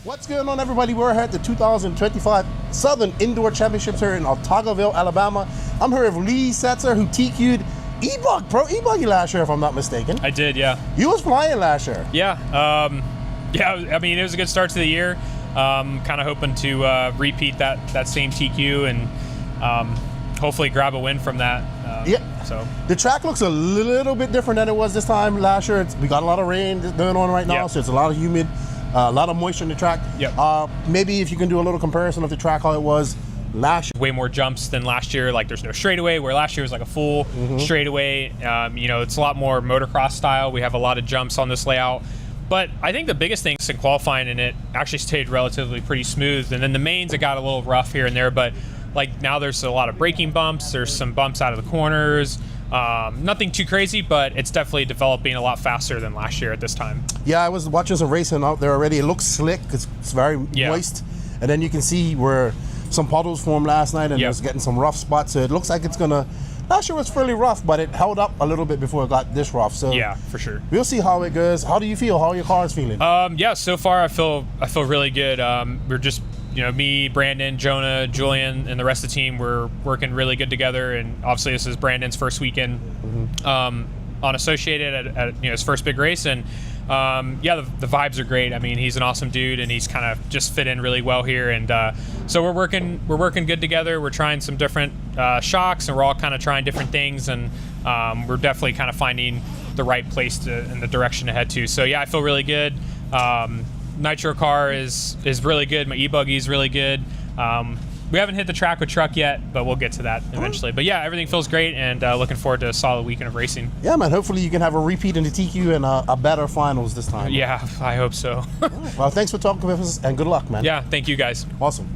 What's going on, everybody? We're here at the 2025 Southern Indoor Championships here in Otagoville, Alabama. I'm here with Lee Setzer, who TQ'd e-buggy last year, if I'm not mistaken. I did, yeah. You was flying last year. Yeah. I mean, it was a good start to the year. Kind of hoping to repeat that same TQ and hopefully grab a win from that. Yeah. So the track looks a little bit different than it was this time last year. We got a lot of rain going on right now, so it's a lot of humid. A lot of moisture in the track. Yep. Maybe if you can do a little comparison of the track, how it was last year. Way more jumps than last year. Like, there's no straightaway, where last year was like a full straightaway. You know, it's a lot more motocross style. We have a lot of jumps on this layout. But I think the biggest thing in qualifying, and it actually stayed relatively pretty smooth. And then the mains, it got a little rough here and there. But like now there's a lot of braking bumps. There's some bumps out of the corners. Nothing too crazy, but it's definitely developing a lot faster than last year at this time. Yeah, I was watching some racing out there already. It looks slick. It's very moist. And then you can see where some puddles formed last night, and it's getting some rough spots. So it looks like it's gonna. Last year was fairly rough, but it held up a little bit before it got this rough. So yeah, for sure. We'll see how it goes. How do you feel? How are your cars feeling? Yeah, so far I feel really good. We're just, you know, me, Brandon, Jonah, Julian, and the rest of the team, we're working really good together. And obviously this is Brandon's first weekend on Associated at you know, his first big race. And yeah, the vibes are great. I mean, he's an awesome dude, and he's kind of just fit in really well here. And so we're working good together. We're trying some different shocks, and we're all kind of trying different things. And we're definitely kind of finding the right place and the direction to head to. So yeah, I feel really good. Nitro car is really good. My e-buggy is really good. We haven't hit the track with truck yet, but we'll get to that eventually. But yeah, everything feels great, and looking forward to a solid weekend of racing. Yeah, man. Hopefully you can have a repeat in the TQ and a better finals this time. Yeah, I hope so. Well, thanks for talking with us, and good luck, man. Yeah, thank you guys. Awesome.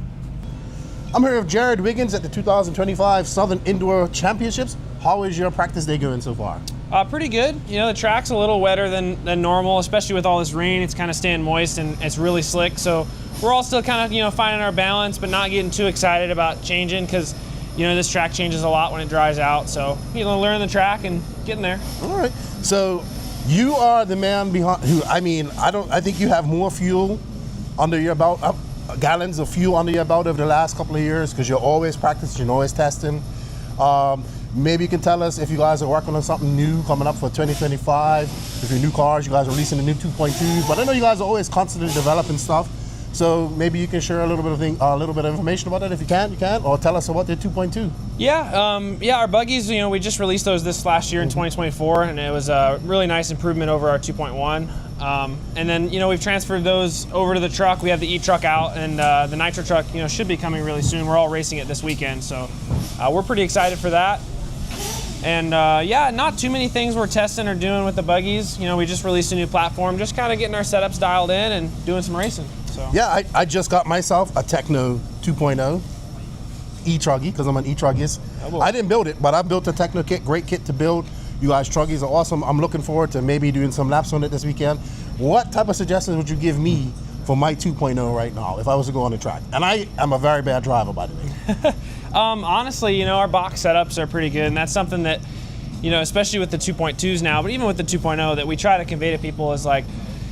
I'm here with Jared Wiggins at the 2025 Southern Indoor Championships. How is your practice day going so far? Pretty good. You know, the track's a little wetter than normal, especially with all this rain. It's kind of staying moist, and it's really slick. So we're all still kind of, you know, finding our balance, but not getting too excited about changing, because, you know, this track changes a lot when it dries out. So, you know, learn the track and getting there. All right. So you are the man behind who, I mean, I think you have more fuel under your belt, gallons of fuel under your belt over the last couple of years, because you're always practicing, you're always testing. Maybe you can tell us if you guys are working on something new coming up for 2025. If your new cars, you guys are releasing the new 2.2s. But I know you guys are always constantly developing stuff. So maybe you can share a little bit of information about that. If you can, or tell us about the 2.2. Yeah, our buggies, you know, we just released those this last year in 2024, and it was a really nice improvement over our 2.1. And then, you know, we've transferred those over to the truck. We have the e-truck out, and the Nitro truck, you know, should be coming really soon. We're all racing it this weekend, so we're pretty excited for that. And yeah, not too many things we're testing or doing with the buggies. You know, we just released a new platform, just kind of getting our setups dialed in and doing some racing. So yeah, I just got myself a Techno 2.0 e-truggy, because I'm an e-truggyist. I didn't build it, but I built a Techno kit, great kit to build. You guys truggies are awesome. I'm looking forward to maybe doing some laps on it this weekend. What type of suggestions would you give me for my 2.0 right now if I was to go on the track? And I am a very bad driver, by the way. Honestly, you know, our box setups are pretty good, and that's something that, you know, especially with the 2.2s now, but even with the 2.0, that we try to convey to people is like,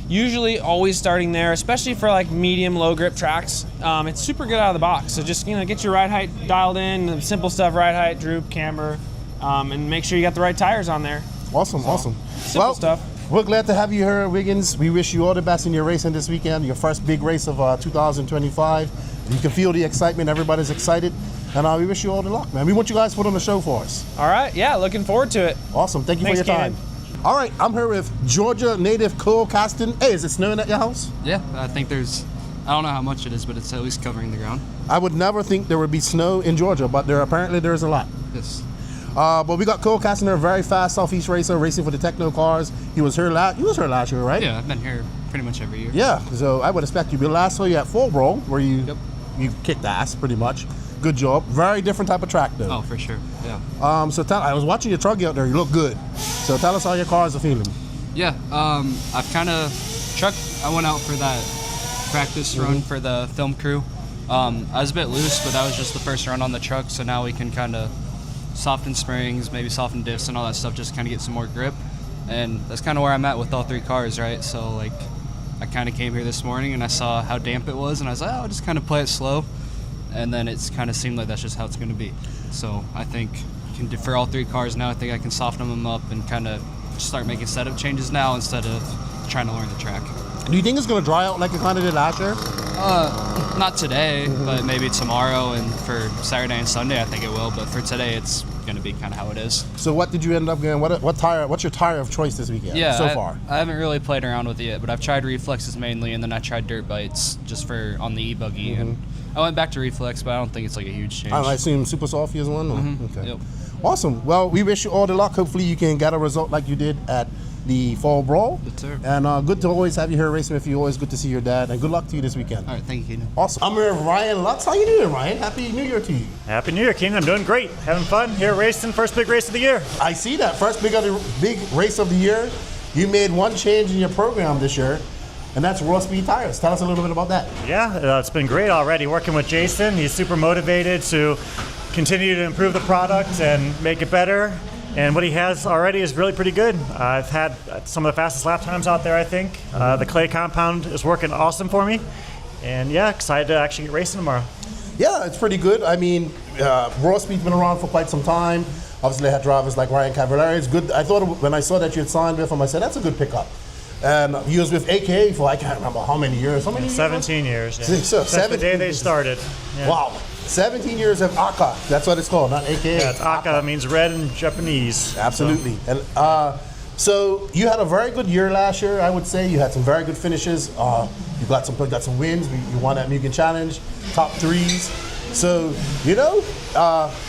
usually always starting there, especially for like medium, low grip tracks. It's super good out of the box. So just, you know, get your ride height dialed in, the simple stuff, ride height, droop, camber, and make sure you got the right tires on there. Awesome, awesome. Simple stuff. We're glad to have you here, Wiggins. We wish you all the best in your racing this weekend, your first big race of 2025. You can feel the excitement. Everybody's excited. And we wish you all the luck, man. We want you guys to put on the show for us. All right, yeah, looking forward to it. Awesome, thank you for your time. All right, I'm here with Georgia native Cole Caston. Hey, is it snowing at your house? Yeah, I think there's, I don't know how much it is, but it's at least covering the ground. I would never think there would be snow in Georgia, but apparently there's a lot. Yes. But we got Cole Caston, a very fast Southeast racer, racing for the Techno cars. He was here last year, right? Yeah, I've been here pretty much every year. Yeah, so I would expect you. But last saw you at Full Bro, where you kicked ass pretty much. Good job. Very different type of track though. Oh, for sure. Yeah. So I was watching your truggy out there. You look good. So tell us how your cars are feeling. Yeah. I've kind of I went out for that practice run for the film crew. I was a bit loose, but that was just the first run on the truck. So now we can kind of soften springs, maybe soften diffs and all that stuff, just kind of get some more grip. And that's kind of where I'm at with all three cars, right? So like, I kind of came here this morning and I saw how damp it was, and I was like, oh, I'll just kind of play it slow. And then it's kind of seemed like that's just how it's going to be. So I think for all 3 cars now, I think I can soften them up and kind of start making setup changes now instead of trying to learn the track. Do you think it's going to dry out like it kind of did last year? Not today, but maybe tomorrow, and for Saturday and Sunday I think it will, but for today it's going to be kind of how it is. So what did you end up getting? What tire? What's your tire of choice this weekend so far? I haven't really played around with it yet, but I've tried reflexes mainly, and then I tried dirt bites just on the e-buggy, and I went back to reflex, but I don't think it's like a huge change. I assume Super Soft is one? Okay. Yep. Awesome. Well, we wish you all the luck. Hopefully you can get a result like you did at the Fall Brawl. Good, sir. And good to always have you here racing with you. Always good to see your dad. And good luck to you this weekend. All right, thank you, Keenan. Awesome. I'm here with Ryan Lutz. How you doing, Ryan? Happy New Year to you. Happy New Year, Keenan. I'm doing great. Having fun here racing. First big race of the year. I see that. First big race of the year. You made one change in your program this year, and that's raw speed tires. Tell us a little bit about that. Yeah, it's been great already. Working with Jason. He's super motivated to continue to improve the product and make it better. And what he has already is really pretty good. I've had some of the fastest lap times out there, I think. The clay compound is working awesome for me. And yeah, excited to actually get racing tomorrow. Yeah, it's pretty good. I mean, raw speed's been around for quite some time. Obviously, they had drivers like Ryan Cavallari. It's good. I thought when I saw that you had signed with him, I said, that's a good pickup. And he was with AKA for I can't remember how many years. How many years? 17 years. Yeah. So Since the day they started. Yeah. Wow. 17 years of AKA. That's what it's called, not AKA. Yeah, it's AKA. Means red in Japanese. Absolutely. So. And so you had a very good year last year, I would say. You had some very good finishes. You got some wins. You won that Mugen Challenge, top 3s. So,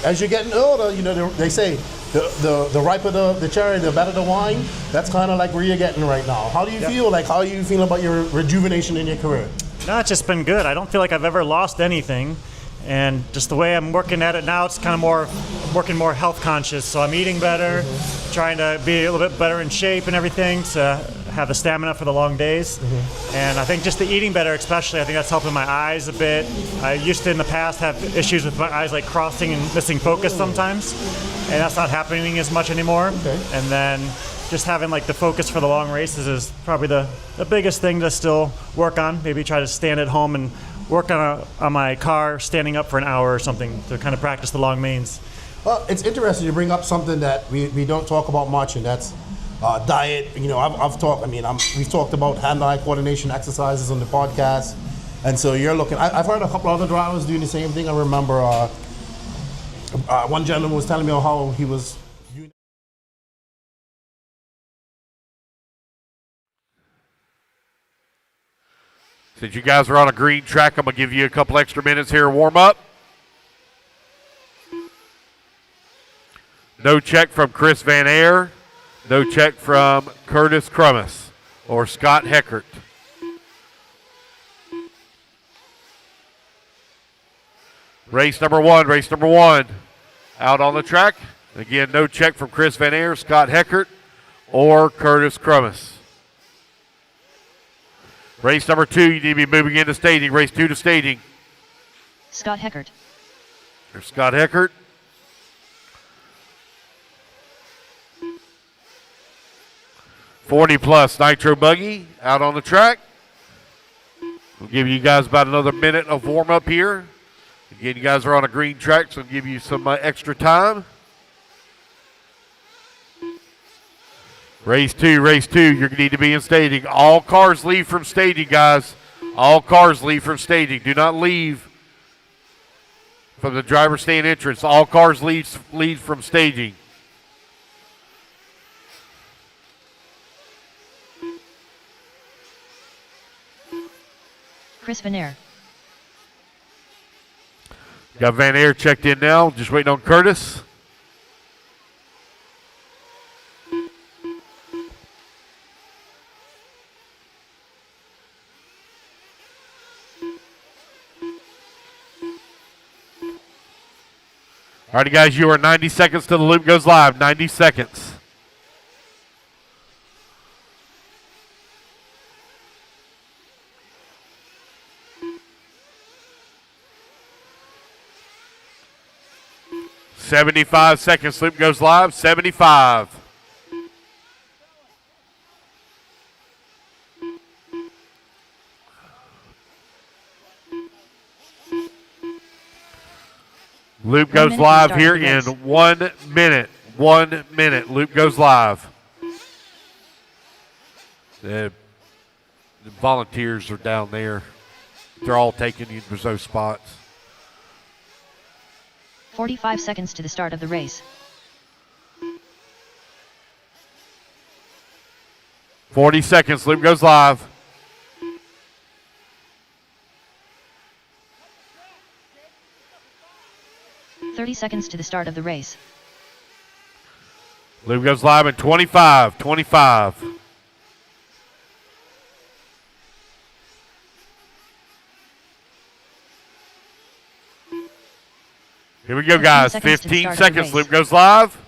as you're getting older, they say the riper the cherry, the better the wine. That's kind of like where you're getting right now. How do you feel? Like, how are you feeling about your rejuvenation in your career? No, it's just been good. I don't feel like I've ever lost anything. And just the way I'm working at it now, it's kind of working more health conscious. So I'm eating better, trying to be a little bit better in shape and everything to have the stamina for the long days. And I think just the eating better especially, I think that's helping my eyes a bit. I used to in the past have issues with my eyes like crossing and missing focus sometimes. And that's not happening as much anymore. And then just having like the focus for the long races is probably the biggest thing to still work on. Maybe try to stand at home and work on my car standing up for an hour or something to kind of practice the long mains. Well, it's interesting you bring up something that we don't talk about much, and that's diet. We've talked about hand-eye coordination exercises on the podcast, and so you're looking. I've heard a couple other drivers doing the same thing. I remember one gentleman was telling me how he was. Since you guys are on a green track, I'm going to give you a couple extra minutes here to warm up. No check from Chris Van Aer. No check from Curtis Crummis or Scott Heckert. Race number one. Out on the track. Again, no check from Chris Van Aer, Scott Heckert, or Curtis Crummis. Race number 2, you need to be moving into staging. Race 2 to staging. Scott Heckert. There's Scott Heckert. +40 Nitro Buggy out on the track. We'll give you guys about another minute of warm up here. Again, you guys are on a green track, so I'll give you some extra time. Race 2, you're going to need to be in staging. All cars leave from staging, guys. All cars leave from staging. Do not leave from the driver's stand entrance. All cars leave from staging. Chris Van Aer. Got Van Aer checked in now. Just waiting on Curtis. All right, guys, you are 90 seconds till the loop goes live. 90 seconds. $75 seconds. Loop goes live. 75. Loop 1 goes minute to live start here the in race. 1 minute. 1 minute. Loop goes live. The volunteers are down there. They're all taking you to those spots. 45 seconds to the start of the race. 40 seconds. Loop goes live. Thirty seconds to the start of the race. Loop goes live in 25. 25. Here we go, 15 guys. seconds to the 15 start of the seconds. race. Loop goes live.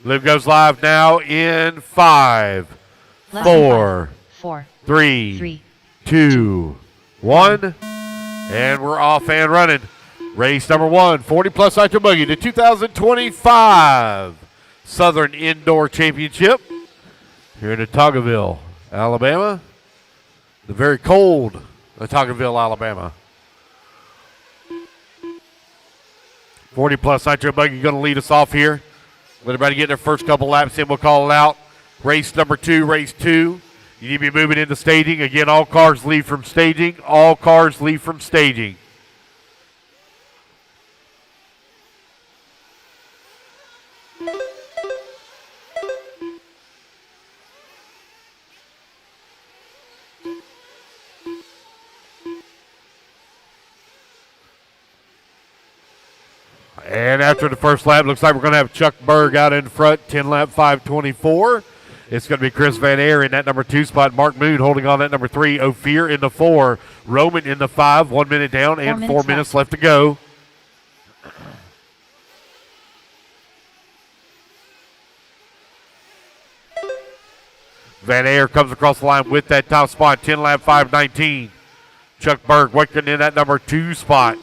Loop goes live now in 5, Less than 4, 4, 3, 3, 2, 1. And we're off and running. Race number 1, 40-plus Nitro Buggy, the 2025 Southern Indoor Championship here in Otagoville, Alabama. The very cold Otagoville, Alabama. 40-plus Nitro Buggy going to lead us off here. Let everybody get their first couple laps in. We'll call it out. Race number 2, race 2. You need to be moving into staging. Again, all cars leave from staging. All cars leave from staging. And after the first lap, looks like we're going to have Chuck Berg out in front, 10-lap 5:24. It's going to be Chris Van Aer in that number 2 spot. Mark Moon holding on that number 3. Ophir in the 4. Roman in the 5. 1 minute down and 4 minutes left to go. Van Aer comes across the line with that top spot, 10-lap 5:19. Chuck Berg working in that number 2 spot.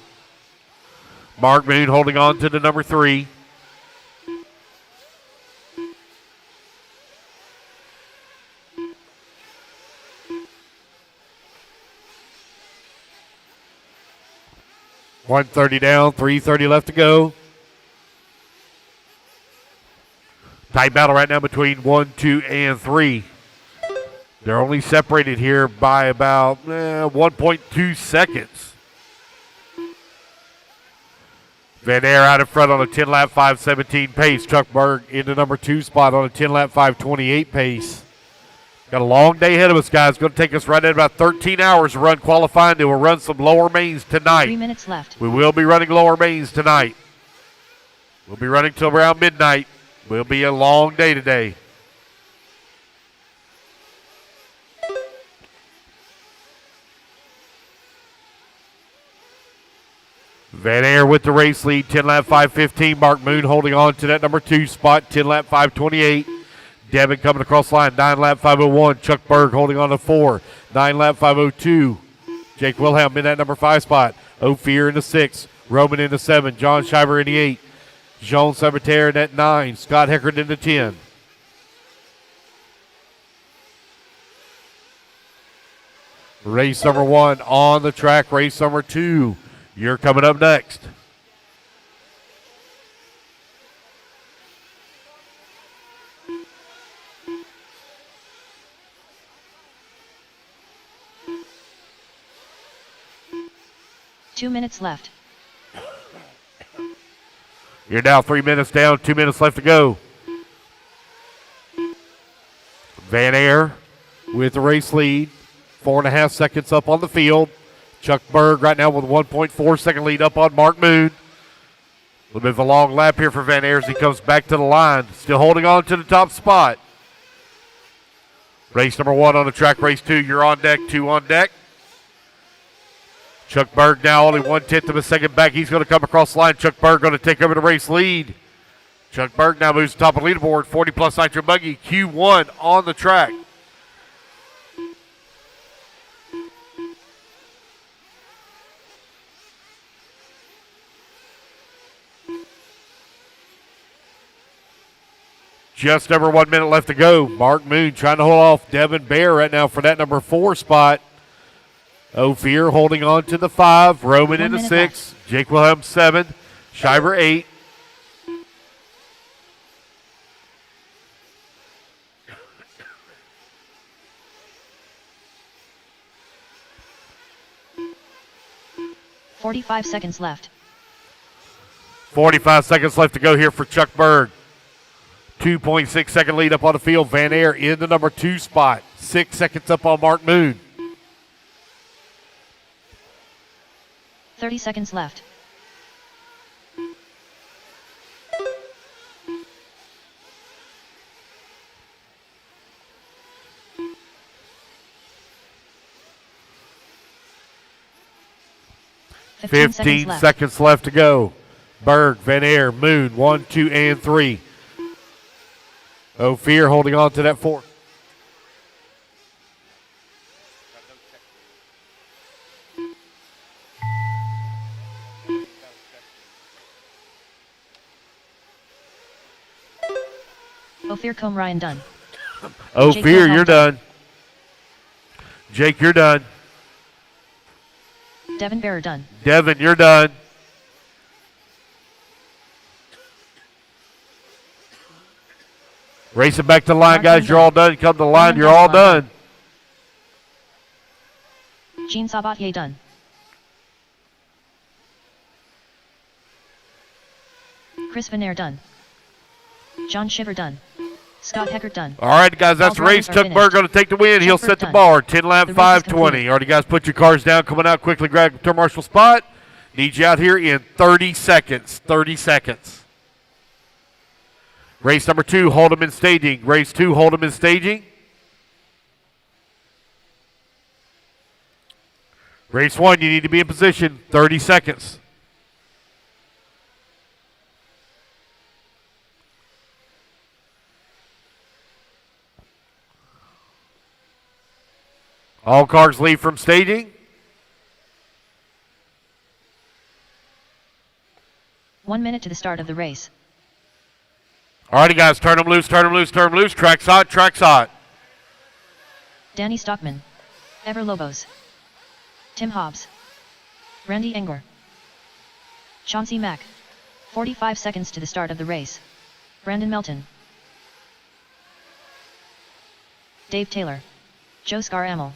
Mark Moon holding on to the number 3. .130 down, 3:30 left to go. Tight battle right now between 1, 2, and 3. They're only separated here by about 1.2 seconds. Van Aer out in front on a 10-lap 5:17 pace. Chuck Berg in the number 2 spot on a 10-lap 5:28 pace. Got a long day ahead of us, guys. Going to take us right at about 13 hours to run qualifying. Then we'll run some lower mains tonight. 3 minutes left. We will be running lower mains tonight. We'll be running till around midnight. Will be a long day today. Van Aer with the race lead, 10-lap 5:15. Mark Moon holding on to that number 2 spot, 10-lap 5:28. Devin coming across the line, 9-lap 5:01. Chuck Berg holding on to 4, 9-lap 5:02. Jake Wilhelm in that number 5 spot. Ophir in the 6, Roman in the 7, John Shiver in the 8, Jean Sabater in that 9, Scott Heckard in the 10. Race number 1 on the track. Race number 2. You're coming up next. Two minutes left. You're now 3 minutes down, 2 minutes left to go. Van Aer with the race lead, 4.5 seconds up on the field. Chuck Berg right now with 1.4 second lead up on Mark Moon. A little bit of a long lap here for Van Aer as he comes back to the line. Still holding on to the top spot. Race number 1 on the track. Race 2, you're on deck, 2 on deck. Chuck Berg now only 1/10 of a second back. He's going to come across the line. Chuck Berg going to take over the race lead. Chuck Berg now moves to top of the leaderboard. 40-plus Nitro Buggy, Q1 on the track. Just over 1 minute left to go. Mark Moon trying to hold off Devin Bear right now for that number 4 spot. Ophir holding on to the 5. Roman in the 1 minute 6. Jake Wilhelm 7. Shiver 8. $45 left. 45 seconds left to go here for Chuck Berg. 2.6 second lead up on the field. Van Air in the number 2 spot. 6 seconds up on Mark Moon. 30 seconds left. Fifteen 15 seconds left to go. Berg, Van Air, Moon, 1, 2, and 3. Ophir holding on to that 4. Ophir Combe Ryan done. Ophir, Wilhelm you're done. Jake, you're done. Devin Bearer done. Devin, you're done. Race it back to the line, guys. You're all done. Come to the line. You're all done. Jean Sabatier done. Chris Van Air done. John Shiver done. Scott Heckert done. All right, guys, that's the All race. drivers are Chuck Berg going to take the win. He'll Chuck set Berg the done. bar. 10 lap The race is 520. complete. All right, guys, put your cars down. Coming out quickly. Grab turn marshal spot. Need you out here in 30 seconds. 30 seconds. Race number 2, Hold'em in staging. Race 2, Hold'em in staging. Race 1, you need to be in position. 30 seconds. All cars leave from staging. 1 minute to the start of the race. All righty, guys, turn them loose, turn them loose, turn them loose. Track's hot, track's hot. Danny Stockman. Ever Lobos. Tim Hobbs. Randy Engler. Chauncey Mack. 45 seconds to the start of the race. Brandon Melton. Dave Taylor. Joe Scar Amel.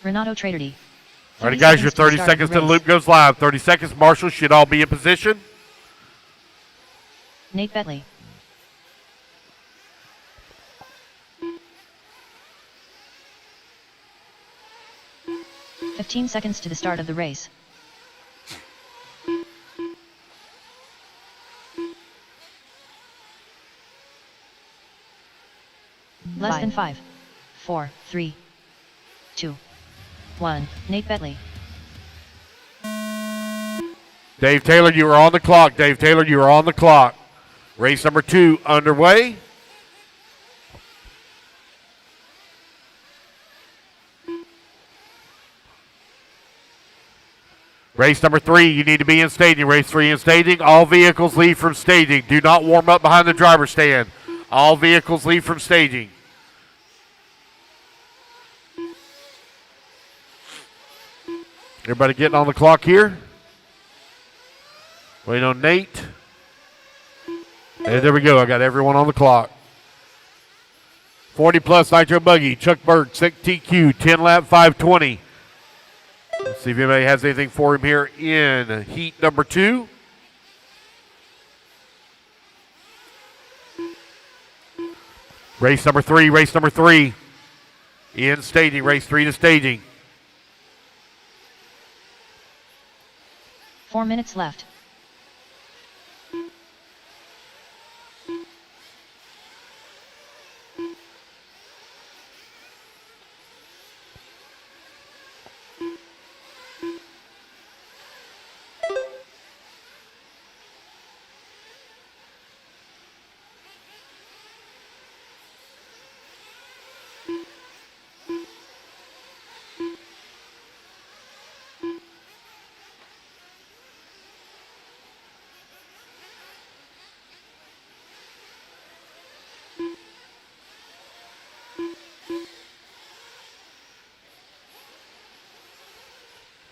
Renato Traderdy. All righty, guys, your 30 seconds to the loop goes live. 30 seconds. Marshals should all be in position. Nate Betley. "15 seconds to the start of the race. Less than 5, 4, 3, 2, 1. Nate Betley. Dave Taylor, you are on the clock. Dave Taylor, you are on the clock. Race number 2 underway. Race number 3, you need to be in staging. Race 3 in staging. All vehicles leave from staging. Do not warm up behind the driver's stand. All vehicles leave from staging. Everybody getting on the clock here. Waiting on Nate. And there we go. I got everyone on the clock. 40 plus Nitro Buggy. Chuck Berg, Sick TQ, 10 lap 520. Let's see if anybody has anything for him here in heat number 2. Race number 3, race number 3. In staging, race 3 to staging. 4 minutes left.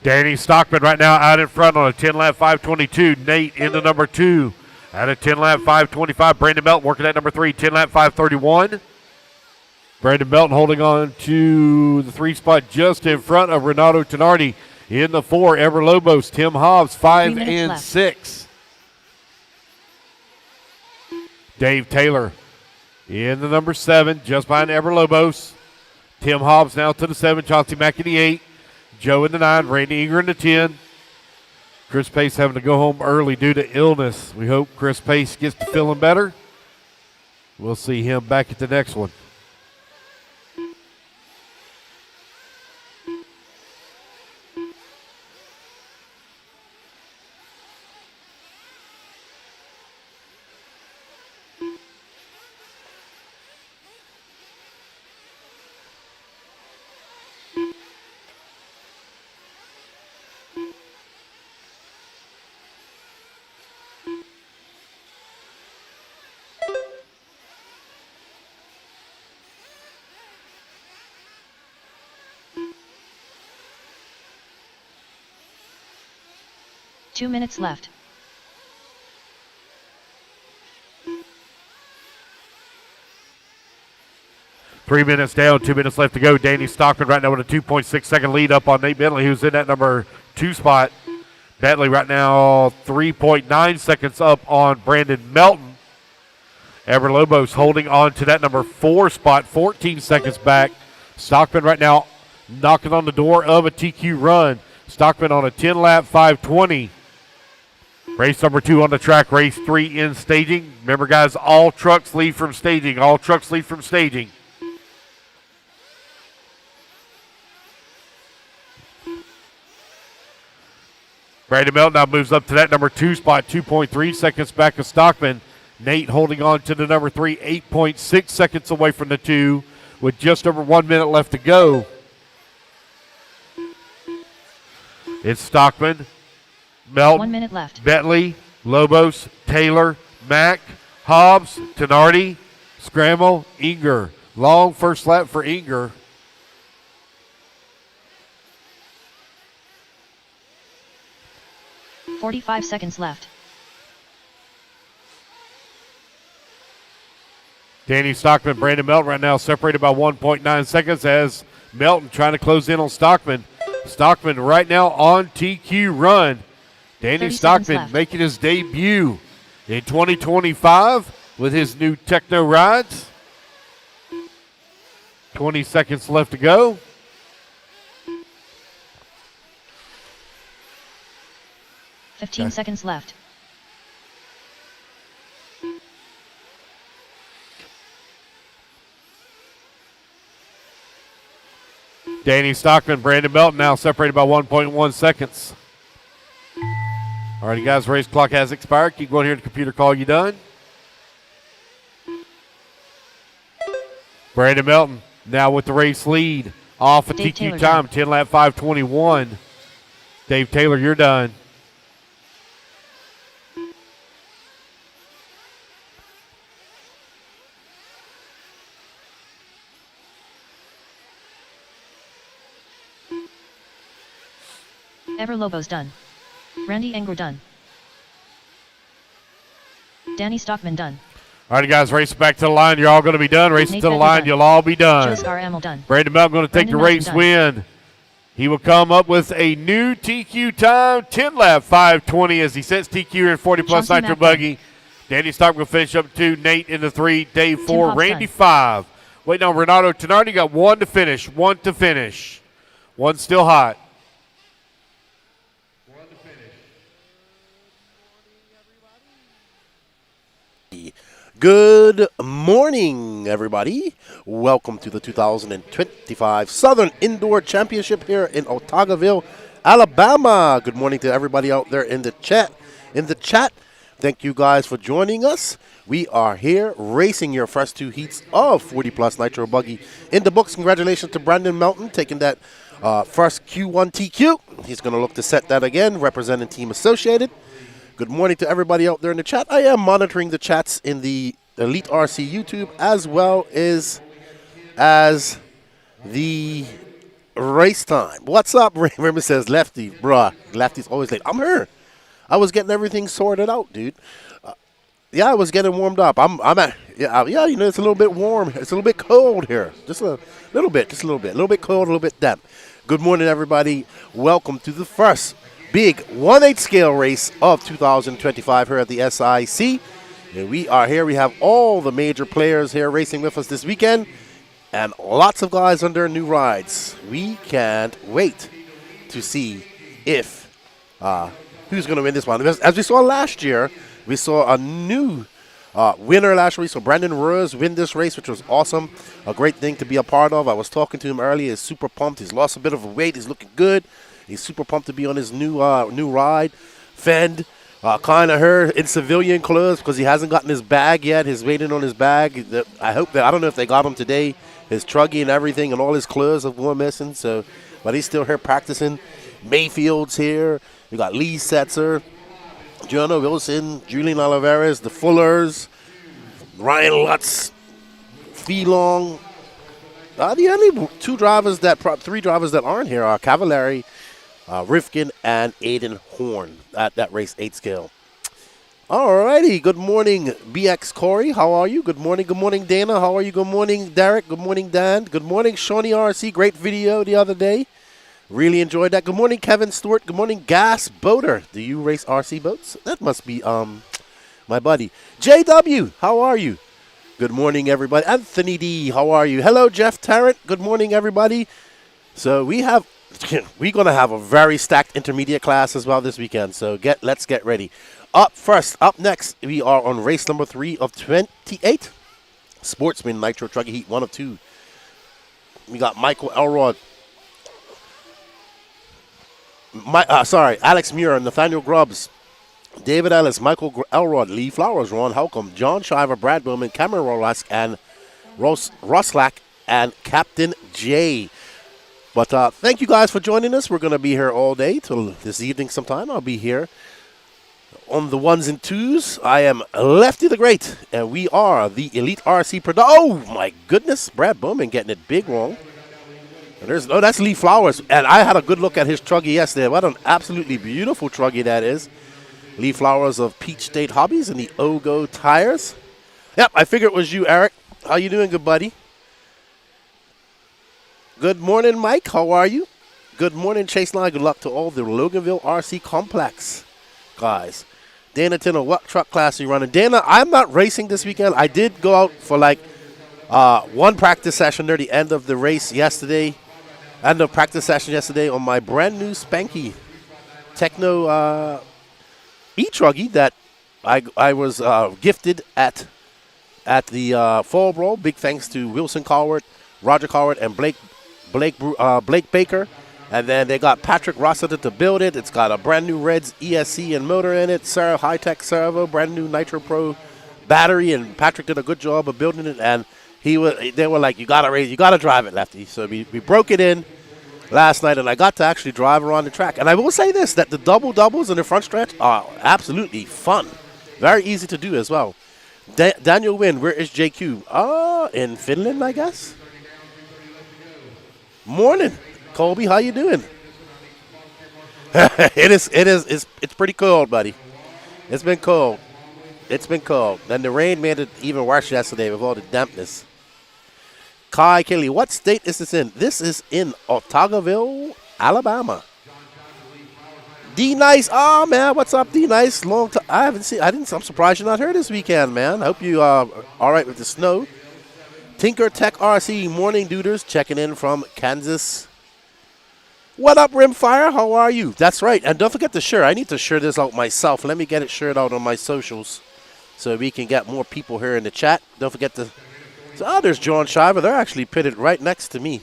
Danny Stockman right now out in front on a 10-lap 5:22. Nate into number 2 at a 10-lap 5:25. Brandon Melton working at number 3, 10-lap 5:31. Brandon Melton holding on to the 3 spot just in front of Renato Tenardi. In the 4, Ever Lobos, Tim Hobbs, 5 and left. 6. Dave Taylor in the number 7, just behind Ever Lobos. Tim Hobbs now to the 7, Chauncey Mack in the 8, Joe in the 9, Randy Inger in the 10. Chris Pace having to go home early due to illness. We hope Chris Pace gets to feeling better. We'll see him back at the next one. Two minutes left. Three minutes down, 2 minutes left to go. Danny Stockman right now with a 2.6-second lead up on Nate Bentley, who's in that number 2 spot. Bentley right now 3.9 seconds up on Brandon Melton. Ever Lobos holding on to that number 4 spot, 14 seconds back. Stockman right now knocking on the door of a TQ run. Stockman on a 10-lap 5:20. Race number 2 on the track, race 3 in staging. Remember, guys, all trucks lead from staging. All trucks lead from staging. Brandon Melton now moves up to that number 2 spot, 2.3 seconds back of Stockman. Nate holding on to the number 3, 8.6 seconds away from the 2 with just over 1 minute left to go. It's Stockman, Melton, 1 minute left. Bentley, Lobos, Taylor, Mack, Hobbs, Tenardi, Scramble, Inger. Long first lap for Inger. "45 seconds left. Danny Stockman, Brandon Melton right now separated by 1.9 seconds as Melton trying to close in on Stockman. Stockman right now on TQ run. Danny 30 seconds Stockman left. making his debut in 2025 with his new Techno rides. 20 seconds left to go. Fifteen seconds left. Danny Stockman, Brandon Melton now separated by 1.1 seconds. All righty, guys, race clock has expired. Keep going here to computer call you done. Brandon Melton now with the race lead off of Dave TQ Taylor time, done. 10 lap 5:21. Dave Taylor, you're done. Ever Lobos done. Randy Engler done. Danny Stockman done. All right, guys, race back to the line. You're all going to be done. Racing Nate to the Bentley line. done. You'll all be done. Joe Scaramo done. Brandon Melton going to take Brandon the race Melton win. He will come up with a new TQ time, 10 lap 5:20 as he sets TQ in 40 plus Chauncey Nitro Mack buggy. Danny Stockman will finish up 2, Nate in the 3, Dave 4, Hobbs Randy done. 5. Waiting on Renato Tenardi, got 1 to finish. 1 to finish. 1 still hot. Good morning, everybody. Welcome to the 2025 Southern Indoor Championship here in Otagoville, Alabama. Good morning to everybody out there in the chat. Thank you guys for joining us. We are here racing your first 2 heats of 40 plus Nitro Buggy in the books. Congratulations to Brandon Melton taking that first Q1 TQ. He's going to look to set that again, representing Team Associated. Good morning to everybody out there in the chat. I am monitoring the chats in the Elite RC YouTube as well as the race time. What's up? Raymond says, Lefty, bruh. Lefty's always late. I'm here. I was getting everything sorted out, dude. Yeah, I was getting warmed up. I'm at, yeah, you know, it's a little bit warm. It's a little bit cold here. Just a little bit. A little bit cold, a little bit damp. Good morning, everybody. Welcome to the first big 1/8 scale race of 2025 here at the SIC. And we are here. We have all the major players here racing with us this weekend. And lots of guys on their new rides. We can't wait to see if who's going to win this one. As we saw last year, we saw a new winner last week. So Brandon Rose win this race, which was awesome. A great thing to be a part of. I was talking to him earlier. He's super pumped. He's lost a bit of weight. He's looking good. He's super pumped to be on his new ride. Fend, kind of her in civilian clothes because he hasn't gotten his bag yet. He's waiting on his bag. I don't know if they got him today. His truggy and everything and all his clothes have gone missing. So, but he's still here practicing. Mayfield's here. We got Lee Setzer, Jonah Wilson, Julian Oliveras, the Fullers, Ryan Lutz, Feelong. The only three drivers that aren't here are Cavallari, Rifkin, and Aiden Horn at that race 8 scale. Alrighty, good morning, BX Corey. How are you? Good morning, Dana. How are you? Good morning, Derek. Good morning, Dan. Good morning, Shawnee RC. Great video the other day. Really enjoyed that. Good morning, Kevin Stewart. Good morning, Gas Boater. Do you race RC boats? That must be my buddy. JW, how are you? Good morning, everybody. Anthony D, how are you? Hello, Jeff Tarrant. Good morning, everybody. So we're gonna have a very stacked intermediate class as well this weekend. So let's get ready. Up next, we are on race number 3 of 28. Sportsman Nitro Truggy Heat 1 of 2. We got Michael Elrod. Alex Muir, Nathaniel Grubbs, David Ellis, Michael Elrod, Lee Flowers, Ron Halcomb, John Shiver, Brad Bowman, Cameron Rolask, and Roslack, and Captain J. But thank you guys for joining us. We're going to be here all day till this evening sometime. I'll be here on the 1s and 2s. I am Lefty the Great, and we are the Elite RC Oh, my goodness. Brad Bowman getting it big wrong. That's Lee Flowers, and I had a good look at his truggy yesterday. What an absolutely beautiful truggy that is. Lee Flowers of Peach State Hobbies and the Ogo Tires. Yep, I figured it was you, Eric. How you doing, good buddy? Good morning, Mike. How are you? Good morning, Chase Line. Good luck to all the Loganville RC Complex guys. Dana Tinner, what truck class are you running? Dana, I'm not racing this weekend. I did go out for one practice session near the end of the race yesterday. End of practice session yesterday on my brand new spanky Techno e-truggy that I was gifted at the Fall Brawl. Big thanks to Wilson Cowart, Roger Cowart, and Blake Baker. And then they got Patrick Rossiter to build it. It's got a brand new Reds ESC and motor in it, high-tech servo, brand new Nitro Pro battery, and Patrick did a good job of building it. And they were like, you gotta drive it, Lefty. So we broke it in last night, and I got to actually drive around the track. And I will say this, that the doubles in the front stretch are absolutely fun. Very easy to do as well. Daniel Wynn, where is JQ? In Finland, I guess. Morning, Colby. How you doing? It's pretty cold, buddy. It's been cold. And the rain made it even worse yesterday with all the dampness. Kai Kelly, what state is this in? This is in Ottaville, Alabama. D Nice, man, what's up, D Nice? Long time. I'm surprised you're not here this weekend, man. I hope you are all right with the snow. Tinker Tech RC, morning duders, checking in from Kansas. What up, Rimfire? How are you? That's right, and don't forget to share. I need to share this out myself. Let me get it shared out on my socials so we can get more people here in the chat. Don't forget to. There's John Shiver. They're actually pitted right next to me.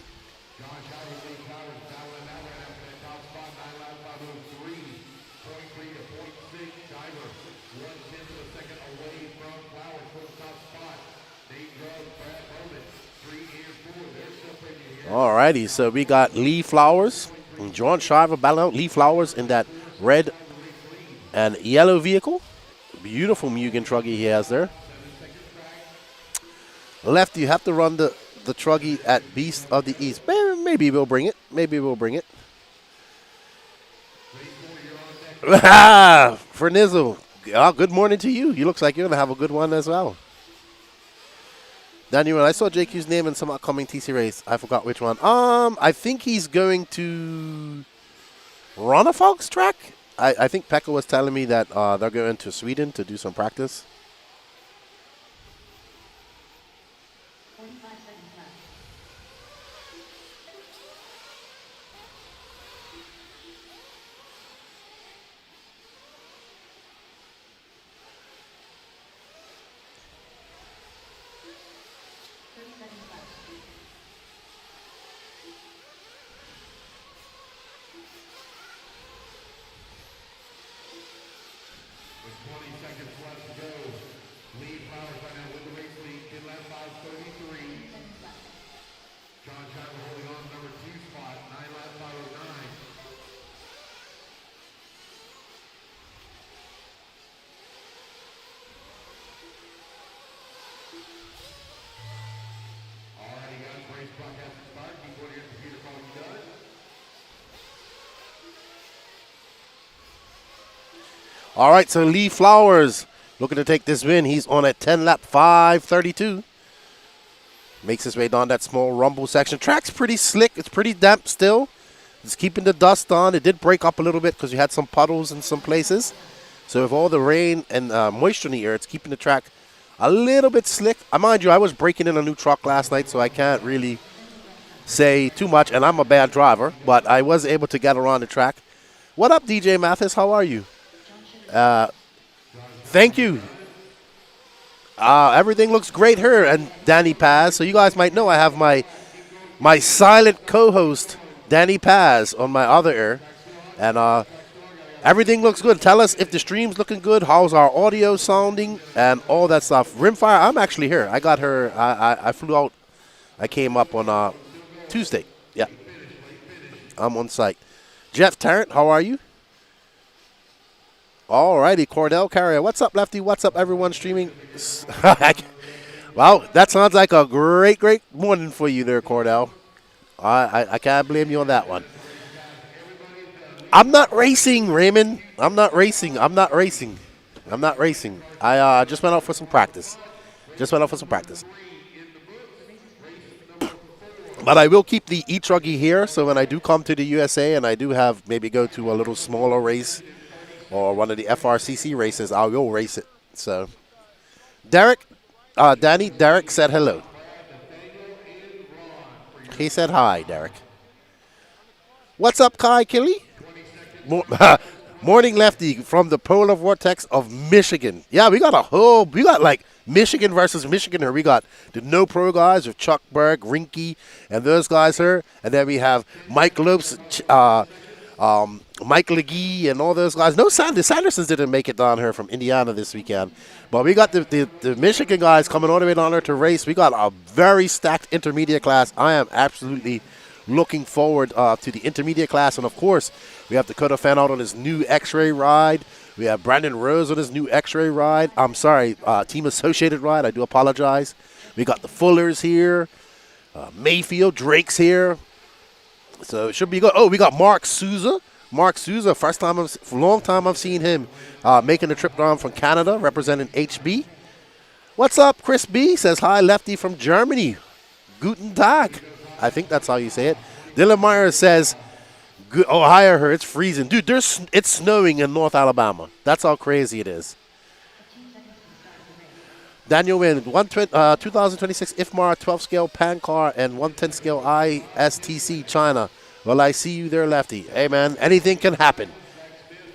Alrighty, so we got Lee Flowers and John Shiver battling out. Lee Flowers in that red and yellow vehicle. Beautiful Mugen truggy he has there. Lefty, you have to run the truggy at Beast of the East. Maybe we'll bring it. maybe we'll bring it. For Nizzle. Good morning to you. You looks like you're going to have a good one as well. Daniel, I saw JQ's name in some upcoming TC race. I forgot which one. I think he's going to Ronnefolk's track. I think Pekka was telling me that they're going to Sweden to do some practice. All right, so Lee Flowers looking to take this win. He's on a 10-lap 5:32. Makes his way down that small rumble section. Track's pretty slick. It's pretty damp still. It's keeping the dust on. It did break up a little bit because you had some puddles in some places. So with all the rain and moisture in the air, it's keeping the track a little bit slick. Mind you, I was breaking in a new truck last night, so I can't really say too much. And I'm a bad driver, but I was able to get around the track. What up, DJ Mathis? How are you? Thank you. Everything looks great here, and Danny Paz. So you guys might know I have my silent co-host, Danny Paz, on my other ear. And everything looks good. Tell us if the stream's looking good, how's our audio sounding, and all that stuff. Rimfire, I'm actually here. I got her. I flew out. I came up on Tuesday. Yeah. I'm on site. Jeff Tarrant, how are you? All righty, Cordell Carrier. What's up, Lefty? What's up, everyone streaming? Wow, that sounds like a great morning for you there, Cordell. I can't blame you on that one. I'm not racing, Raymond. I'm not racing. I just went out for some practice. But I will keep the e-Truggy here, so when I do come to the USA and I do have maybe go to a little smaller race or one of the FRCC races, I will race it. So, Derek said hello. He said hi, Derek. What's up, Kai Killy? Morning Lefty from the polar vortex of Michigan. Yeah, we got like Michigan versus Michigan here. We got the No Pro guys with Chuck Berg, Rinky, and those guys here. And then we have Mike Lopes, Mike Legee, and all those guys. No, Sandersons didn't make it down here from Indiana this weekend. But we got the Michigan guys coming all the way down there to race. We got a very stacked intermediate class. I am absolutely looking forward to the intermediate class. And, of course, we have Dakota Fan out on his new X-Ray ride. We have Brandon Rose on his new X-Ray ride. I'm sorry, Team Associated ride. I do apologize. We got the Fullers here. Mayfield, Drake's here. So it should be good. Oh, we got Mark Souza. Long time I've seen him making the trip down from Canada, representing HB. What's up, Chris B? Says hi, Lefty from Germany. Guten Tag. I think that's how you say it. Dylan Meyer says, Ohio, it's freezing. Dude, it's snowing in North Alabama. That's how crazy it is. Daniel Wynn, 2026 IFMAR 12-scale pan car and 110-scale ISTC China. Well, I see you there, Lefty. Hey, man, anything can happen.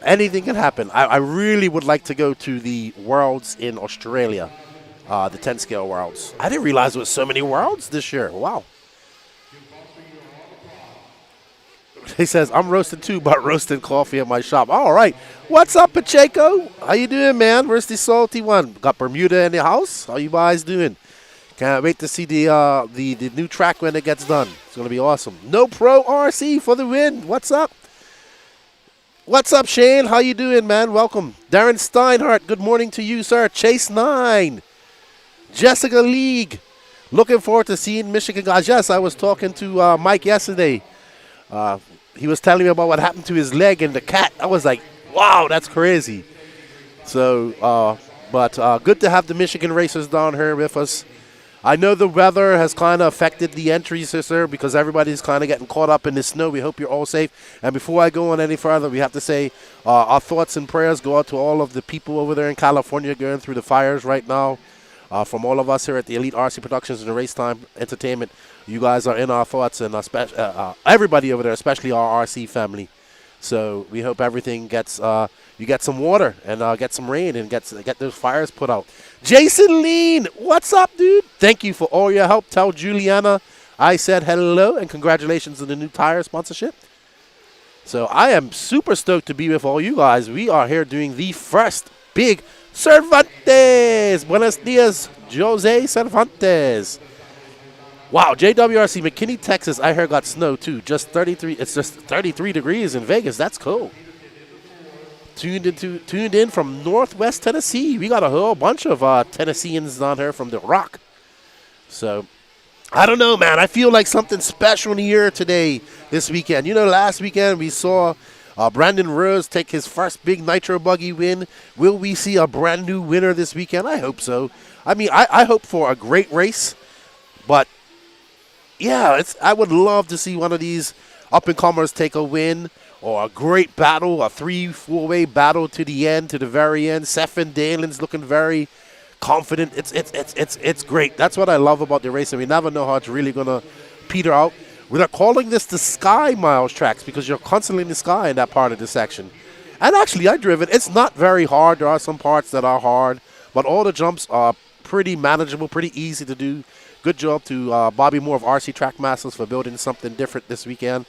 I really would like to go to the Worlds in Australia, the 10-scale Worlds. I didn't realize there was so many Worlds this year. Wow. He says, I'm roasting too, but roasting coffee at my shop. All right. What's up, Pacheco? How you doing, man? Where's the salty one? Got Bermuda in the house? How you guys doing? Can't wait to see the new track when it gets done. It's going to be awesome. No Pro RC for the win. What's up? What's up, Shane? How you doing, man? Welcome. Darren Steinhardt, good morning to you, sir. Chase 9. Jessica League. Looking forward to seeing Michigan guys. Yes, I was talking to Mike yesterday. He was telling me about what happened to his leg and the cat. I was like, wow, that's crazy. So, but good to have the Michigan racers down here with us. I know the weather has kind of affected the entries, sir, because everybody's kind of getting caught up in the snow. We hope you're all safe. And before I go on any further, we have to say our thoughts and prayers go out to all of the people over there in California going through the fires right now. From all of us here at the Elite RC Productions and the Race Time Entertainment, you guys are in our thoughts, and everybody over there, especially our RC family. So we hope everything gets, you get some water and get some rain and get those fires put out. Jason Lean, what's up, dude? Thank you for all your help. Tell Juliana I said hello and congratulations on the new tire sponsorship. So I am super stoked to be with all you guys. We are here doing the first big Cervantes. Buenos dias, Jose Cervantes. Wow, JWRC McKinney, Texas. I heard got snow too. Just 33. It's just 33 degrees in Vegas. That's cool. Tuned in from Northwest Tennessee. We got a whole bunch of Tennesseans on here from the Rock. So I don't know, man. I feel like something special in the air today, this weekend. You know, last weekend we saw Brandon Rose take his first big Nitro Buggy win. Will we see a brand new winner this weekend? I hope so. I mean, I hope for a great race, but yeah, I would love to see one of these up-and-comers take a win, or a great battle, a 3-4-way battle to the end, to the very end. Sefin Dalen's looking very confident. It's great. That's what I love about the race, and we never know how it's really going to peter out. We're calling this the Sky Miles tracks because you're constantly in the sky in that part of the section. And actually, I drove it. It's not very hard. There are some parts that are hard, but all the jumps are pretty manageable, pretty easy to do. Good job to Bobby Moore of RC Track Masters for building something different this weekend.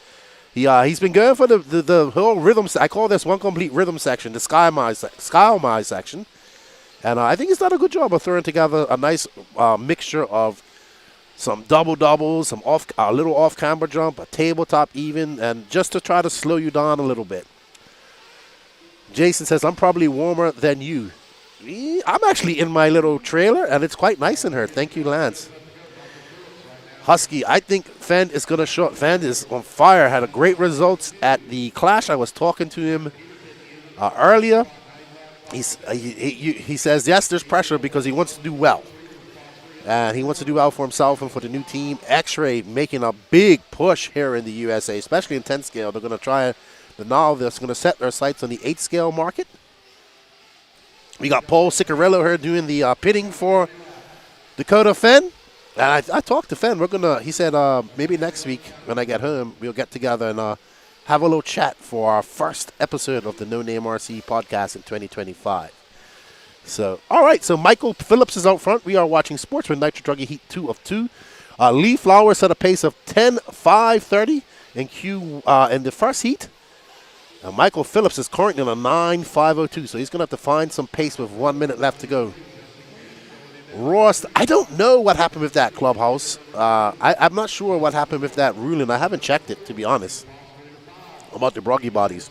He's been going for the whole rhythm. I call this one complete rhythm section, the Sky Miles section. And I think he's done a good job of throwing together a nice mixture of some doubles, some little off-camber jump, a tabletop even, and just to try to slow you down a little bit. Jason says, I'm probably warmer than you. I'm actually in my little trailer, and it's quite nice in here. Thank you, Lance. Husky, I think Fend is going to show up. Fend is on fire. Had a great results at the Clash. I was talking to him earlier. He says, yes, there's pressure because he wants to do well. And he wants to do well for himself and for the new team. X-Ray making a big push here in the USA, especially in 10 scale. They're going to try, now they're going to set their sights on the 8 scale market. We got Paul Ciccarello here doing the pitting for Dakota Fenn. And I talked to Fenn. He said maybe next week when I get home, we'll get together and have a little chat for our first episode of the No Name RC podcast in 2025. So, all right. So Michael Phillips is out front. We are watching Sportsman Nitro Truggy Heat 2 of 2. Lee Flowers set a pace of 10.530 in the first heat. Michael Phillips is currently on a 9.502, so he's going to have to find some pace with 1 minute left to go. Ross, I don't know what happened with that clubhouse. I'm not sure what happened with that ruling. I haven't checked it, to be honest, about the broggy bodies.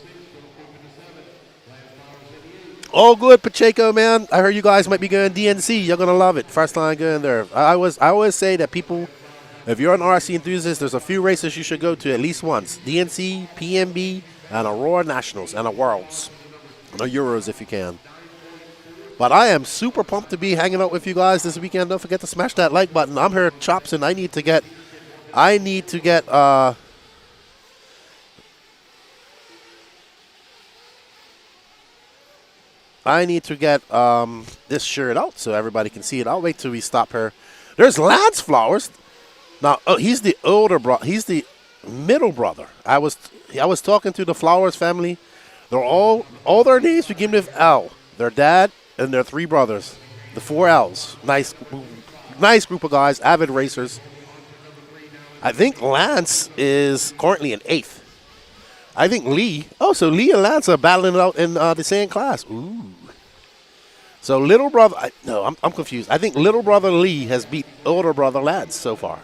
All good, Pacheco, man. I heard you guys might be going DNC. You're going to love it. First time going there. I always say that people, if you're an RC enthusiast, there's a few races you should go to at least once. DNC, PMB, and Aurora Nationals, and a Worlds. And a Euros if you can. But I am super pumped to be hanging out with you guys this weekend. Don't forget to smash that like button. I'm here, Chops, and I need to get this shirt out so everybody can see it. I'll wait till we stop her. There's Lance Flowers. Now, he's the older brother. He's the middle brother. I was talking to the Flowers family. They're all their names begin with L. Their dad and their 3 brothers. The 4 L's. Nice group of guys, avid racers. I think Lance is currently in 8th. I think Lee. Oh, so Lee and Lance are battling it out in the same class. Ooh. So little brother. I'm confused. I think little brother Lee has beat older brother Lance so far.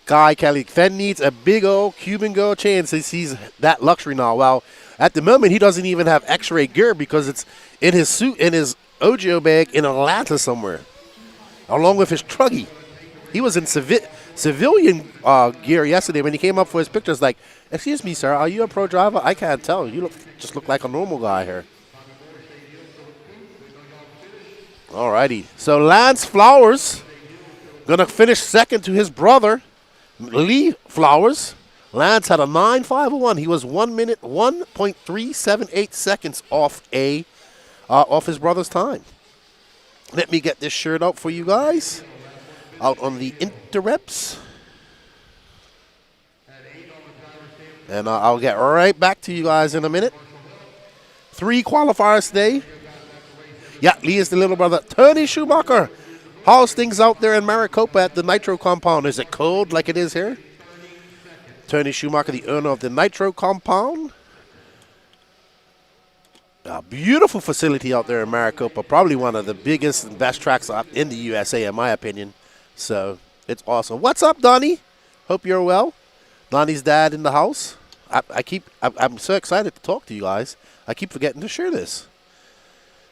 Guy Kelly. Fenn needs a big old Cuban gold chain since he's that luxury now. Well, at the moment, he doesn't even have X-ray gear because it's in his suit, in his OGO bag in Atlanta somewhere. along with his Truggy. He was in civilian gear yesterday when he came up for his pictures. Like, excuse me, sir, are you a pro driver? I can't tell. You just look like a normal guy here. Alrighty. So Lance Flowers gonna finish second to his brother, Lee Flowers. Lance had a 9.501. He was 1 minute 1.378 seconds off his brother's time. Let me get this shirt out for you guys. Out on the interwebs. And I'll get right back to you guys in a minute. 3 qualifiers today. Yeah, Lee is the little brother. Tony Schumacher. How's things out there in Maricopa at the Nitro compound? Is it cold like it is here? Tony Schumacher, the owner of the Nitro compound. A beautiful facility out there in Maricopa. Probably one of the biggest and best tracks in the USA, in my opinion. So, it's awesome. What's up, Donnie? Hope you're well. Donnie's dad in the house. I'm so excited to talk to you guys. I keep forgetting to share this.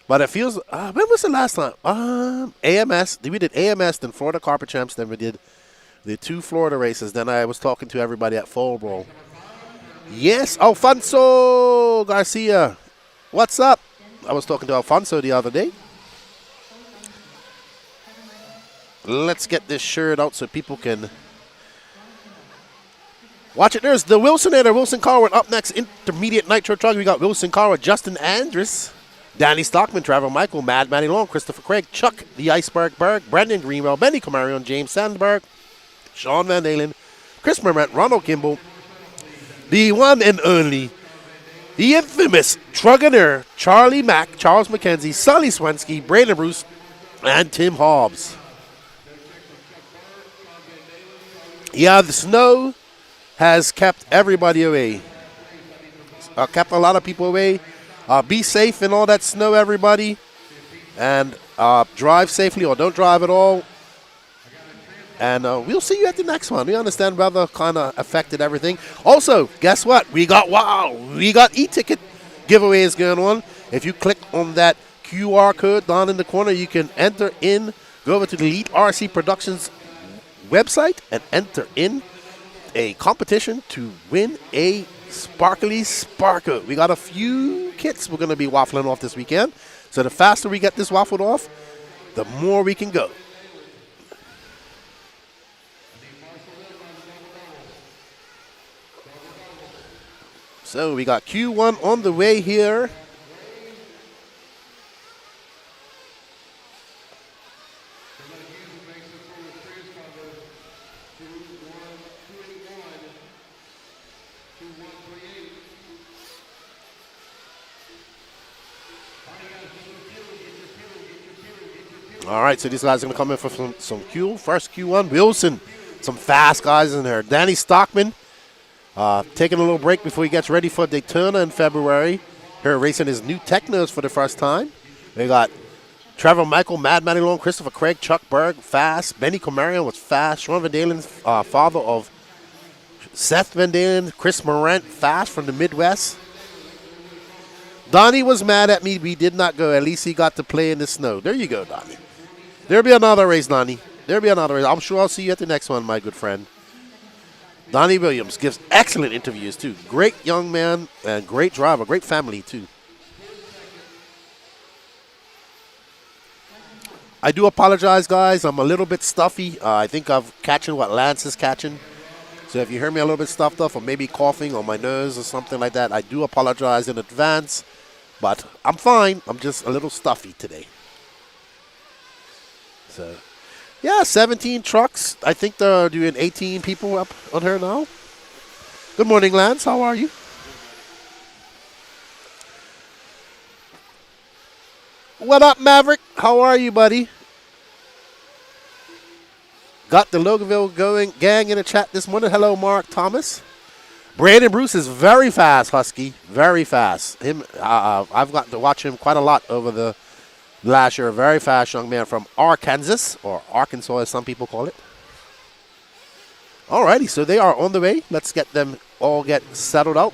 But it feels, when was the last time? AMS. We did AMS, then Florida Carpet Champs, then we did the 2 Florida races. Then I was talking to everybody at Fall Brawl. Yes, Alfonso Garcia. What's up? I was talking to Alfonso the other day. Let's get this shirt out so people can watch it. There's the Wilsonator, Wilson Carwood. Up next, intermediate Nitro Truggy. We got Wilson Carwood, Justin Andrus, Danny Stockman, Trevor Michael, Mad Manny Long, Christopher Craig, Chuck the Iceberg Berg, Brendan Greenwell, Benny Camarion, James Sandberg, Sean Van Dalen, Chris Mermet, Ronald Kimball, the one and only, the infamous Truggener, Charlie Mack, Charles McKenzie, Sully Swensky, Brandon Bruce, and Tim Hobbs. Yeah, the snow has kept everybody away. Kept a lot of people away. Be safe in all that snow, everybody. And drive safely or don't drive at all. And we'll see you at the next one. We understand weather kind of affected everything. Also, guess what? We got e-ticket giveaways going on. If you click on that QR code down in the corner, you can enter in, go over to the Elite RC Productions website and enter in a competition to win a Sparkly Sparker. We got a few kits we're going to be waffling off this weekend. So the faster we get this waffled off, the more we can go. So we got Q1 on the way here. All right, so these guys are going to come in for some Q. First Q1, Wilson. Some fast guys in there. Danny Stockman taking a little break before he gets ready for Daytona in February. Here racing his new Technos for the first time. We got Trevor Michael, Mad Manny Long, Christopher Craig, Chuck Berg, fast. Benny Camarion was fast. Sean Van Dalen's father of Seth Van Dalen. Chris Morant, fast from the Midwest. Donnie was mad at me. We did not go. At least he got to play in the snow. There you go, Donnie. There'll be another race, Donnie. There'll be another race. I'm sure I'll see you at the next one, my good friend. Donnie Williams gives excellent interviews, too. Great young man and great driver. Great family, too. I do apologize, guys. I'm a little bit stuffy. I think I'm catching what Lance is catching. So if you hear me a little bit stuffed up or maybe coughing on my nose or something like that, I do apologize in advance. But I'm fine. I'm just a little stuffy today. So, yeah, 17 trucks. I think they're doing 18 people up on her now. Good morning, Lance. How are you? What up, Maverick? How are you, buddy? Got the Loganville gang in the chat this morning. Hello, Mark Thomas. Brandon Bruce is very fast, Husky. Very fast. I've got to watch him quite a lot over the last year. A very fast young man from Arkansas, or Arkansas as some people call it. Alrighty, so they are on the way. Let's get them all settled out.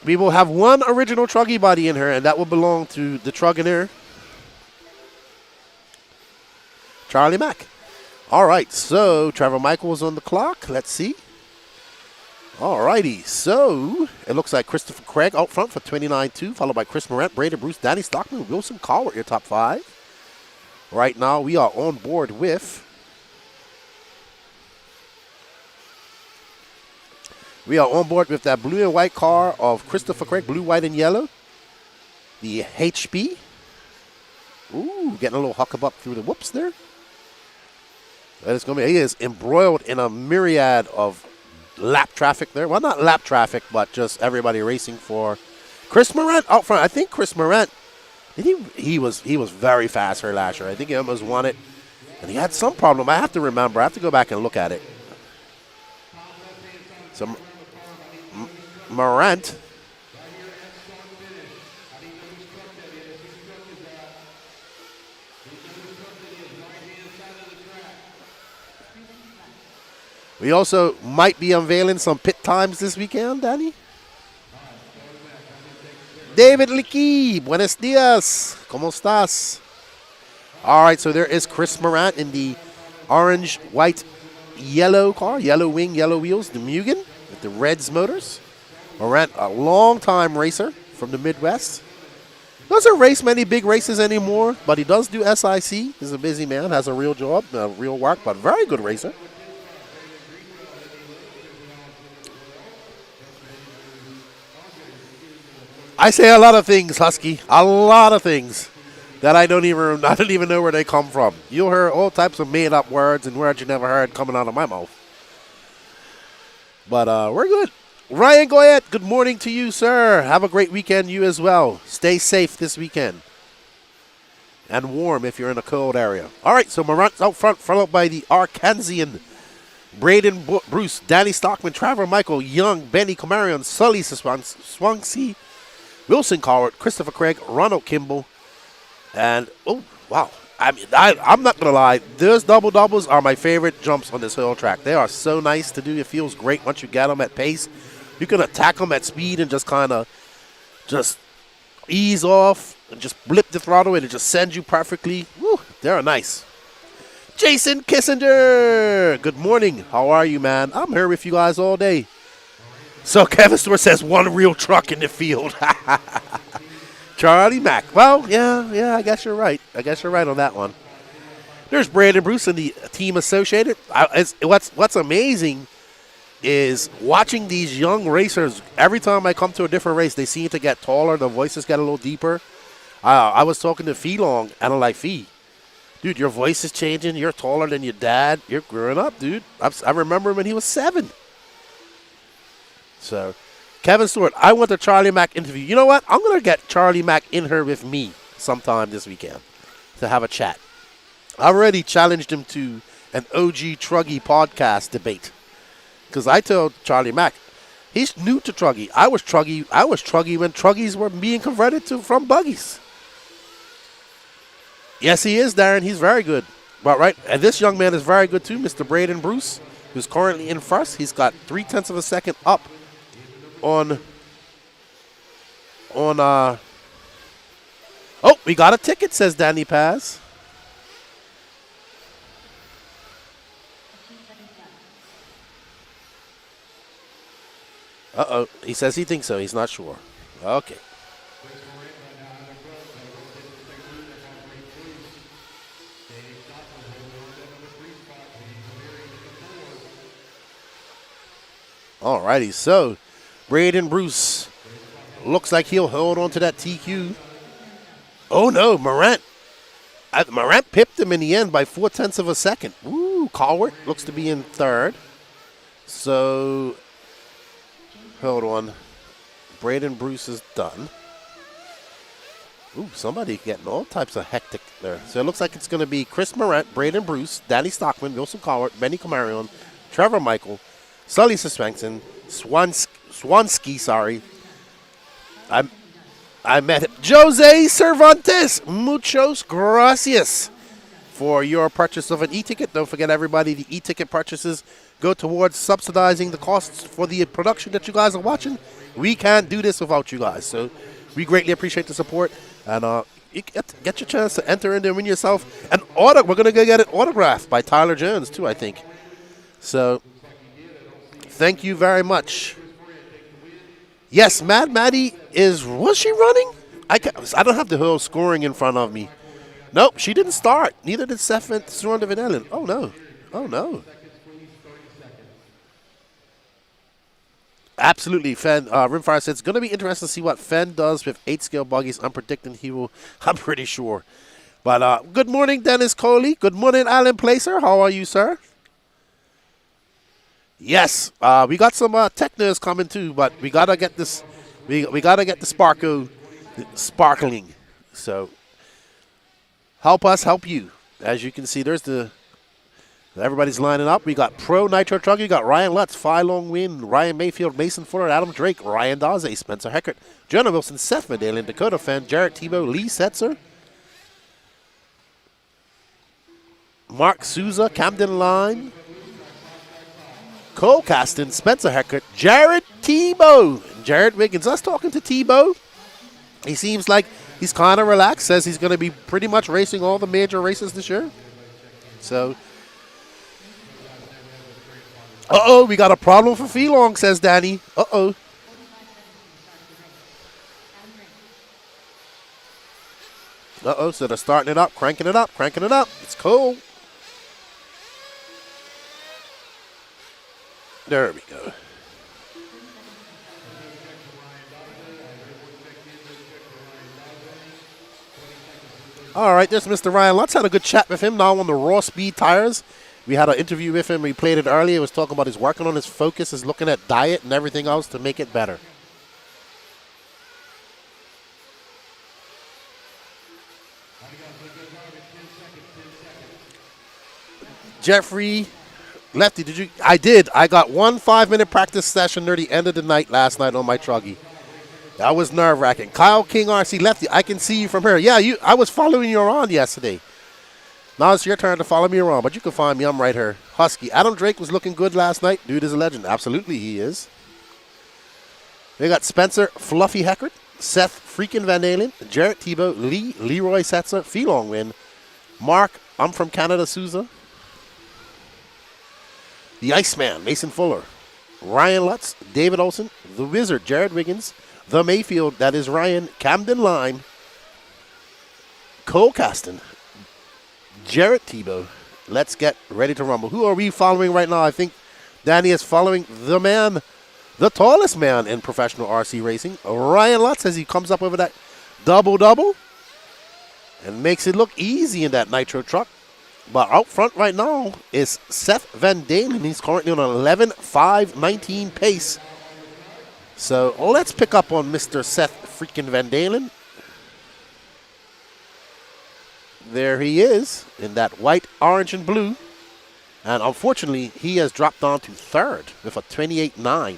We will have one original Truggy body in here, and that will belong to the Truggener. Charlie Mack. All right, so Trevor Michaels on the clock. Let's see. All righty, so it looks like Christopher Craig out front for 29-2, followed by Chris Morant, Braden Bruce, Danny Stockman, Wilson Cowart, your top 5. Right now, we are on board with that blue and white car of Christopher Craig, blue, white, and yellow. The HB. Ooh, getting a little huckabuck through the whoops there. And it's going to be, he is embroiled in a myriad of lap traffic there. Well, not lap traffic, but just everybody racing for Chris Morant out front. I think Chris Morant, he was very fast for last year. I think he almost won it. And he had some problem. I have to remember. I have to go back and look at it. So Morant. We also might be unveiling some pit times this weekend, Danny. David Licky, buenos dias. ¿Cómo estás? All right, so there is Chris Morant in the orange, white, yellow car. Yellow wing, yellow wheels. The Mugen with the Reds motors. Morant, a long-time racer from the Midwest. Doesn't race many big races anymore, but he does do SIC. He's a busy man, has a real job, real work, but very good racer. I say a lot of things, Husky. A lot of things that I don't even know where they come from. You'll hear all types of made-up words and words you never heard coming out of my mouth. But we're good. Ryan Goyette, good morning to you, sir. Have a great weekend, you as well. Stay safe this weekend. And warm if you're in a cold area. All right, so Morant's out front, followed by the Arkansian. Braden Bruce, Danny Stockman, Trevor Michael, Young, Benny Comarion, Sully Swansea, Wilson Cowart, Christopher Craig, Ronald Kimball, and, oh, wow. I mean, I'm not going to lie. Those double-doubles are my favorite jumps on this hill track. They are so nice to do. It feels great once you get them at pace. You can attack them at speed and just kind of just ease off and just blip the throttle and it just sends you perfectly. Woo, they're nice. Jason Kissinger, good morning. How are you, man? I'm here with you guys all day. So Kevin Stewart says one real truck in the field. Charlie Mack. Well, yeah, I guess you're right. I guess you're right on that one. There's Brandon Bruce and the team associated. What's amazing is watching these young racers. Every time I come to a different race, they seem to get taller. The voices get a little deeper. I was talking to Fee Long, and I'm like, Fee, dude, your voice is changing. You're taller than your dad. You're growing up, dude. I remember him when he was 7. So, Kevin Stewart, I want the Charlie Mack interview. You know what? I'm going to get Charlie Mack in here with me sometime this weekend to have a chat. I already challenged him to an OG Truggy podcast debate. Because I told Charlie Mack, he's new to Truggy. I was Truggy when Truggies were being converted from buggies. Yes, he is, Darren. He's very good. But right, and this young man is very good too, Mr. Braden Bruce, who's currently in first. He's got 0.3 of a second up on oh, we got a ticket, says Danny Paz. Uh-oh, he says he thinks so. He's not sure. Okay. Alrighty, so Braden Bruce looks like he'll hold on to that TQ. Oh no, Morant pipped him in the end by 0.4 of a second. Ooh, Cowart looks to be in third. So, hold on. Braden Bruce is done. Ooh, somebody getting all types of hectic there. So it looks like it's going to be Chris Morant, Braden Bruce, Danny Stockman, Wilson Cowart, Benny Comarion, Trevor Michael, Sully Suspension, Swansky, sorry. I met him. Jose Cervantes, muchos gracias for your purchase of an e-ticket. Don't forget, everybody, the e-ticket purchases go towards subsidizing the costs for the production that you guys are watching. We can't do this without you guys, so we greatly appreciate the support. And you get your chance to enter in there and win yourself an auto. We're going to go get it autographed by Tyler Jones, too, I think. So, thank you very much. Yes, Mad Maddie was she running? I don't have the whole scoring in front of me. Nope, she didn't start. Neither did Seth Van Ellen. Oh, no. Oh, no. Absolutely. Rimfire says, it's going to be interesting to see what Fenn does with 8-scale buggies. I'm predicting he will. I'm pretty sure. But good morning, Dennis Coley. Good morning, Alan Placer. How are you, sir? Yes, we got some tech news coming too, but we got to get this. We got to get the sparkling. So help us help you. As you can see, there's everybody's lining up. We got Pro Nitro Truggy. We got Ryan Lutz, Phi Long Win, Ryan Mayfield, Mason Fuller, Adam Drake, Ryan Daze, Spencer Heckert, Jonah Wilson, Seth Medallion, Dakota Fan, Jarrett Tebow, Lee Setzer, Mark Souza, Camden Line, Cole Caston, Spencer Heckert, Jared Tebow, and Jared Wiggins. Us talking to Tebow. He seems like he's kind of relaxed, says he's going to be pretty much racing all the major races this year. So, we got a problem for Feelong, says Danny. So they're starting it up, cranking it up. It's cool. There we go. All right, there's Mr. Ryan Lutz. Had a good chat with him now on the Raw Speed tires. We had an interview with him. We played it earlier. He was talking about his working on his focus, his looking at diet and everything else to make it better. Jeffrey, Lefty, did you? I did. I got 1 5-minute practice session near the end of the night last night on my Truggy. That was nerve-wracking. Kyle King RC, Lefty, I can see you from here. Yeah, I was following you around yesterday. Now it's your turn to follow me around, but you can find me. I'm right here. Husky. Adam Drake was looking good last night. Dude is a legend. Absolutely, he is. We got Spencer Fluffy Heckert, Seth freaking Van Dalen, Jarrett Tebow, Leroy Setzer, Feelong Win, Mark, I'm from Canada, Souza, the Iceman, Mason Fuller, Ryan Lutz, David Olson, the Wizard, Jared Wiggins, the Mayfield, that is Ryan, Camden Lime, Cole Caston, Jarrett Tebow. Let's get ready to rumble. Who are we following right now? I think Danny is following the man, the tallest man in professional RC racing, Ryan Lutz, as he comes up over that double-double and makes it look easy in that Nitro truck. But out front right now is Seth Van Dalen. He's currently on an 11.519 pace. So let's pick up on Mr. Seth freaking Van Dalen. There he is in that white, orange, and blue. And unfortunately, he has dropped down to third with a 28.9.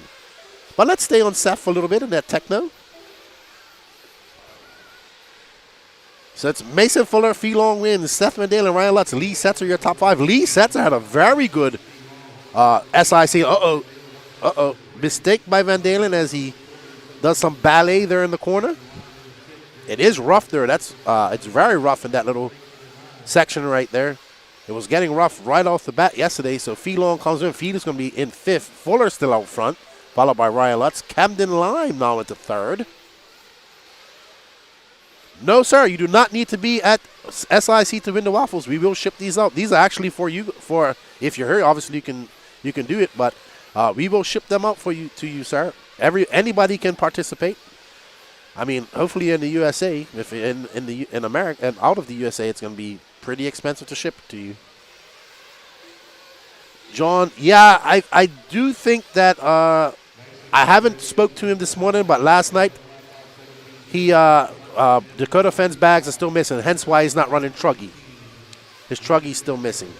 But let's stay on Seth for a little bit in that techno. So it's Mason Fuller, Feelong wins, Seth Van Dalen, Ryan Lutz, Lee Setzer, your top 5. Lee Setzer had a very good SIC. Mistake by Van Dalen as he does some ballet there in the corner. It is rough there. It's very rough in that little section right there. It was getting rough right off the bat yesterday, so Feelong comes in. Feelong's going to be in 5th. Fuller still out front, followed by Ryan Lutz. Camden Lime now into 3rd. No, sir, you do not need to be at SIC to win the waffles. We will ship these out. These are actually for you. For if you're here, obviously you can do it, but we will ship them out for you to you, sir. Anybody can participate. I mean, hopefully in the USA, if in America and out of the USA, it's going to be pretty expensive to ship to you. John, yeah, I do think that I haven't spoke to him this morning, but last night he Dakota Fenn's bags are still missing, hence why he's not running Truggy. His Truggy's still missing.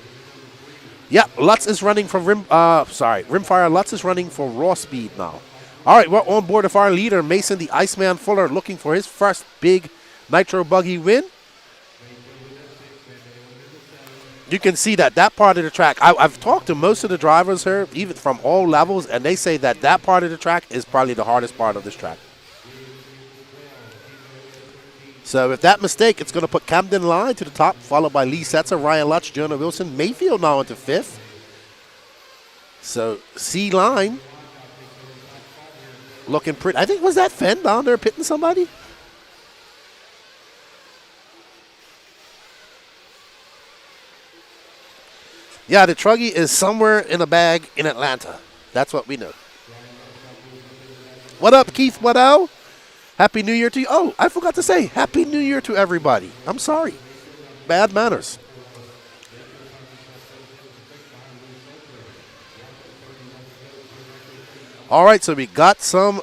Yeah, Lutz is running for Rimfire. Lutz is running for Raw Speed now. All right, we're on board with our leader, Mason the Iceman Fuller, looking for his first big Nitro Buggy win. You can see that part of the track. I've talked to most of the drivers here, even from all levels, and they say that part of the track is probably the hardest part of this track. So with that mistake, it's going to put Camden Line to the top, followed by Lee Setzer, Ryan Lutz, Jonah Wilson, Mayfield now into 5th. So C Line looking pretty. I think, was that Fenn down there pitting somebody? Yeah, the Truggy is somewhere in a bag in Atlanta. That's what we know. What up, Keith Waddell? Happy New Year to you. Oh, I forgot to say, Happy New Year to everybody. I'm sorry. Bad manners. All right, so we got some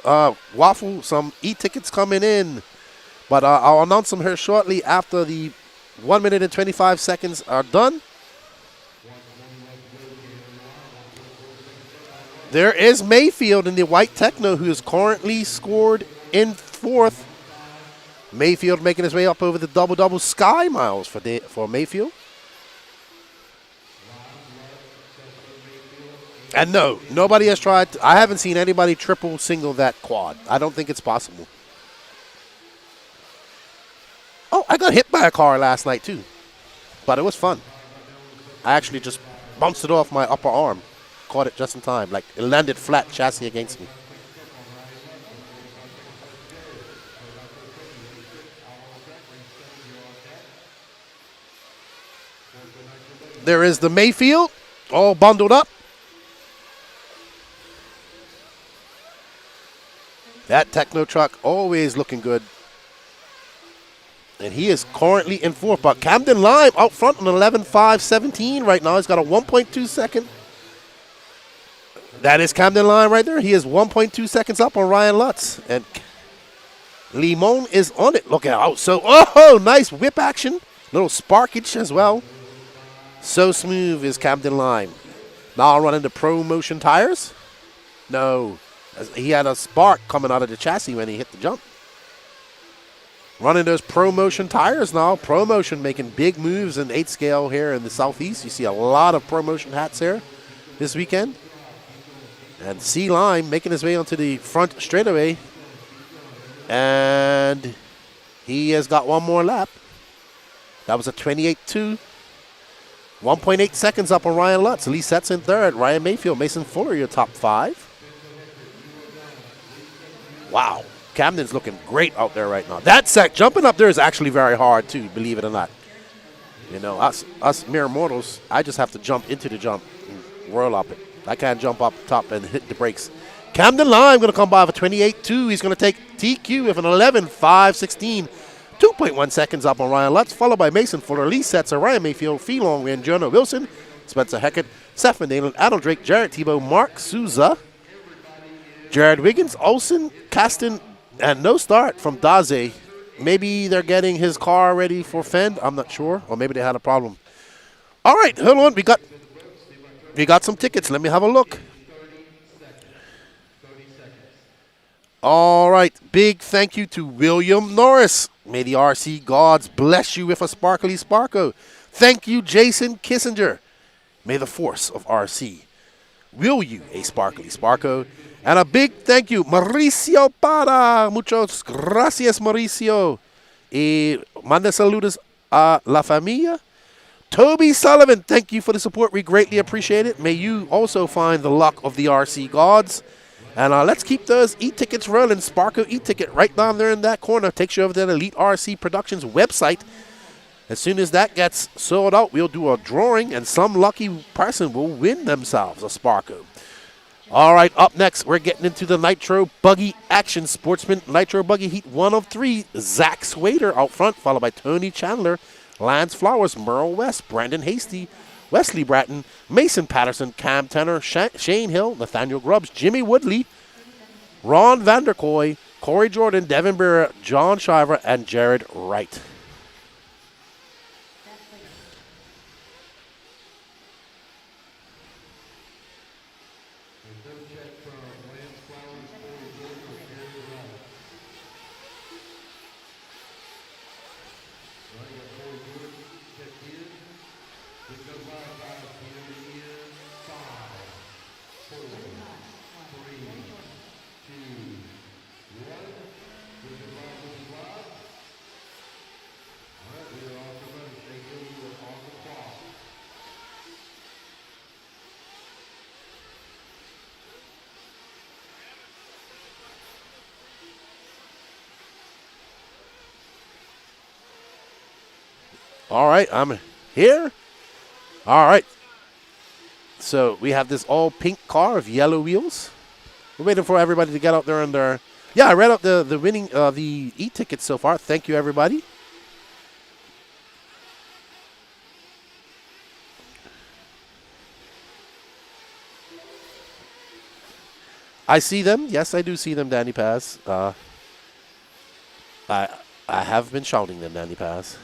some e-tickets coming in. But I'll announce them here shortly after the 1 minute and 25 seconds are done. There is Mayfield in the white Techno, who is currently scored in 4th. Mayfield making his way up over the double-double Sky Miles for Mayfield. And no, nobody has tried. I haven't seen anybody triple single that quad. I don't think it's possible. Oh, I got hit by a car last night too. But it was fun. I actually just bounced it off my upper arm. Caught it just in time. Like, it landed flat chassis against me. There is the Mayfield, all bundled up. That Techno truck always looking good. And he is currently in 4th. But Camden Lime out front on 11.5.17 right now. He's got a 1.2 second. That is Camden Lime right there. He is 1.2 seconds up on Ryan Lutz. And Limon is on it. Look out. So, oh, nice whip action. Little sparkage as well. So smooth is Camden Lime. Now I'll run into Pro Motion tires. No. He had a spark coming out of the chassis when he hit the jump. Running those Pro Motion tires now. Pro Motion making big moves in 8 scale here in the Southeast. You see a lot of Pro Motion hats here this weekend. And C Lime making his way onto the front straightaway. And he has got one more lap. That was a 28.2. 1.8 seconds up on Ryan Lutz. Lee Setzer in 3rd. Ryan Mayfield, Mason Fuller, your top 5. Wow. Camden's looking great out there right now. That jumping up there is actually very hard too, believe it or not. You know, us mere mortals, I just have to jump into the jump and whirl up it. I can't jump up top and hit the brakes. Camden Lime going to come by with a 28.2. He's going to take TQ with an 11.5.16. 2.1 seconds up on Ryan Lutz, followed by Mason Fuller, Lee Setzer, Ryan Mayfield, Phelan and Jonah Wilson, Spencer Heckett, Seth Dalen, Adam Drake, Jarrett Tebow, Mark Souza, Jared Wiggins, Olsen, Caston, and no start from Daze. Maybe they're getting his car ready for Fend. I'm not sure. Or maybe they had a problem. All right, hold on. We got some tickets. Let me have a look. All right. Big thank you to William Norris. May the RC gods bless you with a sparkly sparko. Thank you, Jason Kissinger. May the force of RC will you a sparkly sparko. And a big thank you, Mauricio Para. Muchos gracias, Mauricio. Y manda saludos a la familia. Toby Sullivan, thank you for the support. We greatly appreciate it. May you also find the luck of the RC gods. And let's keep those e-tickets running. Sparko e-ticket right down there in that corner takes you over to the Elite RC Productions website. As soon as that gets sold out, we'll do a drawing, and some lucky person will win themselves a Sparko. All right, up next, we're getting into the Nitro Buggy action. Sportsman Nitro Buggy Heat 1 of 3. Zach Swader out front, followed by Tony Chandler, Lance Flowers, Merle West, Brandon Hasty, Wesley Bratton, Mason Patterson, Cam Tenner, Shane Hill, Nathaniel Grubbs, Jimmy Woodley, Ron Vanderkoy, Corey Jordan, Devin Burr, John Shiver, and Jared Wright. All right, I'm here. All right. So we have this all pink car with yellow wheels. We're waiting for everybody to get out there and their. Yeah, I read out the winning the e-tickets so far. Thank you, everybody. I see them. Yes, I do see them, Danny Paz. I have been shouting them, Danny Paz.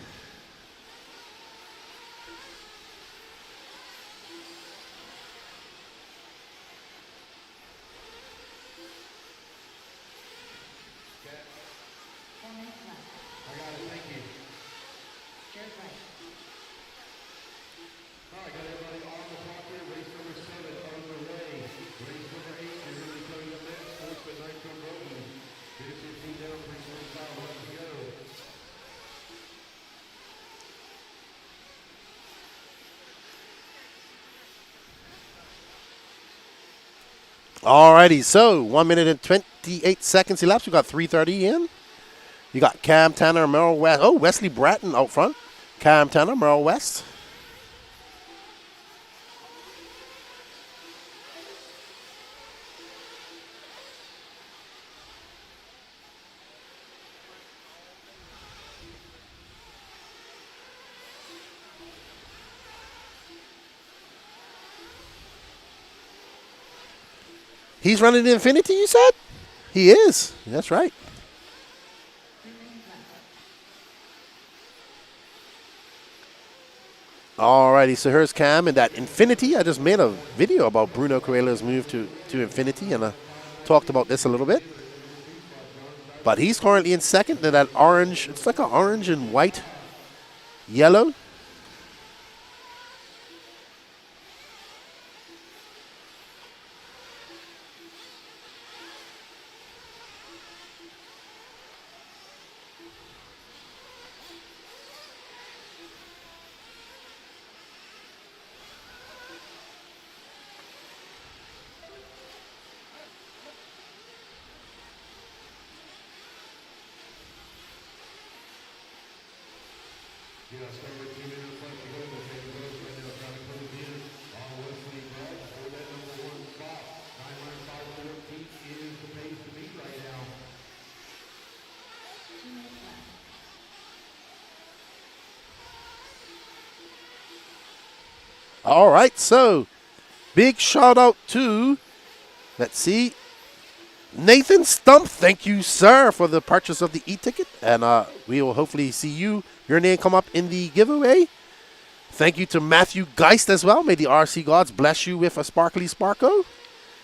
Alrighty, so 1 minute and 28 seconds elapsed. We got 3:30 in. You got Cam Tanner, Merrill West. Oh, Wesley Bratton out front. Cam Tanner, Merrill West. He's running Infiniti, you said? He is. That's right. Alrighty, so here's Cam in that Infiniti. I just made a video about Bruno Coelho's move to Infiniti, and I talked about this a little bit. But he's currently in second in that orange. It's like an orange and white, yellow. All right, so big shout out to, let's see, Nathan Stump. Thank you, sir, for the purchase of the e-ticket. And we will hopefully see your name come up in the giveaway. Thank you to Matthew Geist as well. May the RC gods bless you with a sparkly Sparko.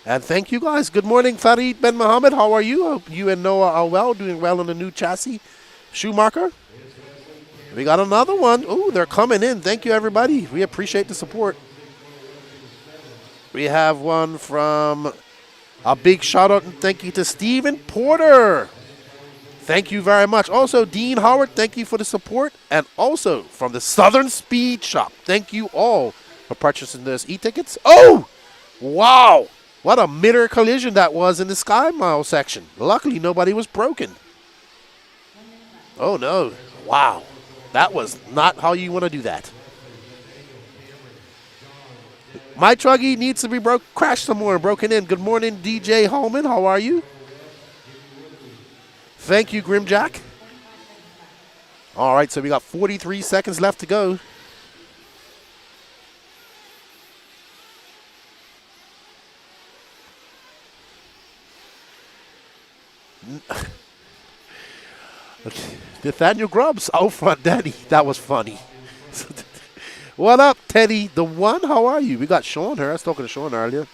And thank you, guys. Good morning, Farid Ben Mohammed. How are you? Hope you and Noah are well, doing well on the new chassis. Schumacher. We got another one. Oh, they're coming in. Thank you, everybody. We appreciate the support. We have one from a big shout out and thank you to Stephen Porter. Thank you very much. Also, Dean Howard, thank you for the support. And also from the Southern Speed Shop, thank you all for purchasing those e-tickets. Oh, wow. What a mid-air collision that was in the Sky Mile section. Luckily, nobody was broken. Oh, no. Wow. That was not how you want to do that. My Truggy needs to be crashed some more, broken in. Good morning, DJ Holman. How are you? Thank you, Grimjack. All right, so we got 43 seconds left to go. Okay. Nathaniel Grubbs out front, Daddy. That was funny. What up, Teddy the One? How are you? We got Sean here. I was talking to Sean earlier.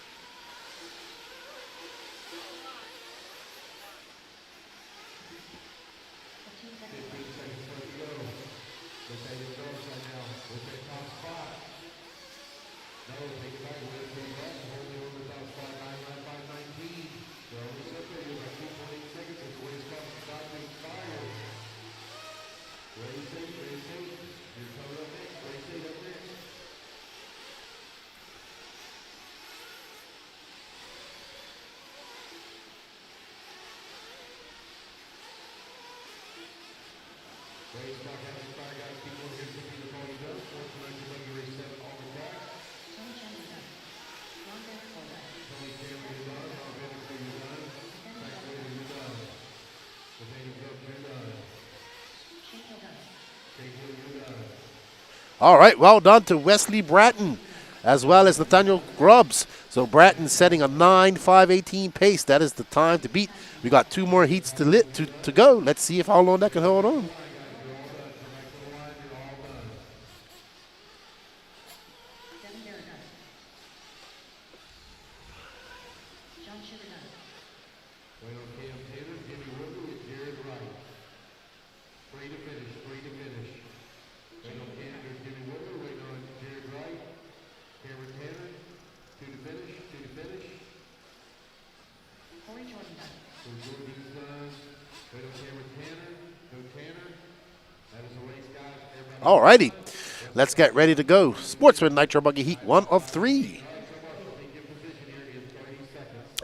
All right, well done to Wesley Bratton as well as Nathaniel Grubbs. So Bratton setting a 9:5:18 pace. That is the time to beat. We got 2 more heats to go. Let's see if how long that can hold on. All righty, let's get ready to go. Sportsman Nitro Buggy Heat 1 of 3.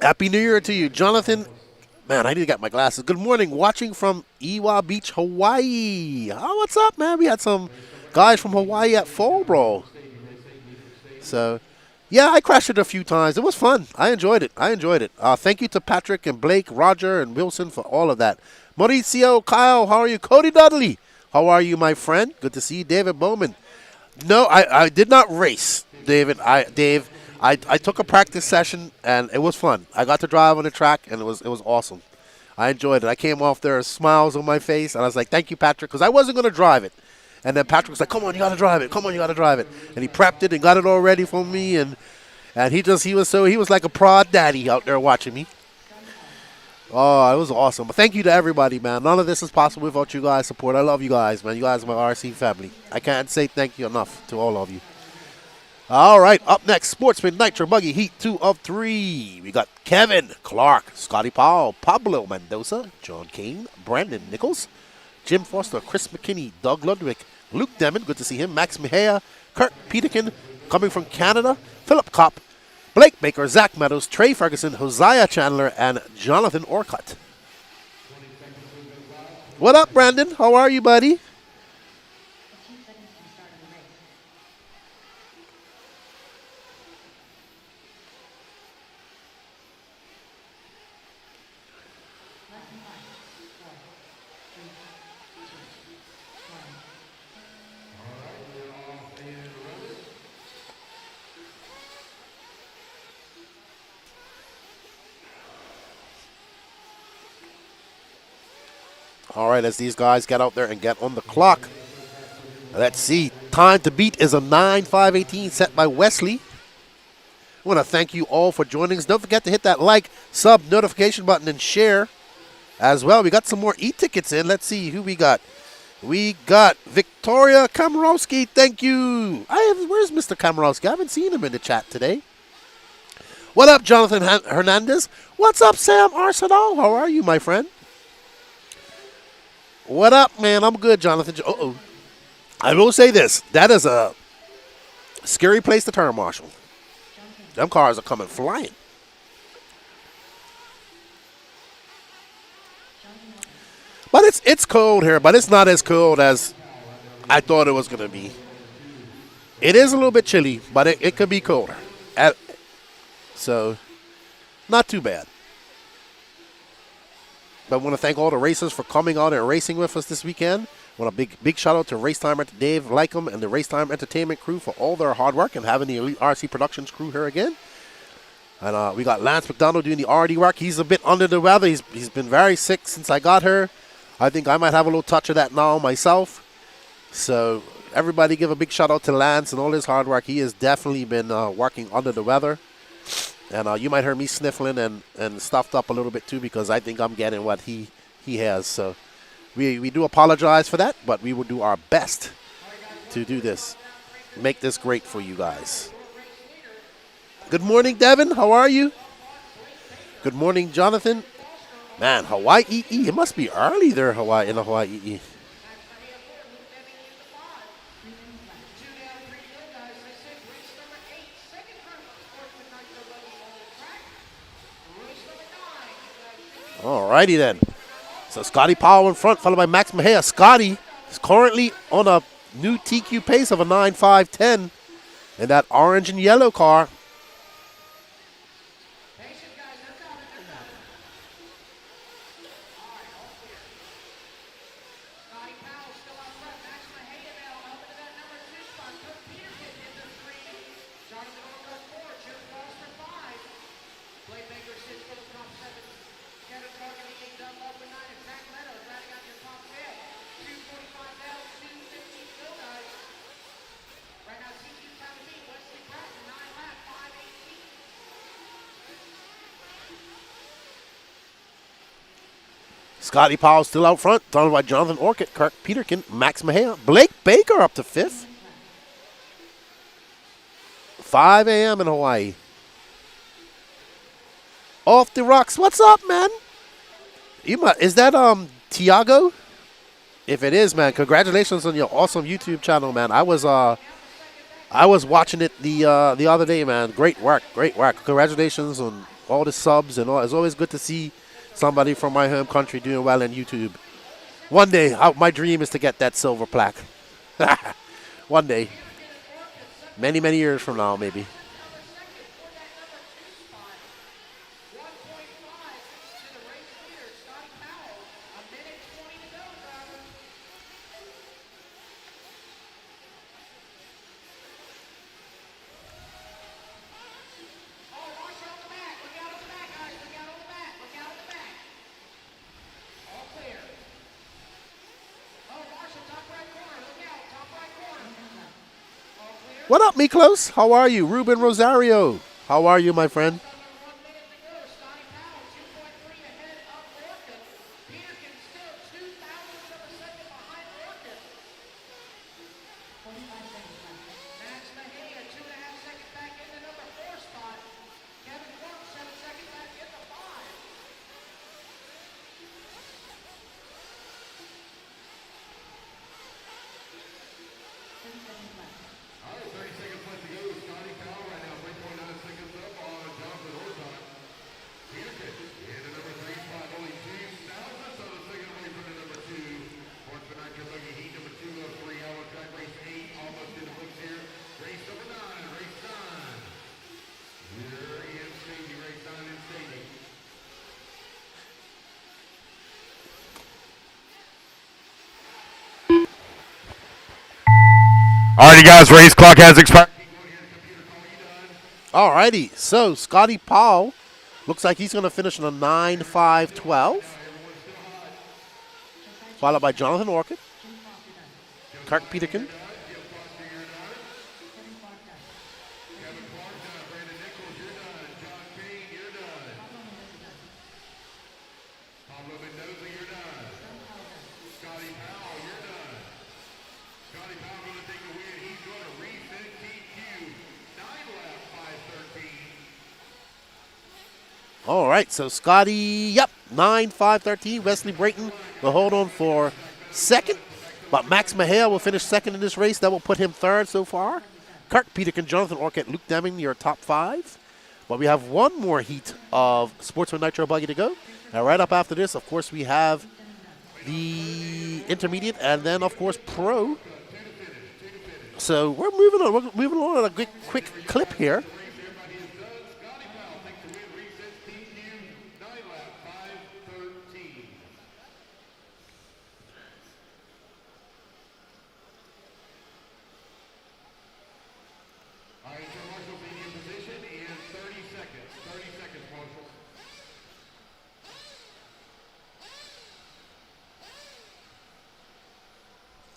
Happy New Year to you, Jonathan. Man, I need to get my glasses. Good morning, watching from Iwa Beach, Hawaii. Oh, what's up, man? We had some guys from Hawaii at Fall Brawl. So, yeah, I crashed it a few times. It was fun. I enjoyed it. Thank you to Patrick and Blake, Roger, and Wilson for all of that. Mauricio, Kyle, how are you? Cody Dudley, how are you, my friend? Good to see you. David Bowman. No, I did not race, David. I took a practice session, and it was fun. I got to drive on the track, and it was awesome. I enjoyed it. I came off there with smiles on my face, and I was like, thank you, Patrick, because I wasn't going to drive it. And then Patrick was like, come on, you got to drive it. Come on, you got to drive it. And he prepped it and got it all ready for me, and he was like a prod daddy out there watching me. Oh, it was awesome. But thank you to everybody, man. None of this is possible without you guys' support. I love you guys, man. You guys are my RC family. I can't say thank you enough to all of you. All right, up next, Sportsman Nitro Buggy Heat 2 of 3. We got Kevin, Clark, Scotty Powell, Pablo Mendoza, John Kane, Brandon Nichols, Jim Foster, Chris McKinney, Doug Ludwig, Luke Demon, good to see him, Max Mejia, Kirk Peterkin, coming from Canada, Philip Kopp, Blake Baker, Zach Meadows, Trey Ferguson, Hosea Chandler, and Jonathan Orcutt. What up, Brandon? How are you, buddy? All right, as these guys get out there and get on the clock. Let's see. Time to beat is a 9:5:18 set by Wesley. I want to thank you all for joining us. Don't forget to hit that like, sub, notification button, and share as well. We got some more e-tickets in. Let's see who we got. We got Victoria Kamarowski. Thank you. Where's Mr. Kamarowski? I haven't seen him in the chat today. What up, Jonathan Hernandez? What's up, Sam Arsenal? How are you, my friend? What up, man? I'm good, Jonathan. Uh-oh. I will say this. That is a scary place to turn, Marshall. Them cars are coming flying. But it's cold here, but it's not as cold as I thought it was going to be. It is a little bit chilly, but it could be colder. So, not too bad. But I want to thank all the racers for coming out and racing with us this weekend. I want a big shout out to Racetime Dave Lycom and the Racetime Entertainment crew for all their hard work and having the Elite RC Productions crew here again. And we got Lance McDonald doing the RD work. He's a bit under the weather. He's been very sick since I got here. I think I might have a little touch of that now myself. So everybody give a big shout out to Lance and all his hard work. He has definitely been working under the weather. And you might hear me sniffling and stuffed up a little bit too because I think I'm getting what he has. So we do apologize for that, but we will do our best to do this. Make this great for you guys. Good morning, Devin. How are you? Good morning, Jonathan. Man, Hawaii EE. It must be early there, in the Hawaii EE. Alrighty then. So Scotty Powell in front, followed by Max Mejia. Scotty is currently on a new TQ pace of a 9.510 in that orange and yellow car. Scotty Powell still out front, followed by Jonathan Orcutt, Kirk Peterkin, Max Mejia, Blake Baker up to 5th. 5 a.m. in Hawaii. Off the rocks. What's up, man? Is that Tiago? If it is, man, congratulations on your awesome YouTube channel, man. I was watching it the other day, man. Great work, great work. Congratulations on all the subs and all. It's always good to see somebody from my home country doing well in YouTube. One day, my dream is to get that silver plaque. One day. Many, many years from now, maybe. What up, Miklos? How are you? Ruben Rosario. How are you, my friend? Alrighty, guys, race clock has expired. Alrighty, so Scotty Powell looks like he's going to finish in a 9.5.12. Followed by Jonathan Orcutt, Kirk Peterkin, all right, so Scotty, yep, 9.5.13. Wesley Brayton will hold on for second, but Max Mejia will finish second in this race. That will put him third so far. Kirk Peterkin, Jonathan Orcutt, Luke Deming, your top 5. But we have one more heat of Sportsman Nitro Buggy to go. Now, right up after this, of course, we have the intermediate and then, of course, pro. So we're moving on. We're moving on at a quick clip here.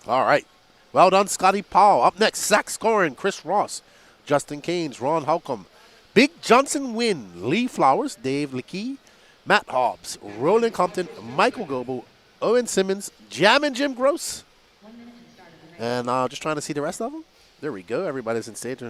All right. Well done, Scotty Powell. Up next, Zach Scorin, Chris Ross, Justin Keynes, Ron Holcomb, Big Johnson Wynn, Lee Flowers, Dave Leakey, Matt Hobbs, Roland Compton, Michael Goebel, Owen Simmons, Jam and Jim Gross. And just trying to see the rest of them. There we go. Everybody's in stage.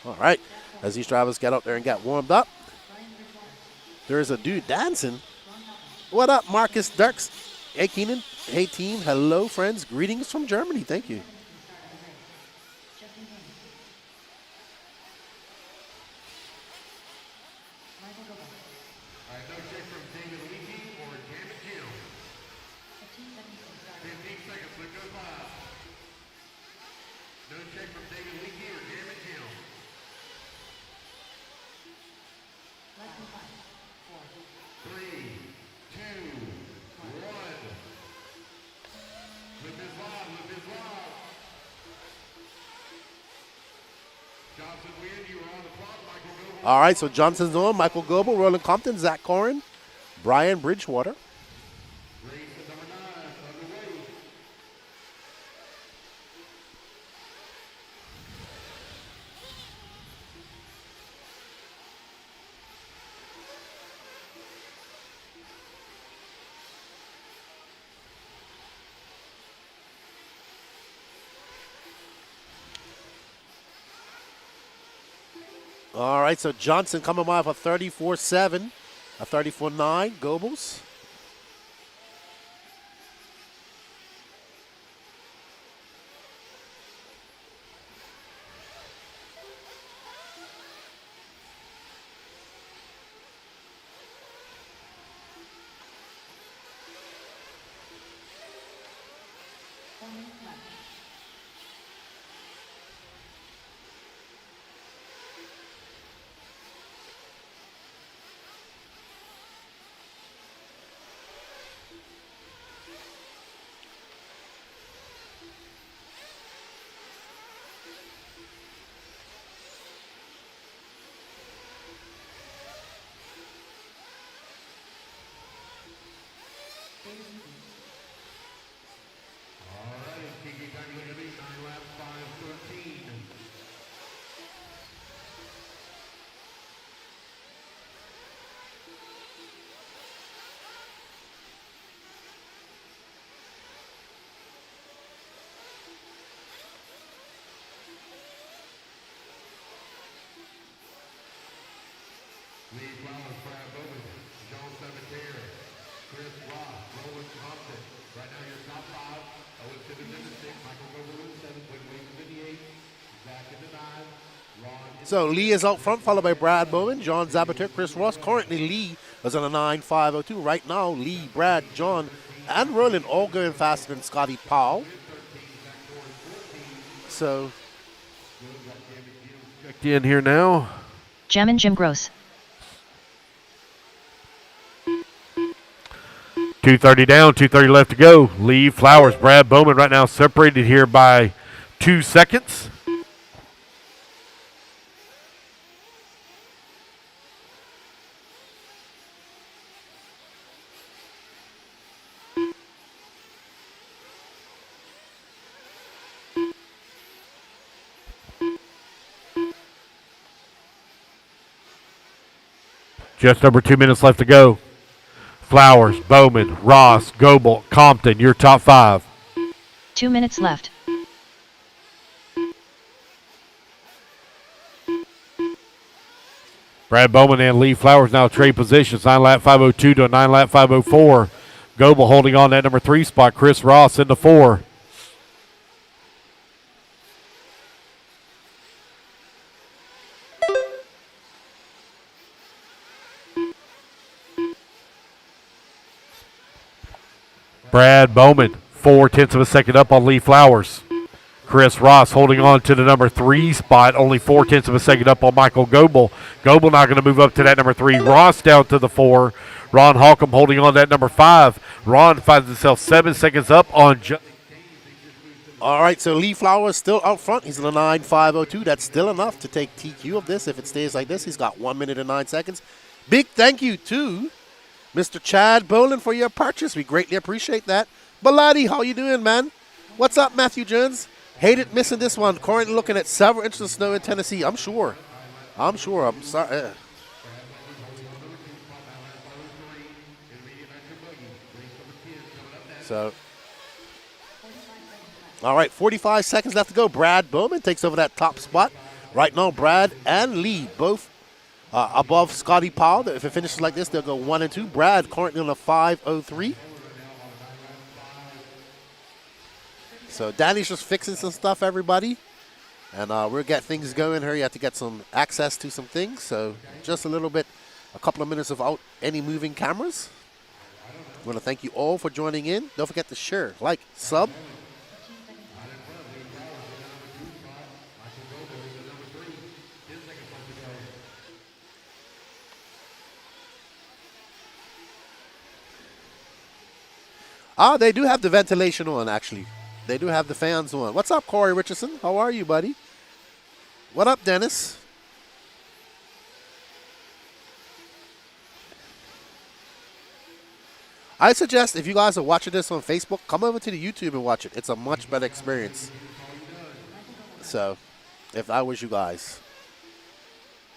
All right, as these drivers get out there and get warmed up, there's a dude dancing. What up, Marcus Dirks? Hey, Keenan. Hey, team. Hello, friends. Greetings from Germany. Thank you. All right, so Johnson's on, Michael Goebel, Roland Compton, Zach Corrin, Brian Bridgewater. All right, so Johnson coming off a 34.7, a 34.9, Goebbels. So Lee is out front, followed by Brad Bowman, John Zabater, Chris Ross. Currently Lee is on a 9.502. Right now, Lee, Brad, John, and Roland all going faster than Scotty Powell. So checked in here now. Jammin' Jim Gross. 2:30 down, 2:30 left to go. Lee, Flowers, Brad Bowman right now separated here by 2 seconds. Just over 2 minutes left to go. Flowers, Bowman, Ross, Goebel, Compton, your top 5. 2 minutes left. Brad Bowman and Lee Flowers now trade positions. 9-lap 502 to a 9-lap 504. Goebel holding on that number 3 spot. Chris Ross in the 4. Brad Bowman, 0.4 of a second up on Lee Flowers. Chris Ross holding on to the number 3 spot, only 0.4 of a second up on Michael Goebel. Goebel now going to move up to that number 3. Ross down to the 4. Ron Holcomb holding on to that number 5. Ron finds himself 7 seconds up on. all right, so Lee Flowers still out front. He's in a 9.502. That's still enough to take TQ of this. If it stays like this, he's got 1 minute and 9 seconds. Big thank you to Mr. Chad Boland for your purchase. We greatly appreciate that. Baladi, how you doing, man? What's up, Matthew Jones? Hated missing this one. Currently looking at several inches of snow in Tennessee. I'm sure. I'm sorry. So, all right, 45 seconds left to go. Brad Bowman takes over that top spot. Right now, Brad and Lee both above Scotty Powell. If it finishes like this, they'll go 1 and 2. Brad currently on a 5.03. So Danny's just fixing some stuff, everybody. And we'll get things going here. You have to get some access to some things. So just a little bit, a couple of minutes without any moving cameras. I want to thank you all for joining in. Don't forget to share, like, sub. Ah, they do have the ventilation on, actually. They do have the fans on. What's up, Corey Richardson? How are you, buddy? What up, Dennis? I suggest if you guys are watching this on Facebook, come over to the YouTube and watch it. It's a much better experience. So, if I was you guys.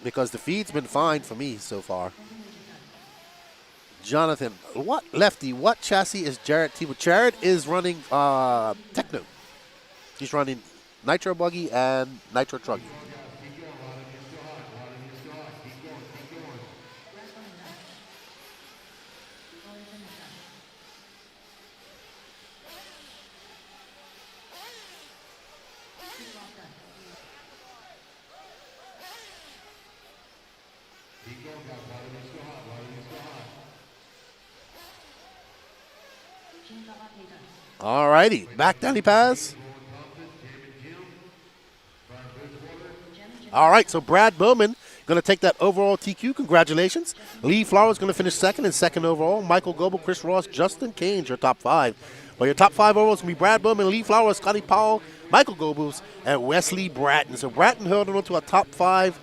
Because the feed's been fine for me so far. Jonathan, what lefty, what chassis is Jared T? Jared is running Techno. He's running Nitro Buggy and Nitro Truggy. All righty, back Danny Paz. All right, so Brad Bowman going to take that overall TQ. Congratulations. Lee Flowers going to finish second and second overall. Michael Goebel, Chris Ross, Justin Canes, your top five. Well, your top five overall is going to be Brad Bowman, Lee Flowers, Scotty Powell, Michael Goebbels, and Wesley Bratton. So Bratton held on to a top five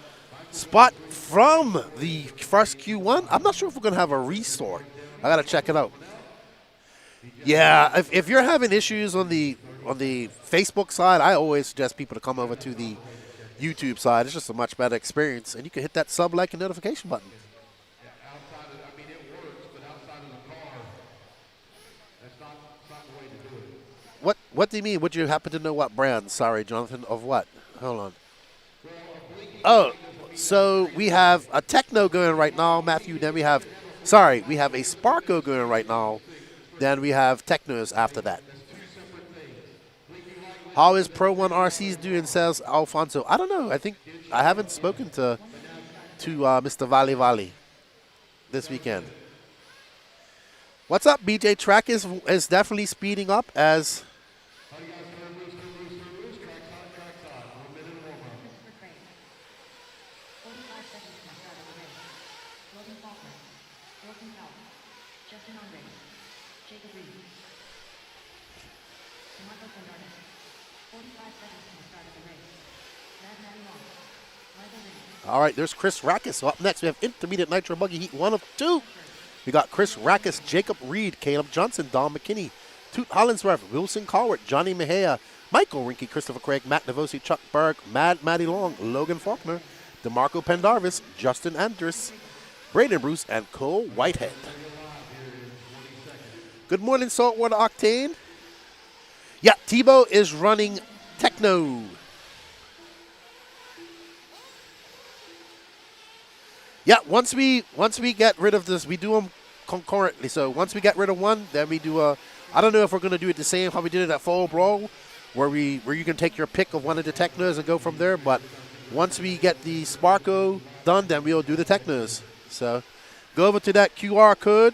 spot from the first Q1. I'm not sure if we're going to have a restart. I got to check it out. Yeah, if you're having issues on the Facebook side, I always suggest people to come over to the YouTube side. It's just a much better experience, and you can hit that sub, like, and notification button. What do you mean? Would you happen to know what brand? Sorry, Jonathan, of what? Hold on. Oh, so we have a Techno going right now, Matthew. Then we have a Sparko going right now. Then we have Technos after that. How is Pro 1 RC's doing, says Alfonso? I don't know. I think I haven't spoken to Mr. Valley this weekend. What's up, BJ? Track is definitely speeding up as... All right, there's Chris Rackus. So up next, we have Intermediate Nitro Buggy Heat 1 of 2. We got Chris Rackus, Jacob Reed, Caleb Johnson, Don McKinney, Toot Hollinsworth, Wilson Cowart, Johnny Mejia, Michael Rinke, Christopher Craig, Matt Devosi, Chuck Berg, Matty Long, Logan Faulkner, DeMarco Pendarvis, Justin Andrus, Braden Bruce, and Cole Whitehead. Good morning, Saltwater Octane. Yeah, Tebow is running Techno. Yeah, once we get rid of this, we do them concurrently. So once we get rid of one, then we do I don't know if we're going to do it the same how we did it at Fall Brawl, where you can take your pick of one of the Technos and go from there. But once we get the Sparko done, then we'll do the Technos. So go over to that QR code.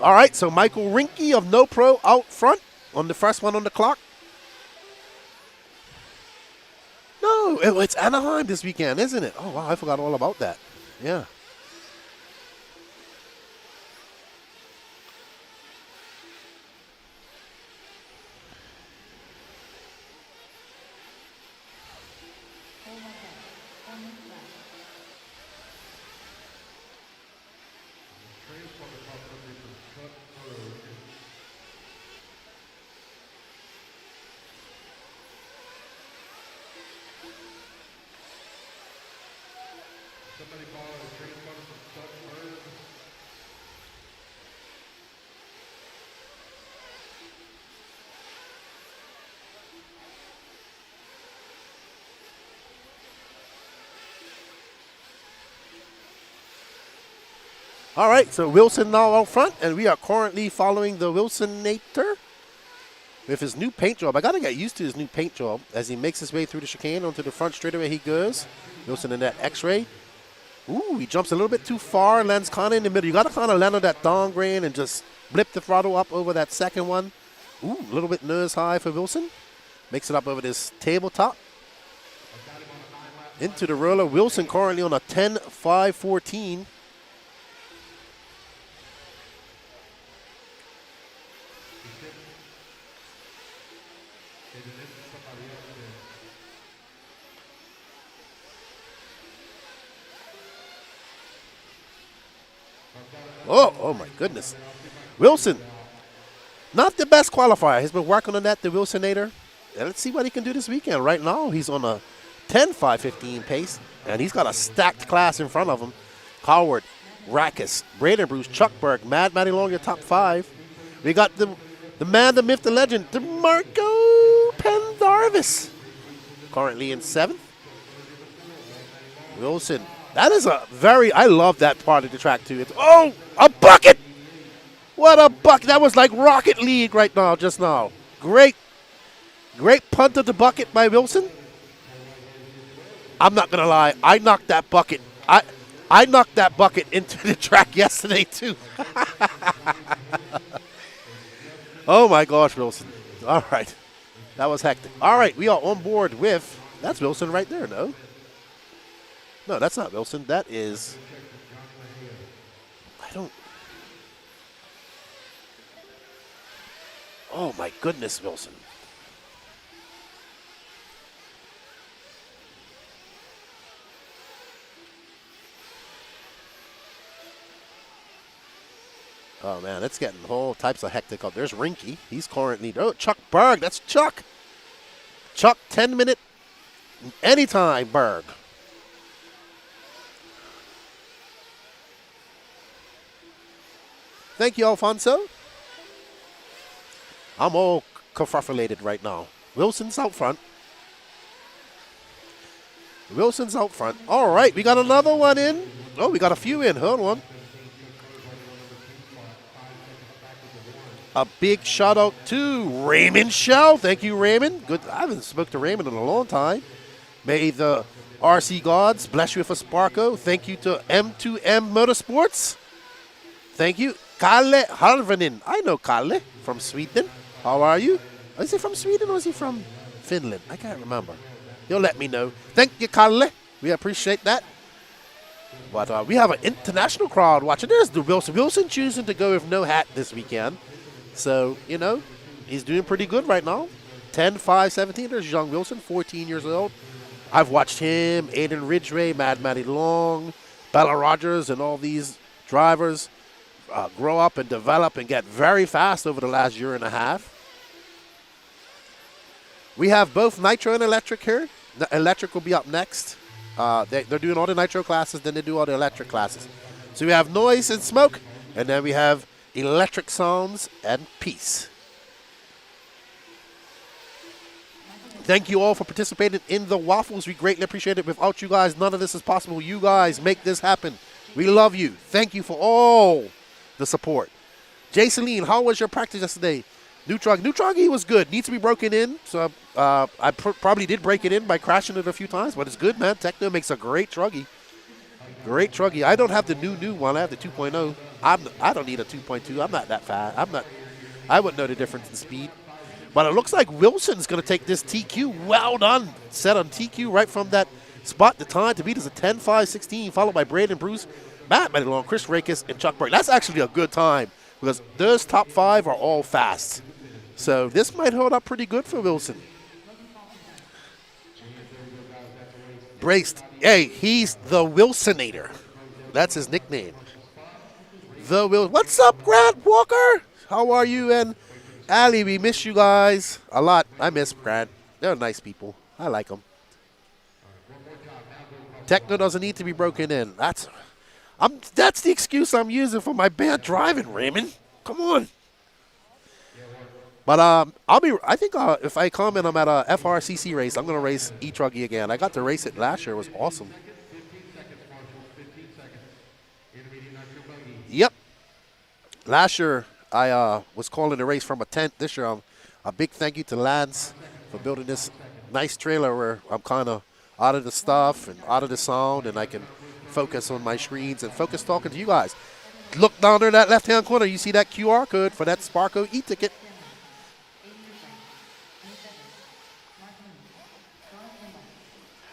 All right, so Michael Rinke of No Pro out front on the first one on the clock. No, it's Anaheim this weekend, isn't it? Oh, wow, I forgot all about that. Yeah. All right, so Wilson now out front, and we are currently following the Wilsonator. with his new paint job. I got to get used to his new paint job as he makes his way through the chicane onto the front straightaway he goes. Wilson in that X-ray. Ooh, he jumps a little bit too far and lands kind of in the middle. You got to kind of land on that down grain and just blip the throttle up over that second one. Ooh, a little bit nose high for Wilson. Makes it up over this tabletop. Into the roller. Wilson currently on a 10.514. Oh my goodness. Wilson, not the best qualifier. He's been working on that, the Wilsonator. And let's see what he can do this weekend. Right now, he's on a 10.515 pace, and he's got a stacked class in front of him. Howard, Rackus, Braden Bruce, Chuck Berg, Mad Matty Long, your top 5. We got the man, the myth, the legend, DeMarco Pendarvis, currently in 7th. Wilson. That is a very, I love that part of the track too. It's, oh, a bucket! What a bucket. That was like Rocket League right now, just now. Great punt of the bucket by Wilson. I'm not going to lie. I knocked that bucket. I knocked that bucket into the track yesterday too. Oh my gosh, Wilson. All right. That was hectic. All right, we are on board with, that's Wilson right there, no? No, that's not Wilson. That is, oh my goodness, Wilson. Oh man, it's getting all types of hectic up. There's Rinky. He's currently, oh, Chuck Berg. That's Chuck. Chuck, 10-minute, anytime Berg. Thank you, Alfonso. I'm all kerfuffulated right now. Wilson's out front. Wilson's out front. All right, we got another one in. Oh, we got a few in. Hold on. A big shout out to Raymond Shell. Thank you, Raymond. Good. I haven't spoken to Raymond in a long time. May the RC gods bless you with a Sparko. Thank you to M2M Motorsports. Thank you. Kalle Harvanen. I know Kalle from Sweden. How are you? Is he from Sweden or is he from Finland? I can't remember. He'll let me know. Thank you, Kalle. We appreciate that. But we have an international crowd watching. There's the Wilson. Wilson choosing to go with no hat this weekend. So, you know, he's doing pretty good right now. 10-5-17. There's young Wilson, 14 years old. I've watched him, Aiden Ridgway, Mad Matty Long, Bella Rogers, and all these drivers grow up and develop and get very fast over the last year and a half. We have both Nitro and Electric here. The Electric will be up next. They're doing all the Nitro classes, then they do all the Electric classes. So we have Noise and Smoke, and then we have Electric Sounds and Peace. Thank you all for participating in the waffles. We greatly appreciate it. Without you guys, none of this is possible. You guys make this happen. We love you. Thank you for all the support. Jaceline, how was your practice yesterday? New Truggy was good. Needs to be broken in. So I probably did break it in by crashing it a few times, but it's good, man. Techno makes a great Truggy. Great Truggy. I don't have the new one. I have the 2.0. I don't need a 2.2. I'm not that fast. I wouldn't know the difference in speed. But it looks like Wilson's going to take this TQ. Well done. Set on TQ right from that spot. The time to beat is a 10.5.16, followed by Braden Bruce, Matt Madelon, Chris Rakes, and Chuck Berg. That's actually a good time because those top 5 are all fast. So this might hold up pretty good for Wilson. Braced. Hey, he's the Wilsonator. That's his nickname. The Will. What's up, Grant Walker? How are you? And Allie, we miss you guys a lot. I miss Grant. They're nice people. I like them. Techno doesn't need to be broken in. That's the excuse I'm using for my bad driving, Raymond. Come on. But I think if I come and I'm at a FRCC race, I'm gonna race e-Truggy again. I got to race it last year. It was awesome. Yep. Last year I was calling the race from a tent. This year A big thank you to Lance for building this nice trailer where I'm kind of out of the stuff and out of the sound, and I can focus on my screens and focus talking to you guys. Look down there in that left-hand corner. You see that QR code for that Sparko e-ticket.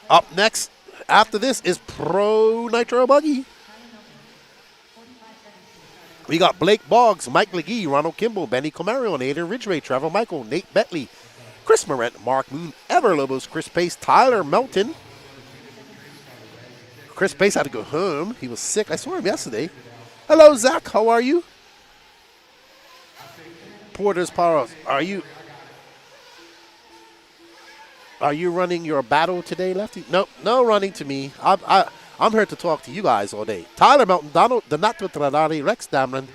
Up next, after this, is Pro Nitro Buggy. We got Blake Boggs, Mike LeGee, Ronald Kimball, Benny Comarion, Aiden Ridgway, Trevor Michael, Nate Betley, Chris Morant, Mark Moon, Ever Lobos, Chris Pace, Tyler Melton. Chris Pace had to go home. He was sick. I saw him yesterday. Hello, Zach. How are you? Porter's Power. Are you running your battle today, Lefty? Nope, no running to me. I'm here to talk to you guys all day. Tyler Melton, Donald, Donato Tradari, Rex Dameron.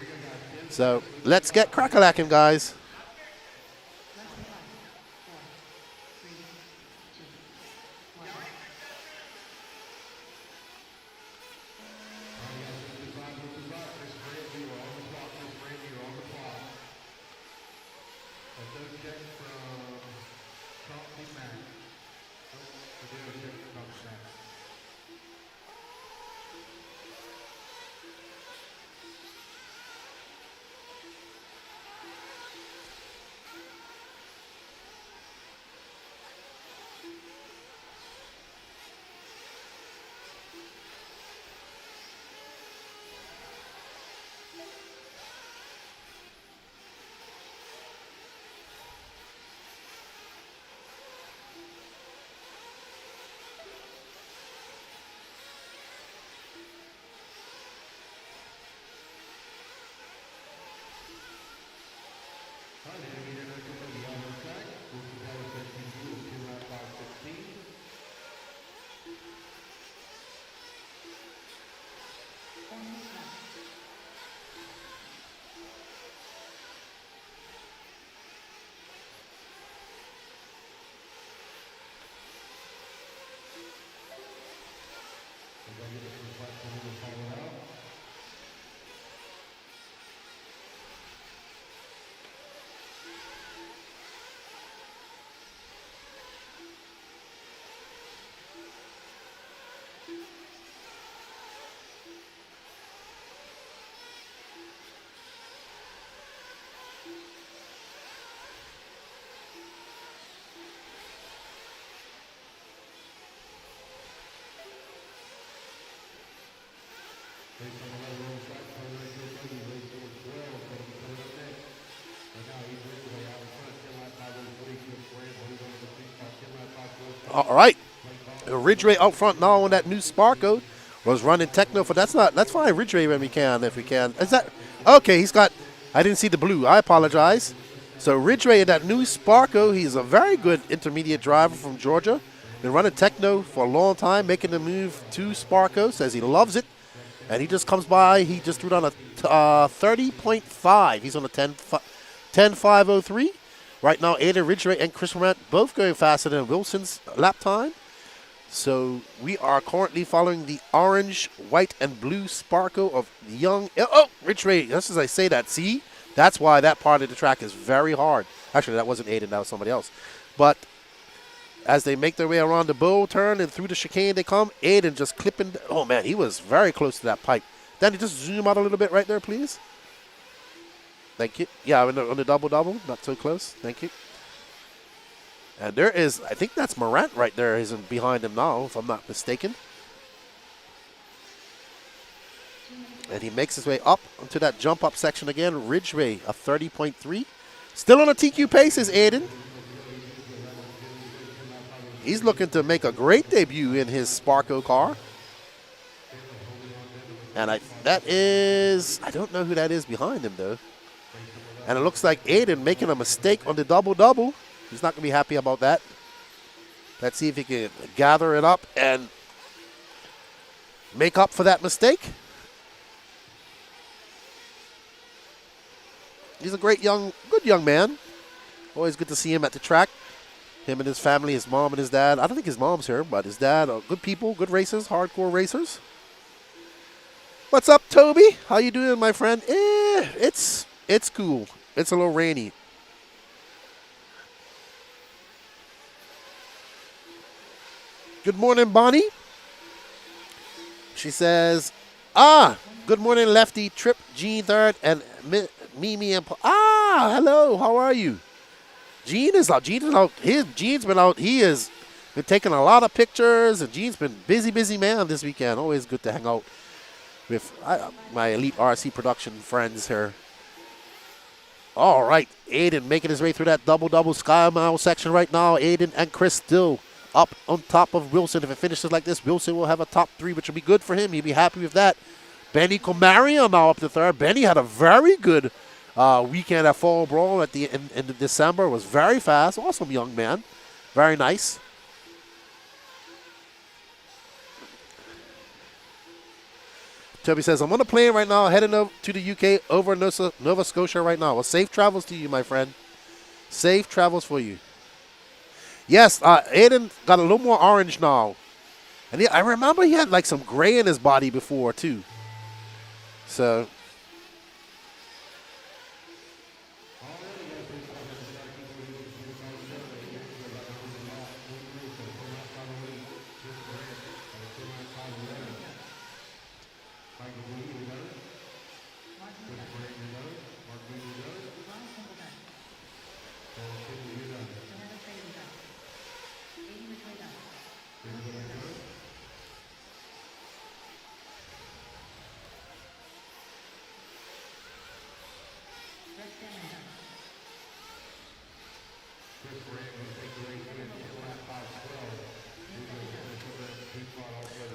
So let's get crack-a-lacking, guys. All right. Ridgway out front now on that new Sparko. Was running techno for that's fine. Ridgway when we can, if we can. Is that okay? He's got. I didn't see the blue. I apologize. So Ridgway in that new Sparko, he's a very good intermediate driver from Georgia. Been running techno for a long time, making the move to Sparko. Says he loves it, and he just comes by. He just threw down a 30.5. He's on a 10.503. Right now, Aiden Ridgway and Chris Morant both going faster than Wilson's lap time. So we are currently following the orange, white, and blue Sparko of young. Oh, Ridgway, just as I say that, see? That's why that part of the track is very hard. Actually, that wasn't Aiden, that was somebody else. But as they make their way around the bowl turn and through the chicane they come, Aiden just clipping. Oh, man, he was very close to that pipe. Danny, just zoom out a little bit right there, please. Thank you. Yeah, on the double-double, not so close. Thank you. And there is, I think that's Morant right there. He's behind him now, if I'm not mistaken. And he makes his way up into that jump-up section again. Ridgway, a 30.3. Still on a TQ pace is Aiden. He's looking to make a great debut in his Sparko car. And that is, I don't know who that is behind him, though. And it looks like Aiden making a mistake on the double-double. He's not going to be happy about that. Let's see if he can gather it up and make up for that mistake. He's a good young man. Always good to see him at the track. Him and his family, his mom and his dad. I don't think his mom's here, but his dad are good people, good racers, hardcore racers. What's up, Toby? How you doing, my friend? It's cool. It's a little rainy. Good morning, Bonnie. She says, good morning, Lefty, Trip, Gene Third, and Mimi and Paul. Hello, how are you? Gene is out. Gene's been out. He has been taking a lot of pictures, and Gene's been busy man this weekend. Always good to hang out with my Elite RC production friends here. All right, Aiden making his way through that double Sky Mile section right now. Aiden and Chris still up on top of Wilson. If it finishes like this, Wilson will have a top 3, which will be good for him. He'll be happy with that. Benny Comarion now up to third. Benny had a very good weekend at Fall Brawl at the end of December. Was very fast. Awesome young man. Very nice. Toby says, I'm on a plane right now, heading over to the UK over Nova Scotia right now. Well, safe travels to you, my friend. Safe travels for you. Yes, Aiden got a little more orange now. And I remember he had like some gray in his body before, too. So...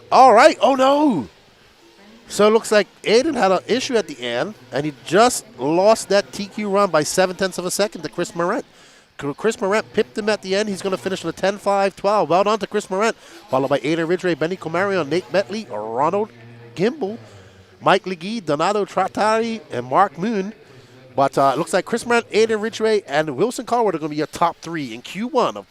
All right. Oh, no. So it looks like Aiden had an issue at the end, and he just lost that TQ run by 0.7 of a second to Chris Morant. Chris Morant pipped him at the end. He's going to finish with a 10-5-12. Well done to Chris Morant, followed by Aiden Ridgway, Benny Comarion, Nate Bentley, Ronald Gimbel, Mike Legee, Donato Trattari, and Mark Moon. But it looks like Chris Morant, Aiden Ridgway, and Wilson Colwood are going to be your top 3 in Q1 of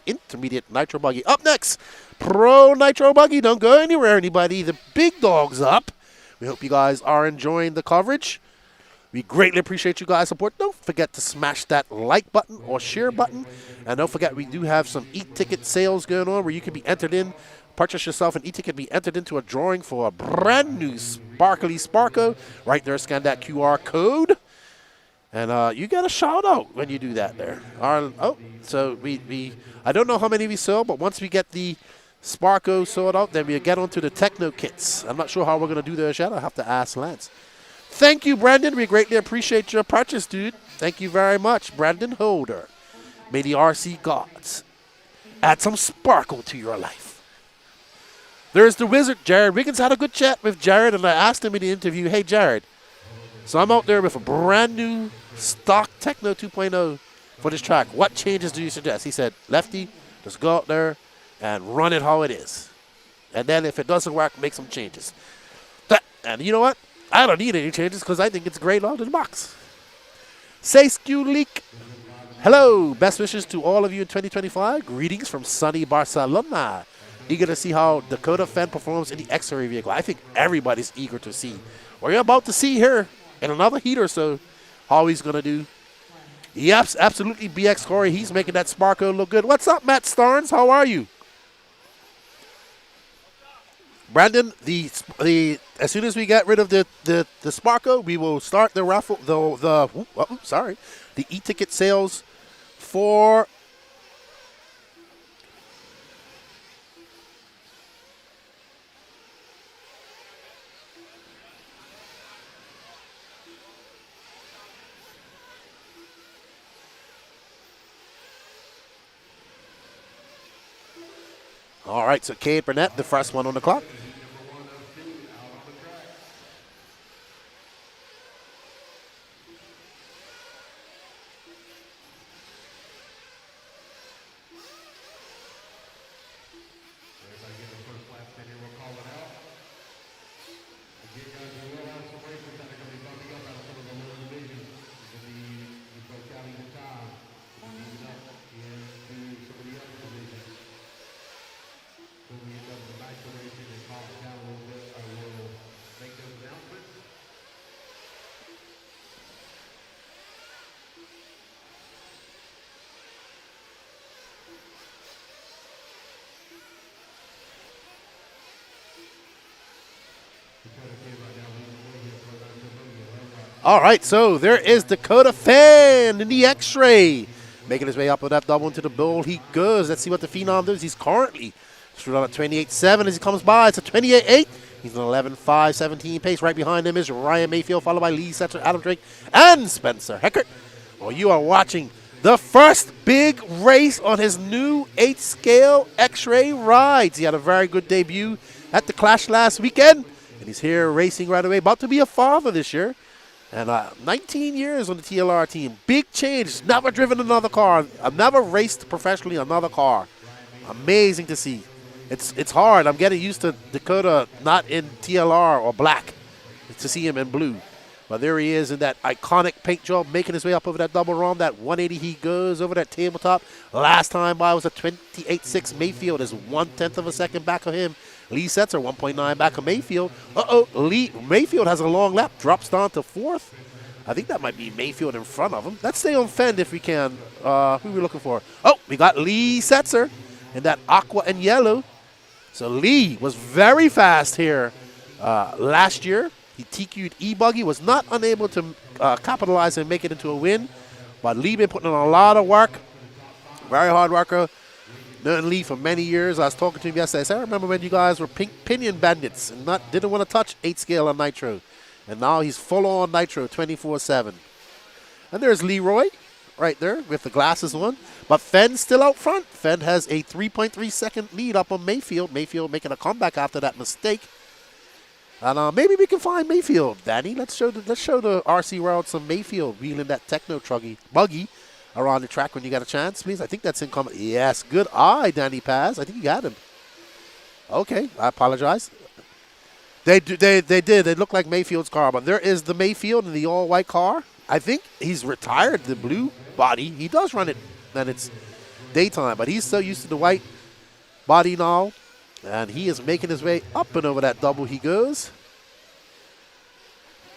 Intermediate Nitro Buggy. Up next, Pro Nitro Buggy. Don't go anywhere, anybody. The big dog's up. We hope you guys are enjoying the coverage. We greatly appreciate you guys' support. Don't forget to smash that like button or share button. And don't forget, we do have some e-ticket sales going on where you can be entered in. Purchase yourself an e-ticket, be entered into a drawing for a brand new sparkly Sparko. Right there, scan that QR code. And you get a shout out when you do that there. So I don't know how many we sold, but once we get the Sparko sold out, then we get onto the Techno kits. I'm not sure how we're going to do those yet. I'll have to ask Lance. Thank you, Brandon. We greatly appreciate your purchase, dude. Thank you very much, Brandon Holder. May the RC gods add some sparkle to your life. There's the wizard, Jared Wiggins. Had a good chat with Jared, and I asked him in the interview, hey, Jared, so I'm out there with a brand new stock Techno 2.0 for this track. What changes do you suggest? He said, Lefty, just go out there and run it how it is. And then if it doesn't work, make some changes. And you know what? I don't need any changes because I think it's great out of the box. Say Skew Leak. Hello. Best wishes to all of you in 2025. Greetings from sunny Barcelona. Eager to see how Dakota Fenn performs in the X-Ray vehicle. I think everybody's eager to see. We're about to see here in another heat or so how he's going to do. Yep, absolutely, BX Corey. He's making that Sparko look good. What's up, Matt Starnes? How are you? Brandon, as soon as we get rid of the Sparko, we will start the raffle, the e-ticket sales for... All right, so Cade Burnett, the first one on the clock. All right, so there is Dakota Fan in the X-ray. Making his way up with that double into the bowl. He goes. Let's see what the Phenom does. He's currently through on a 28.7 as he comes by. It's a 28.8. He's an 11.5-17 pace. Right behind him is Ryan Mayfield, followed by Lee Setzer, Adam Drake, and Spencer Heckert. Well, you are watching the first big race on his new 8-scale X-ray rides. He had a very good debut at the Clash last weekend, and he's here racing right away. About to be a father this year. And 19 years on the TLR team. Big change. Never driven another car. I've never raced professionally another car. Amazing to see. It's hard. I'm getting used to Dakota not in TLR or black to see him in blue. But there he is in that iconic paint job, making his way up over that double run. That 180 he goes over that tabletop. Last time by was a 28.6. Mayfield is 1/10 of a second back of him. Lee Setzer 1.9 back of Mayfield. Mayfield has a long lap, drops down to 4th. I think that might be Mayfield in front of him. Let's stay on Fend if we can. Who are we looking for? Oh, we got Lee Setzer in that aqua and yellow. So Lee was very fast here last year. He TQ'd e-buggy, was not unable to capitalize and make it into a win. But Lee been putting in a lot of work. Very hard worker. Known Lee for many years. I was talking to him yesterday. I said, I remember when you guys were pinion bandits and didn't want to touch 8-scale on Nitro. And now he's full on Nitro 24/7. And there's Leroy right there with the glasses on. But Fenn's still out front. Fenn has a 3.3 second lead up on Mayfield. Mayfield making a comeback after that mistake. And maybe we can find Mayfield, Danny. Let's show the RC World some Mayfield wheeling that Techno Truggy buggy around the track when you got a chance, please. I think that's incoming. Yes, good eye, Danny Paz. I think you got him. Okay, I apologize. They did. They look like Mayfield's car, but there is the Mayfield in the all-white car. I think he's retired the blue body. He does run it, and it's daytime, but he's so used to the white body now, and he is making his way up and over that double he goes.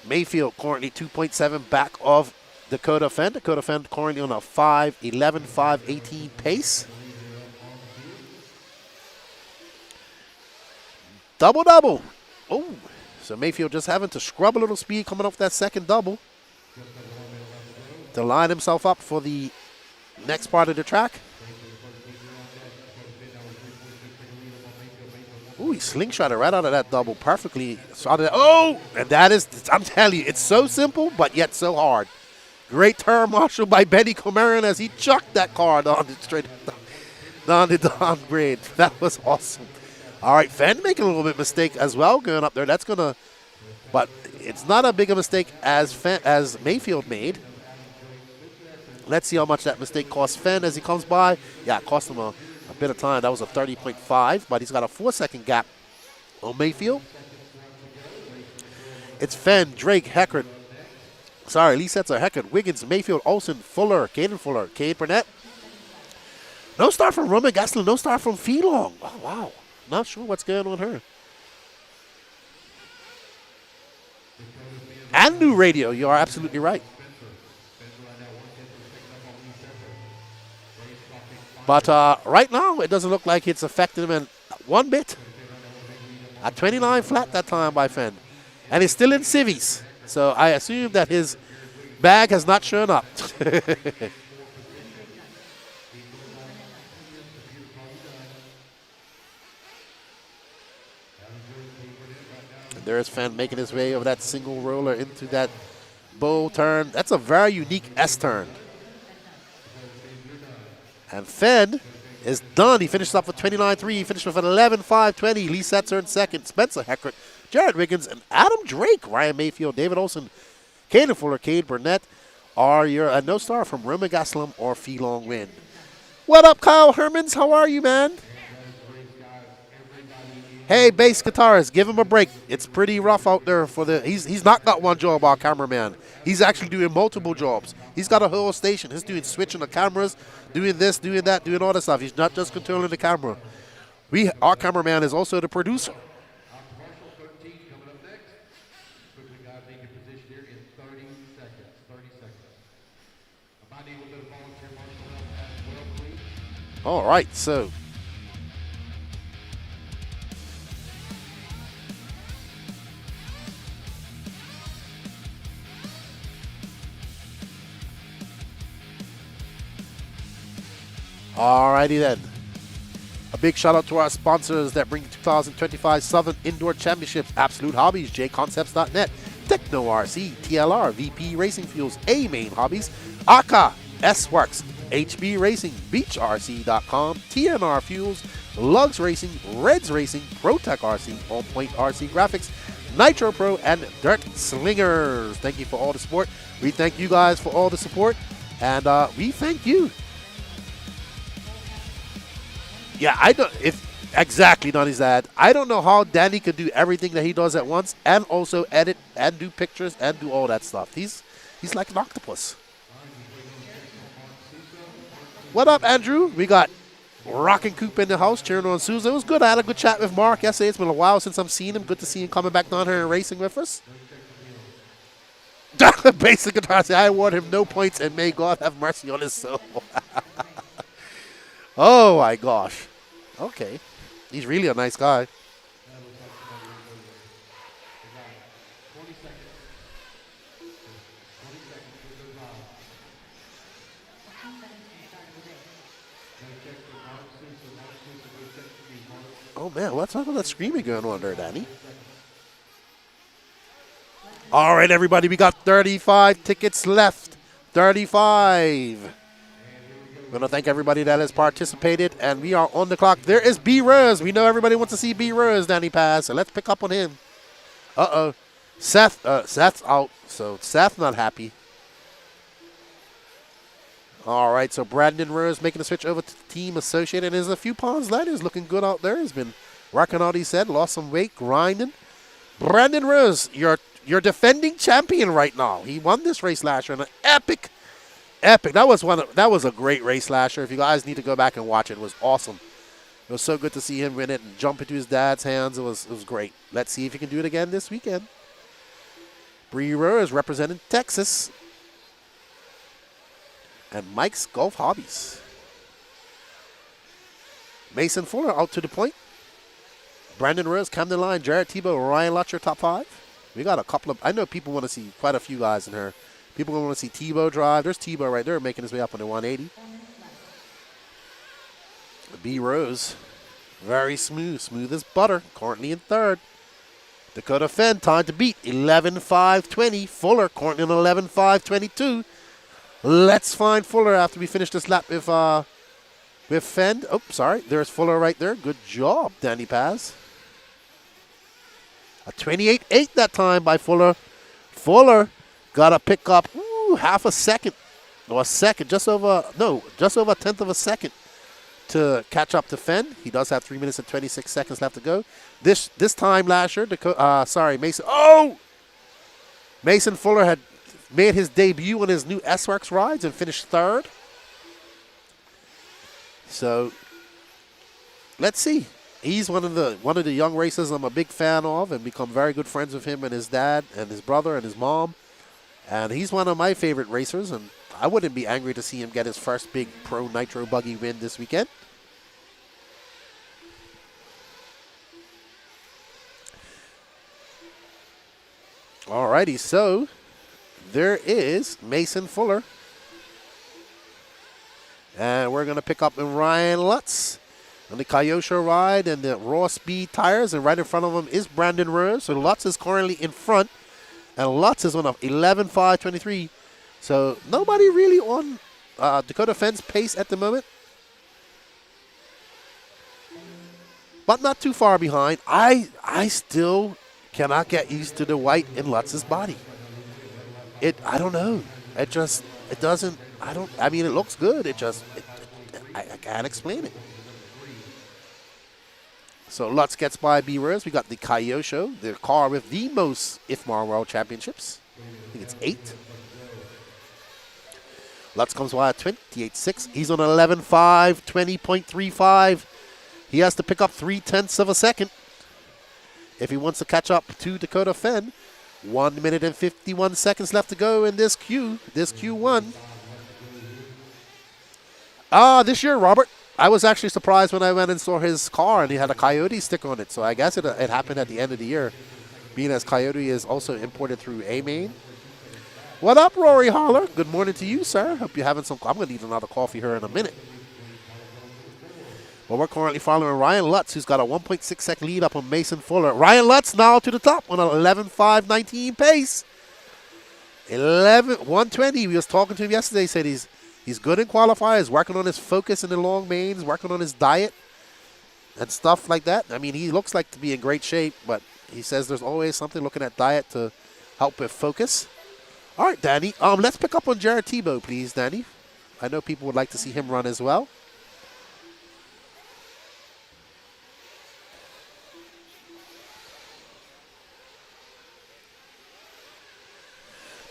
Mayfield currently 2.7 back of Dakota Fend. Dakota Fend currently on a 5.11, 5.18 pace. Double. Oh, so Mayfield just having to scrub a little speed coming off that second double to line himself up for the next part of the track. Ooh, he slingshotted right out of that double perfectly. Oh, and that is, I'm telling you, it's so simple, but yet so hard. Great turn marshal by Benny Comerian as he chucked that car down the downgrade. That was awesome. All right, Fenn making a little bit of mistake as well going up there. That's going to, but it's not a big a mistake as Mayfield made. Let's see how much that mistake cost Fenn as he comes by. Yeah, it cost him a bit of time. That was a 30.5, but he's got a 4-second gap on Mayfield. It's Fenn, Drake, Heckert. Sorry, Lee Setzer, Heckert, Wiggins, Mayfield, Olsen, Fuller, Caden Fuller, Cade Burnett. No start from Roman Gaslin, no start from Feelong. Oh, wow. Not sure what's going on here. And new radio, you are absolutely right. But right now, it doesn't look like it's affecting him in one bit. At 29 flat that time by Fenn. And he's still in civvies. So I assume that his bag has not shown up. There's Fenn making his way over that single roller into that bow turn. That's a very unique S-turn. And Fenn is done. He finished off with 29.3. He finished with an 11.520. Lee Setzer in second. Spencer Heckert, Jared Wiggins, and Adam Drake. Ryan Mayfield, David Olsen, Caden Fuller, Cade Burnett are your no star from Roman Gaslam or Feelong Win. What up, Kyle Hermans? How are you, man? Hey, bass guitarist, give him a break. It's pretty rough out there for the. He's not got one job, our cameraman. He's actually doing multiple jobs. He's got a whole station. He's doing switching the cameras, doing this, doing that, doing all that stuff. He's not just controlling the camera. Our cameraman is also the producer. All right, so. Alrighty then. A big shout out to our sponsors that bring the 2025 Southern Indoor Championships: Absolute Hobbies, jconcepts.net, Techno RC, TLR, VP Racing Fuels, A-Main Hobbies, AKA, S-Works, HB Racing, BeachRC.com, TNR Fuels, Lugs Racing, Reds Racing, ProTech RC, On Point RC Graphics, Nitro Pro, and Dirt Slingers. Thank you for all the support. We thank you guys for all the support, and we thank you. Yeah, I don't. If exactly, Donnie's that. I don't know how Danny could do everything that he does at once, and also edit and do pictures and do all that stuff. He's like an octopus. What up, Andrew? We got Rockin' Coop in the house cheering on Souza. It was good. I had a good chat with Mark yesterday. It's been a while since I've seen him. Good to see him coming back down here and racing with us. Basic guitar. I award him no points, and may God have mercy on his soul. Oh my gosh. Okay. He's really a nice guy. Oh man, what's all that screaming going on there, Danny? All right, everybody, we got 35 tickets left. 35. I want to thank everybody that has participated, and we are on the clock. There is B. Rose. We know everybody wants to see B. Rose, Danny Paz, so let's pick up on him. Uh-oh. Seth's out, so Seth's not happy. All right, so Brandon Rose making the switch over to Team Associated. There's a few pounds lighter. He's looking good out there. He's been working out, he said, lost some weight, grinding. Brandon Rose, you're defending champion right now. He won this race last year in an epic. That was a great race last year. If you guys need to go back and watch it, it was awesome. It was so good to see him win it and jump into his dad's hands. It was great. Let's see if he can do it again this weekend. Bree Rose representing Texas. And Mike's Golf Hobbies. Mason Fuller out to the point. Brandon Rose, Camden Line, Jared Tebow, Ryan Lutcher, top 5. We got a couple of, I know people want to see quite a few guys in here. People want to see Tebow drive. There's Tebow right there making his way up on the 180. B. Rose, very smooth as butter, currently in 3rd. Dakota Fenn, time to beat, 11.5.20. Fuller, currently in 11.5.22. Let's find Fuller after we finish this lap with Fenn. Oh, sorry, there's Fuller right there. Good job, Danny Paz. A 28.8 that time by Fuller. Fuller got to pick up half a second, or a second, just over a tenth of a second to catch up to Fenn. He does have 3 minutes and 26 seconds left to go. This time last year, Mason. Oh! Mason Fuller had made his debut on his new S-Works rides and finished 3rd. So let's see. He's one of the young racers I'm a big fan of, and become very good friends with him and his dad and his brother and his mom. And he's one of my favorite racers, and I wouldn't be angry to see him get his first big pro Nitro buggy win this weekend. Alrighty, so there is Mason Fuller. And we're going to pick up Ryan Lutz on the Kyosho ride and the Raw Speed tires, and right in front of him is Brandon Rose. So Lutz is currently in front, and Lutz is on a 11.5.23. So nobody really on Dakota Fenn's pace at the moment, but not too far behind. I still cannot get used to the white in Lutz's body. I don't know. It doesn't. I mean, it looks good. I can't explain it. So Lutz gets by B. Rose. We got the Kyosho, the car with the most IFMAR World Championships. I think it's 8. Lutz comes by at 28.6. He's on 11.5, 20.35. He has to pick up 0.3 of a second if he wants to catch up to Dakota Fenn. 1 minute and 51 seconds left to go in this Q1. This year, Robert, I was actually surprised when I went and saw his car and he had a Coyote sticker on it. So I guess it happened at the end of the year, being as Coyote is also imported through A-Main. What up, Rory Holler? Good morning to you, sir. Hope you're having some. I'm going to need another coffee here in a minute. Well, we're currently following Ryan Lutz, who's got a 1.6 second lead up on Mason Fuller. Ryan Lutz now to the top on an 11.5.19 pace. 120. We was talking to him yesterday. He said he's good in qualifiers, working on his focus in the long mains, working on his diet and stuff like that. I mean, he looks like to be in great shape, but he says there's always something looking at diet to help with focus. All right, Danny. Let's pick up on Jared Tebow, please, Danny. I know people would like to see him run as well.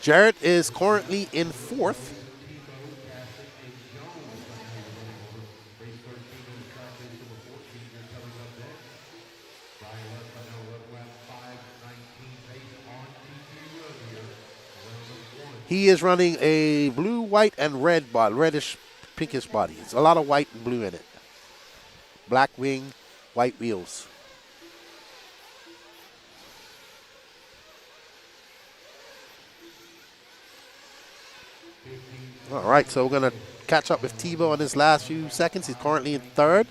Jarrett is currently in 4th. He is running a blue, white, and red body, reddish, pinkish body. It's a lot of white and blue in it. Black wing, white wheels. All right, so we're going to catch up with Tebow in his last few seconds. He's currently in 3rd.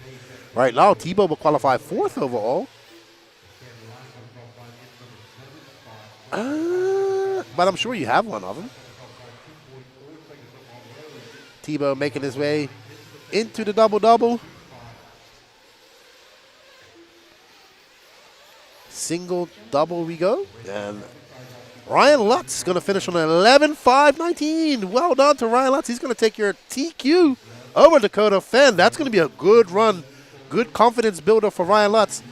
Right now, Tebow will qualify 4th overall. But I'm sure you have one of them. Tebow making his way into the double-double. Single double we go. And Ryan Lutz going to finish on an 11.5.19. Well done to Ryan Lutz. He's going to take your TQ over Dakota Fenn. That's going to be a good run. Good confidence builder for Ryan Lutz.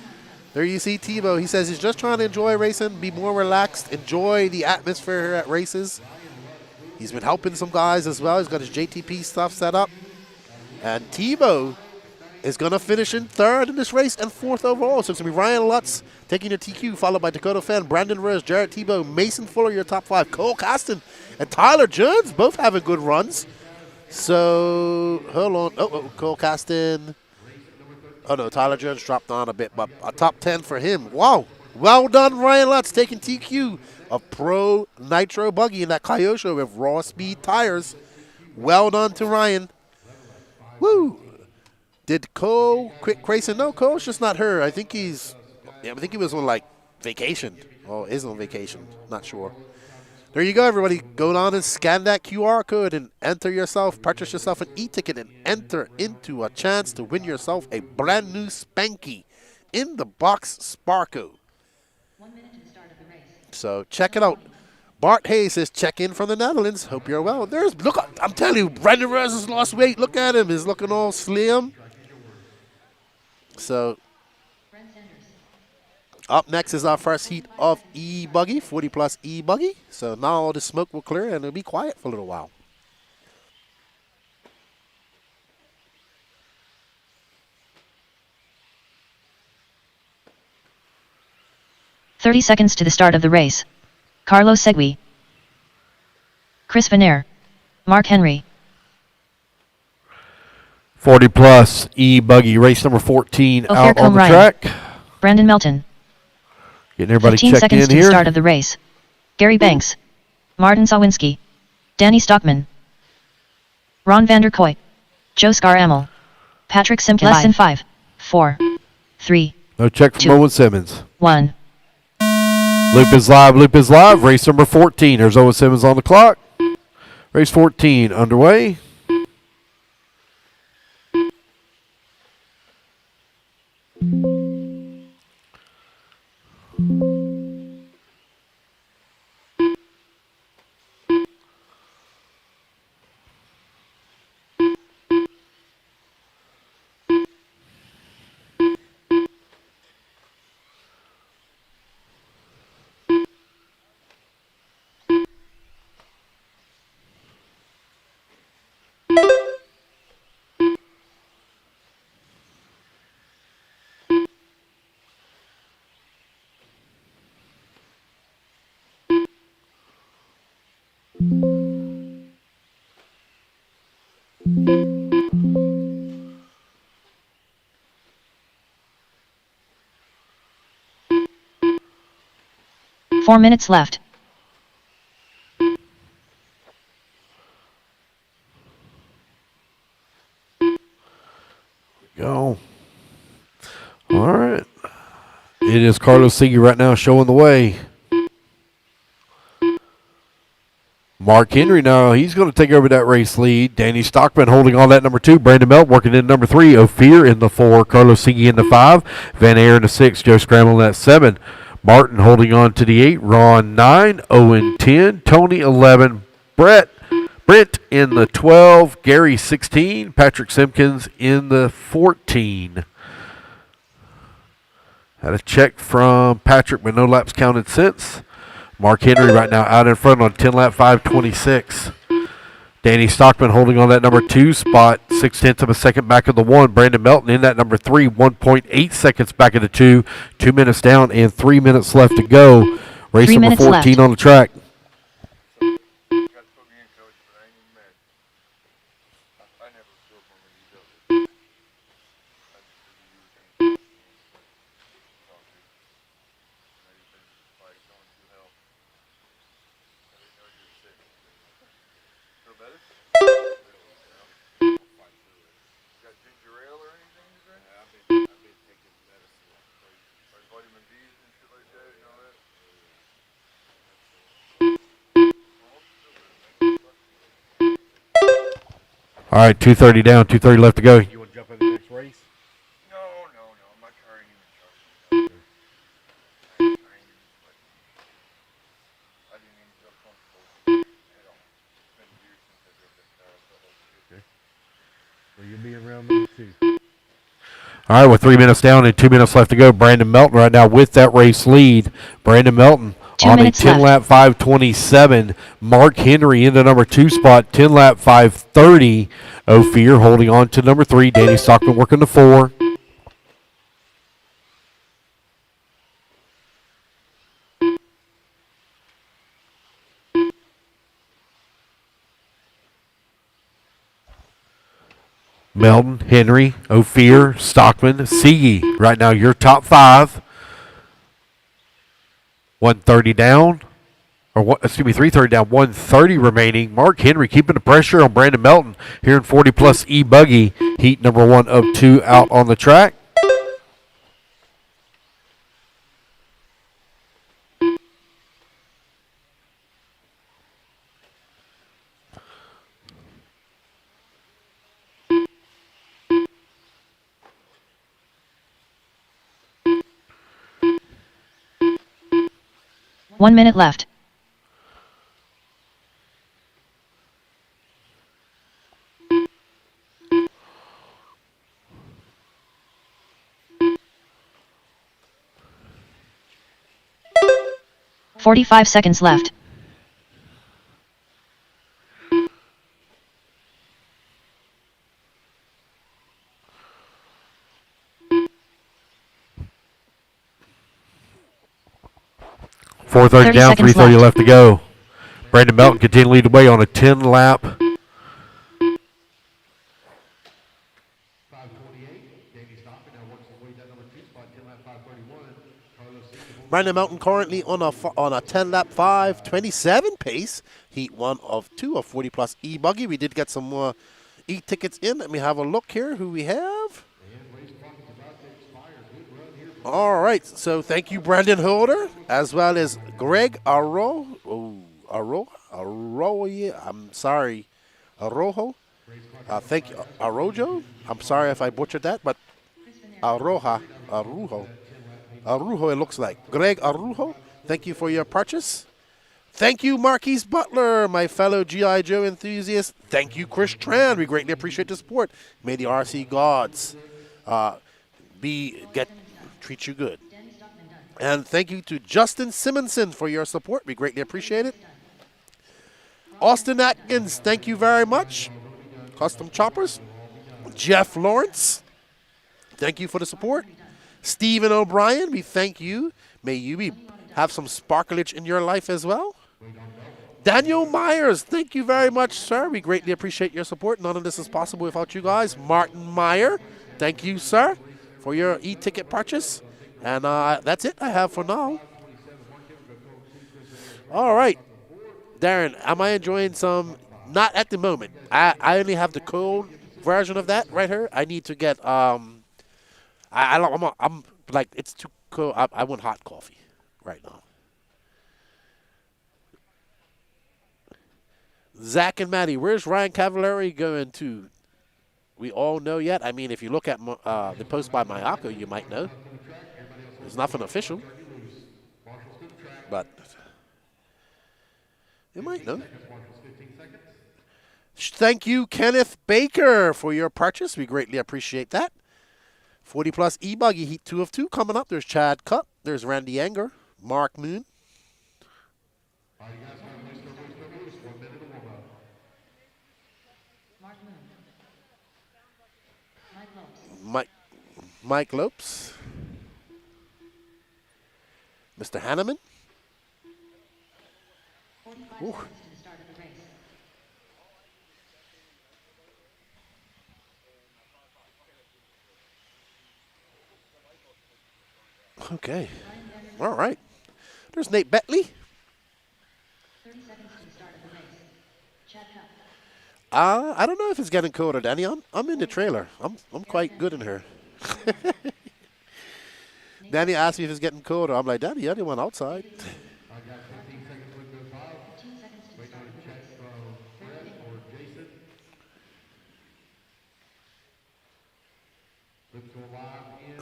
There you see Tebow. He says he's just trying to enjoy racing, be more relaxed, enjoy the atmosphere here at races. He's been helping some guys as well. He's got his JTP stuff set up. And Tebow is going to finish in 3rd in this race and 4th overall. So it's going to be Ryan Lutz taking your TQ, followed by Dakota Fenn, Brandon Rose, Jarrett Tebow, Mason Fuller, your top 5. Cole Caston and Tyler Jones both having good runs. So, hold on. Cole Caston. Oh, no, Tyler Jones dropped down a bit, but a top 10 for him. Wow. Well done, Ryan Lutz, taking TQ of Pro Nitro Buggy in that Kyosho with raw speed tires. Well done to Ryan. Woo. Did Cole quit racing? No, Cole's just not her. I think he was on, like, vacation. Or is on vacation. Not sure. There you go, everybody. Go down and scan that QR code and purchase yourself an e-ticket and enter into a chance to win yourself a brand new Spanky in the box Sparko. 1 minute to the start of the race. So check it out. Bart Hayes says, check in from the Netherlands. Hope you're well. Look, I'm telling you, Brandon Rose has lost weight. Look at him. He's looking all slim. So up next is our first heat of e-buggy, 40 plus e-buggy. So now all the smoke will clear and it'll be quiet for a little while. "30 seconds to the start of the race. Carlos Segui, Chris Venaire, Mark Henry. 40 plus e-buggy race number 14 Ophir out on the Ryan. track. Brandon Melton. Getting everybody 15 checked seconds in to the here. start of the race. Gary Banks, Martin Sawinski, Danny Stockman, Ron Vanderkoy, Joe Scaramel, Patrick Simkin. Less than 5, 4, 3, No check from 2, Owen Simmons. 1. Loop is live, loop is live. Race number 14. There's Owen Simmons on the clock. Race 14 underway. Four minutes left. Go. All right. It is Carlos Sigui right now showing the way. Mark Henry now, he's going to take over that race lead. Danny Stockman holding on that number 2. Brandon Melt working in number 3. Ophir in the 4. Carlos Sigui in the 5. Van Air in the 6. Joe Scramble in that 7. Martin holding on to the 8. Ron 9. Owen 10. Tony 11. Brent in the 12. Gary 16. Patrick Simpkins in the 14. Had a check from Patrick, but no laps counted since. Mark Henry right now out in front on 10-lap 5:26. Danny Stockman holding on that number 2 spot, 0.6 of a second back of the 1. Brandon Melton in that number 3, 1.8 seconds back of the 2. 2 minutes down and 3 minutes left to go. Race number 14 on the track. All right, 2:30 down, 2:30 left to go. You want to jump in the next race? No, my car ain't even charging. I ain't even sweating. I didn't even feel comfortable at all. It's been years since I drove that car. Okay. Well, you'll be around there too. All right, with 3 minutes down and 2 minutes left to go, Brandon Melton right now with that race lead. Brandon Melton on a 10-lap 5:27. Mark Henry in the number 2 spot, 10-lap 5:30. Ophir holding on to number 3. Danny Stockman working the 4. Melton, Henry, Ophir, Stockman, Sigui. Right now, your top 5. 130 down, or 330 down, 130 remaining. Mark Henry keeping the pressure on Brandon Melton here in 40-plus e-buggy. Heat number 1 of 2 out on the track. One minute left. "45 seconds left. .430 down, 3:30 left to go. Brandon Melton continuing to lead the way on a 10-lap. Brandon Melton currently on a 10-lap 5:27 pace. Heat 1 of 2 of 40-plus e-buggy. We did get some more e-tickets in. Let me have a look here who we have. All right, so thank you, Brandon Holder, as well as Greg Arroyo. I'm sorry, Arrojo. Thank you, Arrojo. I'm sorry if I butchered that, but Arrojo, it looks like. Greg Arrojo, thank you for your purchase. Thank you, Marquise Butler, my fellow G.I. Joe enthusiast. Thank you, Chris Tran. We greatly appreciate the support. May the RC gods treat you good. And thank you to Justin Simonson for your support. We greatly appreciate it. Austin Atkins, thank you very much. Custom Choppers. Jeff Lawrence, thank you for the support. Stephen O'Brien, we thank you. May you have some sparklage in your life as well. Daniel Myers, thank you very much, sir. We greatly appreciate your support. None of this is possible without you guys. Martin Meyer, thank you, sir, for your e-ticket purchase. And that's it I have for now. All right. Darren, am I enjoying some? Not at the moment. I only have the cold version of that right here. I need to get I'm Like, it's too cold. I want hot coffee right now. Zach and Maddie, where's Ryan Cavallari going to? We all know yet. I mean, if you look at the post by Mayako, you might know. There's nothing official, but you might know. Thank you, Kenneth Baker, for your purchase. We greatly appreciate that. 40-plus e-buggy heat 2 of 2 coming up. There's Chad Cup. There's Randy Anger. Mark Moon. Mike Lopes. Mr. Hanneman. Ooh. Okay. All right. There's Nate Betley. 30 seconds to the start of the race. Chad Cup. I don't know if it's getting colder, Danny. I'm in the trailer. I'm quite good in here. Danny asked me if it's getting colder. I'm like, Danny, you're the one outside.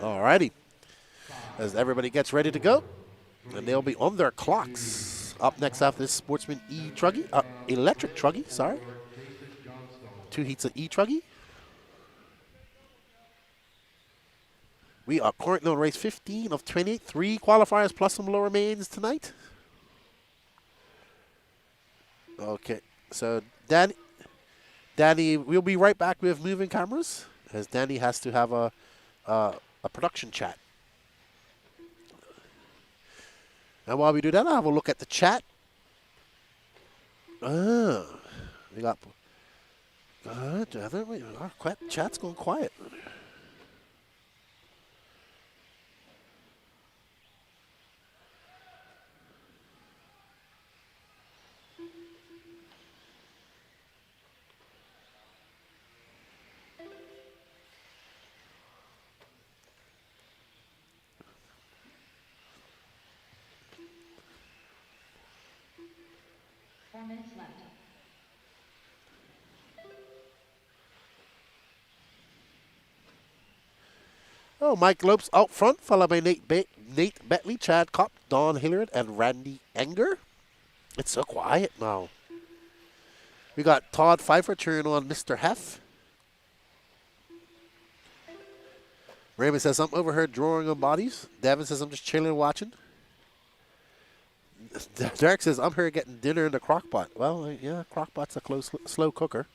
All righty. As everybody gets ready to go, and they'll be on their clocks. Up next after this, Sportsman Truggy, electric Truggy, sorry. 2 heats of Truggy. We are currently on race 15 of 28. 3 qualifiers plus some lower mains tonight. Okay, so Danny, we'll be right back with moving cameras, as Danny has to have a production chat. And while we do that, I'll have a look at the chat. We got. Our chat's going quiet. Oh, Mike Lopes out front, followed by Nate Betley, Chad Kopp, Don Hilliard, and Randy Enger. It's so quiet now. We got Todd Pfeiffer cheering on Mr. Heff. Raymond says, I'm overheard drawing on bodies. Devin says, I'm just chilling watching. Derek says, I'm here getting dinner in the crock pot. Well, yeah, crock pot's a slow cooker.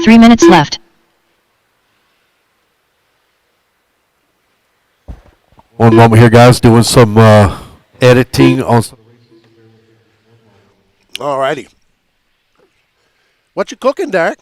Three minutes left. One moment here, guys, doing some editing on. All righty. What you cooking, Derek?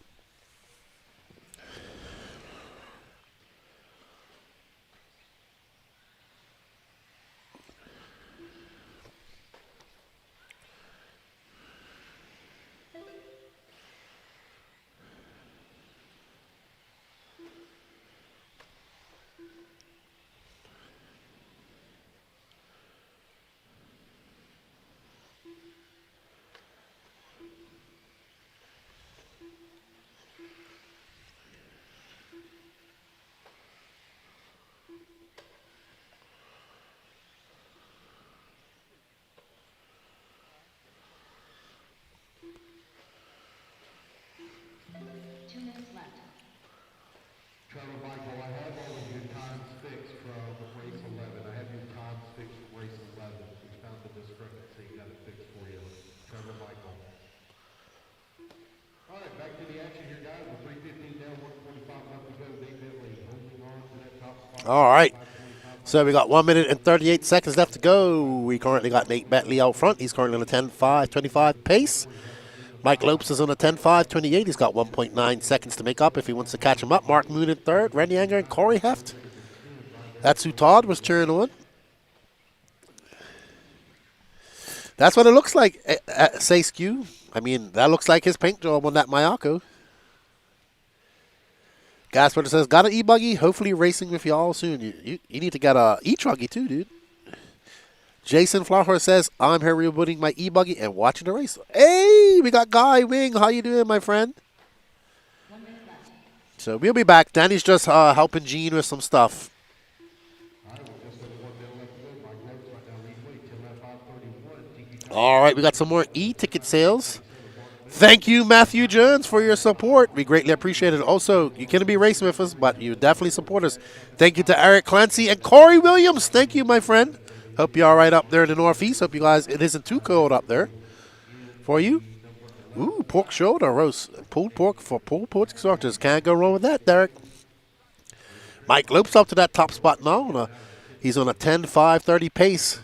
All right. So we got 1 minute and 38 seconds left to go. We currently got Nate Bentley out front. He's currently on a 10.5.25 pace. Mike Lopes is on a 10.5.28. He's got 1.9 seconds to make up if he wants to catch him up. Mark Moon in third. Randy Anger and Corey Heft. That's who Todd was cheering on. That's what it looks like, say Skew. I mean, that looks like his paint job on that Mayako. Gasper says, got an e-buggy? Hopefully racing with y'all soon. You need to get a e-truggy too, dude. Jason Flower says, I'm here rebooting my e-buggy and watching the race. Hey, we got Guy Wing. How you doing, my friend? So we'll be back. Danny's just helping Gene with some stuff. All right, we got some more e-ticket sales. Thank you, Matthew Jones, for your support. We greatly appreciate it. Also, you can't be racing with us, but you definitely support us. Thank you to Eric Clancy and Corey Williams. Thank you, my friend. Hope you're all right up there in the Northeast. Hope you guys, it isn't too cold up there for you. Ooh, pork shoulder roast. Pulled pork for pulled pork extractors. Can't go wrong with that, Derek. Mike Lopes up to that top spot now. He's on a 10.5.30 pace.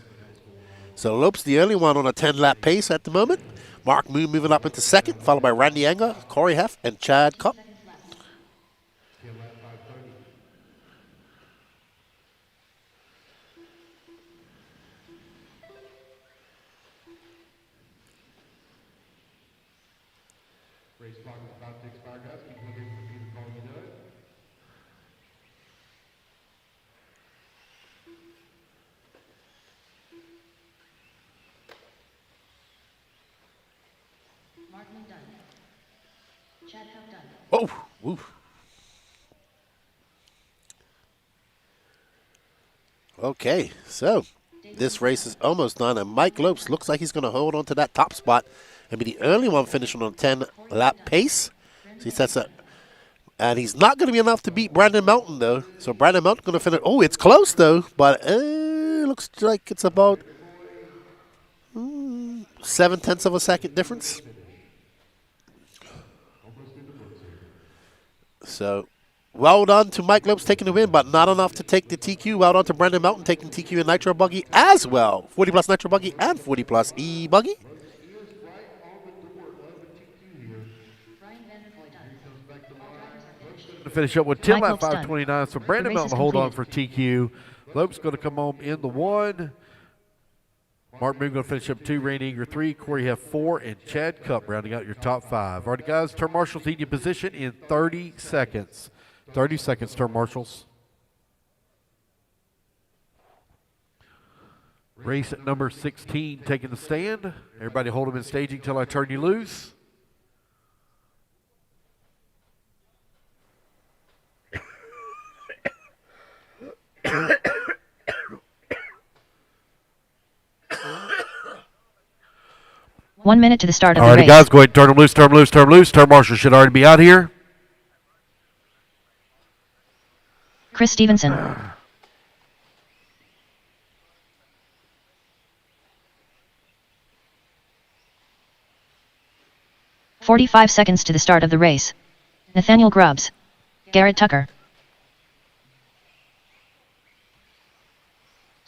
So Lopes the only one on a 10-lap pace at the moment. Mark Moon moving up into second, followed by Randy Anger, Corey Heft, and Chad Cup. Race clock is about to expire, guys. Keep looking for me to call you done. Martin done. Chad Cup done. Oh, woo. Okay, so this race is almost done, and Mike Lopes looks like he's going to hold on to that top spot and be the only one finishing on a 10-lap pace. So he sets up, and he's not going to be enough to beat Brandon Melton, though. So Brandon Melton going to finish. Oh, it's close, though, but it looks like it's about 0.7 of a second difference. So, well done to Mike Lopes taking the win, but not enough to take the TQ. Well done to Brandon Melton taking TQ and Nitro Buggy as well. 40 plus Nitro Buggy and 40 plus e-buggy. To finish up with 10 Mike lap Lopes 5:29. So The Brandon race is Melton hold on completed. for TQ. Lopes going to come home in the 1. Mark Moon going to finish up 2, Randy Eager 3, Corey Heft 4, and Chad Cup rounding out your top 5. All right, guys, turn marshals lead your position in 30 seconds. 30 seconds, turn marshals. Race at number 16 taking the stand. Everybody hold them in staging until I turn you loose. One minute to the start of All the right, race. guys, go ahead and turn them loose, turn them loose, turn them loose. Turn marshal should already be out here. Chris Stevenson. "45 seconds to the start of the race. Nathaniel Grubbs. Garrett Tucker.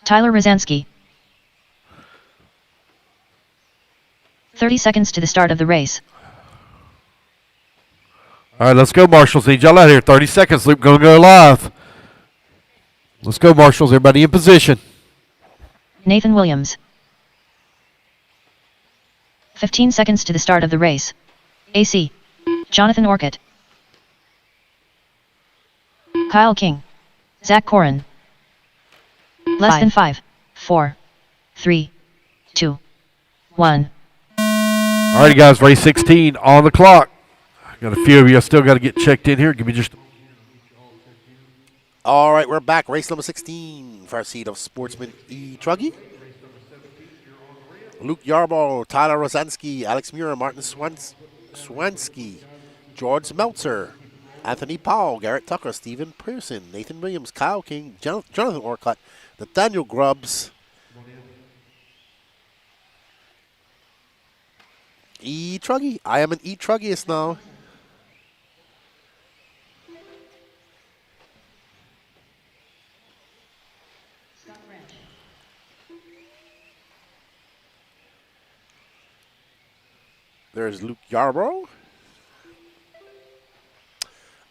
Tyler Rosansky. 30 seconds to the start of the race. All right, let's go, marshals. Need y'all out here. 30 seconds. Loop going to go live. Let's go, marshals. Everybody in position. Nathan Williams. 15 seconds to the start of the race. AC. Jonathan Orcutt. Kyle King. Zach Corin. Less than 5, 4, 3, 2, 1. All righty, guys. Race 16 on the clock. Got a few of you. I still got to get checked in here. Give me just. All right, we're back. Race number 16 for our seat of Sportsman Truggy. Luke Yarborough, Tyler Rosansky, Alex Muir, Martin Swansky, George Meltzer, Anthony Powell, Garrett Tucker, Stephen Pearson, Nathan Williams, Kyle King, Jonathan Orcutt, Nathaniel Grubbs, E-Truggy. I am an E-Truggyist now. There's Luke Yarbrough.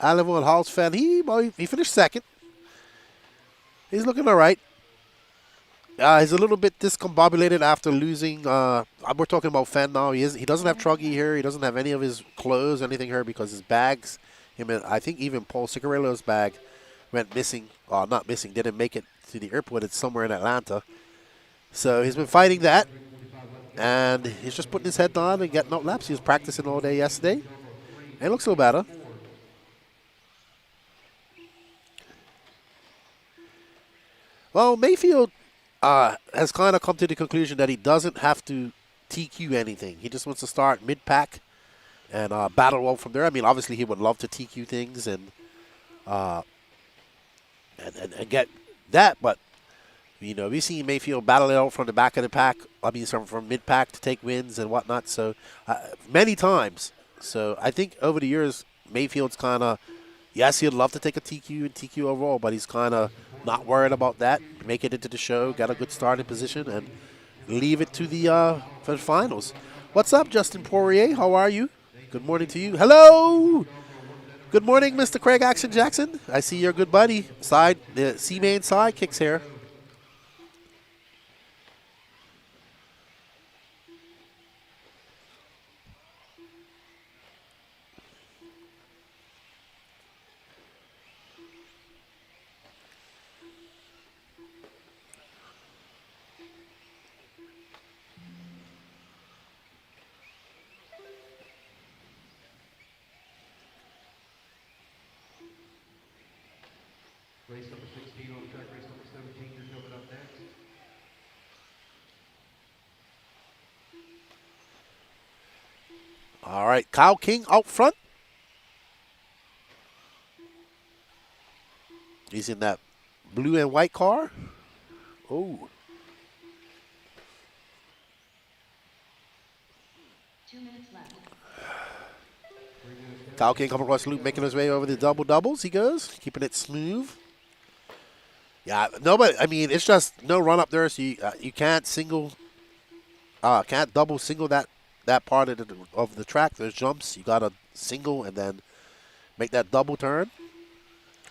Alan Van Halsven, he finished second. He's looking all right. He's a little bit discombobulated after losing. We're talking about Fenn now. He doesn't have Truggy here. He doesn't have any of his clothes, anything here, because his bags, I think even Paul Cigarillo's bag went missing. Not missing, didn't make it to the airport. It's somewhere in Atlanta. So he's been fighting that. And he's just putting his head down and getting out laps. He was practicing all day yesterday. And it looks a little better. Well, Mayfield has kind of come to the conclusion that he doesn't have to TQ anything. He just wants to start mid-pack and battle out from there. I mean, obviously he would love to TQ things and get that, but we've seen Mayfield battle it out from the back of the pack. I mean, from mid-pack to take wins and whatnot. So many times. So I think over the years, Mayfield's kind of, yes, he'd love to take a TQ and TQ overall, but he's kind of not worried about that. Make it into the show, got a good starting position, and leave it to the for the finals. What's up, Justin Poirier? How are you? Good morning to you. Hello. Good morning, Mr. Craig Action Jackson. I see your good buddy, the C-Main sidekicks here. Race number 16 on the track, race number 17, you're coming up next. All right, Kyle King out front. He's in that blue and white car. Oh. 2 minutes left. Kyle King coming across the loop, making his way over the doubles. He goes, keeping it smooth. Yeah, it's just no run up there, so you can't double single that part of the track. There's jumps. You got to single and then make that double turn.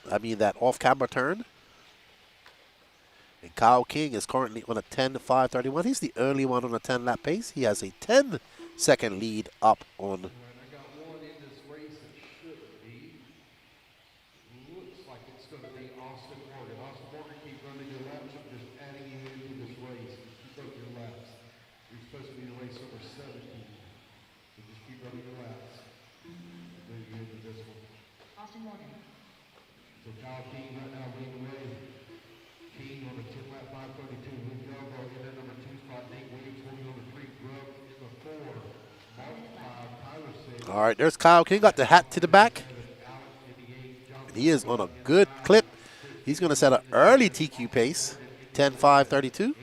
That off-camera turn. And Kyle King is currently on a 10:5:31. He's the early one on a 10-lap pace. He has a 10-second lead up on. So Kyle King right now leading the way. King on the 10-lap 5:32. Luke Yarbrough in that number 2 spot. Nate Williams holding on the 3. Grubb in the 4. Mark 5. Tyler 6. All right, there's Kyle King. Got the hat to the back. He is on a good clip. He's going to set an early TQ pace. 10:5:32.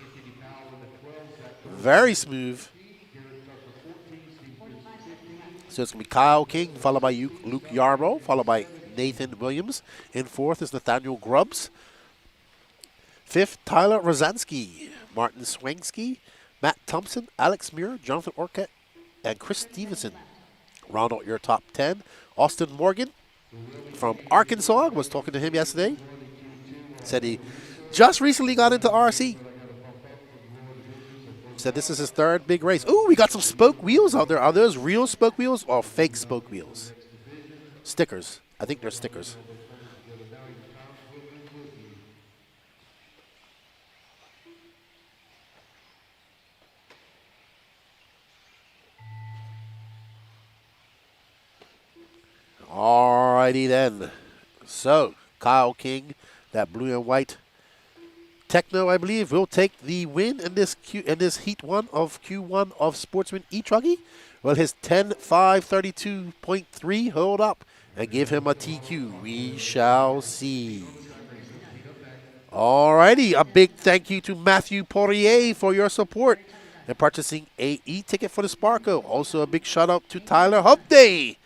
Very smooth. So it's going to be Kyle King, followed by Luke Yarbrough, followed by Nathan Williams. In fourth is Nathaniel Grubbs. Fifth, Tyler Rozansky, Martin Swangsky, Matt Thompson, Alex Muir, Jonathan Orcutt, and Chris Stevenson. Round out your top 10. Austin Morgan from Arkansas. I was talking to him yesterday. Said he just recently got into RC. Said this is his third big race. Ooh, we got some spoke wheels out there. Are those real spoke wheels or fake spoke wheels? Stickers. I think they're stickers. Alrighty then. So, Kyle King, that blue and white Techno, I believe, will take the win in this heat one of Q1 of Sportsman Truggy. Well, his 10:5:32.3 hold up and give him a TQ. We shall see. Alrighty, a big thank you to Matthew Poirier for your support and purchasing a e-ticket for the Sparko. Also, a big shout out to Tyler Hupday.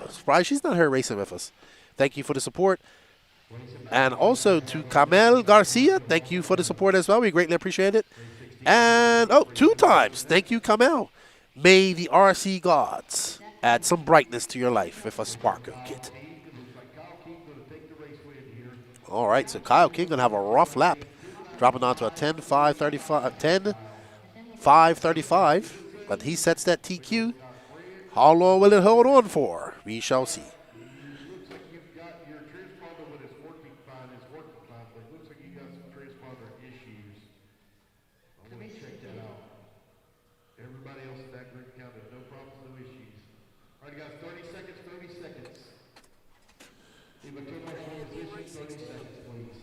Surprised she's not here racing with us. Thank you for the support. And also to Kamel Garcia, thank you for the support as well. We greatly appreciate it. And, 2 times. Thank you, Kamel. May the RC gods add some brightness to your life with a Sparko kit. All right, so Kyle King going to have a rough lap, dropping down to a 10.535, 10.535, but he sets that TQ. How long will it hold on for? We shall see. Looks like you've got your transponder when it's working fine, but it looks like you got some transponder issues. I'm going to check that out. Everybody else in that group counted, no problems, no issues. All right, guys, 30 seconds, 30 seconds. Leave a turn marshal in position, 30 seconds, please.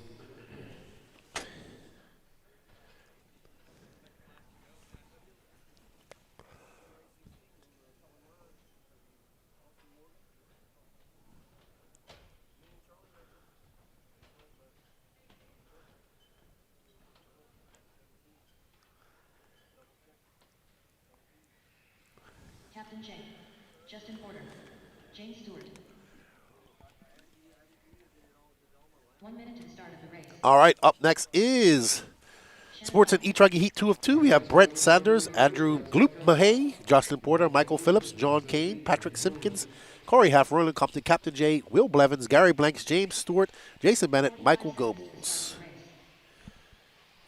Captain J. Justin Porter. James Stewart. 1 minute to the start of the race. All right, up next is Sportsman e-Truggy Heat 2 of 2. We have Brent Sanders, Andrew Gloop Mahay, Justin Porter, Michael Phillips, John Kane, Patrick Simpkins, Corey Half, Roland Compton, Captain J, Will Blevins, Gary Blanks, James Stewart, Jason Bennett, Michael Goebbels.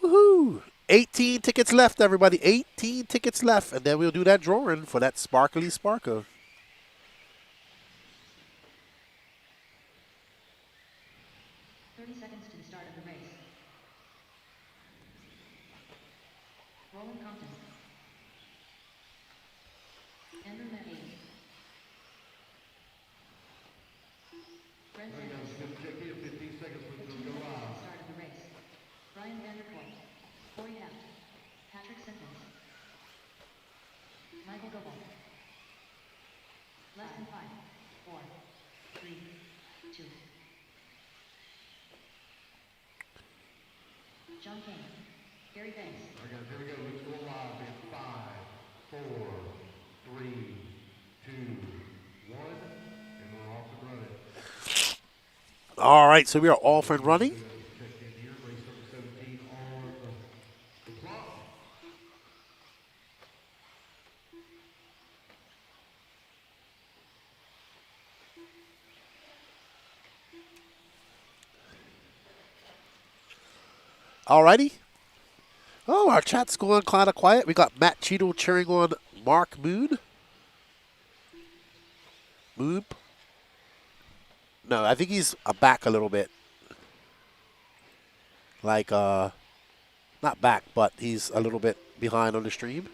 Woohoo! 18 tickets left, everybody. 18 tickets left, and then we'll do that drawing for that sparkly Sparko. Seconds to the start of the race. Roland Compton. Andrew Mahay. Brent Sanders. Check in 15 seconds for the go live. Start of the race. Brian Vanderpool. Corey Haft. Patrick Simpkins. Michael Goebbels. Less than 5, 4, 3, 2. John Kane. Gary Banks. All right, guys, here we go. Let's go live in 5, 4, 3, 2, 1, and we're off and running. All right, so we are off and running. Check in here, race number 17 on the clock. All righty. Oh, our chat's going kind of quiet. We got Matt Cheadle cheering on Mark Moon. Moop. No, I think he's back a little bit. Like, not back, but he's a little bit behind on the stream.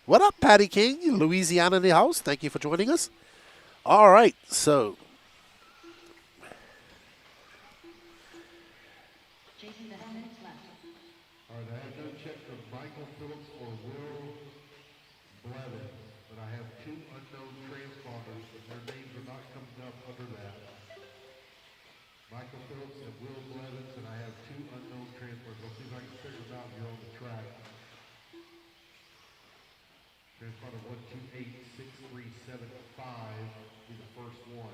What up, Patty King? Louisiana in the house. Thank you for joining us. All right, so. Jason, 10 minutes left. All right, I have no check from Michael Phillips or Will Blevins, but I have 2 unknown transponders, but their names are not coming up under that. Michael Phillips and Will Blevins, and I have 2 unknown transponders. I'll see if I can figure them out here on the track. Transponder 1286375 be the first one.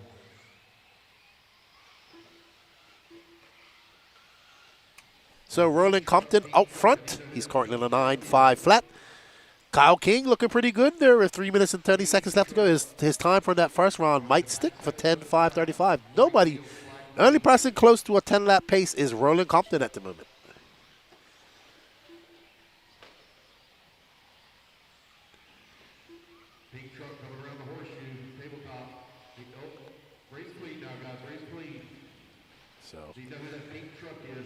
So Roland Compton out front. He's currently in a 9.5 flat. Kyle King looking pretty good there with 3 minutes and 30 seconds left to go. His time for that first round might stick for 10.535. Nobody, the only person close to a 10-lap pace is Roland Compton at the moment. Pink truck coming around the horseshoe, tabletop. Race bleed now, guys, race bleed. So Do you know who that pink truck is?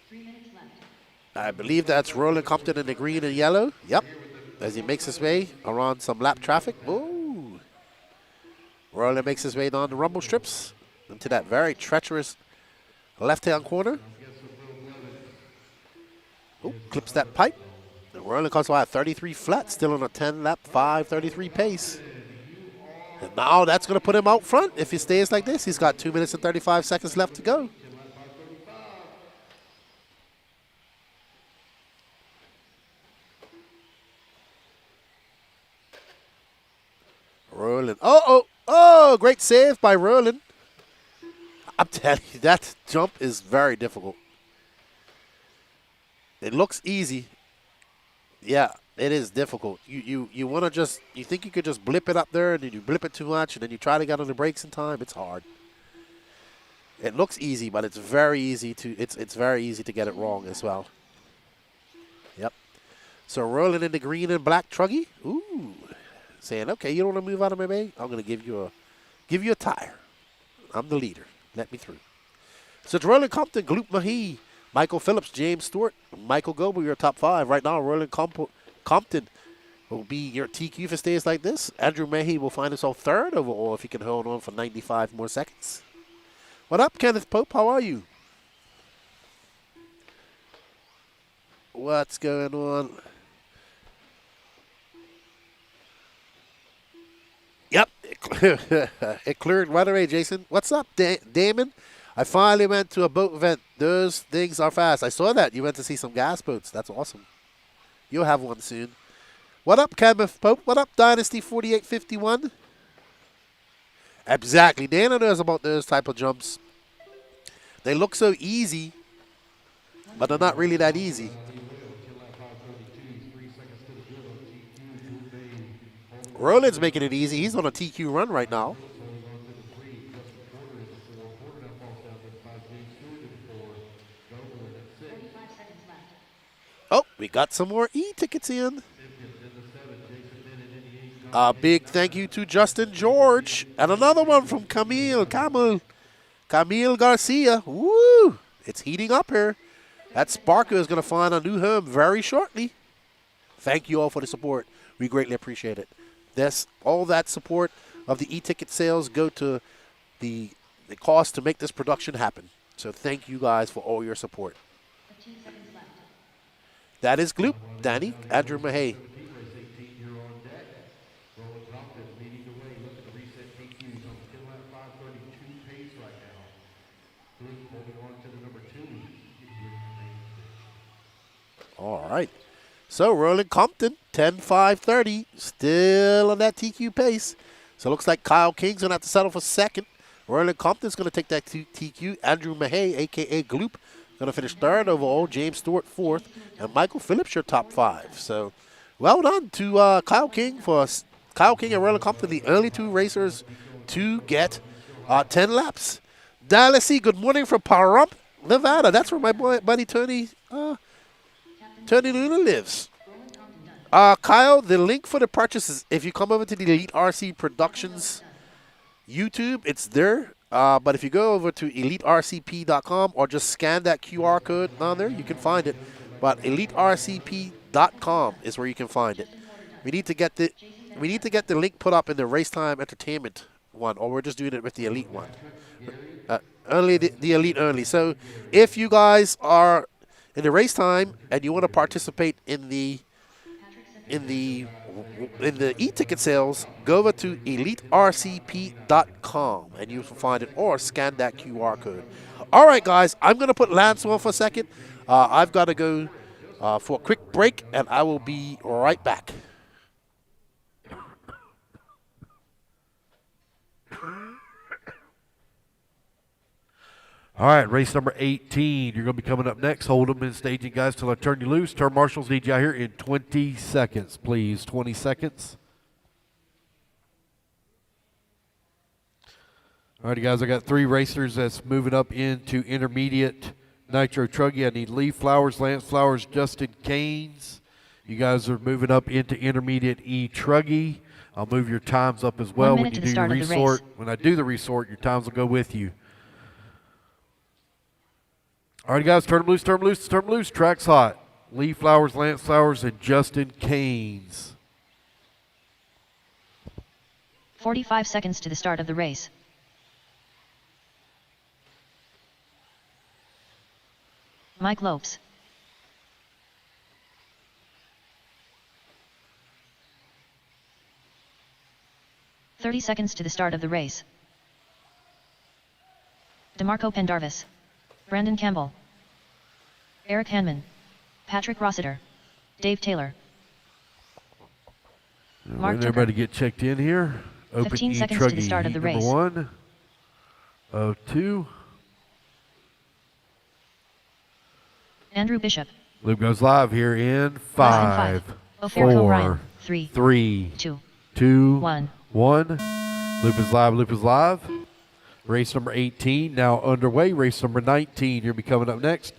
3 minutes left. I believe that's Roland Compton in the green and yellow. Yep. As he makes his way around some lap traffic. Ooh. Roland makes his way down the rumble strips into that very treacherous left-hand corner. Oh, clips that pipe. And Roland comes by at 33 flat, still on a 10-lap, 5:33 pace. And now that's going to put him out front if he stays like this. He's got 2 minutes and 35 seconds left to go. Roland. Oh, great save by Roland. I'm telling you, that jump is very difficult. It looks easy. Yeah, it is difficult. You want to just, you think you could just blip it up there, and then you blip it too much, and then you try to get on the brakes in time. It's hard. It looks easy, but it's very easy to it's very easy to get it wrong as well. Yep. So rolling in the green and black Truggy. Ooh. Saying, okay, you don't want to move out of my way? I'm gonna give you a tire. I'm the leader. Let me through. So it's Roland Compton, Gloop Mahi, Michael Phillips, James Stewart, Michael Goble, your top 5. Right now, Roland Compton will be your TQ if it stays like this. Andrew Mahi will find himself 3rd overall if he can hold on for 95 more seconds. What up, Kenneth Pope? How are you? What's going on? Yep, it cleared right away, Jason. What's up, Damon? I finally went to a boat event. Those things are fast. I saw that. You went to see some gas boats. That's awesome. You'll have one soon. What up, Kenneth Pope? What up, Dynasty 4851? Exactly. Dana knows about those type of jumps. They look so easy, but they're not really that easy. Roland's making it easy. He's on a TQ run right now. Oh, we got some more e-tickets in. A big thank you to Justin George. And another one from Camille Garcia. Woo! It's heating up here. That Sparker is going to find a new home very shortly. Thank you all for the support. We greatly appreciate it. All that support of the e-ticket sales go to the cost to make this production happen. So thank you guys for all your support. That is Gloop, Danny, Andrew Mahay. All right. So Roland Compton, 10-5-30, still on that TQ pace. So it looks like Kyle King's going to have to settle for 2nd. Roland Compton's going to take that TQ. Andrew Mahay, a.k.a. Gloop, going to finish 3rd overall. James Stewart 4th. And Michael Phillips, your top 5. So well done to Kyle King and Roland Compton, the only 2 racers to get 10 laps. Dallas C., good morning from Pahrump, Nevada. That's where my buddy Tony Luna lives. Kyle, the link for the purchase is if you come over to the Elite RC Productions YouTube, it's there. But if you go over to elitercp.com or just scan that QR code on there, you can find it. But elitercp.com is where you can find it. We need to get the link put up in the Race Time Entertainment one, or we're just doing it with the Elite one. Only the Elite only. So if you guys are in the Race Time and you want to participate in the e-ticket sales, go over to elitercp.com and you can find it, or scan that QR code. All right, guys, I'm going to put Lance on for a second. I've got to go for a quick break, and I will be right back. All right, race number 18. You're going to be coming up next. Hold them in staging, guys, till I turn you loose. Turn marshals need you out here in 20 seconds, please. 20 seconds. All right, guys, I got 3 racers that's moving up into intermediate Nitro Truggy. I need Lee Flowers, Lance Flowers, Justin Caines. You guys are moving up into intermediate E-Truggy. I'll move your times up as well when you do your resort. When I do the resort, your times will go with you. All right, guys, turn them loose, turn them loose, turn them loose. Track's hot. Lee Flowers, Lance Flowers, and Justin Caines. 45 seconds to the start of the race. Mike Lopes. "30 seconds to the start of the race. DeMarco Pendarvis. Brandon Campbell. Eric Hanman. Patrick Rossiter. Dave Taylor. Mark Tucker. Everybody get checked in here. Open 15 seconds to the start of the race. Number 1. 2. Andrew Bishop. Loop goes live here in Five. 5, Ophir Cone Ryan. 4, 3, 3, 2, 2, 1. 1. Loop is live. Loop is live. Race number 18 now underway. Race number 19 here be coming up next.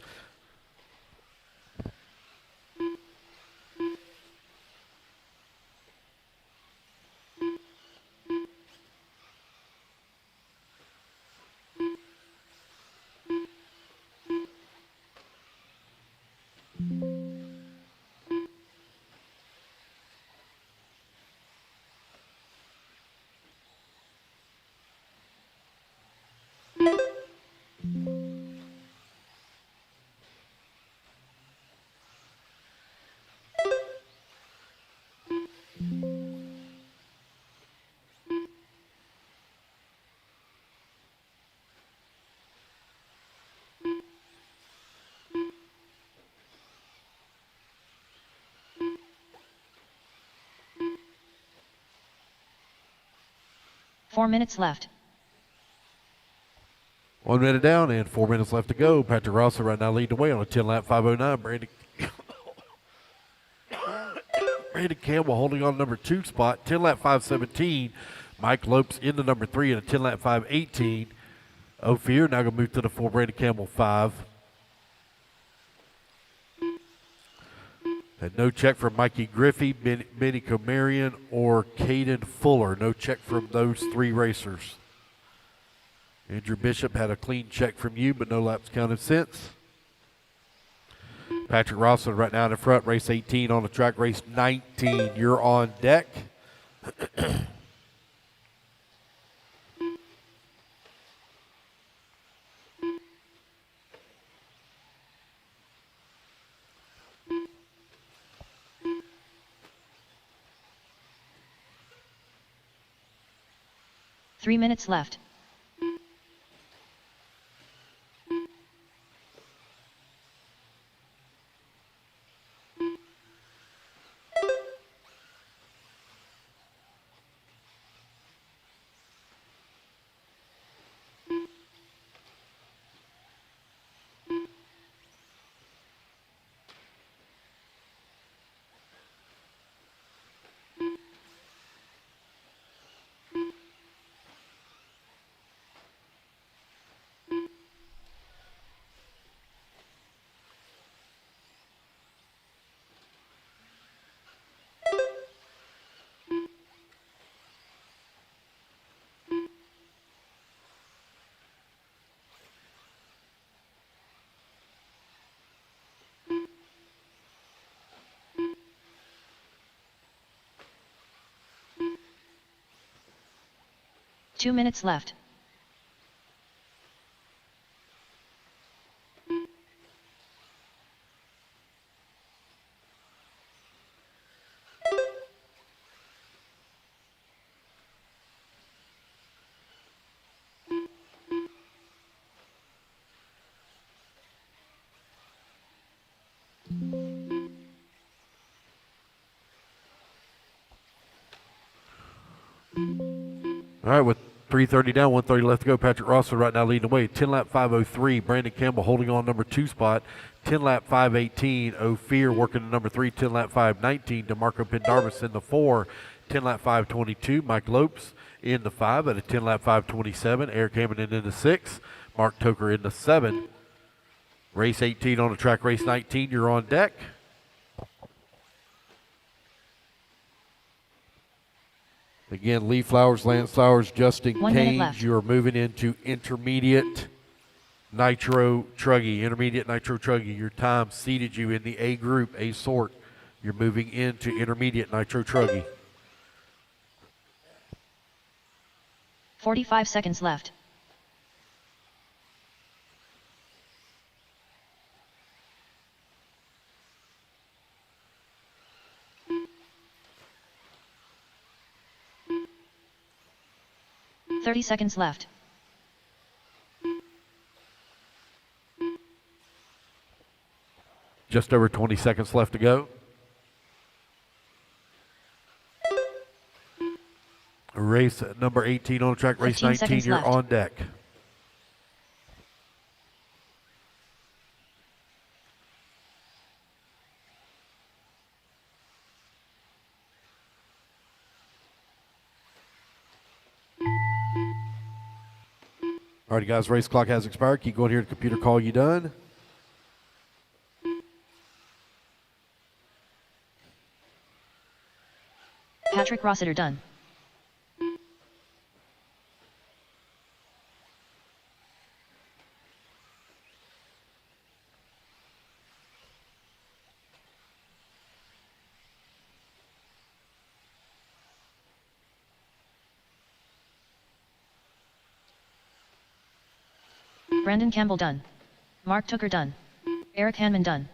Four minutes left. 1 minute down and 4 minutes left to go. Patrick Rosser right now leading the way on a 10-lap 5:09. Brandon Campbell holding on number 2 spot. 10-lap 5:17. Mike Lopes into number 3 in a 10-lap 5:18. Ophir now going to move to the 4. Brandon Campbell 5. And no check from Mikey Griffey, Benny Comarian, or Caden Fuller. No check from those 3 racers. Andrew Bishop had a clean check from you, but no laps counted since. Patrick Rosser right now in the front, race 18 on the track, race 19. You're on deck. 3 minutes left. Two minutes left. All right, with 3:30 down, 1:30 left to go. Patrick Rosser right now leading the way. 10-lap 5:03. Brandon Campbell holding on number 2 spot. 10-lap 5:18. Ophir working the number 3. 10-lap 5:19. DeMarco Pendarvis in the 4. 10-lap 5:22. Mike Lopes in the 5 at a 10-lap 5:27. Eric Hammond in the 6. Mark Toker in the 7. Race 18 on the track. Race 19. You're on deck. Again, Lee Flowers, Lance Flowers, Justin 1 minute Canes. left. You are moving into intermediate Nitro Truggy. Intermediate Nitro Truggy. Your time seated you in the A group, A sort. You're moving into intermediate Nitro Truggy. 45 seconds left. Thirty seconds left. Just over 20 seconds left to go. Race number 18 on the track. Race 15 19, seconds you're left. on deck. All right, guys, race clock has expired. Keep going here to computer call you done. Patrick Rossiter done. Brandon Campbell done. Mark Tooker done. Eric Hanman done.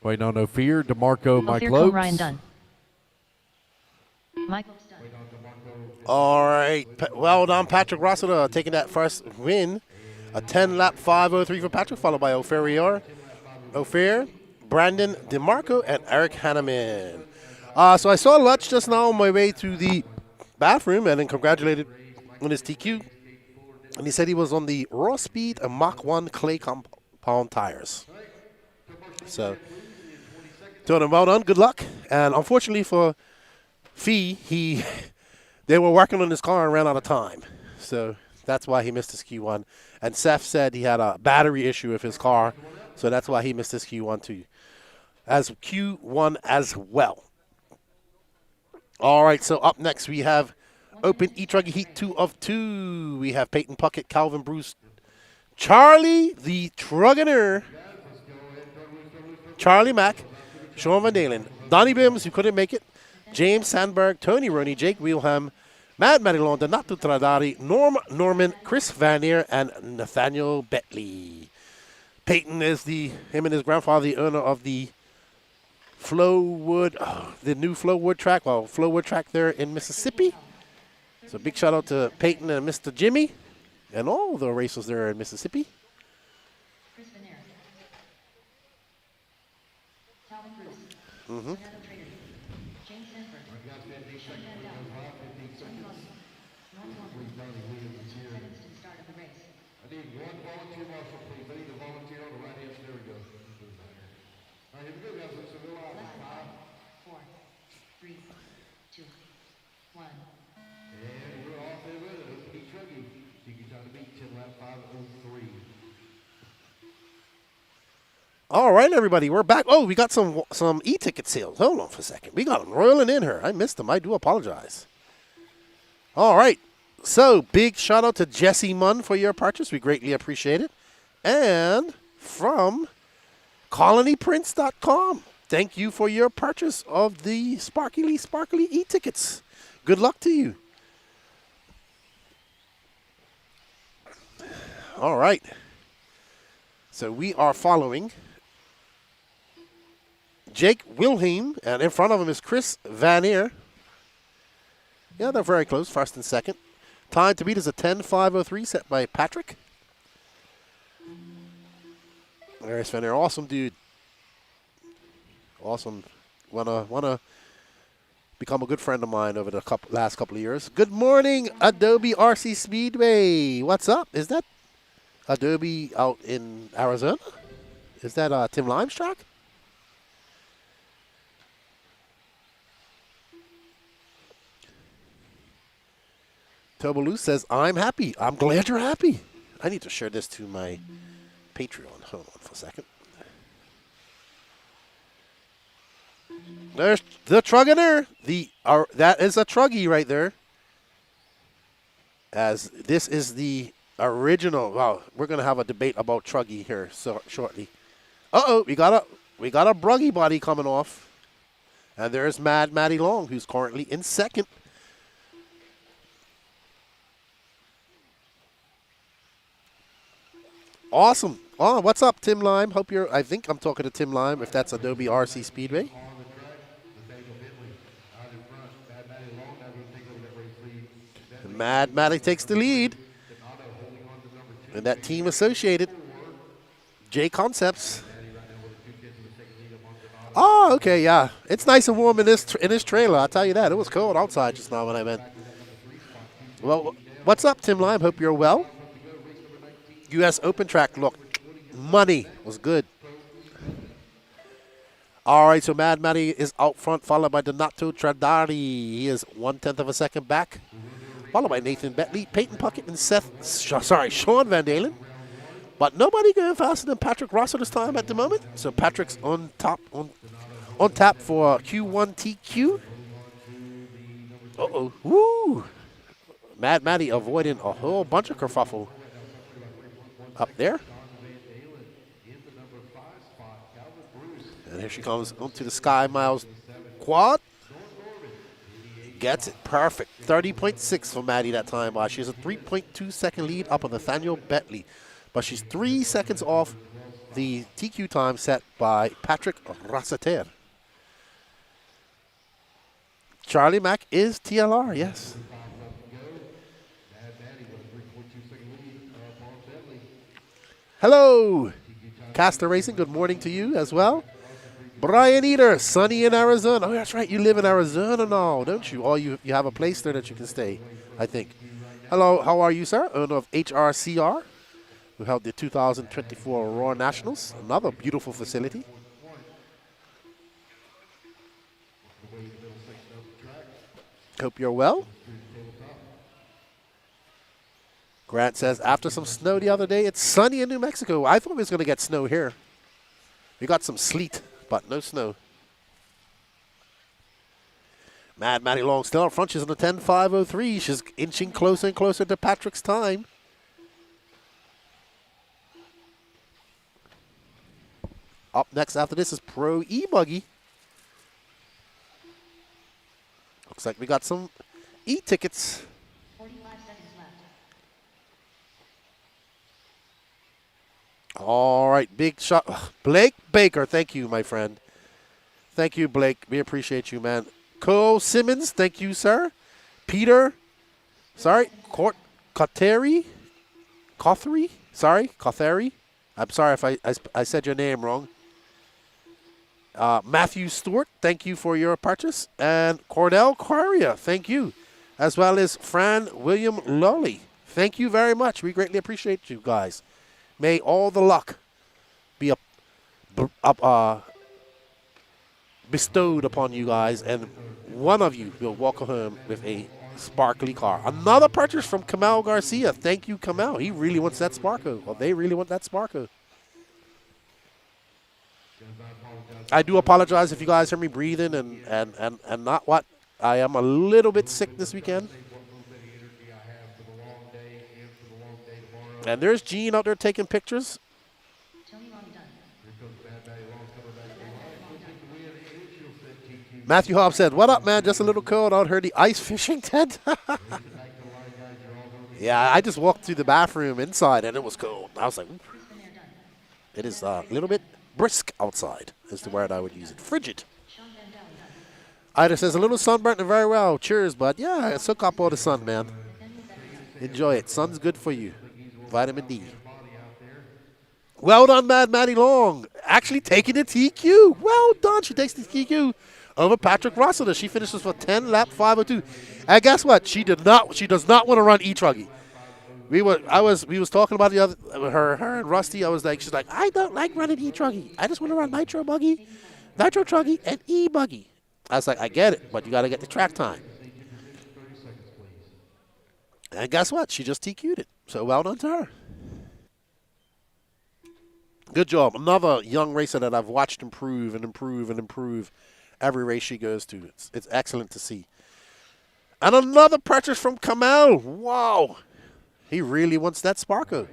Waiting on No Fear. DeMarco, Mike Ophir Lopes. Ryan done. Mike Lopes done. All right. Well done, Patrick Rossiter, taking that first win. A 10-lap 5:03 for Patrick, followed by Ophir, Brandon DeMarco, and Eric Hanneman. So I saw Lutz just now on my way to the bathroom and then congratulated on his TQ. And he said he was on the Raw Speed and Mach 1 clay compound tires. So, told him well done, good luck. And unfortunately for Fee, they were working on his car and ran out of time. So that's why he missed his Q1. And Seth said he had a battery issue with his car, so that's why he missed his Q1 too. As Q1 as well. All right, so up next we have Open E-Truggy Heat 2 of 2. We have Peyton Puckett, Calvin Bruce, Charlie the Truggener, Charlie Mack, Sean Van Dalen, Donnie Bims, who couldn't make it, James Sandberg, Tony Roney, Jake Wheelham, Matt Marilon, Donato Tradari, Norman, Chris Vanier, and Nathaniel Betley. Peyton is him and his grandfather, the owner of the the new Flowwood track, Flowwood track there in Mississippi. So big shout out to Peyton and Mr. Jimmy and all the racers there in Mississippi. Mm-hmm. I need one volunteer marshal, please. I need a volunteer on the right hand. There we go. All right, here we go, guys. Let's go live. 5, 4, 3, 2, 1. And we're off there with it. Open E-Truggy. Tiki time to beat 10 lap 5:03. All right, everybody, we're back. Oh, we got some e-ticket sales. Hold on for a second. We got them rolling in here. I missed them. I do apologize. All right. So, big shout out to Jesse Munn for your purchase. We greatly appreciate it. And from colonyprints.com, thank you for your purchase of the sparkly e-tickets. Good luck to you. All right. So, we are following Jake Wilhelm, and in front of him is Chris Vanier. Yeah, they're very close, first and second. Time to beat is a 10:5:03 set by Patrick. There's Vanier, awesome dude. Awesome. Wanna become a good friend of mine over the last couple of years. Good morning, Adobe RC Speedway. What's up? Is that Adobe out in Arizona? Is that Tim Lime's track? Tobaloo says, I'm happy. I'm glad you're happy. I need to share this to my Patreon. Hold on for a second. There's the Truggener. That is a Truggy right there. As this is the original. Wow, we're going to have a debate about Truggy here shortly. Uh-oh, we got a Bruggy body coming off. And there's Mad Matty Long, who's currently in second. Awesome. Oh, what's up, Tim Lime? I think I'm talking to Tim Lime, if that's Adobe RC Speedway. And Mad Matty takes the lead. And that team associated, J Concepts. Oh, okay, yeah. It's nice and warm in this trailer, I'll tell you that. It was cold outside just now when I went. Well, what's up, Tim Lime? Hope you're well. U.S. Open track looked money. Was good. All right, so Mad Matty is out front, followed by Donato Tradari. He is 1/10 of a second back. followed by Nathan Bentley, Peyton Puckett, and Sean Van Dalen. But nobody going faster than Patrick Rosso this time at the moment. So Patrick's on tap for Q1 TQ. Uh-oh. Woo! Mad Matty avoiding a whole bunch of kerfuffle up there. And here she comes onto the Sky Miles quad. Gets it perfect. 30.6 for Maddie that time. She has a 3.2 second lead up on Nathaniel Bentley. But she's 3 seconds off the TQ time set by Patrick Rasseter. Charlie Mack is TLR, yes. Hello, Caster Racing. Good morning to you as well. Brian Eater, sunny in Arizona. Oh, that's right. You live in Arizona now, don't you? Or you have a place there that you can stay, I think. Hello, how are you, sir? Owner of HRCR, who held the 2024 Aurora Nationals. Another beautiful facility. Hope you're well. Grant says, after some snow the other day, it's sunny in New Mexico. I thought we was going to get snow here. We got some sleet, but no snow. Mad Maddie Long still up front. She's on the 10.503. She's inching closer and closer to Patrick's time. Up next after this is Pro e-buggy. Looks like we got some e-tickets. 45 seconds left. All right, big shot. Ugh, Blake Baker, thank you, my friend. Thank you, Blake. We appreciate you, man. Cole Simmons, thank you, sir. Peter, Kothari. I'm sorry if I said your name wrong. Matthew Stewart, thank you for your purchase. And Cordell Quarria, thank you. As well as Fran William Lowley. Thank you very much. We greatly appreciate you guys. May all the luck be bestowed upon you guys, and one of you will walk home with a sparkly car. Another purchase from Kamal Garcia. Thank you, Kamal. He really wants that Sparko. Well, they really want that Sparko. I do apologize if you guys hear me breathing and not what. I am a little bit sick this weekend. And there's Gene out there taking pictures. Matthew Hobbs said, what up, man? Just a little cold out here, the ice fishing tent. Yeah, I just walked through the bathroom inside, and it was cold. I was like, it is a little bit brisk outside, is the word I would use it. Frigid. Ida says, a little sunburnt and very well. Cheers, bud. Yeah, soak up all the sun, man. Enjoy it. Sun's good for you. Vitamin D. Well done, Mad Maddie Long. Actually taking the TQ. Well done. She takes the TQ over Patrick Rossiter. She finishes for 10 lap 502. And guess what? She does not want to run e-truggy. We was talking about the other her and Rusty. She's like, I don't like running e-truggy. I just want to run Nitro buggy, Nitro Truggy, and e-buggy. I was like, I get it, but you got to get the track time. And guess what? She just TQ'd it. So well done to her. Good job. Another young racer that I've watched improve and improve and improve every race she goes to. It's excellent to see. And another purchase from Kamal. Wow. He really wants that Sparko.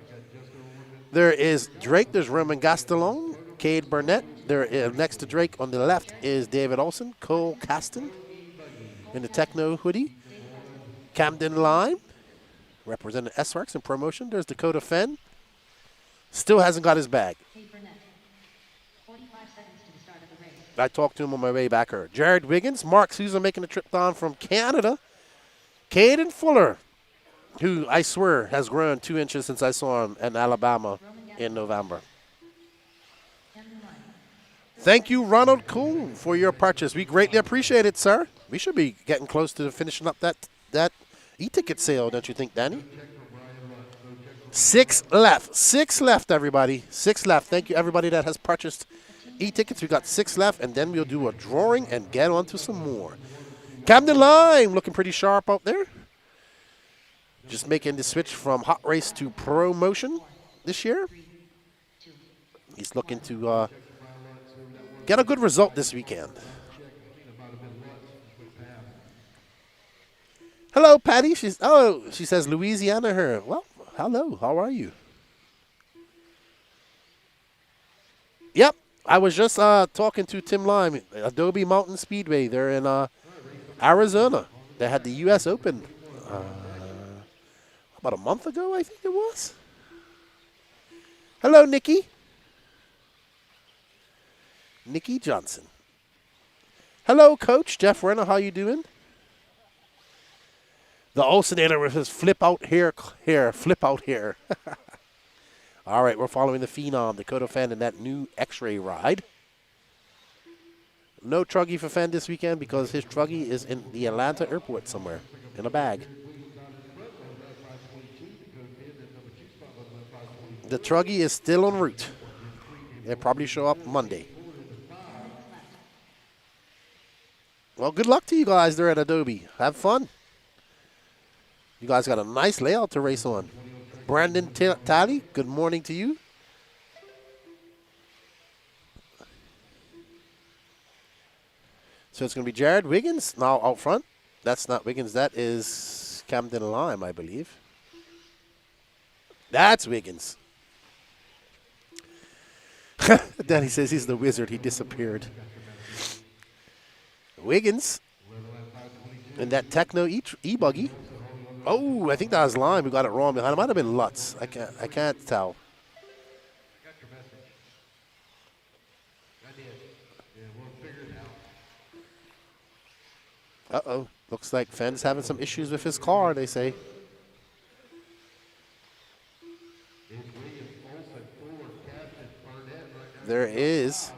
There is Drake. There's Roman Gastelum, Cade Burnett. Next to Drake on the left is David Olson, Cole Caston in the Techno hoodie. Camden Lime, representing S-Works in promotion. There's Dakota Fenn. Still hasn't got his bag. 45 seconds to the start of the race. I talked to him on my way back here. Jared Wiggins, Mark Souza making the trip down from Canada. Caden Fuller, who I swear has grown 2 inches since I saw him in Alabama in November. Thank you, Ronald Kuhn, for your purchase. We greatly appreciate it, sir. We should be getting close to finishing up that e-ticket sale, don't you think, Danny? 6 left. 6 left, everybody. 6 left. Thank you, everybody that has purchased e-tickets. We got 6 left, and then we'll do a drawing and get on to some more. Camden Lime looking pretty sharp out there. just making the switch from hot race to pro motion this year. He's looking to get a good result this weekend. Hello, Patty. She says Louisiana her. Well, hello. How are you? Yep. I was just talking to Tim Lime, Adobe Mountain Speedway. They're in Arizona. They had the U.S. Open about a month ago, I think it was. Hello, Nikki. Nikki Johnson. Hello, Coach Jeff Renner. How you doing? The Olsenator with his flip out hair, flip out hair. All right, we're following the Phenom, Dakota Fenn, in that new X-Ray ride. No Truggy for Fenn this weekend because his Truggy is in the Atlanta airport somewhere in a bag. The Truggy is still en route. They'll probably show up Monday. Well, good luck to you guys there at Adobe. Have fun. You guys got a nice layout to race on. Brandon Talley, good morning to you. So it's going to be Jared Wiggins now out front. That's not Wiggins. That is Camden Lime, I believe. That's Wiggins. Danny says he's the wizard. He disappeared. Wiggins and that Techno e-buggy. Oh, I think that was Lime who got it wrong behind. It might have been Lutz. I can't tell. Uh-oh. Looks like Fenn's having some issues with his car, they say. There is.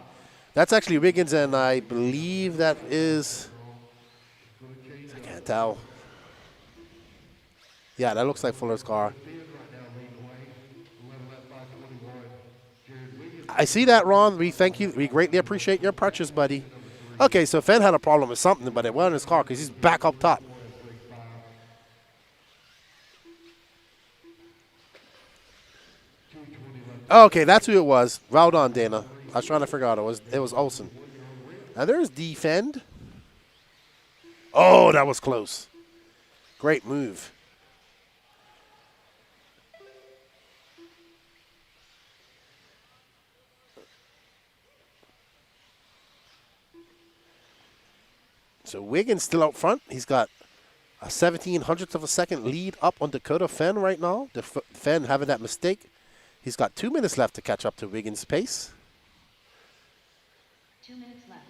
That's actually Wiggins, and I believe that is... I can't tell. Yeah, that looks like Fuller's car. I see that, Ron. We thank you. We greatly appreciate your purchase, buddy. Okay, so Fenn had a problem with something, but it wasn't his car because he's back up top. Okay, that's who it was. Well done, Dana. I was trying to figure out it was Olsen. Now there's Defend. Oh, that was close. Great move. So Wiggins still out front. He's got a 1700th of a second lead up on Dakota Fenn right now. Fenn having that mistake. He's got 2 minutes left to catch up to Wiggins' pace. 2 minutes left.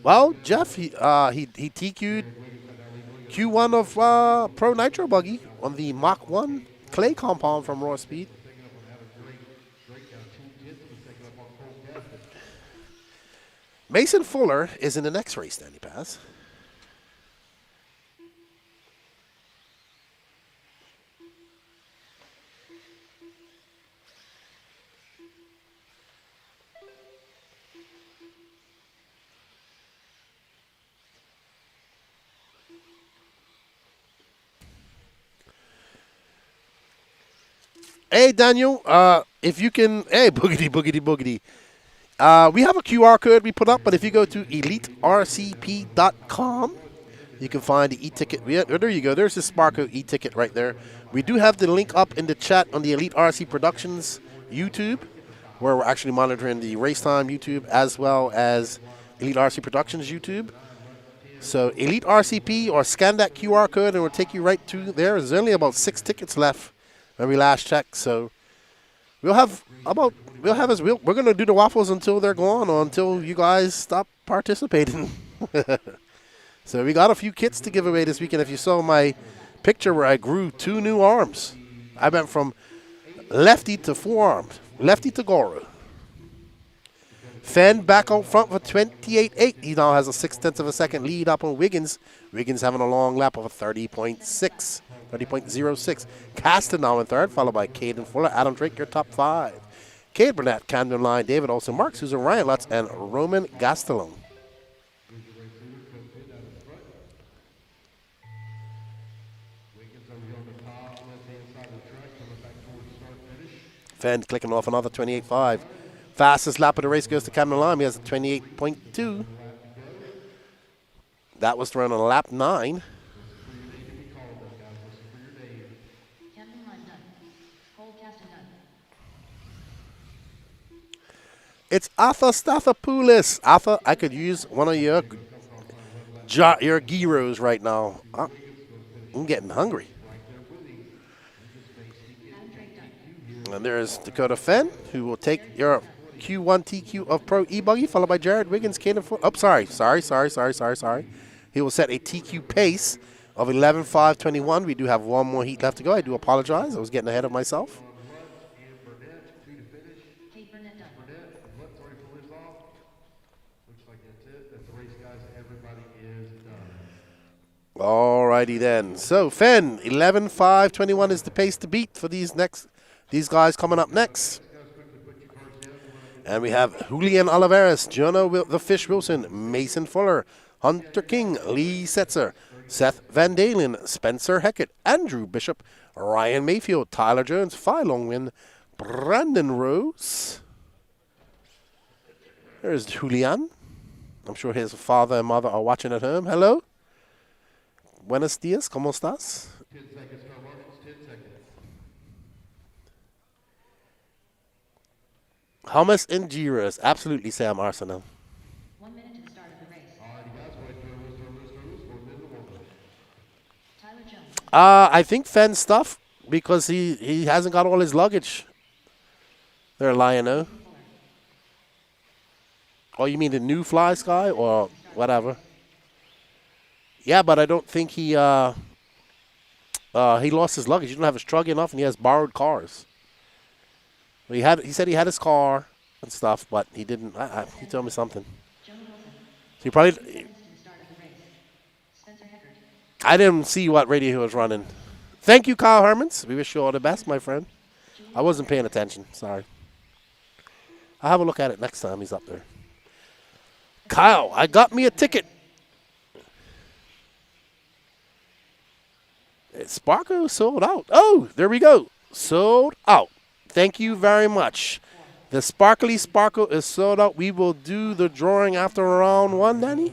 Well, Jeff, he TQ'd Q1 of Pro Nitro Buggy on the Mach 1 clay compound from Raw Speed. Mason Fuller is in the next race, Danny Paz. Hey, Daniel, if you can, hey, boogity, boogity, boogity. We have a QR code we put up, but if you go to elitercp.com, you can find the e-ticket. There you go. There's the Sparko e-ticket right there. We do have the link up in the chat on the Elite RC Productions YouTube, where we're actually monitoring the race time YouTube as well as Elite RC Productions YouTube. So Elite RCP, or scan that QR code and it will take you right to there. There's only about 6 tickets left when we last checked. So we're going to do the waffles until they're gone, or until you guys stop participating. So we got a few kits to give away this weekend. If you saw my picture where I grew 2 new arms, I went from lefty to forearmed, lefty to Goro. Fenn back out front for 28.8. He now has a 0.6 of a second lead up on Wiggins. Wiggins having a long lap of a 30.06. Caston now in third, followed by Caden Fuller. Adam Drake, your top 5. Cade Burnett, Camden Line, David Olson, Mark Susan, Ryan Lutz, and Roman Gastelum. Fenn clicking off another 28.5. Fastest lap of the race goes to Camden Line. He has a 28.2. That was thrown on lap 9. It's Arthur Stathopoulos. Arthur, I could use one of your gyros right now. I'm getting hungry. And there's Dakota Fenn, who will take your Q1 TQ of Pro e-buggy, followed by Jared Wiggins, Caden Ford. Oh, sorry. He will set a TQ pace of 11.521. We do have one more heat left to go. I do apologize. I was getting ahead of myself. Alrighty then. So Fenn, 11.521 is the pace to beat for these guys coming up next. And we have Julian Oliveras, Jonah the Fish Wilson, Mason Fuller, Hunter King, Lee Setzer, Seth Van Dalen, Spencer Heckett, Andrew Bishop, Ryan Mayfield, Tyler Jones, Phi Long Win, Brandon Rose. There's Julian. I'm sure his father and mother are watching at home. Hello. Buenos dias, ¿cómo estás? 10 seconds, car marshals, 10 seconds. Hummus and gyros. Absolutely, Sam Arsenal. 1 minute to the start of the race. Alrighty, guys, wait, go, 1 minute warm-up. Tyler Jones. I think Fenn's stuff because he hasn't got all his luggage. They're Lion-O. Oh, you mean the new Fly Sky or whatever? Yeah, but I don't think he lost his luggage. He didn't have his truck enough, and he has borrowed cars. He said he had his car and stuff, but he didn't. He told me something. So he probably. I didn't see what radio he was running. Thank you, Kyle Hermans. We wish you all the best, my friend. I wasn't paying attention. Sorry. I'll have a look at it next time he's up there. Kyle, I got me a ticket. Sparko sold out. Oh, there we go. Sold out. Thank you very much. The Sparkly Sparkle is sold out. We will do the drawing after round 1, Danny.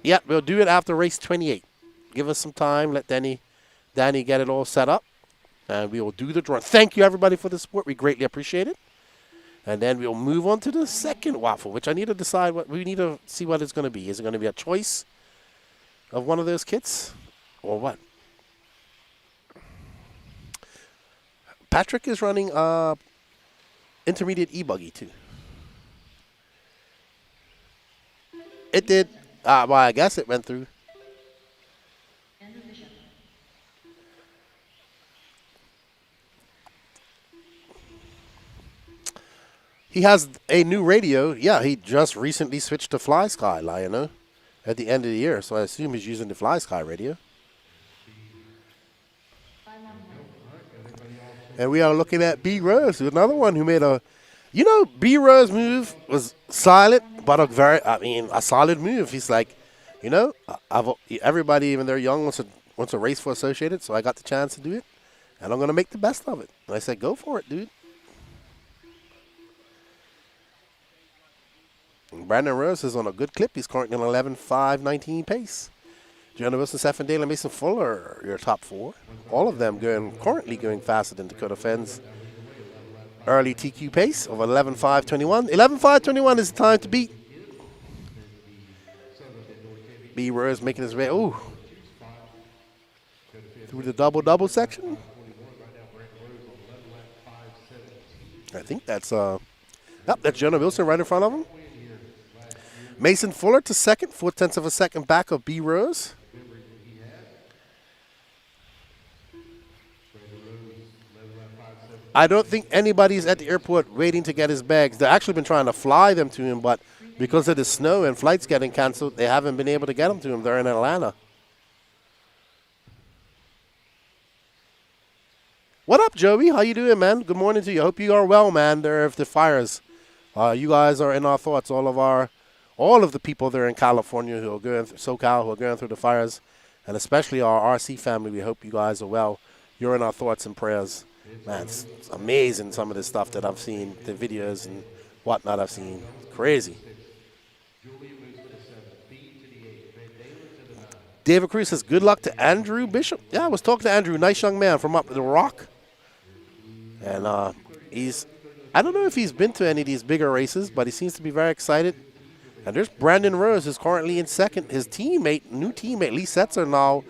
Yeah, we'll do it after race 28. Give us some time. Let Danny get it all set up. And we will do the drawing. Thank you, everybody, for the support. We greatly appreciate it. And then we'll move on to the second waffle, which I need to decide what we need to see what it's going to be. Is it going to be a choice of one of those kits or what? Patrick is running intermediate e-buggy too. It did. Well, I guess it went through. He has a new radio. Yeah, he just recently switched to Fly Sky, Lion-O, at the end of the year. So I assume he's using the Fly Sky radio. And we are looking at B Rose, another one who made a, B Rose move was silent, but a solid move. He's like, everybody, even they're young, wants a race for Associated, so I got the chance to do it, and I'm gonna make the best of it. And I said, go for it, dude. And Brandon Rose is on a good clip. He's currently on 11.519 pace. Jonah Wilson, Seth Van Dalen, Mason Fuller are your top 4. All of them currently going faster than Dakota Fenn's early TQ pace of 11.521. 11.521 is the time to beat. B Rose making his way. Ooh. Through the double section. I think that's that's Jonah Wilson right in front of him. Mason Fuller to second, 0.4 of a second back of B Rose. I don't think anybody's at the airport waiting to get his bags. They've actually been trying to fly them to him, but because of the snow and flights getting canceled, they haven't been able to get them to him. They're in Atlanta. What up, Joey? How you doing, man? Good morning to you. Hope you are well, man. There of the fires. You guys are in our thoughts. All of the people there in California who are going through SoCal, who are going through the fires, and especially our RC family. We hope you guys are well. You're in our thoughts and prayers. Man, it's amazing some of the stuff that I've seen, the videos and whatnot I've seen. Crazy. David Cruz says, good luck to Andrew Bishop. Yeah, I was talking to Andrew, nice young man from up the Rock. And I don't know if he's been to any of these bigger races, but he seems to be very excited. And there's Brandon Rose, who's currently in second. His new teammate, Lee Setzer, now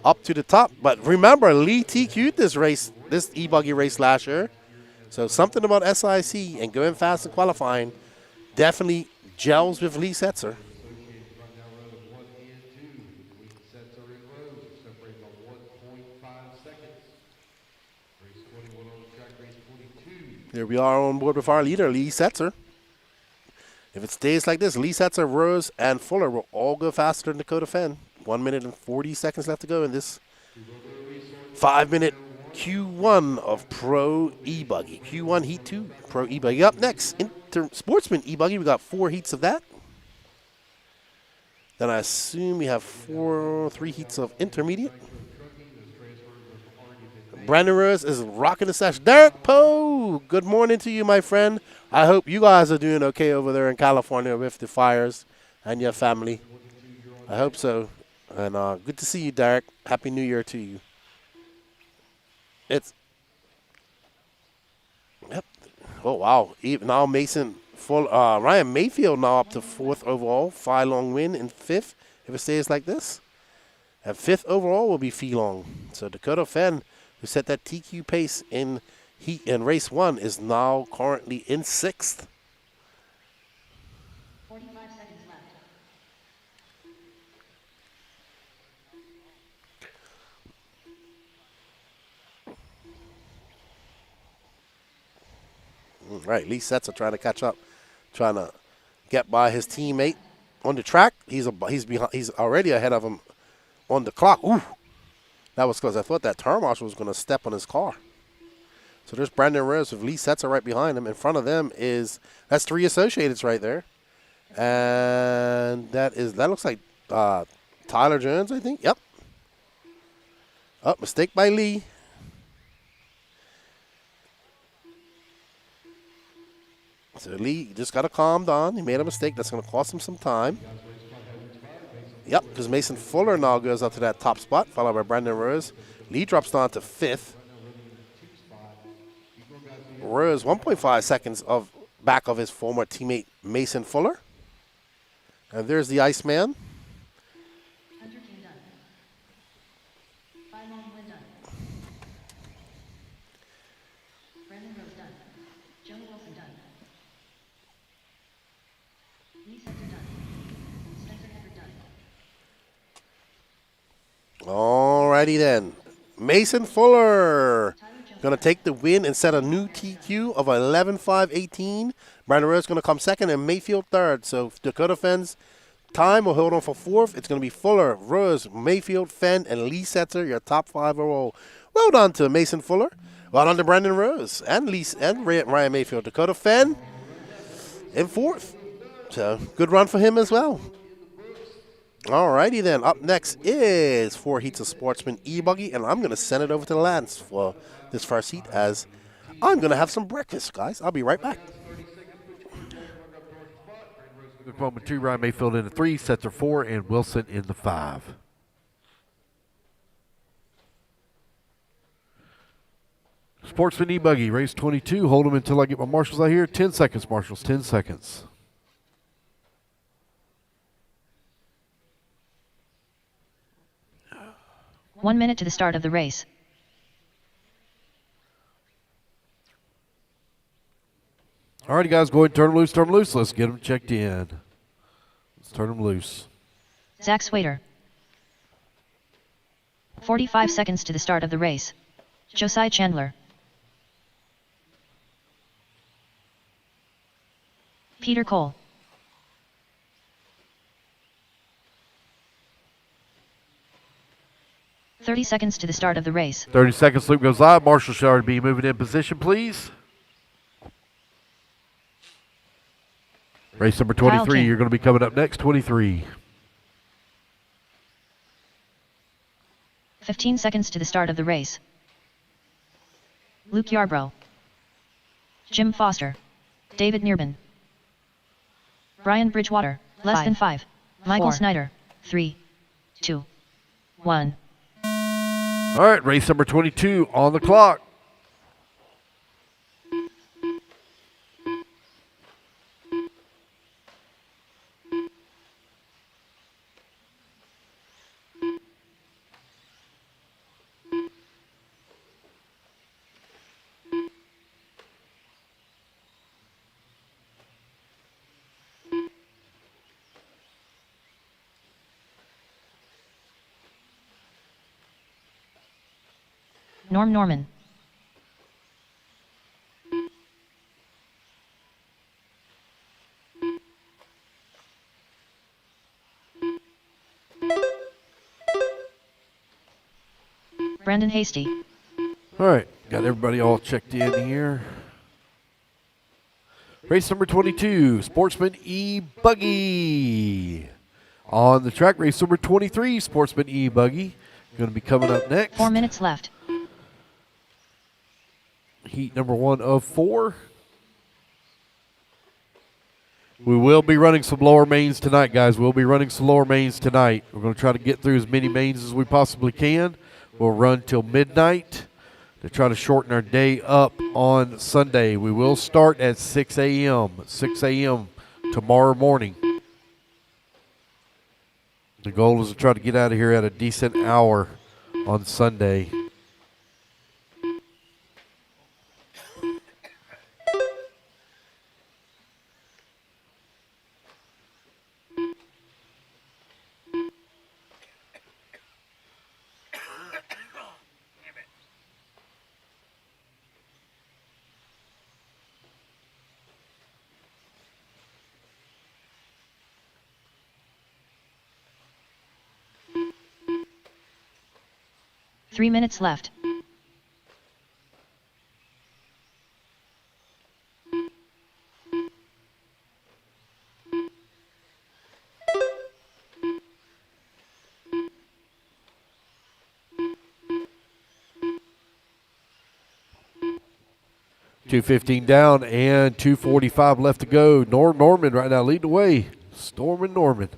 up to the top. But remember, Lee TQ'd this e-buggy race last year. So something about SIC and going fast in qualifying definitely gels with Lee Setzer. Here we are on board with our leader, Lee Setzer. If it stays like this, Lee Setzer, Rose, and Fuller will all go faster than Dakota Fenn. 1 minute and 40 seconds left to go in this 5-minute Q1 of Pro E-Buggy. Q1 Heat 2, Pro E-Buggy. Up next, Sportsman E-Buggy. We got 4 heats of that. Then I assume we have 3 heats of intermediate. Brandon Rose is rocking the session. Derek Poe, good morning to you, my friend. I hope you guys are doing okay over there in California with the fires and your family. I hope so. And good to see you, Derek. Happy New Year to you. Yep. Oh, wow. Now Ryan Mayfield now up to 4th overall. Phi Long win in 5th if it stays like this. And 5th overall will be Phi Long. So Dakota Fenn, who set that TQ pace in race 1, is now currently in 6th. 45 seconds left. Right, Lee Setzer trying to catch up, trying to get by his teammate on the track. He's already ahead of him on the clock. Ooh, that was close. I thought that turn marshal was going to step on his car. So there's Brandon Rose with Lee Setzer right behind him. In front of them that's 3 Associateds right there, and that looks like Tyler Jones, I think. Yep. Oh, mistake by Lee. So Lee just got to calm down. He made a mistake. That's going to cost him some time. Yep, because Mason Fuller now goes up to that top spot, followed by Brandon Rose. Lee drops down to 5th. Rose 1.5 seconds back of his former teammate Mason Fuller. And there's the Iceman. Hunter King done. Phi Long win done. Brandon Rose done. Jonah Wilson done. Lee Setzer done. Spencer Everett done. Alrighty then. Mason Fuller going to take the win and set a new TQ of 11.5.18. Brandon Rose going to come second and Mayfield third. So Dakota Fenn's time will hold on for 4th. It's going to be Fuller, Rose, Mayfield, Fenn, and Lee Setzer, your top 5 overall. Well done to Mason Fuller. Well done to Brandon Rose and Ryan Mayfield. Dakota Fenn in 4th. So good run for him as well. Alrighty then. Up next is 4 heats of Sportsman E-Buggy, and I'm going to send it over to Lance for this first heat as I'm going to have some breakfast, guys. I'll be right back. Moment 2, Ryan Mayfield in the 3, Setzer 4, and Wilson in the 5. Sportsman E-Buggy, race 22. Hold them until I get my marshals out here. 10 seconds, marshals, 10 seconds. One minute to the start of the race. Alrighty, guys, go ahead and turn them loose, turn them loose. Let's get them checked in. Let's turn them loose. Zach Swader. 45 seconds to the start of the race. Josiah Chandler. Peter Cole. 30 seconds to the start of the race. 30 seconds, loop goes live. Marshall Shard be moving in position, please. Race number 23, you're going to be coming up next, 23. 15 seconds to the start of the race. Luke Yarbrough, Jim Foster, David Nearbin, Brian Bridgewater, less than 5, Michael Snyder, 3, 2, 1. All right, race number 22 on the clock. Norman. Brandon Hasty. All right, got everybody all checked in here. Race number 22, Sportsman e-buggy. On the track, race number 23, Sportsman e-buggy. Going to be coming up next. 4 minutes left. Heat number 1 of 4. We will be running some lower mains tonight, guys. We'll be running some lower mains tonight. We're going to try to get through as many mains as we possibly can. We'll run till midnight to try to shorten our day up on Sunday. We will start at 6 a.m. 6 a.m. tomorrow morning. The goal is to try to get out of here at a decent hour on Sunday. Three minutes left. .215 down and 2:45 left to go. Norman right now leading the way. Stormin' Norman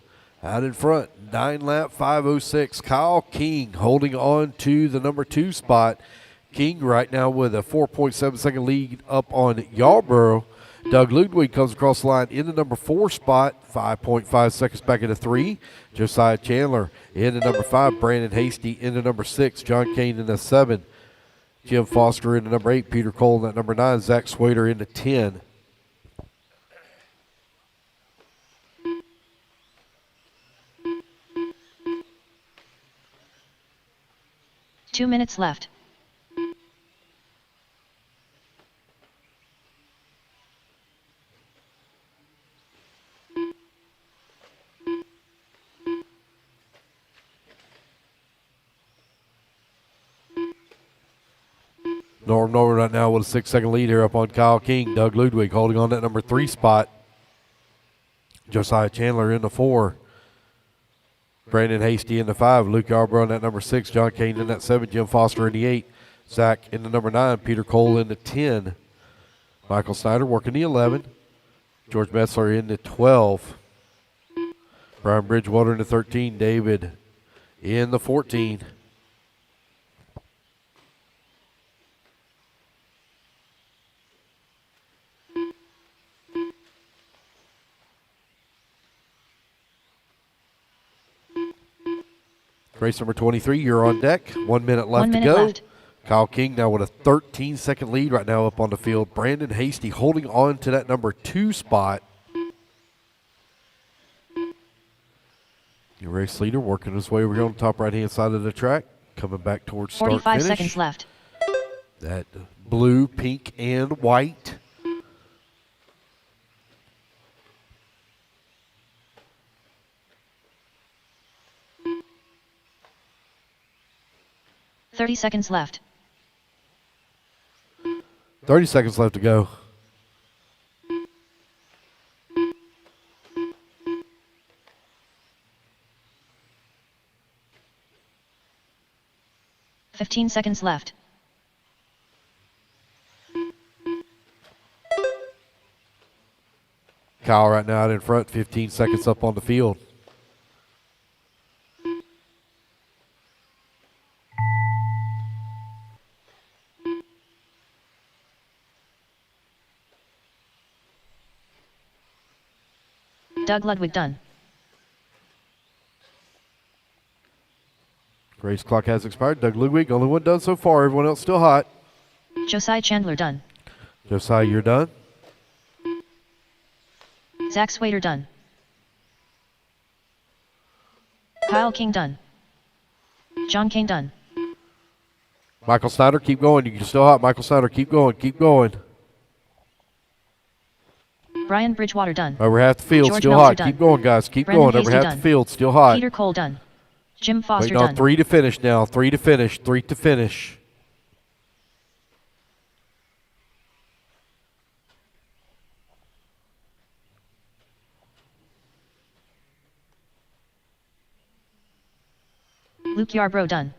out in front. 9 lap, 5:06. Kyle King holding on to the number 2 spot. King right now with a 4.7 second lead up on Yarborough. Doug Ludwig comes across the line in the number 4 spot, 5.5 seconds back into 3. Josiah Chandler in the number 5. Brandon Hasty in the number 6. John Kane in the 7. Jim Foster in the number 8. Peter Cole in that number 9. Zach Swader in the 10. Two minutes left. Norman right now with a 6-second lead here up on Kyle King. Doug Ludwig holding on that number 3 spot. Josiah Chandler in the 4. Brandon Hasty in the 5. Luke Yarbrough in that number 6. John Kane in that 7. Jim Foster in the 8. Zach in the number 9. Peter Cole in the 10. Michael Snyder working the 11. George Metzler in the 12. Brian Bridgewater in the 13. David in the 14. Race number 23, you're on deck. 1 minute left to go. Kyle King now with a 13-second lead right now up on the field. Brandon Hasty holding on to that number 2 spot. Your race leader working his way over here on the top right-hand side of the track. Coming back towards start 45 finish. seconds left. That blue, pink, and white. 30 seconds left. 30 seconds left to go. $15 seconds left. Kyle right now out in front, 15 seconds up on the field. Doug Ludwig done. Race clock has expired. Doug Ludwig, only one done so far. Everyone else still hot. Josiah Chandler done. Josiah, you're done. Zach Swader done. Kyle King done. John Kane done. Michael Snyder, keep going. You're still hot. Michael Snyder, keep going. Keep going. Brian Bridgewater done. Over half the field, George still Meltzer hot. done. Keep going, guys. Keep Brendan going. Over Hasty half done. the field, still hot. Peter Cole done. Jim Foster Waiting on done. 3 to finish now. 3 to finish. 3 to finish. Luke Yarbrough done.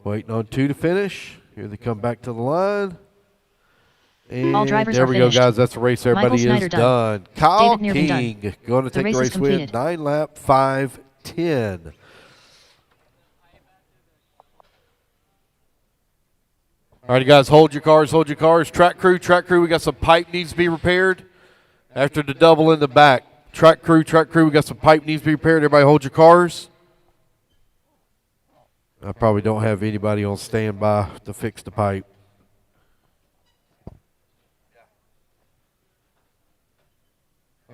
Waiting on 2 to finish. Here they come back to the line. And All drivers there are we finished. go, guys. That's the race. Everybody Michael Snyder is done. done. Kyle David Nearby King done. going to The take the race is race win. completed. 9 lap, 5:10. All right, guys, hold your cars, hold your cars. Track crew, we got some pipe needs to be repaired after the double in the back. Track crew, we got some pipe needs to be repaired. Everybody hold your cars. I probably don't have anybody on standby to fix the pipe.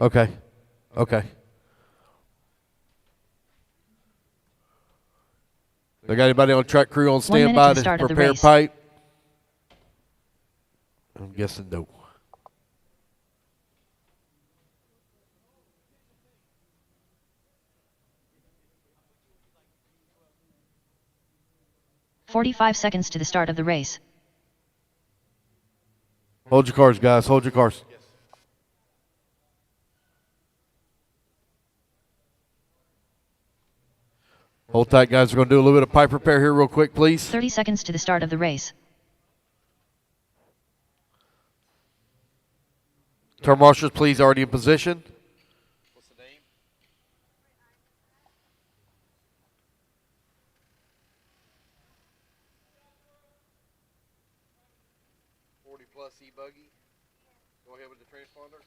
Okay. Okay. They got anybody on track crew on 1 minute standby to the to start of the repair race. pipe? I'm guessing no. $45 seconds to the start of the race. Hold your cars, guys. Hold your cars. Hold tight, guys. We're going to do a little bit of pipe repair here real quick, please. 30 seconds to the start of the race. Turn marshals, please, already in position. What's the name? 40 plus e-buggy. Go ahead with the transponder.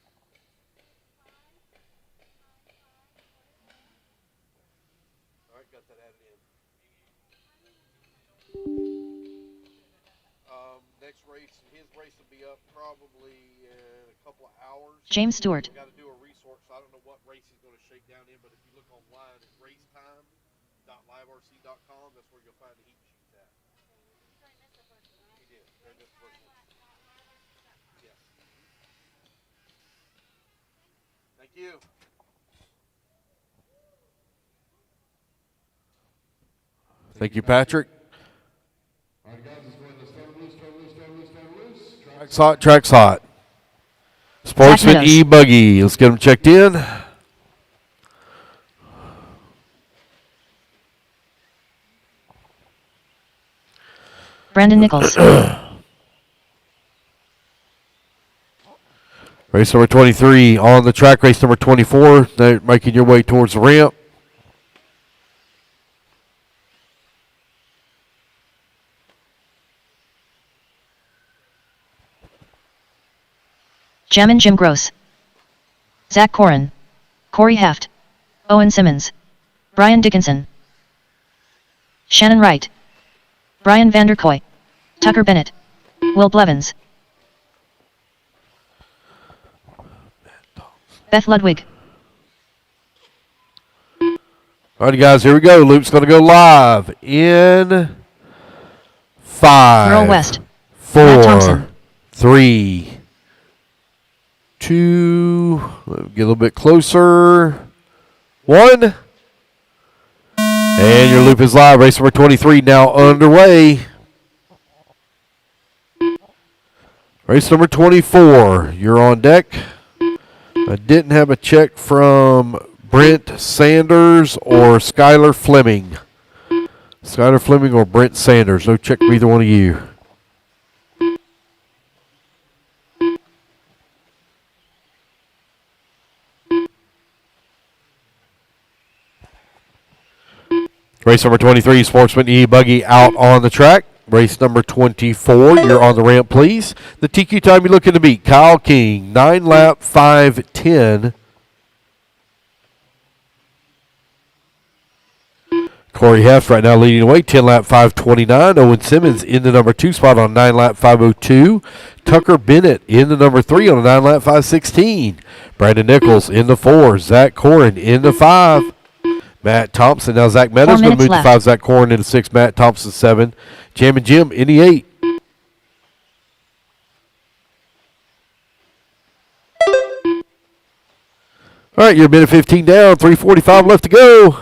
All right, got that added in. Next race, his race will be up probably in a couple of hours. James Stewart. Got to do a resort, so I don't know what race he's going to shake down in, but if you look online at racetime.liverc.com, that's where you'll find the heat sheets at. He did. They're just the first one. Yes. Thank you. Thank you, Patrick. All right, guys, let's go ahead and start loose, start loose, start loose, start loose. Track's hot, track's hot. Sportsman Meadows. e-buggy. Let's get them checked in. Brandon Nichols. Race number 23 on the track. Race number 24. They're making your way towards the ramp. Jammin' Jim Gross. Zach Corin. Corey Heft. Owen Simmons. Brian Dickinson. Shannon Wright. Brian Vanderkoy. Tucker Bennett. Will Blevins. Beth Ludwig. All right, guys, here we go. Luke's going to go live in 5, Earl West. 4, Matt Thompson. 3, 2, let me get a little bit closer. 1. And your loop is live. Race number 23 now underway. Race number 24, you're on deck. I didn't have a check from Brent Sanders or Skylar Fleming. Skylar Fleming or Brent Sanders. No check from either one of you. Race number 23, Sportsman e-buggy out on the track. Race number 24, you're on the ramp, please. The TQ time you're looking to beat, Kyle King, 9 lap 5:10. Corey Heft right now leading away, 10 lap 5:29. Owen Simmons in the number 2 spot on 9 lap 5:02. Tucker Bennett in the number 3 on a 9 lap 5:16. Brandon Nichols in the 4. Zach Corin in the 5. Matt Thompson. Now Zach Meadows going to move to 5. Zach Corin in the 6. Matt Thompson 7. Jam and Jim in the 8. All right, you're a minute 15 down. 3:45 left to go.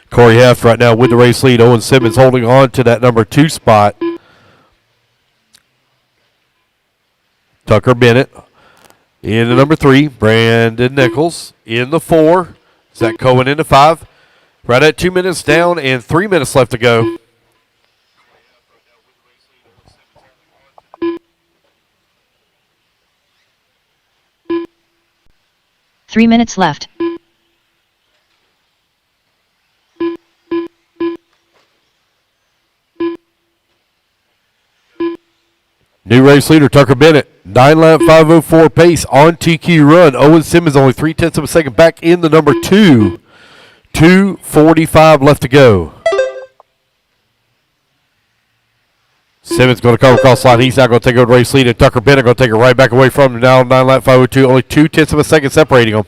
Corey Heft right now with the race lead. Owen Simmons holding on to that number 2 spot. Tucker Bennett in the number 3. Brandon Nichols in the 4. Zach Cohen in the 5. Right at 2 minutes down and 3 minutes left to go. Three minutes left. New race leader, Tucker Bennett. 9 lap 5:04 pace on TQ run. Owen Simmons only 0.3 of a second back in the number 2. 2:45 left to go. Simmons going to cover across the line. He's now going to take over the race lead, and Tucker Bennett going to take it right back away from him now. 9 lap 5:02. Only 0.2 of a second separating them.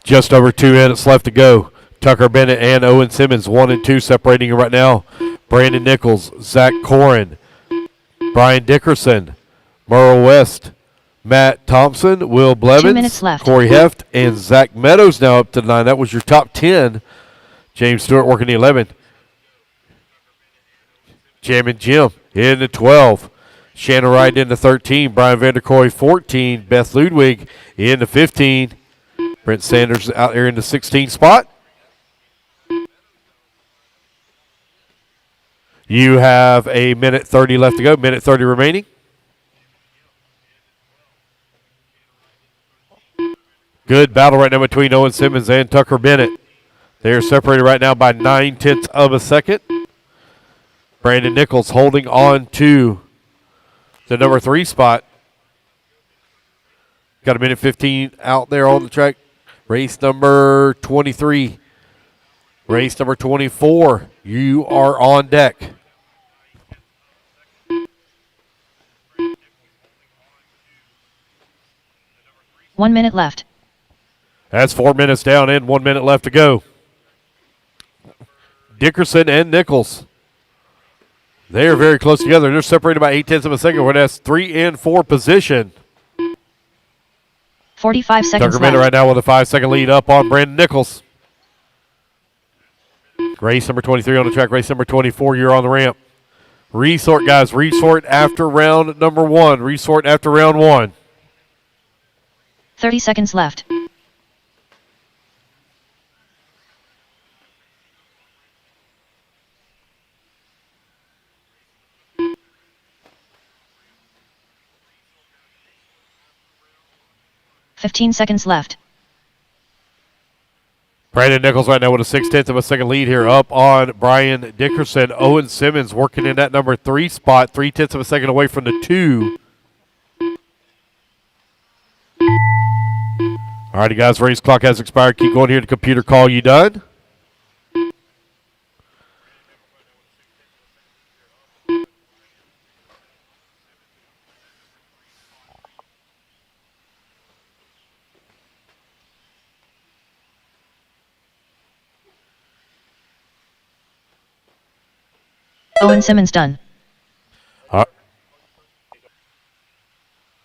Just over 2 minutes left to go. Tucker Bennett and Owen Simmons, 1 and 2, separating them right now. Brandon Nichols, Zach Corin, Brian Dickerson, Merle West, Matt Thompson, Will Blevins, 2 minutes left. Corey Heft, and Zach Meadows now up to 9. That was your top 10. James Stewart working the 11. Jam and Jim in the 12. Shannon Wright in the 13. Brian Vanderkoy 14. Beth Ludwig in the 15. Brent Sanders out there in the 16 spot. You have a minute 30 left to go. Minute 30 remaining. Good battle right now between Owen Simmons and Tucker Bennett. They are separated right now by 0.9 of a second. Brandon Nichols holding on to the number 3 spot. Got a minute 15 out there on the track. Race number 23. Race number 24. You are on deck. One minute left. That's 4 minutes down and 1 minute left to go. Dickerson and Nichols. They are very close together. They're separated by 0.8 of a second, where that's 3 and 4 position. 45 seconds Tucker Bennett left. right now with a 5-second lead up on Brandon Nichols. Race number 23 on the track. Race number 24, you're on the ramp. Resort, guys. Resort after round number 1. Resort after round 1. 30 seconds left. Fifteen seconds left. Brandon Nichols right now with a 0.6 of a second lead here up on Brian Dickerson. Owen Simmons working in that number 3 spot, 0.3 of a second away from the 2. All righty, guys. Race clock has expired. Keep going here to computer call. You done? Owen Simmons done.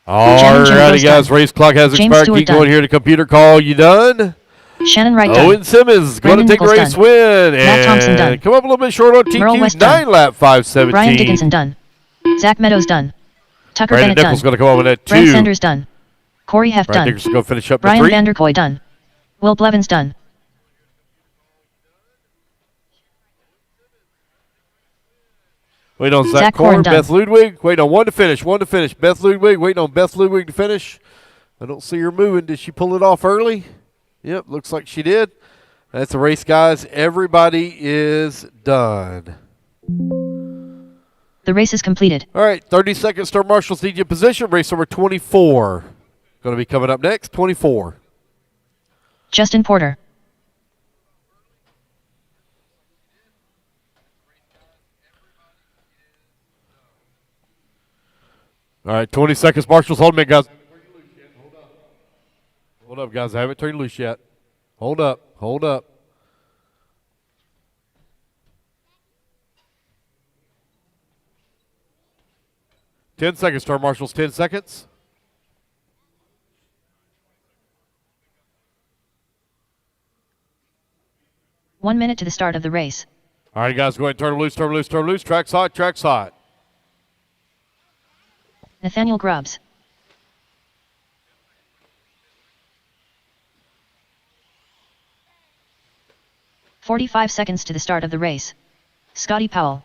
All righty, guys. Race clock has James expired. Stewart Keep going done. here to computer call. You done? Shannon Wright done. Owen Simmons going to Brandon take a Nichols race done. win. Matt Thompson And done. come up a little bit short on Merle TQ. West done. 9 lap 517. Brian Dickinson done. Zach Meadows done. Tucker Brandon Bennett Nichols done. going to come over at 2. Brent Sanders done. Corey Heft Brian done. Dickinson going to finish up Brian to 3. Vanderkoy done. Will Blevins done. Wait on Zach Zach Corn Korn, done. Beth Ludwig. Wait on one to finish. Beth Ludwig. Waiting on Beth Ludwig to finish. I don't see her moving. Did she pull it off early? Yep, looks like she did. That's the race, guys. Everybody is done. The race is completed. All right, 30-second star marshals need you in position. Race number 24. Going to be coming up next, 24. Justin Porter. All right, 20 seconds. Marshals, hold a minute, guys. Hold up, guys. I haven't turned loose yet. Hold up. 10 seconds, star marshals. 10 seconds. One minute to the start of the race. All right, guys, go ahead and turn loose. Track's hot. Nathaniel Grubbs. "45 seconds to the start of the race. Scotty Powell.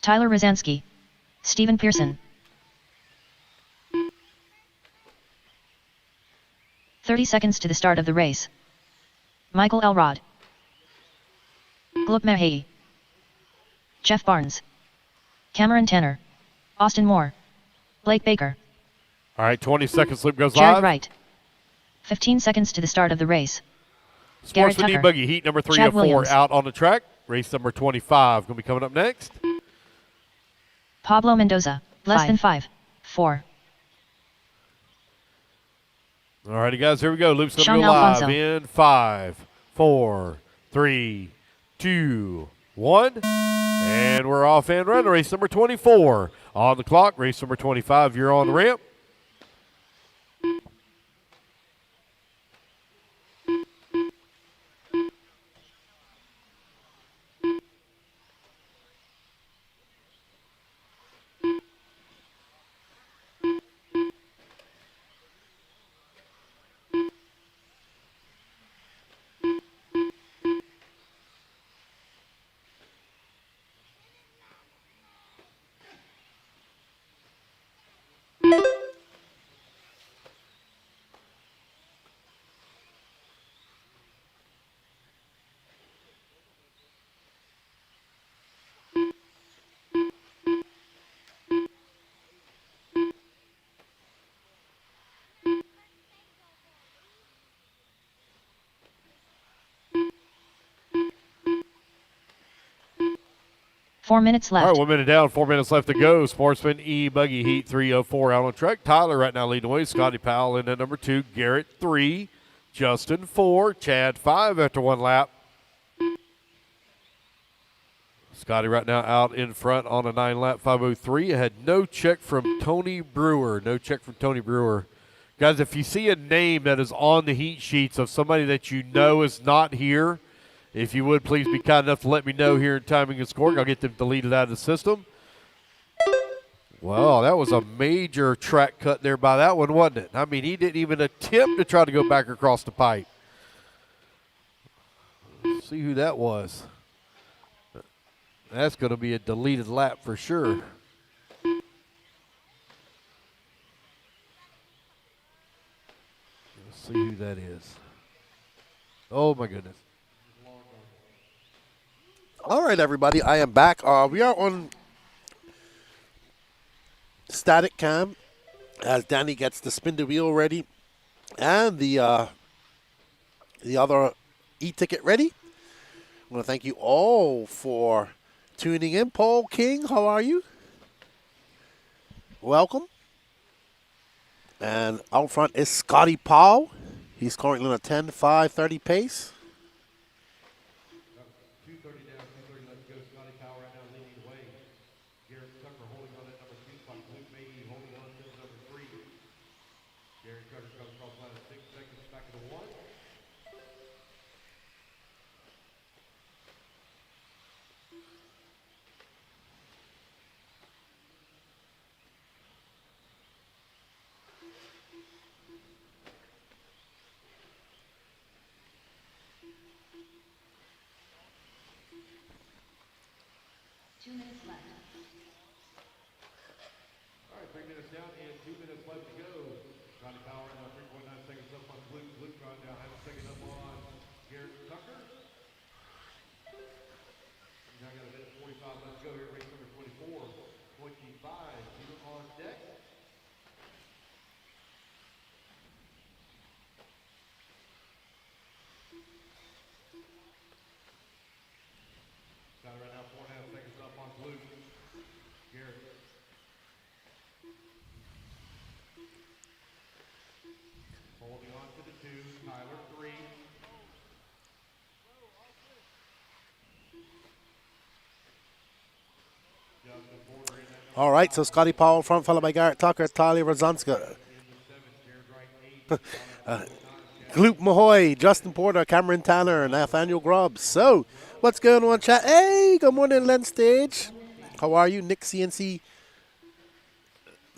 Tyler Rosansky. Stephen Pearson. 30 seconds to the start of the race. Michael Elrod. Gluck Mahey. Jeff Barnes. Cameron Tanner. Austin Moore. Blake Baker. All right, 20 seconds. Loop goes Jared live. Wright. 15 seconds to the start of the race. Garrett Sportsman Tucker. e-buggy heat number 3 Chad of 4 Williams. out on the track. Race number 25 going to be coming up next. Pablo Mendoza. Less than 5. 4. All righty, guys, here we go. Loop's going to Sean go live Alfonso. in 5, 4, 3, 2, 1. And we're off and running. Race number 24 on the clock. Race number 25, you're on the ramp. Four minutes left. All right, 1 minute down, 4 minutes left to go. Sportsman e-buggy heat 304 out on track. Tyler right now leading the way. Scotty Powell in at number 2. Garrett 3. Justin 4. Chad 5 after 1 lap. Scotty right now out in front on a 9-lap 503. I had no check from Tony Brewer. Guys, if you see a name that is on the heat sheets of somebody that you know is not here, if you would, please be kind enough to let me know here in timing and scoring. I'll get them deleted out of the system. Well, that was a major track cut there by that one, wasn't it? I mean, he didn't even attempt to try to go back across the pipe. Let's see who that was. That's going to be a deleted lap for sure. Let's see who that is. Oh, my goodness. All right, everybody, I am back. We are on static cam, as Danny gets the spin the wheel ready and the other e-ticket ready. I want to thank you all for tuning in. Paul King, how are you? Welcome. And out front is Scotty Powell. He's currently on a 10.5:30 pace. 2:30 down, 2:30 left to go. Scotty Power right now leading the way. Garrett Tucker holding on at number 2 spot. Luke Mayhew holding on to number 3. Garrett Tucker comes across line at 6 seconds, back to the 1. All right, 3 minutes down and 2 minutes left to go. Scotty Power now 3.9 seconds up on Luke. Luke drawn down half a second up on Garrett Tucker. Now got a minute 45 left to go here, race number 24. 25, you're on deck. Scotty right now 4.5 seconds up on Luke. Garrett. Holding on to the 2, Tyler 3. Justin Porter in that All right, so Scotty Powell front, followed by Garrett Tucker, Talia Rozanska, Gloop Mahoy, Justin Porter, Cameron Tanner, and Nathaniel Grubbs. So, what's going on, chat? Hey, good morning, Len Stage. How are you? Nick CNC.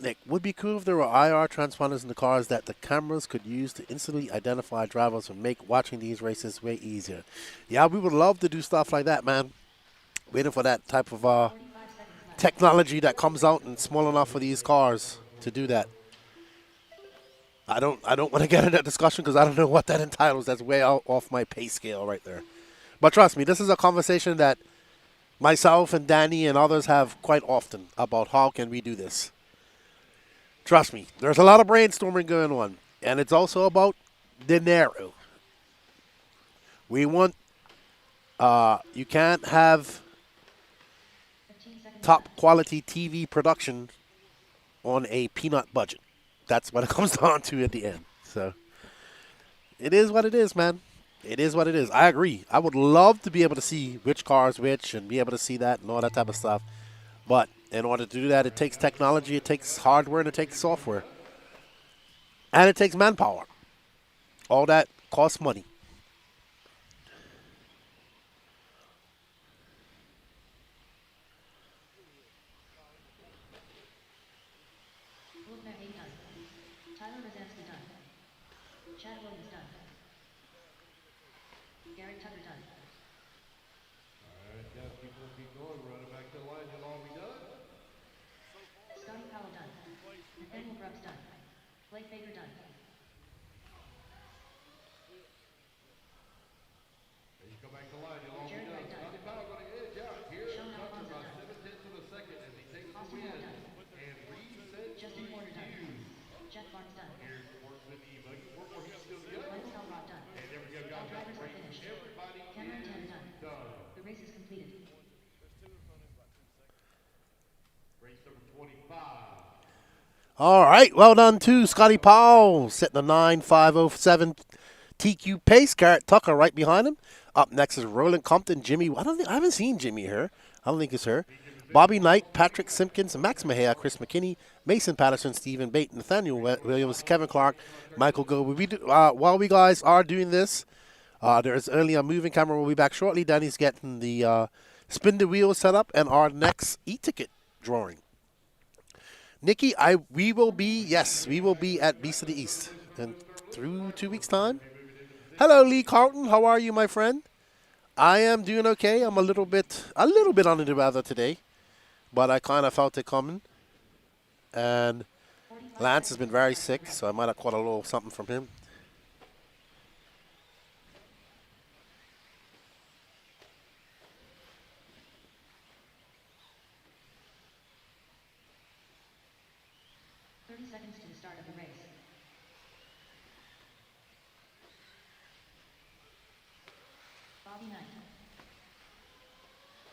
Nick, would be cool if there were IR transponders in the cars that the cameras could use to instantly identify drivers and make watching these races way easier. Yeah, we would love to do stuff like that, man. Waiting for that type of technology that comes out and small enough for these cars to do that. I don't want to get in that discussion because I don't know what that entitles. That's way out off my pay scale right there. But trust me, this is a conversation that myself and Danny and others have quite often about how can we do this. Trust me, there's a lot of brainstorming going on, and it's also about dinero. We want, you can't have top quality TV production on a peanut budget. That's what it comes down to at the end. So it is what it is, man. It is what it is. I agree. I would love to be able to see which car is which and be able to see that and all that type of stuff. But in order to do that, it takes technology, it takes hardware, and it takes software. And it takes manpower. All that costs money. Tyler Rozanski done. Chad Williams done. Garrett Tucker done. All right, guys, keep going. Running back to the line. You'll all be done. Scotty Powell done. Nathaniel Grubbs done. Blake Baker done. As you come back to the line, you'll all be Jared done. Wright done. Scotty Powell going to edge out here. Sean Tucker Alfonso by done. 7/10 of a second as he takes the Austin win. Moore done. And resets Justin the Porter done. view. Jeff Barnes done. Here's Sportsman e-buggy. Work where he's still good. Michael Elrod done. And there we go, All guys. drivers are finished. Everybody Cameron Tanner is done. done. The race is completed. Race number 25. All right, well done to Scotty Powell, setting a 9.507 TQ pace. Garrett Tucker right behind him. Up next is Roland Compton, Jimmy. I haven't seen Jimmy here. I don't think it's her. Bobby Knight, Patrick Simpkins, Max Mejia, Chris McKinney, Mason Patterson, Stephen Bate, Nathaniel Williams, Kevin Clark, Michael Go. While we guys are doing this, there's only a moving camera. We'll be back shortly. Danny's getting the spin the wheel set up and our next e-ticket drawing. Nikki, we will be at Beast of the East and through 2 weeks' time. Hello, Lee Carlton. How are you, my friend? I am doing okay. I'm a little bit under the weather today, but I kind of felt it coming. And Lance has been very sick, so I might have caught a little something from him. seconds to the start of the race. Bobby Knight.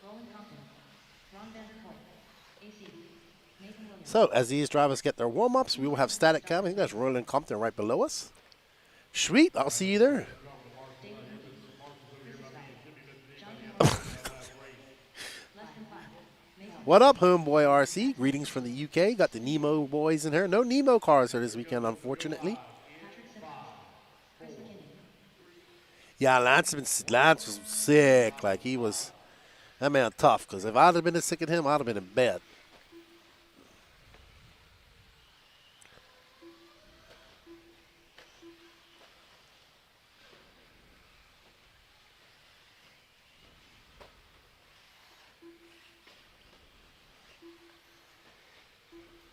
Roland Compton. Ron Vanderpool. AC. Nathan Williams. So as these drivers get their warm-ups, we will have static cam. I think that's Roland Compton right below us. Sweet, I'll see you there. What up, homeboy RC? Greetings from the UK. Got the Nemo boys in here. No Nemo cars here this weekend, unfortunately. Yeah, Lance was sick. Like, he was, that man tough. Because if I'd have been as sick as him, I'd have been in bed.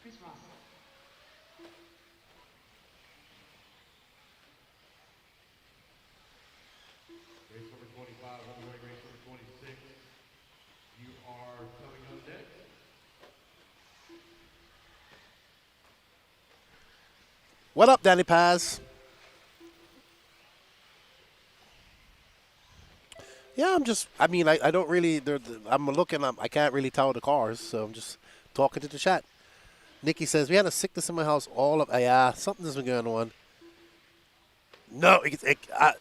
Chris Ross. Race number 25, underway race number 26. You are coming up next. What up, Danny Paz? Yeah, I don't really, I'm looking, I can't really tell the cars, so I'm just talking to the chat. Nikki says, we had a sickness in my house yeah, something's been going on. No,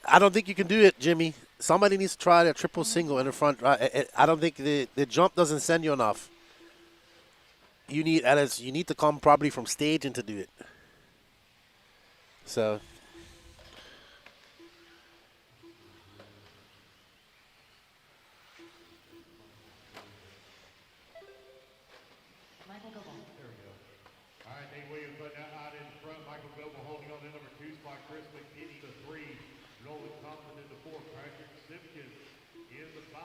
I don't think you can do it, Jimmy. Somebody needs to try that triple single in the front. I don't think the jump doesn't send you enough. You need to come probably from staging to do it. So. Michael Goble. There we go. All right, Nate Williams putting that out in front. Michael Goble holding on to number 2 spot. Chris McKinney the 3. Roland Compton in the 4. Patrick Simpkins in the 5.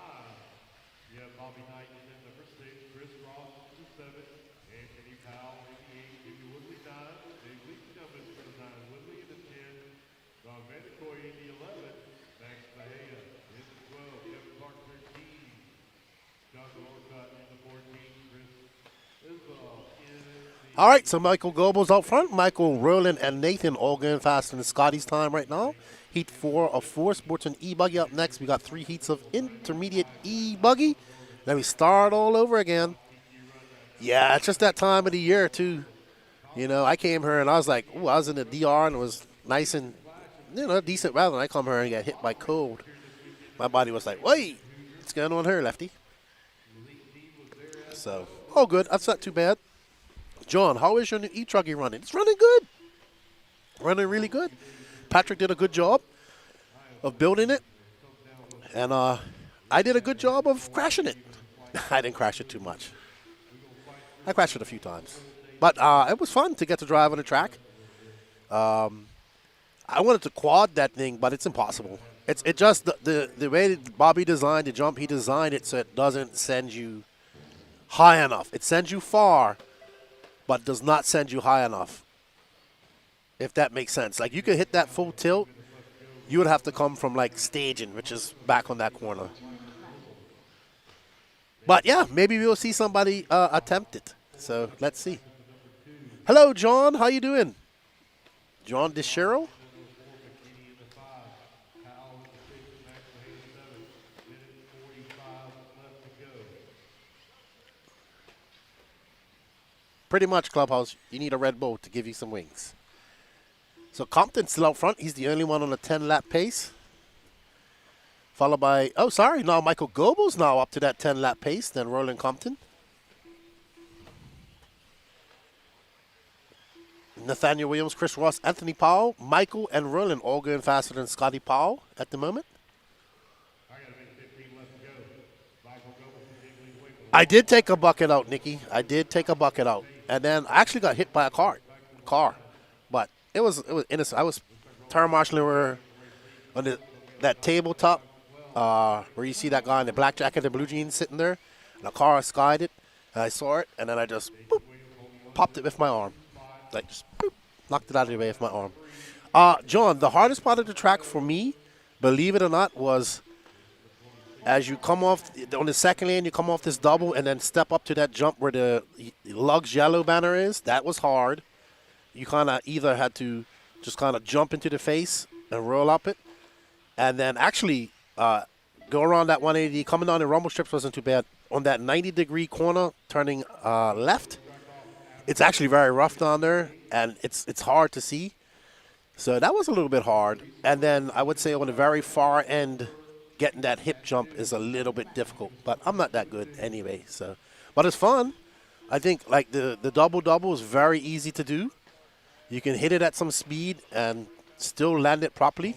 You have Bobby Knight in the number 6. Chris Ross in the 7. Anthony Powell in the 8. Jimmy Woodley 9. Big League numbers for the 9. Woodley in the 10. Don Vanderkoy in the 11. Max Bahia in the 12. Kevin Clark 13. John Orcutt in the 14. Chris Isbell in the All right, so Michael Goble's out front. Michael, Roland, and Nathan all going faster than Scotty's time right now. Heat 4 of 4. Sportsman e-buggy up next. We got 3 heats of intermediate e-buggy. Then we start all over again. Yeah, it's just that time of the year, too. You know, I came here and I was like, ooh, I was in the DR and it was nice and, decent weather. And I come here and get hit by cold. My body was like, wait, what's going on here, Lefty? So, all good. That's not too bad. John, how is your new e-truggy running? It's running good. Running really good. Patrick did a good job of building it. And I did a good job of crashing it. I didn't crash it too much. I crashed it a few times. But it was fun to get to drive on the track. I wanted to quad that thing, but it's impossible. It's just the way that Bobby designed the jump, he designed it so it doesn't send you high enough. It sends you far, but does not send you high enough. If that makes sense. Like, you could hit that full tilt, you would have to come from, like, staging, which is back on that corner. But, yeah, maybe we'll see somebody attempt it. So, let's see. Hello, John. How you doing? John DeShiro? Pretty much, Clubhouse. You need a Red Bull to give you some wings. So Compton's still out front. He's the only one on a 10-lap pace. Followed by, now Michael Goble's now up to that 10-lap pace, then Roland Compton. Nathaniel Williams, Chris Ross, Anthony Powell, Michael, and Roland all going faster than Scotty Powell at the moment. I did take a bucket out, Nikki. I did take a bucket out. And then I actually got hit by a car. But it was innocent. I was turn marshaling on that tabletop where you see that guy in the black jacket and blue jeans sitting there. And a car skied it. And I saw it. And then I just popped it with my arm. Like, just knocked it out of the way with my arm. John, the hardest part of the track for me, believe it or not, was as you come off on the second lane, you come off this double and then step up to that jump where the Lugs yellow banner is. That was hard. you kind of either had to just kind of jump into the face and roll up it, and then actually go around that 180. Coming on the rumble strips wasn't too bad. On that 90-degree corner, turning left, it's actually very rough down there, and it's hard to see. So that was a little bit hard. And then I would say on the very far end, getting that hip jump is a little bit difficult. But I'm not that good anyway. So, but it's fun. I think like the double-double is very easy to do. You can hit it at some speed and still land it properly.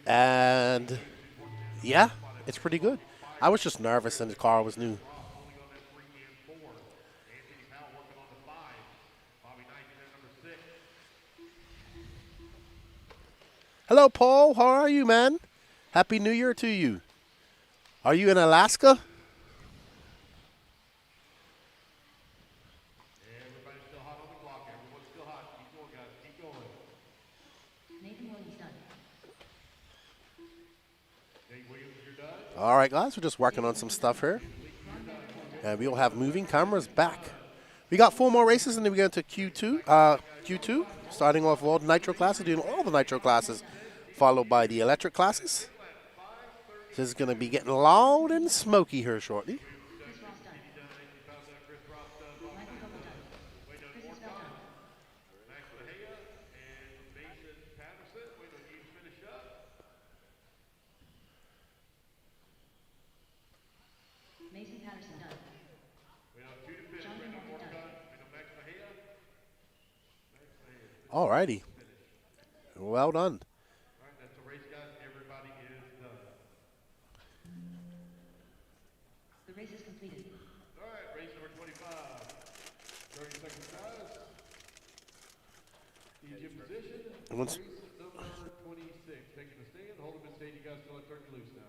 And yeah, it's pretty good. I was just nervous and the car was new. Hello, Paul. How are you, man? Happy New Year to you. Are you in Alaska? Everybody's still hot on the clock. Everyone's still hot. Keep going, guys. Keep going. Nathan Williams done. Nate Williams, you're done. All right, guys. We're just working on some stuff here. And we'll have moving cameras back. We got 4 more races, and then we go into Q2. Q2, starting off all the Nitro classes, doing all the Nitro classes, followed by the electric classes. This is going to be getting loud and smoky here shortly. Chris Ross done. Michael Double done. Chris Isbell done. Max Mejia and Mason Patterson. Wait till you finish up. Mason Patterson done. Wait on 2 to finish. John Wait on Morgan done. Wait on Max Mejia. All righty. Well done. All right, that's the race, guys. Everybody is done. The race is completed. All right, race number 25. 30 seconds, guys. Each in position. Once- Race number 26. Taking the stand. Hold him in state. You guys still have turn loose now.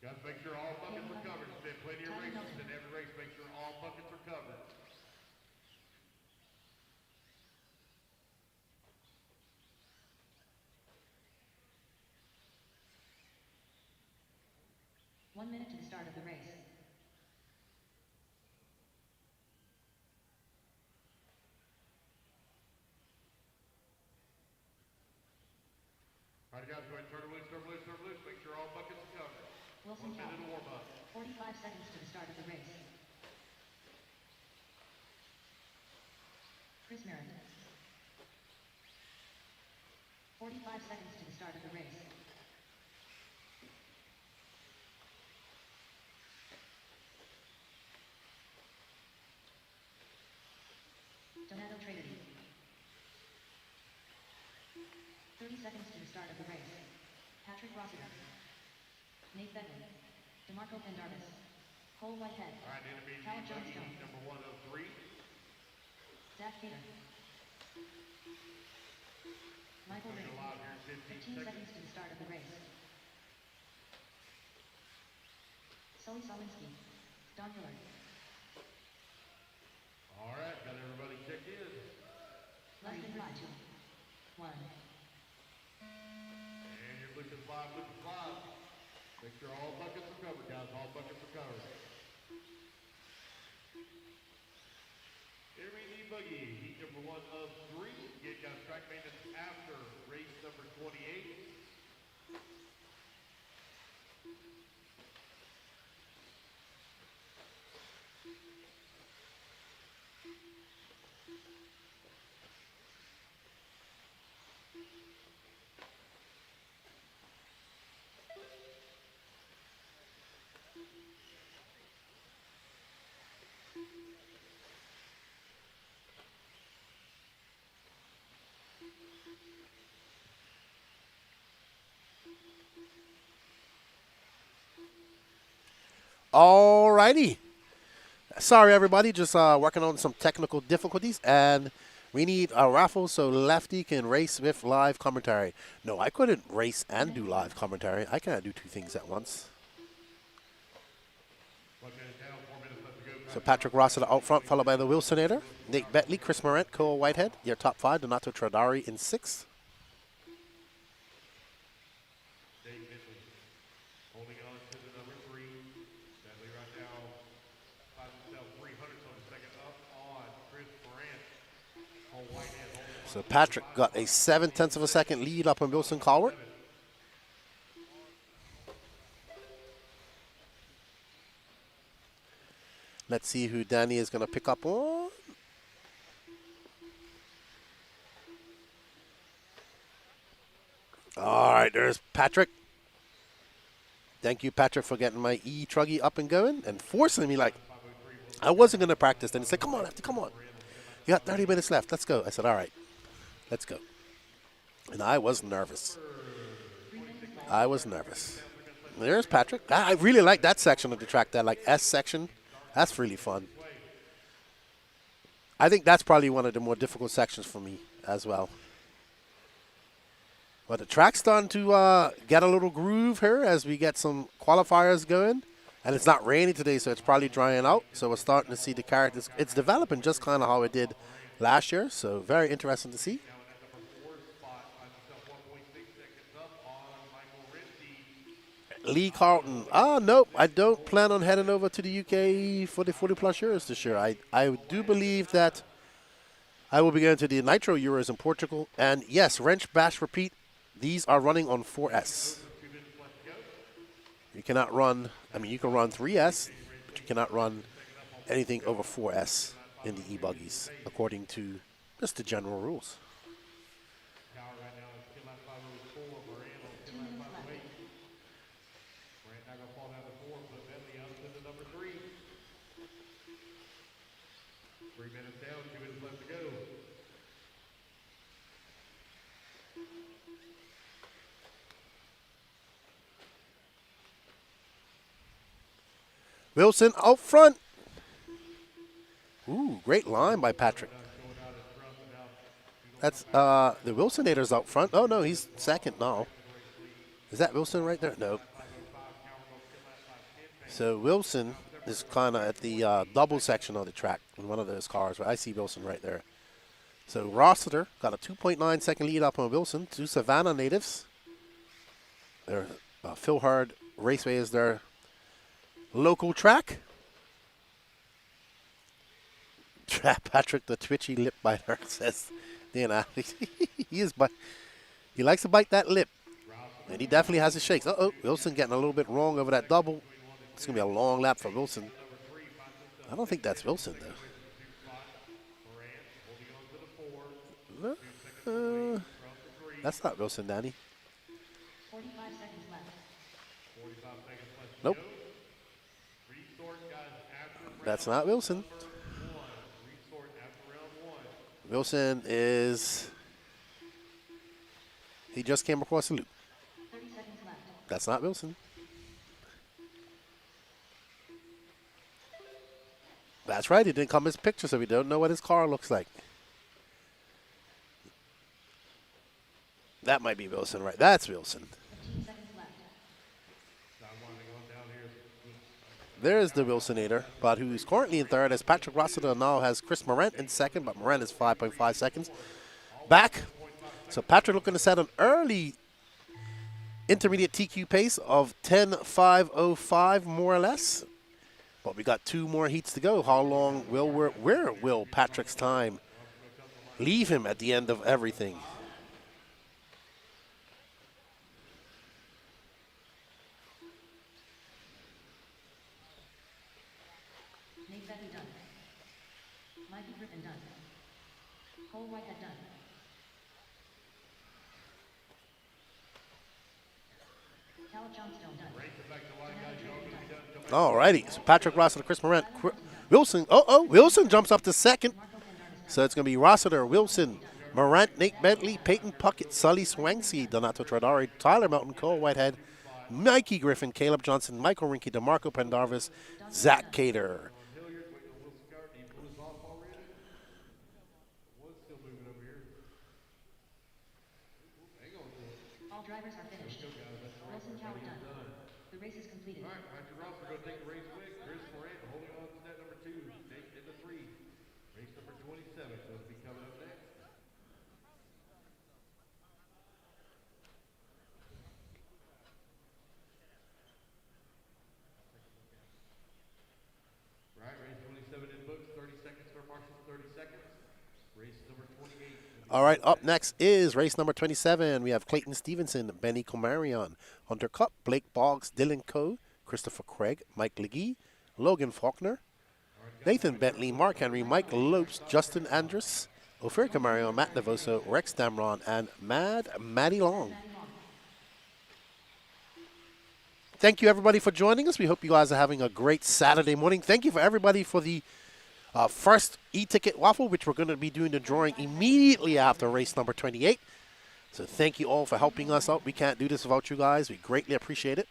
Guys, make sure all buckets are covered. There's been plenty of races in every race. Make sure all buckets are covered. One minute to the start of the race. All right, guys, go ahead and turn them loose, turn them loose, turn them loose. Make sure all buckets are covered. Wilson 1 minute Calvin. to warm up. 45 seconds to the start of the race. Chris Merritt. 45 seconds to the start of the race. Donato Trinity. 30 seconds to the start of the race. Patrick Rossiter. Nate Bentley. DeMarco Pendarvis. Cole Whitehead. All right, intermediate Cal buggy, Johnstone. heat number 103. Zach Cater. Michael Going Ring. to allow here 15 15 seconds. seconds to the start of the race. Sully Solinski. Don Hillard. All right, got everybody checked in. Less than 5, 2, 1. And you're looking live, looking live. Make sure all buckets are covered, guys. All buckets are covered. Intermediate buggy, heat number 1 of 3. Get guys track maintenance after race number 28. All righty. Sorry, everybody. Just working on some technical difficulties, and we need a raffle so Lefty can race with live commentary. No, I couldn't race and do live commentary. I can't do 2 things at once. 1 minute down, 4 minutes left to go. So Patrick Rossiter out front, followed by the Wilsonator. Nate Bentley, Chris Morant, Cole Whitehead. Your top 5, Donato Tradari in 6th. So Patrick got a 7/10 of a second lead up on Wilson Collier. Let's see who Danny is going to pick up on. All right, there's Patrick. Thank you, Patrick, for getting my e-Truggy up and going and forcing me like I wasn't going to practice. Then he said, come on, Lefty, come on. You got 30 minutes left. Let's go. I said, all right, let's go. And I was nervous. I was nervous. There's Patrick. I really like that section of the track, that like S section. That's really fun. I think that's probably one of the more difficult sections for me as well. But the track's starting to get a little groove here as we get some qualifiers going. And it's not raining today, so it's probably drying out. So we're starting to see the characters. It's developing just kind of how it did last year. So very interesting to see. Lee Carlton. Nope. I don't plan on heading over to the UK for the 40-plus Euros this year. I do believe that I will be going to the Nitro Euros in Portugal. And yes, wrench, bash, repeat. These are running on 4S. You cannot run, you can run 3S, but you cannot run anything over 4S in the e-buggies, according to just the general rules. Wilson out front. Ooh, great line by Patrick. That's the Wilsonator's out front. Oh, no, he's second now. Is that Wilson right there? No. So Wilson is kind of at the double section of the track in one of those cars. But I see Wilson right there. So Rossiter got a 2.9 second lead up on Wilson. Two Savannah natives. Their Phil Hard Raceway is their local track. Patrick, the twitchy lip biter, says Dan. He likes to bite that lip, and he definitely has his shakes. Wilson getting a little bit wrong over that double. It's gonna be a long lap for Wilson. I don't think that's Wilson though. No, that's not Wilson, Danny. 45 seconds left. Nope. That's not Wilson. Wilson is... He just came across the loop. 30 seconds left. That's not Wilson. That's right. He didn't come in his picture, so we don't know what his car looks like. That might be Wilson, right? That's Wilson. 15 seconds left. There's the Wilsonator, but who's currently in third as Patrick Rossiter now has Chris Morant in second, but Morant is 5.5 seconds back. So Patrick looking to set an early intermediate TQ pace of 10.505 more or less. But we got two more heats to go. How long where will Patrick's time leave him at the end of everything? Done. Mikey Griffin done. Cole Whitehead done. Cal Johnstone done. All righty. So Patrick Rossiter, Chris Morant, Wilson. Wilson jumps up to second. So it's going to be Rossiter, Wilson, Morant, Nate Bentley, Peyton Puckett, Sully Swansea, Donato Tradari, Tyler Melton, Cole Whitehead, Mikey Griffin, Caleb Johnson, Michael Rinke, DeMarco Pendarvis, Zach Cater. All drivers are finished. Wilson Tower done. The race is completed. All right, Patrick Rossiter going to take the race quick. Chris Morant holding on to net number 2. Nate in the 3. Race number 27, so it'll be coming up next. Right, race 27 in books, 30 seconds for Marshall, 30 seconds. Race number 28. All right, up next is race number 27. We have Clayton Stevenson, Benny Comarion, Hunter Cup, Blake Boggs, Dylan Coe, Christopher Craig, Mike Legee, Logan Faulkner, Nathan Bentley, Mark Henry, Mike Lopes, Justin Andrus, Ophir Comarion, Matt Navoso, Rex Damron, and Maddie Long. Thank you, everybody, for joining us. We hope you guys are having a great Saturday morning. Thank you for everybody for the first e-ticket waffle, which we're going to be doing the drawing immediately after race number 28. So thank you all for helping us out. We can't do this without you guys. We greatly appreciate it.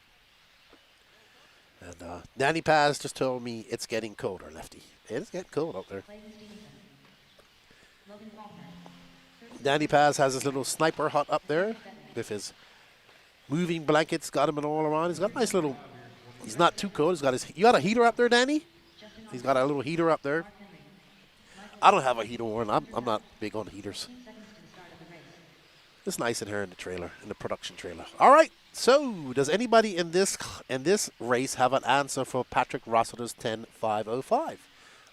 And Danny Paz just told me it's getting colder, Lefty. It is getting cold out there. Danny Paz has his little sniper hut up there with his moving blankets, got him all around. He's got a nice little, he's not too cold. He's got his, you got a heater up there, Danny? He's got a little heater up there. I don't have a heater, Warren. I'm not big on heaters. It's nice in here in the trailer, in the production trailer. All right. So, does anybody in this race have an answer for Patrick Rossiter's 10.505?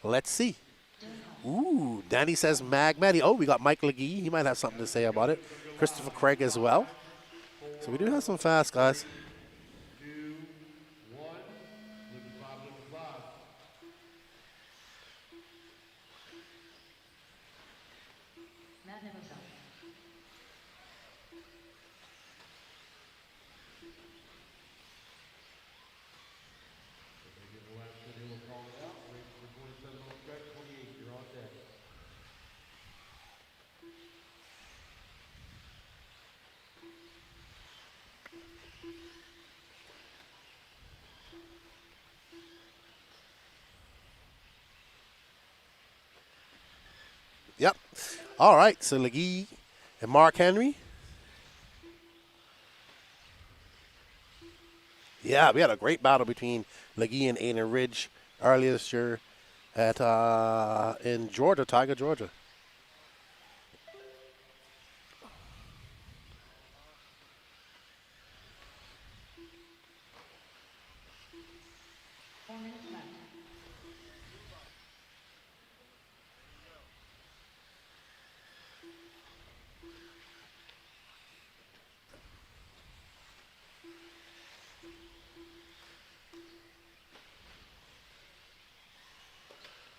Let's see. Ooh, Danny says Mag Matty. Oh, we got Mike Legee. He might have something to say about it. Christopher Craig as well. So we do have some fast guys. 2, 1, looking 5, looking 5. Matt Navoso. The last video will call it out. Race for 27 on track, 28, you're on deck. Yep. All right. So Legee and Mark Henry. Yeah, we had a great battle between Legee and Aiden Ridge earlier this year at in Georgia, Tiger, Georgia.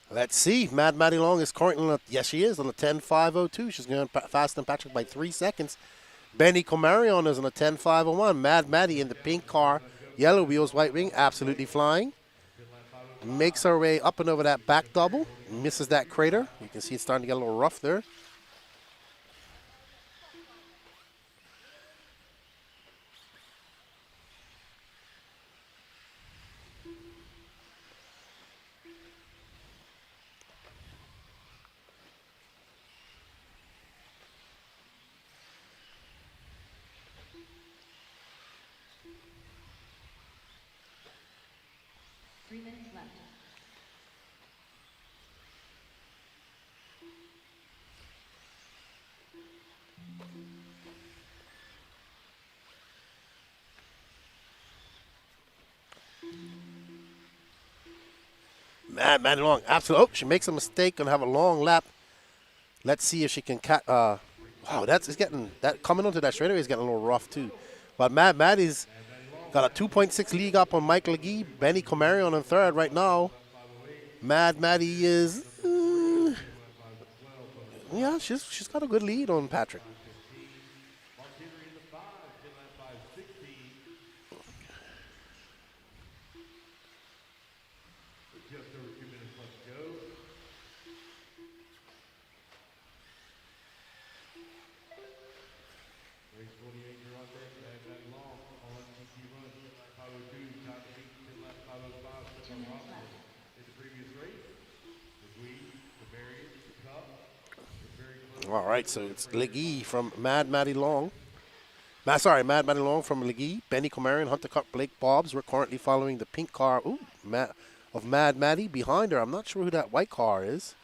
Let's see. Mad Maddie Long is currently on yes, she is on a 10.502. She's going faster than Patrick by 3 seconds. Benny Comarion is on a 10.501. Mad Maddie in the pink car, yellow wheels, white wing, absolutely flying. Makes her way up and over that back double. Misses that crater. You can see it's starting to get a little rough there. Mad Maddie Long, absolutely. Oh, she makes a mistake and have a long lap. Let's see if she can wow, it's getting that coming onto that straightaway is getting a little rough too. But Mad Maddie's got a 2.6 league up on Mike Legee. Benny Comarion on third right now. Mad Maddie is yeah, she's got a good lead on Patrick. Just over 2 minutes left to go. Race 48, you're on deck. Mad Maddie Long on TT run. 502, top 8, 10 lap 505. 2 minutes left. In the previous race, the Dweeb, the Barrier, the Cup. Very close. All right, so it's Legee from Mad Maddie Long. Mad Maddie Long from Legee. Benny Comarion, Hunter Cup, Blake Bobbs. We're currently following the pink car. Ooh, of Mad Maddie behind her. I'm not sure who that white car is,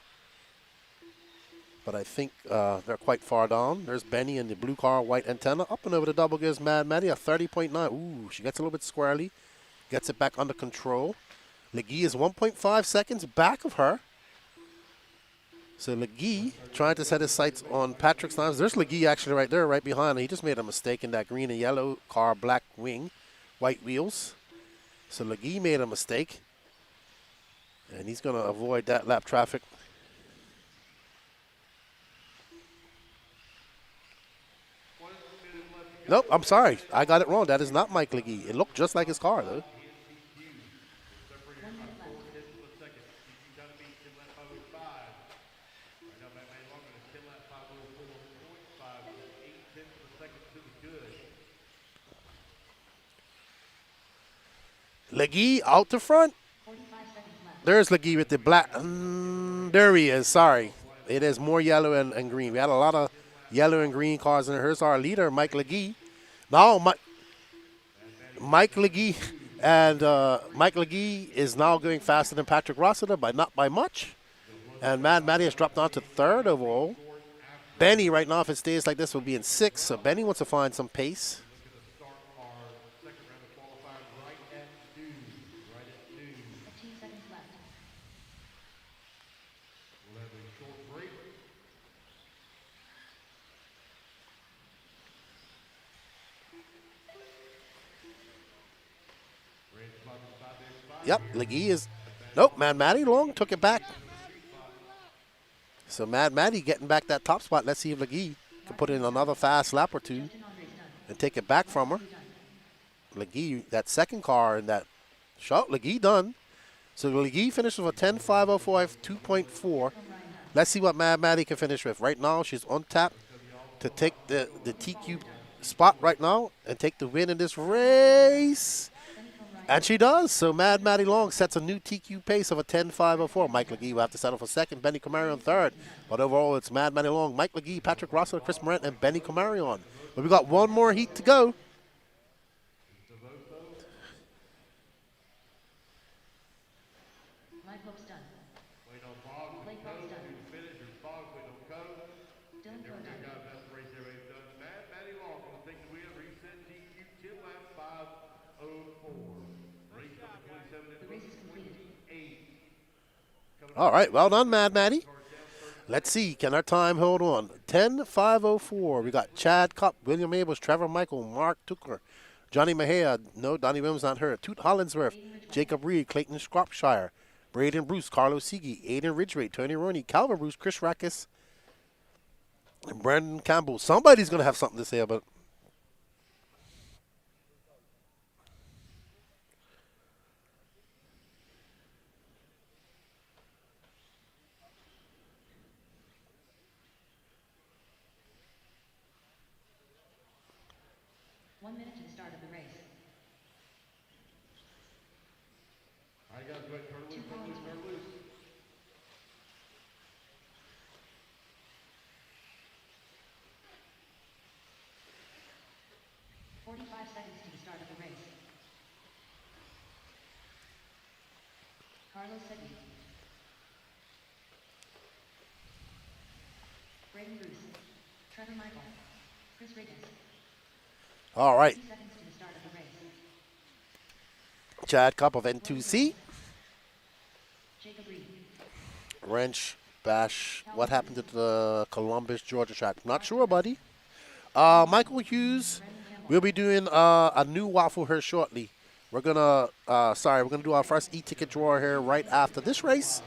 but I think they're quite far down. There's Benny in the blue car, white antenna. Up and over the double gears, Mad Maddie, a 30.9. Ooh, she gets a little bit squirrely. Gets it back under control. Legee is 1.5 seconds back of her. So Legee trying to set his sights on Patrick's times. There's Legee actually right there, right behind. He just made a mistake in that green and yellow car, black wing, white wheels. So Legee made a mistake. And he's going to avoid that lap traffic. Nope, I'm sorry. I got it wrong. That is not Mike Legee. It looked just like his car, though. Legee out the front. There's Legee with the black. There he is. Sorry. It is more yellow and green. We had a lot of yellow and green cars in there. Here's our leader, Mike Legee. Now, Mike Legee and Mike Legee is now going faster than Patrick Rossiter, but not by much. And Mad Matty has dropped down to third overall. Benny right now, if it stays like this, will be in sixth. So Benny wants to find some pace. Yep, Legee is. Nope, Mad Matty Long took it back. So Mad Matty getting back that top spot. Let's see if Legee can put in another fast lap or two and take it back from her. Legee, that second car in that shot, Legee done. So Legee finishes with 10.505, 2.4. Let's see what Mad Matty can finish with. Right now, she's on tap to take the TQ spot right now and take the win in this race. And she does. So Mad Matty Long sets a new TQ pace of a 10.504. Mike Legee will have to settle for second. Benny Camarion third. But overall, it's Mad Matty Long, Mike Legee, Patrick Russell, Chris Morant, and Benny Camarion. But we got one more heat to go. All right, well done, Mad Matty. Let's see, can our time hold on? 10.504. We got Chad Cup, William Abels, Trevor Michael, Mark Tucker, Johnny Mahia, no, Donnie Williams not her, Toot Hollinsworth, Jacob Reed, Clayton Shropshire, Braden Bruce, Carlos Seege, Aiden Ridgway, Tony Roney, Calvin Bruce, Chris Rackus, and Brandon Campbell. Somebody's going to have something to say about it. Carlos Segue. Braden Bruce. Trevor Michael. Chris Riggins. All right. 60 seconds to the start of the race. Chad Cup of N2C. Jacob Reed. Wrench, Bash. What happened to the Columbus, Georgia track? Not sure, buddy. Michael Hughes. We'll be doing a new waffle here shortly. We're gonna do our first e-ticket draw here right after this race,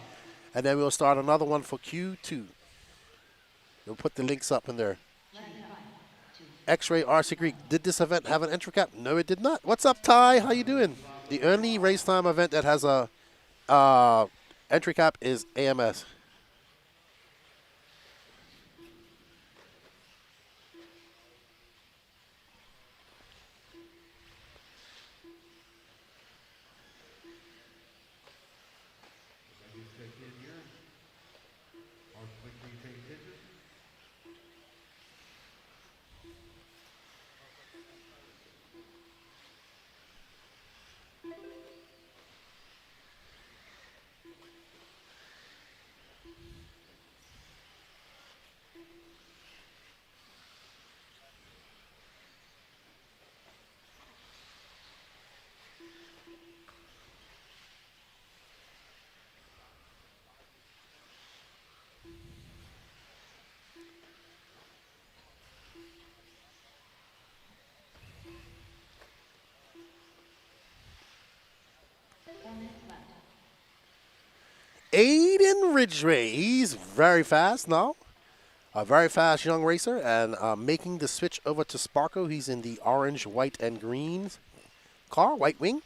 and then we'll start another one for Q2. We'll put the links up in there. X-Ray RC Greek. Did this event have an entry cap? No, it did not. What's up, Ty? How you doing? The only race time event that has a entry cap is AMS. Ridgway, he's very fast now. A very fast young racer, and making the switch over to Sparko. He's in the orange, white, and green car, white wing.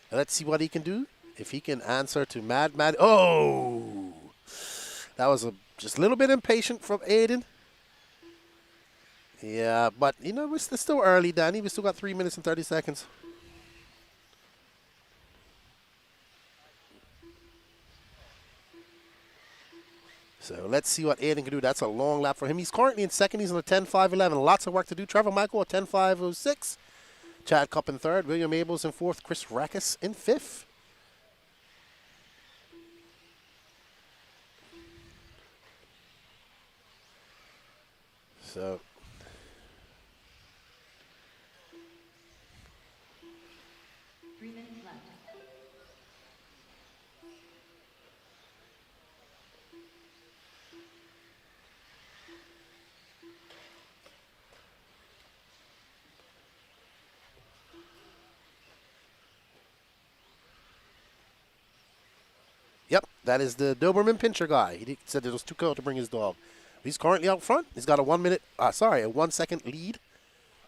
And let's see what he can do. If he can answer to Mad. Oh! That was just a little bit impatient from Aiden. Yeah, but, you know, it's still early, Danny. We still got 3 minutes and 30 seconds. So let's see what Aiden can do. That's a long lap for him. He's currently in second. He's on a 10.5.11. Lots of work to do. Trevor Michael, a 10.5.06. Chad Cup in third. William Abels in fourth. Chris Rackus in fifth. So... Yep, that is the Doberman Pinscher guy. He said it was too cold to bring his dog. He's currently out front. He's got a 1 second lead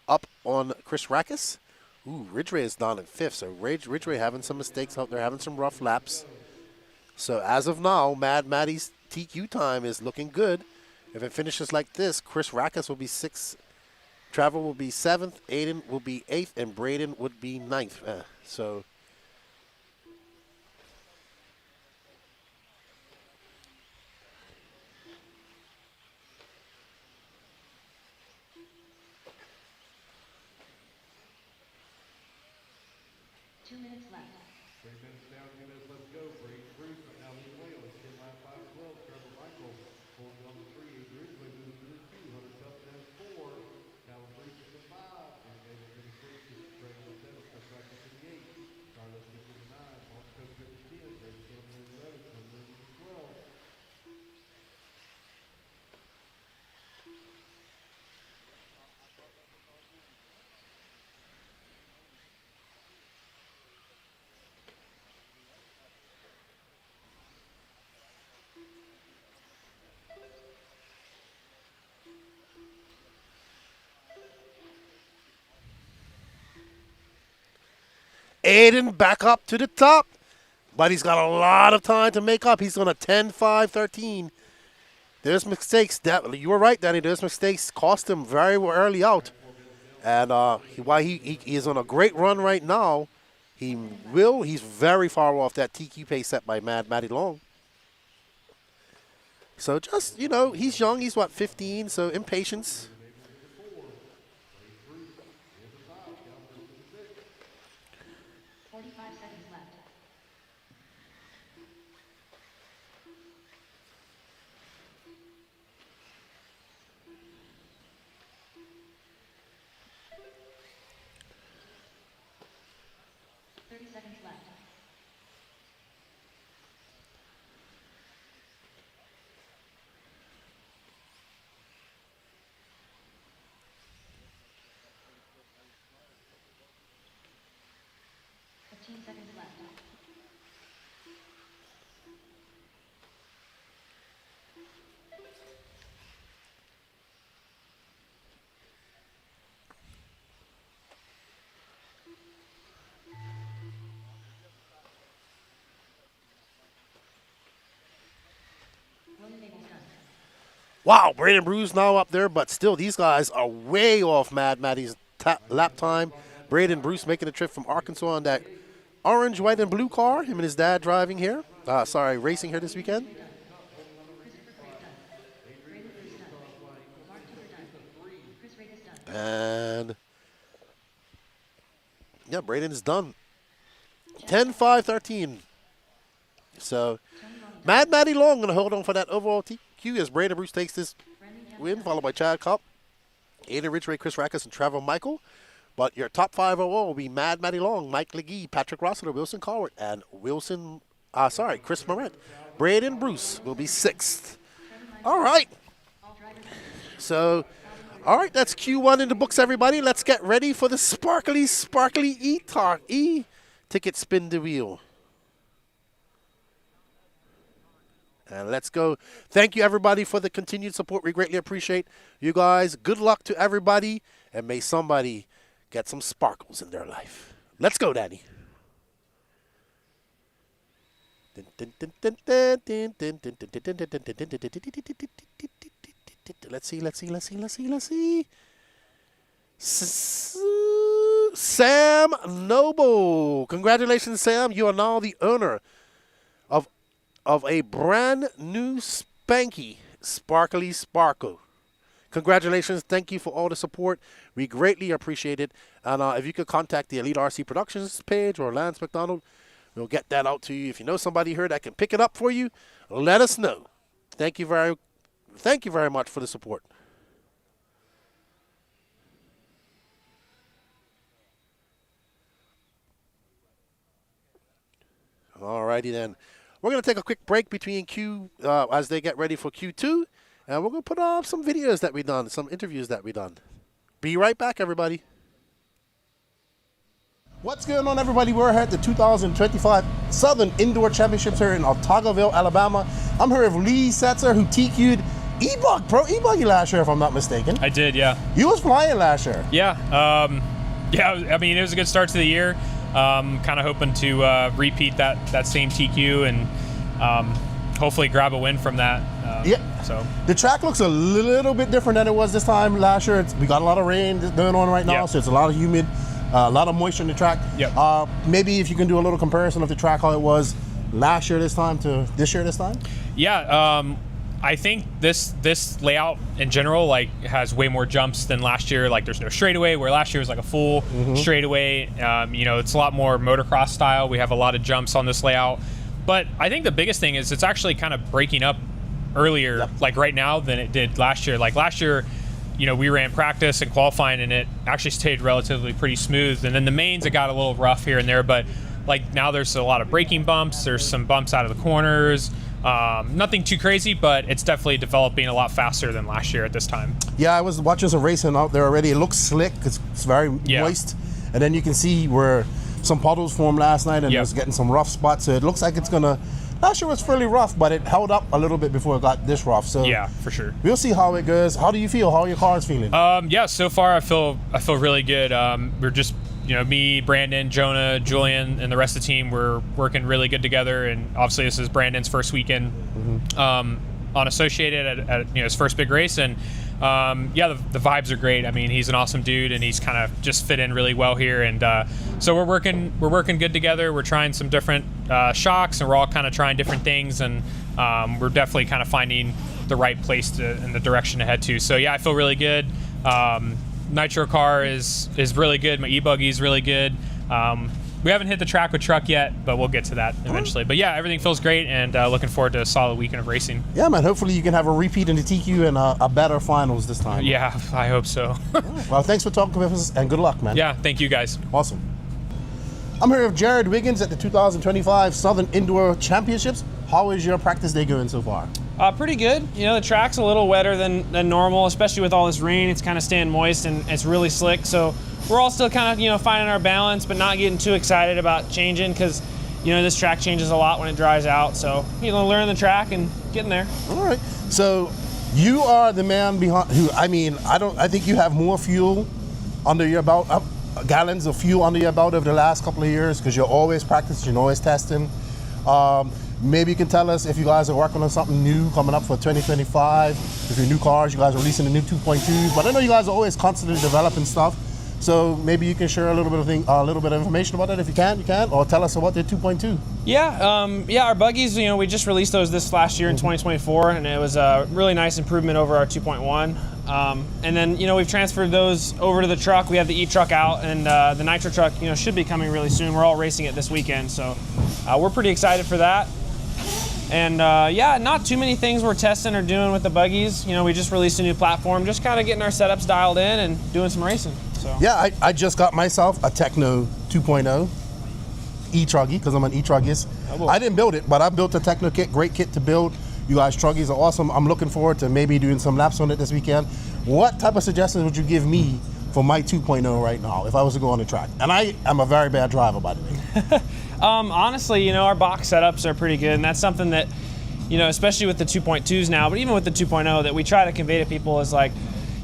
up on Chris Rackus. Ooh, Ridgway is down in fifth. So Ridgway having some mistakes out there, having some rough laps. So as of now, Mad Maddie's TQ time is looking good. If it finishes like this, Chris Rackus will be sixth. Trevor will be seventh. Aiden will be eighth, and Braden would be ninth. So. Aiden back up to the top, but he's got a lot of time to make up. He's on a 10.5.13. There's mistakes. You were right, Danny. There's mistakes cost him very early out. And while he is on a great run right now, he's very far off that TQ pace set by Mad Matty Long. So just, you know, he's young. He's, 15, so impatience. Wow, Braden Bruce now up there, but still these guys are way off Mad Matty's lap time. Braden Bruce making the trip from Arkansas on that orange, white, and blue car. Him and his dad driving here. Racing here this weekend. And yeah, Braden is done. 10.5.13. So Mad Matty Long going to hold on for that overall TQ as Braden Bruce takes this win, followed by Chad Cup, Aiden Ridgway, Chris Rackus, and Trevor Michael. But your top 5 overall will be Mad Matty Long, Mike Legee, Patrick Rossiter, Wilson Cowart, and Chris Moret. Braden Bruce will be 6th. All right. So, all right, that's Q1 in the books, everybody. Let's get ready for the sparkly E-ticket spin the wheel. And let's go. Thank you, everybody, for the continued support. We greatly appreciate you guys. Good luck to everybody, and may somebody get some sparkles in their life. Let's go, Danny. Let's see. Sam Noble. Congratulations, Sam. You are now the owner of a brand new spanky Sparkly Sparkle. Congratulations. Thank you for all the support. We greatly appreciate it. And if you could contact the Elite RC Productions page or Lance McDonald, we'll get that out to you. If you know somebody here that can pick it up for you, let us know. Thank you very much for the support. Alrighty then. We're going to take a quick break between Q as they get ready for Q2. And we're going to put up some videos that we've done, some interviews that we've done. Be right back, everybody. What's going on, everybody? We're here at the 2025 Southern Indoor Championships here in Otagoville, Alabama. I'm here with Lee Setzer, who TQ'd e-buggy last year, if I'm not mistaken. I did, yeah. You was flying last year. Yeah. I mean, it was a good start to the year. Kind of hoping to repeat that same TQ and hopefully grab a win from that. Yeah. So the track looks a little bit different than it was this time last year. We got a lot of rain going on right now, so it's a lot of humid, a lot of moisture in the track. Yep. Maybe if you can do a little comparison of the track, how it was last year this time to this year this time. Yeah. I think this layout in general has way more jumps than last year. Like there's no straightaway, where last year was like a full straightaway. It's a lot more motocross style. We have a lot of jumps on this layout. But I think the biggest thing is it's actually kind of breaking up earlier, like right now, than it did last year. Like last year, we ran practice and qualifying, and it actually stayed relatively pretty smooth. And then the mains, it got a little rough here and there, but like now there's a lot of braking bumps. There's some bumps out of the corners. Nothing too crazy, but it's definitely developing a lot faster than last year at this time. Yeah, I was watching some racing out there already. It looks slick. It's very moist. And then you can see where some puddles formed last night, and it was getting some rough spots. So it looks like it's going to... Last year was fairly rough, but it held up a little bit before it got this rough. So yeah, for sure. We'll see how it goes. How do you feel? How are your cars feeling? Yeah, so far I feel really good. We're just... me, Brandon, Jonah, Julian, and the rest of the team, we're working really good together. And obviously this is Brandon's first weekend on Associated at his first big race. And the vibes are great. I mean, he's an awesome dude, and he's kind of just fit in really well here. And so we're working good together. We're trying some different shocks, and we're all kind of trying different things. And we're definitely kind of finding the right place and the direction to head to. So yeah, I feel really good. Nitro car is really good. My e-buggy is really good. We haven't hit the track with truck yet, but we'll get to that eventually. But yeah, everything feels great, and looking forward to a solid weekend of racing. Yeah, man. Hopefully you can have a repeat in the TQ and a better finals this time. Yeah, I hope so. Well, thanks for talking with us, and good luck, man. Yeah, thank you guys. Awesome. I'm here with Jared Wiggins at the 2025 Southern Indoor Championships. How is your practice day going so far? Pretty good. The track's a little wetter than normal, especially with all this rain. It's kind of staying moist, and it's really slick. So we're all still kind of, finding our balance, but not getting too excited about changing because, this track changes a lot when it dries out. So, learn the track and getting there. All right. So you are the man behind I think you have more fuel under your belt, gallons of fuel under your belt over the last couple of years because you're always practicing, you're always testing. Maybe you can tell us if you guys are working on something new coming up for 2025. If your new cars, you guys are releasing the new 2.2s. But I know you guys are always constantly developing stuff. So maybe you can share a little bit of information about it. If you can, or tell us about the 2.2. Yeah, our buggies, we just released those this last year in 2024, and it was a really nice improvement over our 2.1. And then, we've transferred those over to the truck. We have the e-truck out, and the Nitro truck, should be coming really soon. We're all racing it this weekend, so we're pretty excited for that. And not too many things we're testing or doing with the buggies. We just released a new platform, just kind of getting our setups dialed in and doing some racing. So yeah, I just got myself a Techno 2.0 e-Truggy because I'm an e-Truggist. I didn't build it, but I built a Techno kit, great kit to build. You guys Truggies are awesome. I'm looking forward to maybe doing some laps on it this weekend. What type of suggestions would you give me for my 2.0 right now if I was to go on the track? And I am a very bad driver, by the way. Honestly, our box setups are pretty good, and that's something that, especially with the 2.2s now, but even with the 2.0, that we try to convey to people is like,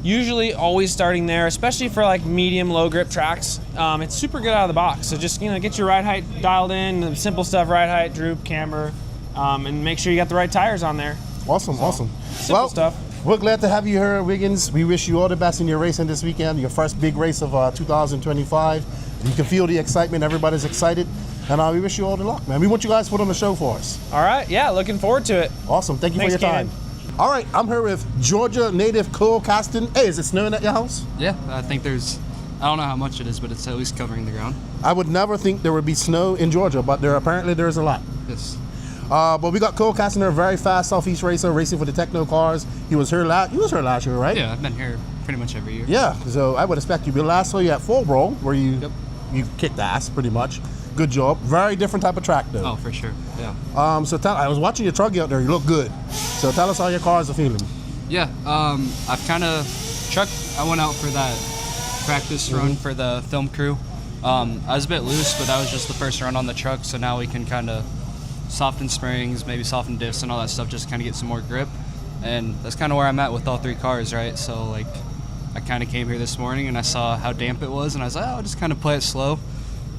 usually always starting there, especially for like medium, low grip tracks. It's super good out of the box. So just, get your ride height dialed in, the simple stuff, ride height, droop, camber, and make sure you got the right tires on there. Awesome. Simple stuff. We're glad to have you here, Wiggins. We wish you all the best in your racing this weekend, your first big race of 2025. You can feel the excitement. Everybody's excited. And we wish you all the luck, man. We want you guys to put on the show for us. All right. Yeah, looking forward to it. Awesome. Thank you for your time. Keenan. All right, I'm here with Georgia native Cole Caston. Hey, is it snowing at your house? Yeah, I think I don't know how much it is, but it's at least covering the ground. I would never think there would be snow in Georgia, but apparently there is a lot. Yes. But we got Cole Caston, a very fast Southeast racer, racing for the Techno cars. He was here last year, right? Yeah, I've been here pretty much every year. Yeah, so I would expect you. But last saw you at Fall Brawl, where you kicked ass pretty much. Good job. Very different type of track though. Oh, for sure. Yeah. So I was watching your Truggy out there. You look good. So tell us how your cars are feeling. Yeah. I've I went out for that practice run for the film crew. I was a bit loose, but that was just the first run on the truck. So now we can kind of soften springs, maybe soften diffs and all that stuff, just kind of get some more grip. And that's kind of where I'm at with all three cars, right? So like, I kind of came here this morning and I saw how damp it was, and I was like, I'll just kind of play it slow.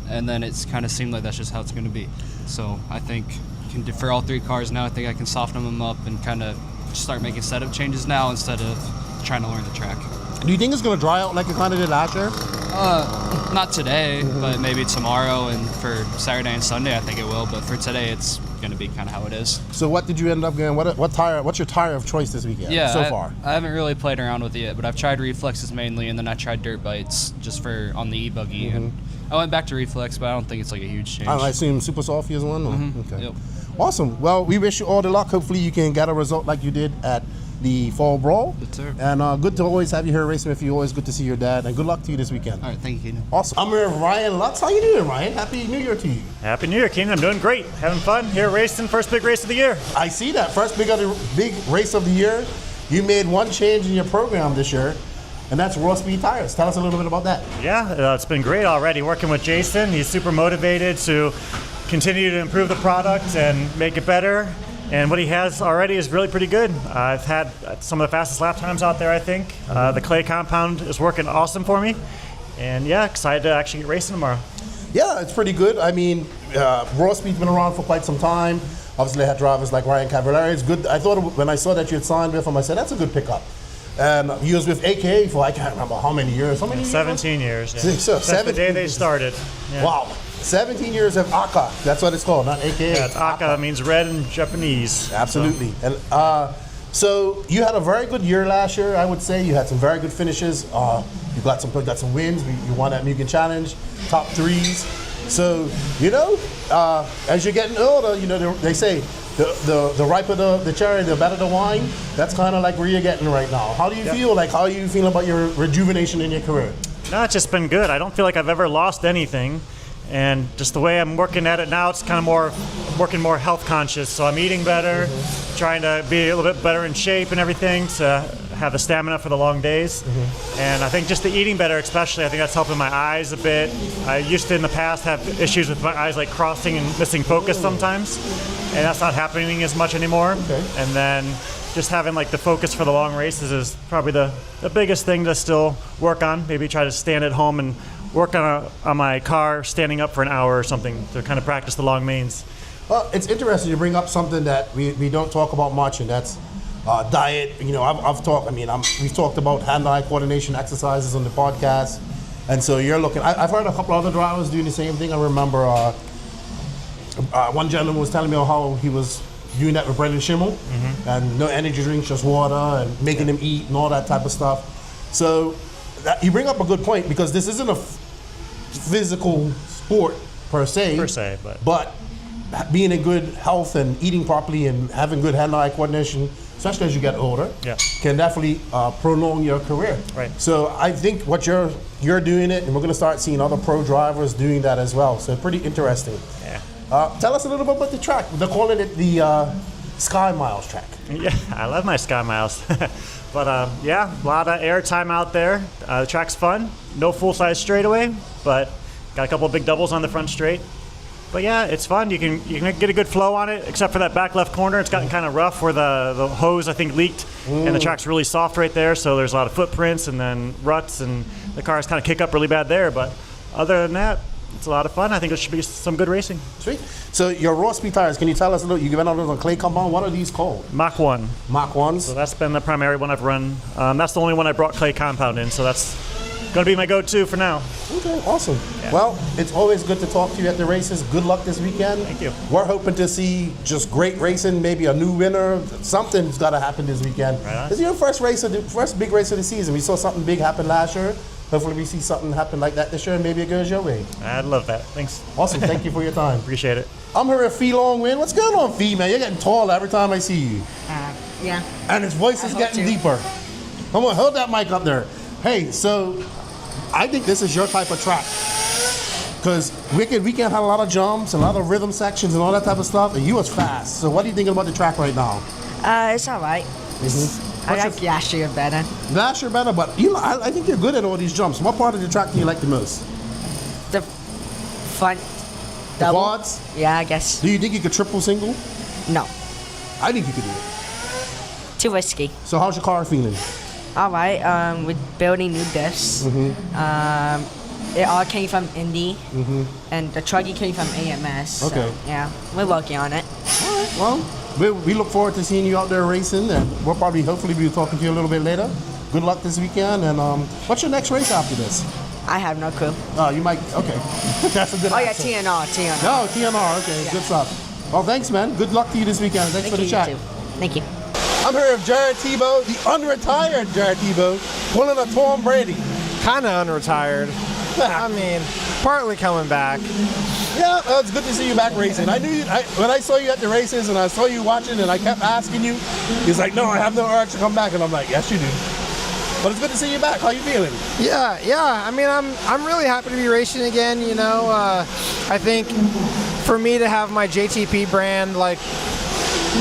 And then it's kind of seemed like that's just how it's going to be. So I think for all three cars now, I think I can soften them up and kind of start making setup changes now instead of trying to learn the track. Do you think it's going to dry out like it kind of did last year? Not today, but maybe tomorrow, and for Saturday and Sunday I think it will. But for today, it's going to be kind of how it is. So what did you end up getting? What tire? What's your tire of choice this weekend? So far, I haven't really played around with it yet, but I've tried reflexes mainly, and then I tried dirt bites just on the e-buggy, and I went back to reflex, but I don't think it's like a huge change. I assume Super Softy is one. Okay. Yep. Awesome. Well, we wish you all the luck. Hopefully, you can get a result like you did at the Fall Brawl. Good, sir. And good to always have you here racing with you. Always good to see your dad. And good luck to you this weekend. All right, thank you. Awesome. I'm here with Ryan Lutz. How you doing, Ryan? Happy New Year to you. Happy New Year, Keenan. I'm doing great. Having fun here racing. First big race of the year. I see that. First big race of the year. You made one change in your program this year, and that's Raw Speed Tires. Tell us a little bit about that. Yeah, it's been great already. Working with Jason. He's super motivated to continue to improve the product and make it better. And what he has already is really pretty good. I've had some of the fastest lap times out there, I think. The clay compound is working awesome for me. And yeah, excited to actually get racing tomorrow. Yeah, it's pretty good. I mean, Raw Speed's been around for quite some time. Obviously, they had drivers like Ryan Cavallari. It's good. I thought when I saw that you had signed with him, I said, that's a good pickup. And he was with AKA for I can't remember how many years. How many years? 17 years. Yeah. So Since the day they started. Yeah. Wow. 17 years of AKA. That's what it's called, not AKA. Yeah, it's AKA means red in Japanese. Absolutely. So. And so you had a very good year last year, I would say. You had some very good finishes. You got some wins. You won that Mugen Challenge, top threes. So, as you're getting older, they say the riper the cherry, the better the wine. That's kind of like where you're getting right now. How do you feel? Like, how are you feeling about your rejuvenation in your career? No, it's just been good. I don't feel like I've ever lost anything. And just the way I'm working at it now, it's kind of working more health conscious. So I'm eating better, trying to be a little bit better in shape and everything to have the stamina for the long days. And I think just the eating better, especially, I think that's helping my eyes a bit. I used to in the past have issues with my eyes like crossing and missing focus sometimes. And that's not happening as much anymore. And then just having like the focus for the long races is probably the biggest thing to still work on. Maybe try to stand at home and work on my car standing up for an hour or something to kind of practice the long mains. Well, it's interesting you bring up something that we don't talk about much, and that's diet. I've talked. We've talked about hand-eye coordination exercises on the podcast, and so you're looking. I've heard a couple other drivers doing the same thing. I remember one gentleman was telling me how he was doing that with Brendan Schimmel, and no energy drinks, just water, and making him eat and all that type of stuff. So you bring up a good point, because this isn't a physical sport per se, but being in good health and eating properly and having good hand-eye coordination, especially as you get older, can definitely prolong your career. Right. So I think what you're doing it, and we're going to start seeing other pro drivers doing that as well. So pretty interesting. Yeah. Tell us a little bit about the track. They're calling it the Sky Miles track. Yeah, I love my Sky Miles. But a lot of air time out there. The track's fun. No full-size straightaway, but got a couple of big doubles on the front straight. But yeah, it's fun. You can get a good flow on it, except for that back left corner. It's gotten kind of rough where the hose, I think, leaked, and the track's really soft right there, so there's a lot of footprints and then ruts, and the cars kind of kick up really bad there. But other than that, it's a lot of fun. I think it should be some good racing. Sweet. So your raw speed tires, can you tell us a little, you went on those on clay compound, what are these called? Mach 1. Mach 1s? So that's been the primary one I've run. That's the only one I brought clay compound in, so that's going to be my go-to for now. Okay, awesome. Yeah. Well, it's always good to talk to you at the races. Good luck this weekend. Thank you. We're hoping to see just great racing, maybe a new winner. Something's got to happen this weekend. Right on. This is your first big race of the season. We saw something big happen last year. Hopefully we see something happen like that this year, and maybe it goes your way. I'd love that. Thanks. Awesome. Thank you for your time. Appreciate it. I'm here with Fee Long Win. What's going on, Fee, man? You're getting taller every time I see you. Yeah. And his voice is getting deeper. Come on, hold that mic up there. Hey, so I think this is your type of track. Because weekend had a lot of jumps, a lot of rhythm sections and all that type of stuff, and you was fast. So what are you thinking about the track right now? It's all right. I like last year better. Last year better, but I think you're good at all these jumps. What part of the track do you like the most? The front The double. quads? Yeah, I guess. Do you think you could triple single? No. I think you could do it. Too risky. So how's your car feeling? All right. We're building new diffs. It all came from Indy, and the Truggy came from AMS. Okay. So, yeah, we're working on it. All right, well, we look forward to seeing you out there racing, and we'll hopefully be talking to you a little bit later. Good luck this weekend, and what's your next race after this? I have no clue. Oh, you might, okay. That's a good Oh, yeah, answer. TNR. No, TNR, okay, good stuff. Well, thanks, man. Good luck to you this weekend. Thanks for the you chat. too. Thank you. I'm here with Jared Tebow, the unretired Jared Tebow, pulling a Tom Brady. Kind of unretired. I mean, partly coming back. Yeah, it's good to see you back racing. I knew you, when I saw you at the races and I saw you watching and I kept asking you, he's like, no, I have no urge to come back. And I'm like, yes, you do. But it's good to see you back. How you feeling? Yeah. I mean, I'm really happy to be racing again. You know, I think for me to have my JTP brand like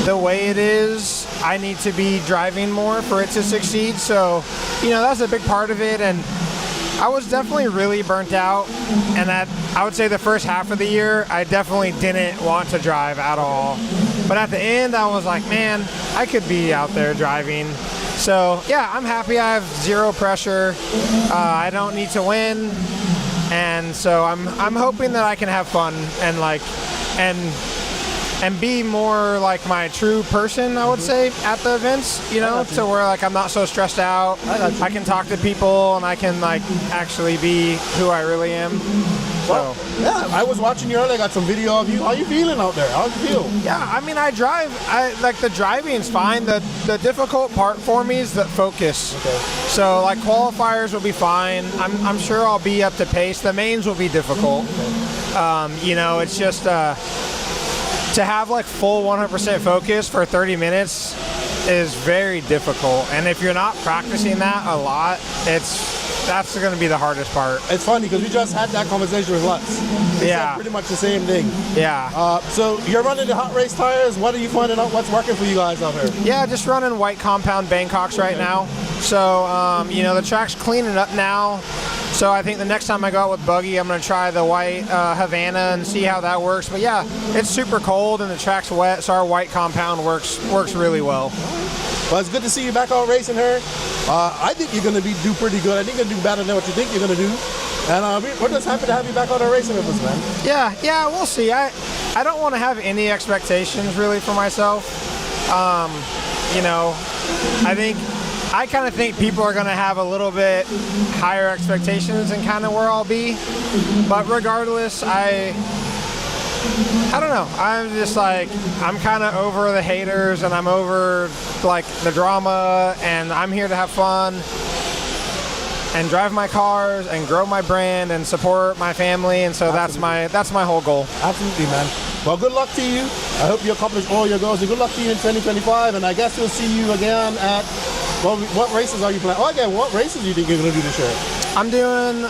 the way it is, I need to be driving more for it to succeed. So, you know, that's a big part of it. And I was definitely really burnt out, and that I would say the first half of the year, I definitely didn't want to drive at all. But at the end, I was like, man, I could be out there driving. So yeah, I'm happy. I have zero pressure. I don't need to win, and so I'm hoping that I can have fun and be more like my true person, I would say, at the events, you know, to where like I'm not so stressed out. I can talk to people and I can like actually be who I really am. Well, yeah, I was watching you earlier. I got some video of you. How you feeling out there? How you feel? Yeah, I mean, I drive. Like the driving's fine. The difficult part for me is the focus. Okay. So like qualifiers will be fine. I'm sure I'll be up to pace. The mains will be difficult. You know, it's just to have like full 100% focus for 30 minutes is very difficult. And if you're not practicing that a lot, that's going to be the hardest part. It's funny because we just had that conversation with Lutz. He said pretty much the same thing. Yeah. So you're running the hot race tires. What are you finding out? What's working for you guys out here? Yeah, just running white compound Bangkoks right now. So, you know, the track's cleaning up now. So I think the next time I go out with buggy, I'm going to try the white Havana and see how that works. But yeah, it's super cold and the track's wet, so our white compound works really well. Well, it's good to see you back out racing here. I think you're going to do pretty good. I think you're going to do better than what you think you're going to do. And we're just happy to have you back out there racing with us, man. Yeah, we'll see. I don't want to have any expectations really for myself. You know, I kind of think people are going to have a little bit higher expectations than kind of where I'll be. But regardless, I don't know. I'm just like, I'm kind of over the haters and I'm over like the drama, and I'm here to have fun and drive my cars and grow my brand and support my family. And so that's my whole goal. Absolutely, man. Well, good luck to you. I hope you accomplish all your goals, and good luck to you in 2025. And I guess we'll see you again at, well, what races are you planning? Oh, again, what races do you think you're going to do this year? I'm doing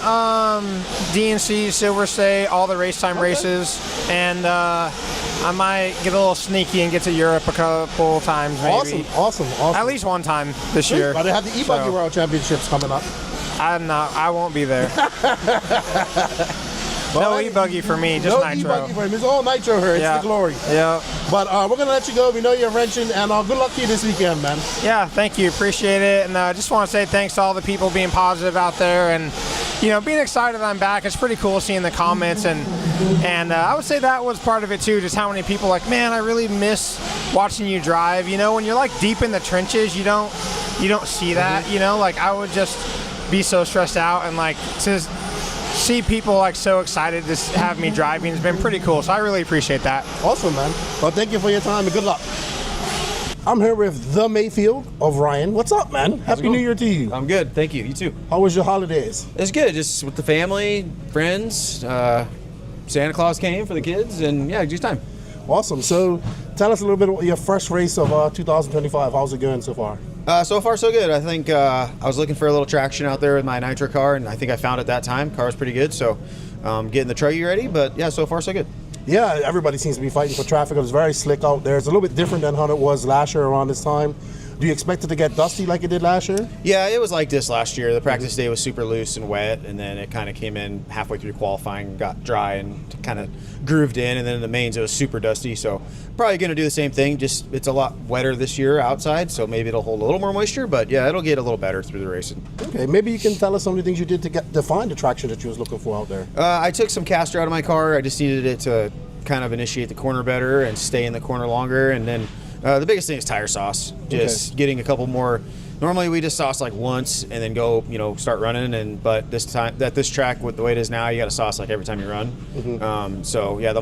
DNC, Silver State, all the race time races, and I might get a little sneaky and get to Europe a couple times maybe. Awesome. At least one time this year. But they have the e-buggy World Championships coming up. I won't be there. No e-buggy for me, just no Nitro. e-buggy for him. It's all Nitro here. It's Yeah. the glory. Yeah. But we're going to let you go. We know you're wrenching, and good luck to you this weekend, man. Yeah, thank you. Appreciate it. And I just want to say thanks to all the people being positive out there and, being excited I'm back. It's pretty cool seeing the comments. And I would say that was part of it, too, just how many people like, man, I really miss watching you drive. When you're, like, deep in the trenches, you don't see that, Like, I would just be so stressed out. And, like, to see people, like, so excited to have me driving has been pretty cool. So I really appreciate that. Awesome, man. Well, thank you for your time, and good luck. I'm here with the Mayfield of Ryan. What's up, man? Happy New Year to you. I'm good, thank you. You too. How was your holidays? It's good, just with the family, friends. Santa Claus came for the kids, and yeah, just time. Awesome. So tell us a little bit about your first race of 2025. How's it going so far? So far, so good. I think I was looking for a little traction out there with my Nitro car, and I think I found it that time. Car was pretty good, so getting the Truggy ready, but yeah, so far, so good. Yeah, everybody seems to be fighting for traffic. It was very slick out there. It's a little bit different than how it was last year around this time. Do you expect it to get dusty like it did last year? Yeah, it was like this last year. The practice day was super loose and wet, and then it kind of came in halfway through qualifying, got dry, and kind of grooved in. And then in the mains, it was super dusty. So probably going to do the same thing. Just it's a lot wetter this year outside, so maybe it'll hold a little more moisture. But yeah, it'll get a little better through the racing. Okay, maybe you can tell us some of the things you did to find the traction that you was looking for out there. I took some caster out of my car. I just needed it to kind of initiate the corner better and stay in the corner longer. And then the biggest thing is tire sauce. Just getting a couple more. Normally we just sauce like once and then go, start running. But this time, at this track with the way it is now, you got to sauce like every time you run. So yeah,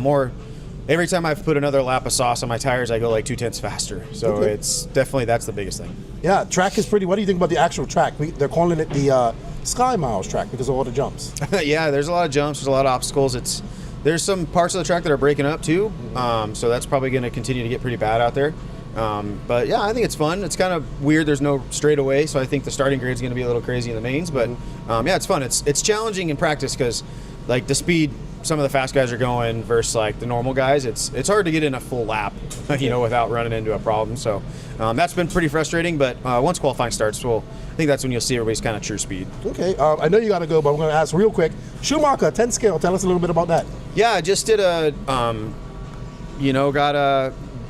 every time I've put another lap of sauce on my tires, I go like 0.2 faster. So it's definitely, that's the biggest thing. Yeah, track is pretty. What do you think about the actual track? They're calling it the Sky Miles track because of all the jumps. Yeah, there's a lot of jumps. There's a lot of obstacles. There's some parts of the track that are breaking up too, so that's probably going to continue to get pretty bad out there. But yeah, I think it's fun. It's kind of weird. There's no straightaway, so I think the starting grid is going to be a little crazy in the mains. But yeah, it's fun. It's challenging in practice because like the speed some of the fast guys are going versus like the normal guys, it's hard to get in a full lap, without running into a problem. So that's been pretty frustrating. But once qualifying starts, I think that's when you'll see everybody's kind of true speed. Okay, I know you got to go, but I'm going to ask real quick. Schumacher, 10 scale. Tell us a little bit about that. Yeah, I just did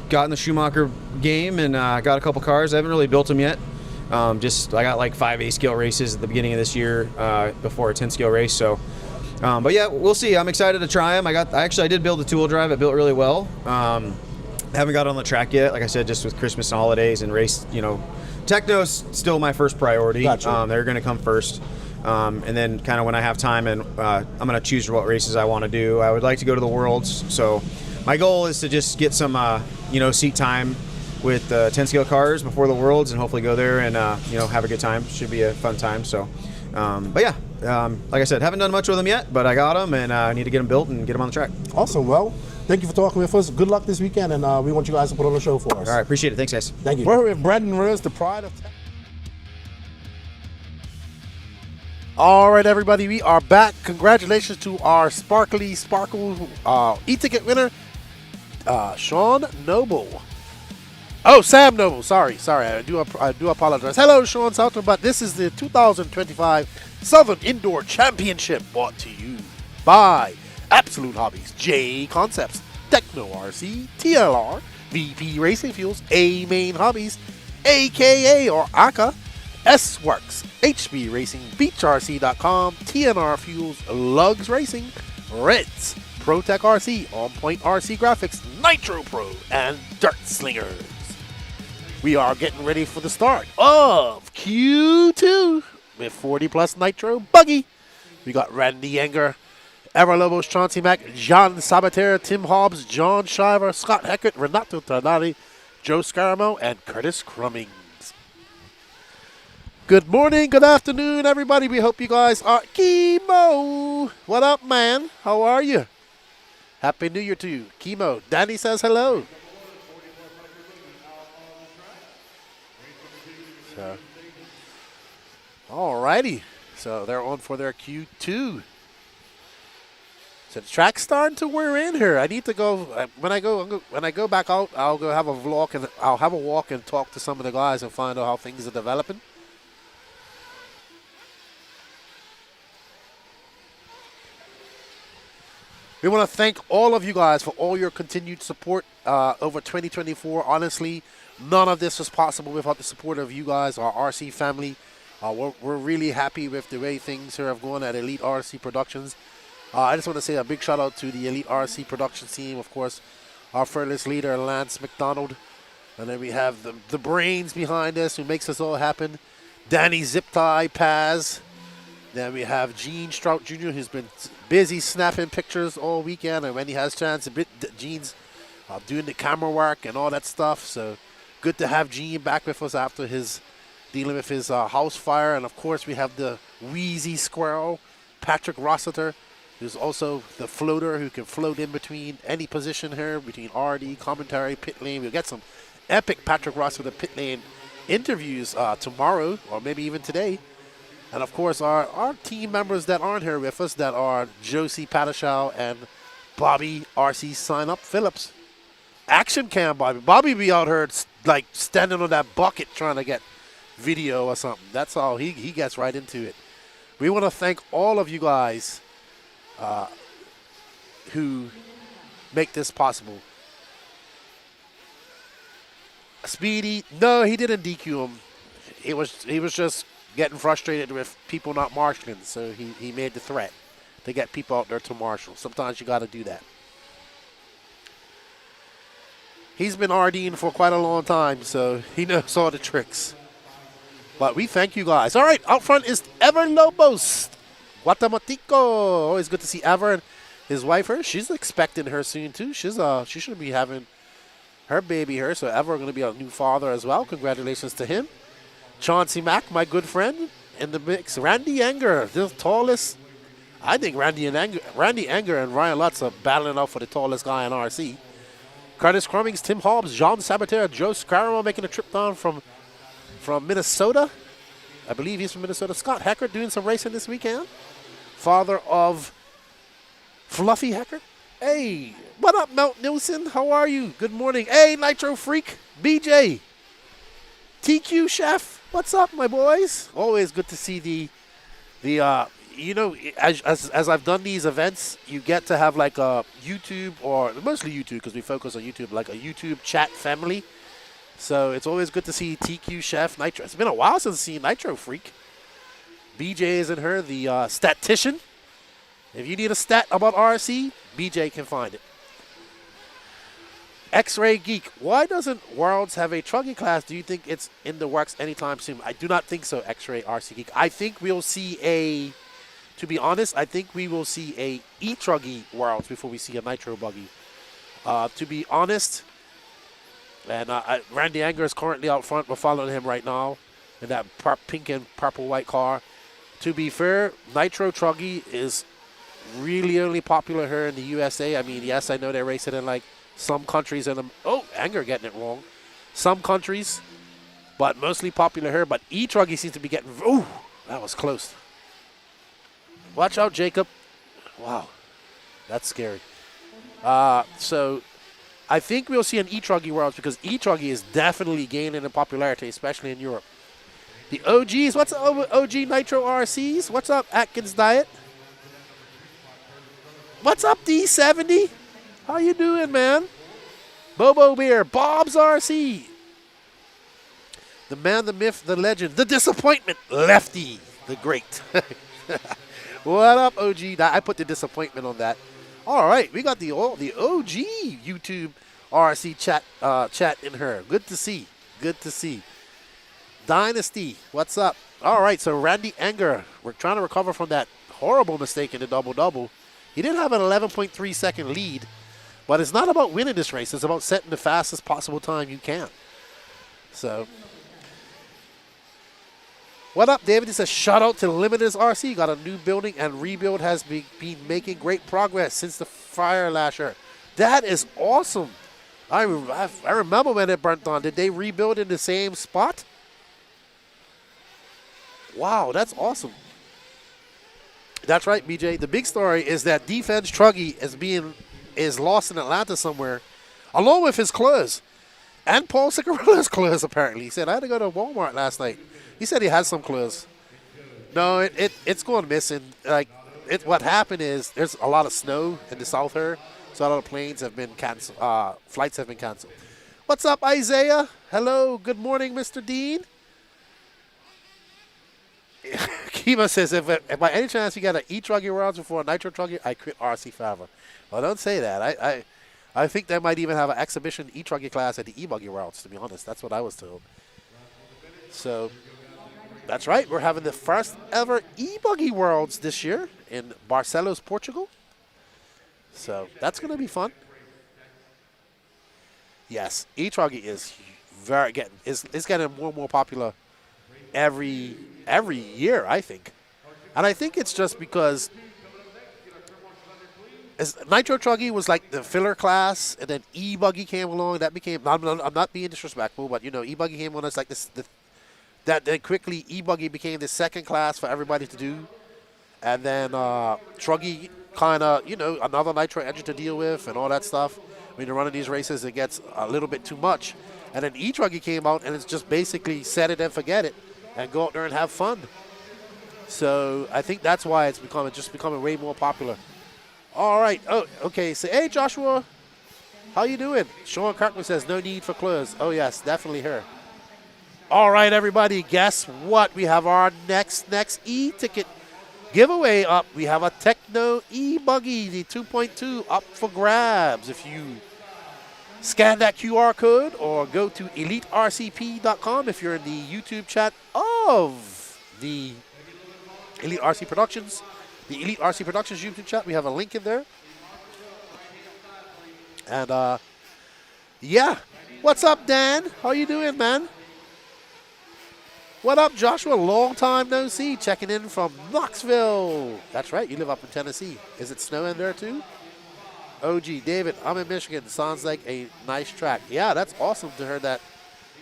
got in the Schumacher game and got a couple cars. I haven't really built them yet. I got like 5 8-scale races at the beginning of this year before a 10-scale race. So, but yeah, we'll see. I'm excited to try them. I did build a 2-wheel drive. It built really well. Haven't got on the track yet. Like I said, just with Christmas and holidays and race, Techno's still my first priority. Gotcha. They're going to come first. And then kind of when I have time and I'm going to choose what races I want to do. I would like to go to the Worlds. So my goal is to just get some, seat time with 10-scale cars before the Worlds and hopefully go there and, have a good time. Should be a fun time. So, but yeah, like I said, haven't done much with them yet, but I got them and I need to get them built and get them on the track. Awesome. Well, thank you for talking with us. Good luck this weekend, and we want you guys to put on the show for us. All right, appreciate it. Thanks, guys. Thank you. We're with Brandon Rose, the pride of All right, everybody, we are back. Congratulations to our Sparkle e-ticket winner, Sean Noble. Oh, Sam Noble. Sorry. I do apologize. Hello, Sean Salter, but this is the 2025 Southern Indoor Championship brought to you by Absolute Hobbies, J Concepts, Techno RC, TLR, VP Racing Fuels, A Main Hobbies, AKA or AKA, S-Works, HB Racing, BeachRC.com, TNR Fuels, Lugs Racing, Reds, ProTech RC, On Point RC Graphics, Nitro Pro, and Dirt Slingers. We are getting ready for the start of Q2 with 40 plus Nitro Buggy. We got Randy Enger, Everlobos, Chauncey Mack, John Sabater, Tim Hobbs, John Shiver, Scott Heckert, Renato Tardari, Joe Scaramo, and Curtis Crummings. Good morning, good afternoon, everybody. We hope you guys are Chemo. What up, man? How are you? Happy New Year to you. Chemo. Danny says hello. So, all righty. So they're on for their Q2. So the track's starting to wear in here. I need to go when I go back out. I'll go have a vlog and I'll have a walk and talk to some of the guys and find out how things are developing. We want to thank all of you guys for all your continued support over 2024. Honestly, none of this was possible without the support of you guys, our RC family. We're really happy with the way things here have gone at Elite RC Productions. I just want to say a big shout out to the Elite RC Productions team. Of course, our fearless leader, Lance McDonald. And then we have the brains behind us who makes this all happen. Danny Ziptie Paz. Then we have Gene Strout Jr., who's been busy snapping pictures all weekend. And when he has chance, Gene's doing the camera work and all that stuff. So good to have Gene back with us after dealing with his house fire. And, of course, we have the Wheezy Squirrel, Patrick Rossiter, who's also the floater who can float in between any position here, between RD, commentary, pit lane. We'll get some epic Patrick Rossiter pit lane interviews tomorrow or maybe even today. And, of course, our team members that aren't here with us that are Josie Padashow and Bobby RC Sign-Up Phillips. Action cam Bobby. Bobby be out here like standing on that bucket trying to get video or something. That's all. He gets right into it. We want to thank all of you guys who make this possible. Speedy, no, he didn't DQ him. He was just getting frustrated with people not marshalling, so he made the threat to get people out there to marshal. Sometimes you got to do that. He's been RDing for quite a long time, so he knows all the tricks. But we thank you guys. All right, out front is Ever Lobos, Guatematico. Always good to see Ever and his wife. She's expecting her soon too. She should be having her baby here. So Ever going to be a new father as well. Congratulations to him. Chauncey Mack, my good friend, in the mix. Randy Anger, the tallest. I think Randy Anger and Ryan Lutz are battling out for the tallest guy in RC. Curtis Crummings, Tim Hobbs, Jean Sabater, Joe Scarrow making a trip down from Minnesota. I believe he's from Minnesota. Scott Heckert doing some racing this weekend. Father of Fluffy Heckert. Hey, what up, Mount Nilsson? How are you? Good morning. Hey, Nitro Freak, BJ, TQ Chef. What's up, my boys? Always good to see the you know, as I've done these events, you get to have like a YouTube, or mostly YouTube because we focus on YouTube, like a YouTube chat family. So it's always good to see TQ Chef, Nitro. It's been a while since I've seen Nitro Freak. BJ is in her, the statistician. If you need a stat about RC, BJ can find it. X-Ray Geek, why doesn't Worlds have a Truggy class? Do you think it's in the works anytime soon? I do not think so, X-Ray RC Geek. I think we'll see to be honest, I think we will see a e-Truggy Worlds before we see a Nitro Buggy. To be honest, and Randy Anger is currently out front. We're following him right now in that pink and purple white car. To be fair, Nitro Truggy is really only popular here in the USA. I mean, yes, I know they race it in like some countries in them. Oh, Anger getting it wrong. Some countries, but mostly popular here. But e-Truggy seems to be getting. Ooh, that was close. Watch out, Jacob. Wow, that's scary. So I think we'll see an e-Truggy Worlds because e-Truggy is definitely gaining in popularity, especially in Europe. The OGs, what's up, OG Nitro RCs? What's up, Atkins Diet? What's up, D70? How you doing, man? Bobo Beer, Bob's RC. The man, the myth, the legend, the disappointment, Lefty, the great. What up, OG? I put the disappointment on that. All right, we got the OG YouTube RC chat in her. Good to see. Good to see. Dynasty, what's up? All right, so Randy Anger, we're trying to recover from that horrible mistake in the double-double. He did have an 11.3 second lead, but it's not about winning this race. It's about setting the fastest possible time you can. So, what up, David? He says, shout out to Limiters RC. Got a new building and rebuild has been making great progress since the fire last year. That is awesome. I remember when it burnt down. Did they rebuild in the same spot? Wow, that's awesome. That's right, BJ. The big story is that Defense Truggy is lost in Atlanta somewhere, along with his clothes. And Paul Cicarella's clothes, apparently. He said, I had to go to Walmart last night. He said he had some clothes. No, it's going missing. Like, what happened is there's a lot of snow in the south here, so a lot of planes have been canceled. Flights have been canceled. What's up, Isaiah? Hello. Good morning, Mr. Dean. Kima says, if by any chance you got an e-Truggy Worlds before a Nitro Truggy, I quit RC forever. Well, don't say that. I think they might even have an exhibition e-Truggy class at the e-Buggy Worlds, to be honest. That's what I was told. So, that's right. We're having the first ever e-Buggy Worlds this year in Barcelos, Portugal. So, that's going to be fun. Yes, e-Truggy is it's getting more and more popular every year, I think. And I think it's just because Nitro Truggy was like the filler class, and then e-Buggy came along. That became, I'm not being disrespectful, but, e-Buggy came on as like this, that then quickly e-Buggy became the second class for everybody to do. And then Truggy kind of, another Nitro engine to deal with and all that stuff. When you're running these races, it gets a little bit too much. And then e-Truggy came out, and it's just basically set it and forget it and go out there and have fun. So I think that's why it's becoming way more popular. All right. Oh, okay. So, hey, Joshua, how you doing? Sean Kirkman says, no need for clothes. Oh, yes, definitely her. All right, everybody, guess what? We have our next e-ticket giveaway up. We have a Techno e-Buggy, the 2.2 up for grabs. If you scan that QR code or go to elitercp.com if you're in the YouTube chat of the Elite RC Productions. The Elite RC Productions YouTube chat, we have a link in there. And, yeah. What's up, Dan? How you doing, man? What up, Joshua? Long time no see. Checking in from Knoxville. That's right. You live up in Tennessee. Is it snowing there, too? OG, David, I'm in Michigan. Sounds like a nice track. Yeah, that's awesome to hear that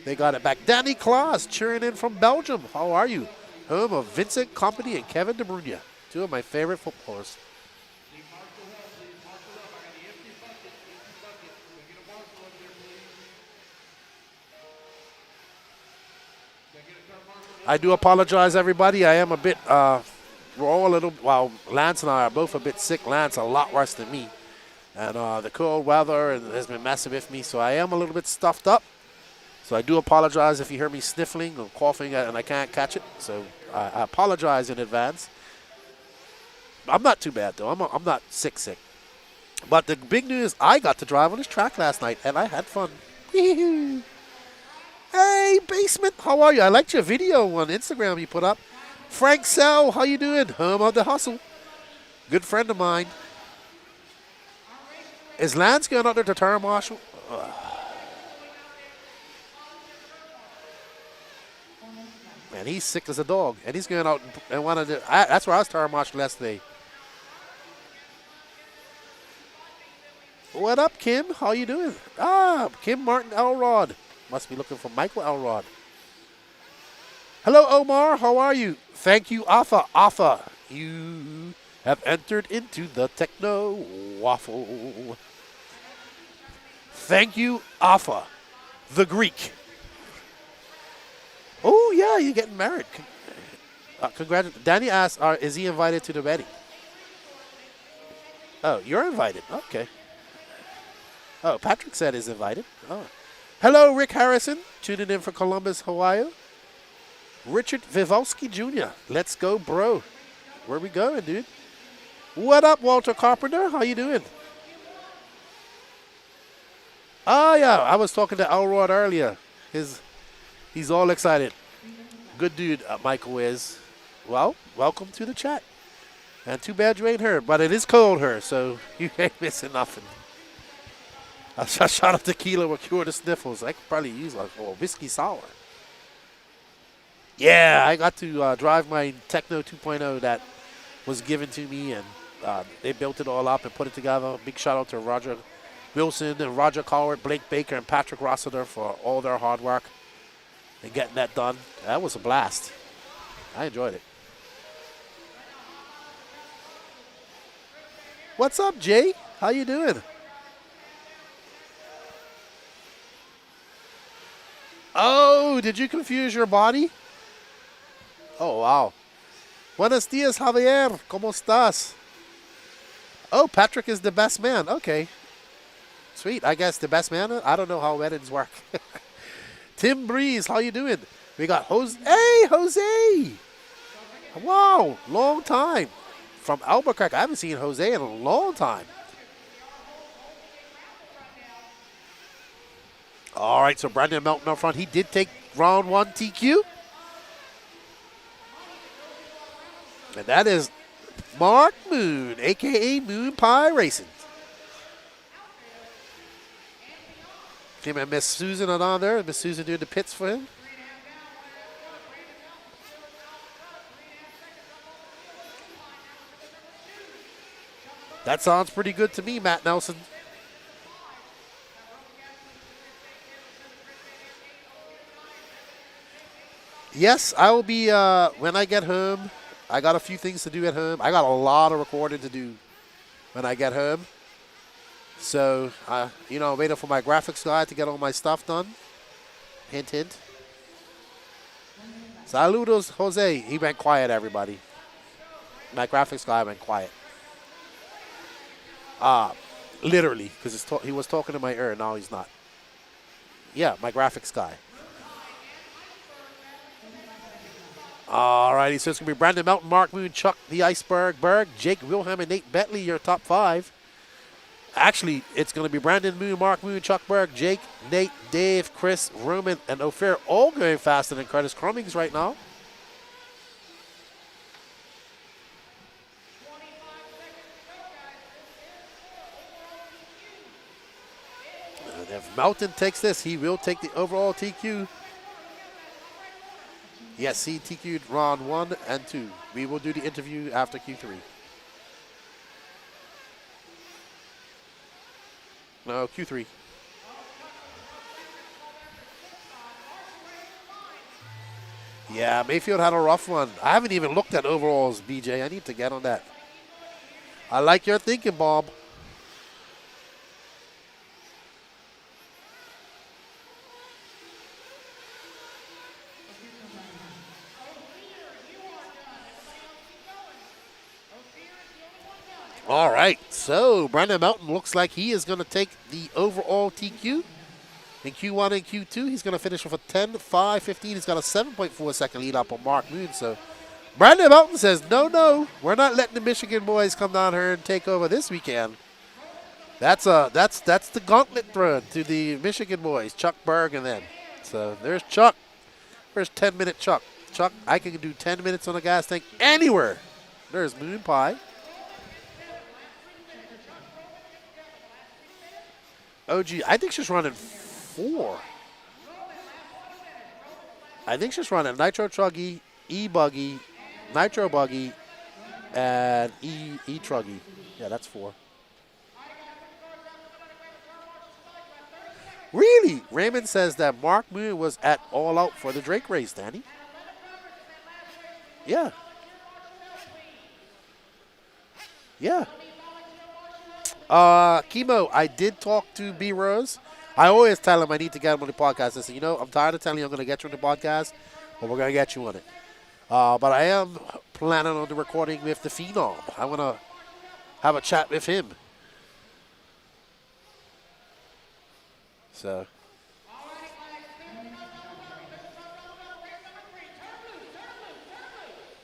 they got it back. Danny Klaas cheering in from Belgium. How are you? Home of Vincent Kompany and Kevin De Bruyne, two of my favorite footballers. I do apologize, everybody. I am a bit, we're all a little, well, Lance and I are both a bit sick. Lance a lot worse than me. And the cold weather has been messing with me, so I am a little bit stuffed up. So I do apologize if you hear me sniffling or coughing and I can't catch it. So I apologize in advance. I'm not too bad, though. I'm not sick. But the big news, I got to drive on this track last night, and I had fun. Hey, Basement, how are you? I liked your video on Instagram you put up. Frank Sell, how you doing? Home of the Hustle. Good friend of mine. Is Lance going out there to turn marshal? Man, he's sick as a dog. And he's going out and wanted to. That's where I was turn marshal yesterday. What up, Kim? How you doing? Kim Martin Elrod. Must be looking for Michael Elrod. Hello, Omar. How are you? Thank you, Afa. You have entered into the Techno Waffle. Thank you, Afa, the Greek. Oh, yeah, you're getting married. Congratulations. Danny asked, is he invited to the wedding? Oh, you're invited. Okay. Oh, Patrick said he's invited. Oh. Hello, Rick Harrison, tuning in from Columbus, Ohio. Richard Vivalski Jr., let's go, bro. Where we going, dude? What up, Walter Carpenter? How you doing? Oh, yeah, I was talking to Elrod earlier. He's all excited. Good dude, Michael is. Well, welcome to the chat. And too bad you ain't here, but it is cold here, so you ain't missing nothing. A shot of tequila will cure the sniffles. I could probably use a whiskey sour. Yeah, I got to drive my Techno 2.0 that was given to me, and they built it all up and put it together. Big shout out to Roger Wilson and Roger Coward, Blake Baker, and Patrick Rossiter for all their hard work and getting that done. That was a blast. I enjoyed it. What's up, Jay? How you doing? Oh, did you confuse your body? Oh, wow. Buenos dias, Javier. ¿Cómo estás? Oh, Patrick is the best man. Okay. Sweet. I guess the best man. I don't know how weddings work. Tim Breeze, how you doing? We got Jose. Hey, Jose. Wow, long time. From Albuquerque. I haven't seen Jose in a long time. All right, so Brandon Melton up front. He did take round 1 TQ. And that is Mark Moon, a.k.a. Moon Pie Racing. Him and Miss Susan are on there. Miss Susan doing the pits for him. That sounds pretty good to me, Matt Nelson. Yes, I will be, when I get home, I got a few things to do at home. I got a lot of recording to do when I get home. So, waiting for my graphics guy to get all my stuff done. Hint, hint. Saludos, Jose. He went quiet, everybody. My graphics guy went quiet. Literally, because he was talking to my ear. Now he's not. Yeah, my graphics guy. All righty, so it's going to be Brandon Melton, Mark Moon, Chuck the Iceberg Berg, Jake Wilhelm, and Nate Bentley, your top 5. Actually, it's going to be Brandon Moon, Mark Moon, Chuck Berg, Jake, Nate, Dave, Chris, Roman, and Ophir all going faster than Curtis Crummings right now. And if Melton takes this, he will take the overall TQ. Yes, he TQ'd round 1 and 2. We will do the interview after Q3. No, Q3. Yeah, Mayfield had a rough one. I haven't even looked at overalls, BJ. I need to get on that. I like your thinking, Bob. All right, so Brandon Melton looks like he is going to take the overall TQ. In Q1 and Q2, he's going to finish with a 10.5.15. He's got a 7.4 second lead up on Mark Moon. So Brandon Melton says, no, we're not letting the Michigan boys come down here and take over this weekend. That's the gauntlet thrown to the Michigan boys, Chuck Berg and them. So there's Chuck. Where's 10-minute Chuck? Chuck, I can do 10 minutes on a gas tank anywhere. There's Moon Pie. OG, I think she's running 4. I think she's running Nitro Truggy, e-buggy, Nitro Buggy, and e-Truggy. Yeah, that's 4. Really? Raymond says that Mark Moon was at All Out for the Drake race, Danny. Yeah. Yeah. Chemo, I did talk to B Rose. I always tell him I need to get him on the podcast. I said, I'm tired of telling you I'm going to get you on the podcast, but we're going to get you on it. But I am planning on the recording with the Phenom. I want to have a chat with him. So.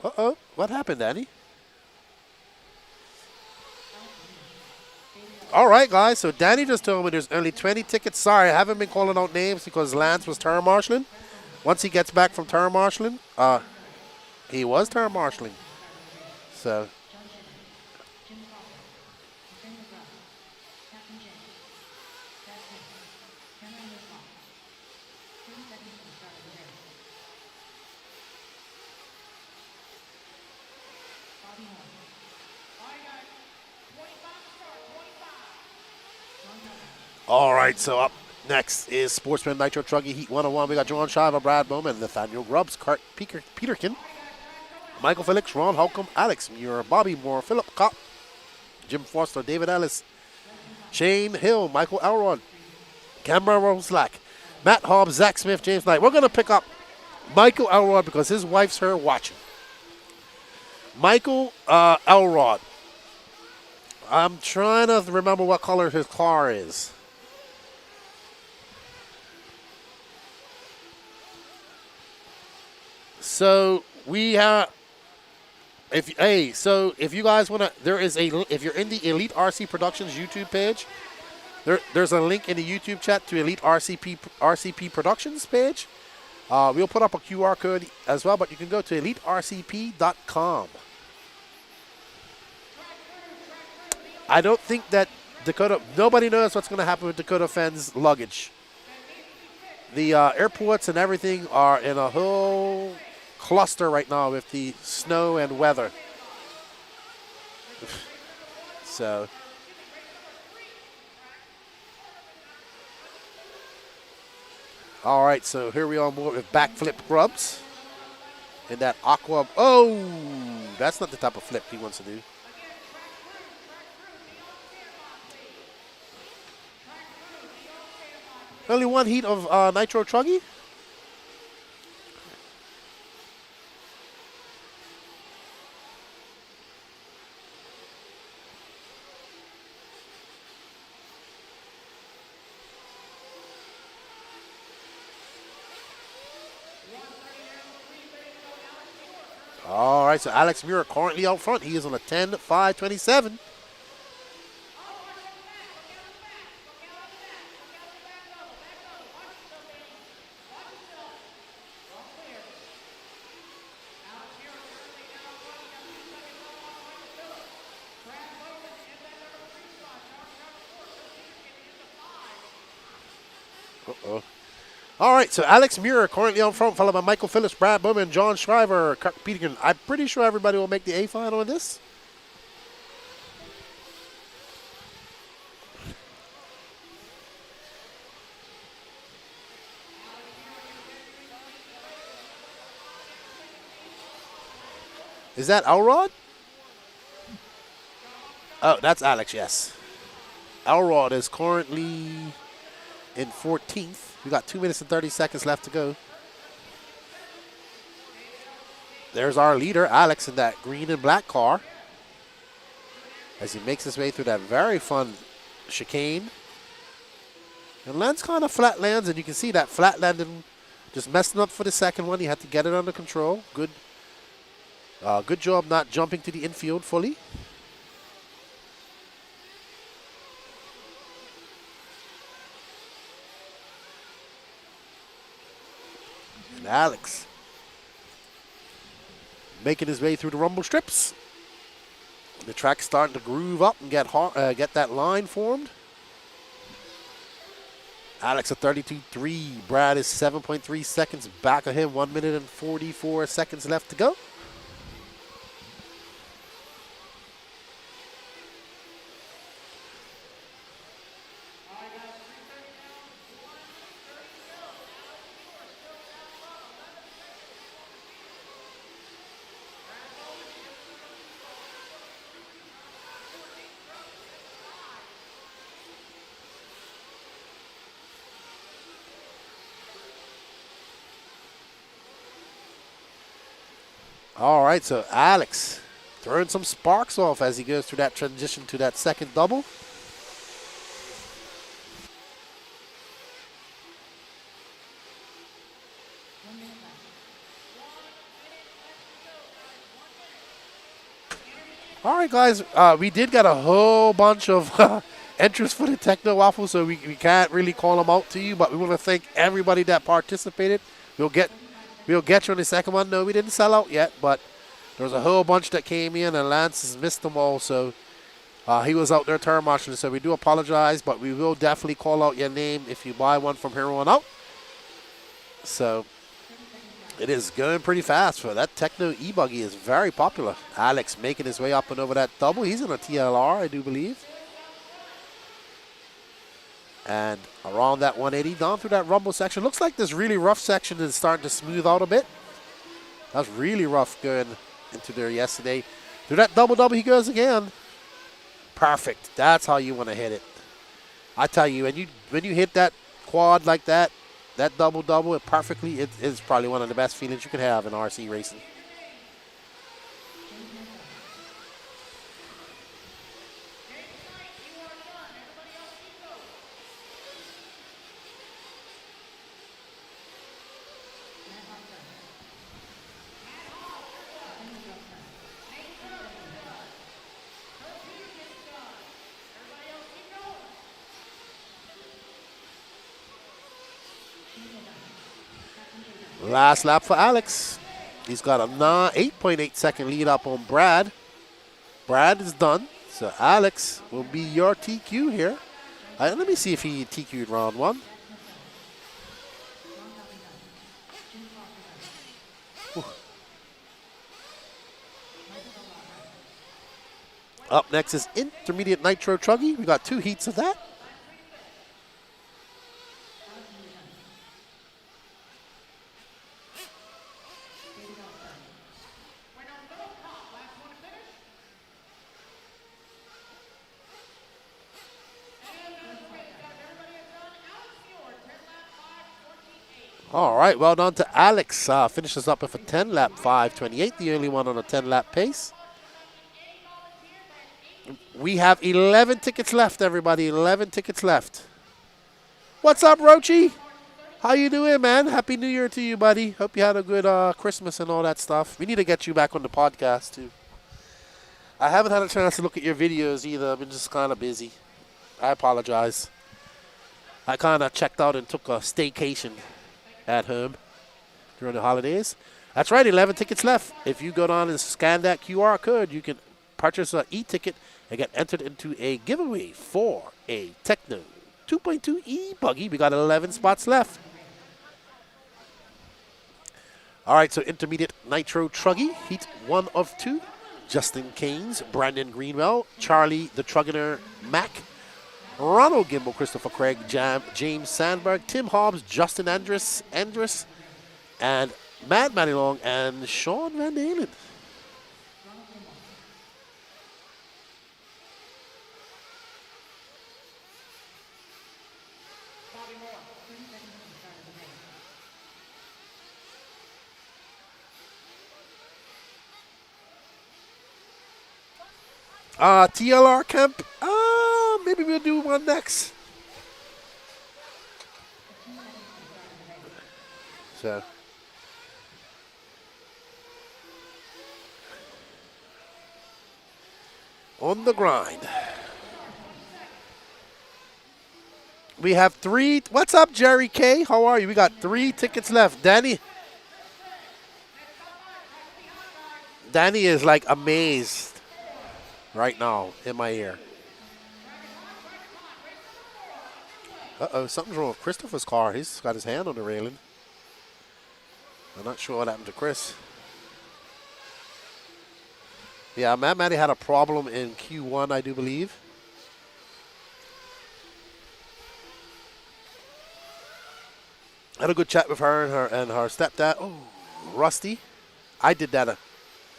Uh-oh. What happened, Danny? All right, guys. So Danny just told me there's only 20 tickets. Sorry, I haven't been calling out names because Lance was term marshalling. Once he gets back from term marshalling, he was term marshalling. So. All right, so up next is Sportsman Nitro Truggy Heat 101. We got John Shiva, Brad Bowman, Nathaniel Grubbs, Kurt Peterkin, Michael Felix, Ron Holcomb, Alex Muir, Bobby Moore, Philip Kopp, Jim Foster, David Ellis, Shane Hill, Michael Elrod, Cameron Roslack, Matt Hobbs, Zach Smith, James Knight. We're going to pick up Michael Elrod because his wife's here watching. Michael Elrod. I'm trying to remember what color his car is. So we have, if you guys want to, if you're in the Elite RC Productions YouTube page, there's a link in the YouTube chat to Elite RCP Productions page. We'll put up a QR code as well, but you can go to elitercp.com. I don't think that nobody knows what's going to happen with Dakota Fenn's luggage. The airports and everything are in a whole cluster right now with the snow and weather. So. All right, so here we are more with backflip grubs. And that aqua. Oh, that's not the type of flip he wants to do. Only one heat of Nitro Truggy. All right, so Alex Muir currently out front. He is on a 10.527. Uh-oh. All right, so Alex Muir currently on front, followed by Michael Phillips, Brad Bowman, John Shriver, Kirk Peterkin. I'm pretty sure everybody will make the A final in this. Is that Elrod? Oh, that's Alex, yes. Elrod is currently in 14th. We got 2 minutes and 30 seconds left to go. There's our leader, Alex, in that green and black car, as he makes his way through that very fun chicane. And lands kind of flat lands, and you can see that flat landing just messing up for the second one. He had to get it under control. Good job not jumping to the infield fully. And Alex making his way through the rumble strips. The track's starting to groove up and get that line formed. Alex at 32.3. Brad is 7.3 seconds back of him. 1 minute and 44 seconds left to go. All right, so Alex throwing some sparks off as he goes through that transition to that second double. All right, guys, we did get a whole bunch of entries for the Techno Waffle, so we can't really call them out to you, but we want to thank everybody that participated. We'll get you on the second one. No, we didn't sell out yet, but there was a whole bunch that came in, and Lance has missed them all, so he was out there turn marshalling, so we do apologize, but we will definitely call out your name if you buy one from here on out. So it is going pretty fast. For that Techno e-buggy is very popular. Alex making his way up and over that double. He's in a TLR, I do believe. And around that 180, down through that rumble section. Looks like this really rough section is starting to smooth out a bit. That was really rough going into there yesterday. Through that double-double he goes again. Perfect. That's how you want to hit it. I tell you, when you hit that quad like that, that double-double, it perfectly, it is probably one of the best feelings you can have in RC racing. Last lap for Alex. He's got a 8.8 second lead up on Brad. Brad is done. So Alex will be your TQ here. Let me see if he TQ'd round 1. Up next is Intermediate Nitro Truggy. We got 2 heats of that. All right, well done to Alex. Finishes up with a 10-lap 5:28, the only one on a 10-lap pace. We have 11 tickets left, everybody. 11 tickets left. What's up, Rochi? How you doing, man? Happy New Year to you, buddy. Hope you had a good Christmas and all that stuff. We need to get you back on the podcast, too. I haven't had a chance to look at your videos either. I've been just kind of busy. I apologize. I kind of checked out and took a staycation at home during the holidays. That's right, 11 tickets left. If you go down and scan that QR code, you can purchase an e-ticket and get entered into a giveaway for a Techno 2.2 e-buggy. We got 11 spots left. All right, so Intermediate Nitro Truggy, heat 1 of 2. Justin Keynes, Brandon Greenwell, Charlie the Trugginer Mac, Ronald Gimbel, Christopher Craig, James Sandberg, Tim Hobbs, Justin Andrus, and Matt Manilong, and Sean Van Dalen. TLR camp, maybe we'll do one next. So. On the grind. We have 3. What's up, Jerry K? How are you? We got 3 tickets left. Danny is like amazed right now in my ear. Uh-oh, something's wrong with Christopher's car. He's got his hand on the railing. I'm not sure what happened to Chris. Yeah, Matt Matty had a problem in Q1, I do believe. Had a good chat with her and her stepdad. Oh, Rusty. I did that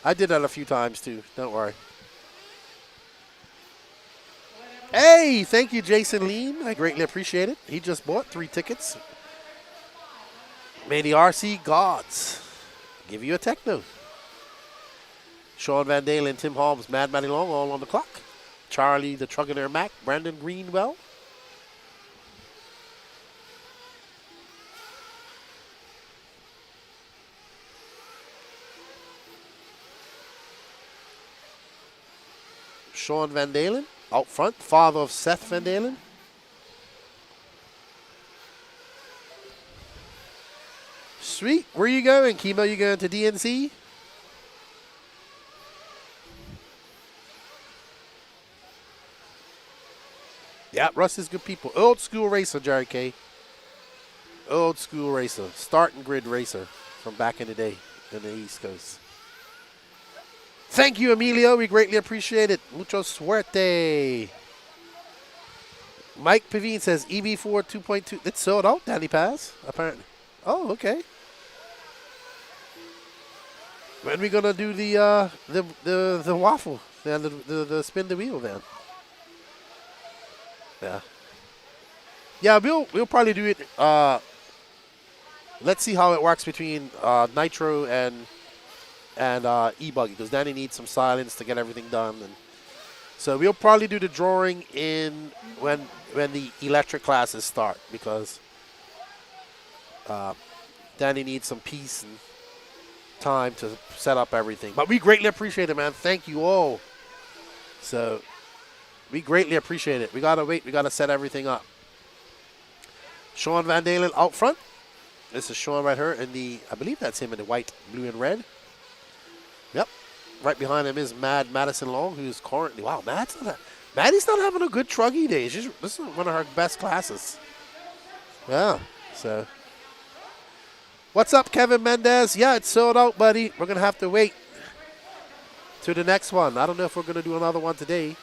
a few times too. Don't worry. Hey, thank you, Jason Lean. I greatly appreciate it. He just bought 3 tickets. May the RC gods give you a Techno. Sean Van Dalen, Tim Holmes, Mad Matty Long, all on the clock. Charlie the Trugginer Mac, Brandon Greenwell. Sean Van Dalen out front, father of Seth Van Dalen. Sweet. Where are you going, Kimo? You going to DNC? Yeah, Russ is good people. Old school racer, Jerry K. Old school racer. Starting grid racer from back in the day in the East Coast. Thank you, Emilio. We greatly appreciate it. Mucho suerte. Mike Pavine says EV4 2.2. It's sold out, Danny Paz, apparently. Oh, okay. When are we gonna do the waffle? The spin the wheel then? Yeah. Yeah, we'll probably do it. Let's see how it works between Nitro and e-buggy, because Danny needs some silence to get everything done, and so we'll probably do the drawing in when the electric classes start, because Danny needs some peace and time to set up everything. But we greatly appreciate it, man. Thank you all. So we greatly appreciate it. We gotta wait. We gotta set everything up. Sean Van Dalen out front. This is Sean right here in the, I believe that's him in the white, blue, and red. Yep. Right behind him is Mad Madison Long, who's currently, wow, Maddie's not having a good truggy day. This is one of her best classes. Yeah, so. What's up, Kevin Mendez? Yeah, it's sold out, buddy. We're going to have to wait to the next one. I don't know if we're going to do another one today.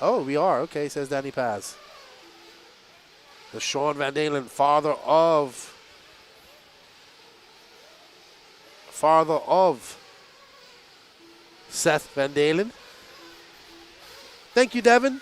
Oh, we are. Okay, says Danny Paz. The Sean Van Dalen, father of Seth Van Dalen. Thank you, Devin.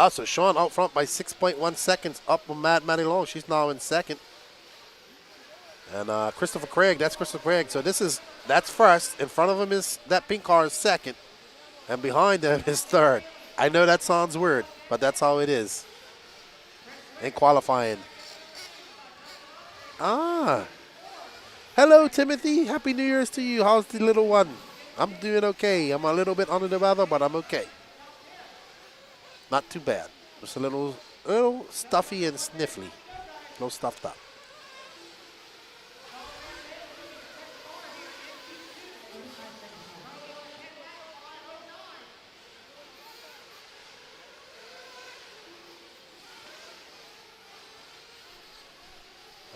So Sean out front by 6.1 seconds up on Maddie Long. She's now in second. And Christopher Craig, that's Christopher Craig. So that's first. In front of him is that pink car is second. And behind him is third. I know that sounds weird, but that's how it is in qualifying. Hello, Timothy. Happy New Year's to you. How's the little one? I'm doing okay. I'm a little bit under the weather, but I'm okay. Not too bad. Just a little stuffy and sniffly. No stuffed up.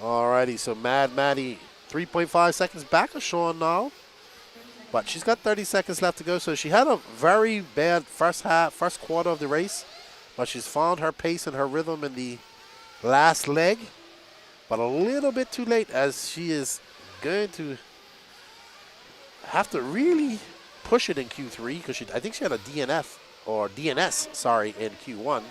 Alrighty, so Mad Maddie 3.5 seconds back of Sean now. But she's got 30 seconds left to go, so she had a very bad first quarter of the race. But she's found her pace and her rhythm in the last leg. But a little bit too late, as she is going to have to really push it in Q3, because I think she had a DNS in Q1.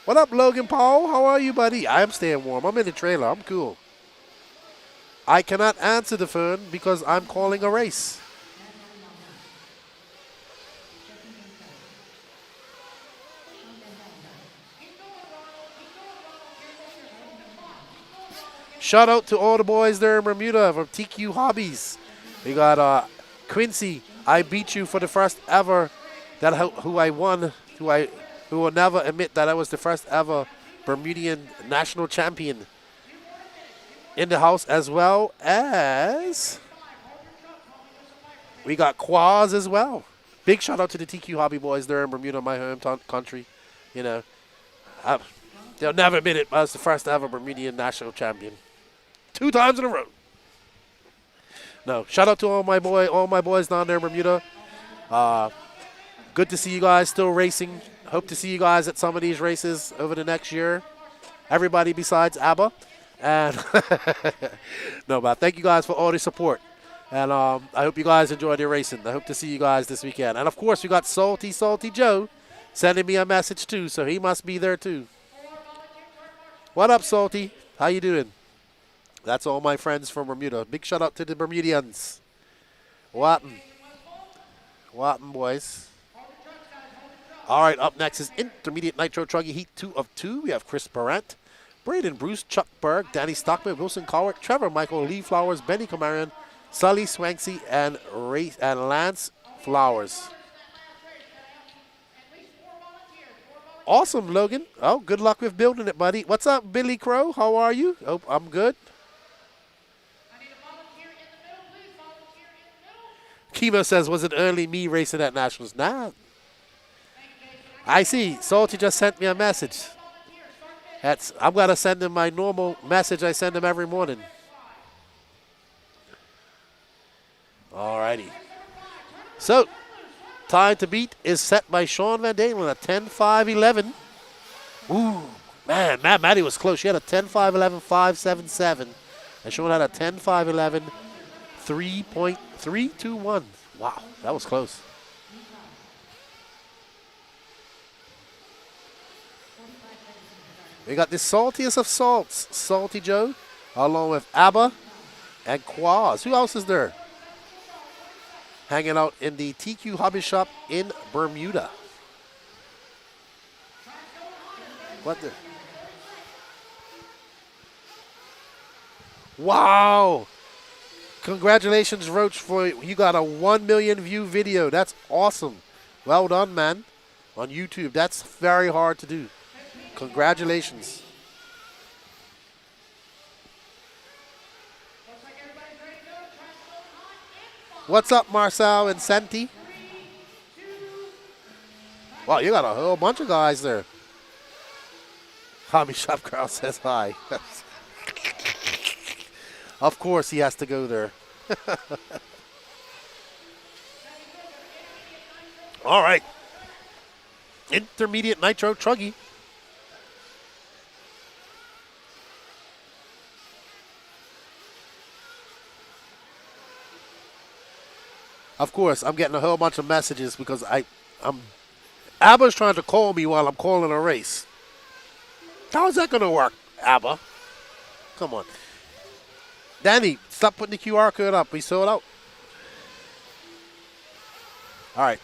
What up, Logan Paul? How are you, buddy? I'm staying warm. I'm in the trailer. I'm cool. I cannot answer the phone because I'm calling a race. Shout out to all the boys there in Bermuda from TQ Hobbies. We got Quincy. I beat you for the first ever. Who I won. Who will never admit that I was the first ever Bermudian national champion in the house, as well as we got Quaz as well. Big shout out to the TQ Hobby boys there in Bermuda, my home country. You know, they'll never admit it. I was the first ever Bermudian national champion, 2 times in a row. No, shout out to all my boys down there in Bermuda. Good to see you guys still racing. Hope to see you guys at some of these races over the next year. Everybody besides ABBA. And no, but thank you guys for all the support. And I hope you guys enjoy the racing. I hope to see you guys this weekend. And of course, we got Salty Joe sending me a message too, so he must be there too. What up, Salty? How you doing? That's all my friends from Bermuda. Big shout out to the Bermudians. Watten, boys. All right, up next is Intermediate Nitro Truggy Heat 2 of 2. We have Chris Parent, Braden Bruce, Chuck Berg, Danny Stockman, Wilson Cowart, Trevor Michael, Lee Flowers, Benny Camarion, Sully Swanksy, and Lance Flowers. Awesome, Logan. Oh, good luck with building it, buddy. What's up, Billy Crow? How are you? Oh, I'm good. Kimo says, was it early me racing at Nationals? Nah. I see. Salty just sent me a message. I'm going to send him my normal message I send him every morning. All righty. So, time to beat is set by Sean Van Dalen at 10.5.11. Ooh, man, Maddie was close. She had a 10.511 5.77, and Sean had a 10.511 3.321. Wow, that was close. We got the saltiest of salts, Salty Joe, along with ABBA and Quaz. Who else is there? Hanging out in the TQ Hobby Shop in Bermuda. What the? Wow! Congratulations, Roach, for you got a 1 million view video. That's awesome. Well done, man. On YouTube, that's very hard to do. Congratulations. What's up, Marcel and Senti? Wow, you got a whole bunch of guys there. Hobby Shop Girl says hi. Of course he has to go there. All right. Intermediate Nitro Truggy. Of course, I'm getting a whole bunch of messages because ABBA's trying to call me while I'm calling a race. How is that going to work, ABBA? Come on. Danny, stop putting the QR code up. We sold out. All right.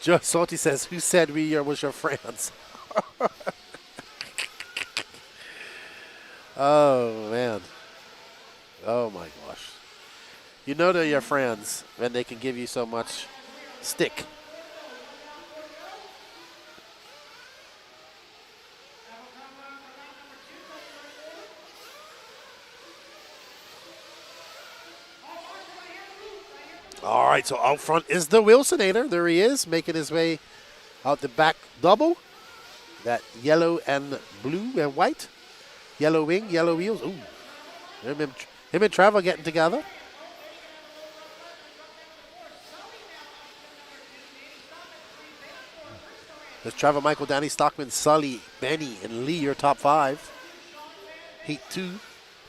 Joe Salty says, who said we was your friends? Oh, man. Oh, my gosh. You know they're your friends when they can give you so much stick. All right, so out front is the Wilsonator. There he is, making his way out the back double. That yellow and blue and white. Yellow wing, yellow wheels. Ooh. Him and Trevor getting together. There's Trevor, Michael, Danny, Stockman, Sully, Benny, and Lee, your top five. Heat 2.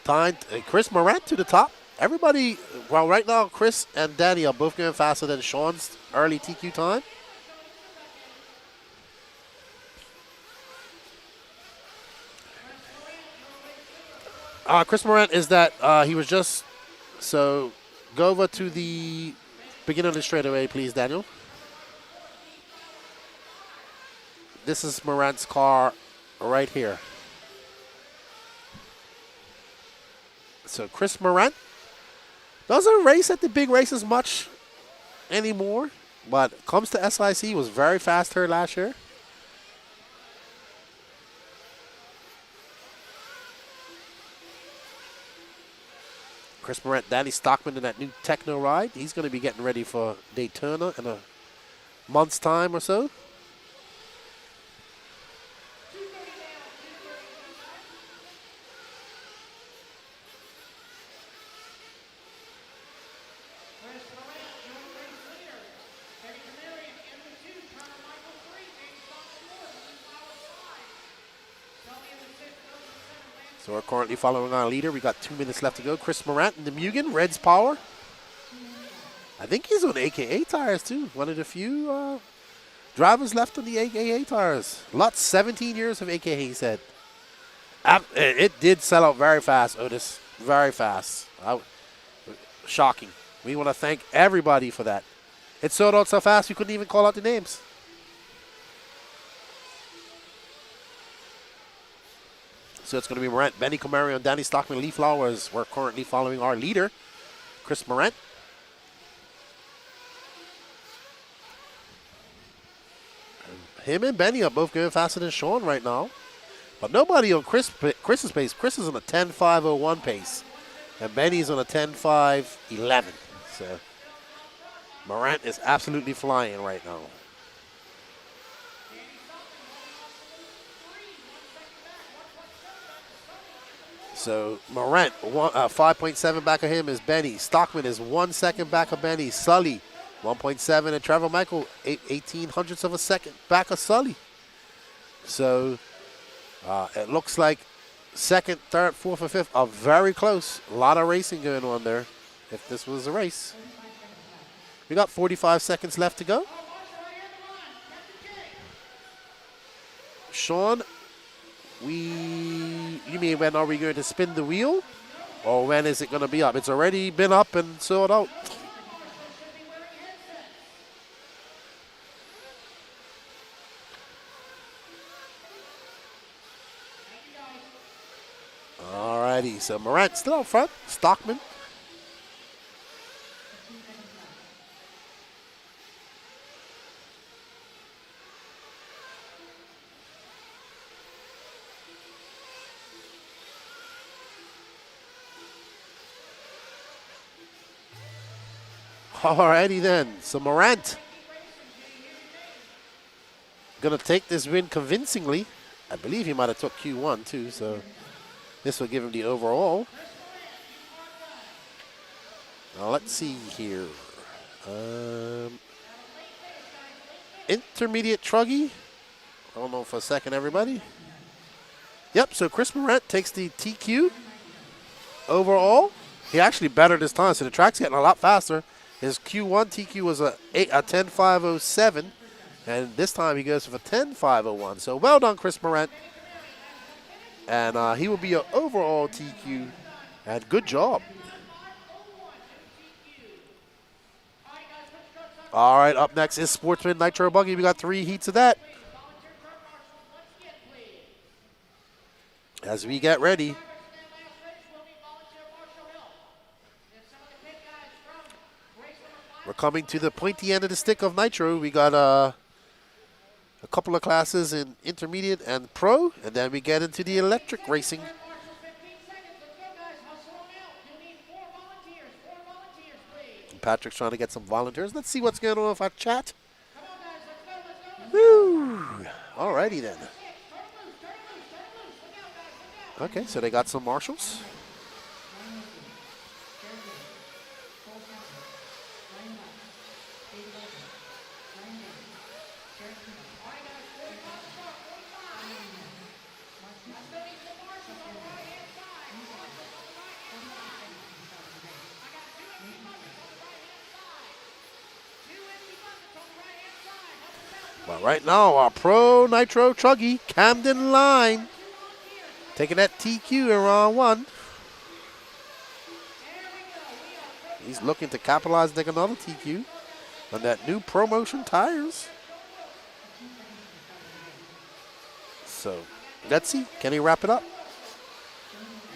Time, Chris Morant to the top. Everybody, well, right now, Chris and Danny are both going faster than Sean's early TQ time. Chris Morant is that he was just, so go over to the beginning of the straightaway, please, Daniel. This is Morant's car right here. So Chris Morant doesn't race at the big races much anymore, but comes to SIC, was very fast here last year. Chris Morant, Danny Stockman in that new Techno ride. He's going to be getting ready for Daytona in a month's time or so. So we're currently following our leader. We got 2 minutes left to go. Chris Morant in the Mugen, Red's Power. I think he's on AKA tires too. One of the few drivers left on the AKA tires. Lots, 17 years of AKA, he said. It did sell out very fast, Otis. Very fast. Shocking. We want to thank everybody for that. It sold out so fast we couldn't even call out the names. So it's going to be Morant, Benny Camaro, and Danny Stockman, Lee Flowers. We're currently following our leader, Chris Morant. Him and Benny are both going faster than Sean right now. But nobody on Chris's pace. Chris is on a 10.501 pace. And Benny's on a 10.511. So Morant is absolutely flying right now. So Morant, 5.7 back of him is Benny. Stockman is 1 second back of Benny. Sully, 1.7, and Trevor Michael, 18 hundredths of a second back of Sully. So it looks like second, third, fourth, and fifth are very close. A lot of racing going on there if this was a race. We got 45 seconds left to go. Sean, you mean when are we going to spin the wheel? Or when is it going to be up? It's already been up and sold out. Alrighty, so Morant still out front. Stockman. Alrighty then, so Morant gonna take this win convincingly. I believe he might have took Q1 too, so this will give him the overall. Now let's see here. Intermediate Truggy. Hold on for a second, everybody. Yep, so Chris Morant takes the TQ overall. He actually better this time, so the track's getting a lot faster. His Q1 TQ was a 10.507, and this time he goes for a 10.501. So well done, Chris Morant. And he will be your overall TQ, and good job. All right, up next is Sportsman Nitro Buggy. We got 3 heats of that. As we get ready. We're coming to the pointy end of the stick of Nitro. We got a couple of classes in intermediate and pro, and then we get into the electric racing. And Patrick's trying to get some volunteers. Let's see what's going on with our chat. Woo! Alrighty then. Okay, so they got some marshals. But right now, our pro Nitro Truggy, Camden Line, taking that TQ in round 1. He's looking to capitalize and take another TQ on that new ProMotion tires. So let's see, can he wrap it up?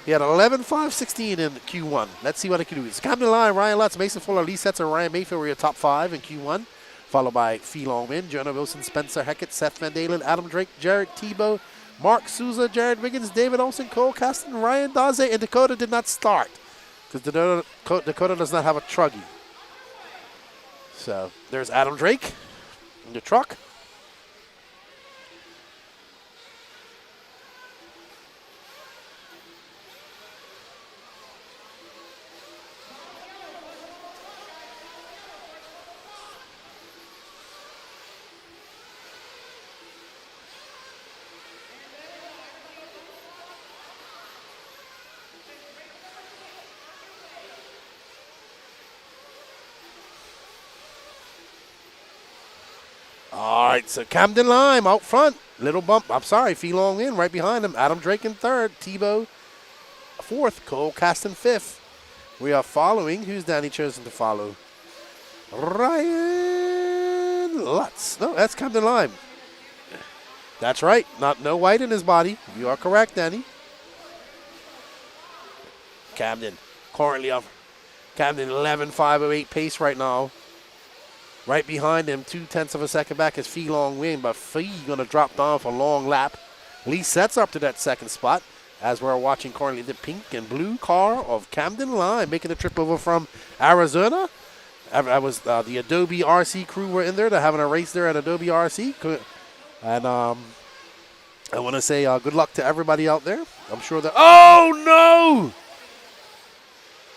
He had 11.516 in Q1. Let's see what he can do. It's Camden Line, Ryan Lutz, Mason Fuller, Lee Setzer, Ryan Mayfield were your top 5 in Q1. Followed by Fee Long Min, Jonah Wilson, Spencer Heckett, Seth Van Dalen, Adam Drake, Jared Tebow, Mark Souza, Jared Wiggins, David Olsen, Cole Caston, Ryan Daze, and Dakota did not start because Dakota does not have a Truggy. So there's Adam Drake in the truck. All right, so Camden Lime out front. Little bump. I'm sorry, Fee Long in right behind him. Adam Drake in 3rd. Tebow 4th. Cole Caston 5th. We are following. Who's Danny chosen to follow? Ryan Lutz. No, that's Camden Lime. That's right. No white in his body. You are correct, Danny. Camden currently up. Camden 11.508 pace right now. Right behind him, 0.2 of a second back is Fee Long Win, but Fee going to drop down for a long lap. Lee sets up to that 2nd spot as we're watching currently the pink and blue car of Camden Line making the trip over from Arizona. That was the Adobe RC crew were in there. They're having a race there at Adobe RC. And I want to say good luck to everybody out there. I'm sure that... Oh, no!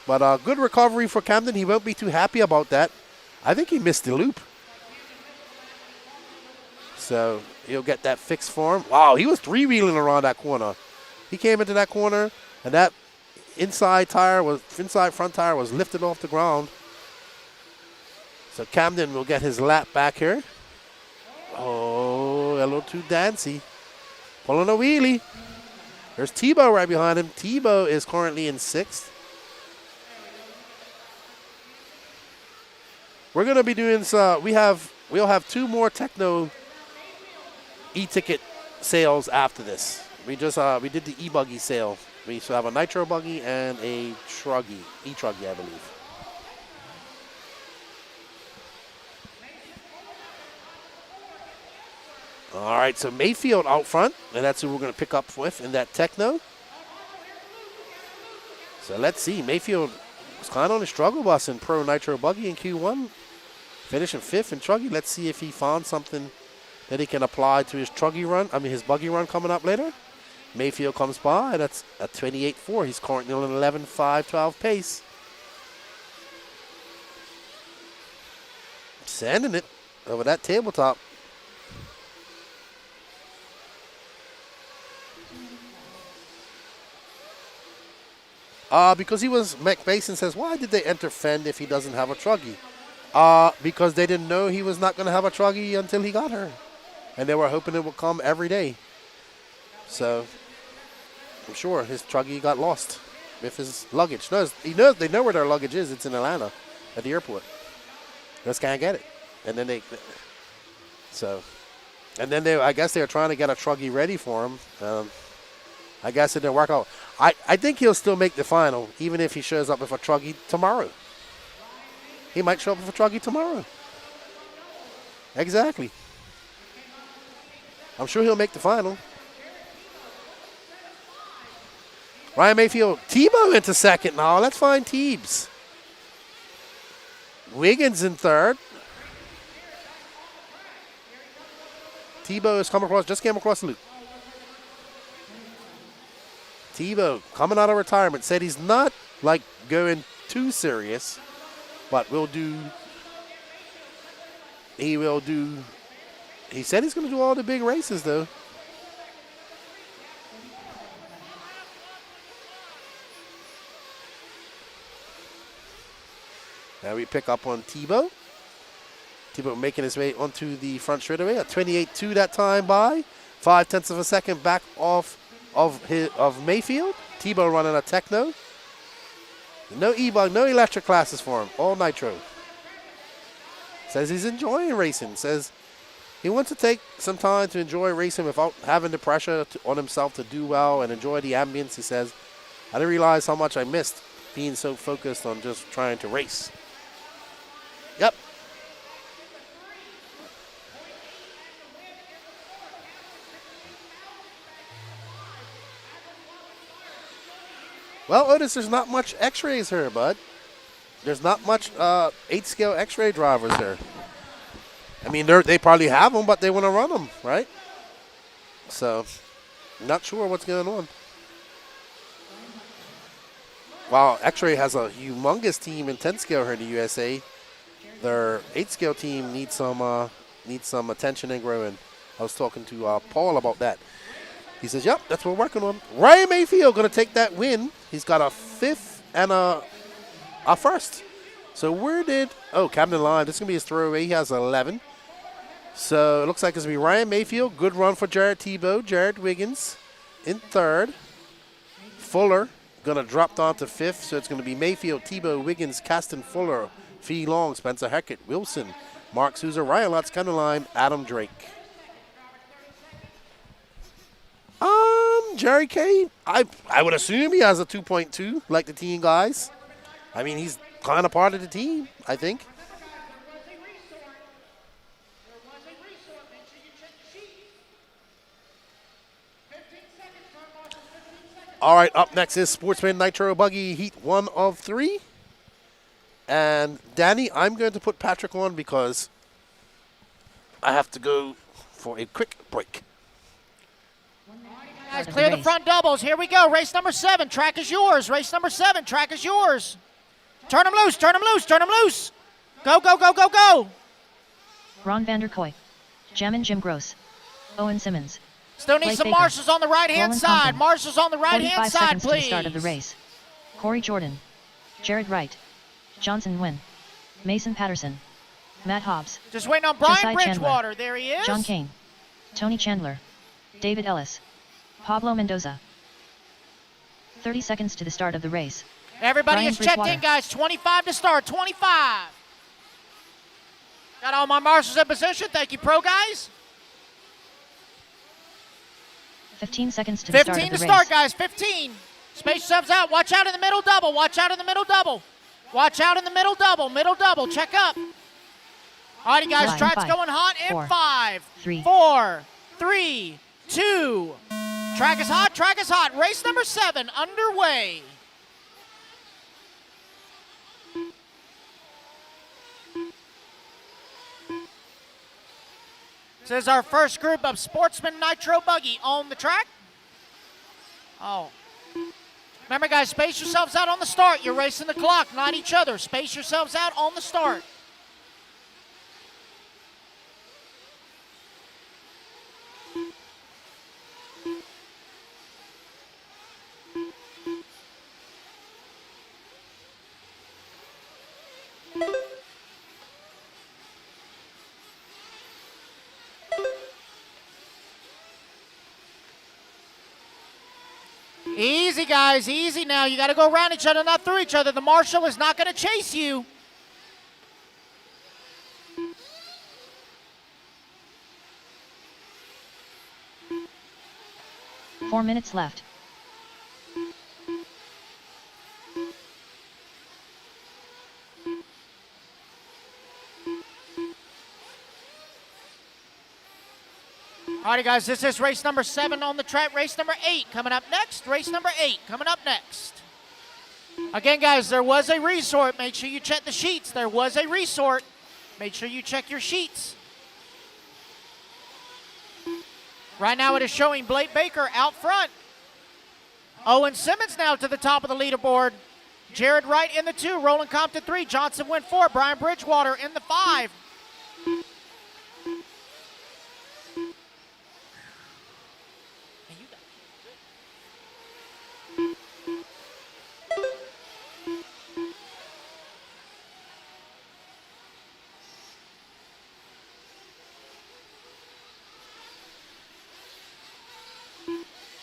But good recovery for Camden. He won't be too happy about that. I think he missed the loop. So he'll get that fixed for him. Wow, he was three-wheeling around that corner. He came into that corner, and that inside front tire was lifted off the ground. So Camden will get his lap back here. Oh, a little too dancy. Pulling a wheelie. There's Tebow right behind him. Tebow is currently in 6th. We're gonna be doing we'll have 2 more Techno e-ticket sales after this. We did the e-buggy sale. We still have a Nitro buggy and a Truggy, e-Truggy, I believe. All right, so Mayfield out front, and that's who we're going to pick up with in that Techno. So let's see. Mayfield was kind of on a struggle bus in Pro Nitro Buggy in Q1, finishing 5th in Truggy. Let's see if he found something that he can apply to his his buggy run coming up later. Mayfield comes by. That's a 28.4. He's currently on an 11.512 pace. Sending it over that tabletop. Because Mac Mason says, why did they enter Fend if he doesn't have a Truggy? Because they didn't know he was not going to have a Truggy until he got her. And they were hoping it would come every day. So I'm sure his Truggy got lost with his luggage. No, they know where their luggage is. It's in Atlanta at the airport. Just can't get it. And then I guess they're trying to get a Truggy ready for him. I guess it didn't work out. I think he'll still make the final, even if he shows up with a Truggy tomorrow. He might show up with a Truggy tomorrow. Exactly. I'm sure he'll make the final. Ryan Mayfield, Tebow into 2nd now. Let's find Teebs. Wiggins in 3rd. Tebow has just came across the loop. Tebow coming out of retirement, said he's not like going too serious, but he said he's going to do all the big races though. Now we pick up on Tebow. Tebow making his way onto the front straightaway at 28.2 that time by 0.5 of a second back off of Mayfield. Tebow running a Techno. No e-bug, no electric classes for him. All Nitro. Says he's enjoying racing. Says he wants to take some time to enjoy racing without having the pressure on himself to do well and enjoy the ambience. He says, I didn't realize how much I missed being so focused on just trying to race. Yep. Well, Otis, there's not much X-rays here, bud. There's not much 8-scale X-ray drivers there. I mean, they probably have them, but they want to run them, right? So, not sure what's going on. Wow, X-ray has a humongous team in 10-scale here in the USA. Their 8-scale team needs some attention and growing. I was talking to Paul about that. He says, yep, that's what we're working on. Ryan Mayfield going to take that win. He's got a 5th and a 1st. So Camden Line, this is going to be his throwaway. He has 11. So it looks like it's going to be Ryan Mayfield. Good run for Jared Tebow. Jared Wiggins in 3rd. Fuller going to drop down to 5th. So it's going to be Mayfield, Tebow, Wiggins, Caston Fuller, Fee Long, Spencer Hackett, Wilson, Mark Souza, Ryan Lutz, Camden Line, Adam Drake. Jerry Kane, I would assume he has a 2.2 like the team guys. I mean, he's kind of part of the team, I think. All right, up next is Sportsman Nitro Buggy Heat 1 of 3. And Danny, I'm going to put Patrick on because I have to go for a quick break. Guys, clear the front doubles. Here we go. Race number 7. Track is yours. Race number 7. Track is yours. Turn them loose. Turn them loose. Turn them loose. Go, go, go, go, go. Ron Vanderkoy. Jammin' Jim Gross. Owen Simmons. Still need Blake some Baker. marshals on the right-hand Roland side. Compton. Marshals on the 45 right-hand side, seconds to the please. start of the race. Corey Jordan. Jared Wright. Johnson Nguyen. Mason Patterson. Matt Hobbs. Just waiting on Brian Josiah Bridgewater. Chandler. There he is. John Kane. Tony Chandler. David Ellis. Pablo Mendoza. 30 seconds to the start of the race. Everybody Brian is checked Bridgewater. in, guys. 25 to start. 25. Got all my marshals in position. Thank you, pro guys. 15 seconds to the start of 15 the to race. start, guys. 15. Space yourselves out. Watch out in the middle double. Watch out in the middle double. Watch out in the middle double. Middle double. Check up. All righty, guys. Line Track's five, going hot in four, 5, three. 4, 3, 2. Track is hot. Track is hot. Race number 7 underway. This is our first group of Sportsman Nitro buggy on the track. Oh. Remember, guys, space yourselves out on the start. You're racing the clock, not each other. Space yourselves out on the start. Easy, guys, easy now. You got to go around each other, not through each other. The marshal is not going to chase you. Four minutes left. Alrighty, guys, this is race number 7 on the track. Race number 8 coming up next. Race number 8 coming up next. Again, guys, there was a resort. Make sure you check the sheets. There was a resort. Make sure you check your sheets. Right now it is showing Blake Baker out front. Owen Simmons now to the top of the leaderboard. Jared Wright in the 2. Roland Compton 3. Johnson Nguyen 4. Brian Bridgewater in the 5.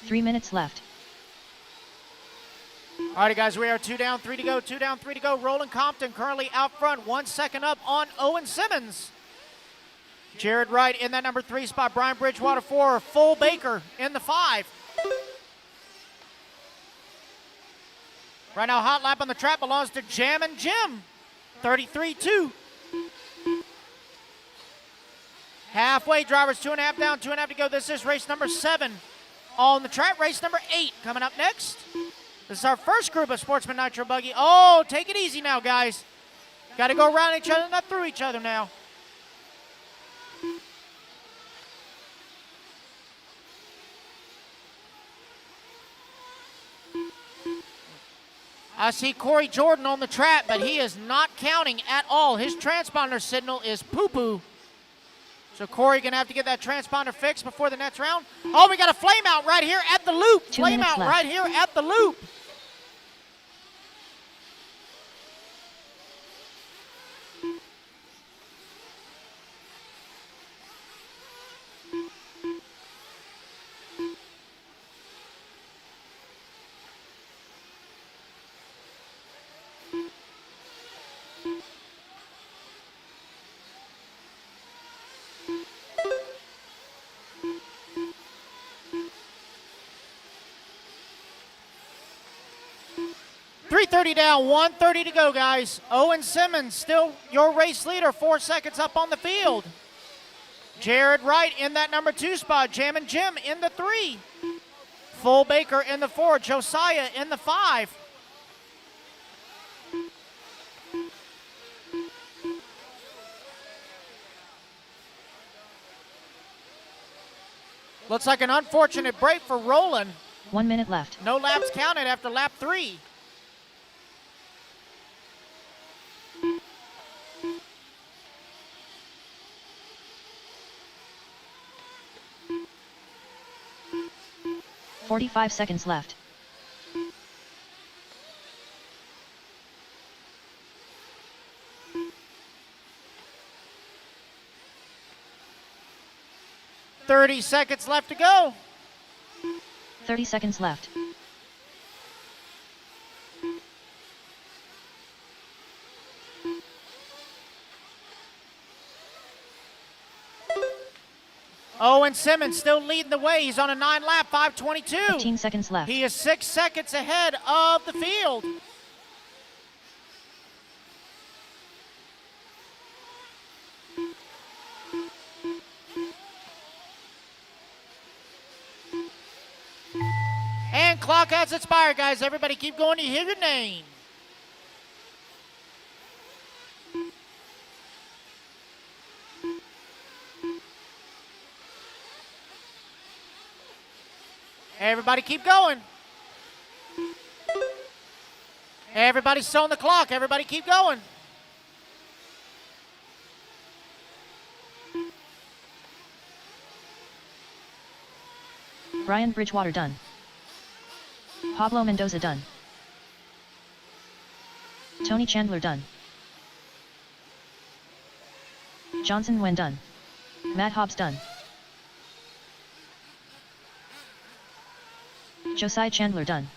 Three minutes left. All right, guys, we are 2 down, 3 to go, 2 down, 3 to go. Roland Compton currently out front, 1 second up on Owen Simmons. Jared Wright in that number 3 spot. Brian Bridgewater 4. Full Baker in the 5. Right now, hot lap on the track belongs to Jammin' Jim. 33-2. Halfway, drivers 2.5 down, 2.5 to go. This is race number 7 on the track. Race number 8 coming up next. This is our first group of Sportsman Nitro buggy. Oh, take it easy now, guys. Got to go around each other, not through each other now. I see Corey Jordan on the track, but he is not counting at all. His transponder signal is poo-poo. So Corey gonna have to get that transponder fixed before the next round. Oh, we got a flame out right here at the loop. 2 Flame minutes out left. right here at the loop. .330 down, 1:30 to go, guys. Owen Simmons still your race leader, 4 seconds up on the field. Jared Wright in that number 2 spot. Jammin' Jim in the 3. Full Baker in the 4. Josiah in the 5. Looks like an unfortunate break for Roland. 1 minute left. No laps counted after lap 3. 45 seconds left. .30 seconds left to go. 30 seconds left. Owen Simmons still leading the way. He's on a 9-lap, 5:22. 15 seconds left. He is 6 seconds ahead of the field. And clock has expired, guys. Everybody keep going. You hear your name. Everybody keep going. Everybody's still on the clock. Everybody keep going. Brian Bridgewater done. Pablo Mendoza done. Tony Chandler done. Johnson Wen done. Matt Hobbs done. Josiah Chandler done.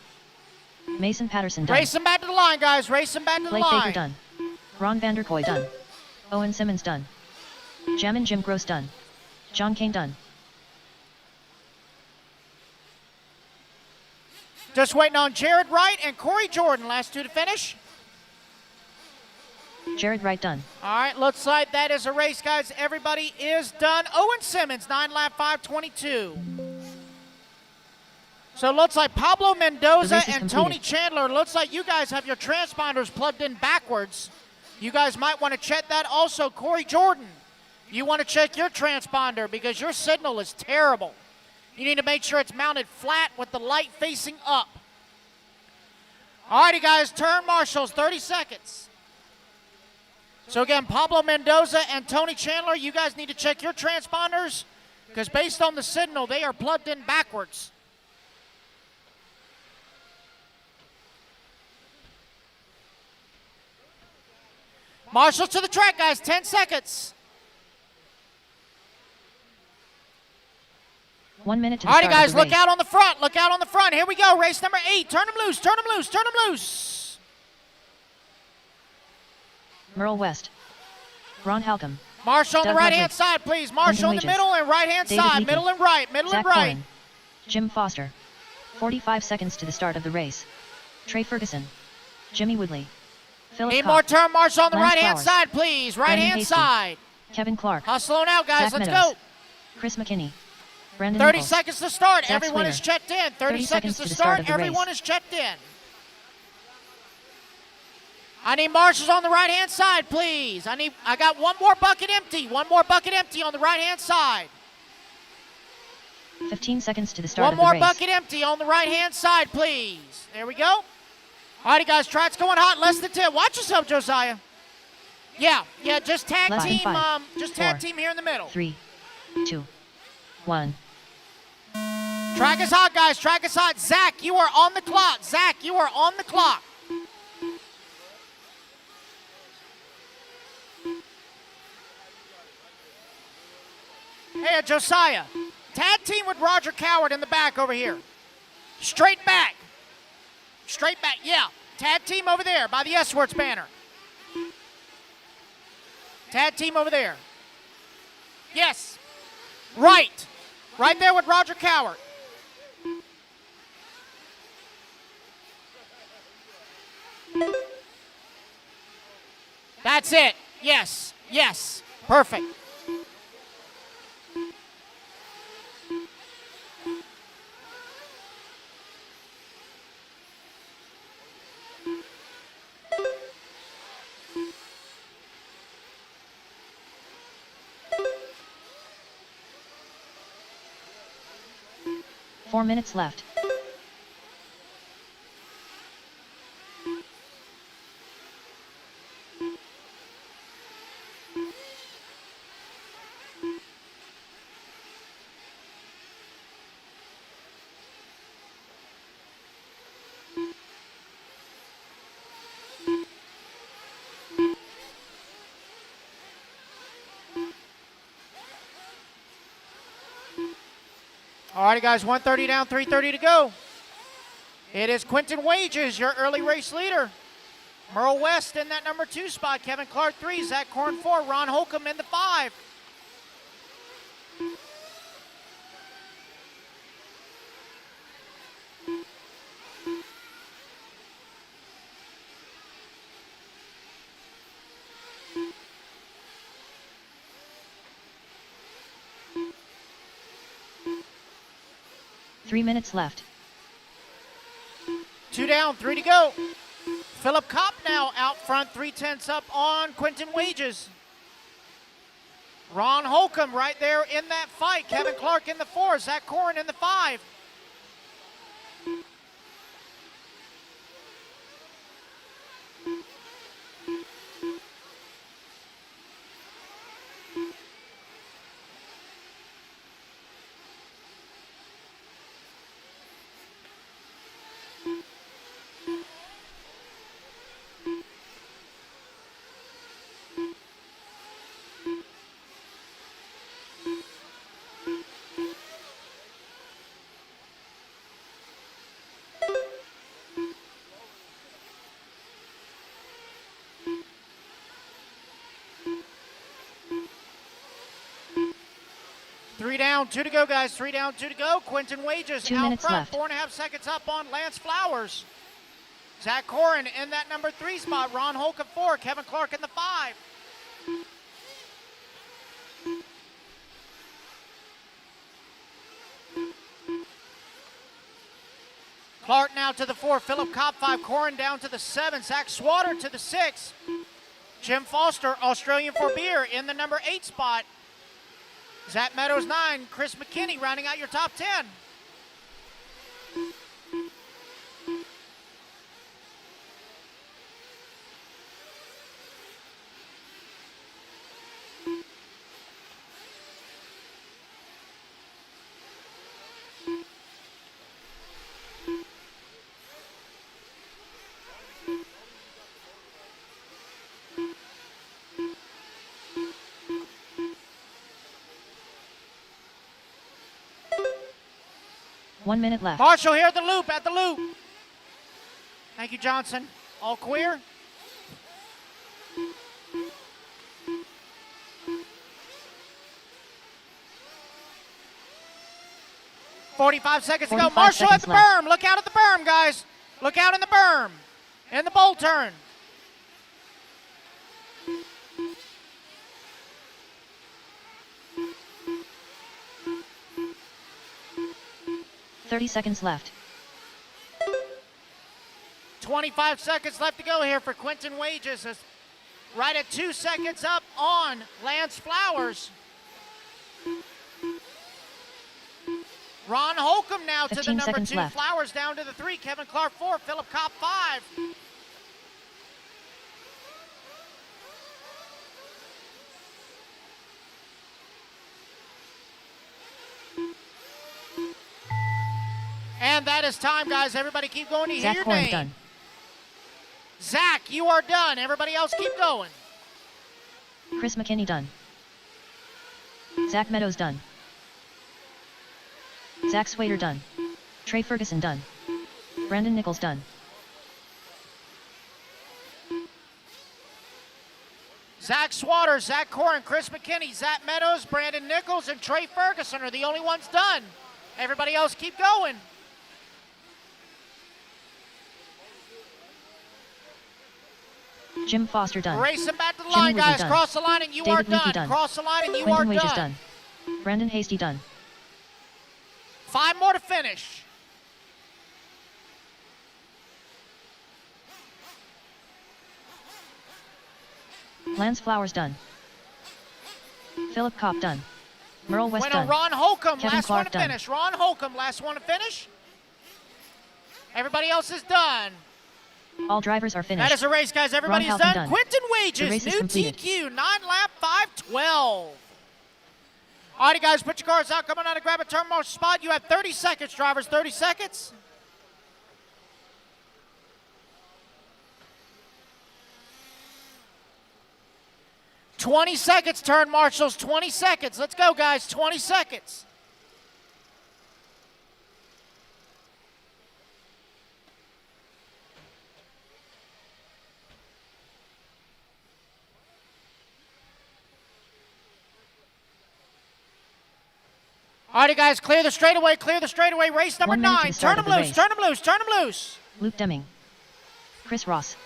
Mason Patterson done. Race him back to the line, guys. Race him back to the Blake line. Baker done. Ron Vanderkoy done. Owen Simmons done. Jammin' Jim Gross done. John Kane done. Just waiting on Jared Wright and Corey Jordan, last two to finish. Jared Wright done. All right, looks like that is a race, guys. Everybody is done. Owen Simmons, 9-lap, 5:22. So it looks like Pablo Mendoza and Tony Chandler, looks like you guys have your transponders plugged in backwards. You guys might want to check that. Also, Corey Jordan, you want to check your transponder because your signal is terrible. You need to make sure it's mounted flat with the light facing up. All righty, guys, turn marshals, 30 seconds. So again, Pablo Mendoza and Tony Chandler, you guys need to check your transponders because based on the signal, they are plugged in backwards. Marshals to the track, guys, 10 seconds. 1 minute to the All righty, start guys, of the look race. out on the front. Look out on the front. Here we go. Race number 8. Turn them loose. Turn them loose. Turn them loose. Merle West. Ron Halcomb. Marshall on Doug the right-hand Ludwig. side, please. Marshall in the Wages. middle and right-hand David side. Leakey. Middle and right. Middle Zach and right. Cohen. Jim Foster. 45 seconds to the start of the race. Trey Ferguson. Jimmy Woodley. Philip Need Koch. more turn marshal on the Lance right-hand Flowers. side, please. Brandon Right-hand Hasty. side. Kevin Clark. Hustle on out, guys. Zach Let's Meadows. go. Chris McKinney. Brandon 30 Nichols. seconds to start. Zach Everyone is Slater. checked in. 30 seconds to the start. of the Everyone race. is checked in. I need marshals on the right-hand side, please. I got one more bucket empty. One more bucket empty on the right-hand side. 15 seconds to the start One of the more race. bucket empty on the right-hand side, please. There we go. All righty, guys, track's going hot. Less than 10. Watch yourself, Josiah. Yeah, just tag Less than team. 5, Just tag 4, team here in the middle. 3, 2, 1. Track is hot, guys. Track is hot. Zach, you are on the clock. Zach, you are on the clock. Hey, Josiah. Tag team with Roger Coward in the back over here. Straight back. Straight back, yeah. Tag team over there by the S-Words banner. Tag team over there. Yes. Right. Right there with Roger Coward. That's it. Yes. Yes. Perfect. Four minutes left. All righty, guys, 130 down, 3:30 to go. It is Quentin Wages, your early race leader. Merle West in that number 2 spot. Kevin Clark 3, Zach Korn 4, Ron Holcomb in the 5. Three minutes left. 2 down, 3 to go. Philip Kopp now out front, 3/10 up on Quentin Wages. Ron Holcomb right there in that fight. Kevin Clark in the 4, Zach Korn in the 5. Three down, 2 to go, guys. 3 down, 2 to go. Quentin Wages 2 out minutes front, left. 4.5 seconds up on Lance Flowers. Zach Koren in that number 3 spot. Ron Holcomb 4, Kevin Clark in the 5. Clark now to the 4, Philip Kopp 5, Koren down to the 7, Zach Swatter to the 6. Jim Foster, Australian for Beer in the number 8 spot. Zach Meadows 9, Chris McKinney rounding out your top 10. One minute left. Marshall here at the loop, Thank you, Johnson. All clear. "45 seconds to go. 45 Marshall at seconds the left. berm. Look out at the berm, guys. Look out in the berm. In the bowl turn. Thirty seconds left. 25 seconds left to go here for Quentin Wages. Right at 2 seconds up on Lance Flowers. Ron Holcomb now to the 15 number seconds 2. left. Flowers down to the 3. Kevin Clark 4. Philip Kopp 5. And that is time, guys. Everybody keep going to hear Zach your Korn name. done. Zach, you are done. Everybody else keep going. Chris McKinney done. Zach Meadows done. Zach Swader done. Trey Ferguson done. Brandon Nichols done. Zach Swatter, Zach Koren, Chris McKinney, Zach Meadows, Brandon Nichols, and Trey Ferguson are the only ones done. Everybody else keep going. Jim Foster done. Race them back to the Jimmy line, Whizzer guys. done. Cross the line and you David are done. Leakey done. Cross the line and you Quentin are Wages done. done. Brandon Hasty done. 5 more to finish. Lance Flowers done. Philip Kopp done. Merle West Bueno, done. Ron Holcomb, Kevin last Clark one to done. finish. Ron Holcomb, last one to finish. Everybody else is done. All drivers are finished. That is a race, guys. Everybody's Ron Halton done. done. Quentin The Wages, race is new completed. TQ, 9-lap 5:12. All righty, guys, put your cars out. Come on out and grab a turn marshal spot. You have 30 seconds, drivers. 30 seconds. "20 seconds, turn marshals. 20 seconds. Let's go, guys. 20 seconds. Alrighty, guys, clear the straightaway, clear the straightaway. Race number 1 minute to 9. the start Turn of them the loose, race. turn them loose, turn them loose. Luke Deming, Chris Ross,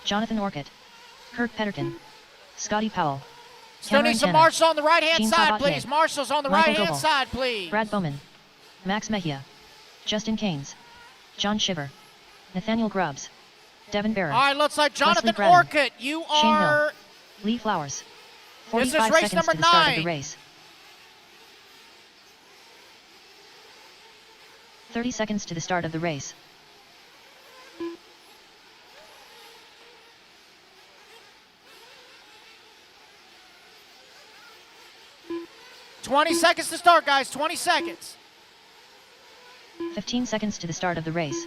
Jonathan Orcutt, Kirk Petterton, Scotty Powell, Still Cameron need some Tanner, marshals on the right-hand Gene side, Sabatier, please. Marshals on the Michael right-hand Goebel, side, please. Brad Bowman, Max Mejia, Justin Keynes, John Shiver, Nathaniel Grubbs, Devin Barrett. All right, looks like Jonathan Wesley Bratton, Orcutt. You Shane are... Hill, Lee Flowers. This is 45 race seconds number to the start of 9. the race. 30 seconds to the start of the race. $20 seconds to start, guys. 20 seconds. 15 seconds to the start of the race.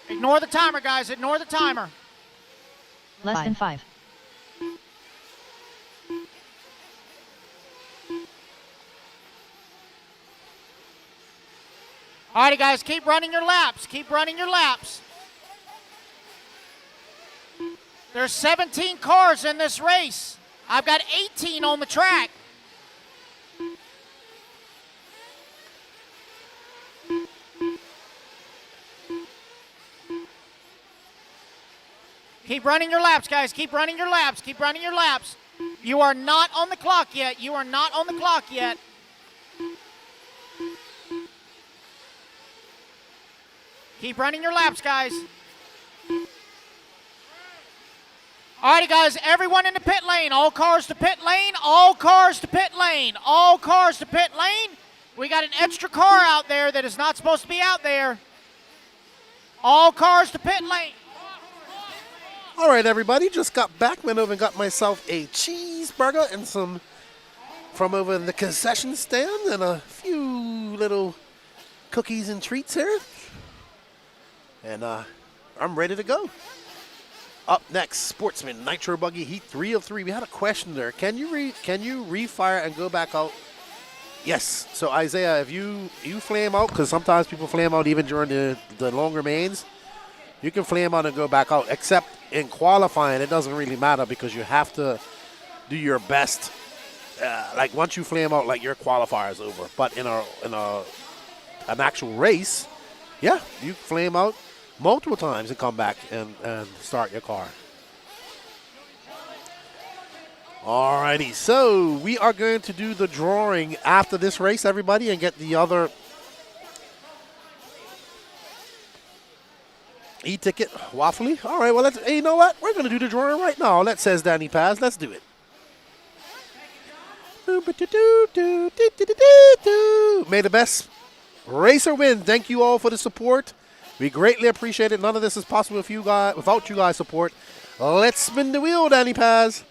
Ignore the timer, guys. Ignore the timer. Less than 5. Alrighty, guys. Keep running your laps. Keep running your laps. There's 17 cars in this race. I've got 18 on the track. Keep running your laps, guys. Keep running your laps. Keep running your laps. You are not on the clock yet. You are not on the clock yet. Keep running your laps, guys. Alrighty, guys. Everyone in the pit lane. All cars to pit lane. All cars to pit lane. All cars to pit lane. We got an extra car out there that is not supposed to be out there. All cars to pit lane. All right, everybody, just got back, went over and got myself a cheeseburger and some from over in the concession stand and a few little cookies and treats here. And I'm ready to go. Up next, Sportsman Nitro Buggy Heat 3 of 3. We had a question there. Can you refire and go back out? Yes. So Isaiah, if you flame out, because sometimes people flame out even during the longer mains, you can flame out and go back out. Except in qualifying, it doesn't really matter because you have to do your best. Like once you flame out, like your qualifier is over. But in an actual race, yeah, you flame out multiple times and come back and start your car. Alrighty, so we are going to do the drawing after this race, everybody, and get the other e-ticket waffly. All right, well, hey, you know what? We're going to do the drawing right now. That says Danny Paz. Let's do it. May the best racer win. Thank you all for the support. We greatly appreciate it. None of this is possible without you guys' support. Let's spin the wheel, Danny Paz.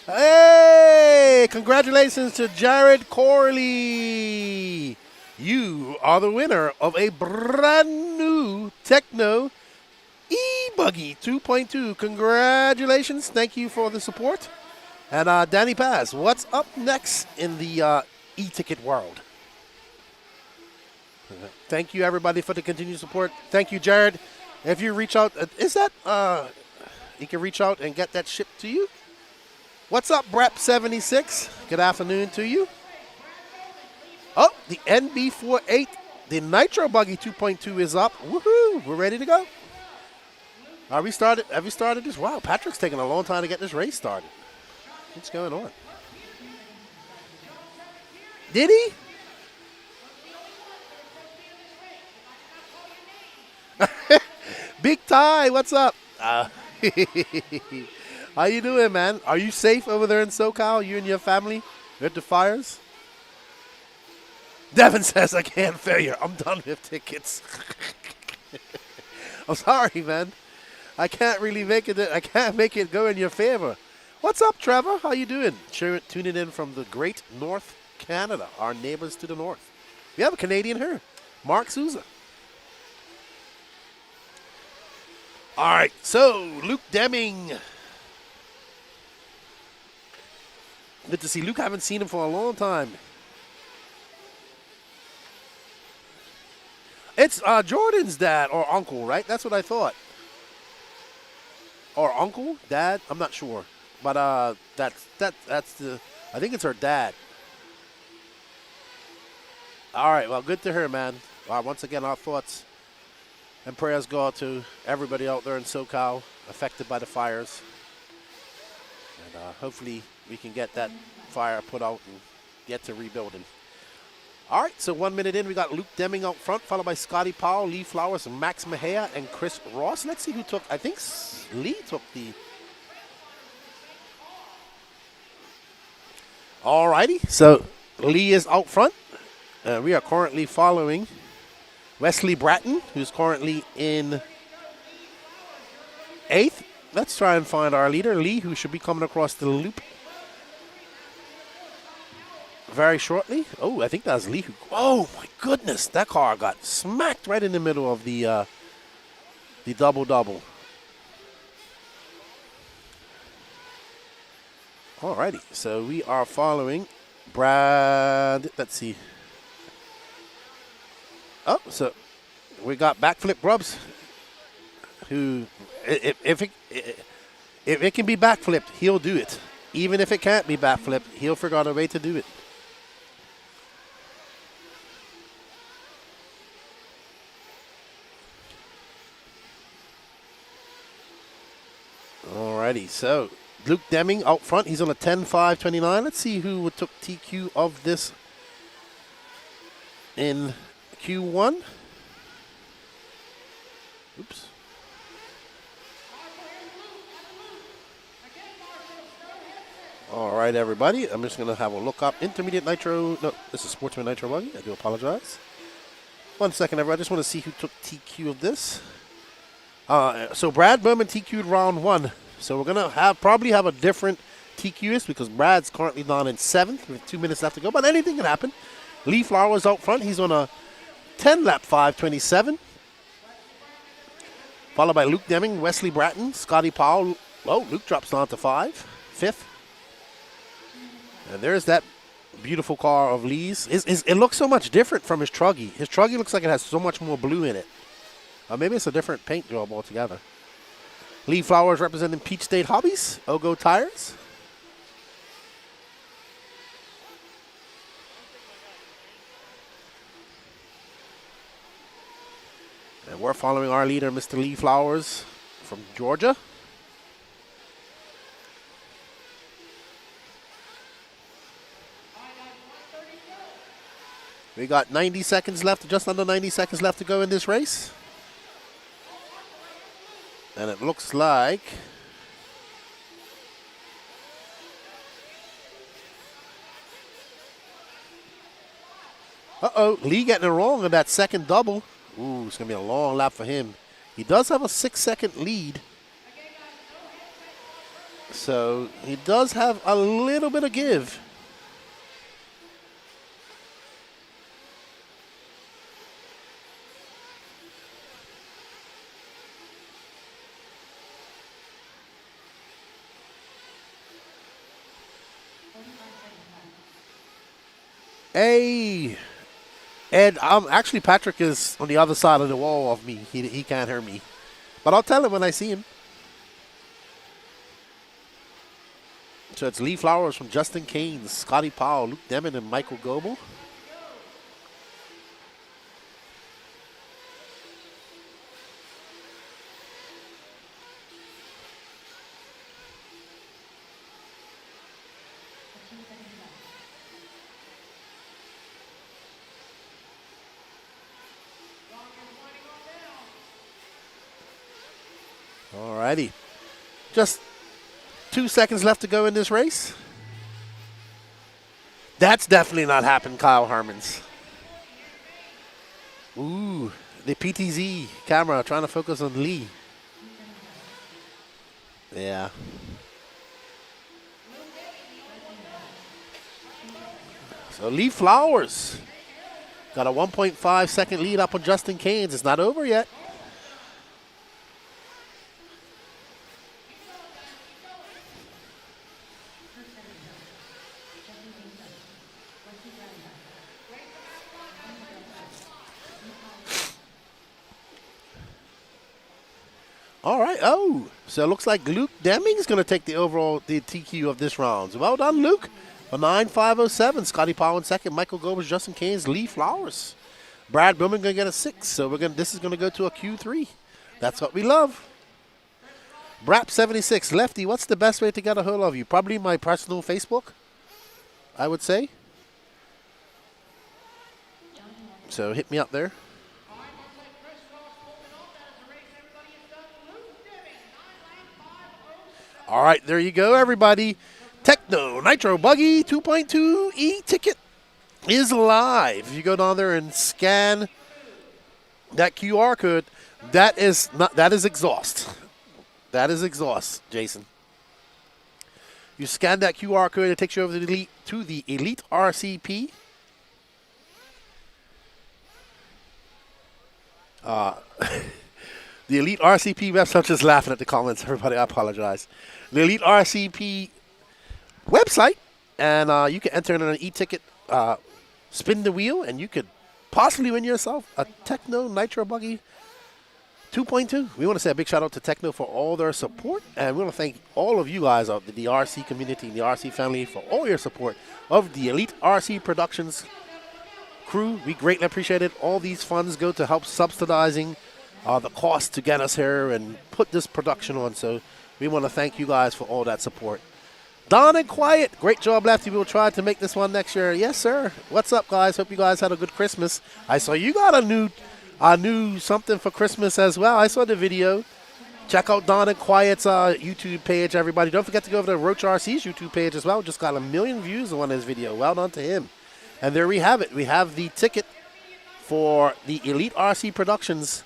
Hey, congratulations to Jared Corley. You are the winner of a brand new Techno e-buggy 2.2. Congratulations. Thank you for the support. And Danny Paz, what's up next in the e-ticket world? Thank you, everybody, for the continued support. Thank you, Jared. If you reach out, you can reach out and get that shipped to you. What's up, Brep76? Good afternoon to you. Oh, the NB48, the Nitro Buggy 2.2 is up. Woohoo! We're ready to go. Have we started this? Wow, Patrick's taking a long time to get this race started. What's going on? Did he? Big Ty, what's up? How you doing, man? Are you safe over there in SoCal? You and your family with the fires? Devin says, I can't fail you. I'm done with tickets. I'm sorry, man. I can't really make it. I can't make it go in your favor. What's up, Trevor? How you doing? Tuning in from the great North Canada, our neighbors to the north. We have a Canadian here, Mark Souza. All right, so Luke Deming. Good to see Luke. I haven't seen him for a long time. It's Jordan's dad or uncle, right? That's what I thought. Or uncle, dad, I'm not sure. But that's the, I think it's her dad. All right, well, good to hear, man. Once again, our thoughts and prayers go out to everybody out there in SoCal affected by the fires. And hopefully we can get that fire put out and get to rebuilding. All right, so 1 minute in, we got Luke Deming out front, followed by Scotty Powell, Lee Flowers, Max Mejia, and Chris Ross. Let's see who took, I think Lee took the... All righty, so Lee is out front. We are currently following Wesley Bratton, who's currently in 8th. Let's try and find our leader, Lee, who should be coming across the loop very shortly. Oh, I think that's Lee. Oh, my goodness. That car got smacked right in the middle of the double-double. All righty, so we are following Brad. Let's see. Oh, so we got Backflip Grubbs, who, if it can be backflipped, he'll do it. Even if it can't be backflipped, he'll figure out a way to do it. Alrighty, so Luke Deming out front. He's on a 10.5.29. Let's see who took TQ of this in Q1. Oops. All right, everybody. I'm just going to have a look up. Intermediate Nitro. No, this is Sportsman Nitro Buggy. I do apologize. 1 second, everybody. I just want to see who took TQ of this. So Brad Berman TQ'd round 1. So we're going to probably have a different TQist because Brad's currently down in 7th with 2 minutes left to go. But anything can happen. Lee Flowers out front. He's on a 10-lap 5.27. Followed by Luke Deming, Wesley Bratton, Scotty Powell. Oh, Luke drops down to 5th. And there's that beautiful car of Lee's. It looks so much different from his Truggy. His Truggy looks like it has so much more blue in it. Maybe it's a different paint job altogether. Lee Flowers representing Peach State Hobbies, Ogo Tires. And we're following our leader, Mr. Lee Flowers from Georgia. We got 90 seconds left, just under 90 seconds left to go in this race. And it looks like Lee getting it wrong on that second double. Ooh, it's going to be a long lap for him. He does have a 6-second lead. So he does have a little bit of give. Hey, Ed, actually Patrick is on the other side of the wall of me. He can't hear me. But I'll tell him when I see him. So it's Lee Flowers from Justin Keynes, Scotty Powell, Luke Deming, and Michael Goebel. Alrighty. Just 2 seconds left to go in this race. That's definitely not happened, Kyle Harmons. Ooh, the PTZ camera trying to focus on Lee. Yeah. So Lee Flowers got a 1.5 second lead up on Justin Keynes. It's not over yet. All right. Oh, so it looks like Luke Deming is going to take the TQ of this round. Well done, Luke. A 9.507. Scotty Powell in second. Michael Gomez, Justin Keynes, Lee Flowers. Brad Bowman going to get a 6. So this is going to go to a Q3. That's what we love. Brap76. Lefty, what's the best way to get a hold of you? Probably my personal Facebook, I would say. So hit me up there. All right, there you go, everybody. Techno Nitro Buggy 2.2 e-ticket is live. If you go down there and scan that QR code, that is exhaust. That is exhaust, Jason. You scan that QR code, it takes you over to the Elite RCP. The Elite RCP website, I'm just laughing at the comments, everybody, I apologize. The Elite RCP website, and you can enter in an e-ticket, spin the wheel, and you could possibly win yourself a Techno Nitro Buggy 2.2. We want to say a big shout out to Techno for all their support, and we want to thank all of you guys of the RC community and the RC family for all your support of the Elite RC Productions crew. We greatly appreciate it. All these funds go to help subsidizing the cost to get us here and put this production on. So we want to thank you guys for all that support. Don and Quiet, great job, Lefty. We'll try to make this one next year. Yes, sir. What's up, guys? Hope you guys had a good Christmas. I saw you got a new something for Christmas as well. I saw the video. Check out Don and Quiet's YouTube page, everybody. Don't forget to go over to Roach RC's YouTube page as well. Just got 1 million views on his video. Well done to him. And there we have it. We have the ticket for the Elite RC Productions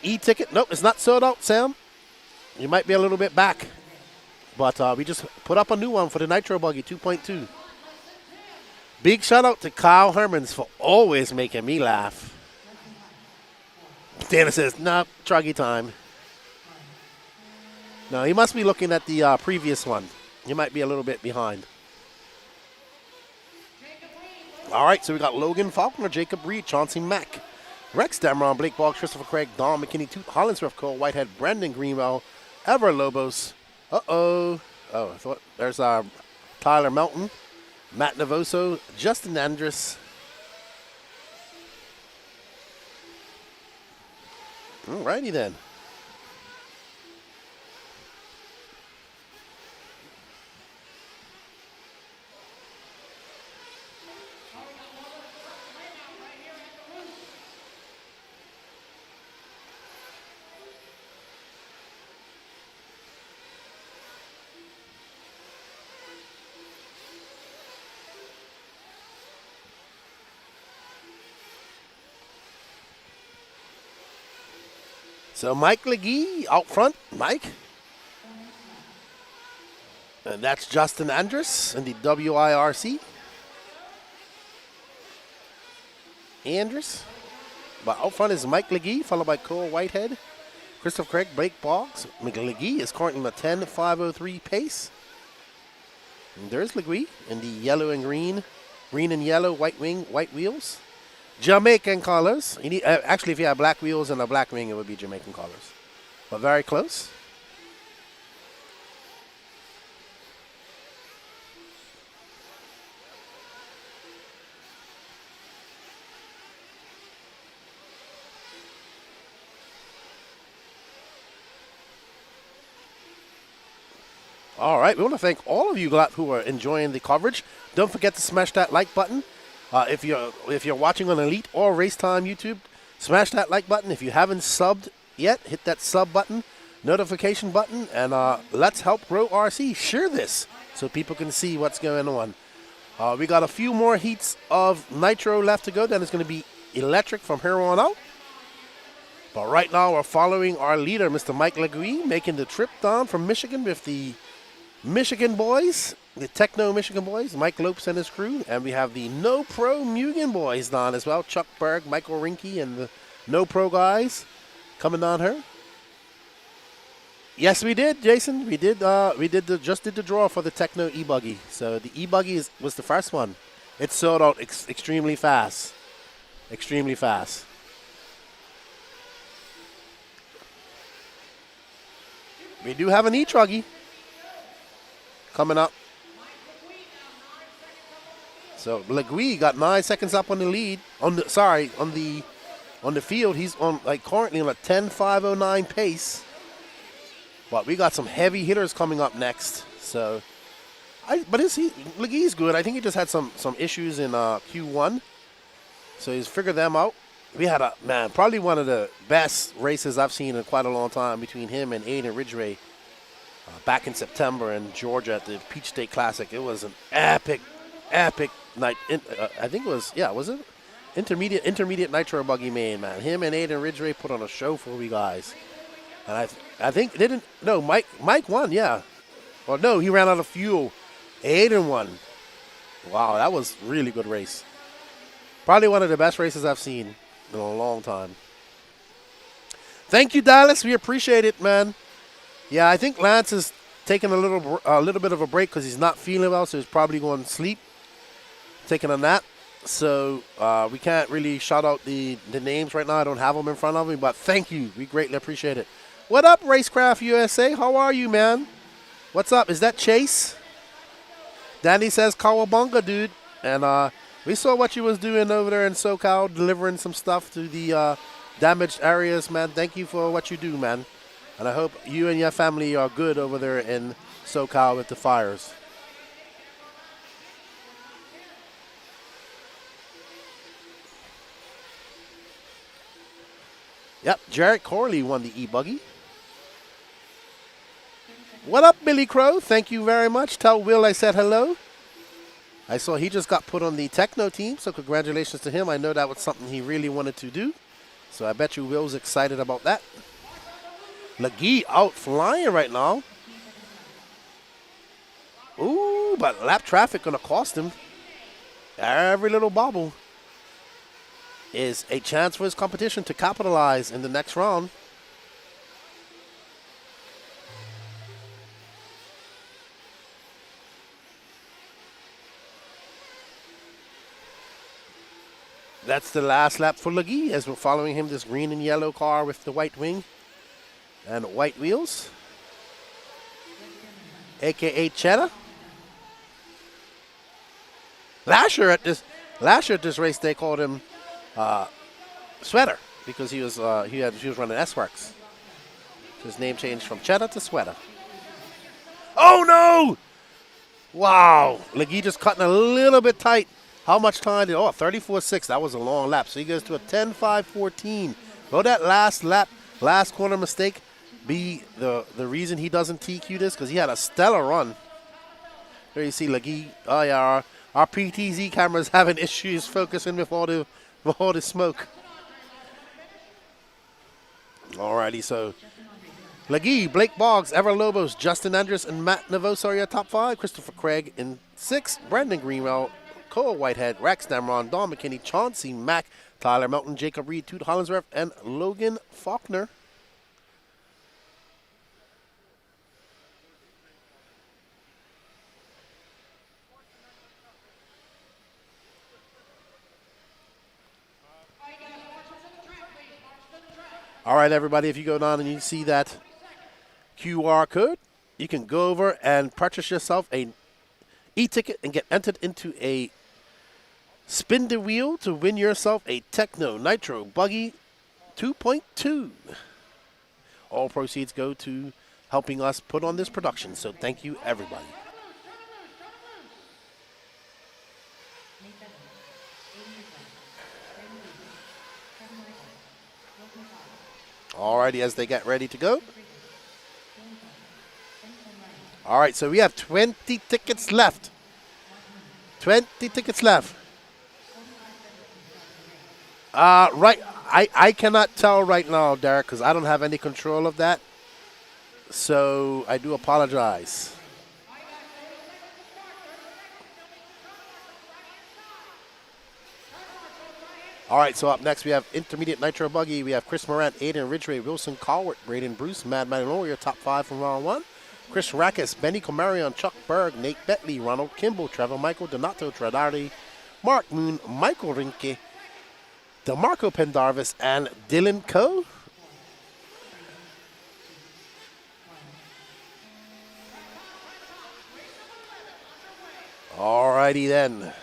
e-ticket. Nope, it's not sold out, Sam. You might be a little bit back. But we just put up a new one for the Nitro Buggy 2.2. Big shout out to Kyle Hermans for always making me laugh. Dana says, nope, Truggy time. No, he must be looking at the previous one. He might be a little bit behind. All right, so we got Logan Faulkner, Jacob Reed, Chauncey Mack, Rex Dameron, Blake Boggs, Christopher Craig, Don McKinney, Toot Hollinsworth, Cole Whitehead, Brendan Greenwell, Ever Lobos. Oh, I thought there's Tyler Melton, Matt Navoso, Justin Andrus. All righty then. So Mike Legee out front, Mike. And that's Justin Andrus in the WIRC. Andrus. But out front is Mike Legee, followed by Cole Whitehead, Christopher Craig, Blake Boggs. McLegee is currently in a 10.503 pace. And there's Legee in the yellow and green and yellow, white wing, white wheels. Jamaican colors. You need, actually, if you have black wheels and a black ring, it would be Jamaican colors. But very close. All right, we want to thank all of you who are enjoying the coverage. Don't forget to smash that like button. If you're watching on Elite or Race Time YouTube, smash that like button. If you haven't subbed yet, hit that sub button, notification button, and let's help grow RC. Share this so people can see what's going on. We got a few more heats of Nitro left to go. Then it's going to be electric from here on out. But right now we're following our leader, Mr. Mike Legee, making the trip down from Michigan with the Michigan boys. The Techno Michigan boys, Mike Lopes and his crew, and we have the No Pro Mugen boys down as well. Chuck Berg, Michael Rinke, and the No Pro guys coming down here. Yes, we did, Jason. We did. Just did the draw for the Techno e-buggy. So the e-buggy was the first one. It sold out extremely fast. Extremely fast. We do have an e-truggy coming up. So Legui got 9 seconds up on the lead. On the field. He's on currently on a 10.509 pace. But we got some heavy hitters coming up next. So, Legui's good. I think he just had some issues in Q1. So he's figured them out. We had probably one of the best races I've seen in quite a long time between him and Aiden Ridgway back in September in Georgia at the Peach State Classic. It was an epic night. I think it was it? Intermediate Nitro Buggy main, man. Him and Aiden Ridgway put on a show for we guys. And I think Mike won, yeah. Well, no, he ran out of fuel. Aiden won. Wow, that was a really good race. Probably one of the best races I've seen in a long time. Thank you, Dallas. We appreciate it, man. Yeah, I think Lance is taking a little bit of a break because he's not feeling well, so he's probably going to sleep, taking a nap. So we can't really shout out the names right now. I don't have them in front of me, but thank you. We greatly appreciate it. What up, Racecraft USA? How are you, man? What's up? Is that Chase? Danny says Kawabunga, dude. And we saw what you was doing over there in SoCal, delivering some stuff to the damaged areas, man. Thank you for what you do, man. And I hope you and your family are good over there in SoCal with the fires. Yep, Jarrett Corley won the e-buggy. What up, Billy Crow? Thank you very much. Tell Will I said hello. I saw he just got put on the Techno team, so congratulations to him. I know that was something he really wanted to do. So I bet you Will's excited about that. Legui out flying right now. Ooh, but lap traffic going to cost him. Every little bobble is a chance for his competition to capitalize in the next round. That's the last lap for Legui as we're following him, this green and yellow car with the white wing and white wheels, aka Cheddar. Last year at this race they called him Sweater because he was running S-Works. So his name changed from Cheddar to Sweater. Oh no! Wow, Legui just cutting a little bit tight. How much time did 34.6. That was a long lap. So he goes to a 10.5.14. Will that last corner mistake be the reason he doesn't TQ this? Because he had a stellar run. There you see Legui. Oh yeah, our PTZ camera's having issues focusing with all the smoke. Alrighty, so Legui, Blake Boggs, Ever Lobos, Justin Andrus, and Matt Navos are your top 5. Christopher Craig in 6. Brandon Greenwell, Cole Whitehead, Rex Damron, Don McKinney, Chauncey Mack, Tyler Melton, Jacob Reed, Toot Hollinsworth, and Logan Faulkner. All right, everybody, if you go down and you see that QR code, you can go over and purchase yourself a e-ticket and get entered into a spin the wheel to win yourself a Techno Nitro Buggy 2.2. All proceeds go to helping us put on this production, so thank you, everybody. Alrighty, as they get ready to go. All right, so we have 20 tickets left. 20 tickets left. Right, I cannot tell right now, Derek, because I don't have any control of that. So I do apologize. All right, so up next we have Intermediate Nitro Buggy. We have Chris Morant, Aiden Ridgway, Wilson Colwart, Braden Bruce, Mad Manolor, your top 5 from round 1. Chris Rackus, Benny Comarion, Chuck Berg, Nate Betley, Ronald Kimball, Trevor Michael, Donato Tradardi, Mark Moon, Michael Rinke, DeMarco Pendarvis, and Dylan Coe. righty then.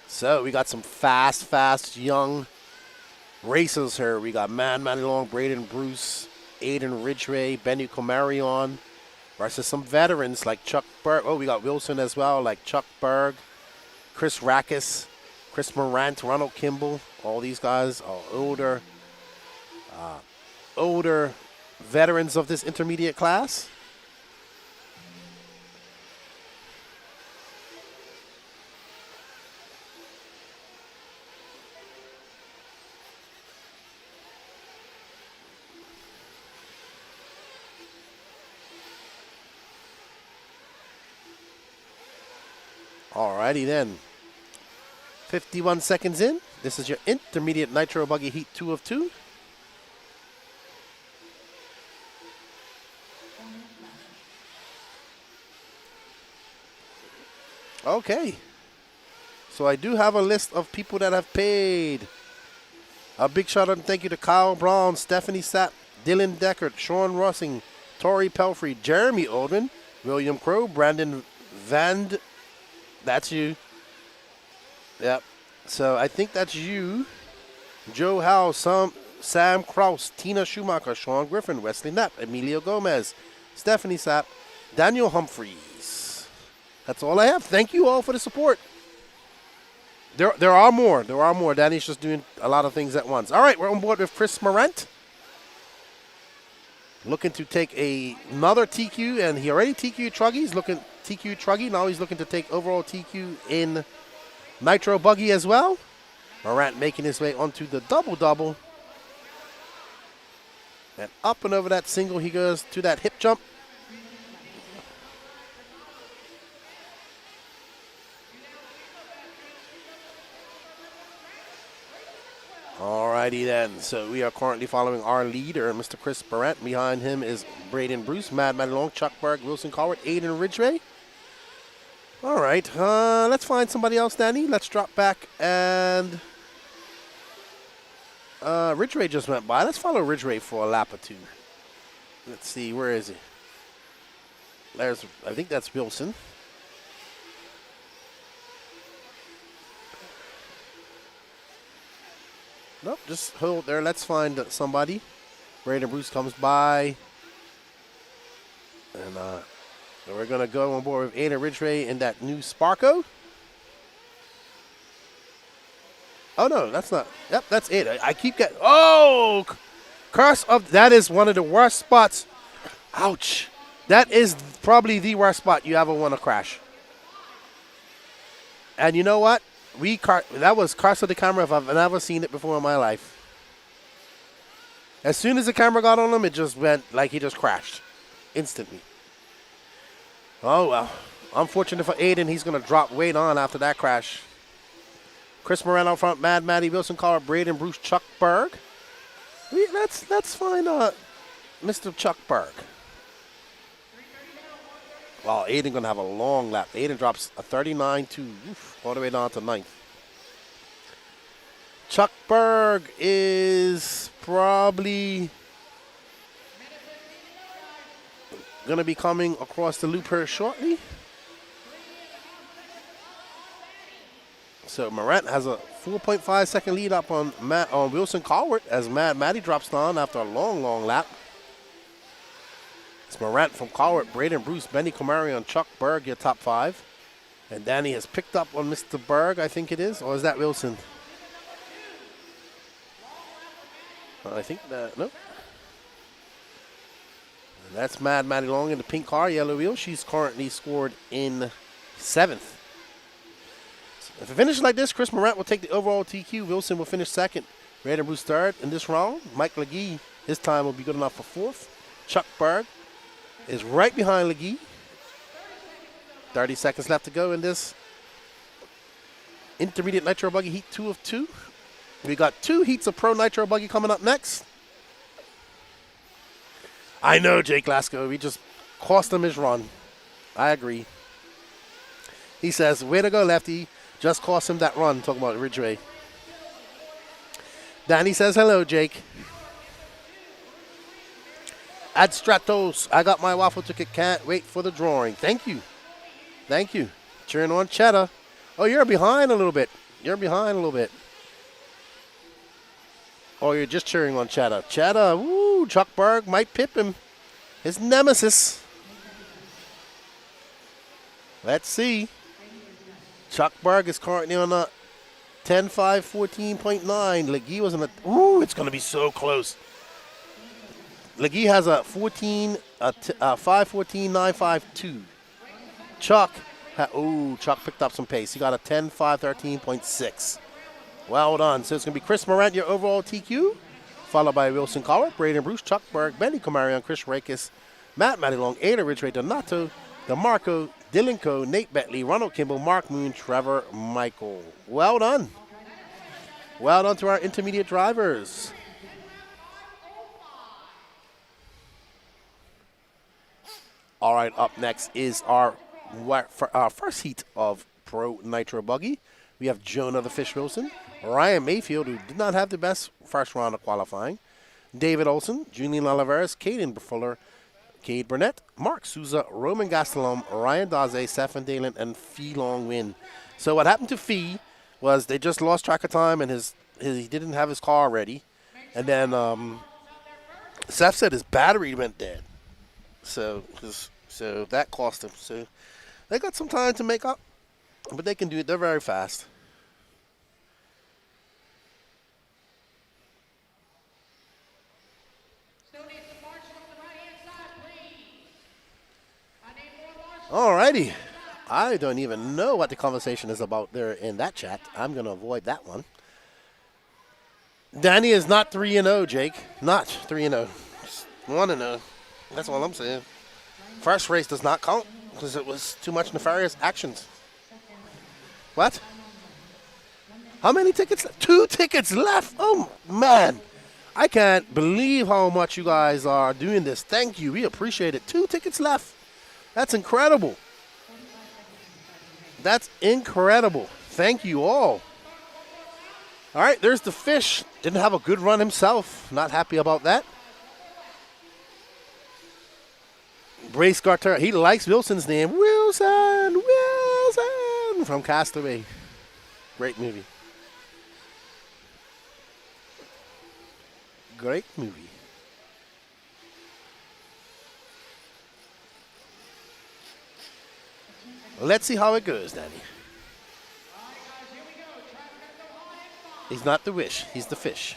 So we got some fast, young racers here. We got Manny Long, Braden Bruce, Aiden Ridgway, Benny Comarion versus some veterans like Chuck Berg. Oh, we got Wilson as well, like Chuck Berg, Chris Rackus, Chris Morant, Ronald Kimball. All these guys are older veterans of this intermediate class. Alrighty then. 51 seconds in. This is your intermediate Nitro Buggy Heat 2 of 2. Okay. So I do have a list of people that have paid. A big shout out and thank you to Kyle Brown, Stephanie Sapp, Dylan Deckert, Sean Rossing, Tori Pelfrey, Jeremy Oldman, William Crow, Brandon Vand. That's you. Yep. So I think that's you. Joe Howe, Sam Kraus, Tina Schumacher, Sean Griffin, Wesley Knapp, Emilio Gomez, Stephanie Sapp, Daniel Humphreys. That's all I have. Thank you all for the support. There are more. There are more. Danny's just doing a lot of things at once. All right, we're on board with Chris Morant. Looking to take another TQ, and he already TQ Truggy. He's looking TQ Truggy. Now he's looking to take overall TQ in Nitro Buggy as well. Morant making his way onto the double-double. And up and over that single, he goes to that hip jump. Alrighty then. So we are currently following our leader, Mr. Chris Morant. Behind him is Braden Bruce, Manny Long, Chuck Berg, Wilson Colward, Aiden Ridgway. All right, let's find somebody else, Danny. Let's drop back and Ridgway just went by. Let's follow Ridgway for a lap or two. Let's see, where is he? I think that's Wilson. Nope, just hold there. Let's find somebody. Braden Bruce comes by. And we're going to go on board with Aiden Ridgway in that new Sparko. Oh, no, that's not. Yep, that's it. I keep getting. Oh! Curse of. That is one of the worst spots. Ouch. That is probably the worst spot you ever want to crash. And you know what? That was curse of the camera if I've never seen it before in my life. As soon as the camera got on him, it just went like he just crashed instantly. Oh, well. Unfortunate for Aiden, he's going to drop weight on after that crash. Chris Moran out front, Mad Matty, Wilson Collar, Braden Bruce, Chuck Berg. Let's find Mr. Chuck Berg. Wow, Aiden going to have a long lap. Aiden drops a 39-2, all the way down to 9th. Chuck Berg is probably going to be coming across the loop here shortly. So Morant has a 4.5 second lead up on Wilson Colward as Matty drops down after a long lap. It's Morant from Colward, Braden Bruce, Benny Comarion, Chuck Berg, your top 5. And Danny has picked up on Mr. Berg, I think it is. Or is that Wilson? I think that, no. And that's Mad Matty Long in the pink car, yellow wheel. She's currently scored in 7th. So if it finishes like this, Chris Morant will take the overall TQ. Wilson will finish 2nd. Braden Bruce 3rd in this round. Mike Legee, his time will be good enough for 4th. Chuck Berg is right behind Legee. 30 seconds left to go in this intermediate Nitro Buggy Heat 2 of 2. We got 2 heats of Pro Nitro Buggy coming up next. I know, Jake Glasgow. We just cost him his run. I agree. He says, way to go, Lefty. Just cost him that run. Talking about Ridgway. Danny says, hello, Jake. Ad Stratos, I got my waffle ticket. Can't wait for the drawing. Thank you. Thank you. Cheering on Cheddar. Oh, you're behind a little bit. You're behind a little bit. Oh, you're just cheering on Cheddar. Cheddar, woo, Chuck Berg might pip him. His nemesis. Let's see. Chuck Berg is currently on a 10.5, 14.9. Legee was on a, ooh, it's going to be so close. Legee has a 5.14, 9.52. Chuck, Chuck picked up some pace. He got a 10.5, 13.6. Well done. So it's going to be Chris Morant, your overall TQ, followed by Wilson Collar, Braden Bruce, Chuck Berg, Benny Comarion, Chris Rakes, Matt Mattilong, Ada Ridgway, Donato, DeMarco, Dylan Coe, Nate Bentley, Ronald Kimball, Mark Moon, Trevor Michael. Well done. Well done to our intermediate drivers. All right, up next is our first heat of Pro Nitro Buggy. We have Jonah the Fish Wilson, Ryan Mayfield, who did not have the best first round of qualifying, David Olson, Julian Oliveras, Caden Fuller, Cade Burnett, Mark Souza, Roman Gastelum, Ryan Daze, Stephen Dalen, and Fee Long Win. So what happened to Fee was they just lost track of time, and he didn't have his car ready. And then Seth said his battery went dead. So that cost him. So they got some time to make up, but they can do it. They're very fast. Alrighty. I don't even know what the conversation is about there in that chat. I'm going to avoid that one. Danny is not 3-0, Jake. Not 3-0. Just 1-0. That's all I'm saying. First race does not count because it was too much nefarious actions. What? How many tickets? 2 tickets left. Oh, man. I can't believe how much you guys are doing this. Thank you. We appreciate it. 2 tickets left. That's incredible. That's incredible. Thank you all. All right, there's the Fish. Didn't have a good run himself. Not happy about that. Brace Carter, he likes Wilson's name. Wilson from Castaway. Great movie. Great movie. Let's see how it goes, Danny. He's not the Wish, he's the Fish.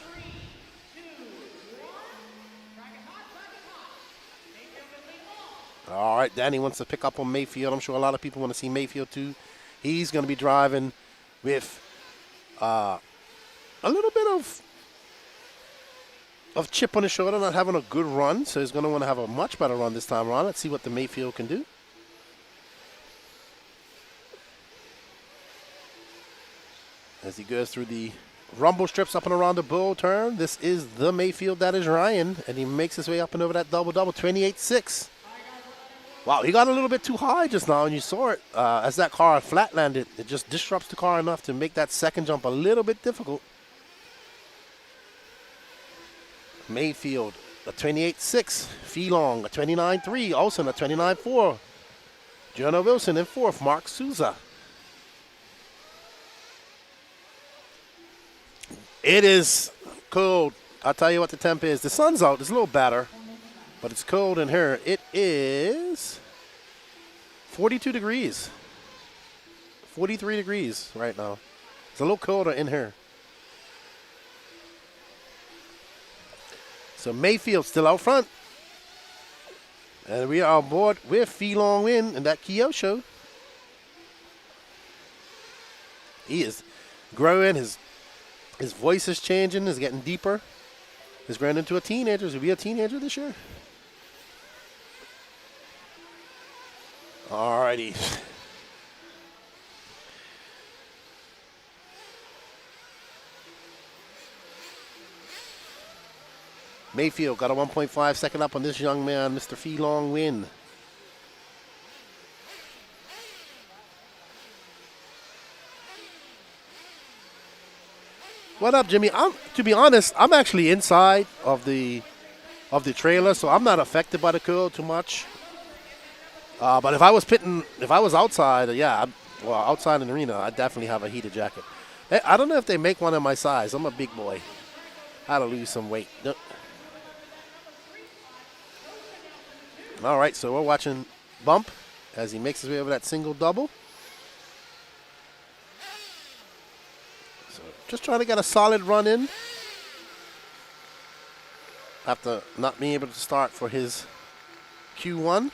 All right, Danny wants to pick up on Mayfield. I'm sure a lot of people want to see Mayfield too. He's going to be driving with a little bit of chip on his shoulder, not having a good run, so he's going to want to have a much better run this time around. Let's see what the Mayfield can do. As he goes through the rumble strips up and around the bull turn, this is the Mayfield that is Ryan, and he makes his way up and over that double-double, 28.6. Wow, he got a little bit too high just now, and you saw it as that car flat landed. It just disrupts the car enough to make that second jump a little bit difficult. Mayfield, a 28.6. Feelong, a 29.3. Olsen, a 29.4. Jonah Wilson in fourth. Mark Souza. It is cold. I'll tell you what the temp is. The sun's out. It's a little better, but it's cold in here. It is 42 degrees. 43 degrees right now. It's a little colder in here. So Mayfield still out front. And we are on board with Fee Long Win in that Kyosho. He is growing. His voice is changing. Is getting deeper. He's growing into a teenager. He'll be a teenager this year. Alrighty. Mayfield got a 1.5 second up on this young man, Mr. Fee Long Win. What up, Jimmy? To be honest, I'm actually inside of the trailer, so I'm not affected by the cold too much. But if I was outside, outside in the arena, I'd definitely have a heated jacket. Hey, I don't know if they make one in my size. I'm a big boy. I had to lose some weight. Nope. All right, so we're watching Bump as he makes his way over that single double. So just trying to get a solid run in. After not being able to start for his Q1.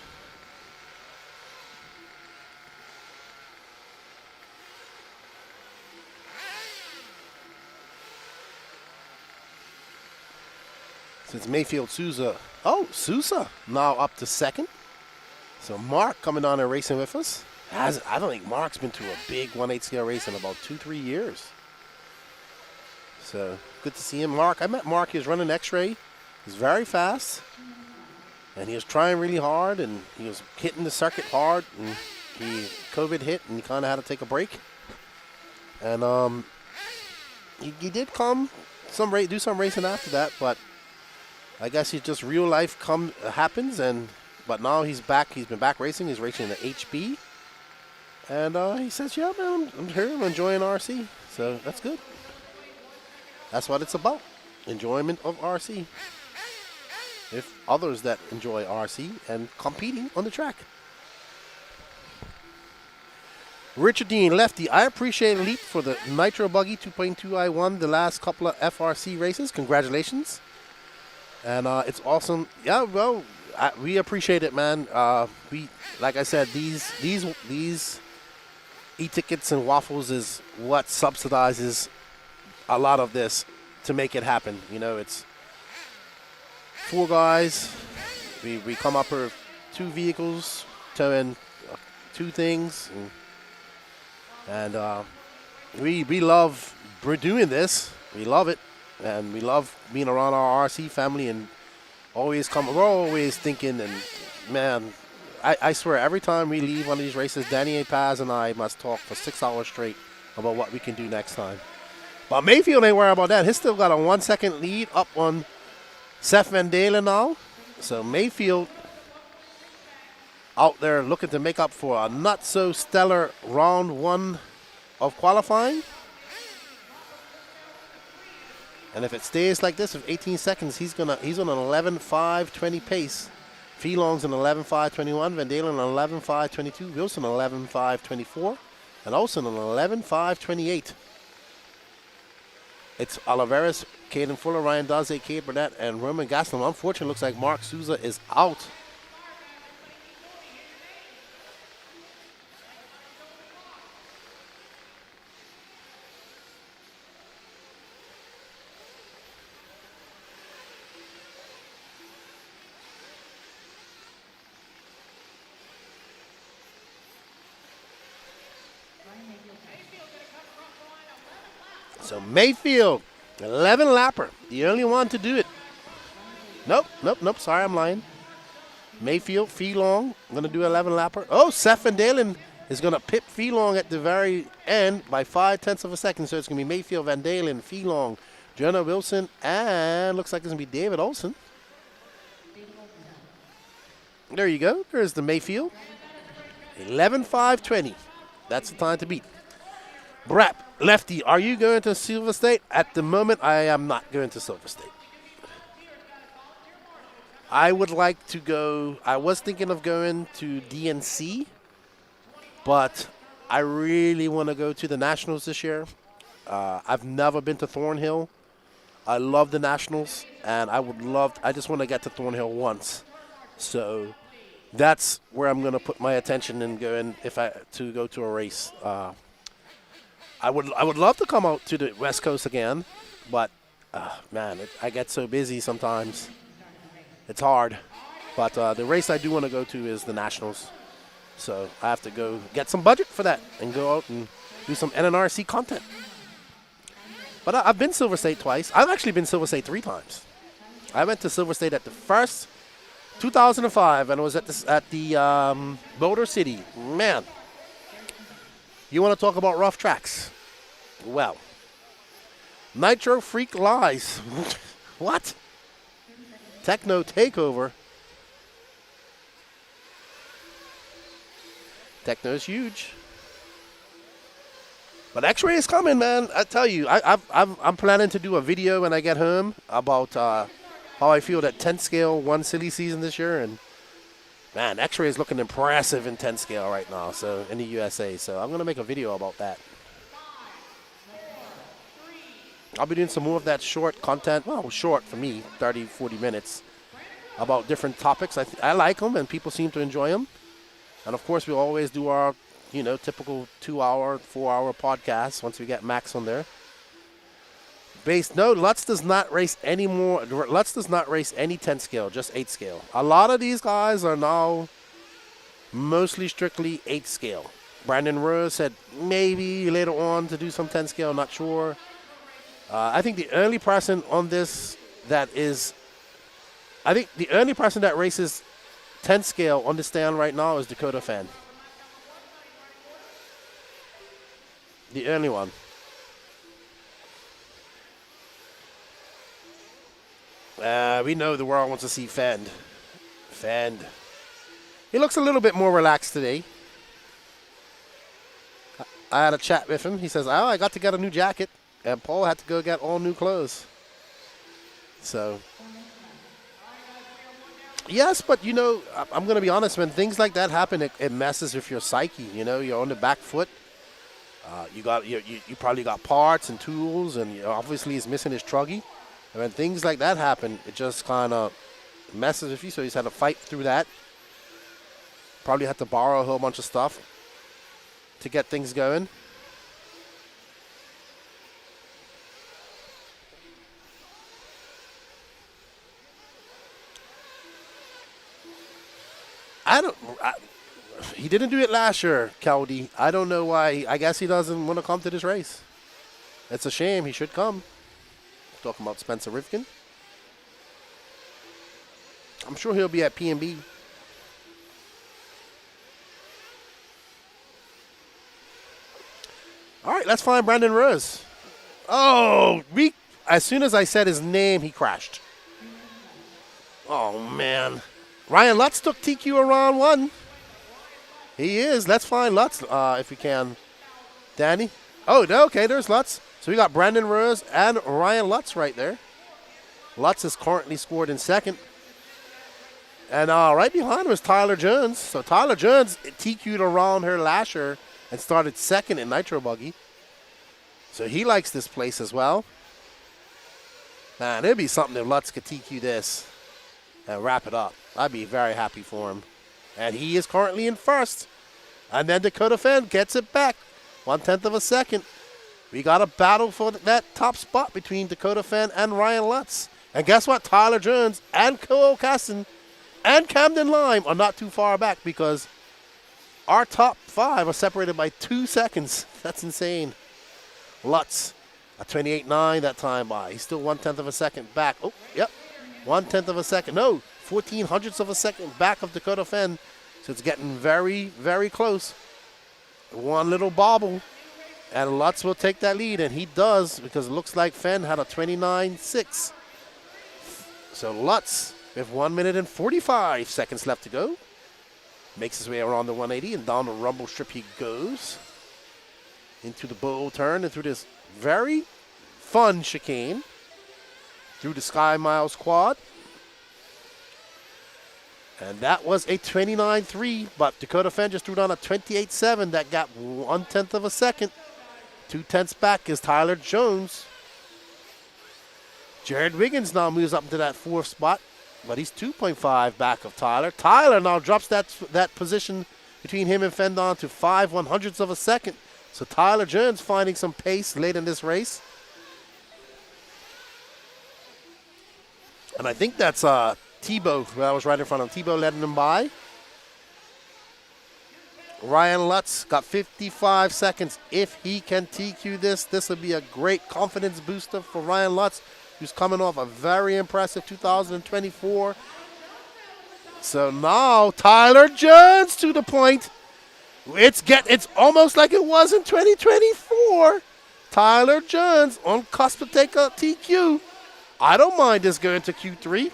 Since Mayfield Souza. Oh, Souza now up to second. So Mark coming on and racing with us. I don't think Mark's been to a big 1/8 scale race in about 2-3 years. So good to see him. Mark, I met Mark. He was running X-ray. He's very fast. And he was trying really hard. And he was hitting the circuit hard. And COVID hit and he kind of had to take a break. And he did come do some racing after that. But I guess it's just real life happens, but now he's back. He's been back racing. He's racing in the HB, and he says, "Yeah, man, I'm here. I'm enjoying RC, so that's good. That's what it's about: enjoyment of RC. If others that enjoy RC and competing on the track." Richard Dean, lefty. I appreciate a leap for the Nitro Buggy 2.2. I won the last couple of FRC races. Congratulations. And it's awesome. Yeah, well, we appreciate it, man. Like I said, these e-tickets and waffles is what subsidizes a lot of this to make it happen. You know, it's 4 guys. We come up with 2 vehicles, towing 2 things, and we love doing this. We love it. And we love being around our RC family and we're always thinking, and man, I swear every time we leave one of these races, Danny Paz and I must talk for 6 hours straight about what we can do next time. But Mayfield ain't worried about that. He's still got a 1-second lead up on Seth Van Dalen now. So Mayfield out there looking to make up for a not so stellar round 1 of qualifying. And if it stays like this with 18 seconds, he's on an 11.5.20 pace. Feelong's an 11.5.21, Van Dalen an 11.5.22, Wilson an 11.5.24, and Olsen an 11.5.28. It's Oliveras, Caden Fuller, Ryan Daze, Cade Burnett, and Roman Gaslam. Unfortunately, looks like Mark Souza is out. So Mayfield, 11 lapper, the only one to do it. Nope, sorry, I'm lying. Mayfield, Feelong, going to do 11 lapper. Oh, Seth Van Dalen is going to pip Feelong at the very end by 0.5 of a second. So it's going to be Mayfield, Van Dalen, Feelong, Jonah Wilson, and looks like it's going to be David Olsen. There you go. There's the Mayfield. 11.5.20. That's the time to beat. Brap, lefty, are you going to Silver State? At the moment, I am not going to Silver State. I would like to go. I was thinking of going to DNC, but I really want to go to the Nationals this year. I've never been to Thornhill. I love the Nationals, and I just want to get to Thornhill once. So that's where I'm going to put my attention and going to go to a race. I would love to come out to the West Coast again, but man, I get so busy sometimes. It's hard. But the race I do want to go to is the Nationals. So I have to go get some budget for that and go out and do some NNRC content. But I've been Silver State twice. I've actually been Silver State 3 times. I went to Silver State at the first 2005, and it was at the Boulder City. Man, you want to talk about rough tracks? Well, Nitro Freak Lies. What? Techno Takeover. Techno's huge. But X-Ray is coming, man. I tell you, I'm planning to do a video when I get home about how I feel that 10 scale won silly season this year. And, man, X-Ray is looking impressive in 10 scale right now, so in the USA. So I'm going to make a video about that. I'll be doing some more of that short content. Well, short for me, 30, 40 minutes, about different topics. I like them, and people seem to enjoy them. And, of course, we always do our typical 2-hour, 4-hour podcast once we get Max on there. No, Lutz does not race anymore. Lutz does not race any 10 scale, just 8 scale. A lot of these guys are now mostly strictly 8 scale. Brandon Rose said maybe later on to do some 10 scale, not sure. I think the only person on this that races 10 scale on the stand right now is Dakota Fan. The only one. We know the world wants to see Fend. He looks a little bit more relaxed today. I had a chat with him. He says, I got to get a new jacket, and Paul had to go get all new clothes. So, yes, but, I'm going to be honest, when things like that happen, it messes with your psyche. You're on the back foot. You probably got parts and tools, and obviously he's missing his truggy. And when things like that happen, it just kind of messes with you. So he's had to fight through that. Probably had to borrow a whole bunch of stuff to get things going. He didn't do it last year, Cowdy. I don't know why. I guess he doesn't want to come to this race. It's a shame. He should come. Talking about Spencer Rivkin. I'm sure he'll be at P&B. All right, let's find Brandon Rose. Oh, as soon as I said his name, he crashed. Oh, man. Ryan Lutz took TQ around 1. He is. Let's find Lutz if we can. Danny? Oh, okay, there's Lutz. So we got Brandon Rose and Ryan Lutz right there. Lutz is currently scored in second. And right behind him is Tyler Jones. So Tyler Jones TQ'd around her last year and started second in Nitro Buggy. So he likes this place as well. Man, it'd be something if Lutz could TQ this and wrap it up. I'd be very happy for him. And he is currently in first. And then Dakota Fan gets it back. 1/10 of a second. We got a battle for that top spot between Dakota Fan and Ryan Lutz. And guess what? Tyler Jones and Cole Casson and Camden Lime are not too far back because our top 5 are separated by 2 seconds. That's insane. Lutz, a 28.9 that time by. He's still 1/10 of a second back. Oh, yep. 1/10 of a second. No, 1400ths of a second back of Dakota Fan. So it's getting very, very close. One little bobble. And Lutz will take that lead, and he does because it looks like Fenn had a 29.6. So Lutz, with 1 minute and 45 seconds left to go, makes his way around the 180, and down the rumble strip he goes. Into the bowl turn and through this very fun chicane. Through the Sky Miles quad. And that was a 29.3, but Dakota Fan just threw down a 28.7. That got 1/10 of a second. 2/10 back is Tyler Jones. Jared Wiggins now moves up into that 4th spot, but he's 2.5 back of Tyler. Tyler now drops that position between him and Fendon to 5/100ths of a second. So Tyler Jones finding some pace late in this race. And I think that's Tebow, who I was right in front of. Tebow letting him by. Ryan Lutz got 55 seconds. If he can TQ this will be a great confidence booster for Ryan Lutz, who's coming off a very impressive 2024. So now Tyler Jones to the point. It's almost like it was in 2024. Tyler Jones on cusp to take a TQ. I don't mind this going to Q3.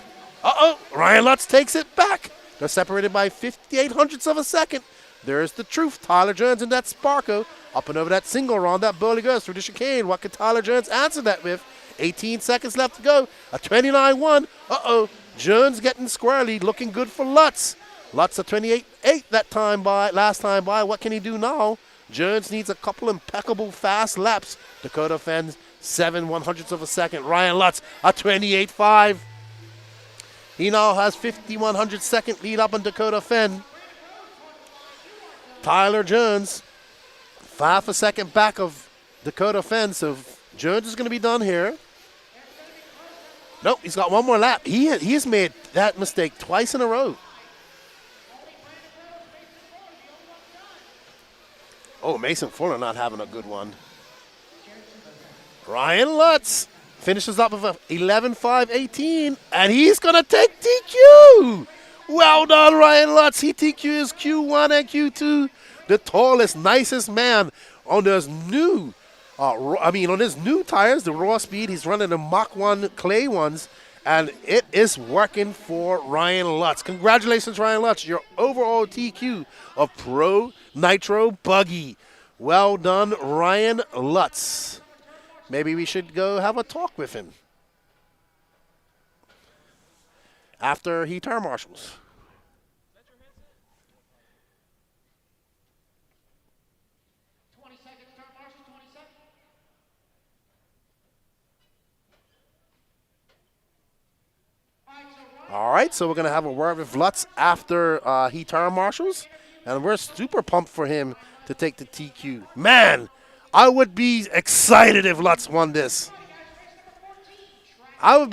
Ryan Lutz takes it back. They're separated by 5800ths of a second. There's the truth. Tyler Jones and that Sparko up and over that single run. That Burley goes through the chicane. What can Tyler Jones answer that with? 18 seconds left to go. A 29-1. Uh-oh. Jones getting squarely. Looking good for Lutz. Lutz a 28-8 that time by. Last time by. What can he do now? Jones needs a couple impeccable fast laps. Dakota Fenn's 7/100ths of a second. Ryan Lutz a 28-5. He now has 50/100 second lead up on Dakota Fenn. Tyler Jones, 5 a second back of Dakota Fenn, so Jones is going to be done here. Nope, he's got one more lap. He has made that mistake twice in a row. Oh, Mason Fuller not having a good one. Ryan Lutz finishes up with a 11.5.18, and he's going to take DQ. Well done, Ryan Lutz. He TQs Q1 and Q2. The tallest, nicest man on those new, on his new tires, the raw speed. He's running the Mach 1 clay ones, and it is working for Ryan Lutz. Congratulations, Ryan Lutz. Your overall TQ of Pro Nitro Buggy. Well done, Ryan Lutz. Maybe we should go have a talk with him after he turn marshals. All right, so we're going to have a word with Lutz after he turn marshals, and we're super pumped for him to take the TQ. Man, I would be excited if Lutz won this. I'm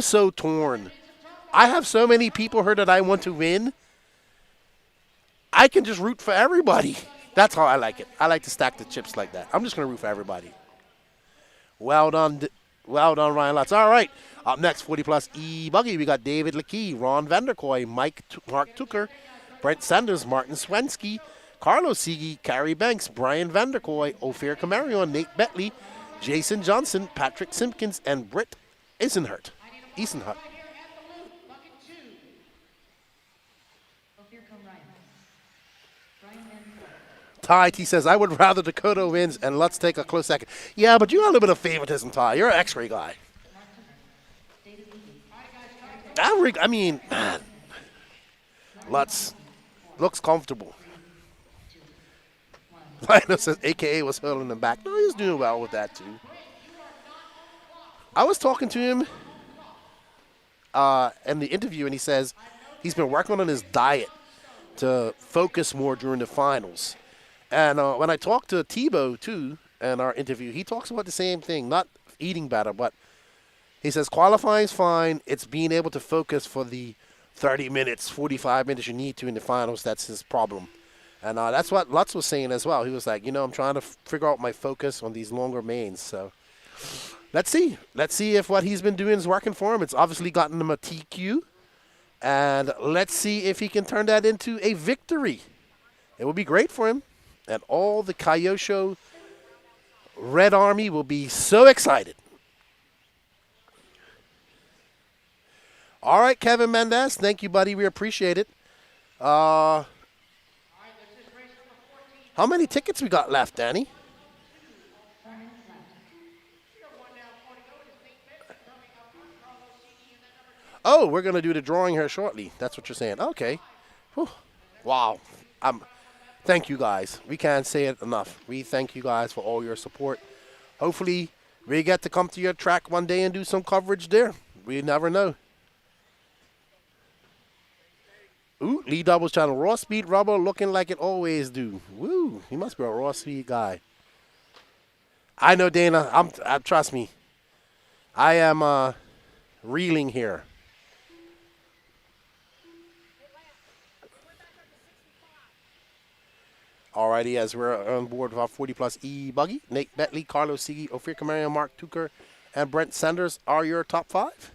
so torn. I have so many people here that I want to win. I can just root for everybody. That's how I like it. I like to stack the chips like that. I'm just going to root for everybody. Well done, Ryan Lutz. All right, up next, 40-plus e-buggy. We got David Leakey, Ron Vanderkoy, Mark Tucker, Brent Sanders, Martin Swensky, Carlos Siege, Carrie Banks, Brian Vanderkoy, Ophir Camarion, Nate Betley, Jason Johnson, Patrick Simpkins, and Britt Eisenhart. Ty T says, I would rather Dakota wins and let's take a close second. Yeah, but you got a little bit of favoritism, Ty. You're an X-ray guy. Man, Lutz looks comfortable. Lionel says, AKA was hurling him back. No, he was doing well with that, too. I was talking to him in the interview, and he says he's been working on his diet to focus more during the finals. And when I talked to Tebow, too, in our interview, he talks about the same thing, not eating better, but he says qualifying's fine. It's being able to focus for the 30 minutes, 45 minutes you need to in the finals. That's his problem. And that's what Lutz was saying as well. He was like, I'm trying to figure out my focus on these longer mains. So let's see. Let's see if what he's been doing is working for him. It's obviously gotten him a TQ. And let's see if he can turn that into a victory. It will be great for him. And all the Kyosho Red Army will be so excited. All right, Kevin Mendez. Thank you, buddy. We appreciate it. How many tickets we got left, Danny? Oh, we're going to do the drawing here shortly. That's what you're saying. Okay. Whew. Wow. Thank you, guys. We can't say it enough. We thank you guys for all your support. Hopefully, we get to come to your track one day and do some coverage there. We never know. Ooh, Lee Double's trying to raw speed rubber, looking like it always do. Woo, he must be a raw speed guy. I know, Dana. Trust me. I am reeling here. Alrighty, as we're on board with our 40-plus e-buggy, Nate Betley, Carlos Siege, Ophir Camarion, Mark Tucker, and Brent Sanders are your top 5.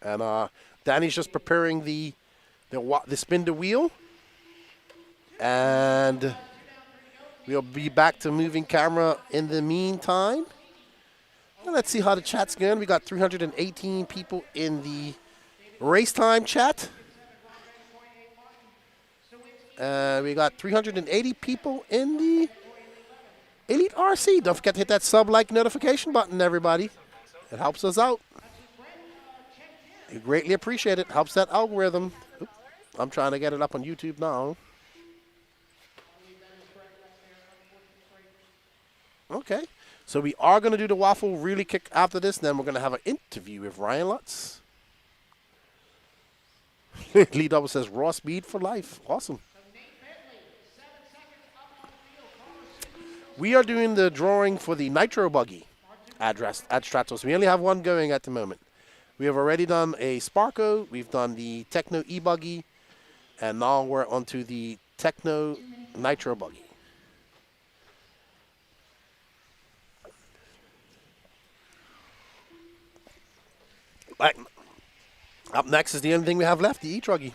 And Danny's just preparing the spin the wheel. And we'll be back to moving camera in the meantime. Let's see how the chat's going. We got 318 people in the race time chat. We got 380 people in the Elite RC. Don't forget to hit that sub-like notification button, everybody. It helps us out. We greatly appreciate it. Helps that algorithm. Oop, I'm trying to get it up on YouTube now. Okay. So we are going to do the waffle really quick after this. Then we're going to have an interview with Ryan Lutz. Lee Double says, raw speed for life. Awesome. We are doing the drawing for the Nitro buggy at Stratos. We only have one going at the moment. We have already done a Sparko. We've done the Techno e-buggy. And now we're onto the Techno Nitro buggy. Up next is the only thing we have left, the e-Truggy.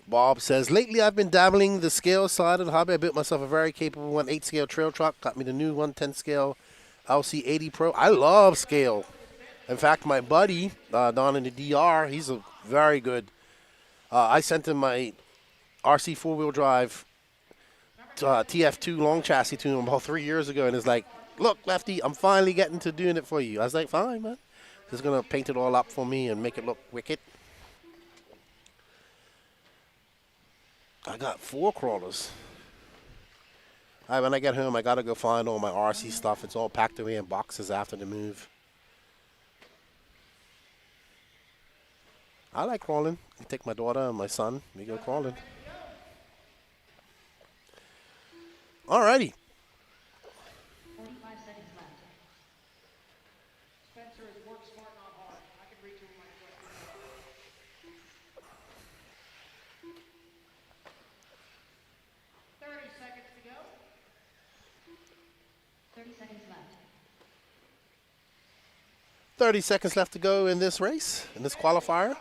Bob says, lately I've been dabbling the scale side of the hobby. I built myself a very capable 1/8 scale trail truck. Got me the new 1/10 scale LC80 Pro. I love scale. In fact, my buddy down in the DR, he's a very good. I sent him my RC 4-wheel drive TF2 long chassis to him about 3 years ago, and it's like, look, Lefty, I'm finally getting to doing it for you. I was like, fine, man. He's going to paint it all up for me and make it look wicked. I got 4 crawlers. All right, when I get home, I got to go find all my RC stuff. It's all packed away in boxes after the move. I like crawling. I take my daughter and my son. We go crawling. All righty. 45 seconds left. Spencer is work smart, not hard. I can reach him with my foot. 30 seconds to go. 30 seconds left. 30 seconds left to go in this race, in this qualifier.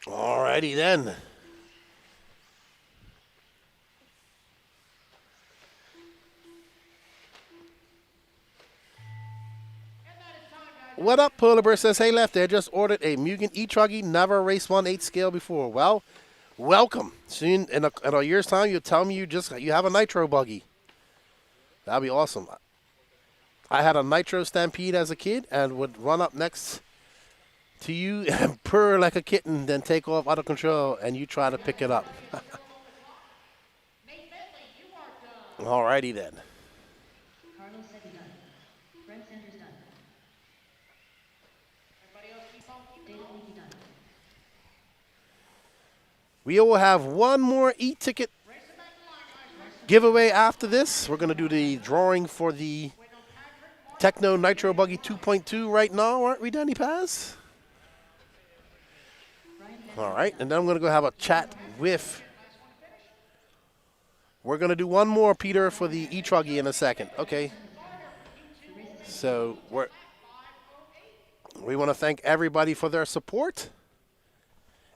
Alrighty then. What up, Polar Bear says, hey, Lefty, I just ordered a Mugen e-Truggy, never raced 1/8 scale before. Well, welcome. Soon, in a year's time, you'll tell me you have a Nitro buggy. That'd be awesome. I had a Nitro Stampede as a kid and would run up next to you and purr like a kitten, then take off out of control, and you try to pick it up. Alrighty then. Carlos said he done. Brent Sanders done. Everybody else keep on. David Leakey done. We will have one more e-ticket giveaway after this. We're going to do the drawing for the Techno Nitro Buggy 2.2 right now, aren't we, Danny Paz? All right, and then I'm going to go have a chat with. We're going to do one more, Peter, for the e-Truggy in a second. Okay. So we want to thank everybody for their support.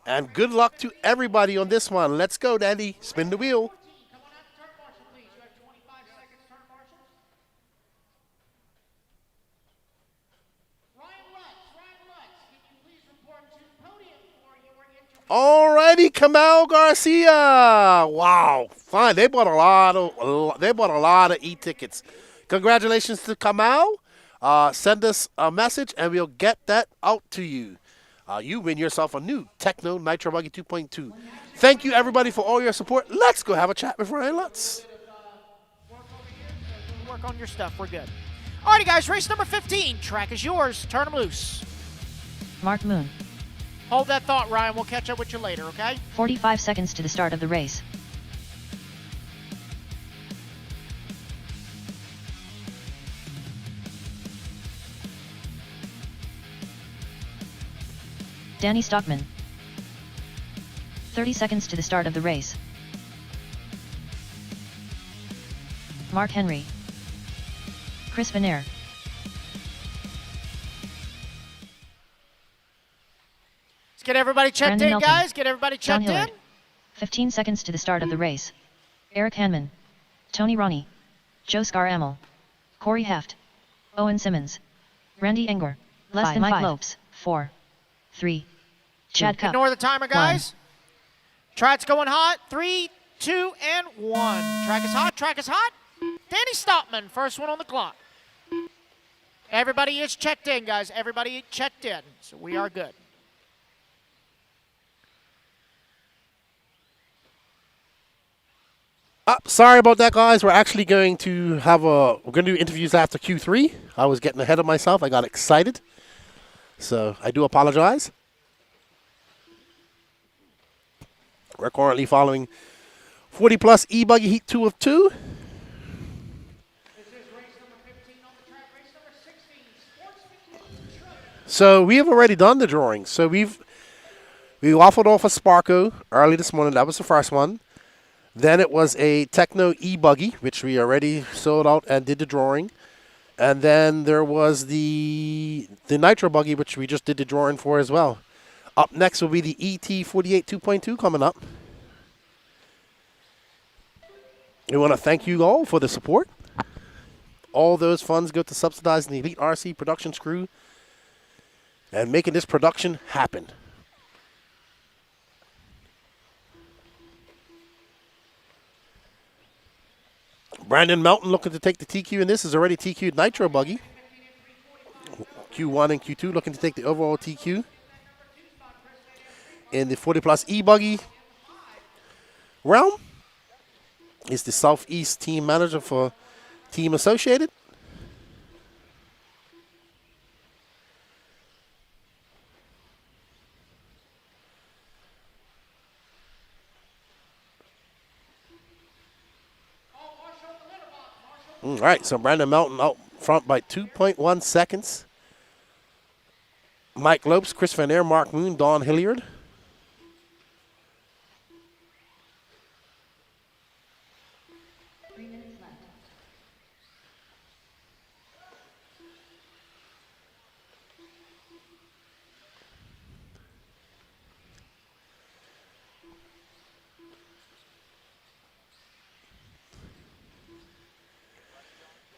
And good luck to everybody on this one. Let's go, Danny. Spin the wheel. Alrighty, Kamal Garcia. Wow, fine. They bought a lot of e-tickets. Congratulations to Kamal. Send us a message and we'll get that out to you. You win yourself a new Techno Nitro Buggy 2.2. Thank you, everybody, for all your support. Let's go have a chat with Ryan Lutz. Work on your stuff. We're good. Alrighty, guys. Race number 15. Track is yours. Turn them loose. Mark Moon. Hold that thought, Ryan. We'll catch up with you later, okay? 45 seconds to the start of the race. Danny Stockman. 30 seconds to the start of the race. Mark Henry. Chris Venaire. Let's get everybody checked Brandon in, Melton. guys. Get everybody John checked in. Hillard. 15 seconds to the start of the race. Eric Hanman. Tony Ronnie. Joe Scaramel. Corey Heft. Owen Simmons. Randy Engwer. Less than Mike 5. Lopes. 4. 3. Chad Cup. Ignore the timer, guys. Track's going hot. 3, 2, and 1. Track is hot. Track is hot. Danny Stopman, first one on the clock. Everybody is checked in, guys. Everybody checked in. So we are good. Sorry about that, guys. We're actually going to we're going to do interviews after Q3. I was getting ahead of myself. I got excited. So I do apologize. We're currently following 40 plus e-buggy heat 2 of 2. So we have already done the drawing. So we waffled off a Sparko early this morning. That was the first one. Then it was a Techno e-buggy, which we already sold out and did the drawing. And then there was the Nitro buggy, which we just did the drawing for as well. Up next will be the ET48 2.2 coming up. We want to thank you all for the support. All those funds go to subsidizing the Elite RC production crew and making this production happen. Brandon Melton looking to take the TQ, and this is already TQ'd Nitro buggy. Q1 and Q2 looking to take the overall TQ. In the 40 plus e-buggy realm is the Southeast team manager for Team Associated. All right, so Brandon Melton out front by 2.1 seconds. Mike Lopes, Chris Venaire, Mark Moon, Don Hilliard.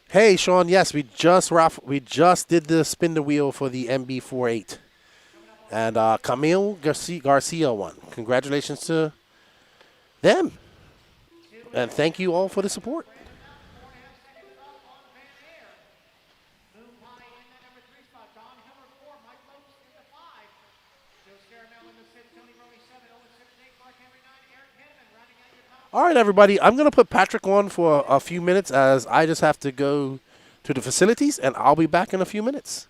Hey, Sean, yes, we just did the spin the wheel for the MB48. And Camille Garcia won. Congratulations to them. And thank you all for the support. All right, everybody. I'm going to put Patrick on for a few minutes as I just have to go to the facilities, and I'll be back in a few minutes.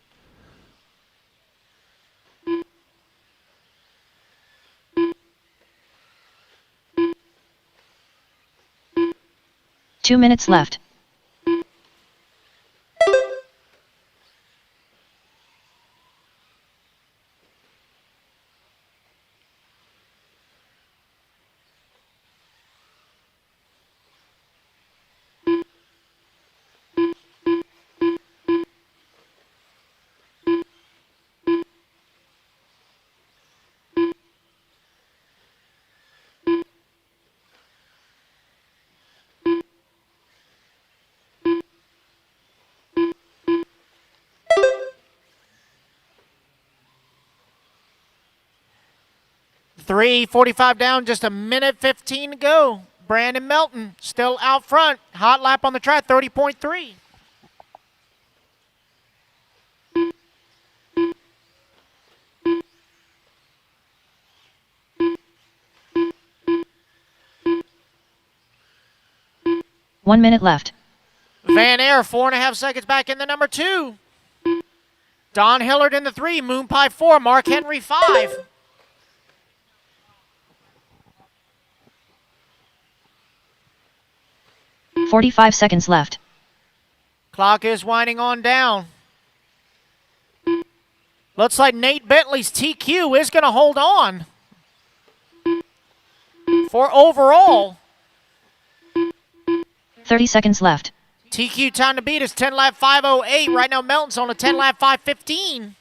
Two minutes left. .345 down, just a minute 15 to go. Brandon Melton still out front. Hot lap on the track, 30.3. One minute left. Van Air, 4.5 seconds back in the number 2. Don Hillard in the 3. Moon Pie 4. Mark Henry 5. .45 seconds left. Clock is winding on down. Looks like Nate Bentley's TQ is going to hold on. For overall, 30 seconds left. TQ time to beat is 10 lap 5:08. Right now, Melton's on a 10 lap 5:15.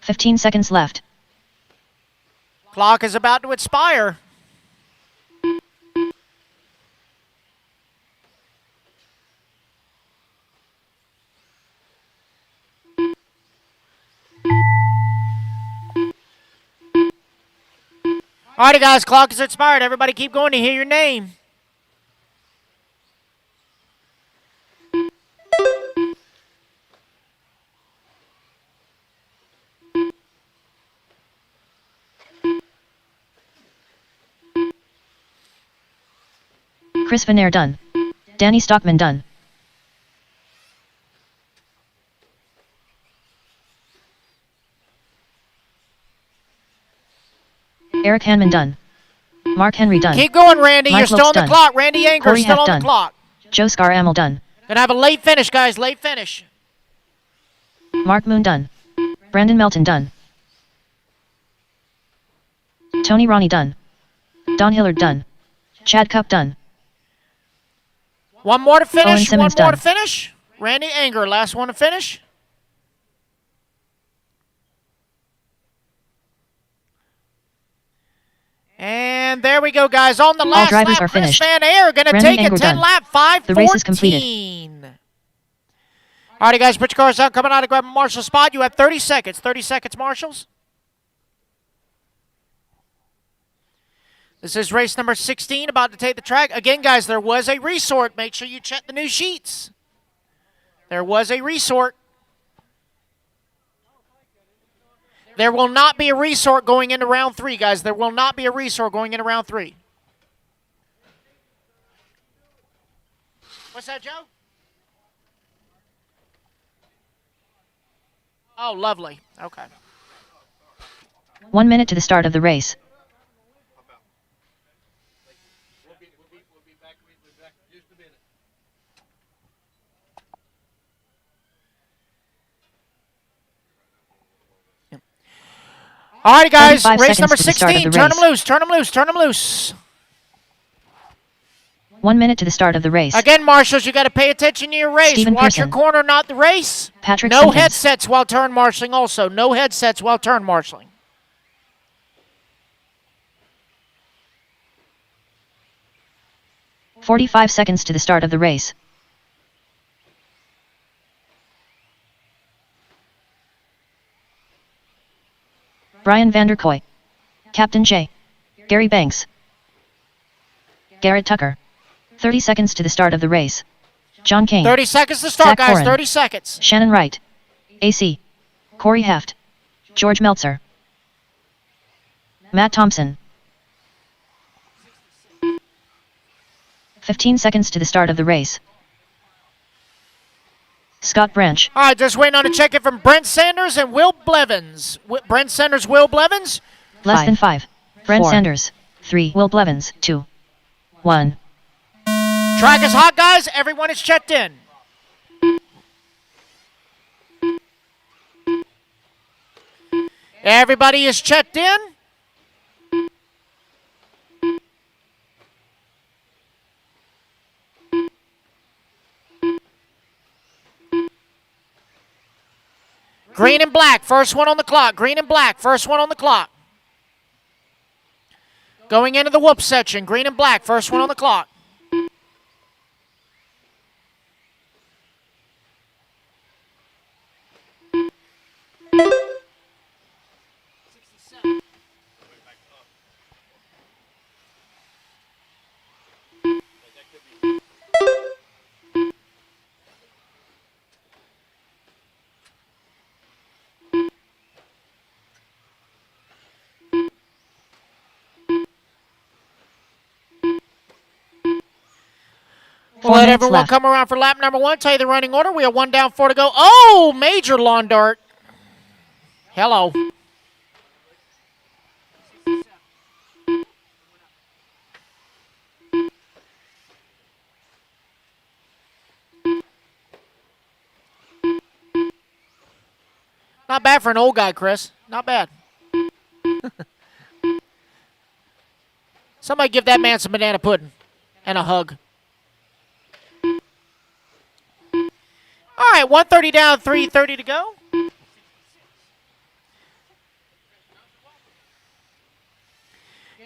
$15 seconds left. Clock is about to expire. All righty, guys, clock is expired. Everybody keep going to hear your name. Chris Venair done. Danny Stockman done. Eric Hanman done. Mark Henry done. Keep going, Randy. Mike You're still Lopes on the done. clock. Randy Anger Corey still Heft on done. the clock. Joe Scar Amel done. Gonna have a late finish, guys. Late finish. Mark Moon done. Brandon Melton done. Tony Ronnie done. Don Hillard done. Chad Cup done. One more to Owen finish. One more Simmons done. to finish. Randy Anger, last one to finish. And there we go, guys. On the last drivers lap, are Chris finished. Van Air going to Brandon take a Anger 10 done. lap 5:14. The race is completed. All righty, guys, put your cars out. Coming out to grab a Marshall spot. You have 30 seconds. 30 seconds, Marshalls. This is race number 16, about to take the track. Again, guys, there was a resort. Make sure you check the new sheets. There was a resort. There will not be a resort going into round 3, guys. There will not be a resort going into round 3. What's that, Joe? Oh, lovely. Okay. 1 minute to the start of the race. All right, guys. 35 Race number seconds to the start of 16. the Turn them race. loose. Turn them loose. Turn them loose. 1 minute to the start of the race. Again, Marshals, you got to pay attention to your race. Stephen Watch your Pearson. corner, not the race. Patrick No Simpkins. headsets while turn marshaling also. No headsets while turn marshaling. $45 seconds to the start of the race. Brian Vanderkoy. Captain J. Gary Banks. Garrett Tucker. 30 seconds to the start of the race. John Kane. 30 seconds to start, Zach guys. Corrin. 30 seconds. Shannon Wright. AC. Corey Heft. George Meltzer. Matt Thompson. 15 seconds to the start of the race. Scott Branch. All right, just waiting on a check-in from Brent Sanders and Will Blevins. Brent Sanders, Will Blevins. Less than 5. Brent 4, Sanders. 3. Will Blevins. 2. 1. Track is hot, guys. Everyone is checked in. Everybody is checked in. Green and black, first one on the clock. Green and black, first one on the clock. Going into the whoop section, green and black, first one on the clock. We'll let everyone left. come around for lap number 1. Tell you the running order. We have 1 down, 4 to go. Oh, major lawn dart. Hello. Not bad for an old guy, Chris. Not bad. Somebody give that man some banana pudding and a hug. All right, 130 down, 3:30 to go.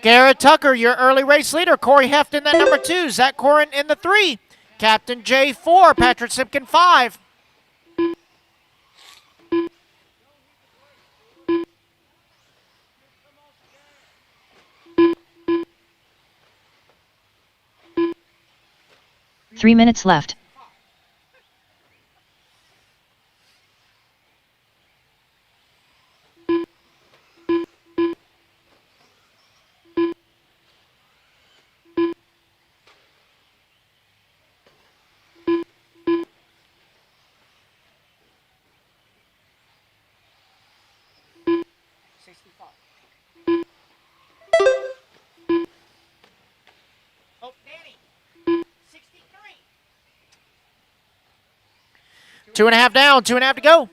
Garrett Tucker, your early race leader. Corey Heft in that number 2. Zach Corin in the 3. Captain J 4. Patrick Simpkin 5. Three minutes left. Oh, Danny. 63. 2.5 down, 2.5 to go.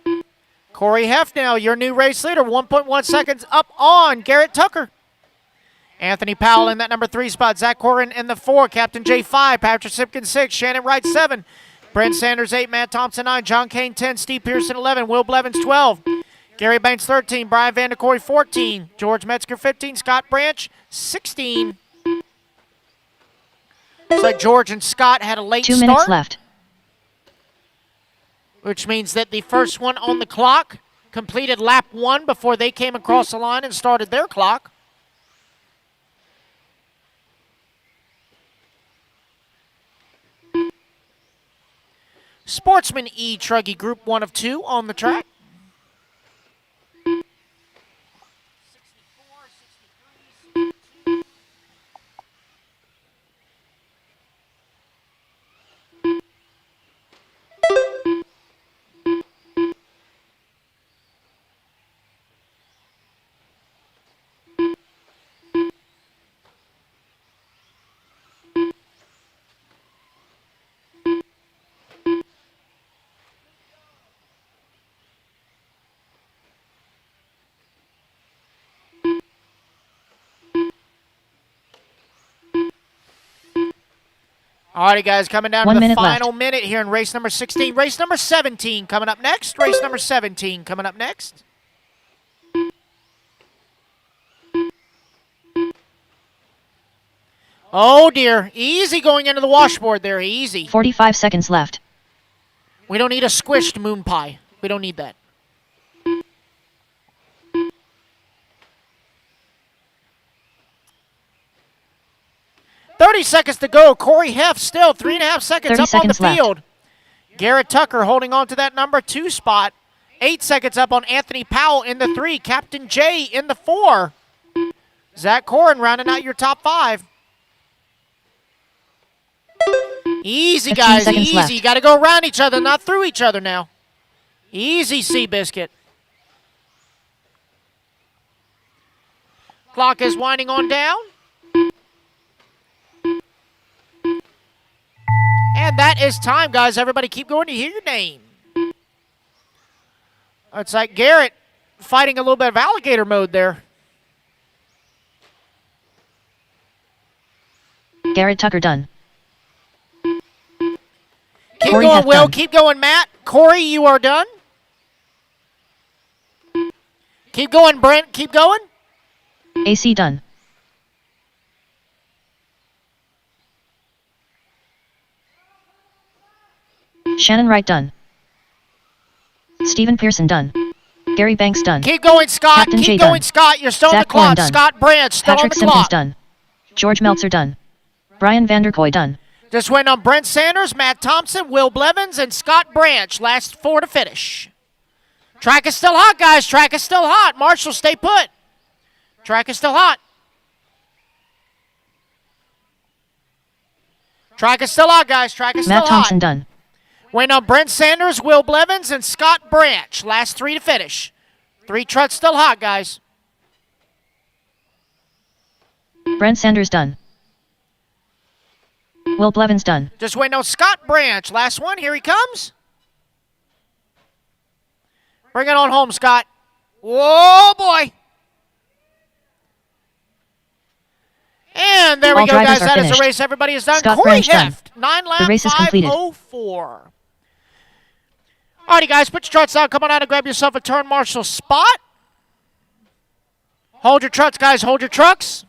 Corey Heft now, your new race leader, 1.1 seconds up on Garrett Tucker. Anthony Powell in that number 3 spot. Zach Corin in the 4. Captain J 5. Patrick Simpkins 6. Shannon Wright 7. Brent Sanders 8. Matt Thompson 9. John Kane 10. Steve Pearson 11. Will Blevins 12. Gary Banks 13. Brian Vanderkoy 14. George Metzger 15. Scott Branch 16. Looks like George and Scott had a late 2 start. minutes left. Which means that the first one on the clock completed lap 1 before they came across the line and started their clock. Sportsman Truggy Group 1 of 2 on the track. All righty, guys, coming down to the final minute here in race number 16. Race number 17 coming up next. Race number 17 coming up next. Oh, dear. Easy going into the washboard there. Easy. 45 seconds left. We don't need a squished moon pie. We don't need that. Seconds to go. Corey Heft still 3.5 seconds up on the field. Left. Garrett Tucker holding on to that number 2 spot. 8 seconds up on Anthony Powell in the 3. Captain J in the 4. Zach Corin rounding out your top 5. Easy, guys. Easy. Left. You got to go around each other, not through each other now. Easy, Seabiscuit. Clock is winding on down. And that is time, guys. Everybody keep going to hear your name. It's like Garrett fighting a little bit of alligator mode there. Garrett Tucker done. Keep Corey going, Will. Done. Keep going, Matt. Corey, you are done. Keep going, Brent. Keep going. AC done. Shannon Wright done. Stephen Pearson done. Gary Banks done. Keep going, Scott. Captain Keep J going, done. Scott. You're still on the clock. Done. Scott Branch still Patrick on the Simpkins clock. Done. George Meltzer done. Brian Vanderkoy done. Just went on Brent Sanders, Matt Thompson, Will Blevins, and Scott Branch. Last 4 to finish. Track is still hot, guys. Track is still hot. Marshall, stay put. Track is still hot. Track is still hot, guys. Track is still hot. Matt Thompson done. Went on Brent Sanders, Will Blevins, and Scott Branch. Last 3 to finish. 3 trucks still hot, guys. Brent Sanders done. Will Blevins done. Just waiting on Scott Branch. Last one. Here he comes. Bring it on home, Scott. Whoa, boy. And there we All go, drivers guys. are That is the finished. race. Everybody is done. Scott Corey Branch done. Heft, 9 lap The race is completed. 5:04. Alrighty, guys, put your trucks down. Come on out and grab yourself a turn marshal spot. Hold your trucks, guys. Hold your trucks.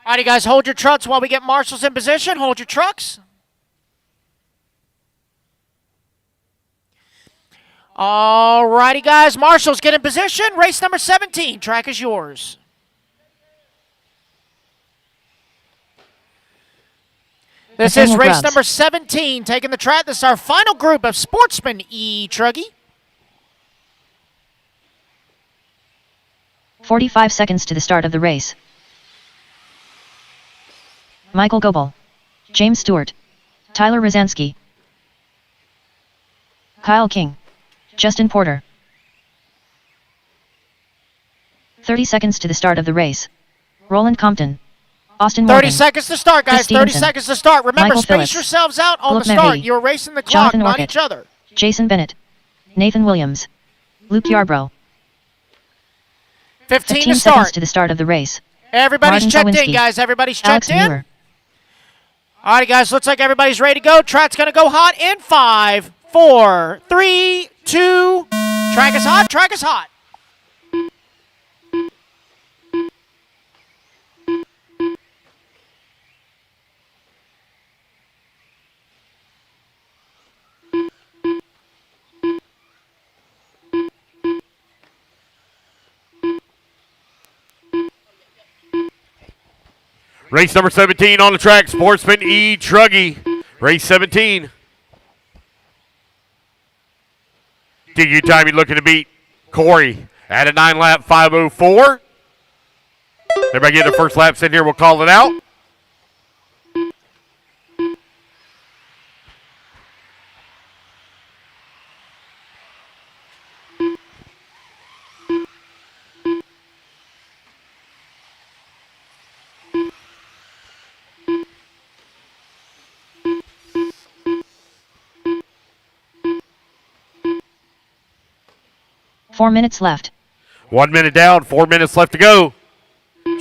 Alrighty, guys, hold your trucks while we get marshals in position. Hold your trucks. Alrighty, guys, marshals get in position. Race number 17. Track is yours. This is race Grubbs. number 17. Taking the track. This is our final group of Sportsman Truggy. 45 seconds to the start of the race. Michael Goebel, James Stewart, Tyler Rosansky, Kyle King, Justin Porter. 30 seconds to the start of the race. Roland Compton, Austin 30 Morgan, seconds to start, guys. Chris 30 Stevenson, seconds to start. Remember, Michael space Phillips, yourselves out on Philip the start. Mehdi, You're racing the clock, Jonathan not Orchid, each other. Jason Bennett, Nathan Williams, Luke Yarbrough. 15 to seconds start. to the start of the race. Everybody's Martin checked in, Sawinski, guys. Everybody's Alex checked in. Muir. All right, guys. Looks like everybody's ready to go. Track's going to go hot in 5, 4, 3, 2. Track is hot. Track is hot. Race number 17 on the track, Sportsman Truggy. Race 17. DQ time, you're looking to beat Corey at a 9-lap 5:04. Everybody get the first laps in here, we'll call it out. Four minutes left. 1 minute down, 4 minutes left to go.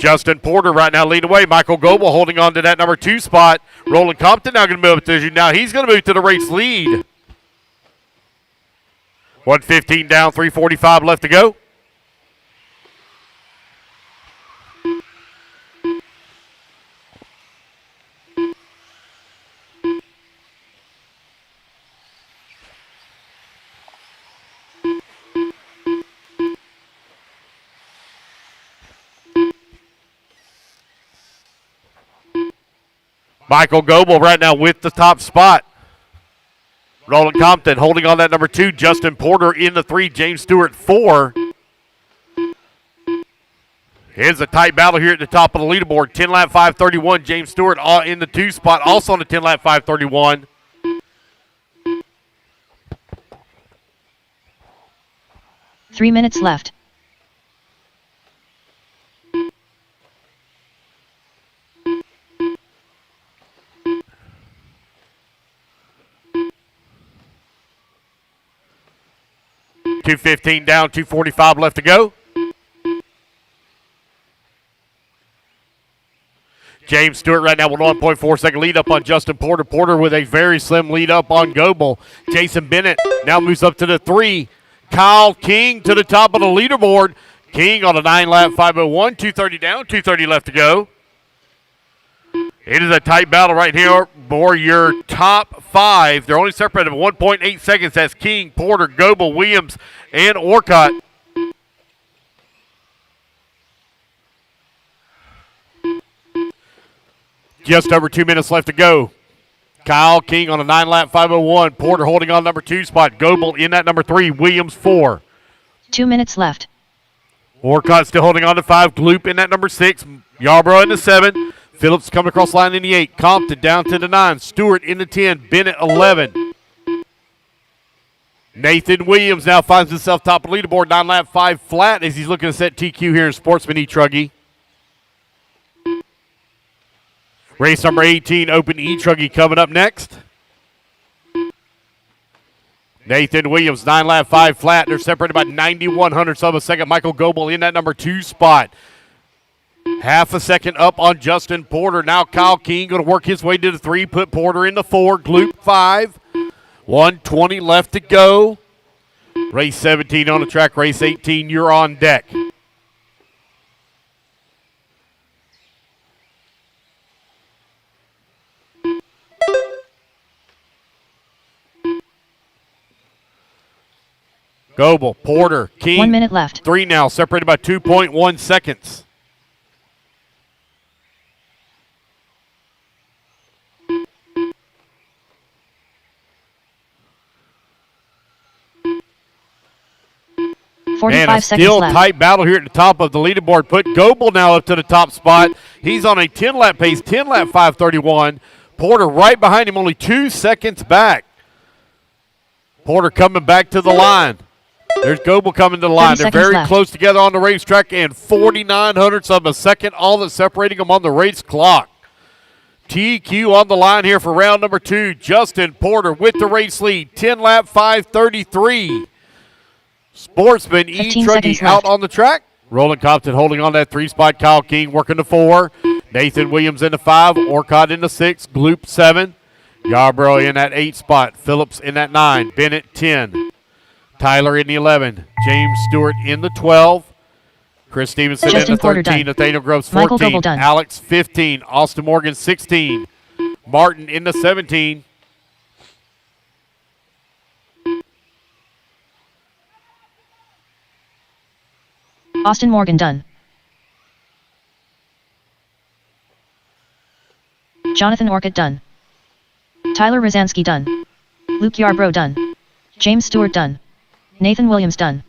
Justin Porter right now leading away. Michael Goebel holding on to that number 2 spot. Roland Compton now going to move up to now. He's going to move to the race lead. 1:15 down, 3:45 left to go. Michael Goebel right now with the top spot. Roland Compton holding on that number 2. Justin Porter in the 3. James Stewart 4. Here's a tight battle here at the top of the leaderboard. 10-lap 5:31. James Stewart in the 2 spot, also on the 10-lap 5:31. Three minutes left. $2:15 down, 2:45 left to go. James Stewart right now with 1.4 second lead up on Justin Porter. Porter with a very slim lead up on Goebel. Jason Bennett now moves up to the 3. Kyle King to the top of the leaderboard. King on a 9-lap 5:01, 2:30 down, 2:30 left to go. It is a tight battle right here for your top 5. They're only separated by 1.8 seconds. That's King, Porter, Goebel, Williams, and Orcutt. Just over 2 minutes left to go. Kyle King on a 9-lap 5:01. Porter holding on number 2 spot. Goebel in at number 3. Williams 4. 2 minutes left. Orcott still holding on to 5. Gloop in at number 6. Yarbrough in the 7. Phillips coming across the line in the 8. Compton down to the 9. Stewart in the 10. Bennett 11. Nathan Williams now finds himself top of the leaderboard. 9-lap 5 flat as he's looking to set TQ here in Sportsman E-Truggy. Race number 18, Open E-Truggy coming up next. Nathan Williams, 9-lap 5 flat. They're separated by 91/100ths of a second. Michael Goebel in that number 2 spot. Half a second up on Justin Porter. Now Kyle King going to work his way to the 3, put Porter in the 4, Gloop 5. 1:20 left to go. Race 17 on the track. Race 18, you're on deck. Goebel, Porter, King. 1 minute left. 3 now, separated by 2.1 seconds. Man, a still tight battle here at the top of the leaderboard. Put Goebel now up to the top spot. He's on a 10-lap pace, 10-lap 5:31. Porter right behind him, only 2 seconds back. Porter coming back to the line. There's Goebel coming to the line. They're very close together on the racetrack, and 49/100ths of a second, all that's separating them on the race clock. TQ on the line here for round number 2. Justin Porter with the race lead, 10-lap 5:33. Sportsman E-Truggy out on the track. Roland Compton holding on that 3 spot. Kyle King working the 4. Nathan Williams in the 5. Orcott in the 6. Gloop 7. Yarbrough in that 8 spot. Phillips in that 9. Bennett 10. Tyler in the 11. James Stewart in the 12. Chris Stevenson Justin in the Porter 13. done. Nathaniel Groves Michael 14. Goebel done. Alex 15. Austin Morgan 16. Martin in the 17. Austin Morgan done. Jonathan Orcutt done. Tyler Rosansky done. Luke Yarbrough done. James Stewart done. Nathan Williams done.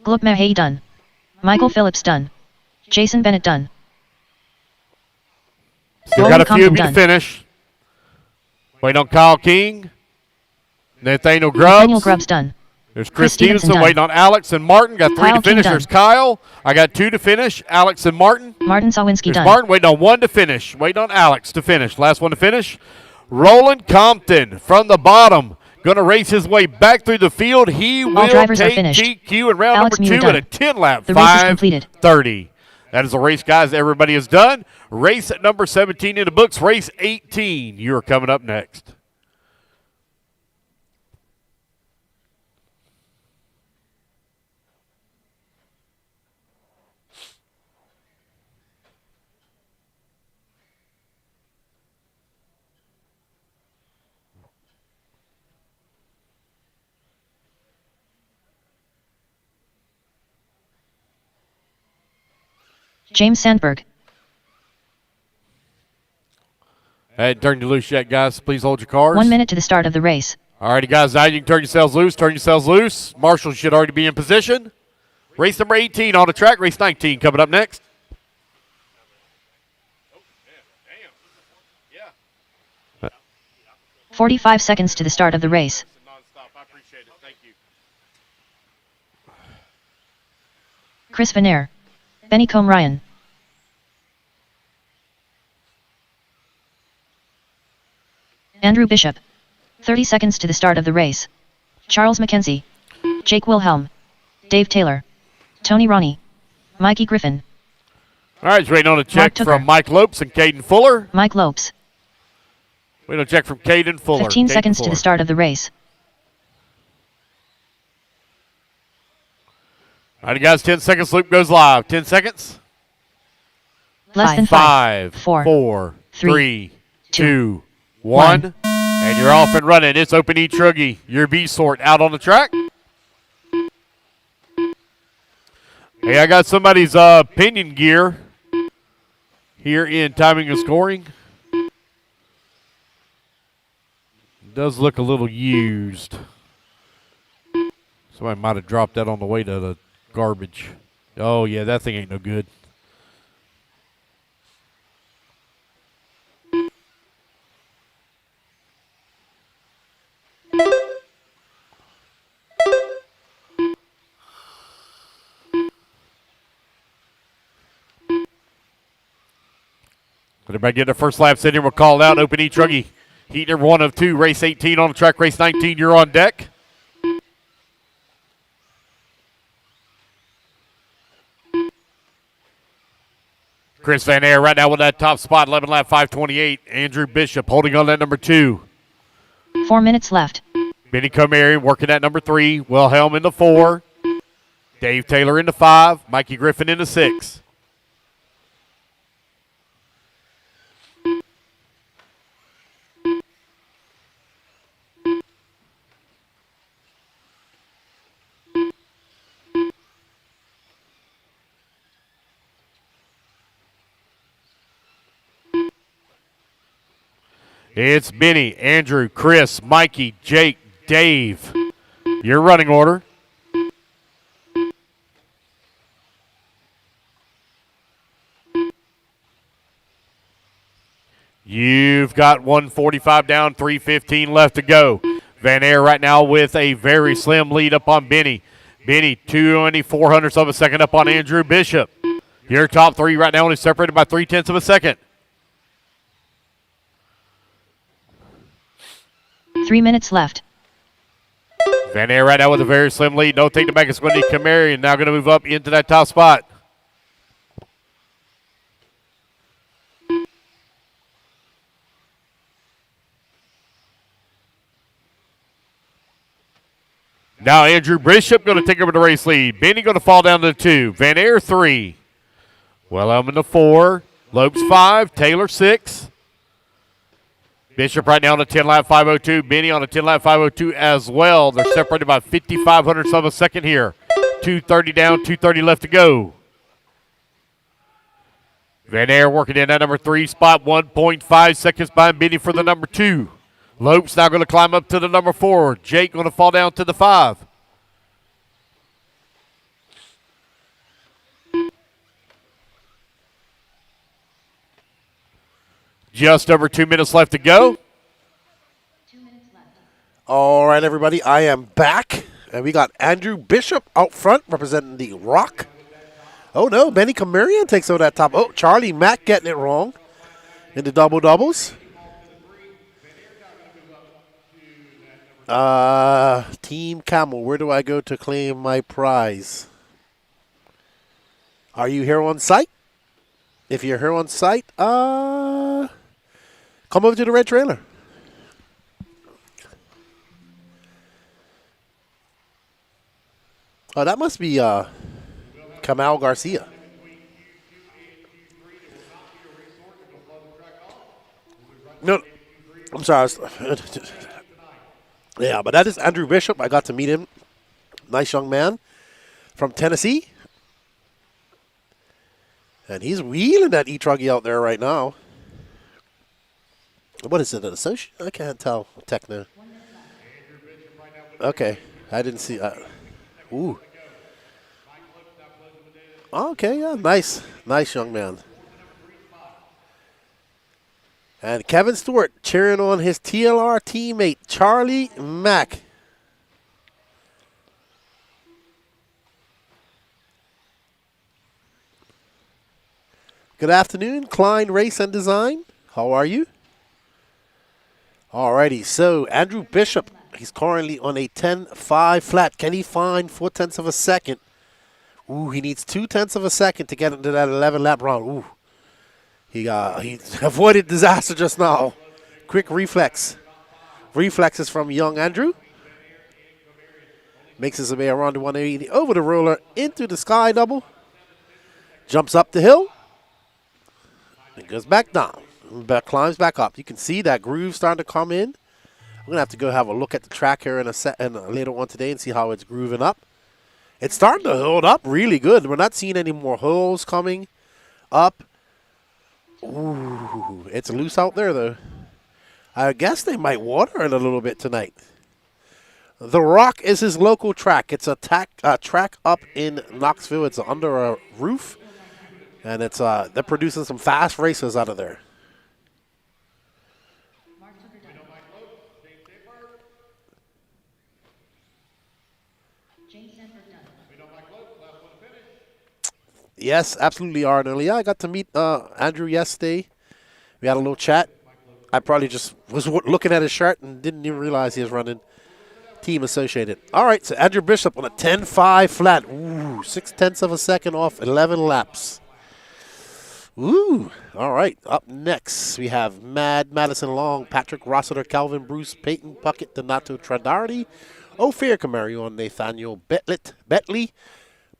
Gloop Mahay done. Michael Phillips done. Jason Bennett done. Still got a few of you to finish. Wait on Kyle King. Nathaniel Grubbs. Nathaniel Grubbs done. There's Chris Stevenson waiting on Alex and Martin. Got 3 to finish. There's Kyle. I got 2 to finish. Alex and Martin. Martin Sawinski done. Martin waiting on 1 to finish. Waiting on Alex to finish. Last one to finish. Roland Compton from the bottom. Going to race his way back through the field. He will take GQ in round Alex number 2 at a 10-lap 5:30. That is the race, guys. Everybody is done. Race at number 17 in the books. Race 18. You're coming up next. James Sandberg. I hadn't turned you loose yet, guys. Please hold your cars. 1 minute to the start of the race. All righty, guys. Now you can turn yourselves loose. Turn yourselves loose. Marshall should already be in position. Race number 18 on the track. Race 19 coming up next. 45 seconds to the start of the race. Chris Venair. Benny Combe Ryan. Andrew Bishop. 30 seconds to the start of the race. Charles McKenzie. Jake Wilhelm. Dave Taylor. Tony Ronnie. Mikey Griffin. All right, just waiting on a check from Mike Lopes and Caden Fuller. Mike Lopes. Waiting on a check from Caden Fuller. 15 seconds to the start of the race. All right, guys, 10 seconds. Loop goes live. 10 seconds. Less than 5, 4, 3, 2, 1. And you're off and running. It's Open E-Truggy, your B-sort out on the track. Hey, I got somebody's pinion gear here in timing and scoring. Does look a little used. Somebody might have dropped that on the way to the garbage. Oh, yeah, that thing ain't no good. Everybody get their first laps in here. We'll call it out. Open e-Truggy. Heat number 1 of 2. Race 18 on the track. Race 19, you're on deck. Chris Van Air right now with that top spot. 11 lap 528. Andrew Bishop holding on that number 2. 4 minutes left. Benny Comerian working at number 3. Wilhelm in the 4. Dave Taylor in the 5. Mikey Griffin in the 6. It's Benny, Andrew, Chris, Mikey, Jake, Dave. Your running order. You've got 145 down, 3:15 left to go. Van Air right now with a very slim lead up on Benny. Benny, 2/400ths of a second up on Andrew Bishop. Your top 3 right now is separated by 3/10 of a second. 3 minutes left. Van Air right now with a very slim lead. No take the back. It's going to be Camarian. Now going to move up into that top spot. Now Andrew Bishop going to take over the race lead. Benny going to fall down to the 2. Van Air 3. Wilhelm in the 4. Lopes 5. Taylor 6. Bishop right now on a 10-lap 502. Benny on a 10-lap 502 as well. They're separated by 5,500ths of a second here. 2:30 down, 2:30 left to go. Van Air working in that number 3 spot. 1.5 seconds behind Benny for the number 2. Lopes now going to climb up to the number 4. Jake going to fall down to the 5. Just over 2 minutes left to go. All right, everybody, I am back. And we got Andrew Bishop out front representing the Rock. Oh, no, Benny Camarian takes over that top. Oh, Charlie Mack getting it wrong in the double-doubles. Team Camel, where do I go to claim my prize? Are you here on site? If you're here on site, come over to the red trailer. Oh, that must be Kamal Garcia. No, I'm sorry. Yeah, but that is Andrew Bishop. I got to meet him. Nice young man from Tennessee. And he's wheeling that e-Truggy out there right now. What is it, an associate? I can't tell. Techno. Okay, I didn't see. Ooh. Okay, yeah, nice. Nice young man. And Kevin Stewart cheering on his TLR teammate, Charlie Mack. Good afternoon, Klein Race and Design. How are you? Alrighty, so Andrew Bishop, he's currently on a 10.5 flat. Can he find 4/10 of a second? Ooh, he needs 2/10 of a second to get into that 11-lap round. Ooh, he avoided disaster just now. Quick reflex. Reflexes from young Andrew. Makes his way around the 180 over the roller into the sky double. Jumps up the hill. And goes back down. Climbs back up. You can see that groove starting to come in. I'm going to have to go have a look at the track here later on today and see how it's grooving up. It's starting to hold up really good. We're not seeing any more holes coming up. Ooh, it's loose out there, though. I guess they might water it a little bit tonight. The Rock is his local track. It's a track up in Knoxville. It's under a roof, and it's they're producing some fast racers out of there. Yes, absolutely, Arnold. Yeah, I got to meet Andrew yesterday. We had a little chat. I probably just was looking at his shirt and didn't even realize he was running Team Associated. All right, so Andrew Bishop on a 10.5 flat. Ooh, 0.6 of a second off 11 laps. Ooh, all right. Up next, we have Madison Long, Patrick Rossiter, Calvin Bruce, Peyton Puckett, Donato Tradardi, Ophir Camaro, Nathaniel Betley,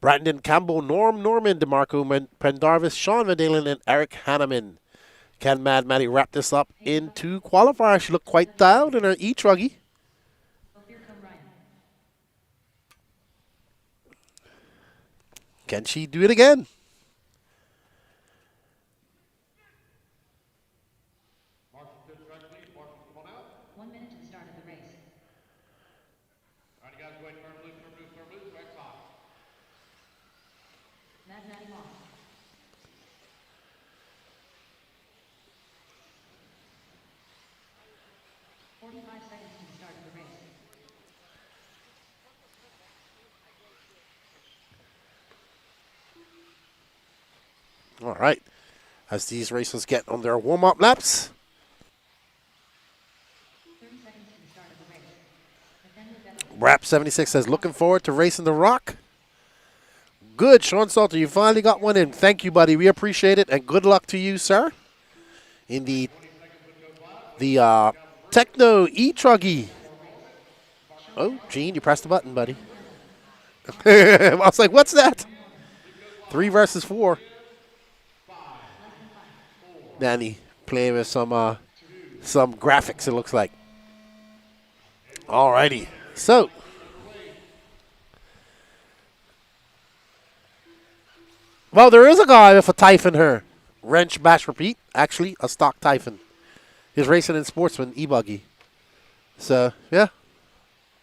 Brandon Campbell, Norman, DeMarco Pendarvis, Sean Vandalen, and Eric Hanneman. Can Mad Maddie wrap this up into qualifier? She looked quite dialed in her e-truggy. Can she do it again? All right, as these racers get on their warm-up laps. Rap 76 says, looking forward to racing the Rock. Good, Sean Salter, you finally got one in. Thank you, buddy. We appreciate it, and good luck to you, sir. In the Techno e-truggy. Oh, Gene, you pressed the button, buddy. I was like, what's that? 3 versus 4. Danny playing with some graphics, it looks like. Alrighty. So well, there is a guy with a Typhon here. Wrench bash repeat. Actually, a stock Typhon. He's racing in Sportsman e-buggy. So, yeah.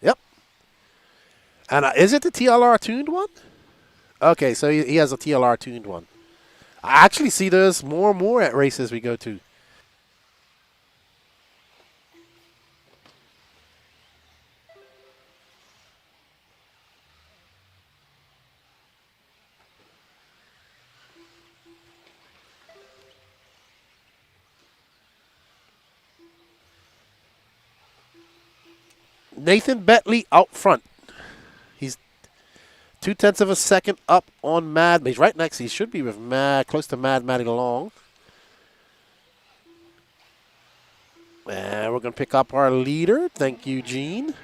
Yep. And is it the TLR tuned one? Okay, so he has a TLR tuned one. I actually see there's more and more at races we go to. Nathan Betley out front. He's 0.2 of a second up on Mad. He's right next. He should be with close to Mad Maddie Long. And we're going to pick up our leader. Thank you, Gene.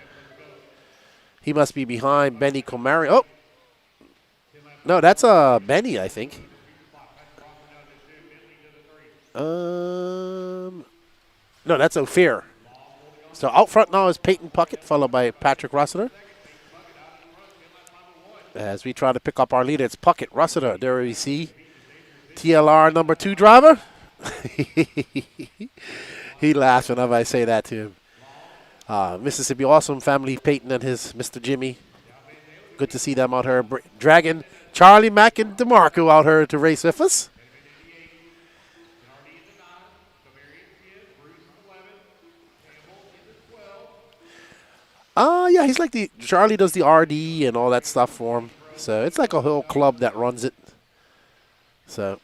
He must be behind Benny Comari. Oh. No, that's Benny, I think. No, that's Ophir. So out front now is Peyton Puckett, followed by Patrick Rossiter. As we try to pick up our leader, it's Puckett, Rossiter. There we see TLR number 2 driver. He laughs whenever I say that to him. Mississippi Awesome family, Peyton and his Mr. Jimmy. Good to see them out here. Dragging Charlie Mack and DeMarco out here to race with us. Yeah, he's like Charlie does the RD and all that stuff for him. So it's like a whole club that runs it. So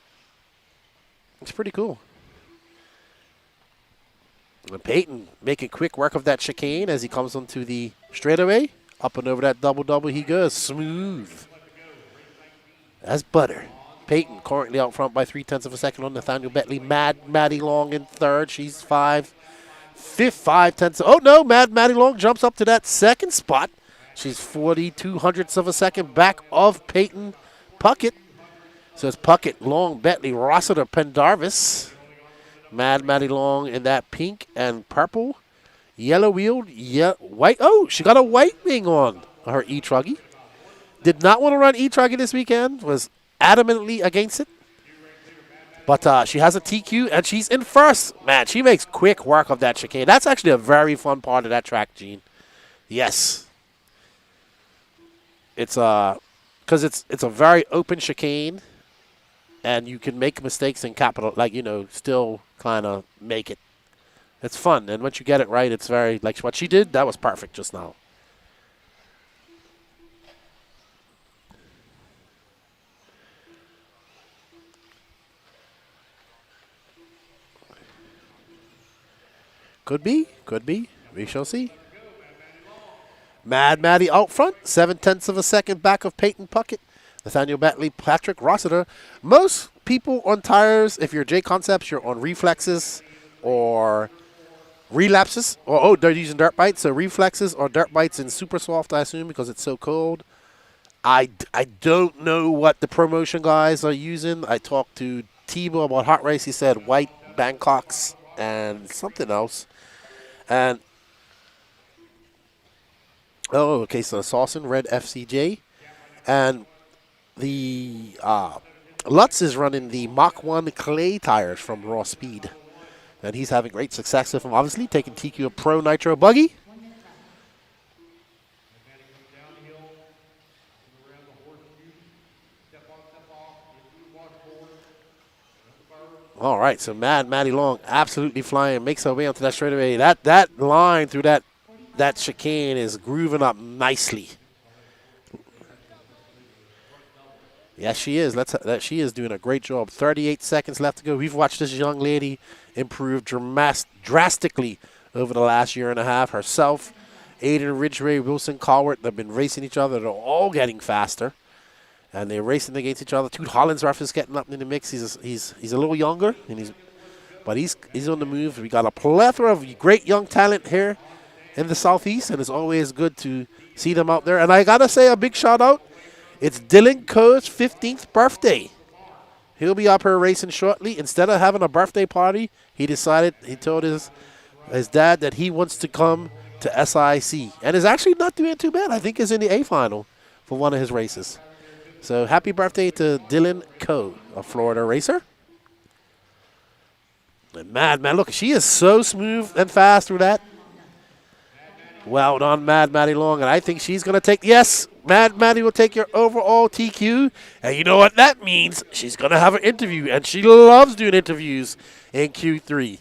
it's pretty cool. And Peyton making quick work of that chicane as he comes onto the straightaway. Up and over that double he goes. Smooth. That's butter. Peyton currently out front by 0.3 of a second on Nathaniel Betley. Maddie Long in third. She's 5.10. Oh, no. Maddie Long jumps up to that second spot. She's 0.42 of a second back of Peyton Puckett. So it's Puckett, Long, Betley, Rossiter, Pendarvis. Maddie Long in that pink and purple. Yellow wheeled, white. Oh, she got a white wing on her e-truggy. Did not want to run e-truggy this weekend. Was adamantly against it. But she has a TQ, and she's in first. Man, she makes quick work of that chicane. That's actually a very fun part of that track, Gene. Yes. It's because it's a very open chicane, and you can make mistakes in capital, like, still kind of make it. It's fun, and once you get it right, it's very, like what she did, that was perfect just now. Could be. We shall see. Mad Maddie out front, 7/10 of a second back of Peyton Puckett. Nathaniel Bentley, Patrick Rossiter. Most people on tires, if you're J Concepts, you're on reflexes or relapses. Or, they're using dirt bites. So reflexes or dirt bites in super soft, I assume, because it's so cold. I don't know what the promotion guys are using. I talked to Tebow about Hot Race. He said white Bangkoks and something else. And okay, so Saucin, red FCJ. And the Lutz is running the Mach 1 clay tires from Raw Speed. And he's having great success with them, obviously, taking TQ a Pro Nitro buggy. All right, so Maddie Long absolutely flying, makes her way onto that straightaway. That line through that chicane is grooving up nicely. Yes, she is. She is doing a great job. 38 seconds left to go. We've watched this young lady improve drastically over the last year and a half. Herself, Aiden Ridgway, Wilson Colwart, they've been racing each other. They're all getting faster. And they're racing against each other. Toot Hollinsworth is getting up in the mix. He's a little younger, but he's on the move. We got a plethora of great young talent here in the Southeast, and it's always good to see them out there. And I gotta say a big shout out. It's Dylan Coe's 15th birthday. He'll be up here racing shortly. Instead of having a birthday party, he told his dad that he wants to come to SIC, and is actually not doing too bad. I think he's in the A final for one of his races. So happy birthday to Dylan Coe, a Florida racer. And man, look, she is so smooth and fast through that. Well done, Maddie Long, and I think she's going to take, yes, Maddie will take your overall TQ, and you know what that means? She's going to have an interview, and she loves doing interviews in Q3.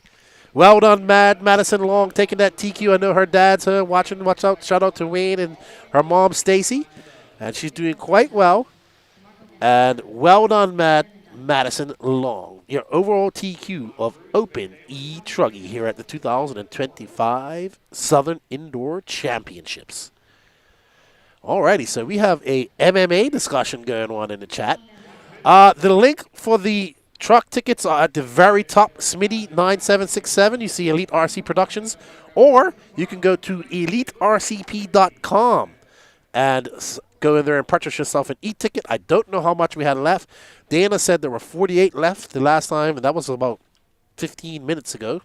Well done, Madison Long, taking that TQ. I know her dad's her watching. Watch out, shout out to Wayne and her mom, Stacy, and she's doing quite well. And well done, Madison Long, your overall TQ of Open e-Truggy here at the 2025 Southern Indoor Championships. Alrighty, so we have a MMA discussion going on in the chat. The link for the truck tickets are at the very top, Smitty9767. You see Elite RC Productions. Or you can go to elitercp.com and go in there and purchase yourself an e-ticket. I don't know how much we had left. Dana said there were 48 left the last time, and that was about 15 minutes ago.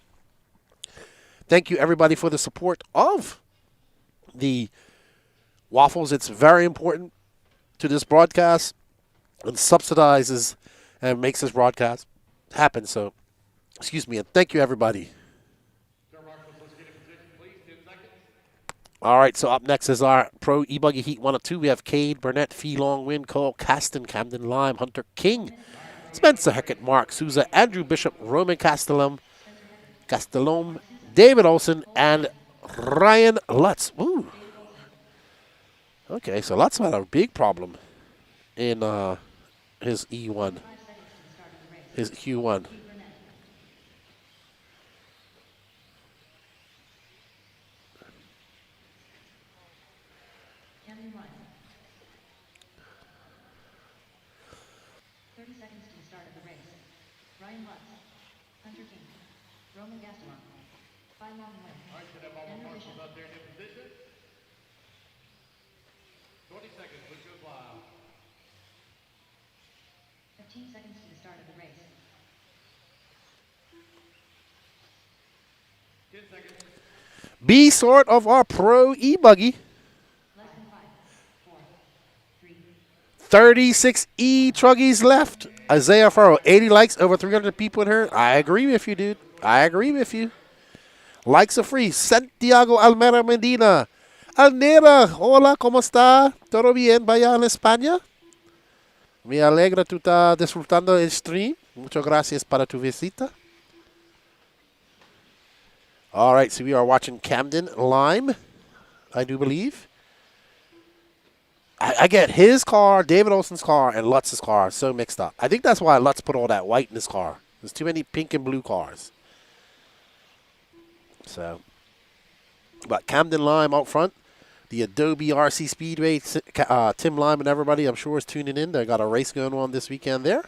Thank you, everybody, for the support of the Waffles. It's very important to this broadcast and subsidizes and makes this broadcast happen. So, excuse me, and thank you, everybody. All right, so up next is our Pro e-Buggy Heat 1 of 2. We have Cade, Burnett, Fee Long, Win, Cole, Caston, Camden Lime, Hunter King, Spencer Heckett, Mark Souza, Andrew Bishop, Roman Castellum, David Olson, and Ryan Lutz. Ooh. Okay, so Lutz had a big problem in his E1, his Q1. B sort of our Pro e-Buggy. 36 e-Truggies left Isaiah Furrow, 80 likes, over 300 people in here. I agree with you, dude. I agree with you. Likes are free. Santiago Almera Medina. Alnera, hola, ¿cómo está? ¿Todo bien vaya en España? Me alegra tú estás disfrutando el stream. Muchas gracias para tu visita. All right, so we are watching Camden Lime, I do believe. I get his car, David Olson's car, and Lutz's car so mixed up. I think that's why Lutz put all that white in his car. There's too many pink and blue cars. So, but Camden Lime out front, the Adobe RC Speedway, Tim Lime and everybody, I'm sure, is tuning in. They got a race going on this weekend there.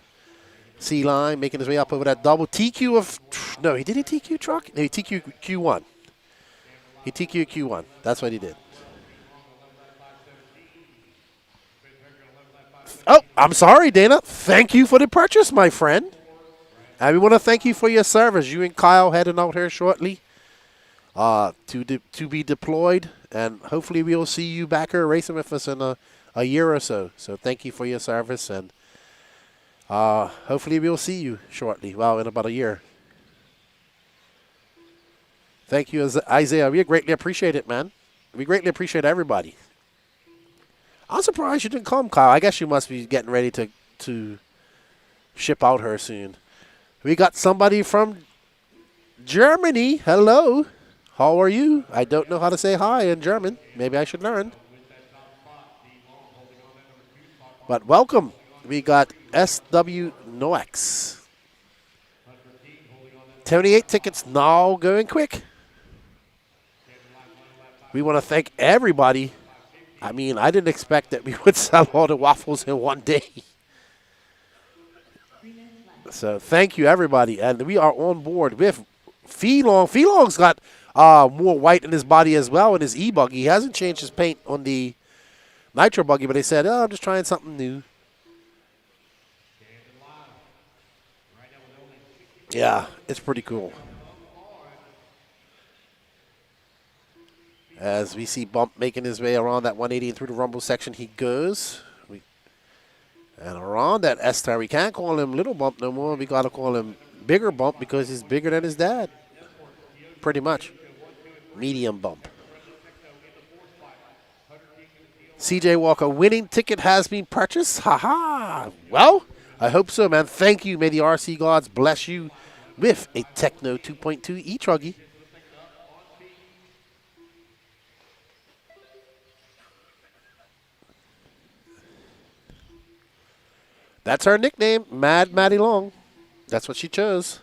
C Lime making his way up over that double TQ of, no, he did a TQ truck? No, he TQ Q1. He TQ Q1. That's what he did. Oh, I'm sorry, Dana. Thank you for the purchase, my friend. And we want to thank you for your service. You and Kyle heading out here shortly to be deployed. And hopefully we will see you back here racing with us in a year or so. So thank you for your service. And hopefully we will see you shortly. Well, in about a year. Thank you, Isaiah. We greatly appreciate it, man. We greatly appreciate everybody. I'm surprised you didn't come, Kyle. I guess you must be getting ready to ship out her soon. We got somebody from Germany. Hello. How are you? I don't know how to say hi in German. Maybe I should learn. But welcome. We got SW Nox. 28 tickets now going quick. We want to thank everybody. I mean, I didn't expect that we would sell all the waffles in one day. So thank you, everybody. And we are on board with Pheelong. Pheelong's got more white in his body as well in his e-buggy. He hasn't changed his paint on the Nitro buggy, but they said, oh, I'm just trying something new. Yeah, it's pretty cool. As we see Bump making his way around that 180 and through the rumble section, he goes. And around that S-Star, we can't call him Little Bump no more. We got to call him Bigger Bump because he's bigger than his dad. Pretty much. Medium Bump. CJ Walker, winning ticket has been purchased. Ha-ha. Well, I hope so, man. Thank you. May the RC gods bless you with a Techno 2.2 e-Truggy. That's her nickname, Mad Maddie Long. That's what she chose.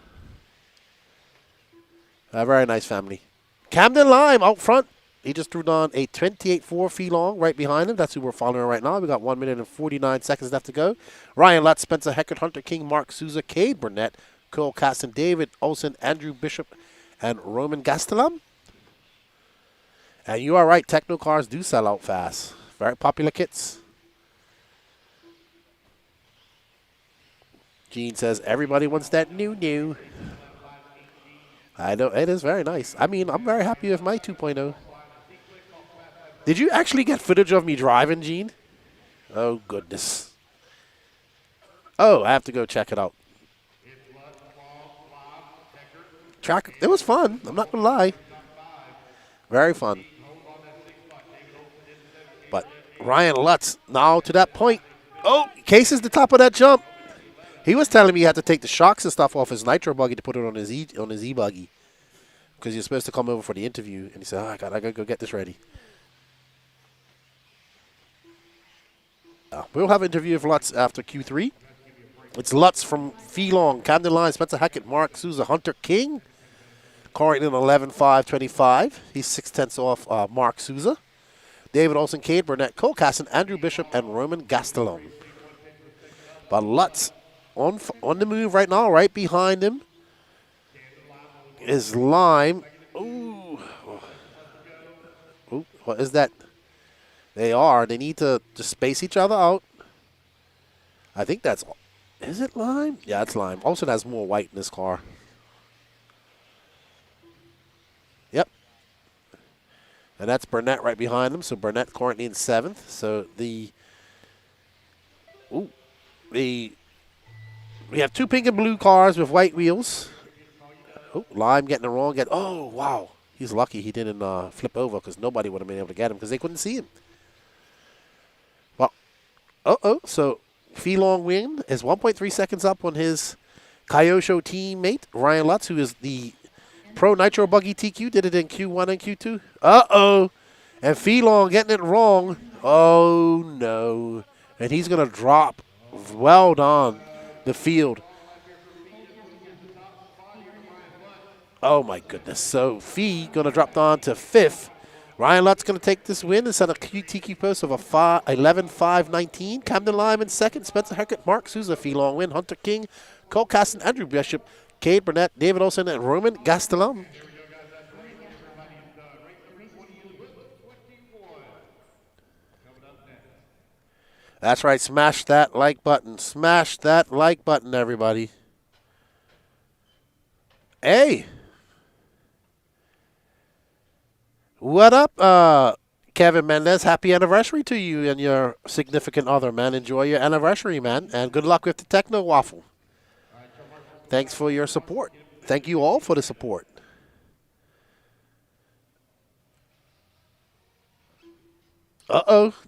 A very nice family. Camden Lime out front. He just threw down a 28.4 Pheelong right behind him. That's who we're following right now. We got 1 minute and 49 seconds left to go. Ryan Lutz, Spencer Heckert, Hunter King, Mark Souza, Cade Burnett, Cole Caston, David Olson, Andrew Bishop, and Roman Gastelum. And you are right, Techno cars do sell out fast. Very popular kits. Gene says, everybody wants that new. I know, it is very nice. I mean, I'm very happy with my 2.0. Did you actually get footage of me driving, Gene? Oh, goodness. Oh, I have to go check it out. It was fun. I'm not going to lie. Very fun. But Ryan Lutz, now to that point. Oh, Case is the top of that jump. He was telling me he had to take the shocks and stuff off his Nitro buggy to put it on his e-buggy because he was supposed to come over for the interview. And he said, oh, I gotta go get this ready. We'll have an interview with Lutz after Q3. It's Lutz from Pheelong, Camden Lime, Spencer Hackett, Mark Souza, Hunter King. Carrington 11.525. He's 6/10 off Mark Souza. David Olson, Cade Burnett, Cole Casson, Andrew Bishop, and Roman Gastelum. But Lutz on the move right now, right behind him is Lime. Ooh. Ooh, what is that? They need to space each other out. I think that's, is it Lime? Yeah, it's Lime. Olsen has more white in this car. Yep. And that's Burnett right behind him. So Burnett currently in 7th. So the We have 2 pink and blue cars with white wheels. Oh, Lime getting it wrong. Oh, wow. He's lucky he didn't flip over because nobody would have been able to get him because they couldn't see him. Well, so Felong Win is 1.3 seconds up on his Kyosho teammate, Ryan Lutz, who is the Pro Nitro Buggy TQ. Did it in Q1 and Q2. And Felong getting it wrong. Oh, no. And he's going to drop well down the field. Oh, my goodness. So Fee going to drop down to 5th. Ryan Lutz going to take this win and set a TQ post of a 11.519. Camden Lime in 2nd. Spencer Heckett, Mark Souza, Felong Win. Hunter King, Cole Caston, Andrew Bishop, Cade Burnett, David Olsen, and Roman Gastelum. That's right. Smash that like button. Smash that like button, everybody. Hey. What up, Kevin Mendez? Happy anniversary to you and your significant other, man. Enjoy your anniversary, man. And good luck with the Techno Waffle. Thanks for your support. Thank you all for the support.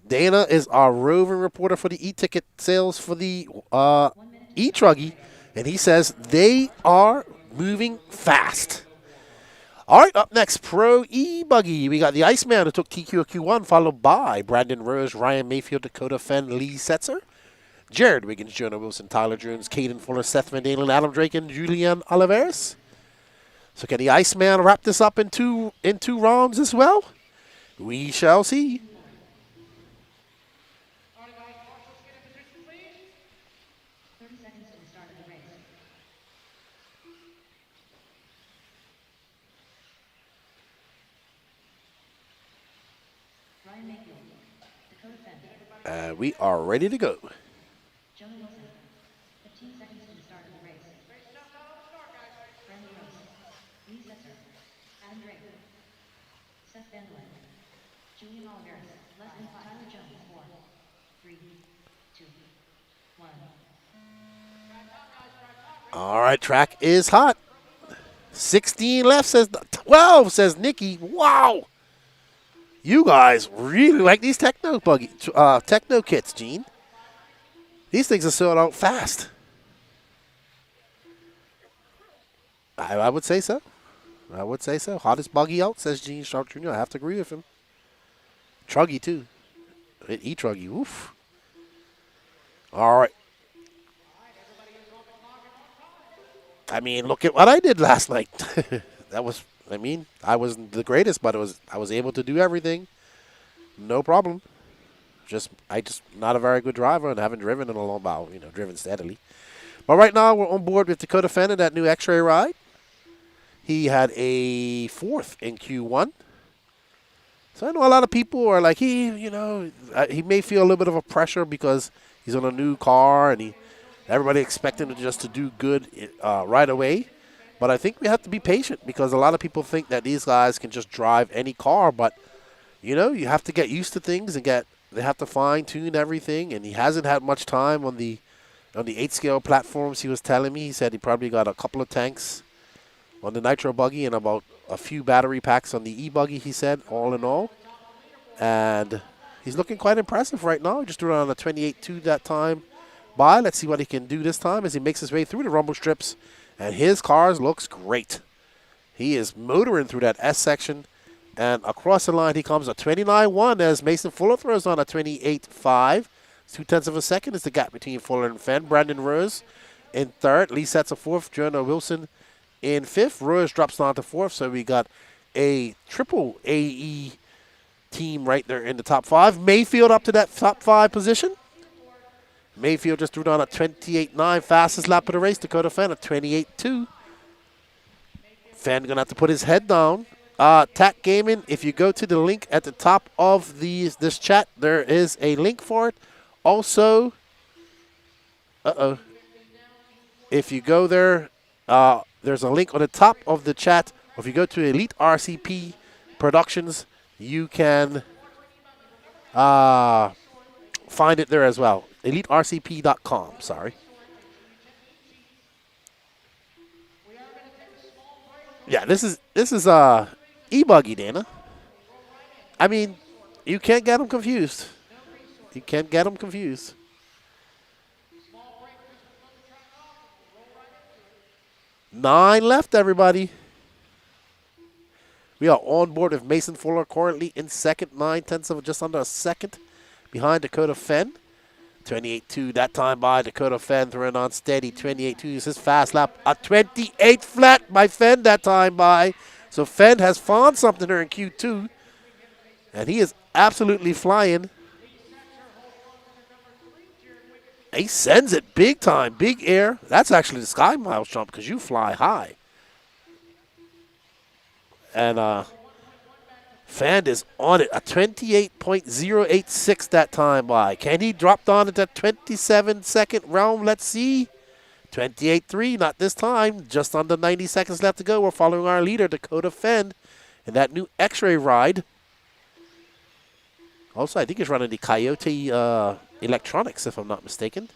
Dana is our roving reporter for the e-ticket sales for the e-Truggy, and he says they are moving fast. All right, up next, Pro e-Buggy. We got the Iceman who took TQ1, followed by Brandon Rose, Ryan Mayfield, Dakota Fenn, Lee Setzer, Jared Wiggins, Jonah Wilson, Tyler Jones, Caden Fuller, Seth Van Dalen, Adam Drake, and Julian Oliveris. So can the Iceman wrap this up in two rounds as well? We shall see. We are ready to go. Jonah Wilson, 15 seconds to the start of the race. Brandon Rose, Lee Setzer, Adam Drake, Seth Van Dalen, Julian Oliveris, less than 5, Tyler Jones, 4, 3, 2, 1. All right, track is hot. 16 left, says 12, says Nikki. Wow. You guys really like these techno kits, Gene. These things are sold out fast. I would say so. I would say so. Hottest buggy out, says Gene Sharp Jr. I have to agree with him. Truggy, too. E-Truggy, oof. All right. I mean, look at what I did last night. I wasn't the greatest, but I was able to do everything. No problem. I just not a very good driver and haven't driven in a long while, driven steadily. But right now we're on board with Dakota Fenn in that new X-Ray ride. He had a 4th in Q1. So I know a lot of people are like, he may feel a little bit of a pressure because he's on a new car and everybody expect him to do good right away. But I think we have to be patient because a lot of people think that these guys can just drive any car. But, you have to get used to things and they have to fine-tune everything. And he hasn't had much time on the 8-scale platforms, he was telling me. He said he probably got a couple of tanks on the Nitro Buggy and about a few battery packs on the e-Buggy, he said, all in all. And he's looking quite impressive right now. He just threw around a 28.2 that time by. Let's see what he can do this time as he makes his way through the rumble strips. And his car looks great. He is motoring through that S section. And across the line, he comes a 29.1 as Mason Fuller throws on a 28.5. 0.2 of a second is the gap between Fuller and Fenn. Brandon Rose in 3rd. Lee sets a 4th. Jonah Wilson in 5th. Rose drops down to 4th. So we got a triple AE team right there in the top 5. Mayfield up to that top 5 position. Mayfield just threw down a 28.9, fastest lap of the race. Dakota Fenn, a 28.2. Fenn going to have to put his head down. TAC Gaming, if you go to the link at the top of this chat, there is a link for it. Also, if you go there, there's a link on the top of the chat. Or if you go to Elite RCP Productions, you can find it there as well. EliteRCP.com, sorry. Yeah, this is e-buggy, Dana. I mean, you can't get them confused. You can't get them confused. Nine left, everybody. We are on board with Mason Fuller currently in second, 9/10 of just under a second behind Dakota Fenn. 28.2 that time by Dakota Fenn, throwing on steady. 28.2 is his fast lap. A 28 flat by Fenn that time by. So Fenn has found something here in Q2. And he is absolutely flying. He sends it big time, big air. That's actually the Sky Miles jump because you fly high. And Fand is on it, a 28.086 that time by. Can he drop down into 27-second realm? Let's see. 28.3, not this time. Just under 90 seconds left to go. We're following our leader, Dakota Fend, in that new X-Ray ride. Also, I think he's running the Coyote Electronics, if I'm not mistaken.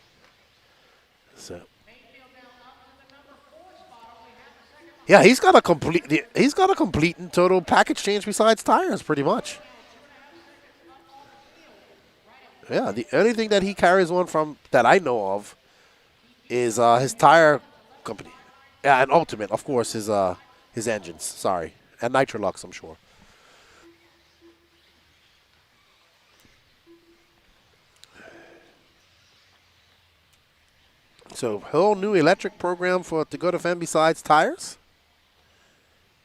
So, yeah, he's got a complete and total package change besides tires, pretty much. Yeah, the only thing that he carries on from that I know of is his tire company. Yeah, and Ultimate, of course, his engines. Sorry, and Nitrolux, I'm sure. So, whole new electric program for Dakota Fenn besides tires.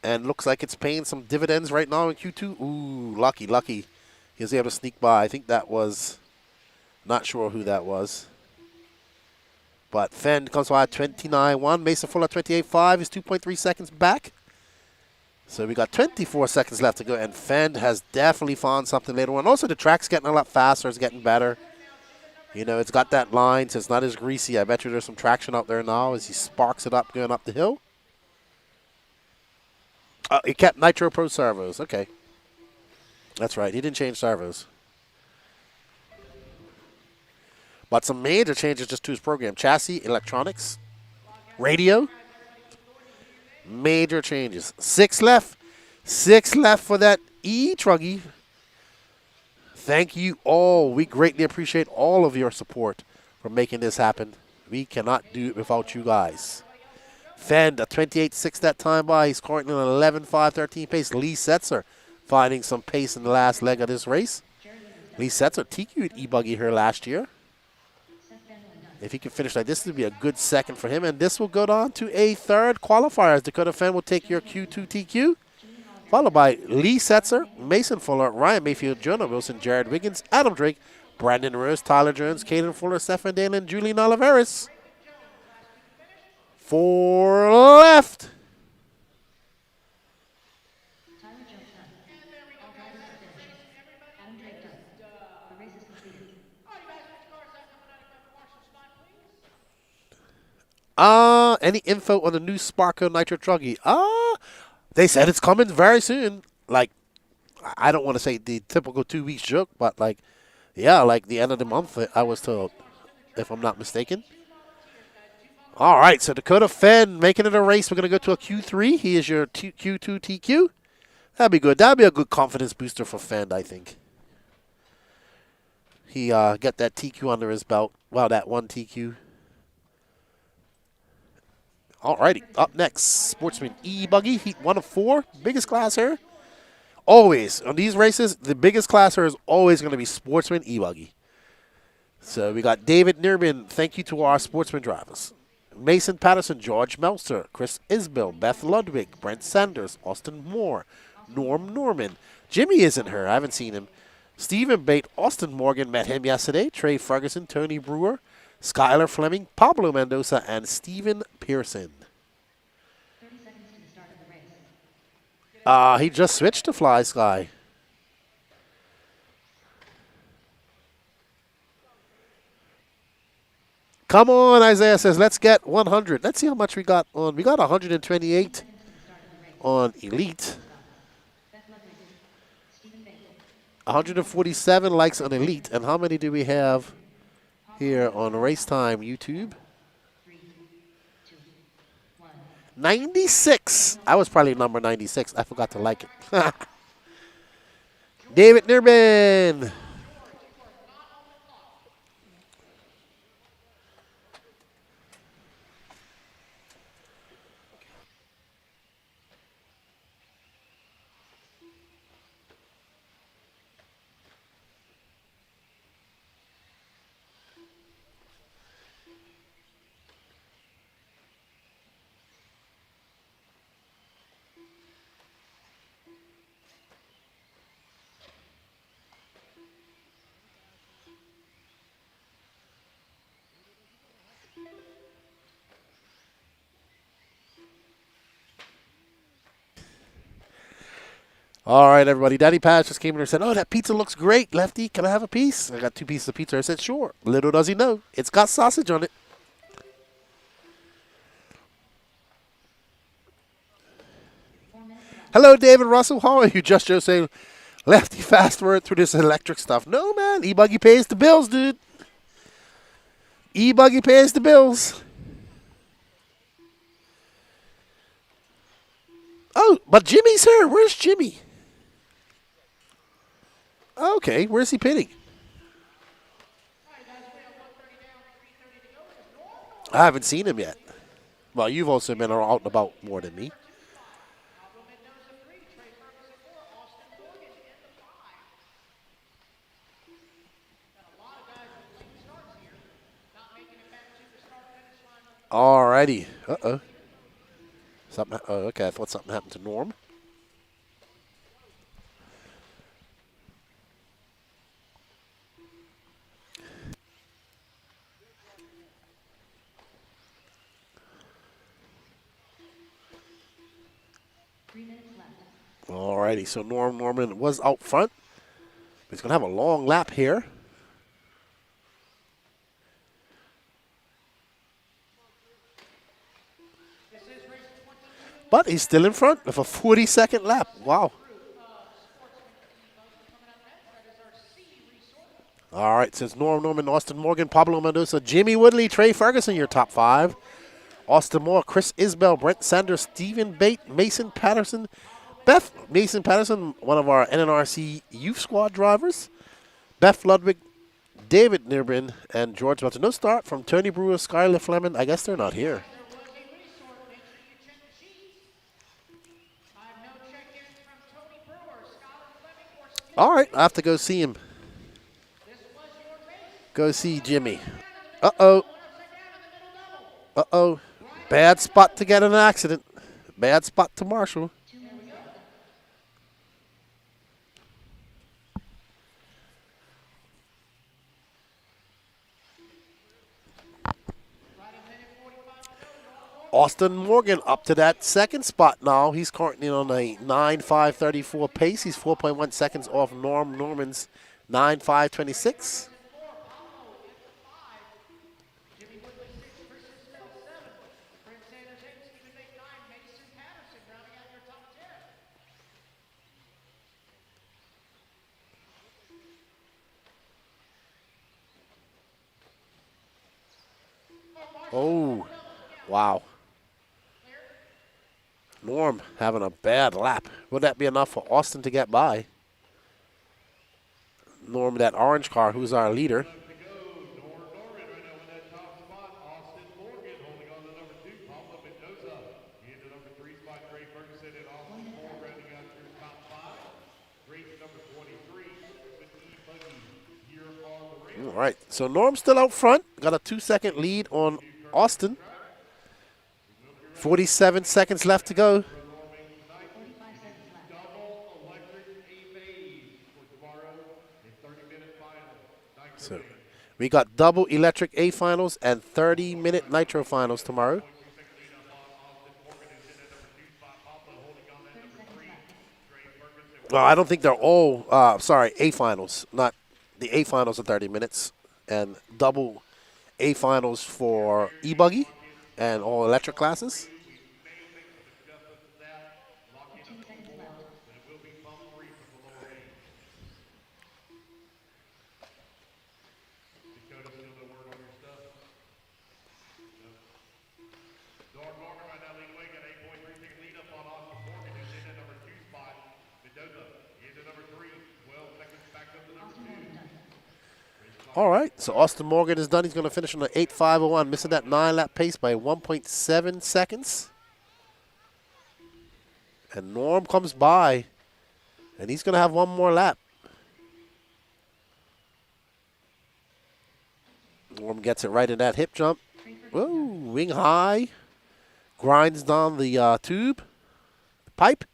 And looks like it's paying some dividends right now in Q2. Ooh, lucky. He was able to sneak by. I think that was, not sure who that was. But Fenn comes by at 29.1. Mason Fuller 28.5 is 2.3 seconds back. So we got 24 seconds left to go. And Fenn has definitely found something later on. Also, the track's getting a lot faster. It's getting better. You know, it's got that line, so it's not as greasy. I bet you there's some traction out there now as he sparks it up going up the hill. He kept Nitro Pro servos. Okay. That's right. He didn't change servos. But some major changes just to his program. Chassis, electronics, radio. Major changes. 6 left. 6 left for that e-Truggy. Thank you all. We greatly appreciate all of your support for making this happen. We cannot do it without you guys. Fend, a 28.6 that time by. He's currently on an 11.5.13 pace. Lee Setzer finding some pace in the last leg of this race. Lee Setzer TQ'd e-buggy here last year. If he can finish like this, would be a good second for him. And this will go on to a third qualifier. Dakota Fenn will take your Q2 TQ. Followed by Lee Setzer, Mason Fuller, Ryan Mayfield, Jonah Wilson, Jared Wiggins, Adam Drake, Brandon Rose, Tyler Jones, Caden Fuller, Stephen Dale, and Julian Oliveris. 4 left. Any info on the new Sparko Nitro Truggy? They said it's coming very soon. Like, I don't want to say the typical 2 weeks joke, but like, yeah, like the end of the month, I was told, if I'm not mistaken. All right, so Dakota Fenn making it a race. We're going to go to a Q3. He is your Q2 TQ. That'd be good. That'd be a good confidence booster for Fenn, I think. He got that TQ under his belt. Wow, that one TQ. Alrighty, up next, Sportsman e-buggy, heat 1 of 4, biggest class here. Always, on these races, the biggest class here is always going to be Sportsman e-buggy. So we got David Nirbin, thank you to our Sportsman drivers. Mason Patterson, George Meltzer, Chris Isbell, Beth Ludwig, Brent Sanders, Austin Moore, Norm Norman. Jimmy isn't here, I haven't seen him. Stephen Bate, Austin Morgan, met him yesterday. Trey Ferguson, Tony Brewer, Skylar Fleming, Pablo Mendoza, and Steven Pearson. 30 seconds to the start of the race. He just switched to Fly Sky. Come on, Isaiah says, let's get 100. Let's see how much we got on. We got 128 on Elite. 147 likes on Elite. And how many do we have here on Race Time YouTube? 96. I was probably number 96. I forgot to like it. David Nirbin. All right, everybody. Daddy Patch just came in and said, "Oh, that pizza looks great, Lefty. Can I have a piece?" I got 2 pieces of pizza. I said, "Sure." Little does he know, it's got sausage on it. Hello, David Russell. How are you? Just Joe saying, Lefty, fast forward through this electric stuff. No, man. E-buggy pays the bills, dude. E-buggy pays the bills. Oh, but Jimmy's here. Where's Jimmy? Okay, where's he pitting? I haven't seen him yet. Well, you've also been out and about more than me. Alrighty. Uh-oh. Something. Oh, okay. I thought something happened to Norm. Alrighty. So Norman was out front. He's going to have a long lap here. But he's still in front with a 40-second lap. Wow. All right, says Norman, Austin Morgan, Pablo Mendoza, Jimmy Woodley, Trey Ferguson, your top 5. Austin Moore, Chris Isbell, Brent Sanders, Stephen Bate, Mason Patterson, Mason Patterson, one of our NNRC youth squad drivers, Beth Ludwig, David Nirbin, and George Melton. No start from Tony Brewer, Skylar Fleming. I guess they're not here. All right, I have to go see him. Go see Jimmy. Uh-oh. Uh-oh. Bad spot to get in an accident. Bad spot to Marshall. Austin Morgan up to that second spot now. He's currently on a 9.534 pace. He's 4.1 seconds off Norman's 9.526. Oh, wow. Norm having a bad lap. Would that be enough for Austin to get by? Norm, that orange car, who's our leader. All right, so Norm's still out front. Got a 2-second lead on Austin. 47 seconds left to go. So we got double electric A finals and 30-minute nitro finals tomorrow. Well, I don't think they're all, A finals. Not the A finals are 30 minutes and double A finals for e-buggy and all electric classes. All right, so Austin Morgan is done. He's going to finish on an 8.501, missing that 9-lap pace by 1.7 seconds. And Norm comes by, and he's going to have one more lap. Norm gets it right in that hip jump. Whoa, wing high. Grinds down the tube, pipe.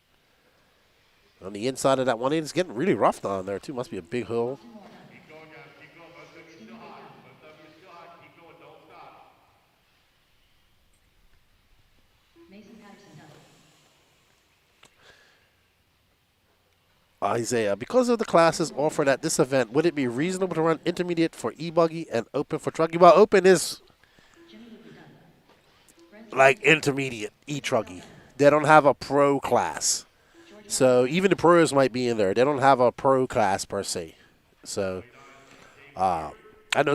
On the inside of that 180, it's getting really rough down there, too. Must be a big hill. Isaiah, because of the classes offered at this event, would it be reasonable to run intermediate for e-buggy and open for truggy? Well, open is like intermediate e-truggy. They don't have a pro class. So even the pros might be in there. They don't have a pro class per se. So I know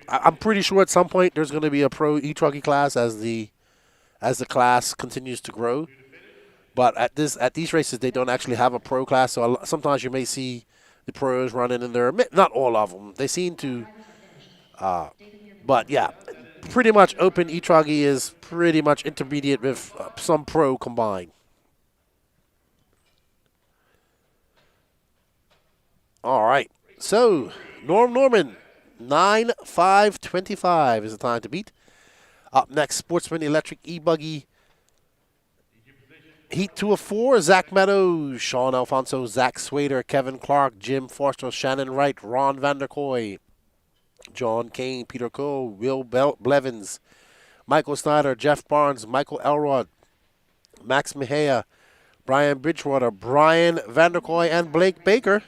I'm pretty sure at some point there's going to be a pro e-truggy class as the class continues to grow. But at these races, they don't actually have a pro class. So sometimes you may see the pros running in there. Not all of them. They seem to. But yeah, pretty much open e-truggy is pretty much intermediate with some pro combined. All right. So Norm Norman, 9.525 is the time to beat. Up next, Sportsman Electric e-buggy. Heat 2 of 4, Zach Meadows, Sean Alfonso, Zach Swader, Kevin Clark, Jim Forster, Shannon Wright, Ron Vanderkoy, John Kane, Peter Cole, Will Blevins, Michael Snyder, Jeff Barnes, Michael Elrod, Max Mejia, Brian Bridgewater, Brian Vanderkoy, and Blake Baker.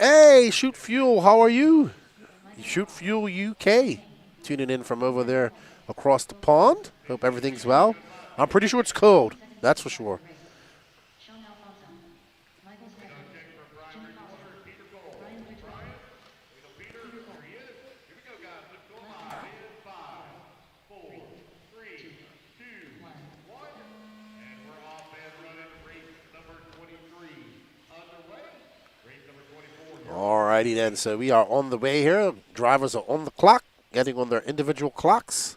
Hey, Shoot Fuel, how are you? Shoot Fuel UK, tuning in from over there across the pond. Hope everything's well. I'm pretty sure it's cold, that's for sure. Alrighty then, so we are on the way here. Drivers are on the clock, getting on their individual clocks.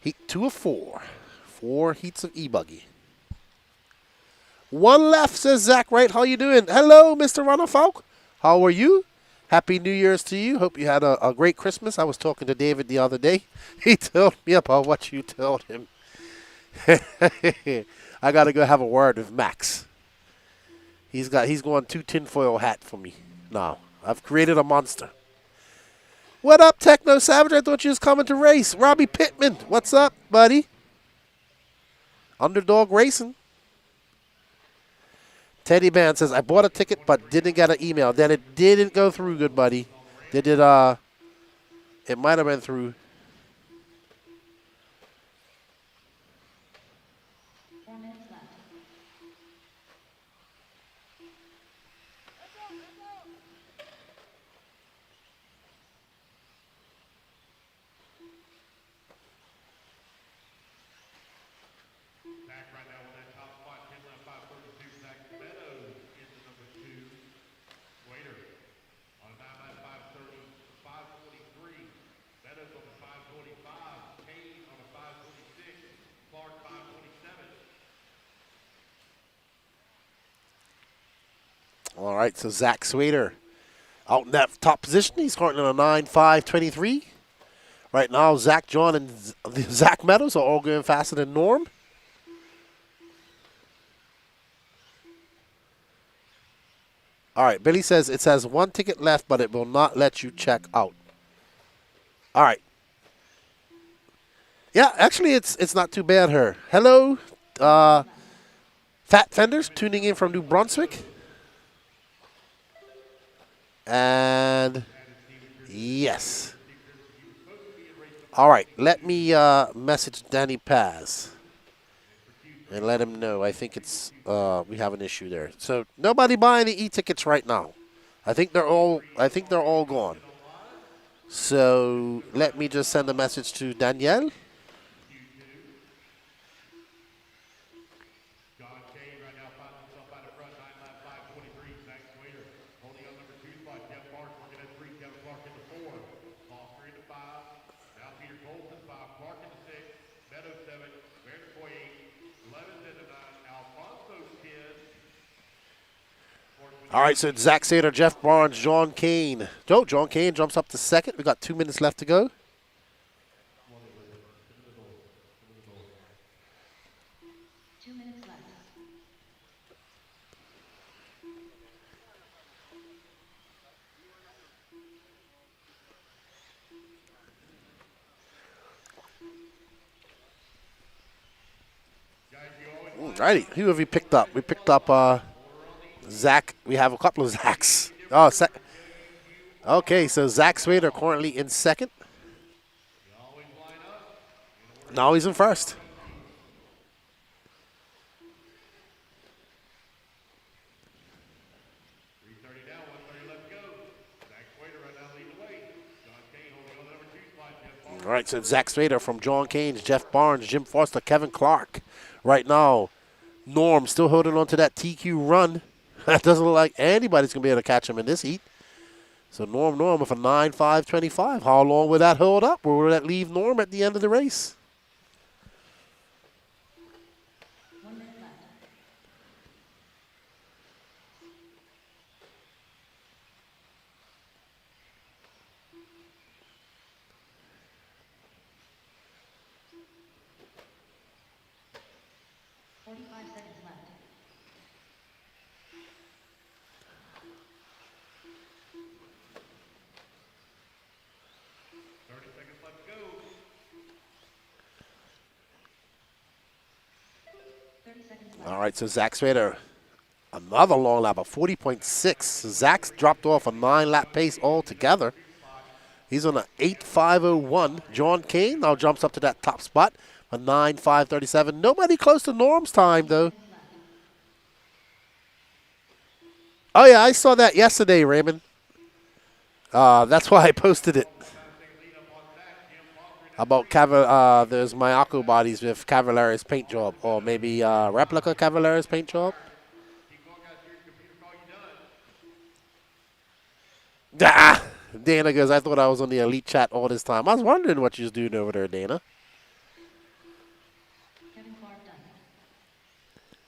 Heat 2 of 4. 4 heats of e-buggy. One left, says Zach Wright. How you doing? Hello, Mr. Ronald Falk. How are you? Happy New Year's to you. Hope you had a great Christmas. I was talking to David the other day. He told me about what you told him. I got to go have a word with Max. He's going 2 tinfoil hat for me. No, I've created a monster. What up, Techno Savage? I thought you was coming to race. Robbie Pittman, what's up, buddy? Underdog Racing. Teddy Man says, I bought a ticket but didn't get an email. Then it didn't go through, good buddy. It might have been through. All right, so Zach Swader out in that top position. He's currently on a 9.523. Right now, Zach John and Zach Meadows are all going faster than Norm. All right, Billy says it says 1 ticket left, but it will not let you check out. All right. Yeah, actually, it's not too bad here. Hello, Fat Fenders tuning in from New Brunswick. And yes. All right, let me message Danny Paz and let him know. I think it's we have an issue there. So nobody buying the e-tickets right now. I think they're all gone. So let me just send a message to Danielle. All right, so it's Zach Sater, Jeff Barnes, John Kane. John Kane jumps up to second. We got 2 minutes left to go. Alrighty, who have we picked up? We picked up Zach. We have a couple of Zachs. Oh, okay, so Zach Swader currently in second. Now he's in first. All right, so Zach Swader from John Kane, Jeff Barnes, Jim Foster, Kevin Clark. Right now, Norm still holding on to that TQ run. That doesn't look like anybody's going to be able to catch him in this heat. So Norm with a 9.525. How long will that hold up? Or will that leave Norm at the end of the race? All right, so Zach Swader, another long lap of 40.6. So Zach's dropped off a 9-lap pace altogether. He's on an 8.501. John Kane now jumps up to that top spot, a 9.537. Nobody close to Norm's time, though. Oh, yeah, I saw that yesterday, Raymond. That's why I posted it. About there's Mayako bodies with Cavalera's paint job, or maybe replica Cavalera's paint job. Dana goes, I thought I was on the elite chat all this time. I was wondering what you was doing over there, Dana.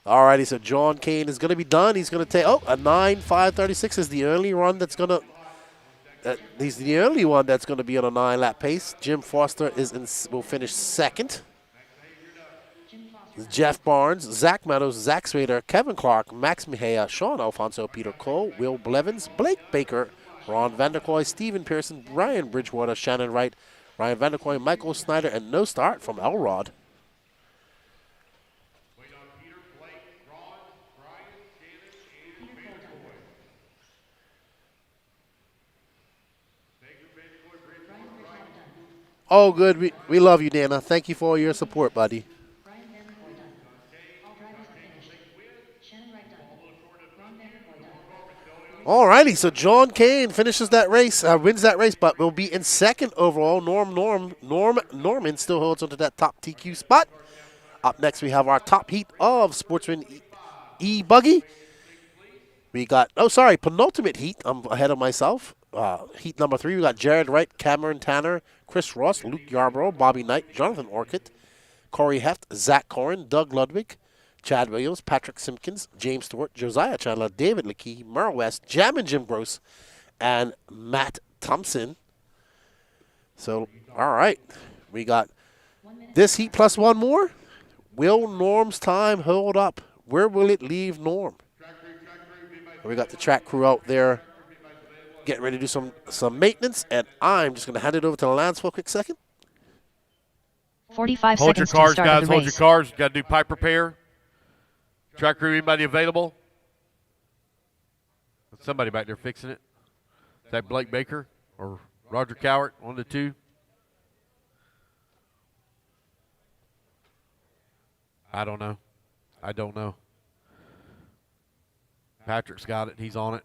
Alrighty, so John Kane is going to be done. He's going to take, a 9.536 is the only run that's going to, he's the only one that's going to be on a 9-lap pace. Jim Foster will finish second. Jeff Barnes, Zach Meadows, Zach Swader, Kevin Clark, Max Mejia, Sean Alfonso, Peter Cole, Will Blevins, Blake Baker, Ron Vanderkoy, Stephen Pearson, Ryan Bridgewater, Shannon Wright, Ryan Vanderkoy, Michael Snyder, and no start from Elrod. Oh, good. We love you, Dana. Thank you for all your support, buddy. All righty, so John Kane finishes that race, wins that race, but will be in second overall. Norman still holds onto that top TQ spot. Up next, we have our top heat of Sportsman e-buggy. We got, penultimate heat. I'm ahead of myself. Heat number 3, we got Jared Wright, Cameron Tanner, Chris Ross, Luke Yarborough, Bobby Knight, Jonathan Orchid, Corey Heft, Zach Corin, Doug Ludwig, Chad Williams, Patrick Simpkins, James Stewart, Josiah Chandler, David Leakey, Merle West, Jammin' Jim Gross, and Matt Thompson. So, all right. We got this heat plus one more. Will Norm's time hold up? Where will it leave Norm? We got the track crew out there getting ready to do some maintenance, and I'm just going to hand it over to Lance for a quick second. 45 Hold your seconds to the cars, start guys. of the Hold your race. cars. Got to do pipe repair. Track crew, anybody available? Somebody back there fixing it. Is that Blake Baker or Roger Cowart? One of the two. I don't know. I don't know. Patrick's got it. He's on it.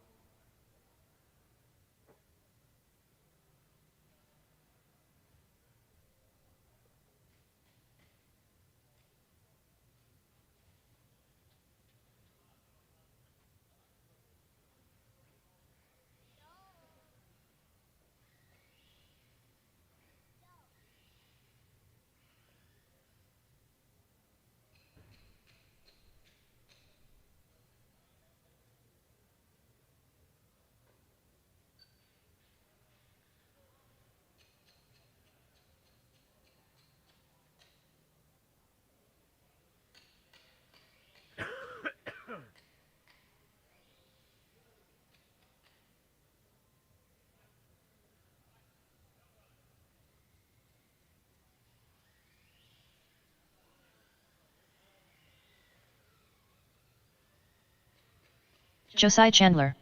Josiah Chandler.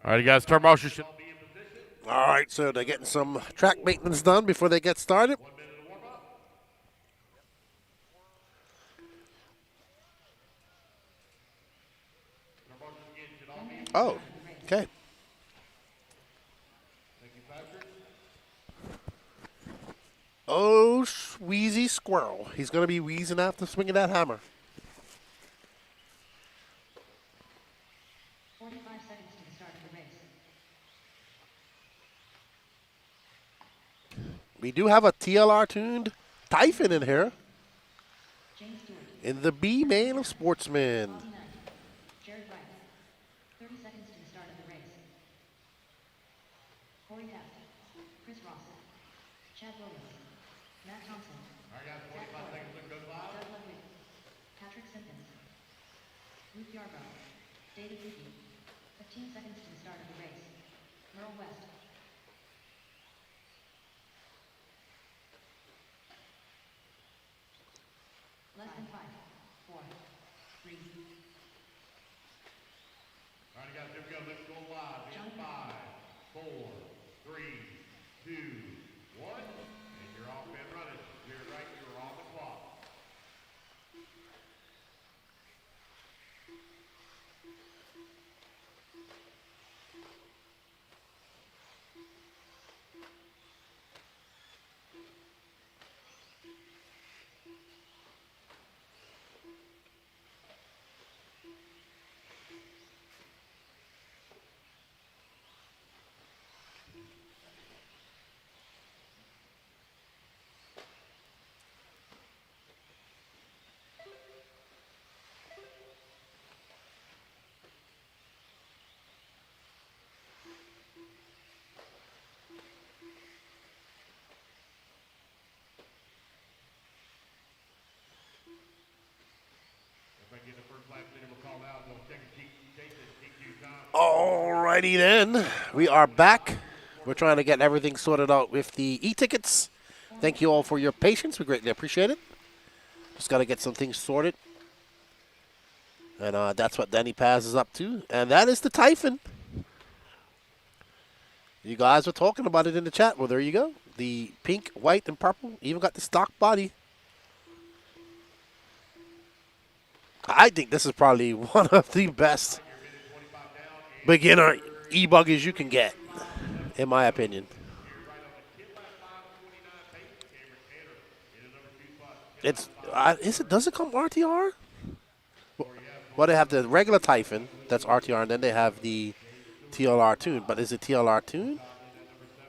All right, you guys, turn marshal should be in position. All right, so they're getting some track maintenance done before they get started. Oh, okay. Oh, wheezy squirrel. He's going to be wheezing after swinging that hammer. 45 seconds to the start of the race. We do have a TLR-tuned Typhon in here. In the B main of Sportsman. Jared Wright. 30 seconds to the start of the race. Corey Taft. Chris Ross. Chad Williams. Matt Thompson. All right, guys, 45 seconds to go live. Doug Ludwig. Patrick Simpkins. Luke Yarbrough. David Luque. 15 seconds to the start of the race. Merle West. Less than 5, 4, 3. All right, guys, here we go. Let's go live in 5, 4, 3, 2, 1. And you're off and running. You're right. You're on the clock. Alrighty then, we are back. We're trying to get everything sorted out with the e-tickets. Thank you all for your patience. We greatly appreciate it. Just got to get some things sorted. And that's what Danny Paz is up to. And that is the Typhon. You guys were talking about it in the chat. Well, there you go. The pink, white, and purple. Even got the stock body. I think this is probably one of the best beginner e-buggies you can get, in my opinion. It's does it come RTR? Well, they have the regular Typhon that's RTR, and then they have the TLR tune. But is it TLR tune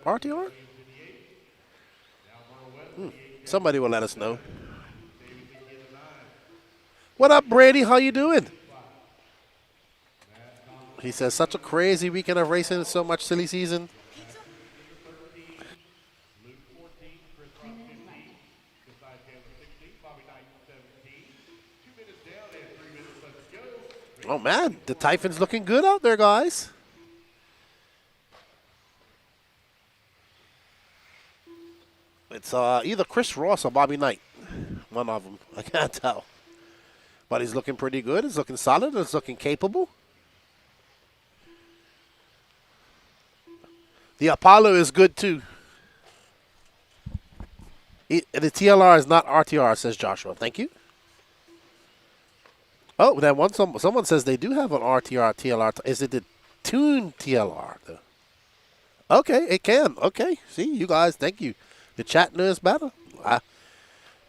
RTR? Somebody will let us know. What up, Brady? How you doing? He says, such a crazy weekend of racing, so much silly season. Oh, man, the Typhon's looking good out there, guys. It's either Chris Ross or Bobby Knight. One of them. I can't tell. But he's looking pretty good. He's looking solid. He's looking capable. The Apollo is good, too. The TLR is not RTR, says Joshua. Thank you. Oh, then someone says they do have an RTR TLR. Is it the Tune TLR? Though? Okay, it can. Okay, see, you guys, thank you. The chat knows better.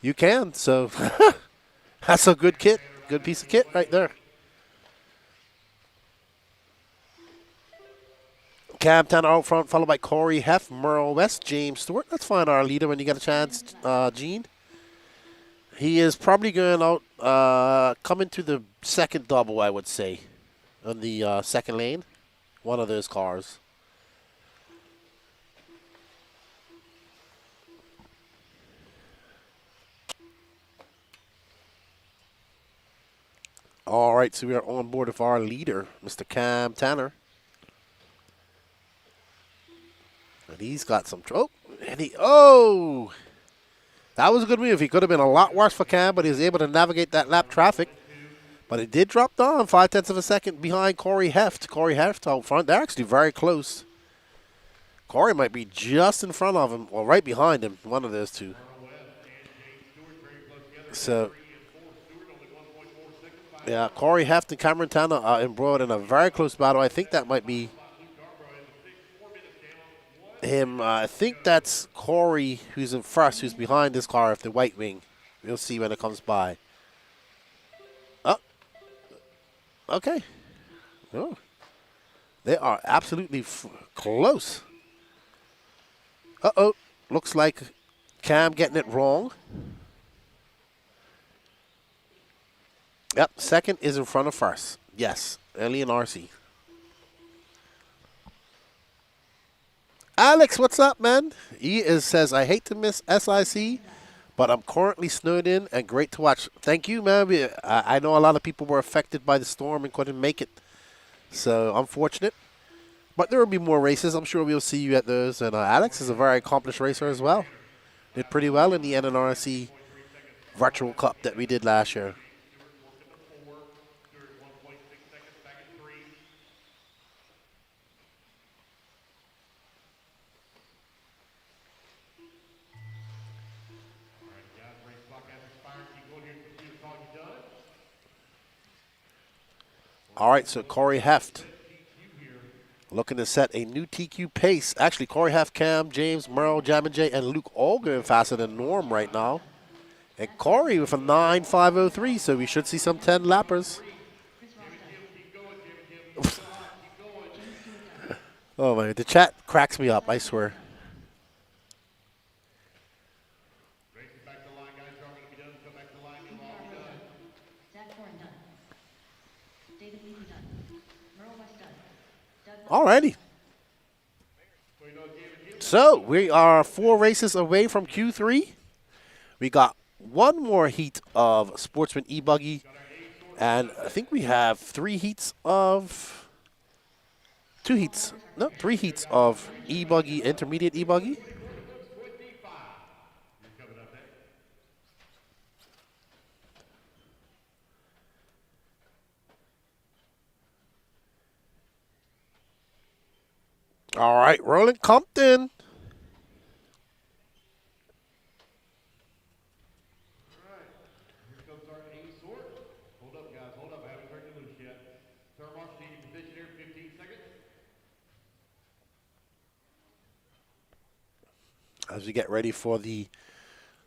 You can, so that's a good kit. Good piece of kit right there. Cam Tanner out front, followed by Corey Heff, Merle West, James Stewart. Let's find our leader when you get a chance, Gene. He is probably going out, coming to the second double, I would say, on the second lane. One of those cars. All right, so we are on board with our leader, Mr. Cam Tanner. And he's got some trouble. That was a good move. He could have been a lot worse for Cam, but he was able to navigate that lap traffic. But it did drop down 0.5 of a second behind Corey Heft. Corey Heft out front. They're actually very close. Corey might be just in front of him, or right behind him, one of those two. So, yeah, Corey Heft and Cameron Tanner are embroiled in a very close battle. I think that might be him. I think that's Corey who's in first, who's behind this car, if the white wing. We'll see when it comes by. Oh, okay. Oh, they are absolutely close. Uh-oh, looks like Cam getting it wrong. Yep, second is in front of first. Yes, early in RC. Alex, what's up, man? Says, I hate to miss SIC, but I'm currently snowed in and great to watch. Thank you, man. I know a lot of people were affected by the storm and couldn't make it. So, unfortunate. But there will be more races. I'm sure we'll see you at those. And Alex is a very accomplished racer as well. Did pretty well in the NNRC Virtual Cup that we did last year. All right, so Corey Heft looking to set a new TQ pace. Actually, Corey Heft, Cam, James, Merle, Jammin' J, and Luke all going faster than Norm right now. And Corey with a 9.503, so we should see some 10 lappers. Oh, my, the chat cracks me up, I swear. Alrighty. So we are 4 races away from Q3. We got one more heat of Sportsman e-buggy, and I think we have 3 heats of 3 heats of e-buggy, intermediate e-buggy. All right, Roland Compton. As we get ready for the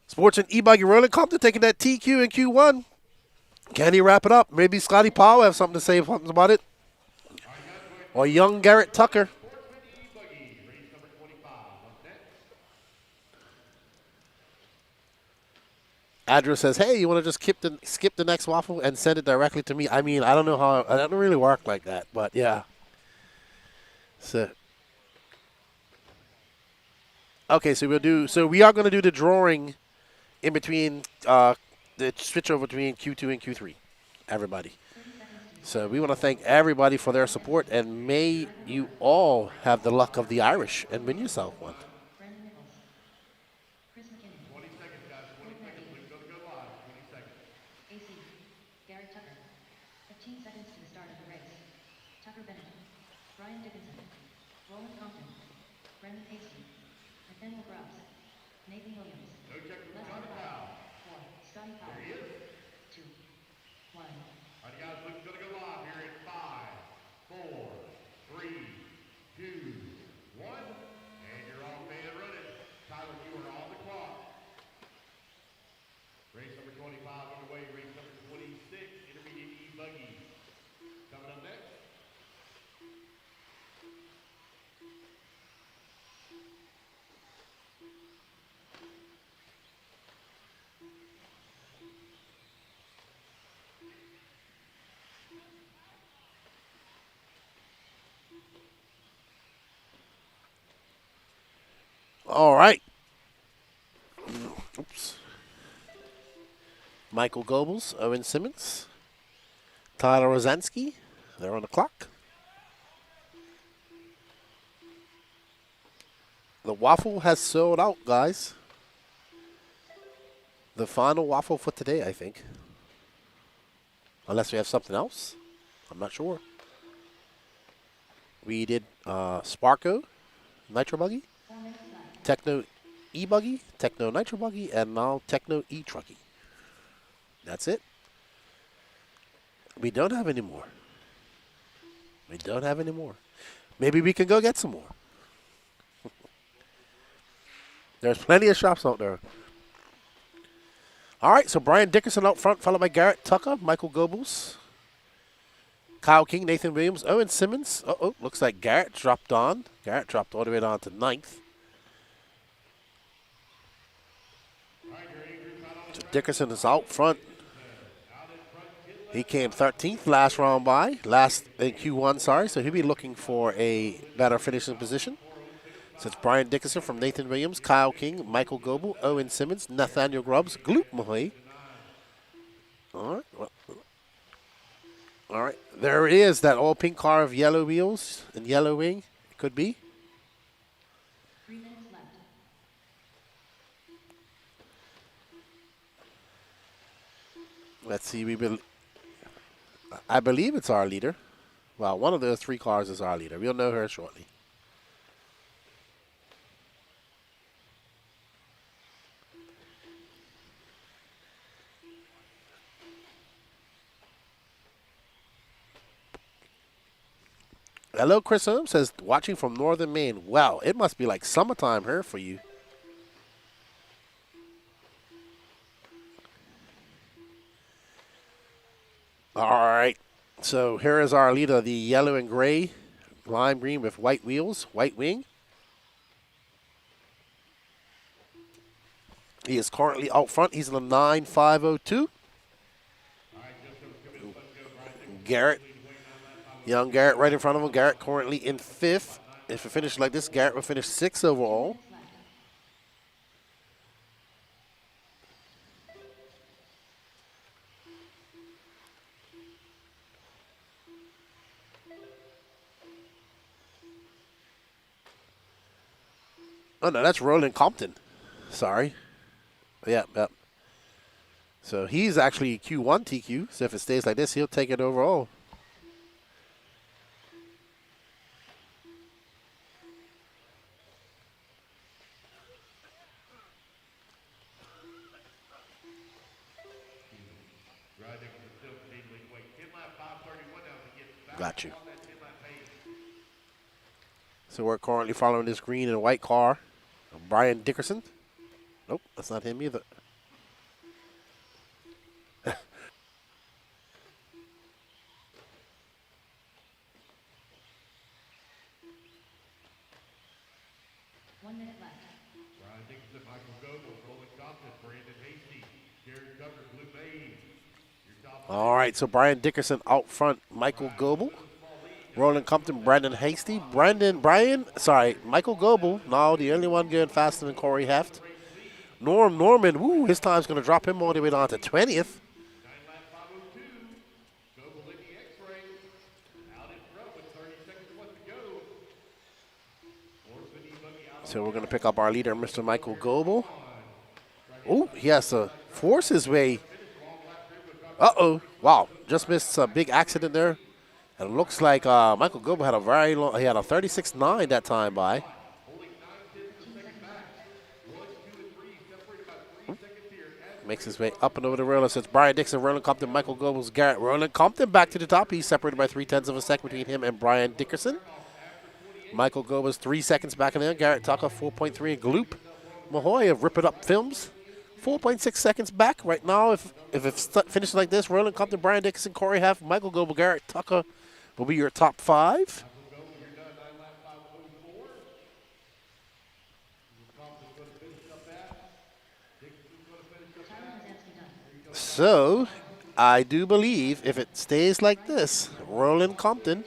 Sports and e-buggy, Roland Compton taking that TQ in Q1. Can he wrap it up? Maybe Scotty Powell have something to say about it. Or young Garrett Tucker. Andrew says, "Hey, you want to just skip the next waffle and send it directly to me?" I mean, I don't know how. I don't really work like that, but yeah. So, okay, so we'll do. So we are going to do the drawing in between the switch over between Q2 and Q3. Everybody. So we want to thank everybody for their support, and may you all have the luck of the Irish and win yourself one. 20 seconds, guys. 20 seconds. We're going to go live. 20 seconds. AC, Garrett Tucker. 15 seconds to the start of the race. Tucker Bennett, Brian Dickinson, Roland Compton, Brendan Hasty, Nathaniel Grubbs, Nathan Williams, No check from Leslie Scotty Powell, Powell. 4, Scotty Powell, There he is. 2, 1. All right, guys. We're going to go live here in 5, 4, 3, 2, 1. And you're off and running. Tyler, you are on the clock. Race number 25 underway. Race number 26, intermediate e-buggy. Coming up next. All right. Oops. Michael Goebbels, Owen Simmons, Tyler Rosansky. They're on the clock. The waffle has sold out, guys. The final waffle for today, I think. Unless we have something else. I'm not sure. We did Sparko, Nitro Buggy, Techno e-buggy, Techno Nitro Buggy, and now Techno e-Truggy. That's it. We don't have any more. We don't have any more. Maybe we can go get some more. There's plenty of shops out there. All right, so Brian Dickerson out front, followed by Garrett Tucker, Michael Goebbels, Kyle King, Nathan Williams, Owen Simmons. Uh-oh, looks like Garrett dropped on. Garrett dropped all the way down to 9th. So Dickerson is out front. He came 13th last round by, last in Q1, sorry, so he'll be looking for a better finishing position. So it's Brian Dickerson from Nathan Williams, Kyle King, Michael Goebel, Owen Simmons, Nathaniel Grubbs, Gloop Mahoy. All right, well, all right, there it is, that all pink car of yellow wheels and yellow wing. It could be. 3 minutes left. Let's see, I believe it's our leader. Well, one of those 3 cars is our leader. We'll know her shortly. Hello, Chris Holmes says, watching from northern Maine. Wow, it must be like summertime here for you. All right, so here is our leader, the yellow and gray, lime green with white wheels, white wing. He is currently out front. He's in the 9502. Garrett, young Garrett right in front of him. Garrett currently in 5th. If it finishes like this, Garrett will finish 6th overall. Oh, no, that's Roland Compton. Sorry. Yep. So he's actually Q1 TQ. So if it stays like this, he'll take it overall. Got you. So we're currently following this green and white car. Brian Dickerson. Nope, that's not him either. Brian Dickinson, Michael Goebel, Roland Compton, Brandon Hasty, All right, so Brian Dickerson out front, Michael Goebel. Roland Compton, Brandon Hasty. Michael Goebel, now the only one going faster than Corey Heft. Norman, woo, his time's going to drop him all the way down to 20th. So we're going to pick up our leader, Mr. Michael Goebel. Oh, he has to force his way. Uh-oh. Wow, just missed a big accident there. And it looks like Michael Goebel had a very long, he had a 36.9 that time by. Makes his way up and over the rail. So it's Brian Dixon, Roland Compton, Michael Goebel's Garrett. Roland Compton back to the top. He's separated by 0.3 of a second between him and Brian Dickerson. Michael Goebel's 3 seconds back in there. Garrett Tucker, 4.3. Gloop Mahoy of Rip It Up Films, 4.6 seconds back. Right now, if it finishes like this, Roland Compton, Brian Dickerson, Corey Heft, Michael Goebel, Garrett Tucker will be your top 5. So, I do believe if it stays like this, Roland Compton,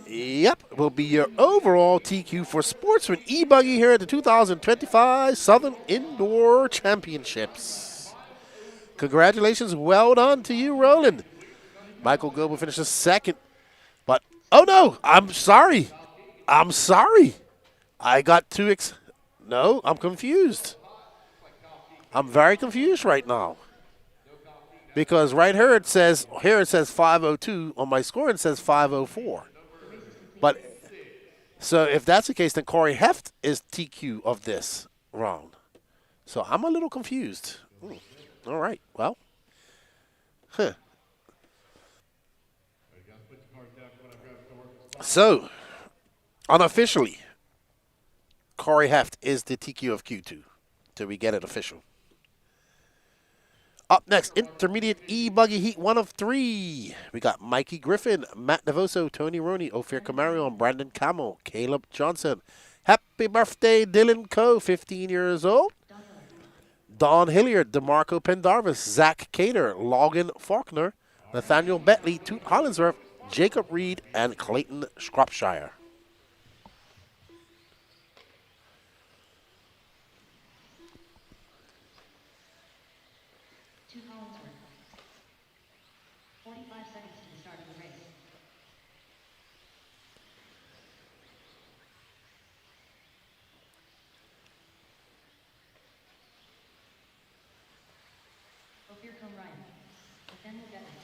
yep, will be your overall TQ for Sportsman e-buggy here at the 2025 Southern Indoor Championships. Congratulations, well done to you, Roland. Michael Goebel finishes second, but, oh no, I'm sorry. I got no, I'm confused. I'm very confused right now. Because right here it says 502 on my score and it says 504. But so if that's the case, then Corey Heft is TQ of this round. So I'm a little confused. All right, well. So, unofficially, Corey Heft is the TQ of Q2 till we get it official. Up next, intermediate e-buggy heat 1 of 3. We got Mikey Griffin, Matt Devoso, Tony Roney, Ophir Camarion, Brandon Camel, Caleb Johnson. Happy birthday, Dylan Coe, 15 years old. Don Hilliard, DeMarco Pendarvis, Zach Cater, Logan Faulkner, Nathaniel Bentley, Toot Hollinsworth, Jacob Reed, and Clayton Shropshire. Ryan, Nathaniel Bentley,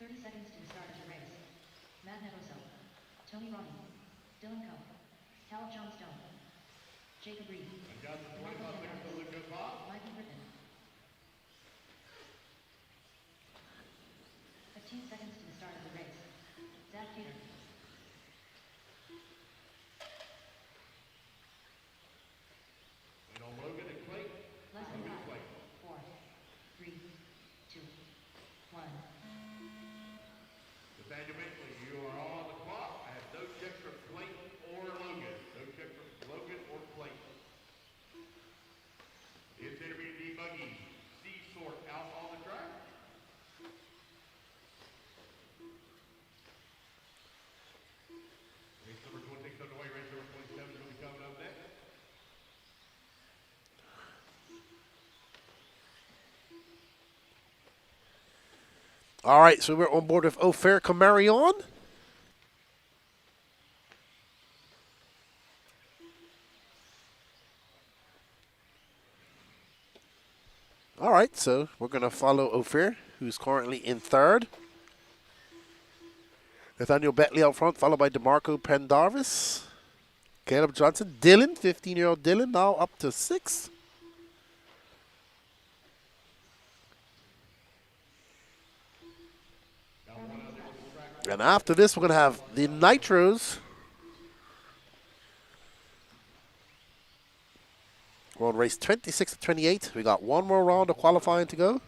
30 seconds to the start of the race. Matt Nevoso, Tony Roney, Dylan Coe, Cal Johnstone, Jacob Reed, Michael Griffin. 15 seconds to the start of the race. Zach Cater. Less than 5, 4, 3, 2, 1. Nathaniel Bentley, you are on the clock. I have no check from Clayton or Logan. No check from Logan or Clayton. It's intermediate e-buggy. C-sort out on the track. Race number 26 underway. Race number 27 will be coming up next. All right, so we're on board with Ophir Camarion. All right, so we're going to follow Ophir, who's currently in 3rd. Nathaniel Bentley out front, followed by DeMarco Pendarvis. Caleb Johnson. Dylan, 15-year-old Dylan, now up to 6th. And after this, we're going to have the Nitros. We're on race 26 to 28. We got one more round of qualifying to go.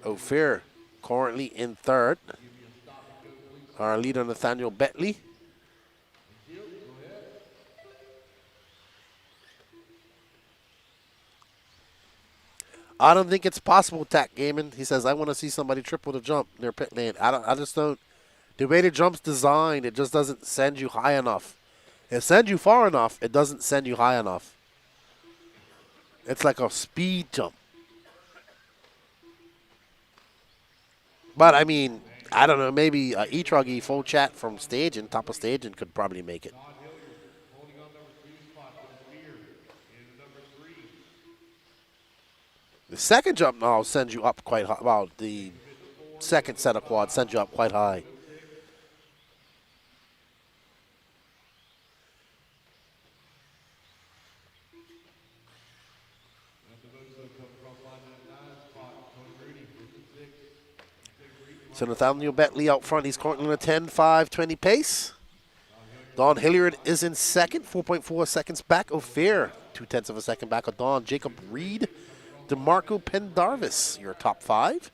Ophir currently in third. Our leader, Nathaniel Bentley. I don't think it's possible, Tack Gaming. He says, I want to see somebody triple the jump near pit lane. I just don't. The way the jump's designed, it just doesn't send you high enough. It sends you far enough. It doesn't send you high enough. It's like a speed jump. But, I mean, I don't know. Maybe e-Truggy full chat from staging, top of staging, could probably make it. The second jump now sends you up quite high. Well, the second set of quads sends you up quite high. So Nathaniel Bentley out front. He's currently on a 10-5-20 pace. Don Hilliard is in second, 4.4 seconds back. Ophir, 0.2 of a second back of Don. Jacob Reed, DeMarco Pendarvis, your top five.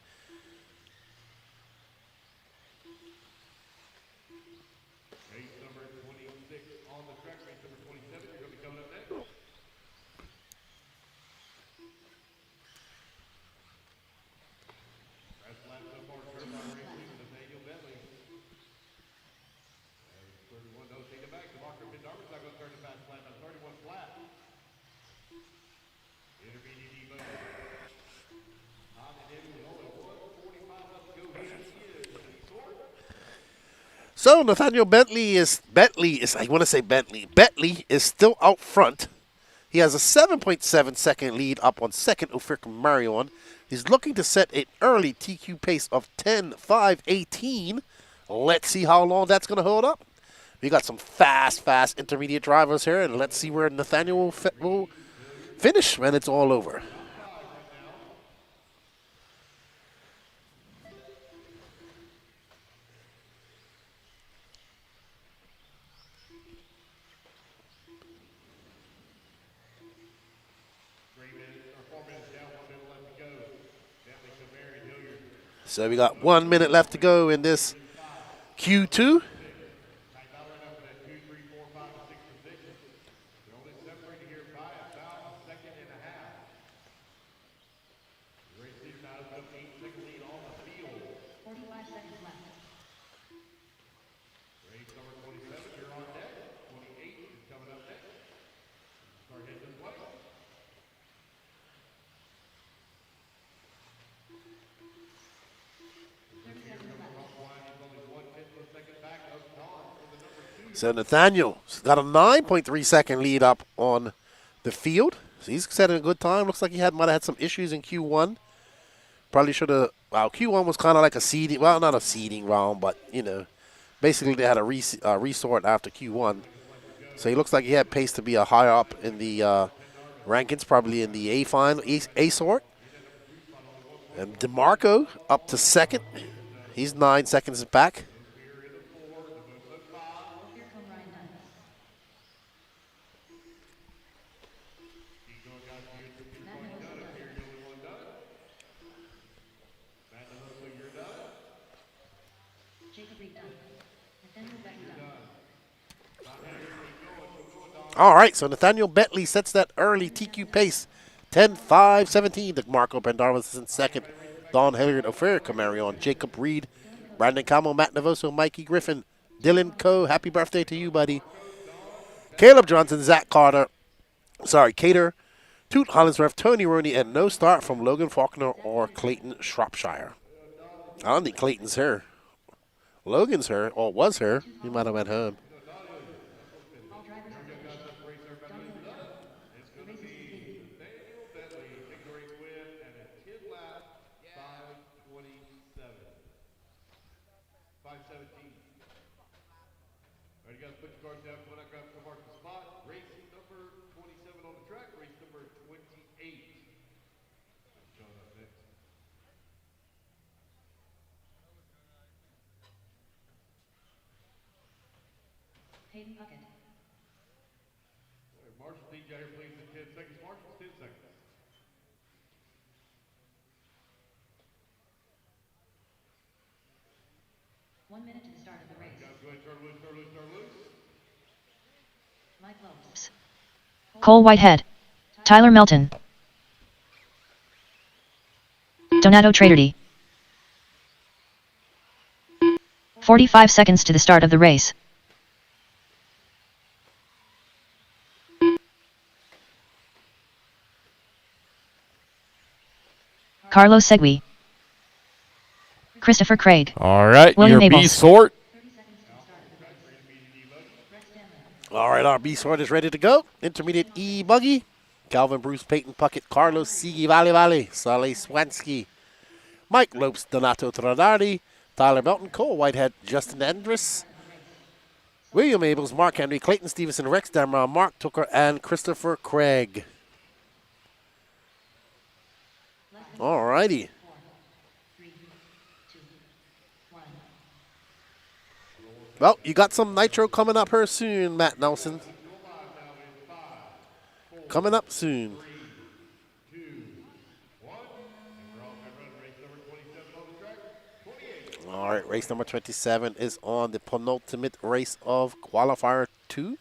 So Nathaniel Bentley is still out front. He has a 7.7 second lead up on second Ophir Marion. He's looking to set an early TQ pace of 10-5-18. Let's see how long that's going to hold up. We got some fast intermediate drivers here, and let's see where Nathaniel will finish when it's all over. So we got 1 minute left to go in this Q2. So Nathaniel's got a 9.3 second lead up on the field. So he's setting a good time. Looks like he might have had some issues in Q1. Probably should have. Well, Q1 was kind of like a seeding. Well, not a seeding round, but you know, basically they had a resort after Q1. So he looks like he had pace to be a higher up in the rankings, probably in the A final, A sort. And DeMarco up to second. He's 9 seconds back. All right, so Nathaniel Bentley sets that early TQ pace, 10-5-17. DeMarco Pendarvis is in second. Don Hilliard, Ophir Camarion, Jacob Reed, Brandon Camo, Matt Navoso, Mikey Griffin, Dylan Coe. Happy birthday to you, buddy. Caleb Johnson, Zach Carter, Cater, Toot Hollinsworth, Tony Rooney, and no start from Logan Faulkner or Clayton Shropshire. I don't think Clayton's here. Logan's here, or was here. He might have went home. Hayden Puckett. Marshall DJ here, please, in 10 seconds. Marshall, 10 seconds. 1 minute to the start of the race. Mike Lopes. Cole Whitehead. Tyler Melton. Donato Traderdy. 45 seconds to the start of the race. Carlos Segui. Christopher Craig. All right, William your B Abels. sort. All right, our B sort is ready to go. Intermediate e-buggy. Calvin Bruce, Peyton Puckett, Carlos Sigi Valley, Saleh Swansky, Mike Lopes, Donato Tradardi, Tyler Melton, Cole Whitehead, Justin Endress, William Abels, Mark Henry, Clayton Stevenson, Rex Damron, Mark Tucker, and Christopher Craig. All righty. Well, you got some Nitro coming up here soon, Matt Nelson. Coming up soon. All right, race number 27 is on the penultimate race of Qualifier 2.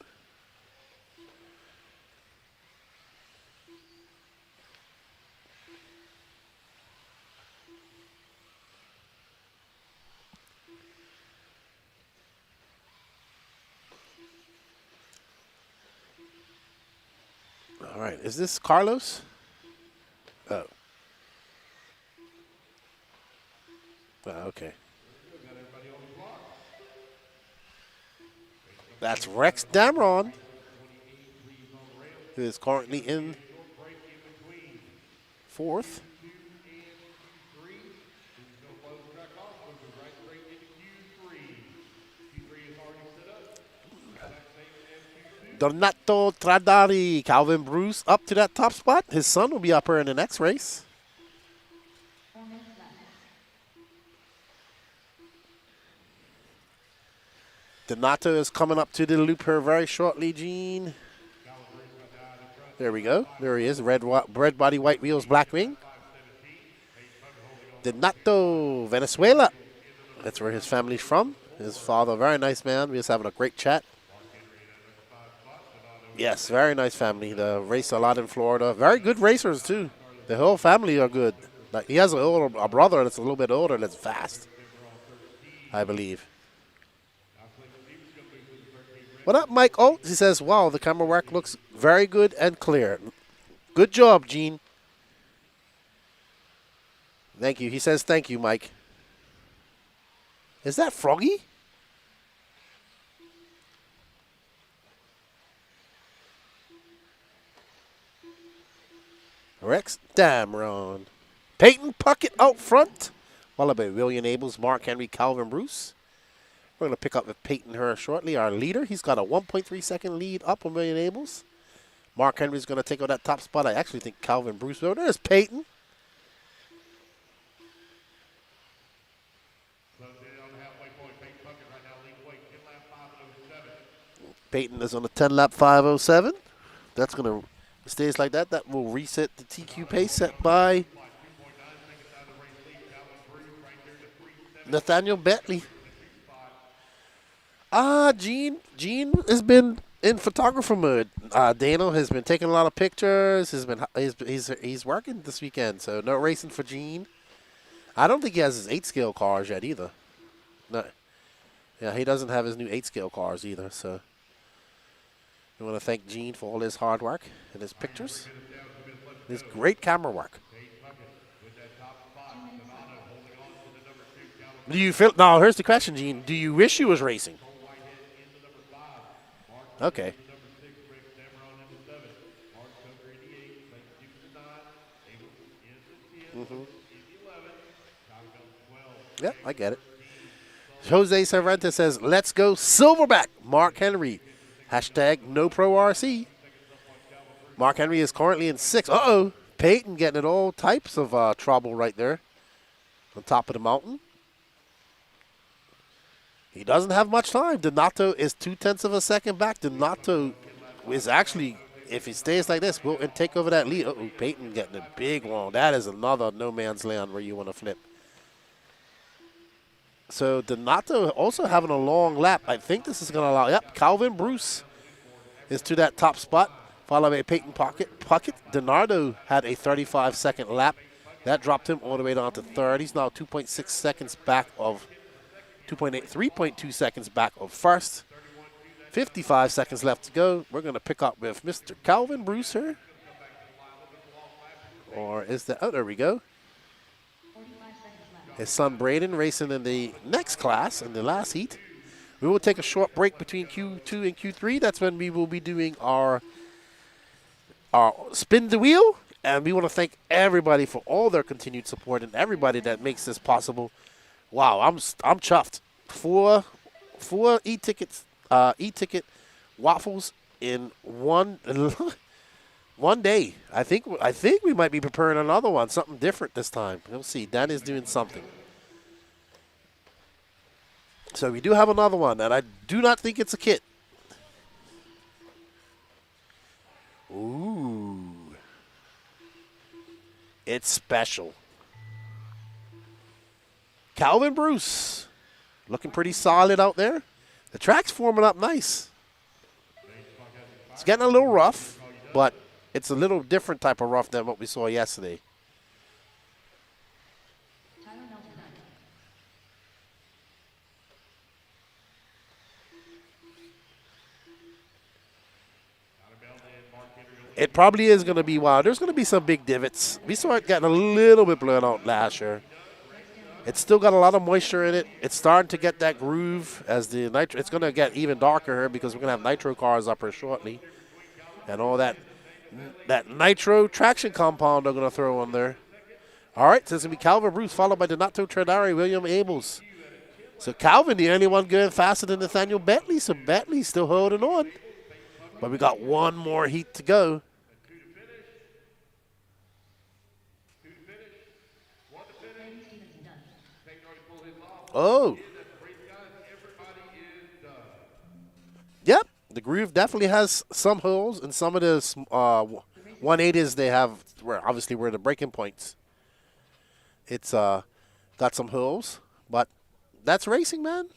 All right, is this Carlos? Oh. Okay. That's Rex Damron, who is currently in 4th. Donato Tradari, Calvin Bruce up to that top spot. His son will be up here in the next race. Donato is coming up to the loop here very shortly, Gene. There we go. There he is. Red body, white wheels, black wing. Donato, Venezuela. That's where his family's from. His father, very nice man. We're just having a great chat. Yes, very nice family. They race a lot in Florida. Very good racers, too. The whole family are good. Like, he has a brother that's a little bit older that's fast, I believe. What up, Mike Oates? He says, wow, the camera work looks very good and clear. Good job, Gene. Thank you. He says, thank you, Mike. Is that Froggy? Rex Damron. Peyton Puckett out front. Followed by William Abels, Mark Henry, Calvin Bruce. We're going to pick up with Peyton here shortly, our leader. He's got a 1.3 second lead up on William Abels. Mark Henry's going to take over that top spot. I actually think Calvin Bruce will. There's Peyton. Peyton is on a 10-lap 5:07. That's going to stays like that. That will reset the TQ pace set by Nathaniel Bentley. Gene has been in photographer mode. Dano has been taking a lot of pictures. He's working this weekend, so no racing for Gene. I don't think he has his 8-scale cars yet either. No, yeah, he doesn't have his new 8-scale cars either. So I want to thank Gene for all his hard work and his pictures, his great camera work. Do you feel? Now, here's the question, Gene. Do you wish you was racing? Okay. Yeah, I get it. Jose Cervantes says, let's go Silverback. Mark Henry. Hashtag no pro RC. Mark Henry is currently in 6th. Uh-oh. Peyton getting in all types of trouble right there on top of the mountain. He doesn't have much time. Donato is 0.2 of a second back. Donato is actually, if he stays like this, will take over that lead. Uh-oh, Peyton getting a big one. That is another no man's land where you want to flip. So Donato also having a long lap. I think this is going to allow. Yep, Calvin Bruce is to that top spot, followed by Peyton Puckett. Donardo had a 35-second lap. That dropped him all the way down to third. He's now 2.6 seconds back of 3.2 seconds back of first. 55 seconds left to go. We're going to pick up with Mr. Calvin Bruce here. Or is that? Oh, there we go. His son Braden racing in the next class, in the last heat. We will take a short break between Q2 and Q3. That's when we will be doing our spin the wheel. And we want to thank everybody for all their continued support and everybody that makes this possible. Wow, I'm chuffed. Four e-ticket waffles in one day. I think we might be preparing another one, something different this time. We'll see. Dan is doing something. So we do have another one, and I do not think it's a kit. Ooh. It's special. Calvin Bruce. Looking pretty solid out there. The track's forming up nice. It's getting a little rough, but it's a little different type of rough than what we saw yesterday. It probably is going to be wild. There's going to be some big divots. We saw it getting a little bit blown out last year. It's still got a lot of moisture in it. It's starting to get that groove as the nitro. It's going to get even darker here because we're going to have nitro cars up here shortly. And all that nitro traction compound they're going to throw on there. All right, so it's going to be Calvin Bruce followed by Donato Tredari, William Abels. So Calvin, the only one going faster than Nathaniel Bentley. So Bentley's still holding on. But we got one more heat to go. Oh. Yep, the groove definitely has some holes, and some of the 180s they have, obviously where the breaking points. It's got some holes, but that's racing, man.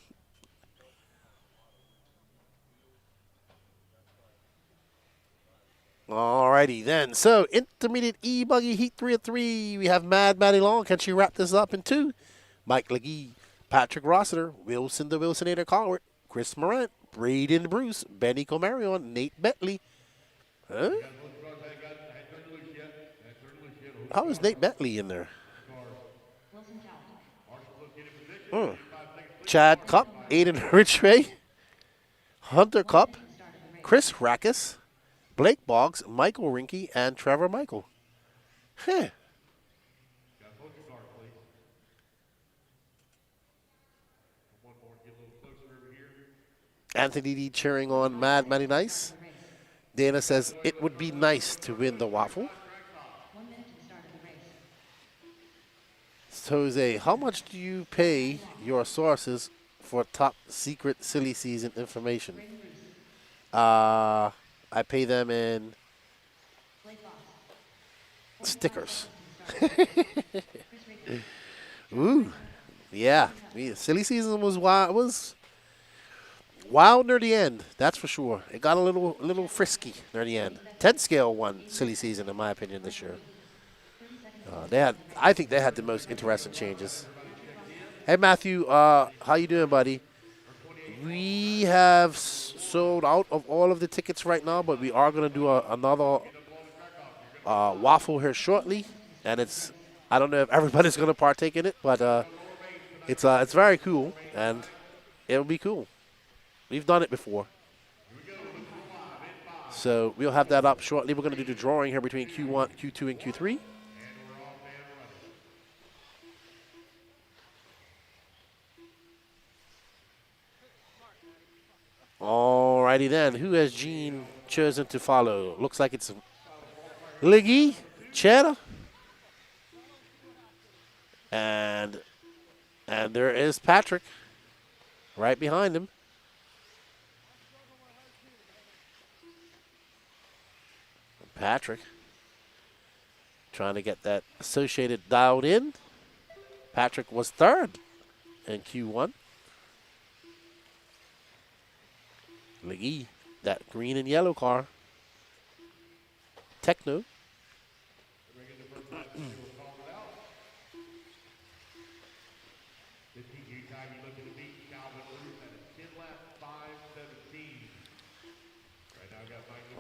Alrighty then. So intermediate e-buggy heat 3 of 3. We have Mad Maddie Long. Can she wrap this up in 2? Mike Legee, Patrick Rossiter, Wilson the Wilsonator Collier, Chris Morant, Braden Bruce, Benny Comarion, Nate Bentley. Huh? How is Nate Bentley in there? Chad Cup, Aiden Ridgway, Hunter Cup, Chris Rackus, Blake Boggs, Michael Rinke, and Trevor Michael. Huh. Anthony D cheering on Mad Matty Nice. Dana says it would be nice to win the waffle. Jose, how much do you pay your sources for top secret silly season information? I pay them in stickers. Ooh, yeah. Silly season was wild near the end. That's for sure. It got a little frisky near the end. 10 scale won silly season in my opinion this year. I think they had the most interesting changes. Hey Matthew, how you doing, buddy? We have sold out of all of the tickets right now, but we are going to do another waffle here shortly, and I don't know if everybody's going to partake in it, but it's very cool, and it'll be cool. We've done it before. So we'll have that up shortly. We're going to do the drawing here between Q1, Q2, and Q3. Alrighty then. Who has Gene chosen to follow? Looks like it's Liggy, Cheddar, and there is Patrick right behind him. Patrick trying to get that associated dialed in. Patrick was third and Q1. Leggy, that green and yellow car. Techno.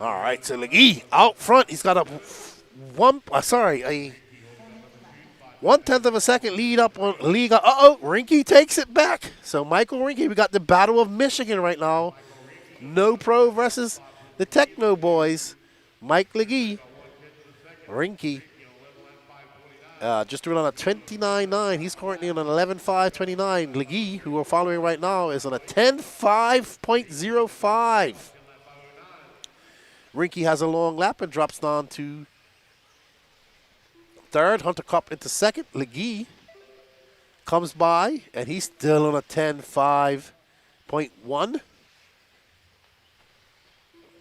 All right, so Leggy out front. He's got a 1/10 of a second lead up on Liga. Rinky takes it back. So Michael Rinky, we got the Battle of Michigan right now. No Pro versus the Techno boys. Mike Leggy, Rinky. Just doing on a 29.9. He's currently on an 11.529. Leggy, who we're following right now, is on a 10.5.05. Rinky has a long lap and drops down to third. Hunter Cup into second. Leggy comes by, and he's still on a 10.5.1.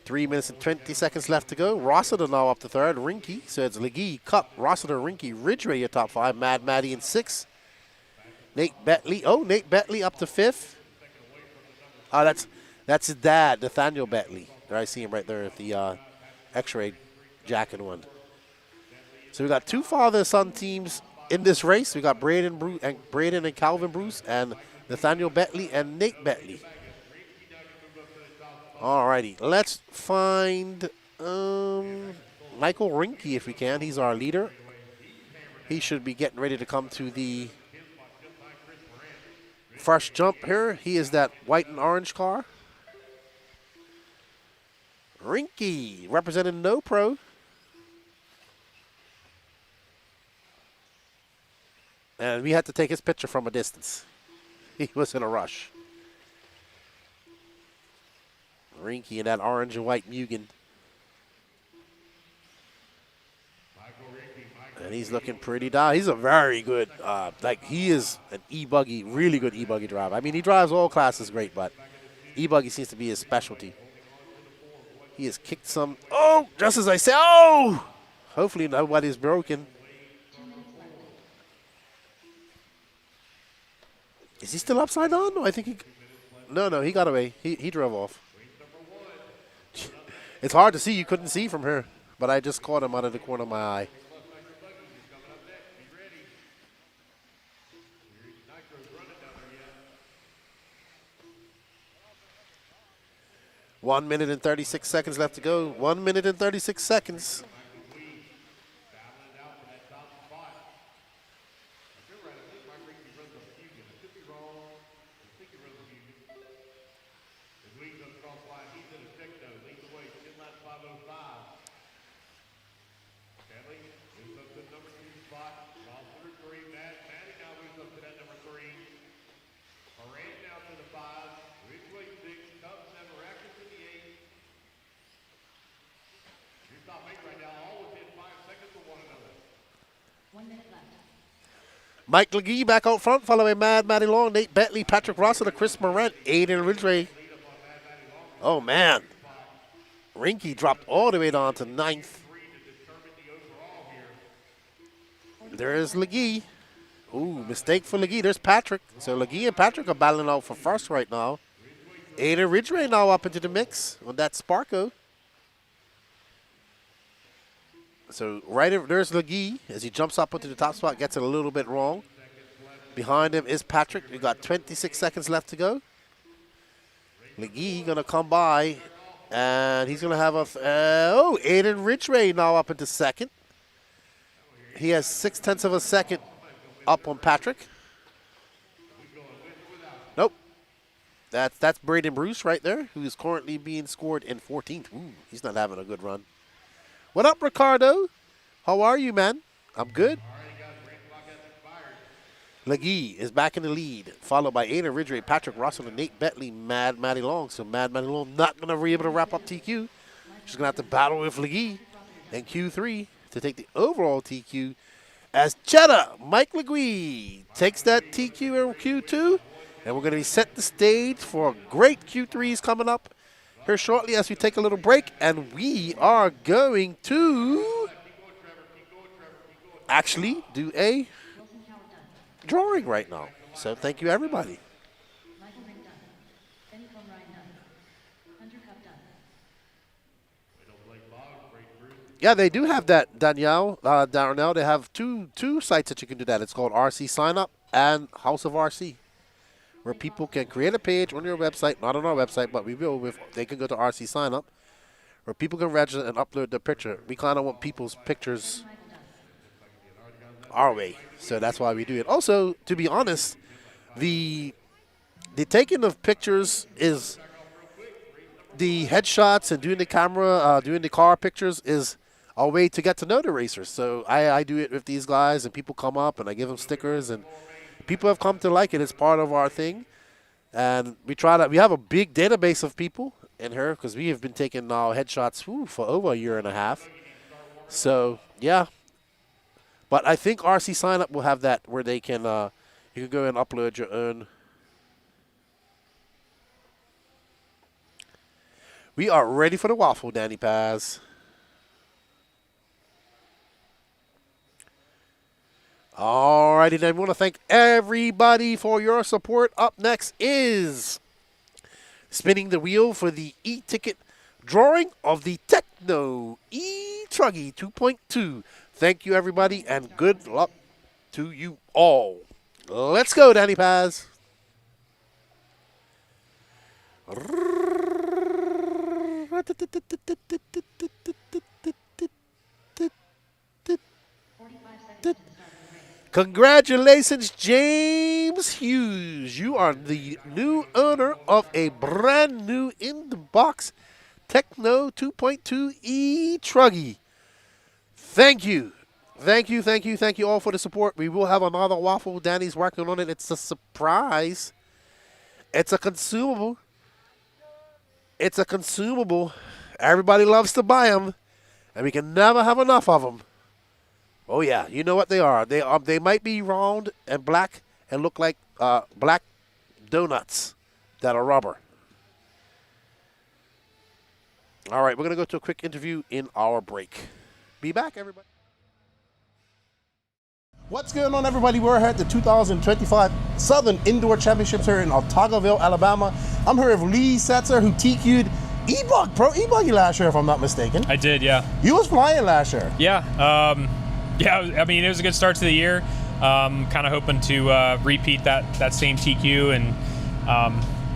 3 minutes and 20 seconds left to go. Rossiter now up to third. Rinky, so it's Leggy, Cup, Rossiter, Rinky, Ridgway, your top five. Mad Matty in sixth. Nate Betley. Nate Betley up to fifth. That's his dad, Nathaniel Betley. There, I see him right there at the X-ray jacket one. So we got two father-son teams in this race. We got Braden and Calvin Bruce, and Nathaniel Betley and Nate Betley. Alrighty, let's find Michael Rinky if we can. He's our leader. He should be getting ready to come to the first jump here. He is that white and orange car. Rinky representing No Pro. And we had to take his picture from a distance. He was in a rush. Rinky in that orange and white Mugen. And he's looking pretty down. He's a very good, he is an e-buggy, really good e-buggy driver. I mean, he drives all classes great, but e-buggy seems to be his specialty. He has kicked some, just as I say, hopefully nobody's broken. Is he still upside down? No, I think no, he got away. He drove off. It's hard to see. You couldn't see from here, but I just caught him out of the corner of my eye. One minute and 36 seconds left to go. 1 minute and 36 seconds. Mike Leggy back out front, following Mad Matty Long, Nate Betley, Patrick Rossiter, Chris Morant, Aiden Ridgway. Oh, man. Rinky dropped all the way down to ninth. There's Leggy. Ooh, mistake for Leggy. There's Patrick. So Leggy and Patrick are battling out for first right now. Aiden Ridgway now up into the mix on that Sparko. So there's Leggy as he jumps up into the top spot, gets it a little bit wrong. Behind him is Patrick. We got 26 seconds left to go. Leggy gonna come by, and he's gonna have Aiden Ridgway now up into second. He has 0.6 of a second up on Patrick. Nope. That's Braden Bruce right there, who is currently being scored in 14th. Ooh, he's not having a good run. What up, Ricardo? How are you, man? I'm good. Leggy is back in the lead, followed by Aiden Ridgway, Patrick Russell, and Nate Betley, Mad Matty Long. So Mad Matty Long not going to be able to wrap up TQ. She's going to have to battle with Leggy and Q3 to take the overall TQ as Cheddar Mike Leggy takes that TQ and Q2. And we're going to be set the stage for great Q3s coming up here shortly as we take a little break, and we are going to actually do a drawing right now. So thank you, everybody. Yeah, they do have that, Danielle, Darnell. They have two sites that you can do that. It's called RC Sign Up and House of RC, where people can create a page on your website, not on our website, but they can go to RC Sign Up, where people can register and upload their picture. We kind of want people's pictures our way, so that's why we do it. Also, to be honest, the taking of pictures is the headshots and doing the camera, doing the car pictures is a way to get to know the racers. So I do it with these guys, and people come up and I give them stickers, and people have come to like it. It's part of our thing, and we have a big database of people in here because we have been taking now headshots for over a year and a half. So yeah, but I think RC Sign Up will have that where they can you can go and upload your own. We are ready for the waffle, Danny Paz. Alrighty then, we want to thank everybody for your support. Up next is spinning the wheel for the e-ticket drawing of the Techno e-Truggy 2.2. Thank you, everybody, and good luck to you all. Let's go, Danny Paz. Congratulations, James Hughes. You are the new owner of a brand new in-the-box Techno 2.2 e-Truggy. Thank you. Thank you, thank you, thank you all for the support. We will have another waffle. Danny's working on it. It's a surprise. It's a consumable. It's a consumable. Everybody loves to buy them, and we can never have enough of them. Oh yeah, you know what they are. They might be round and black and look like black donuts that are rubber. All right, we're gonna go to a quick interview in our break. Be back, everybody. What's going on, everybody? We're here at the 2025 Southern Indoor Championships here in Otagoville, Alabama. I'm here with Lee Setzer, who TQ'd e-buggy last year, if I'm not mistaken. I did, yeah. You was flying last year. Yeah. Yeah, I mean, it was a good start to the year. Kind of hoping to repeat that same TQ and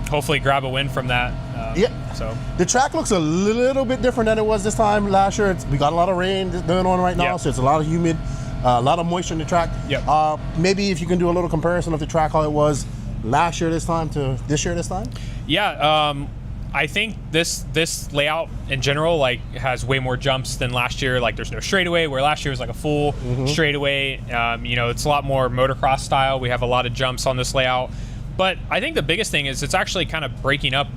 hopefully grab a win from that. Yeah. So the track looks a little bit different than it was this time last year. We got a lot of rain going on right now, so it's a lot of humid, a lot of moisture in the track. Yep. Maybe if you can do a little comparison of the track, how it was last year this time to this year this time? Yeah. I think this layout in general has way more jumps than last year. Like there's no straightaway, where last year was like a full straightaway. It's a lot more motocross style. We have a lot of jumps on this layout. But I think the biggest thing is it's actually kind of breaking up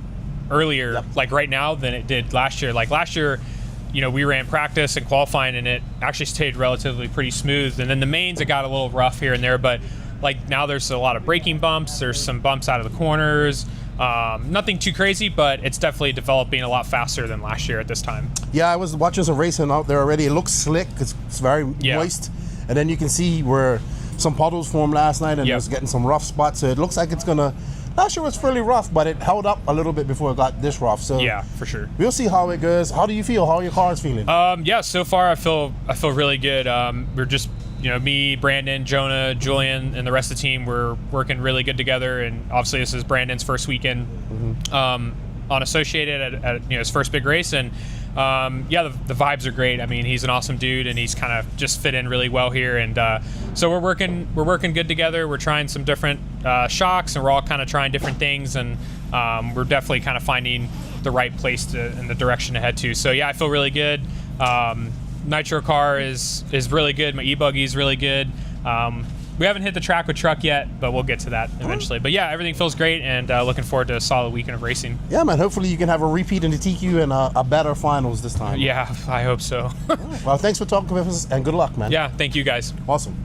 earlier, like right now, than it did last year. Like last year, we ran practice and qualifying, and it actually stayed relatively pretty smooth. And then the mains, it got a little rough here and there, but like now there's a lot of braking bumps. There's some bumps out of the corners. Nothing too crazy, but it's definitely developing a lot faster than last year at this time. Yeah, I was watching some racing out there already. It looks slick. It's very moist. And then you can see where some puddles formed last night, and it was getting some rough spots. So it looks like it's going to... Last year was fairly rough, but it held up a little bit before it got this rough. So yeah, for sure. We'll see how it goes. How do you feel? How are your cars feeling? Yeah, so far I feel really good. We're just... me, Brandon, Jonah, Julian, and the rest of the team, we're working really good together. And obviously, this is Brandon's first weekend on Associated at his first big race. And the vibes are great. I mean, he's an awesome dude, and he's kind of just fit in really well here. And so we're working good together. We're trying some different shocks, and we're all kind of trying different things. And we're definitely kind of finding the right place and the direction to head to. So yeah, I feel really good. Nitro car is really good. My e-buggy is really good. We haven't hit the track with truck yet, but we'll get to that eventually. But yeah, everything feels great, and looking forward to a solid weekend of racing. Yeah, man. Hopefully you can have a repeat in the TQ and a better finals this time. Yeah, I hope so. Well, thanks for talking with us, and good luck, man. Yeah, thank you guys. Awesome.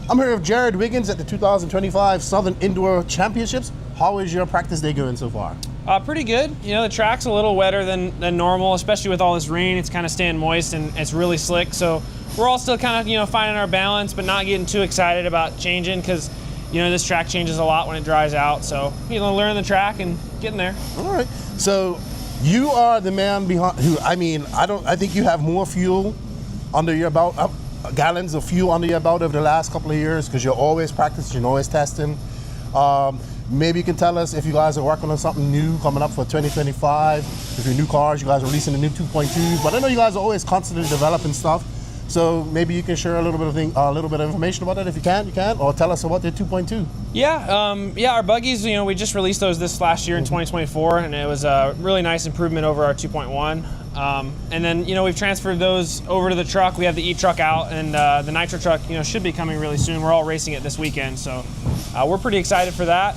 I'm here with Jared Wiggins at the 2025 Southern Indoor Championships. How is your practice day going so far? Pretty good. The track's a little wetter than normal, especially with all this rain. It's kind of staying moist, and it's really slick. So we're all still kind of, finding our balance, but not getting too excited about changing because, this track changes a lot when it dries out. So, learning the track and getting there. All right. So you are the man behind who, I think you have more fuel under your belt, gallons of fuel under your belt over the last couple of years because you're always practicing, you're always testing. Maybe you can tell us if you guys are working on something new coming up for 2025. If your new cars, you guys are releasing the new 2.2s. But I know you guys are always constantly developing stuff. So maybe you can share a little bit of information about it if you can, or tell us about the 2.2. Yeah, our buggies, we just released those this last year in 2024, and it was a really nice improvement over our 2.1. And then, we've transferred those over to the truck. We have the e-truck out, and the Nitro truck, should be coming really soon. We're all racing it this weekend, so we're pretty excited for that.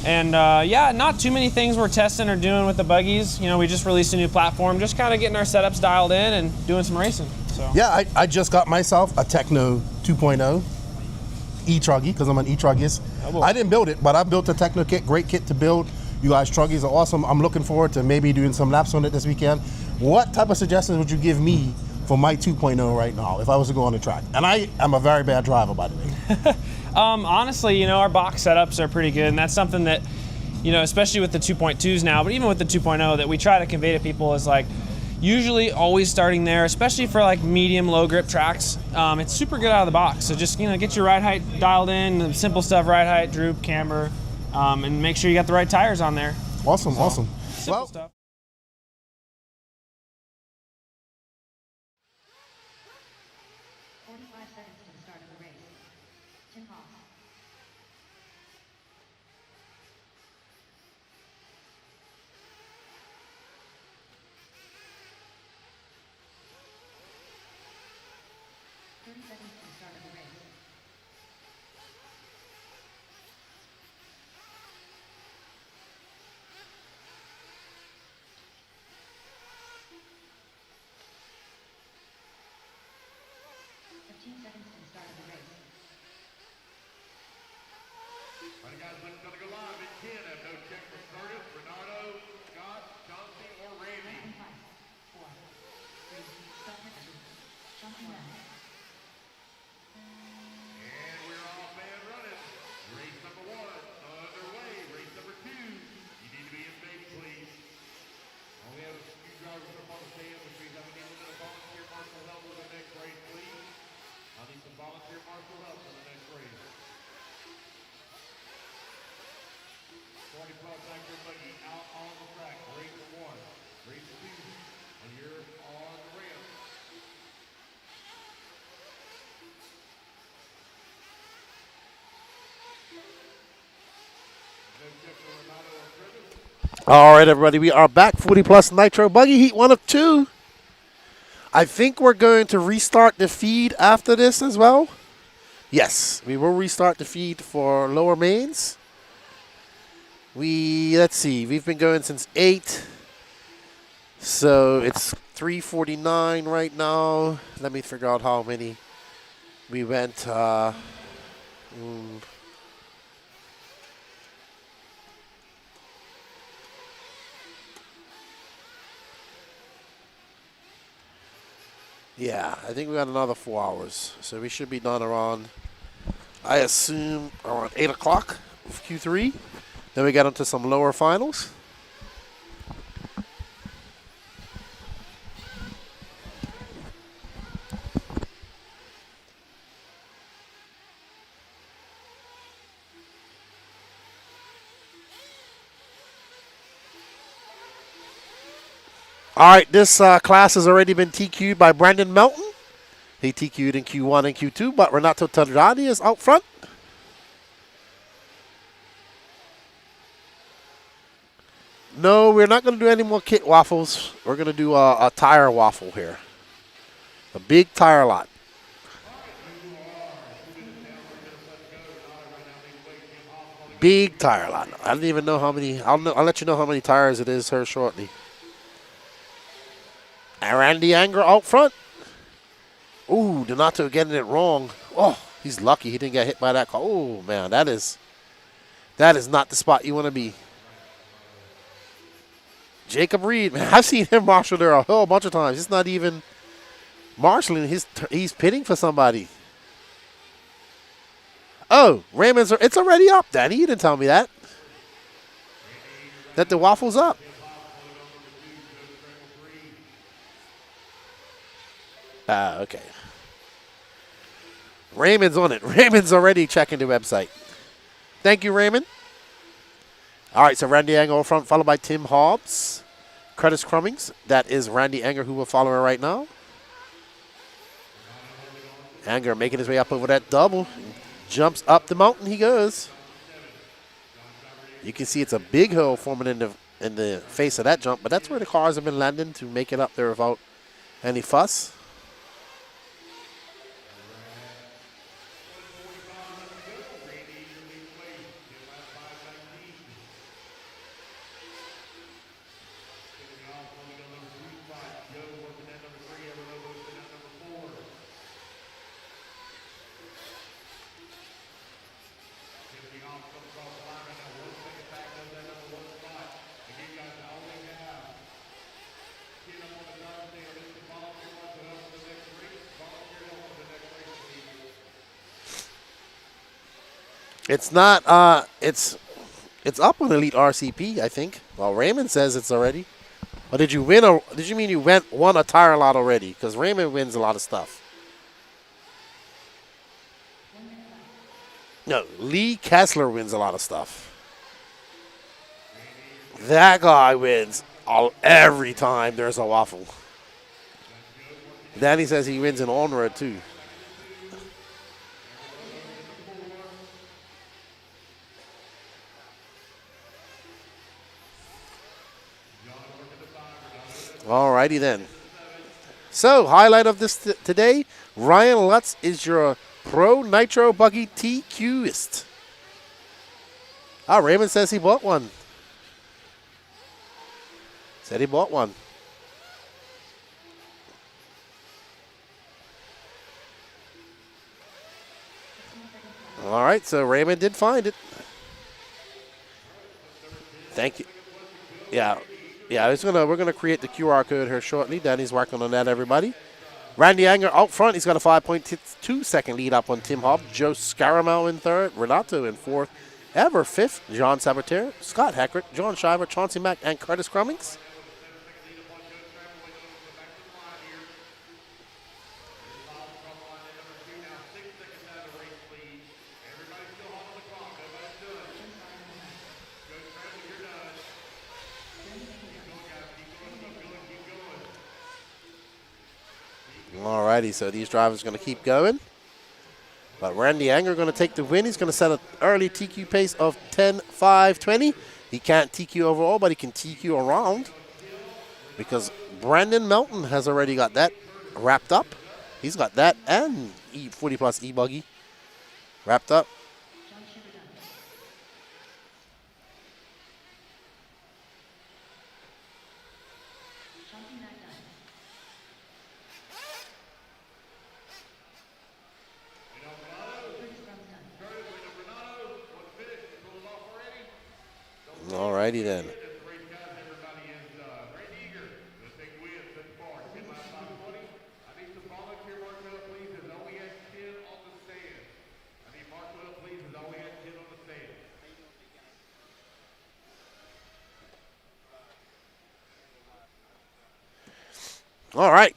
And not too many things we're testing or doing with the buggies. We just released a new platform, just kind of getting our setups dialed in and doing some racing. So. Yeah, I just got myself a Techno 2.0 e-Truggy because I'm an e-Truggist. I didn't build it, but I built a Techno kit, great kit to build. You guys Truggies are awesome. I'm looking forward to maybe doing some laps on it this weekend. What type of suggestions would you give me for my 2.0 right now if I was to go on the track? And I am a very bad driver, by the way. Honestly, our box setups are pretty good, and that's something that, especially with the 2.2s now, but even with the 2.0, that we try to convey to people is like, usually always starting there, especially for like medium, low grip tracks. It's super good out of the box. So just, get your ride height dialed in, the simple stuff, ride height, droop, camber, and make sure you got the right tires on there. Awesome. Simple stuff. All right, guys, let's go live in 10. Have no check from Curtis, Renato, Scott, Chauncey, or Randy. And we're off and running. Race number 1 underway. Race number 2. You need to be in stage, please. Only have a few drivers up on the stand, which means I need a little volunteer marshal help for the next race, please. I need some volunteer marshal help for the next race. 40 plus Nitro Buggy out on the track. Race 1, race 2, and you're on the ramp. All right, everybody, we are back. 40 plus Nitro Buggy Heat 1 of 2. I think we're going to restart the feed after this as well. Yes, we will restart the feed for lower mains. Let's see, we've been going since 8. So it's 3:49 right now. Let me figure out how many we went. Yeah, I think we got another 4 hours. So we should be done around, I assume, around 8 o'clock with Q3. Then we get into some lower finals. All right, this class has already been TQ'd by Brandon Melton. He TQ'd in Q1 and Q2, but Renato Truggy is out front. No, we're not going to do any more kit waffles. We're going to do a tire waffle here. A big tire lot. Big tire lot. I don't even know how many. I'll let you know how many tires it is here shortly. And Randy Anger out front. Ooh, Donato getting it wrong. Oh, he's lucky he didn't get hit by that car. Oh, man, that is not the spot you want to be. Jacob Reed, man, I've seen him marshal there a whole bunch of times. It's not even marshaling. He's pitting for somebody. Oh, Raymond's. It's already up, Danny. You didn't tell me that. That the waffle's up. Okay. Raymond's on it. Raymond's already checking the website. Thank you, Raymond. All right, so Randy Anger front, followed by Tim Hobbs. Curtis Crummings. That is Randy Anger, who we're following right now. Anger making his way up over that double. Jumps up the mountain he goes. You can see it's a big hole forming in the face of that jump, but that's where the cars have been landing to make it up there without any fuss. It's not. It's up on Elite RCP, I think. Well, Raymond says it's already. Or did you win? Or did you mean you won a tire lot already? Because Raymond wins a lot of stuff. No, Lee Kessler wins a lot of stuff. That guy wins every time there's a waffle. Danny says he wins in on-road too. Alrighty then. So, highlight of this today, Ryan Lutz is your Pro Nitro Buggy TQist. Raymond says he bought one. Said he bought one. All right, so Raymond did find it. Thank you. Yeah. Yeah, we're gonna create the QR code here shortly. Danny's working on that, everybody. Randy Anger out front. He's got a 5.2 second lead up on Tim Hobbs. Joe Scaramel in third. Renato in fourth. Ever fifth. John Sabater, Scott Hackert, John Shiver, Chauncey Mack, and Curtis Crummings. Alrighty, so these drivers are going to keep going. But Randy Anger going to take the win. He's going to set an early TQ pace of 10.520. He can't TQ overall, but he can TQ around. Because Brandon Melton has already got that wrapped up. He's got that and 40 plus e-buggy wrapped up. Alrighty then. All right.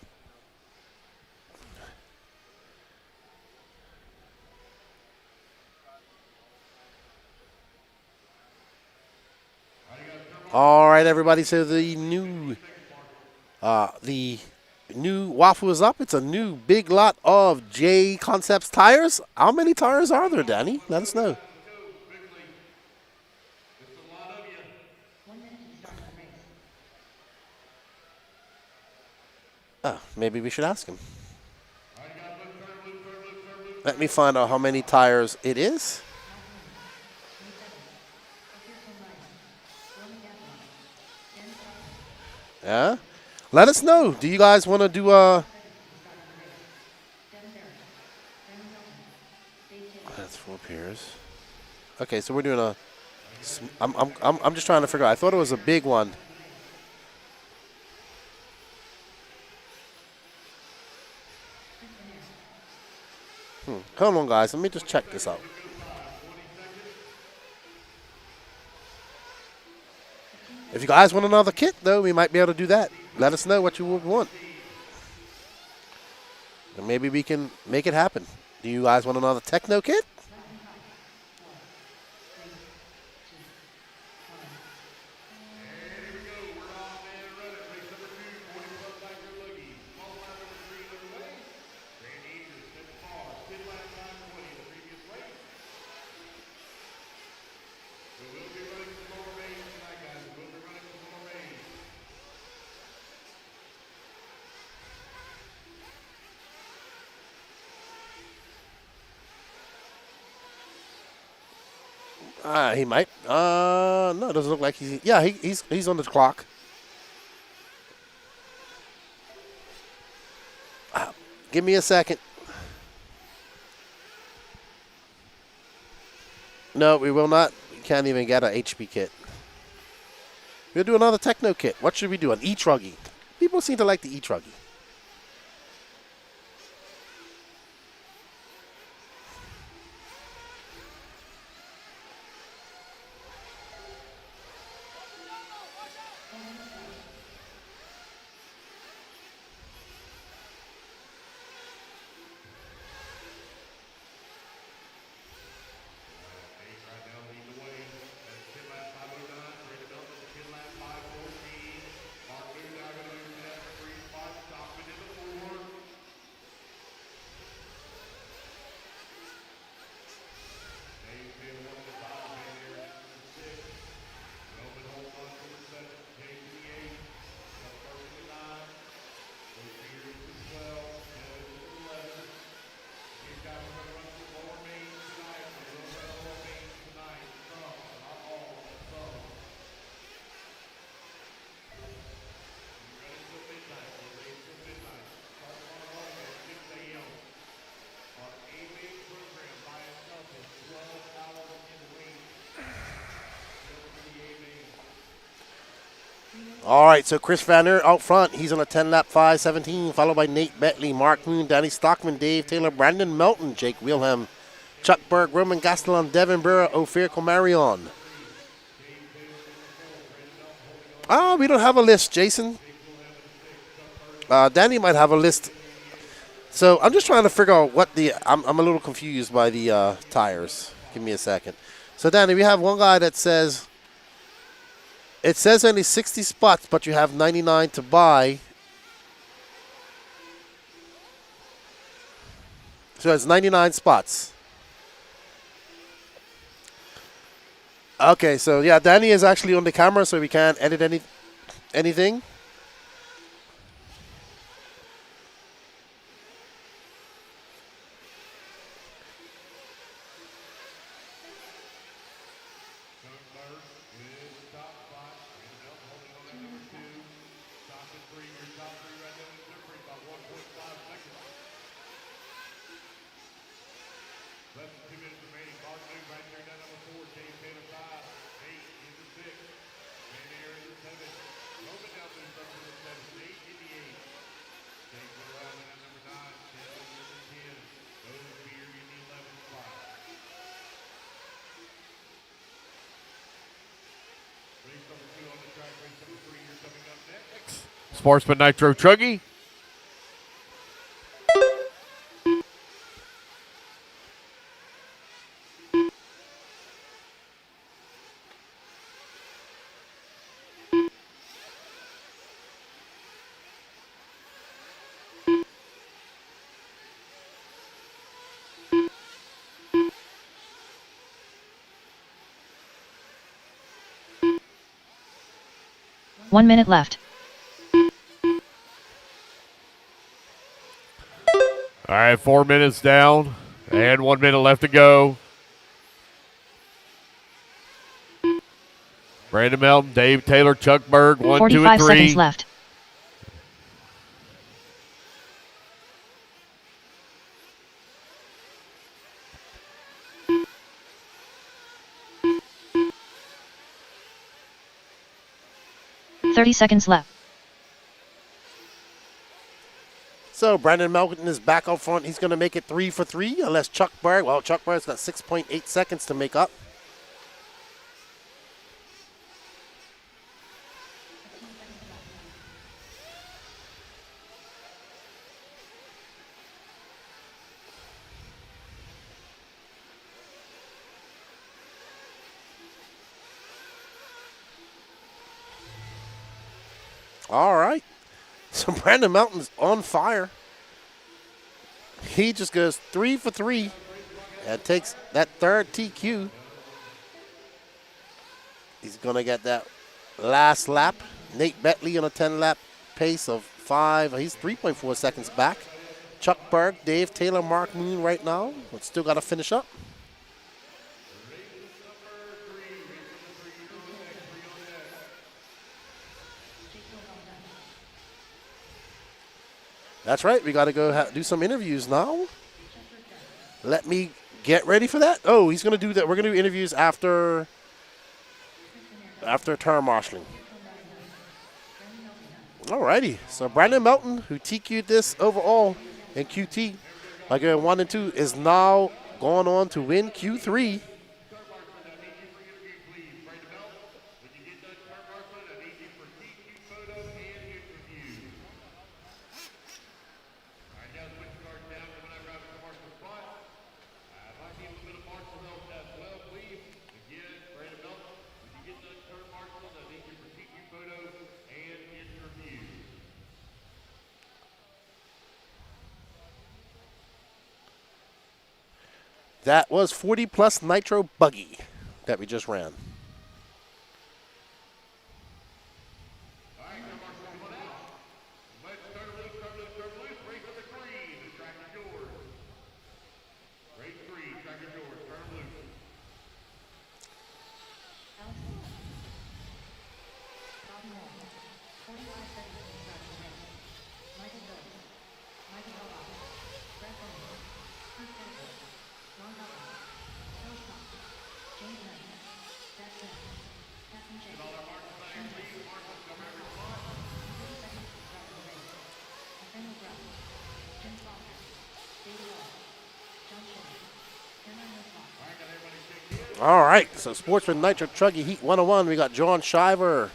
All right, everybody. So the new waffle is up. It's a new big lot of J Concepts tires. How many tires are there, Danny? Let us know. Maybe we should ask him. Let me find out how many tires it is. Yeah. Let us know. Do you guys want to do a... That's 4 pairs. Okay, so we're doing a... I'm just trying to figure out. I thought it was a big one. Hold on, guys. Let me just check this out. If you guys want another kit, though, we might be able to do that. Let us know what you would want. And maybe we can make it happen. Do you guys want another techno kit? He might. No, it doesn't look like he's. Yeah, he's on the clock. Give me a second. No, we will not. We can't even get an HP kit. We'll do another techno kit. What should we do? An e-truggy. People seem to like the e-truggy. All right, so Chris Vanner out front. He's on a 10-lap 5:17, followed by Nate Betley, Mark Moon, Danny Stockman, Dave Taylor, Brandon Melton, Jake Wilhelm, Chuck Berg, Roman Gastelum, Devin Burr, Ophir Comarion. We don't have a list, Jason. Danny might have a list. So I'm just trying to figure out what the... I'm a little confused by the tires. Give me a second. So, Danny, we have one guy that says... It says only 60 spots, but you have 99 to buy. So it's 99 spots. Okay, so yeah, Danny is actually on the camera, so we can't edit anything. Sportsman Nitro Truggy. One minute left. All right, 4 minutes down and 1 minute left to go. Brandon Melton, Dave Taylor, Chuck Berg, 1, 2, and 3. 45 seconds left. Seconds left. So Brandon Melton is back up front. He's going to make it 3 for 3, unless Chuck Berg. Well, Chuck Berg's got 6.8 seconds to make up. All right. So Brandon Melton's on fire. He just goes 3 for 3 and takes that third TQ. He's going to get that last lap. Nate Betley on a 10-lap pace of 5. He's 3.4 seconds back. Chuck Berg, Dave Taylor, Mark Moon right now, but still got to finish up. That's right. We got to go do some interviews now. Let me get ready for that. Oh, he's going to do that. We're going to do interviews after turn marshaling. Alrighty. So Brandon Melton, who TQ'd this overall in QT, by going 1 and 2, is now going on to win Q3. That was 40 plus Nitro Buggy that we just ran. All right, so Sportsman Nitro Truggy Heat 101. We got John Shiver,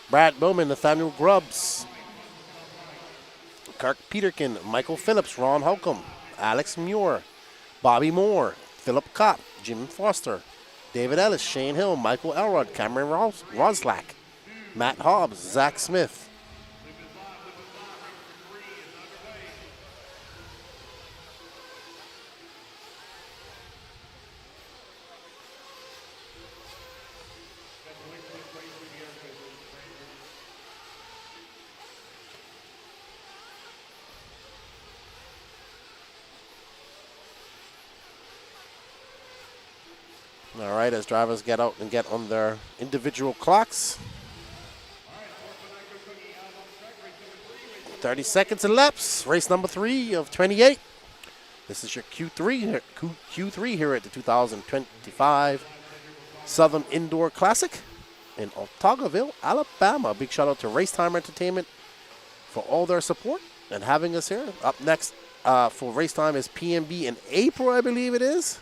Brad Bowman, Nathaniel Grubbs, Kirk Peterkin, Michael Phillips, Ron Holcomb, Alex Muir, Bobby Moore, Philip Kopp, Jim Foster, David Ellis, Shane Hill, Michael Elrod, Cameron Roslack, Matt Hobbs, Zach Smith. All right, as drivers get out and get on their individual clocks. 30 seconds elapsed. Race number 3 of 28. This is your Q3 here at the 2025 Southern Indoor Classic in Otagoville, Alabama. Big shout out to Racetime Entertainment for all their support and having us here. Up next for Racetime is PMB in April, I believe it is.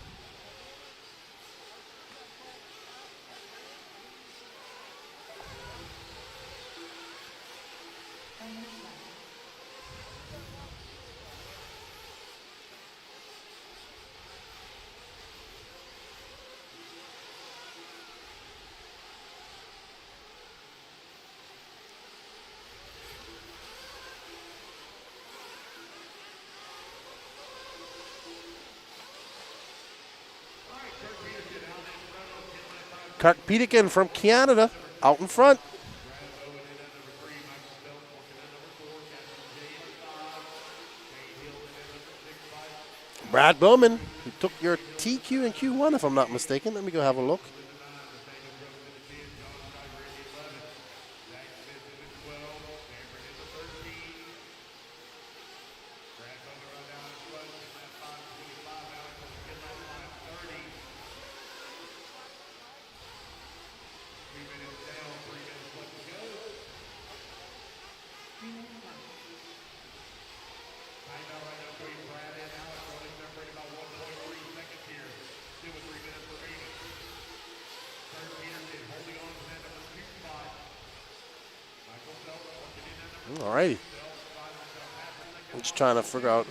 Kirk Peterkin from Canada out in front. Brad Bowman, who took your TQ in Q1, if I'm not mistaken. Let me go have a look. All righty. I'm just trying to figure out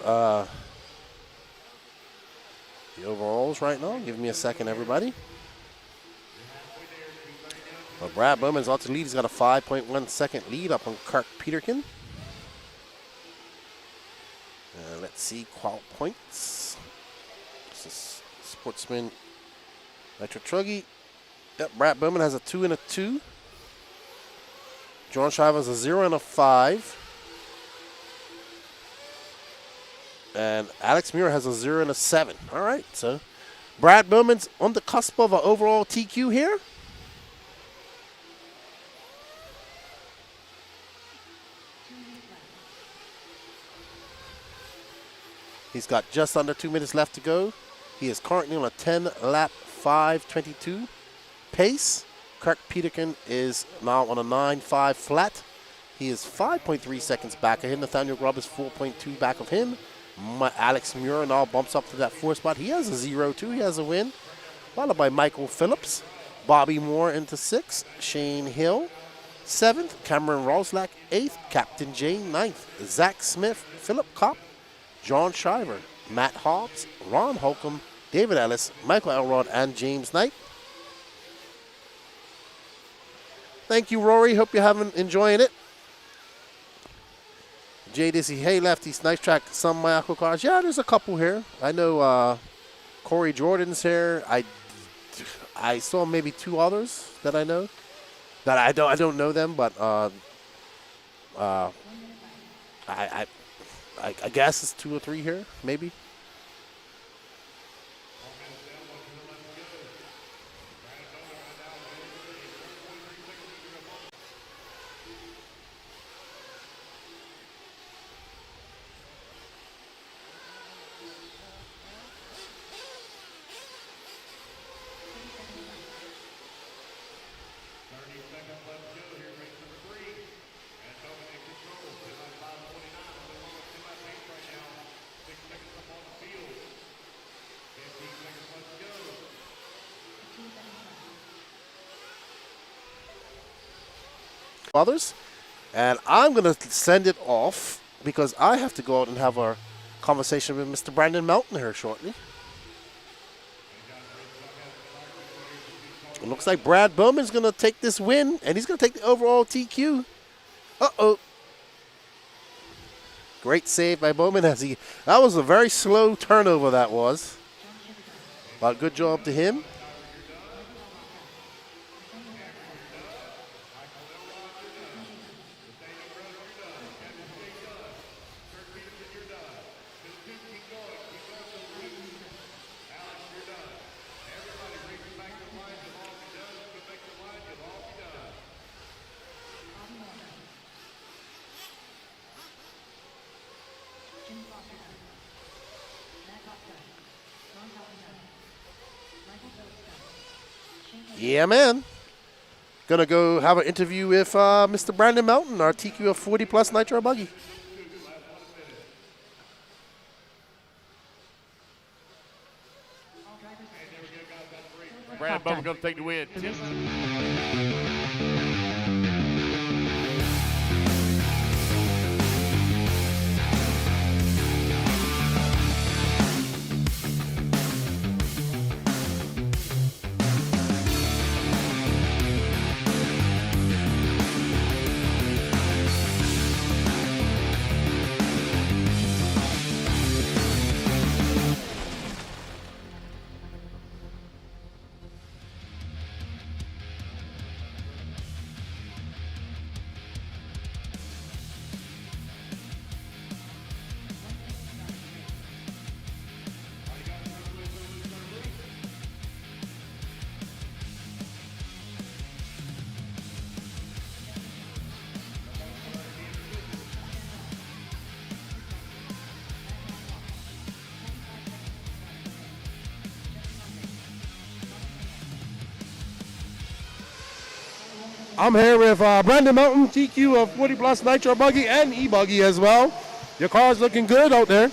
the overalls right now. Give me a second, everybody. But Brad Bowman's out to lead. He's got a 5.1 second lead up on Kirk Peterkin. Let's see qual points. This is Sportsman Nitro Truggy. Yep, Brad Bowman has a 2 and a 2. John Shive has a 0 and a 5. And Alex Muir has a 0 and a 7. All right, so Brad Bowman's on the cusp of an overall TQ here. He's got just under 2 minutes left to go. He is currently on a 10-lap 5:22 pace. Kirk Peterkin is now on a 9.5 flat. He is 5.3 seconds back of him. Nathaniel Grubb is 4.2 back of him. Alex Muir now bumps up to that 4th spot. He has a 0-2. He has a win. Followed by Michael Phillips. Bobby Moore into 6th. Shane Hill 7th. Cameron Roslack 8th. Captain Jane 9th. Zach Smith, Philip Kopp, John Shiver, Matt Hobbs, Ron Holcomb, David Ellis, Michael Elrod, and James Knight. Thank you, Rory. Hope you're enjoying it. JDC, hey, lefties, nice track. Some Michael cars. Yeah, there's a couple here. I know Corey Jordan's here. I saw maybe 2 others that I know. That I don't know them, but I guess it's 2 or 3 here, maybe. Others, and I'm going to send it off because I have to go out and have a conversation with Mr. Brandon Melton here shortly. It looks like Brad Bowman's going to take this win, and he's going to take the overall TQ. Uh-oh. Great save by Bowman. That was a very slow turnover, that was. But good job to him. Yeah, man. Gonna go have an interview with Mr. Brandon Melton, our TQ of 40 plus Nitro Buggy. Brandon Bowman gonna take the win. I'm here with Brandon Melton, TQ of 40 plus Nitro Buggy and e-buggy as well. Your car's looking good out there.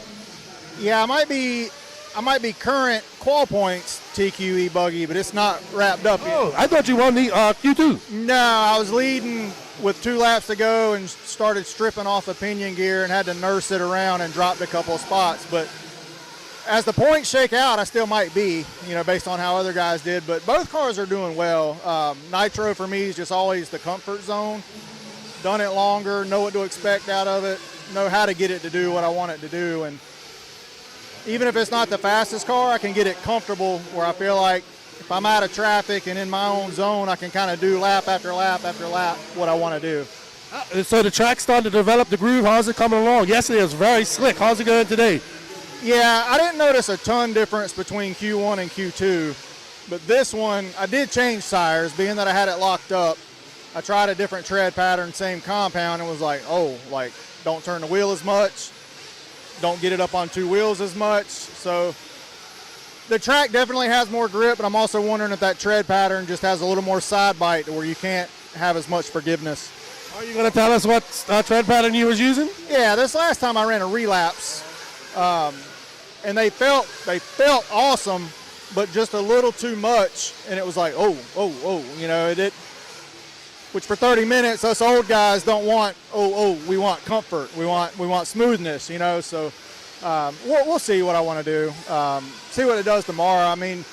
Yeah, I might be current qual points TQ e-buggy, but it's not wrapped up yet. Oh, I thought you won the Q2. No, I was leading with 2 laps to go and started stripping off the pinion gear and had to nurse it around and dropped a couple of spots. But as the points shake out, I still might be, based on how other guys did. But both cars are doing well. Nitro for me is just always the comfort zone. Done it longer, know what to expect out of it, know how to get it to do what I want it to do. And even if it's not the fastest car, I can get it comfortable where I feel like if I'm out of traffic and in my own zone, I can kind of do lap after lap after lap what I want to do. So the track's starting to develop the groove. How's it coming along? Yesterday it was very slick. How's it going today? Yeah, I didn't notice a ton difference between Q1 and Q2, but this one, I did change tires, being that I had it locked up. I tried a different tread pattern, same compound, and was like, don't turn the wheel as much, don't get it up on two wheels as much. So the track definitely has more grip, but I'm also wondering if that tread pattern just has a little more side bite to where you can't have as much forgiveness. Are you going to tell us what tread pattern you was using? Yeah, this last time I ran a relapse, and they felt awesome, but just a little too much, and it was like, which for 30 minutes, us old guys don't want, we want comfort, we want smoothness, so we'll see what I want to do, see what it does tomorrow. I mean,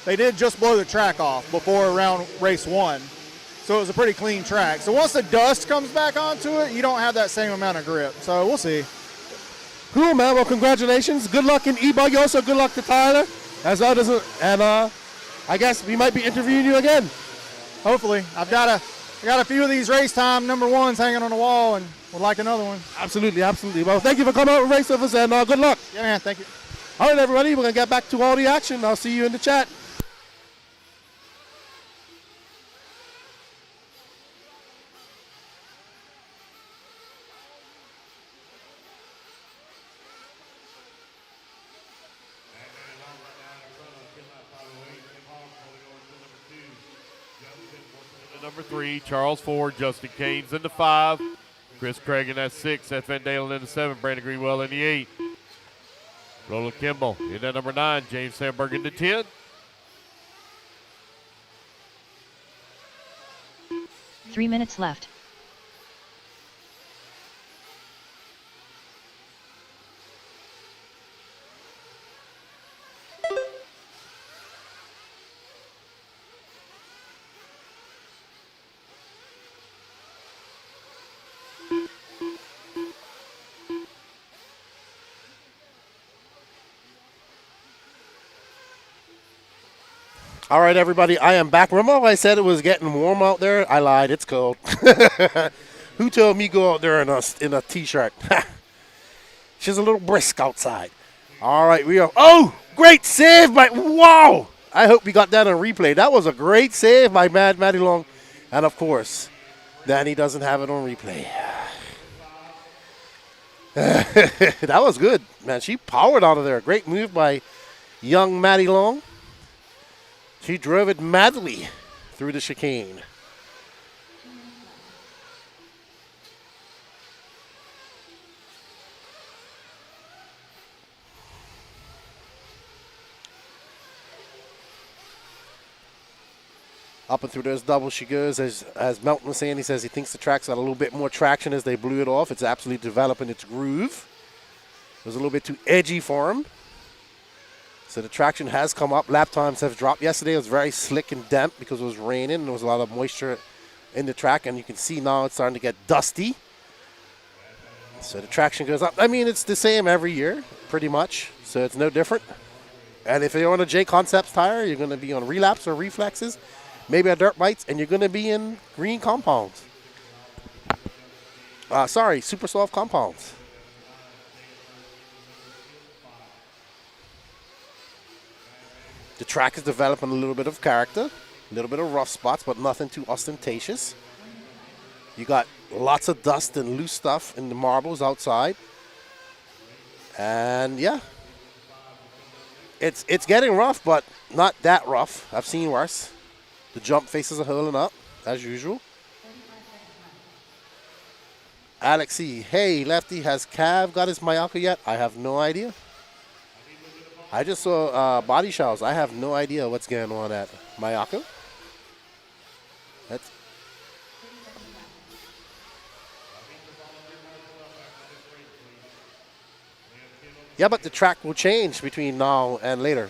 they did just blow the track off before around race 1, so it was a pretty clean track. So once the dust comes back onto it, you don't have that same amount of grip, so we'll see. Cool, man. Well, congratulations. Good luck in e-buggy. Also, good luck to Tyler. And I guess we might be interviewing you again. Hopefully. I got a few of these race time number ones hanging on the wall and would like another one. Absolutely, absolutely. Well, thank you for coming out and race with us, and good luck. Yeah, man. Thank you. All right, everybody. We're going to get back to all the action. I'll see you in the chat. Number 3, Charles Ford, Justin Canes in the 5, Chris Craig in that 6, Seth Van Dalen in the 7, Brandon Greenwell in the 8, Roland Kimball in that number 9, James Sandberg in the 10. Three minutes left. All right, everybody, I am back. Remember how I said it was getting warm out there? I lied. It's cold. Who told me go out there in a T-shirt? She's a little brisk outside. All right, we are. Oh, great save by. Wow. I hope we got that on replay. That was a great save by Matty Long. And, of course, Danny doesn't have it on replay. That was good, man. She powered out of there. Great move by young Matty Long. She drove it madly through the chicane. Up and through those doubles she goes. As Melton was saying, he says he thinks the track's got a little bit more traction as they blew it off. It's absolutely developing its groove. It was a little bit too edgy for him. So the traction has come up. Lap times have dropped. Yesterday it was very slick and damp because it was raining and there was a lot of moisture in the track. And you can see now it's starting to get dusty. So the traction goes up. I mean, it's the same every year, pretty much. So it's no different. And if you're on a J Concepts tire, you're going to be on relapse or reflexes, maybe a dirt bites, and you're going to be in green compounds. Super soft compounds. The track is developing a little bit of character, a little bit of rough spots, but nothing too ostentatious. You got lots of dust and loose stuff in the marbles outside. And yeah, it's getting rough, but not that rough. I've seen worse. The jump faces are holding up, as usual. Alex C. Hey, Lefty, has Cav got his Mayaka yet? I have no idea. I just saw body showers. I have no idea what's going on at Mayaka. That's Yeah, but the track will change between now and later.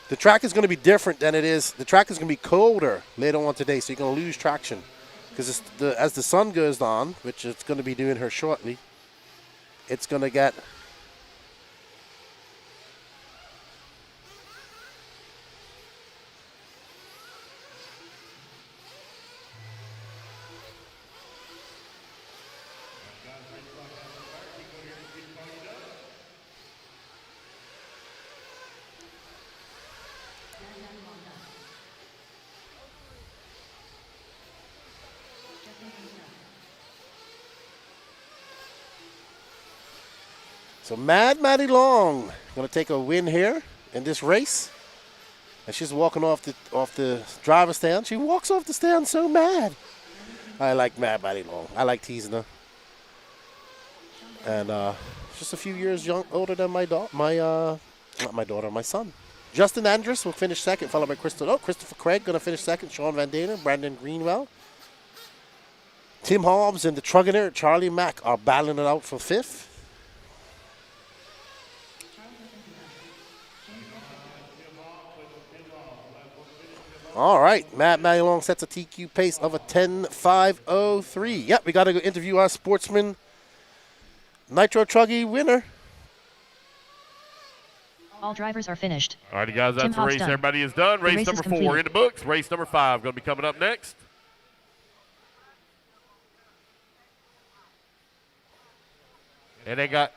The track is going to be different than it is. The track is going to be colder later on today, so you're going to lose traction. Because as the sun goes on, which it's going to be doing here shortly, it's going to get... So Mad Maddie Long going to take a win here in this race. And she's walking off the driver's stand. She walks off the stand so mad. I like Mad Maddie Long. I like teasing her. And just a few years older than my son. Justin Andrus will finish second, followed by Christopher Craig going to finish second. Sean Van Danen, Brandon Greenwell. Tim Hobbs and the Truggener, Charlie Mack are battling it out for fifth. All right, Matt Maddie sets a TQ pace of a 10.503. Yep, we got to go interview our Sportsman Nitro Truggy winner. All drivers are finished. All right, guys, that's the race. Done. Everybody is done. Race number 4 in the books. Race number 5 going to be coming up next. It ain't got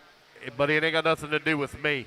nothing to do with me.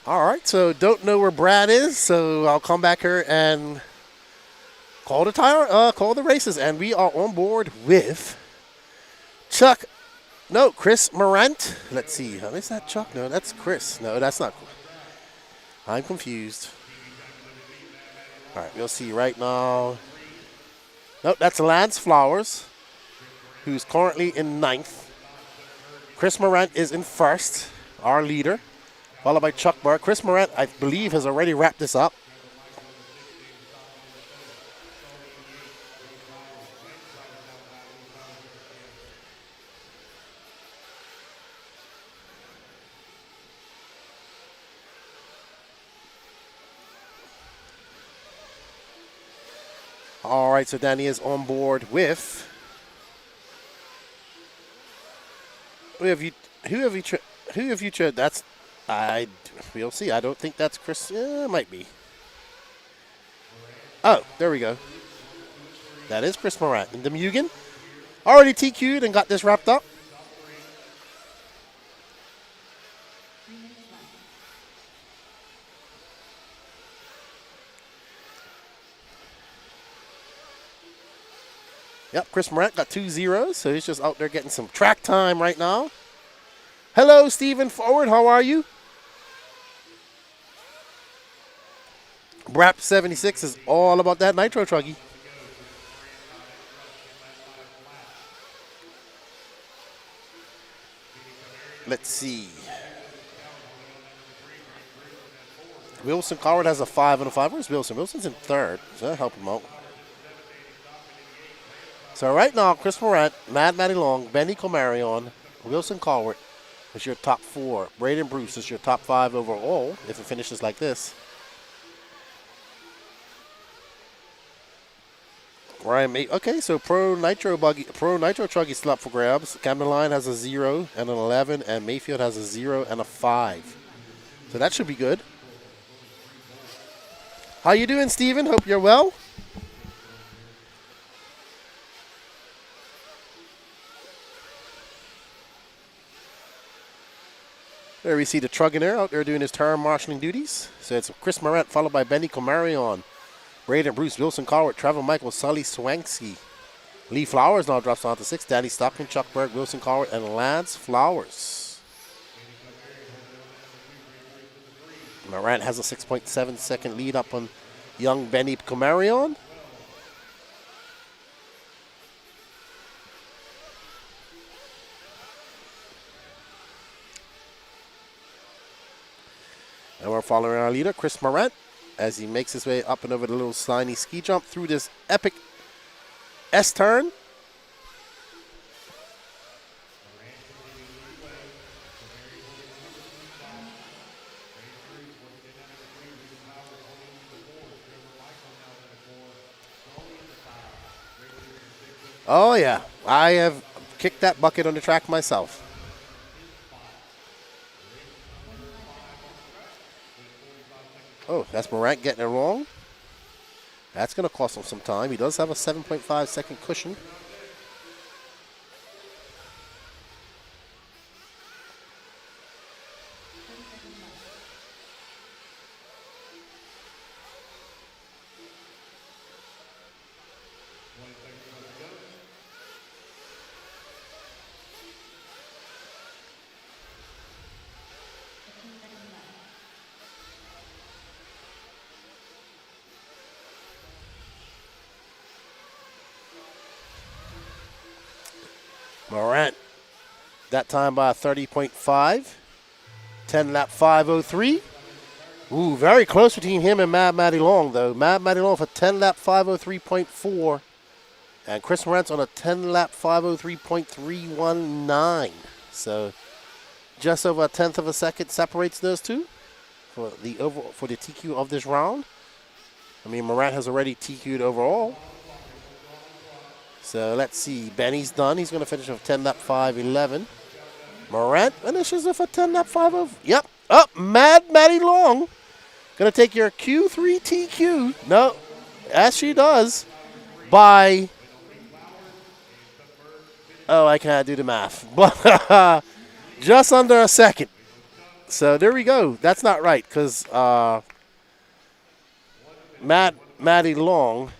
All right, so don't know where Brad is, so I'll come back here and call the races, and we are on board with Chris Morant. Let's see, is that Chuck? No, that's Chris. No, that's not. I'm confused. All right, we'll see right now. Nope, that's Lance Flowers, who's currently in 9th. Chris Morant is in 1st, our leader, followed by Chuck Barr. Chris Morant, I believe, has already wrapped this up. All right, so Danny is on board with. Who have you? That's We'll see. I don't think that's Chris. It might be. Oh, there we go. That is Chris Morant. And the Mugen already TQ'd and got this wrapped up. Yep, Chris Morant got 2 zeros, so he's just out there getting some track time right now. Hello, Stephen Forward. How are you? Brap 76 is all about that Nitro Truggy. Let's see. Wilson Coward has a 5 and a 5. Where's Wilson? Wilson's in third. So that'll help him out. So right now, Chris Morant, Mad Matty Long, Benny Comarion, Wilson Coward is your top 4. Braden Bruce is your top 5 overall if it finishes like this. Ryan May. Okay, so Pro Nitro Truggy still up for grabs. Camden Line has a 0 and an 11, and Mayfield has a 0 and a 5. So that should be good. How you doing, Steven? Hope you're well. There we see the Trugginer out there doing his turn marshalling duties. So it's Chris Morant followed by Benny Comarion, Braden Bruce, Wilson Cowart, Trevor Michael, Sully Swanksky. Lee Flowers now drops on to 6. Danny Stockman, Chuck Berg, Wilson Cowart, and Lance Flowers. Morant has a 6.7 second lead up on young Benny Comarion. And we're following our leader, Chris Morant, as he makes his way up and over the little slimy ski jump through this epic S-turn. Oh, yeah. I have kicked that bucket on the track myself. Oh, that's Morant getting it wrong. That's going to cost him some time. He does have a 7.5 second cushion. Morant, that time by 30.5. 10 lap 5:03. Ooh, very close between him and Mad Matty Long, though. Mad Matty Long for 10 lap 5:03.4. And Chris Morant's on a 10 lap 5:03.319. So just over a tenth of a second separates those two for the TQ of this round. I mean, Morant has already TQ'd overall. So let's see. Benny's done. He's going to finish with 10 lap 5:11. Morant finishes with a 10 lap 5:0. Yep. Up. Mad Matty Long. Going to take your Q3 TQ. No. As she does. By. Oh, I can't do the math. But just under a second. So there we go. That's not right because Matty Long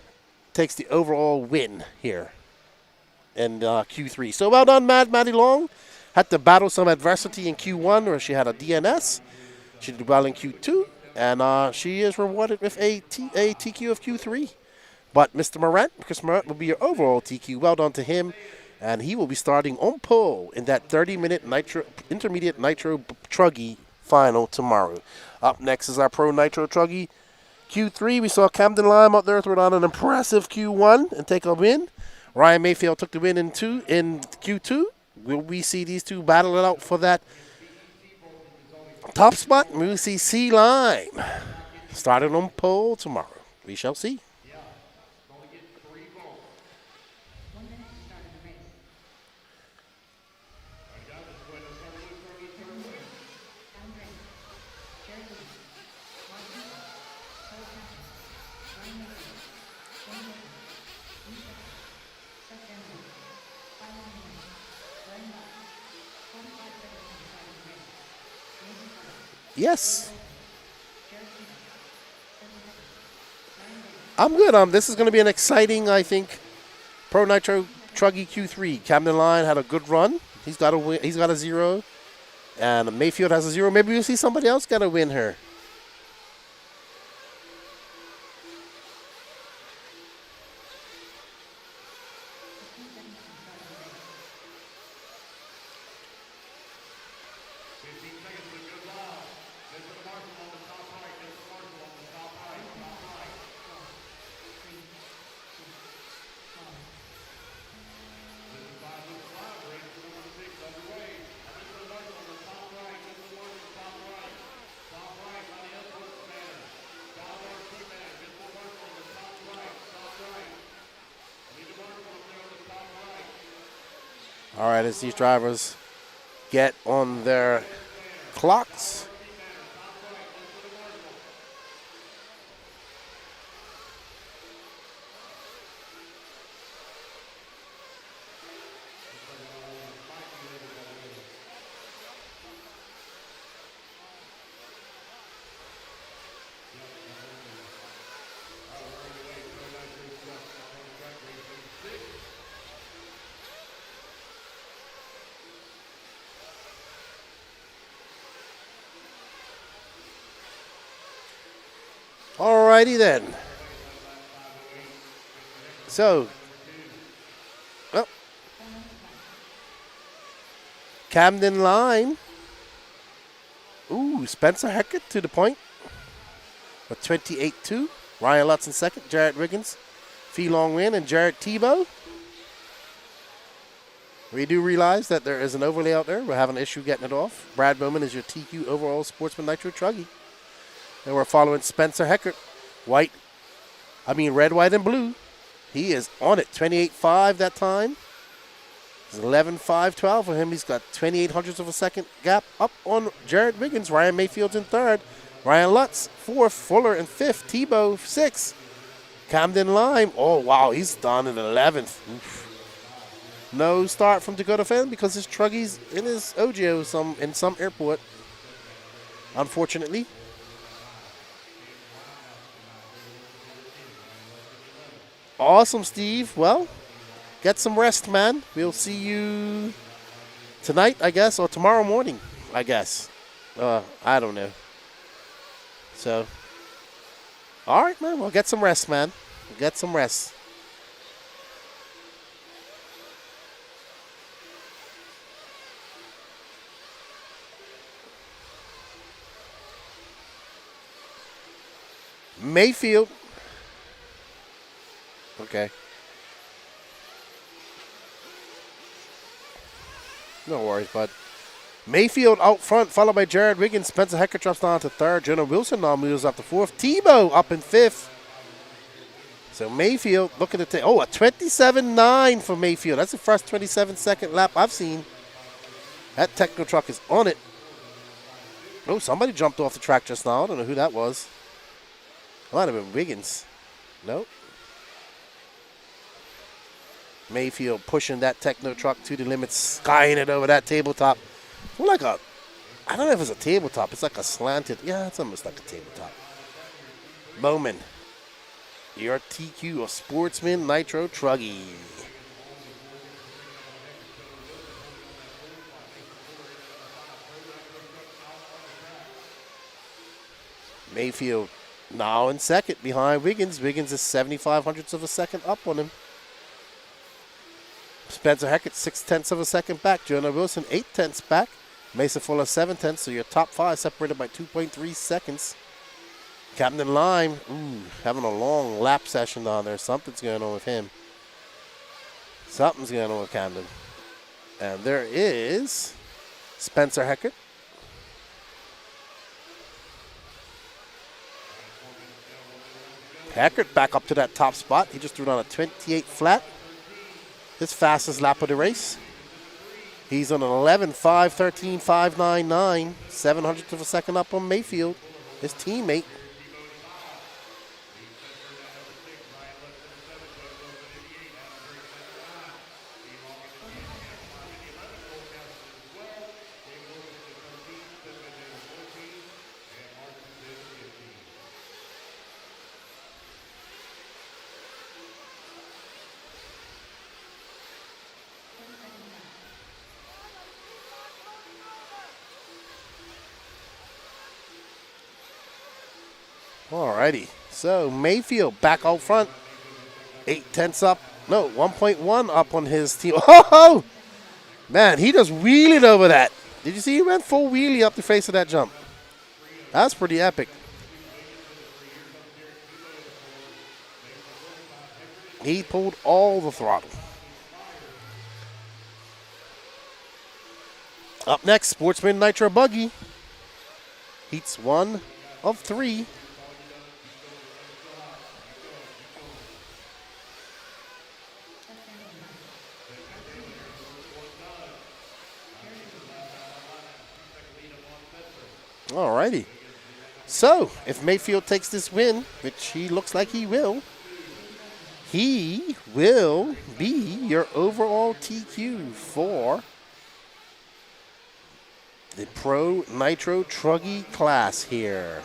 takes the overall win here in Q3. So well done, Matty Long. Had to battle some adversity in Q1 where she had a DNS. She did well in Q2, and she is rewarded with a TQ of Q3. But Mr. Morant, Chris Morant, will be your overall TQ. Well done to him, and he will be starting on pole in that 30-minute intermediate Nitro Truggy final tomorrow. Up next is our Pro Nitro Truggy Q3. We saw Camden Lime out there throw down an impressive Q1 and take a win. Ryan Mayfield took the win in Q2. Will we see these two battle it out for that top spot? We will see C Lime starting on pole tomorrow. We shall see. Yes. I'm good. This is going to be an exciting, I think, Pro Nitro Truggy Q3. Camden Line had a good run. He's got a win. He's got a 0. And Mayfield has a 0. Maybe we'll see somebody else get a win here. All right, as these drivers get on their clocks. Alrighty then. So, Camden Line. Ooh, Spencer Heckett to the point. With 28-2. Ryan Lutz in second. Jared Wiggins. Fee Long Win and Jared Tebow. We do realize that there is an overlay out there. We're having an issue getting it off. Brad Bowman is your TQ overall Sportsman Nitro Truggy. And we're following Spencer Heckert. Red, white, and blue. He is on it. 28.5 that time. It's 11.512 for him. He's got 28 hundredths of a second gap up on Jared Wiggins. Ryan Mayfield's in third. Ryan Lutz, fourth. Fuller in fifth. Tebow, sixth. Camden Lime. Oh, wow. He's down in 11th. Oof. No start from Dakota Fenn because his Truggy's in his OGO in some airport, unfortunately. Awesome, Steve. Well, get some rest, man. We'll see you tonight, I guess, or tomorrow morning, I guess. I don't know. So, all right, man. Well, get some rest, man. Get some rest. Mayfield. Okay. No worries, bud. Mayfield out front, followed by Jared Wiggins. Spencer Hecker drops down to third. Jonah Wilson now moves up to fourth. Tebow up in fifth. So Mayfield looking to take, a 27.9 for Mayfield. That's the first 27-second lap I've seen. That techno truck is on it. Oh, somebody jumped off the track just now. I don't know who that was. Might have been Wiggins. Nope. Mayfield pushing that techno truck to the limit, skying it over that tabletop. More like I don't know if it's a tabletop. It's like a slanted. Yeah, it's almost like a tabletop. Bowman, your TQ of Sportsman Nitro Truggy. Mayfield now in second behind Wiggins. Wiggins is 75 hundredths of a second up on him. Spencer Heckett, 0.6 of a second back. Jonah Wilson, 0.8 back. Mason Fuller, 0.7. So your top five separated by 2.3 seconds. Camden Lime, having a long lap session down there. Something's going on with him. Something's going on with Camden. And there is Spencer Heckett. Heckert back up to that top spot. He just threw down a 28 flat. His fastest lap of the race. He's on an 11.5.13.599. 700th of a second up on Mayfield, his teammate. Alrighty. So Mayfield back out front. 8/10 up. No, 1.1 up on his team. Oh! Man, he just wheelied over that. Did you see he went full wheelie up the face of that jump? That's pretty epic. He pulled all the throttle. Up next, Sportsman Nitro Buggy. Heats 1 of 3. Alrighty. So, if Mayfield takes this win, which he looks like he will be your overall TQ for the Pro Nitro Truggy class here.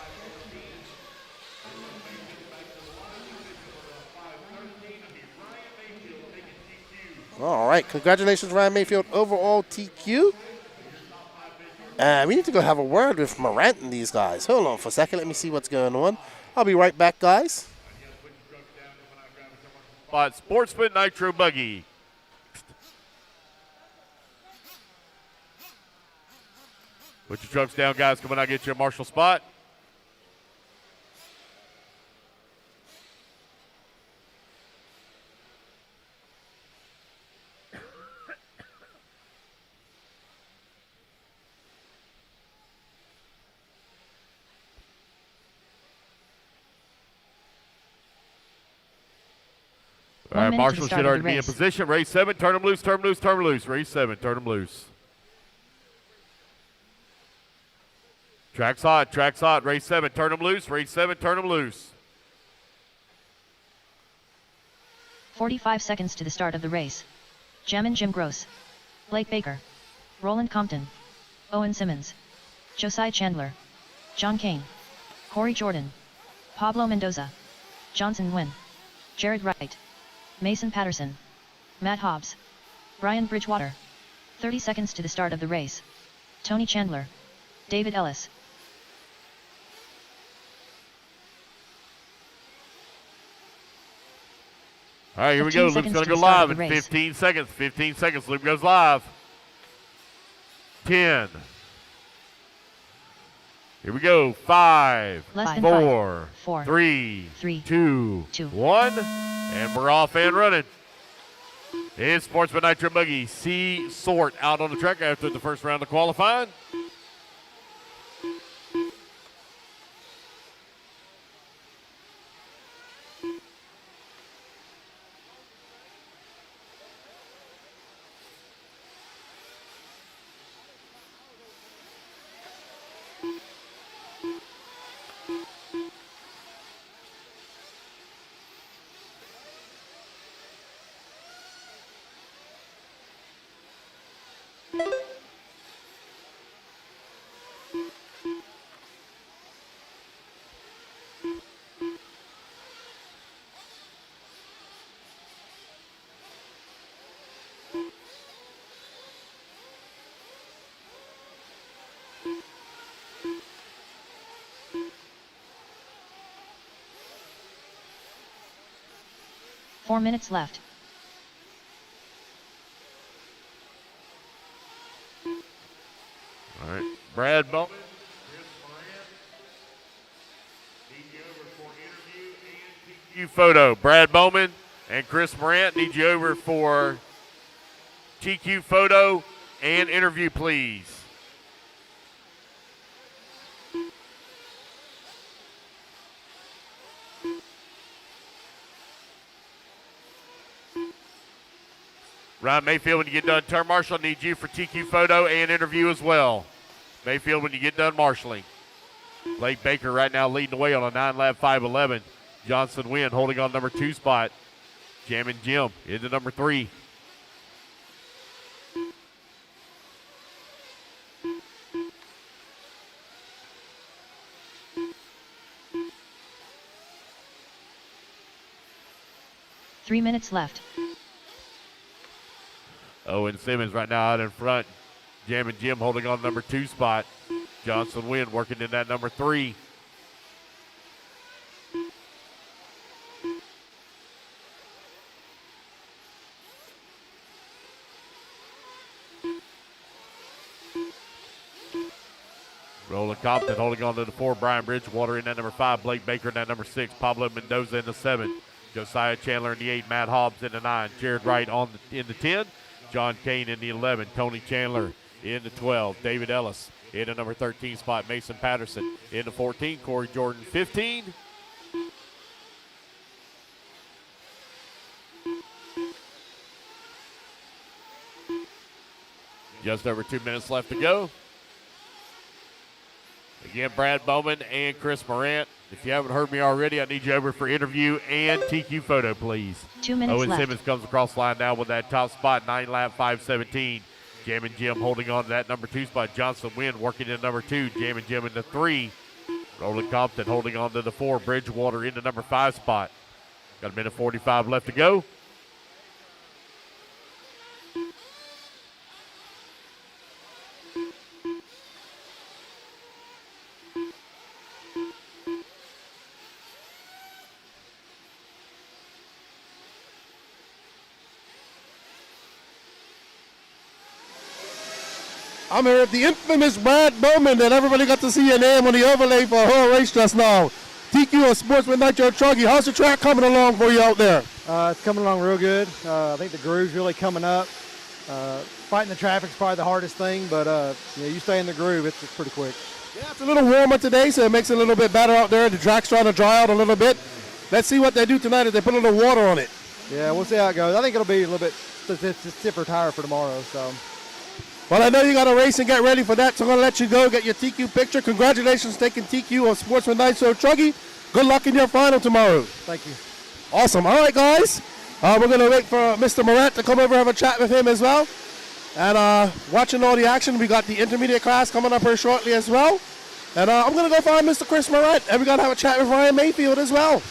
All right, congratulations, Ryan Mayfield, overall TQ. We need to go have a word with Morant and these guys. Hold on for a second. Let me see what's going on. I'll be right back, guys. But Sportsman Nitro Buggy. Put your trucks down, guys. Come on out, get your marshal spot. All right, Marshall should already be in position. Race 7, turn them loose, turn them loose, turn them loose. Race 7, turn them loose. Track's hot, track's hot. Race 7, turn them loose. Race 7, turn them loose. 45 seconds to the start of the race. Jammin' Jim Gross, Blake Baker, Roland Compton, Owen Simmons, Josiah Chandler, John Kane, Corey Jordan, Pablo Mendoza, Johnson Nguyen, Jared Wright, Mason Patterson, Matt Hobbs, Brian Bridgewater. 30 seconds to the start of the race. Tony Chandler, David Ellis. All right, here we go. Luke's going to go live in 15 seconds. 15 seconds. Luke goes live. 10. Here we go. 5, 4, 3, 2, 1. And we're off and running. It's Sportsman Nitro Buggy C sort out on the track after the first round of qualifying. Four minutes left. All right, Brad Bowman. You photo. Brad Bowman and Chris Morant need you over for TQ photo and interview, please. Ryan Mayfield, when you get done turn marshal, I need you for TQ photo and interview as well. Mayfield, when you get done marshaling. Blake Baker right now leading the way on a 9-lap 5:11. Johnson Nguyen holding on number 2 spot. Jammin' Jim into number 3. Three minutes left. Owen Simmons right now out in front. Jammin' Jim holding on number 2 spot. Johnson Nguyen working in that number 3. Roland Compton holding on to the 4. Brian Bridgewater in that number 5. Blake Baker in that number 6. Pablo Mendoza in the 7. Josiah Chandler in the 8. Matt Hobbs in the 9. Jared Wright in the 10. John Kane in the 11. Tony Chandler in the 12. David Ellis in the number 13 spot. Mason Patterson in the 14. Corey Jordan 15. Just over 2 minutes left to go. Again, Brad Bowman and Chris Morant. If you haven't heard me already, I need you over for interview and TQ photo, please. 2 minutes Owen left. Simmons comes across the line now with that top spot, 9 lap, 5:17. Jammin' Jim holding on to that number 2 spot. Johnson Wynn working in number 2. Jammin' Jim in the 3. Roland Compton holding on to the 4. Bridgewater in the number 5 spot. Got a minute 45 left to go. I'm here with the infamous Brad Bowman that everybody got to see your name on the overlay for a whole race just now. TQ of Sportsman Nitro Truggy. How's the track coming along for you out there? It's coming along real good. I think the groove's really coming up. Fighting the traffic's probably the hardest thing, but you stay in the groove, it's pretty quick. Yeah, it's a little warmer today, so it makes it a little bit better out there. The track's trying to dry out a little bit. Let's see what they do tonight if they put a little water on it. Yeah, we'll see how it goes. I think it'll be a little bit stiffer tire for tomorrow. So. Well, I know you got to race and get ready for that, so I'm going to let you go get your TQ picture. Congratulations taking TQ of Sportsman Nitro Truggy. Good luck in your final tomorrow. Thank you. Awesome. All right, guys. We're going to wait for Mr. Morant to come over and have a chat with him as well. And watching all the action, we got the intermediate class coming up here shortly as well. And I'm going to go find Mr. Chris Morant, and we're going to have a chat with Ryan Mayfield as well.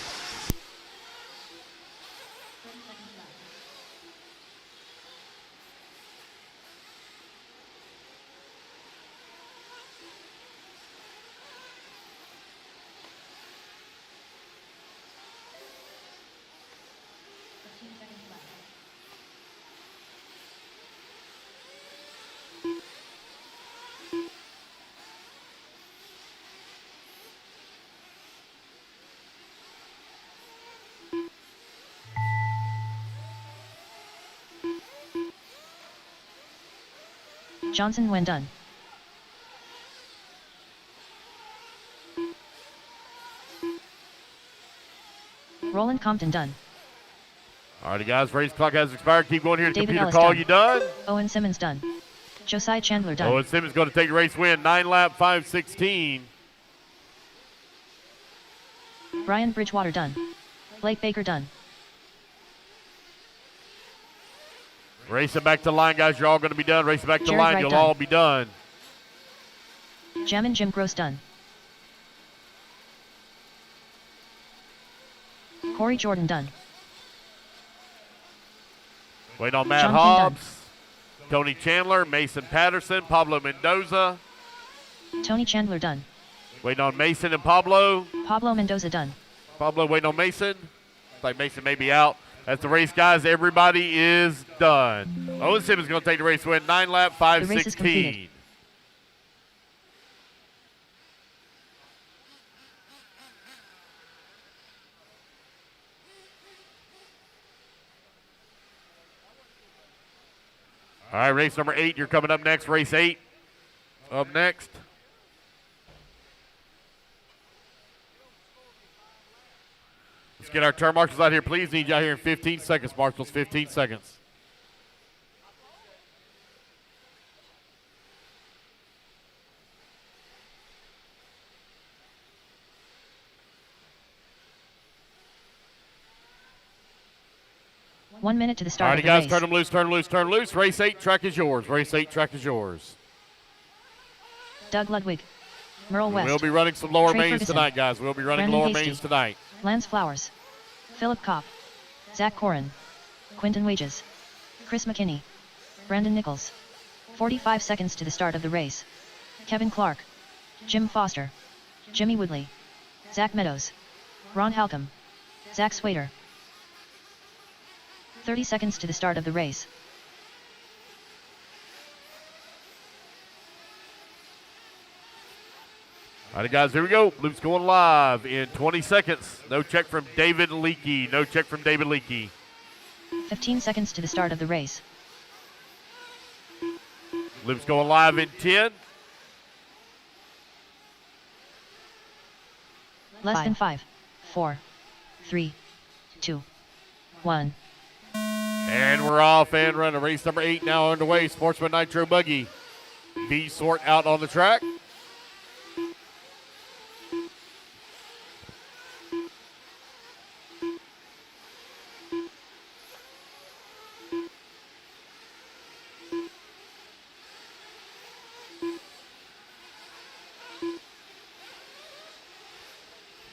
Johnson when done. Roland Compton done. All right, guys, race clock has expired. Keep going here. The David computer Ellis call done. you done. Owen Simmons done. Josiah Chandler done. Owen Simmons going to take the race win. 9 lap, 5:16. Brian Bridgewater done. Blake Baker done. Racing back to the line, guys. You're all going to be done. Racing back to the Jared line. Wright You'll done. all be done. Jammin' Jim Gross done. Corey Jordan done. Wait on Matt Jonathan Hobbs. Tony Chandler, Mason Patterson, Pablo Mendoza. Tony Chandler done. Waiting on Mason and Pablo. Pablo Mendoza done. Pablo waiting on Mason. Looks like Mason may be out. That's the race, guys. Everybody is done. Owen Simmons going to take the race win. 9 lap, The race is completed. 5:16. All right, race number 8. You're coming up next. Race 8 up next. Let's get our turn marshals out here, please. Need you out here in 15 seconds, marshals. 15 seconds. One minute to the All start right, of the guys, race. turn them loose, turn them loose, turn them loose. Race 8, track is yours. Race 8, track is yours. Doug Ludwig. Merle West. We'll be running some lower Trey mains Ferguson. tonight, guys. We'll be running Brandon lower Hasty. mains tonight. Lance Flowers. Philip Kopp. Zach Corin. Quinton Wages. Chris McKinney. Brandon Nichols. 45 seconds to the start of the race. Kevin Clark. Jim Foster. Jimmy Woodley. Zach Meadows. Ron Halcomb. Zach Swader. 30 seconds to the start of the race. All right, guys, here we go. Loop's going live in 20 seconds. No check from David Leakey. No check from David Leakey. 15 seconds to the start of the race. Loop's going live in 10. Less than 5, 4, 3, 2, 1. And we're off and running. Race number 8 now underway. Sportsman Nitro Buggy. B-sort out on the track.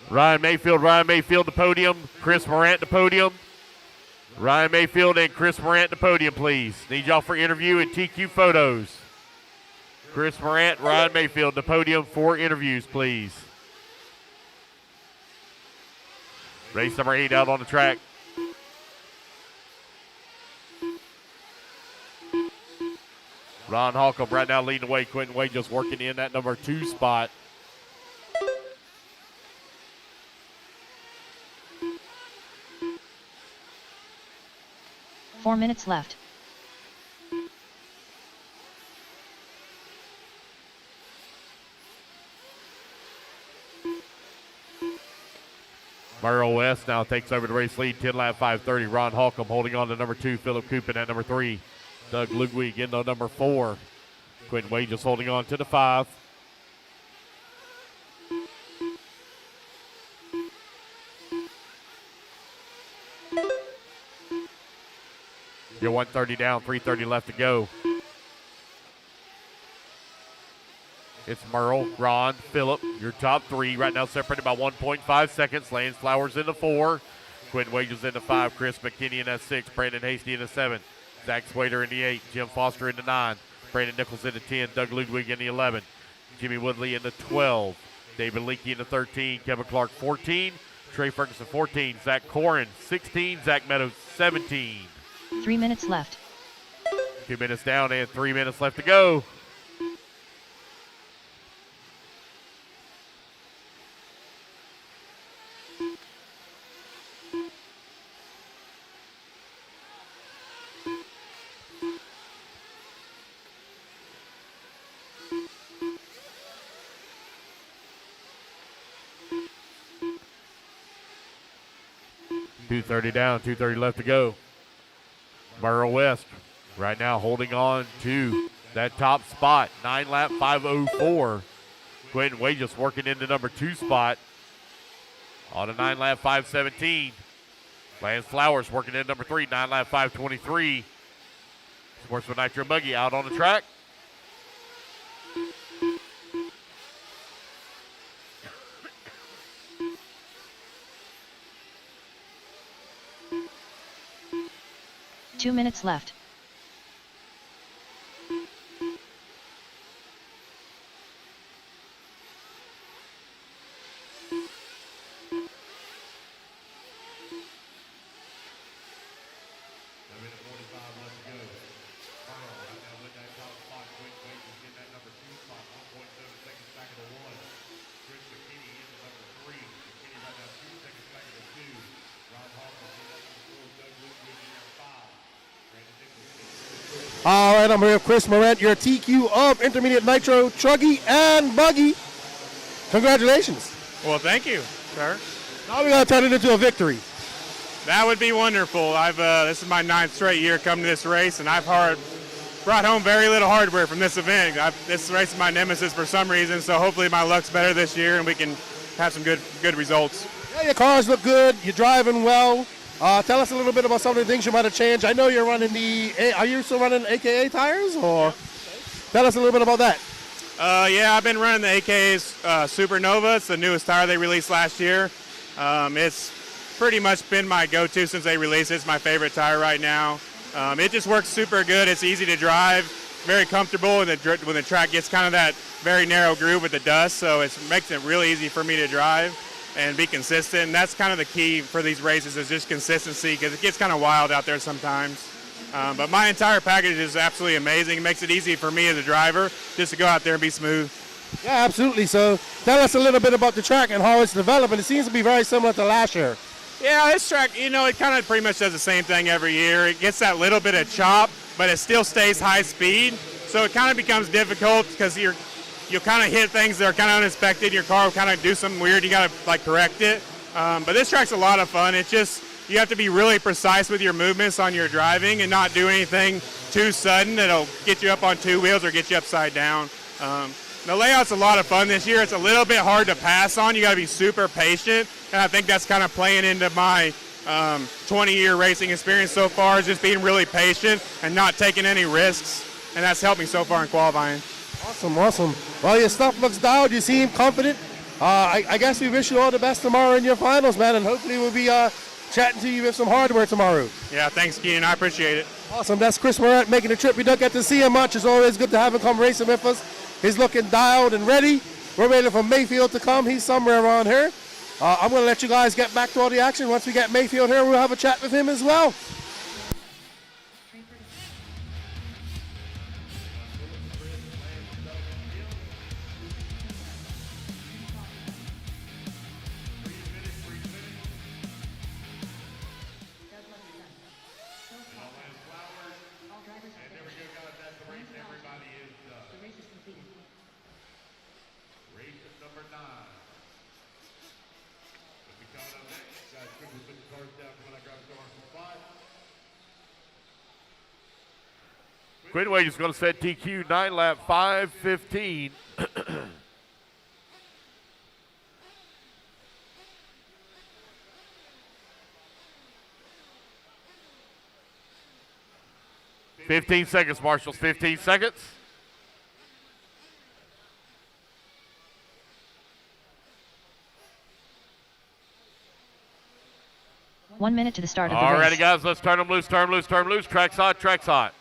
Ryan Mayfield to podium. Chris Morant to podium. Ryan Mayfield and Chris Morant to podium, please. Need y'all for interview and TQ photos. Chris Morant, Ryan Mayfield to podium for interviews, please. Race number 8 out on the track. Ron Holcomb right now leading the way. Quentin Wade just working in that number 2 spot. Four minutes left. Merrill West now takes over the race lead, 10 lap 5:30. Ron Holcomb holding on to number 2. Philip Coopin at number 3. Doug Ludwig into number 4. Quentin Wade just holding on to the 5. You're 130 down, 330 left to go. It's Merle, Ron, Phillip, your top 3. Right now separated by 1.5 seconds. Lance Flowers into 4. Quentin Wages into 5. Chris McKinney in that 6. Brandon Hasty into 7. Zach Swader in the 8. Jim Foster into 9. Brandon Nichols into 10. Doug Ludwig in the 11. Jimmy Woodley into 12. David Leakey into 13. Kevin Clark 14. Trey Ferguson 14. Zach Corin 16. Zach Meadows 17. 3 minutes left. 2 minutes down and 3 minutes left to go. .230 down, 2:30 left to go. Merrill West right now holding on to that top spot. 9 lap 5:04. Quentin Wade just working into number 2 spot on a 9 lap 5:17. Lance Flowers working in number 3, 9 lap 5:23. Sportsman Nitro Buggy out on the track. Two minutes left. All right, I'm here with Chris Morant, your TQ of Intermediate Nitro Truggy and Buggy. Congratulations. Well, thank you, sir. Now we got to turn it into a victory. That would be wonderful. This is my 9th straight year coming to this race, and I've brought home very little hardware from this event. This race is my nemesis for some reason, so hopefully my luck's better this year and we can have some good results. Yeah, your cars look good. You're driving well. Tell us a little bit about some of the things you might have changed. I know you're running are you still running AKA tires? Or tell us a little bit about that. Yeah, I've been running the AKA's Supernova. It's the newest tire they released last year. It's pretty much been my go-to since they released it. It's my favorite tire right now. It just works super good. It's easy to drive, very comfortable when the track gets kind of that very narrow groove with the dust, so it makes it really easy for me to drive and be consistent. And that's kind of the key for these races is just consistency because it gets kind of wild out there sometimes. But my entire package is absolutely amazing. It makes it easy for me as a driver just to go out there and be smooth. Yeah, absolutely. So tell us a little bit about the track and how it's developing. It seems to be very similar to last year. Yeah, this track, you know, it kind of pretty much does the same thing every year. It gets that little bit of chop, but it still stays high speed. So it kind of becomes difficult because you'll kind of hit things that are kind of unexpected. Your car will kind of do something weird. You got to like correct it. But this track's a lot of fun. It's just you have to be really precise with your movements on your driving and not do anything too sudden that'll get you up on two wheels or get you upside down. The layout's a lot of fun this year. It's a little bit hard to pass on. You got to be super patient, and I think that's kind of playing into my 20-year racing experience so far, is just being really patient and not taking any risks, and that's helped me so far in qualifying. Awesome, awesome. Well, your stuff looks dialed. You seem confident. I guess we wish you all the best tomorrow in your finals, man, and hopefully we'll be chatting to you with some hardware tomorrow. Yeah, thanks, Keenan. I appreciate it. Awesome. That's Chris Morant making the trip. We don't get to see him much. It's always good to have him come racing with us. He's looking dialed and ready. We're waiting for Mayfield to come. He's somewhere around here. I'm going to let you guys get back to all the action. Once we get Mayfield here, we'll have a chat with him as well. Quinway is going to set TQ 9 lap 5:15. 15 seconds, Marshals, 15 seconds. One minute to the start of the All race. righty, guys, let's turn them loose, turn them loose, turn them loose. Track's hot, track's hot.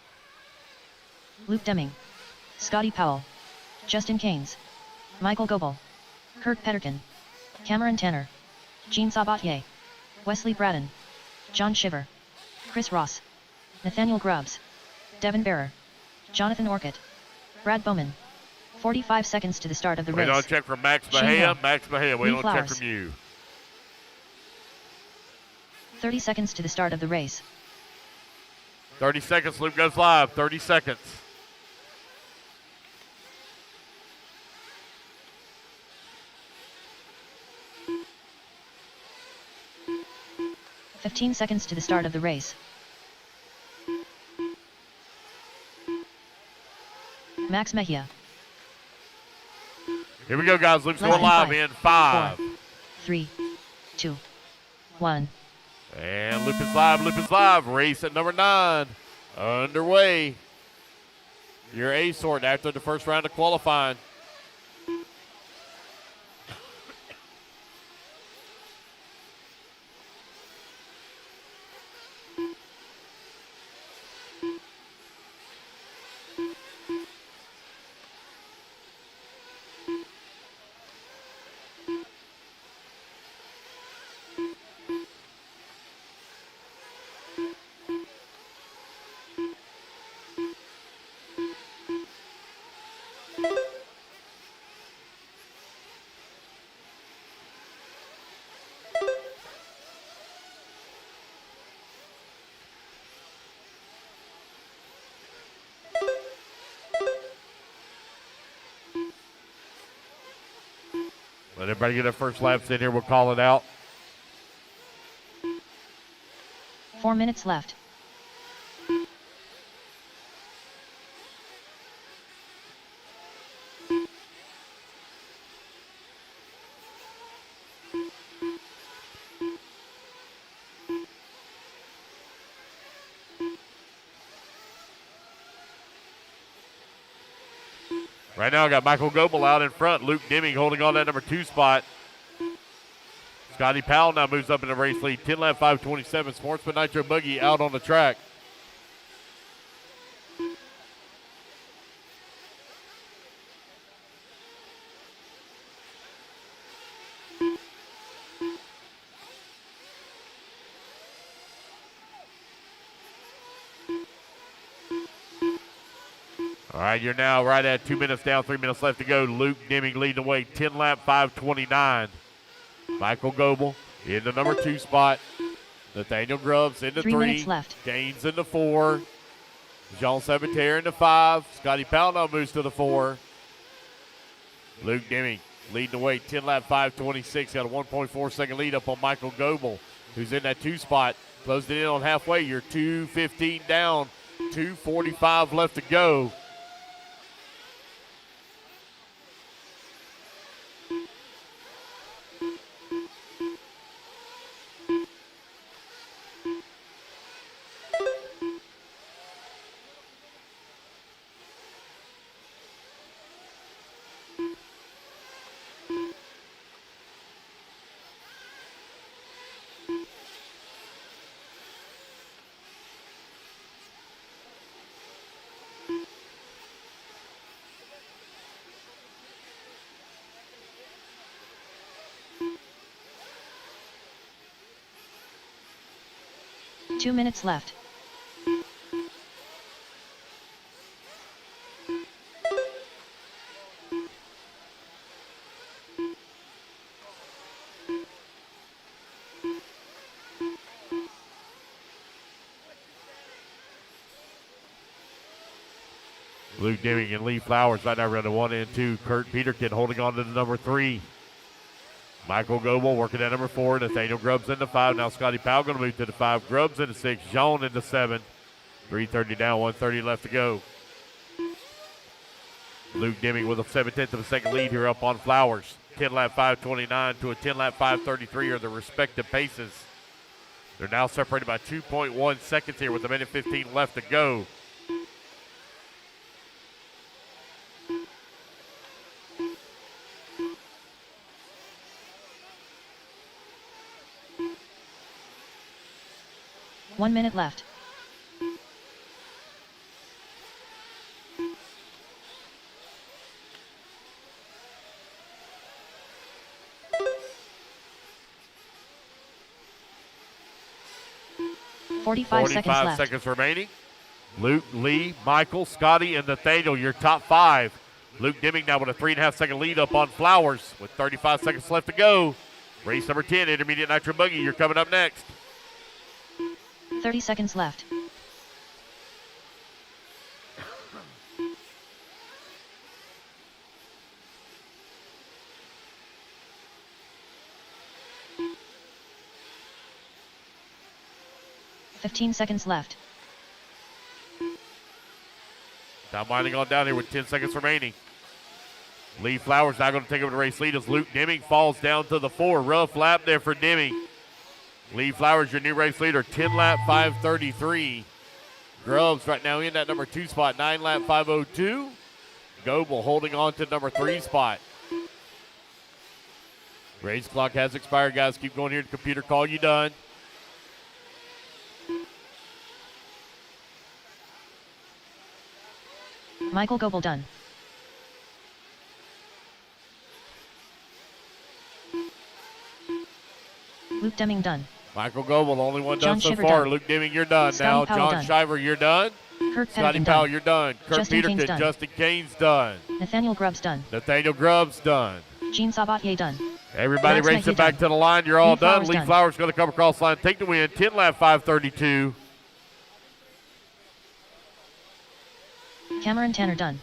Luke Deming, Scotty Powell, Justin Keynes, Michael Goebel, Kurt Petterkin, Cameron Tanner, Gene Sabatier, Wesley Braden, John Shiver, Chris Ross, Nathaniel Grubbs, Devin Barrer, Jonathan Orcutt, Brad Bowman. 45 seconds to the start of the race. Wait on check from Max Shane Bahia. Hill, Max Bahia, wait Lee on check Flowers. from you. 30 seconds to the start of the race. 30 seconds, Luke goes live, 30 seconds. $15 seconds to the start of the race. Max Mejia. Here we go, guys. Luke's Less going than live 5, in 5. 3, 2, 1. And Luke is live, Luke is live. Race at number 9 underway. Your A sort after the first round of qualifying. Let everybody get their first laps in here. We'll call it out. 4 minutes left. Right now, I got Michael Goebel out in front. Luke Deming holding on that number 2 spot. Scotty Powell now moves up in the race lead. 10 lap 5:27. Sportsman Nitro buggy out on the track. All right, you're now right at 2 minutes down, 3 minutes left to go. Luke Deming leading the way, 10 lap, 5:29. Michael Goebel in the number 2 spot. Nathaniel Grubbs into 3 3. minutes left. Gaines into 4. Jean Sabatier into 5. Scotty Powell now moves to the 4. Luke Deming leading the way, 10 lap, 5:26. Got a 1.4 second lead up on Michael Goebel, who's in that 2 spot. Closed it in on halfway. You're 2:15 down, 2:45 left to go. Two minutes left. Luke Deming and Lee Flowers right now running 1 and 2. Kurt Peterkin holding on to the number 3. Michael Goebel working at number 4. Nathaniel Grubbs into 5. Now Scotty Powell going to move to the 5. Grubbs into 6. Jean into 7. 3:30 down, 1:30 left to go. Luke Deming with a 7/10 of a second lead here up on Flowers. 10 lap 5:29 to a 10 lap 5:33 are the respective paces. They're now separated by 2.1 seconds here with a minute 15 left to go. One minute left. Forty-five seconds remaining. Luke, Lee, Michael, Scotty, and Nathaniel, your top 5. Luke Deming now with a 3.5 second lead up on Flowers with 35 seconds left to go. Race number 10, Intermediate Nitro Buggy, you're coming up next. 30 seconds left. Fifteen seconds left. Now winding on down here with 10 seconds remaining. Lee Flowers now going to take over the race lead as Luke Deming falls down to the 4. Rough lap there for Deming. Lee Flowers, your new race leader, 10 lap 5:33. Grubbs right now in that number 2 spot, 9 lap 5:02. Goebel holding on to number 3 spot. Race clock has expired, guys. Keep going here. The computer call you done. Michael Goebel done. Luke Deming done. Michael Goebel, the only one John done so Shiver far. done. Luke Deming, you're done. Scotty Now Powell John done. Shiver, you're done. Kurt Scotty Peterkin Powell, done. you're done. Kurt Justin Peterkin, King's done. Justin Kane's done. Nathaniel Grubbs done. Nathaniel Grubbs done. Jean Sabatier done. Everybody Max racing Mackey back done. to the line. You're all Lee done. Flowers Lee done. Flowers going to come across the line, take the win. 10 lap 5:32. Cameron Tanner done.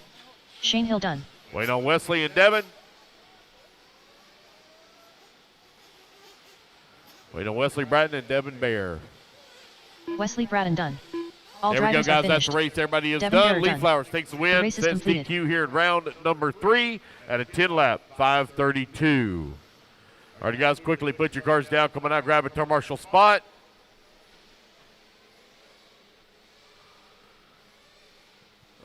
Shane Hill done. Wait on Wesley and Devin. Wait on Wesley Bratton and Devin Bear. Wesley Braden done. All There we go, drivers are guys. That's finished. the race. Everybody is Devin done. Bear Lee done. Flowers takes the The win. race is Sets completed. DQ here in round number 3 at a 10 lap 5:32. All right, guys, quickly put your cars down. Come on out, grab a turn marshal spot.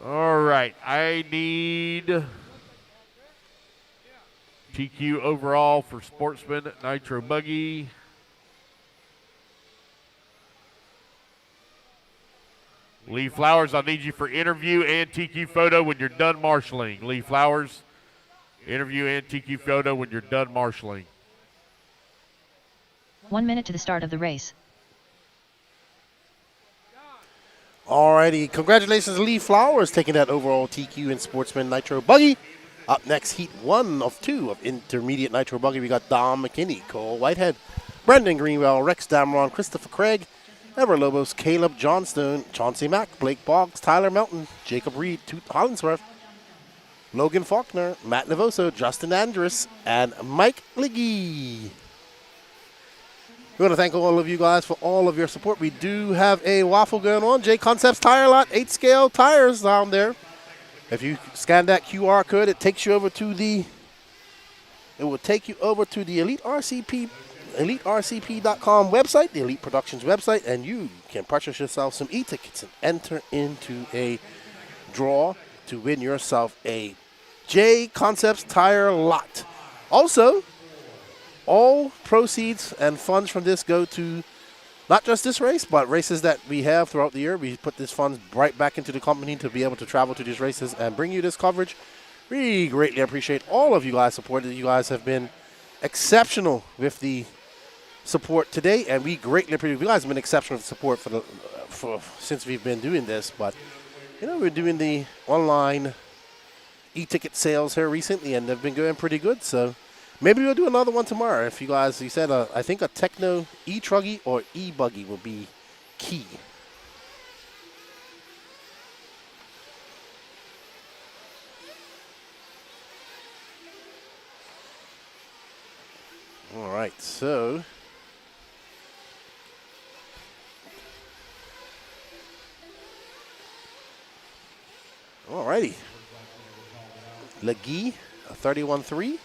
All right, I need TQ overall for Sportsman Nitro Buggy. Lee Flowers, I'll need you for interview and TQ photo when you're done marshaling. Lee Flowers, interview and TQ photo when you're done marshaling. 1 minute to the start of the race. Alrighty, congratulations to Lee Flowers taking that overall TQ in Sportsman Nitro Buggy. Up next, heat 1 of 2 of intermediate Nitro Buggy. We got Dom McKinney, Cole Whitehead, Brendan Greenwell, Rex Dameron, Christopher Craig, Ever Lobos, Caleb Johnstone, Chauncey Mack, Blake Boggs, Tyler Melton, Jacob Reed, Toot Hollingsworth, Logan Faulkner, Matt Navoso, Justin Andrus, and Mike Legee. We want to thank all of you guys for all of your support. We do have a waffle going on. J Concepts Tire Lot, 8-scale tires down there. If you scan that QR code, it takes you over to the. It will take you over to the EliteRCP.com website, the Elite Productions website, and you can purchase yourself some e-tickets and enter into a draw to win yourself a J Concepts Tire Lot. Also, all proceeds and funds from this go to not just this race, but races that we have throughout the year. We put this funds right back into the company to be able to travel to these races and bring you this coverage. We greatly appreciate all of you guys' support. You guys have been exceptional with the support today, and we greatly appreciate. You guys have been exceptional with support for since we've been doing this. But you know, we're doing the online e-ticket sales here recently, and they've been going pretty good. So maybe we'll do another one tomorrow. If you guys, you said, I think a Techno e-Truggy or e-buggy will be key. All right, so all righty. Legee, a 31-3.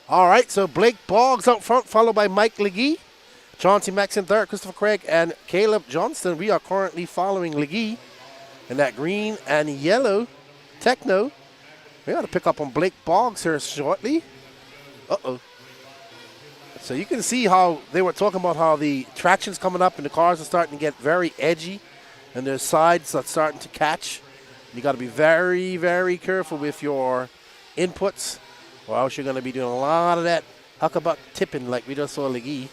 All right, so Blake Boggs out front, followed by Mike Legee, Chauncey Max in third, Christopher Craig, and Caleb Johnston. We are currently following Legee in that green and yellow Techno. We got to pick up on Blake Boggs here shortly. Uh-oh. So you can see how they were talking about how the traction's coming up and the cars are starting to get very edgy and their sides are starting to catch. You got to be very, very careful with your inputs, or else you're going to be doing a lot of that huckabuck tipping like we just saw Legee.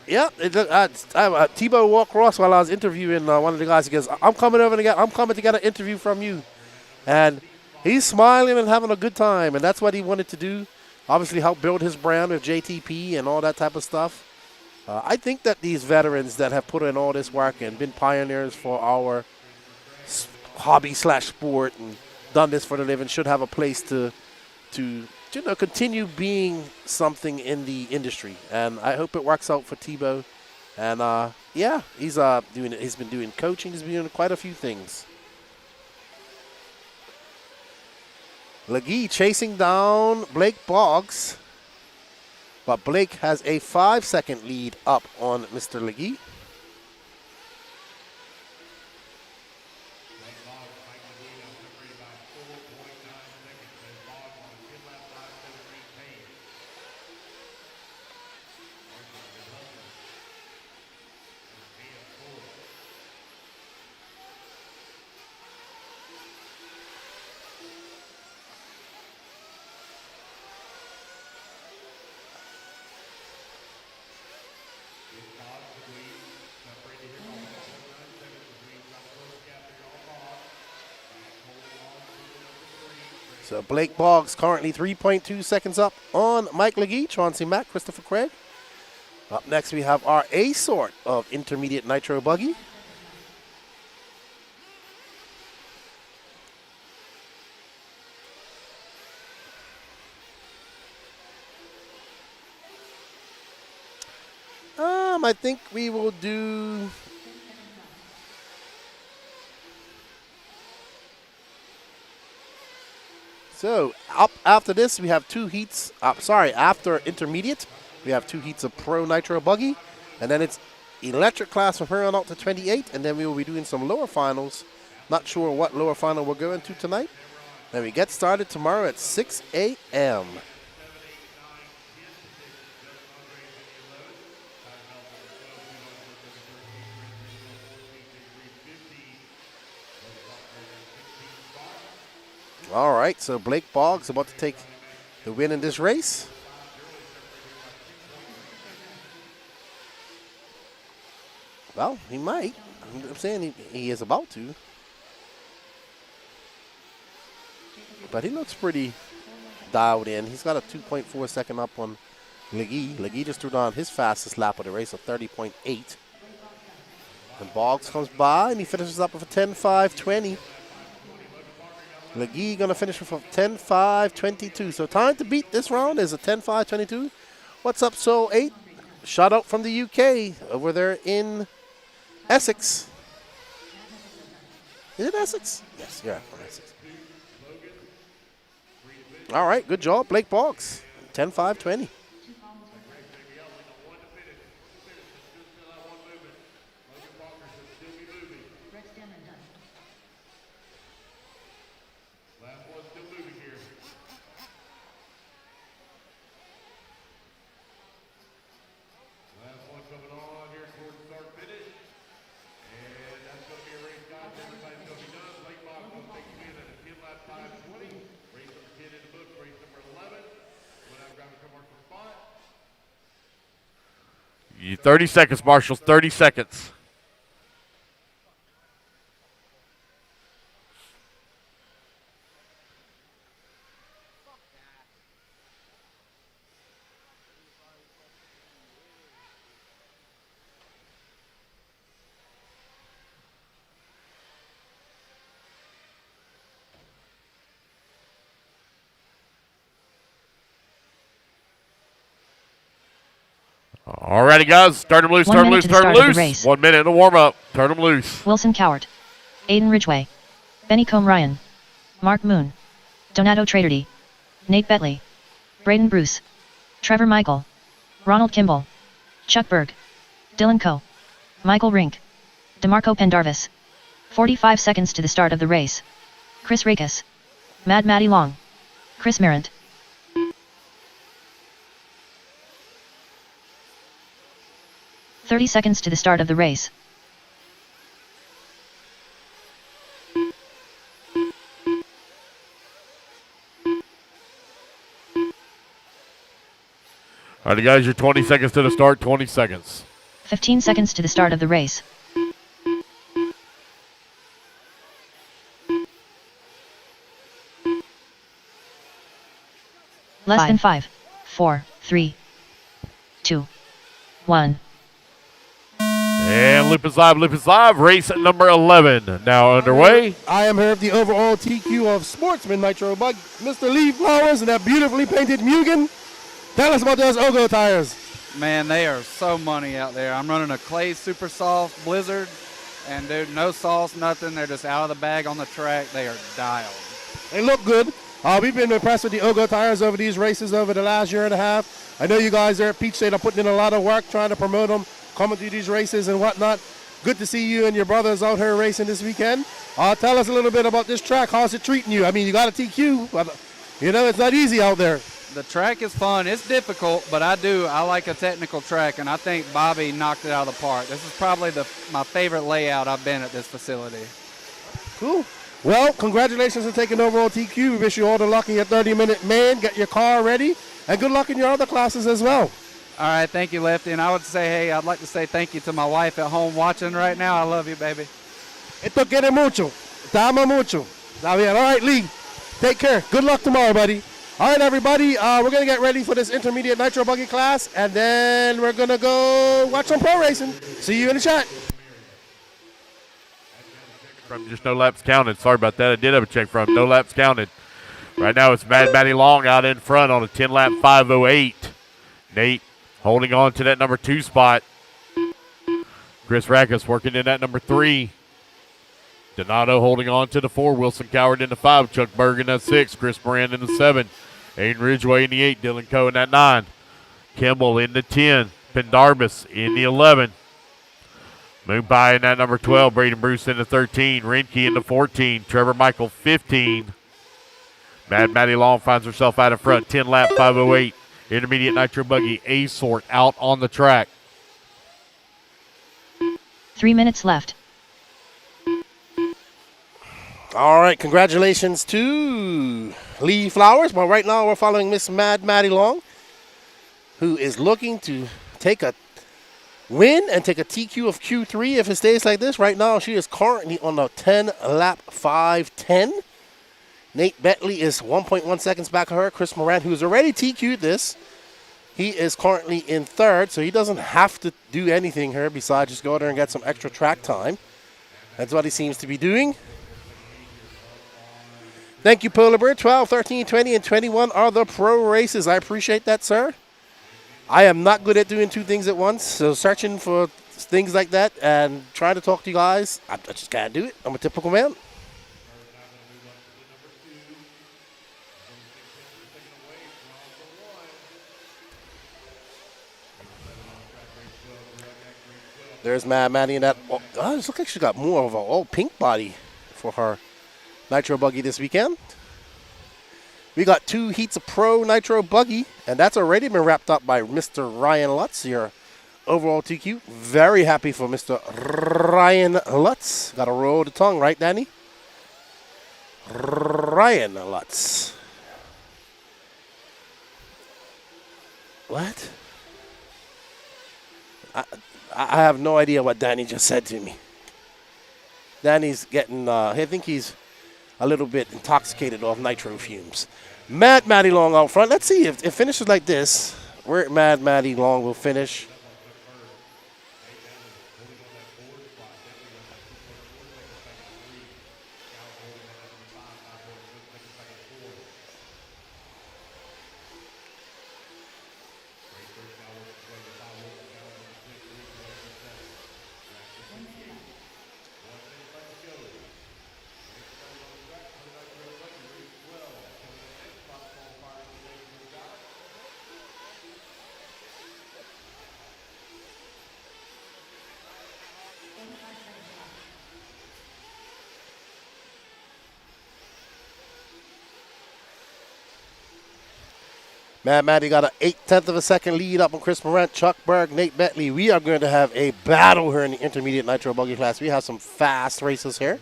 Yeah, Tebow walked across while I was interviewing one of the guys. He goes, I'm coming to get an interview from you. And he's smiling and having a good time, and that's what he wanted to do. Obviously help build his brand with JTP and all that type of stuff. I think that these veterans that have put in all this work and been pioneers for our hobby/sport and done this for the living should have a place to continue being something in the industry. And I hope it works out for Tebow. And yeah, he's been doing coaching. He's been doing quite a few things. Legee chasing down Blake Boggs, but Blake has a 5-second lead up on Mr. Legee. So Blake Boggs currently 3.2 seconds up on Mike Legee, Chauncey Mack, Christopher Craig. Up next, we have our A sort of intermediate nitro buggy. I think we will do. So up after this, we have 2 heats. After intermediate, we have 2 heats of pro nitro buggy, and then it's electric class from here on out to 28, and then we will be doing some lower finals. Not sure what lower final we're going to tonight. Then we get started tomorrow at 6 a.m. All right, so Blake Boggs about to take the win in this race. Well, he might. I'm saying he is about to. But he looks pretty dialed in. He's got a 2.4 second up on Legee. Legee just threw down his fastest lap of the race of 30.8. And Boggs comes by and he finishes up with a 10.5.20. Legee going to finish with a 10.5.22. So time to beat this round is a 10.5.22. What's up, Soul 8? Shout out from the UK over there in Essex. Is it Essex? Yes, yeah, from Essex. All right, good job, Blake Boggs. 10.5.20. You 30 seconds, Marshall. 30 seconds. Alrighty, guys. Start them loose, start them loose, start them loose. 1 minute in the warm-up. Turn them loose. Wilson Cowart. Aiden Ridgway. Benny Combe Ryan. Mark Moon. Donato Traderdy. Nate Betley. Braden Bruce. Trevor Michael. Ronald Kimball. Chuck Berg. Dylan Coe. Michael Rink. DeMarco Pendarvis. 45 seconds to the start of the race. Chris Rakes. Mad Matty Long. Chris Merritt. 30 seconds to the start of the race. All right, guys, your 20 seconds to the start, 20 seconds. 15 seconds to the start of the race. Less than 5, 4, 3, 2, 1. And loop is live. Race at number 11 now underway. I am here with the overall TQ of Sportsman Nitro by Mr. Lee Flowers and that beautifully painted Mugen. Tell us about those Ogo tires. Man, they are so money out there. I'm running a Clay Super Soft Blizzard, and dude, no sauce, nothing. They're just out of the bag on the track. They are dialed. They look good. We've been impressed with the Ogo tires over these races over the last year and a half. I know you guys there at Peach State are putting in a lot of work trying to promote them, coming through these races and whatnot. Good to see you and your brothers out here racing this weekend. Tell us a little bit about this track. How's it treating you? I mean, you got a TQ, but you know, it's not easy out there. The track is fun. It's difficult, but I like a technical track, and I think Bobby knocked it out of the park. This is probably my favorite layout I've been at this facility. Cool. Well, congratulations on taking overall TQ. We wish you all the luck in your 30-minute man. Get your car ready, and good luck in your other classes as well. All right, thank you, Lefty. And I'd like to say thank you to my wife at home watching right now. I love you, baby. Esto quiere mucho. Te ama mucho. Está bien. All right, Lee. Take care. Good luck tomorrow, buddy. All right, everybody. We're going to get ready for this intermediate Nitro Buggy class, and then we're going to go watch some pro racing. See you in the chat. From just no laps counted. Sorry about that. I did have a check from no laps counted. Right now it's Mad Matty Long out in front on a 10-lap 5:08. Nate holding on to that number 2 spot. Chris Rackus working in that number 3. Donato holding on to the 4. Wilson Coward in the 5. Chuck Berg in that 6. Chris Moran in the 7. Aiden Ridgway in the 8. Dylan Coe in that 9. Kimball in the 10. Pendarvis in the 11. Moonpie in that number 12. Braden Bruce in the 13. Renke in the 14. Trevor Michael 15. Mad Matty Long finds herself out in front. 10-lap 5:08. Intermediate Nitro Buggy A sort out on the track. 3 minutes left. All right, congratulations to Lee Flowers. But right now we're following Miss Mad Matty Long, who is looking to take a win and take a TQ of Q3 if it stays like this. Right now she is currently on a 10-lap 5:10. Nate Bentley is 1.1 seconds back of her. Chris Moran, who's already TQ'd this, he is currently in 3rd, so he doesn't have to do anything here besides just go there and get some extra track time. That's what he seems to be doing. Thank you, Polar Bear. 12, 13, 20, and 21 are the pro races. I appreciate that, sir. I am not good at doing 2 things at once, so searching for things like that and trying to talk to you guys, I just can't do it. I'm a typical man. There's Mad Matty in that. Oh, it looks like she got more of an all-pink body for her Nitro Buggy this weekend. We got 2 heats of Pro Nitro Buggy, and that's already been wrapped up by Mr. Ryan Lutz, your overall TQ. Very happy for Mr. Ryan Lutz. Got to roll the tongue, right, Danny? Ryan Lutz. What? I have no idea what Danny just said to me. Danny's getting, I think he's a little bit intoxicated off nitro fumes. Mad Matty Long out front. Let's see if it finishes like this, where Mad Matty Long will finish. Mad Matty got an 0.8 of a second lead up on Chris Morant, Chuck Berg, Nate Bentley. We are going to have a battle here in the intermediate Nitro Buggy class. We have some fast races here.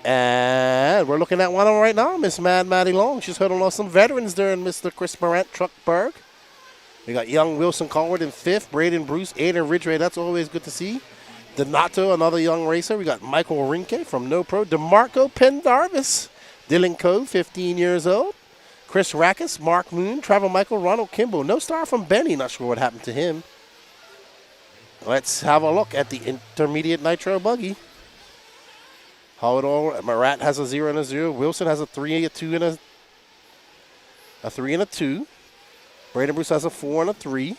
And we're looking at one of them right now, Miss Mad Matty Long. She's hurdling off some veterans there in Mr. Chris Morant, Chuck Berg. We got young Wilson Coward in 5th, Braden Bruce, Aiden Ridgway. That's always good to see. Donato, another young racer. We got Michael Rinke from No Pro. DeMarco Pendarvis. Dylan Coe, 15 years old. Chris Rackus, Mark Moon, Trevor Michael, Ronald Kimball. No star from Benny. Not sure what happened to him. Let's have a look at the intermediate Nitro Buggy. How it all. Marat has a 0 and a 0. Wilson has a 3, a 2, and a 3 and a 2. Braden Bruce has a 4 and a 3.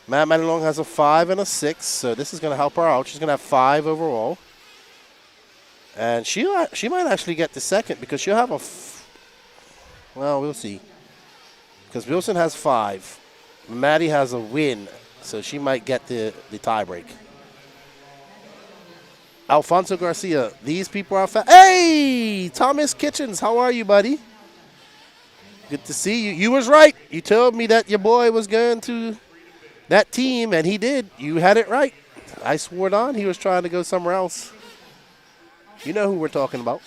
Matt Matty Long has a 5 and a 6. So this is going to help her out. She's going to have 5 overall. And she might actually get the second because she'll have a. Well, we'll see. Because Wilson has 5. Maddie has a win. So she might get the tie break. Alfonso Garcia. These people are fast. Hey! Thomas Kitchens. How are you, buddy? Good to see you. You was right. You told me that your boy was going to that team, and he did. You had it right. I swore it on. He was trying to go somewhere else. You know who we're talking about.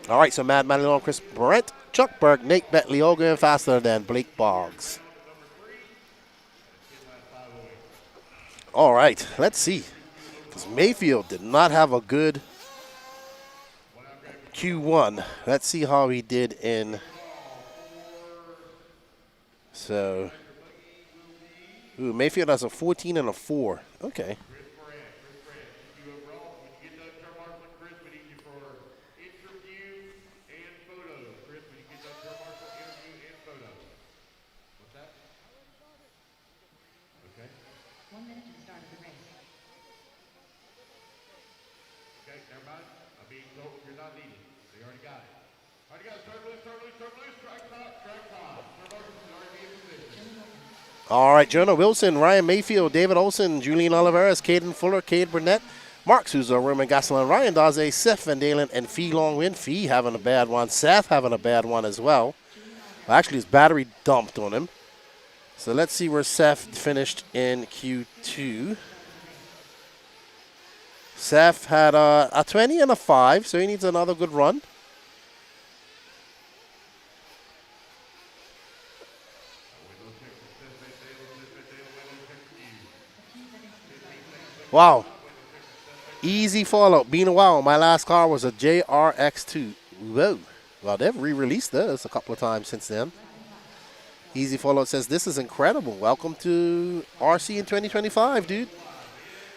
All right, so Mad Matty Long, Chris Brent, Chuck Berg, Nate Bentley, all going faster than Blake Boggs. All right, let's see. Because Mayfield did not have a good Q1. Let's see how he did in. So, Mayfield has a 14 and a 4. Okay. All right, Jonah Wilson, Ryan Mayfield, David Olson, Julian Oliveras, Caden Fuller, Cade Burnett, Mark Souza, Roman Gastelum, Ryan Daze, Seth Van Dalen, and Fee Longwin. Fee having a bad one. Seth having a bad one as well. Actually, his battery dumped on him. So let's see where Seth finished in Q2. Seth had a 20 and a 5, so he needs another good run. Wow. Easy fallout. Been a while. My last car was a JRX2. Whoa. Well, they've re-released those a couple of times since then. Easy fallout says, this is incredible. Welcome to RC in 2025, dude.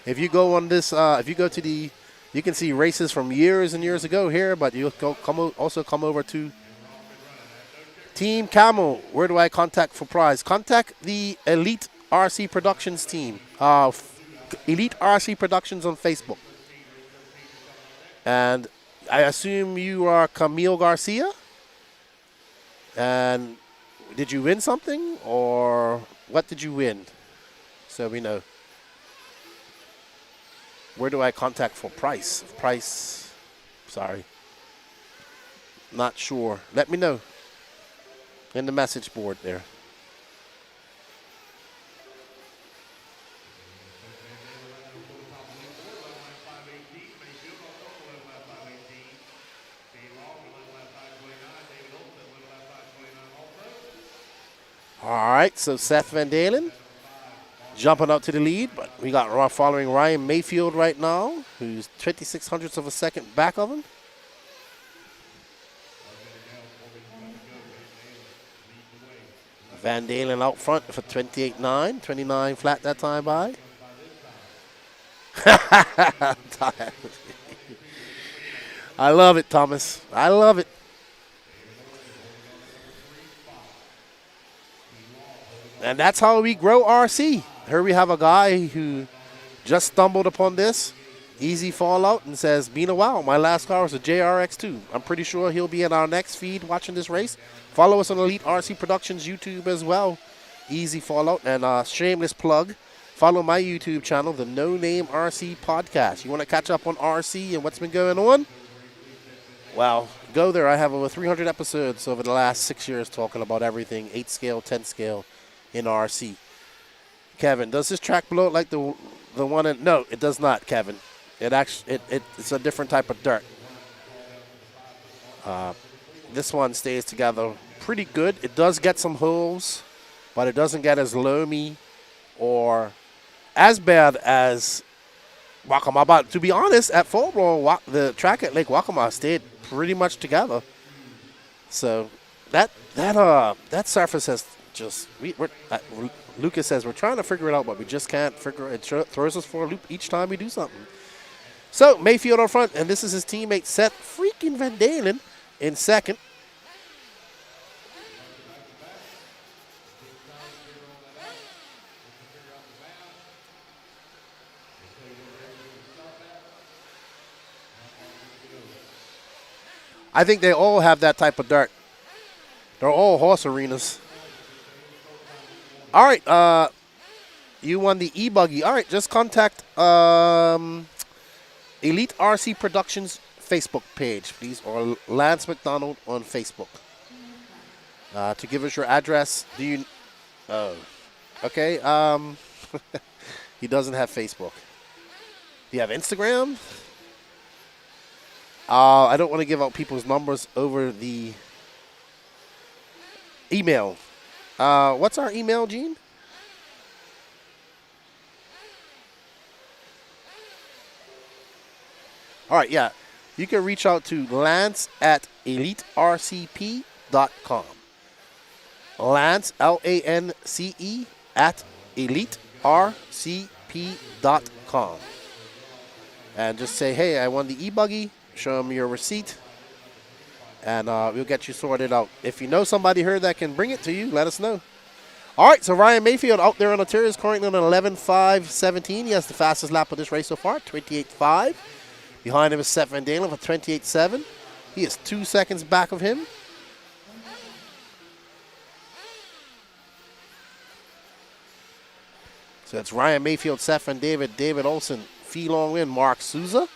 If you go on this, if you go to the, you can see races from years and years ago here, but you'll also come over to Team Camel. Where do I contact for prize? Contact the Elite RC Productions team. Elite RC Productions on Facebook. And I assume you are Camille Garcia? And did you win something? Or what did you win? So we know. Where do I contact for price? Sorry. Not sure. Let me know in the message board there. All right, so Seth Van Dalen jumping up to the lead, but we got following Ryan Mayfield right now, who's 26 of a second back of him. Van Dalen out front for 28.9, 29 flat that time by. I love it, Thomas. I love it. And that's how we grow RC. Here we have a guy who just stumbled upon this. Easy fallout and says, been a while. My last car was a JRX2. I'm pretty sure he'll be in our next feed watching this race. Follow us on Elite RC Productions YouTube as well. Easy fallout. And shameless plug. Follow my YouTube channel, the No Name RC Podcast. You want to catch up on RC and what's been going on? Well, go there. I have over 300 episodes over the last 6 years talking about everything, 8 scale, 10 scale in RC. Kevin, does this track blow like the one in? No, it does not, Kevin. It actually it's a different type of dirt. This one stays together pretty good. It does get some holes, but it doesn't get as loamy or as bad as Waccamaw. But to be honest, at Fall Brawl, the track at Lake Waccamaw stayed pretty much together. So that surface has just Lucas says we're trying to figure it out, but we just can't figure it. It throws us for a loop each time we do something. So Mayfield on front, and this is his teammate Seth freaking Van Dalen in second. I think they all have that type of dirt. They're all horse arenas. All right, you won the e-buggy. All right, just contact Elite RC Productions Facebook page, please, or Lance McDonald on Facebook. To give us your address. Do you? Oh, okay. He doesn't have Facebook. Do you have Instagram? I don't want to give out people's numbers over the email. What's our email, Gene? All right, yeah. you can reach out to Lance at elitercp.com. Lance, Lance, at elitercp.com. And just say, hey, I won the e-buggy. Show them your receipt. And we'll get you sorted out. If you know somebody here that can bring it to you, let us know. All right, so Ryan Mayfield out there on the tier is currently on an 11.5.17. He has the fastest lap of this race so far, 28.5. Behind him is Seth Van Dalen for 28.7. He is 2 seconds back of him. So that's Ryan Mayfield, Seth Van David, David Olson, Fee Long Win, Mark Souza,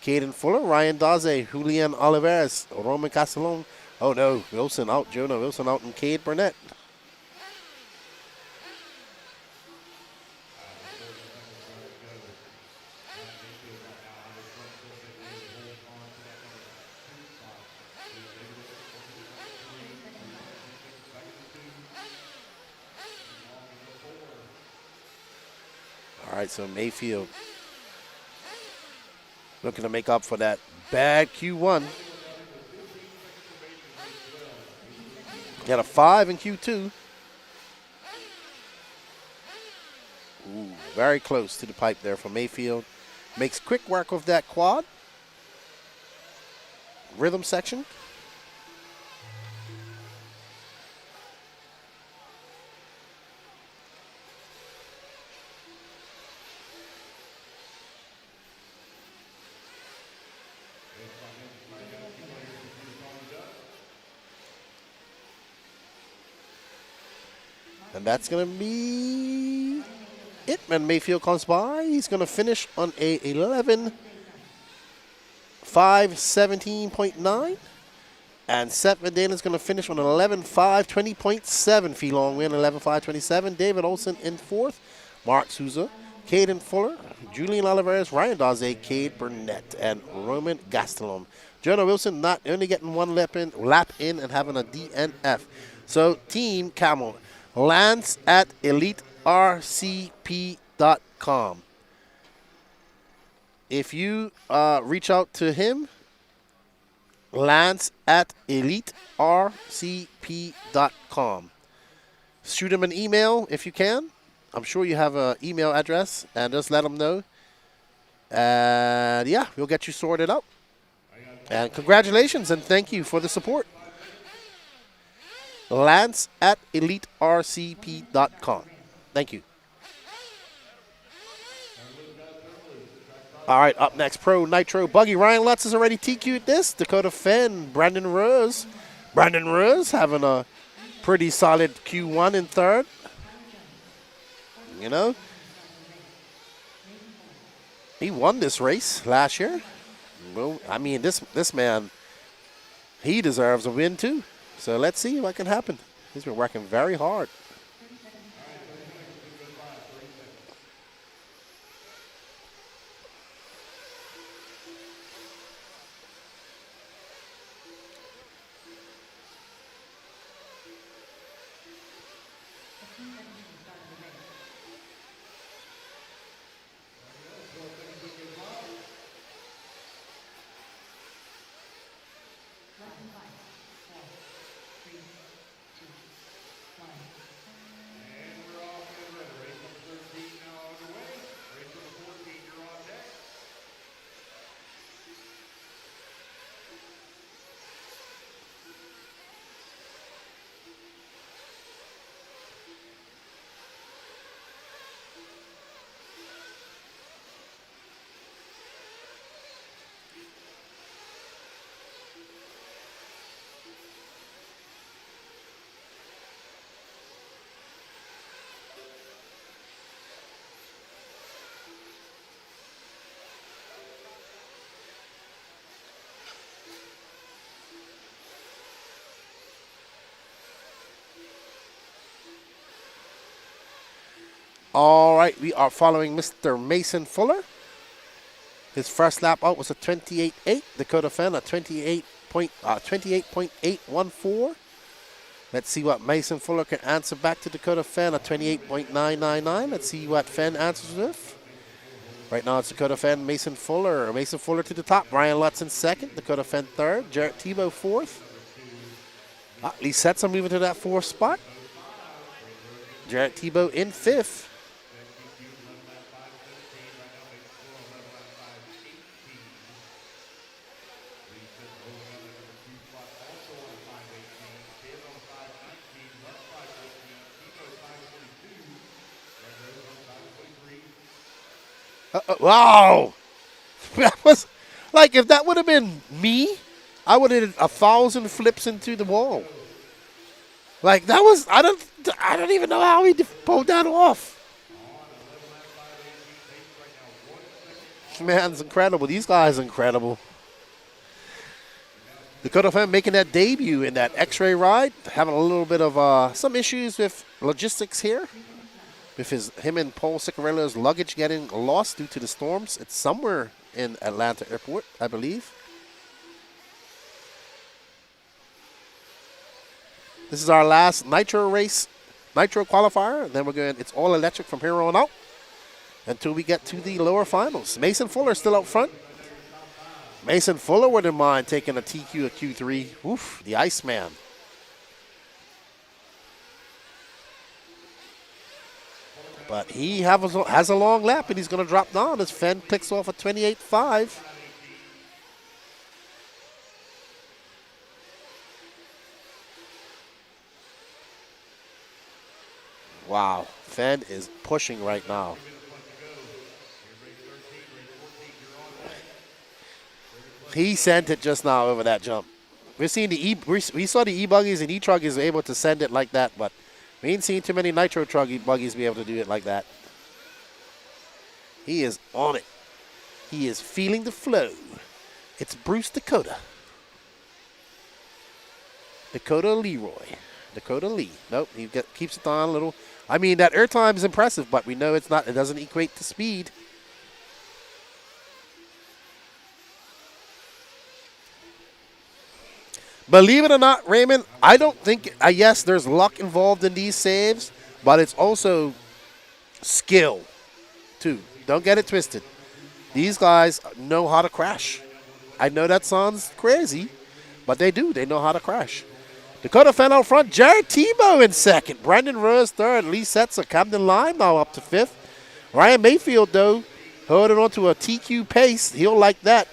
Caden Fuller, Ryan Daze, Julian Oliveras, Roman Castellon. Oh no, Wilson out, Jonah Wilson out, and Cade Burnett. All right, so Mayfield looking to make up for that bad Q1. Got a 5 in Q2. Ooh, very close to the pipe there for Mayfield. Makes quick work of that quad. Rhythm section. And that's going to be it when Mayfield comes by. He's going to finish on a 11.517.9. And Seth Van Dalen is going to finish on an 11.520.7. Fee Long Win, 11.527. David Olson in fourth. Mark Souza, Caden Fuller, Julian Oliveras, Ryan Daze, Cade Burnett, and Roman Gastelum. Jonah Wilson not only getting one lap in and having a DNF. So Team Camel. Lance at elitercp.com. If you reach out to him, Lance at elitercp.com. Shoot him an email if you can. I'm sure you have an email address, and just let him know. And yeah, we'll get you sorted out. And congratulations and thank you for the support. Lance at elitercp.com. Thank you. All right, up next, Pro Nitro Buggy. Ryan Lutz is already TQ'd this. Dakota Fenn, Brandon Rose. Brandon Rose having a pretty solid Q1 in third. You know, he won this race last year. Well, I mean, this man, he deserves a win too. So let's see what can happen. He's been working very hard. All right, we are following Mr. Mason Fuller. His first lap out was a 28.8. Dakota Fenn a 28.814. Let's see what Mason Fuller can answer back to Dakota Fenn, a 28.999. Let's see what Fenn answers with. Right now it's Dakota Fenn, Mason Fuller. Mason Fuller to the top. Ryan Lutz in second. Dakota Fenn third. Jarrett Tebow fourth. Lee Setzer moving to that fourth spot. Jarrett Tebow in fifth. Wow! That was like, if that would have been me, I would have 1,000 flips into the wall. Like, that was, I don't even know how he pulled that off. Man's incredible. These guys are incredible. Dakota Fenn making that debut in that X-ray ride, having a little bit of some issues with logistics here. With him and Paul Ciccarello's luggage getting lost due to the storms. It's somewhere in Atlanta Airport, I believe. This is our last Nitro race, Nitro qualifier. And then we're going, it's all electric from here on out until we get to the lower finals. Mason Fuller still up front. Mason Fuller wouldn't mind taking a TQ at Q3. Oof, the Iceman. But he has a long lap, and he's going to drop down as Fenn picks off a 28.5. Wow, Fenn is pushing right now. He sent it just now over that jump. We saw the e-buggies and e-truggies able to send it like that, but we ain't seen too many Nitro Truggy buggies be able to do it like that. He is on it. He is feeling the flow. It's Bruce Dakota. Dakota Leroy. Dakota Lee. Nope, he keeps it on a little. I mean, that airtime is impressive, but we know it's not. It doesn't equate to speed. Believe it or not, Raymond, I don't think, yes, there's luck involved in these saves, but it's also skill, too. Don't get it twisted. These guys know how to crash. I know that sounds crazy, but they do. They know how to crash. Dakota Fenn out front. Jarrett Tebow in second. Brandon Rose third. Lee Setzer. Camden Lime now up to fifth. Ryan Mayfield, though, holding on to a TQ pace. He'll like that.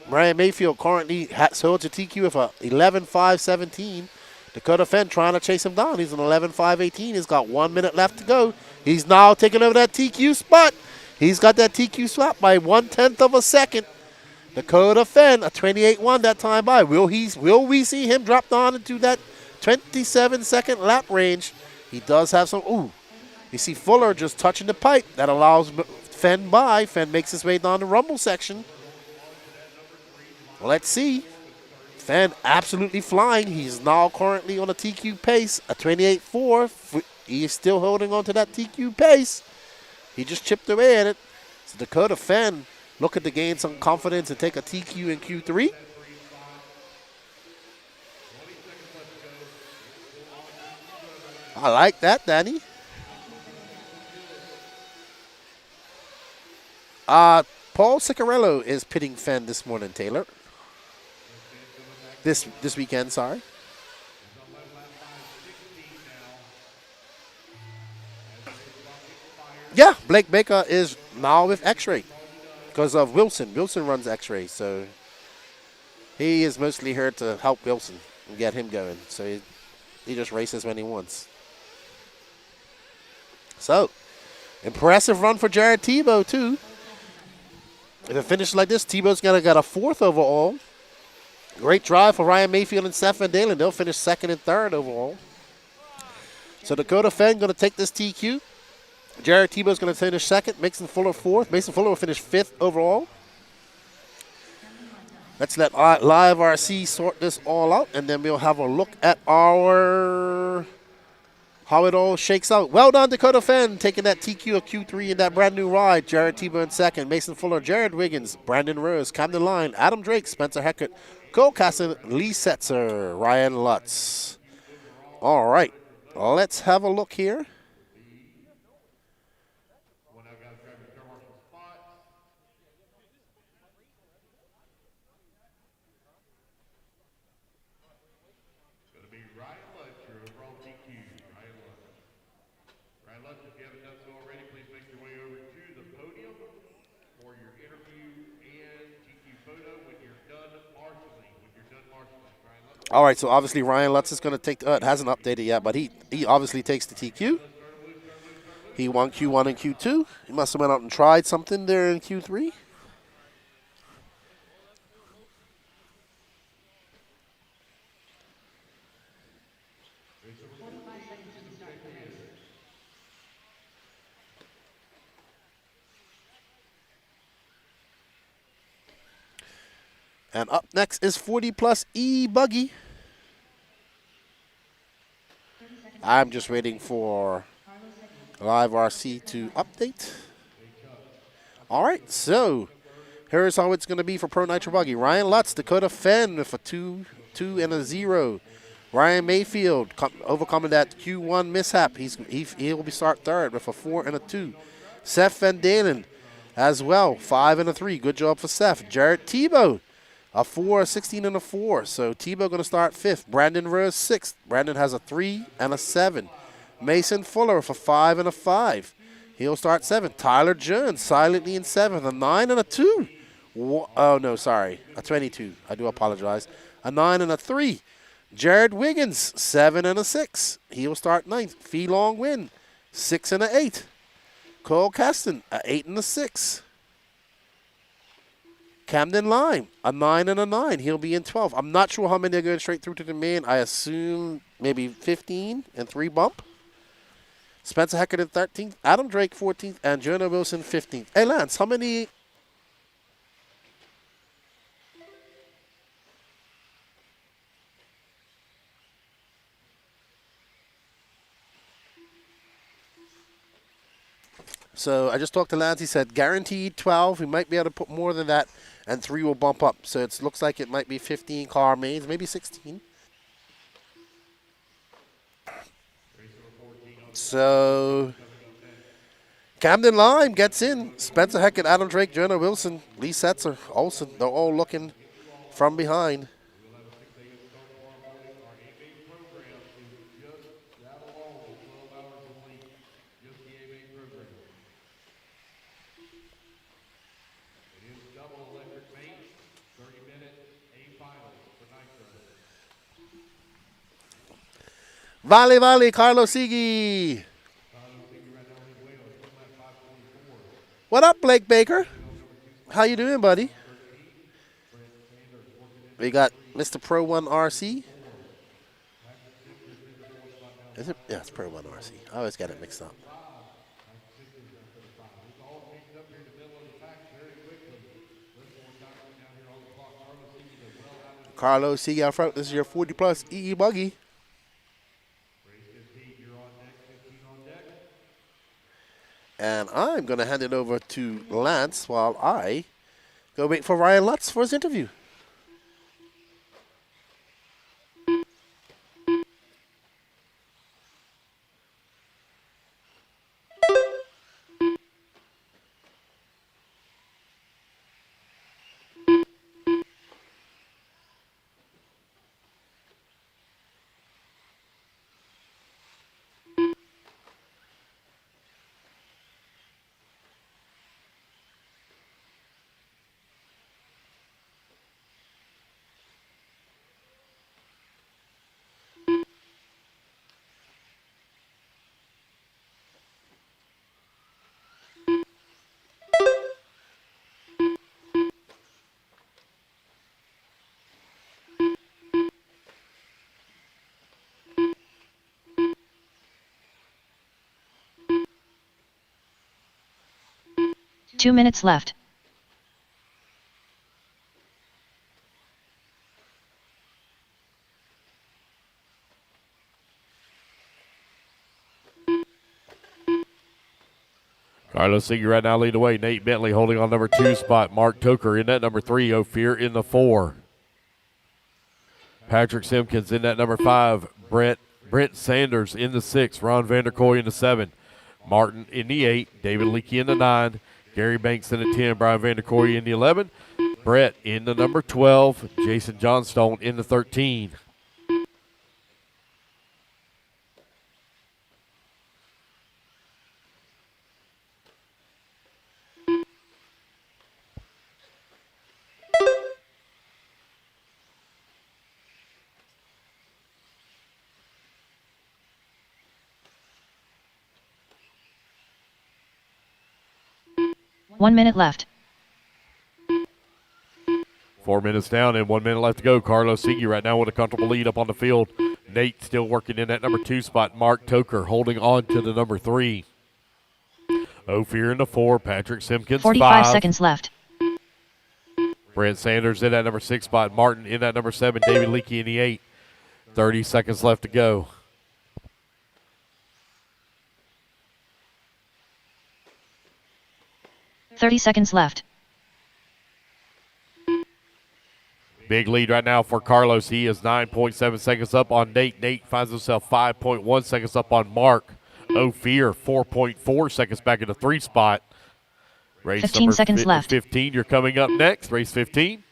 Ryan Mayfield currently holds a TQ with a 11.5.17. Dakota Fenn trying to chase him down. He's an 11.5.18. He's got 1 minute left to go. He's now taking over that TQ spot. He's got that TQ spot by 1/10 of a second. Dakota Fenn, a 28.1 that time by. Will we see him drop down into that 27-second lap range? He does have some. Ooh, you see Fuller just touching the pipe. That allows Fenn by. Fenn makes his way down the rumble section. Let's see. Fenn absolutely flying. He's now currently on a TQ pace, a 28.4. He is still holding on to that TQ pace. He just chipped away at it. So Dakota Fenn looking to gain some confidence and take a TQ in Q3. I like that, Danny. Paul Ciccarello is pitting Fenn this morning, Taylor. This weekend, sorry. Yeah, Blake Baker is now with X-Ray because of Wilson. Wilson runs X-Ray, so he is mostly here to help Wilson and get him going. So he just races when he wants. So, impressive run for Jarrett Tebow, too. If it finishes like this, Tebow's going to get a 4th overall. Great drive for Ryan Mayfield and Stephen Dalen. They'll finish 2nd and 3rd overall. So Dakota Fenn going to take this TQ. Jarrett Tebow's going to finish 2nd. Mason Fuller 4th. Mason Fuller will finish 5th overall. Let's let Live RC sort this all out, and then we'll have a look at how it all shakes out. Well done, Dakota Fenn, taking that TQ of Q3 in that brand new ride. Jarrett Tebow in 2nd. Mason Fuller, Jared Wiggins, Brandon Rose, Camden Line, Adam Drake, Spencer Heckert, Cole Casson, Lee Setzer, Ryan Lutz. All right, let's have a look here. All right, so obviously Ryan Lutz is going to take. It hasn't updated yet, but he obviously takes the TQ. He won Q1 and Q2. He must have went out and tried something there in Q3. And up next is 40 plus e-buggy. I'm just waiting for Live RC to update. All right, so here's how it's going to be for Pro Nitro Buggy. Ryan Lutz, Dakota Fenn with a 2 and a 0. Ryan Mayfield overcoming that Q1 mishap. He'll be start third with a 4 and a 2. Seth Van Dalen as well, 5 and a 3. Good job for Seth. Jared Tebow, a 4, a 16 and a 4. So Tebow going to start 5th. Brandon Rose 6th. Brandon has a 3 and a 7. Mason Fuller with a 5 and a 5. He'll start 7th. Tyler Jones silently in 7th. A 9 and a 2. Oh, no, sorry. A 22. I do apologize. A 9 and a 3. Jared Wiggins, 7 and a 6. He'll start 9th. Fee Long Win, 6 and a 8. Cole Caston, a 8 and a 6. Camden Lime, a 9 and a 9. He'll be in 12th. I'm not sure how many are going straight through to the main. I assume maybe 15 and 3 bump. Spencer Heckert in 13th. Adam Drake 14th. And Jonah Wilson 15th. Hey, Lance, how many... So I just talked to Lance. He said guaranteed 12. We might be able to put more than that, and 3 will bump up. So it looks like it might be 15 car mains, maybe 16. So Camden Lime gets in. Spencer Heckett, Adam Drake, Jonah Wilson, Lee Setzer, Olsen. They're all looking from behind. Valley, Carlos Sigi. What up, Blake Baker? How you doing, buddy? We got Mr. Pro 1 RC. Is it? Yeah, it's Pro 1 RC. I always get it mixed up. Carlos Sigi out front. This is your 40 plus e-buggy. And I'm going to hand it over to Lance while I go wait for Ryan Lutz for his interview. Two minutes left. Carlos Sigi right now lead the way. Nate Bentley holding on number 2 spot. Mark Toker in that number 3. Ophir in the 4. Patrick Simpkins in that number 5. Brent Sanders in the 6. Ron Vanderkoy in the 7. Martin in the 8. David Leakey in the 9. Gary Banks in the 10. Brian Vanderkoy in the 11. Brett in the number 12. Jason Johnstone in the 13. 1 minute left. 4 minutes down and 1 minute left to go. Carlos Sigui right now with a comfortable lead up on the field. Nate still working in that number 2 spot. Mark Toker holding on to the number 3. Ophir in the 4. Patrick Simpkins 45 5. seconds left. Brent Sanders in that number 6 spot. Martin in that number 7. David Leakey in the 8. 30 seconds left to go. $30 seconds left. Big lead right now for Carlos. He is 9.7 seconds up on Nate. Nate finds himself 5.1 seconds up on Mark. Ophir 4.4 seconds back in the 3 spot. Race 15 seconds left. 15, you're coming up next. Race 15.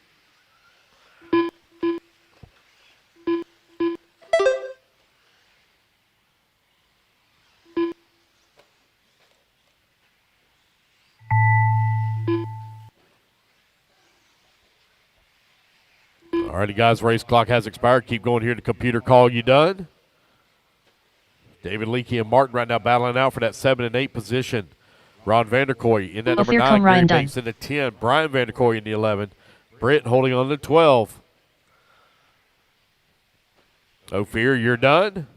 All righty, guys, race clock has expired. Keep going here to computer call you done. David Leakey and Martin right now battling out for that 7 and 8 position. Ron Vanderkoy in that number 9. Gary Banks in the 10. Brian Vanderkoy in the 11. Britt holding on to 12. Ophir, you're done.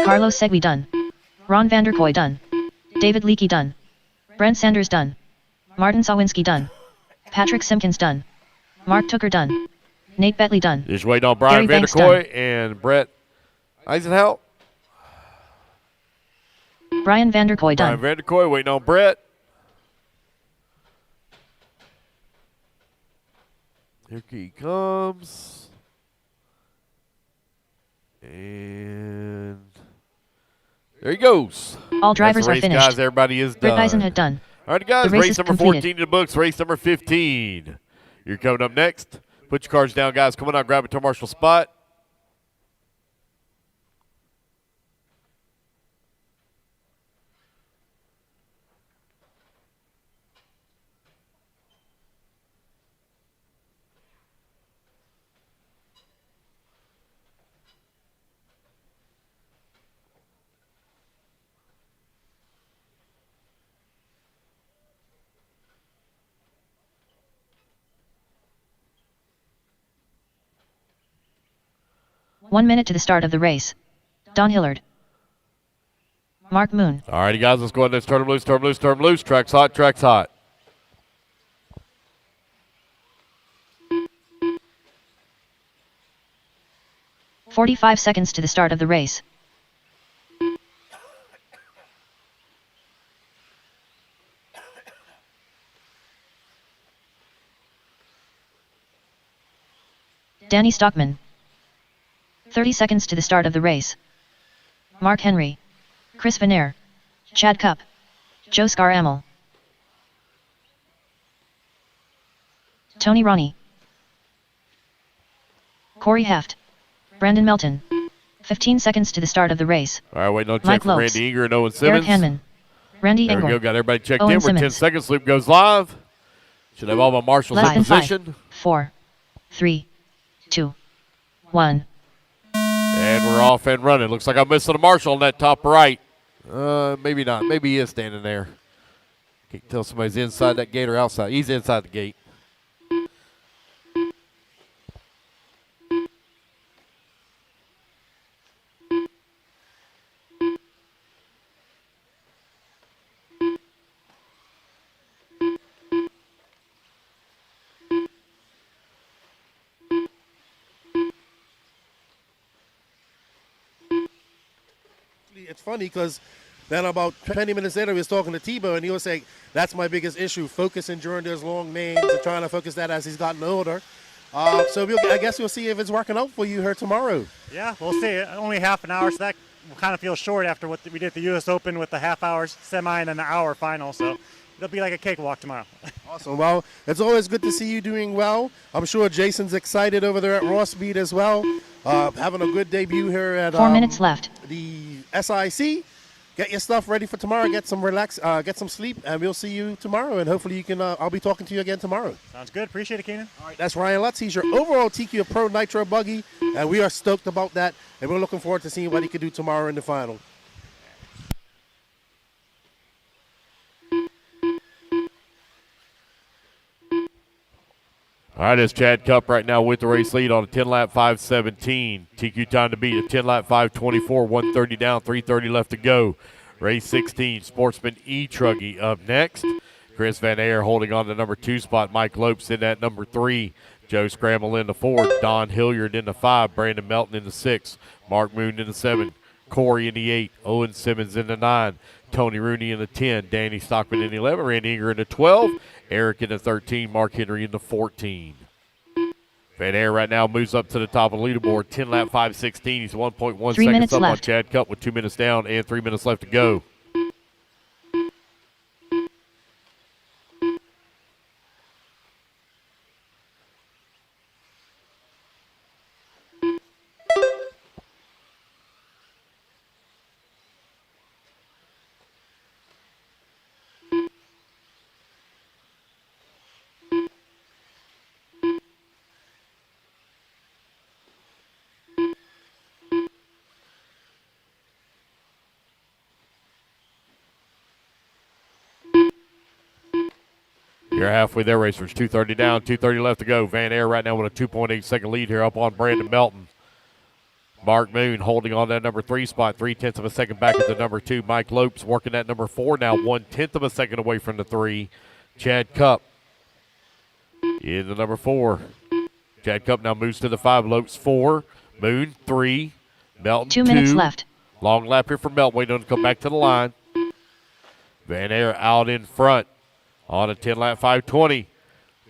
Carlos Segui done. Ron Vanderkoy done. David Leakey done. Brent Sanders done. Martin Sawinski done. Patrick Simpkins done. Mark Tooker done. Nate Betley done. Just waiting on Brian Gary Banks Vanderkoy and Brett Eisenhout. Brian Vanderkoy done. Brian Vanderkoy waiting on Brett. Here he comes. And there he goes. All drivers That's the race, are finished. Guys, everybody is Britt done. Eisenhout done. All right, guys, The race race is number completed. 14 in the books, race number 15. You're coming up next. Put your cards down, guys. Come on out, grab a turn marshal spot. One minute to the start of the race. Don Hillard. Mark Moon. All righty, guys, let's go ahead and turn them loose, turn them loose, turn them loose. Track's hot, track's hot. $45 seconds to the start of the race. Danny Stockman. 30 seconds to the start of the race. Mark Henry. Chris Venair. Chad Cup. Joe Scaramel. Tony Ronnie. Corey Heft. Brandon Melton. 15 seconds to the start of the race. All right, waiting on check Mike for Lopes. Randy Eager and Owen Simmons. Eric Hanman. Randy There we Engel. go, got everybody checked Owen in. We're 10 Simmons. seconds. Loop goes live. Should have all my marshals Less in than position. 5, 4, 3, 2, 1. And we're off and running. Looks like I'm missing a marshal on that top right. Maybe not. Maybe he is standing there. Can't tell if somebody's inside that gate or outside. He's inside the gate. It's funny because then about 20 minutes later, we was talking to Tebow, and he was saying, that's my biggest issue, focusing during those long mains and trying to focus that as he's gotten older. So I guess we'll see if it's working out for you here tomorrow. Yeah, we'll see. Only half an hour, so that will kind of feel short after what we did at the U.S. Open with the half hour semi and then the hour final. So it'll be like a cakewalk tomorrow. Awesome. Well, it's always good to see you doing well. I'm sure Jason's excited over there at Ross Beat as well. Having a good debut here at 4 minutes left. the SIC. Get your stuff ready for tomorrow. Get some get some sleep, and we'll see you tomorrow. And hopefully you can. I'll be talking to you again tomorrow. Sounds good. Appreciate it, Keenan. All right, that's Ryan Lutz. He's your overall TQ Pro Nitro buggy, and we are stoked about that. And we're looking forward to seeing what he can do tomorrow in the final. All right, it's Chad Cup right now with the race lead on a 10-lap 5:17. TQ time to beat a 10-lap 5:24, 130 down, 3:30 left to go. Race 16, Sportsman E-Truggy up next. Chris Van Ayer holding on to number 2 spot. Mike Lopes in at number 3. Joe Scramble in the 4. Don Hilliard in the 5. Brandon Melton in the 6. Mark Moon in the 7. Corey in the 8. Owen Simmons in the 9. Tony Rooney in the 10. Danny Stockman in the 11. Randy Inger in the 12. Eric in the 13. Mark Henry in the 14. Van Ayer right now moves up to the top of the leaderboard. 10-lap 5:16. He's 1.1 seconds up on Chad Cup with 2 minutes down and 3 minutes left to go. You're halfway there, racers. 2:30 down, 2:30 left to go. Van Ayer right now with a 2.8 second lead here up on Brandon Melton. Mark Moon holding on that number 3 spot, 3/10 of a second back at the number 2. Mike Lopes working that number 4 now, 1/10 of a second away from the 3. Chad Cup in the number 4. Chad Cup now moves to the 5. Lopes 4, Moon 3, Melton 2. 2 minutes left. Long lap here for Melton, waiting on to come back to the line. Van Ayer out in front on a 10-lap 5:20.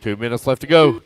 2 minutes left to go.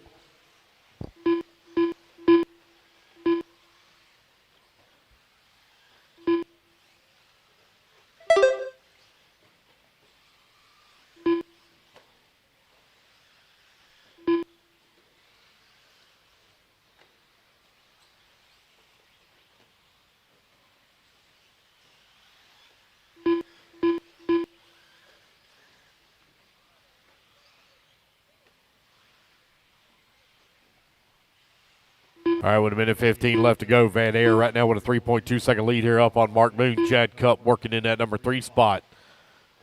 All right, with a minute 15 left to go, Van Ayer right now with a 3.2 second lead here up on Mark Moon. Chad Cup working in that number 3 spot.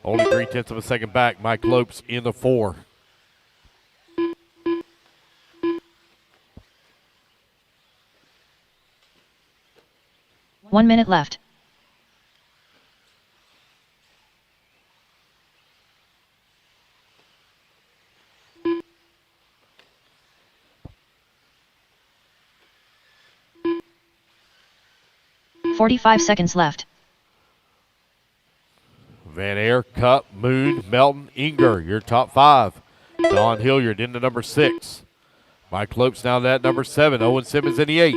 Only 3/10 of a second back. Mike Lopes in the 4. One minute left. .45 seconds left. Van Ayer, Cup, Moon, Melton, Inger, your top 5. Don Hilliard in the number 6. Mike Lopes now that number 7. Owen Simmons in the 8.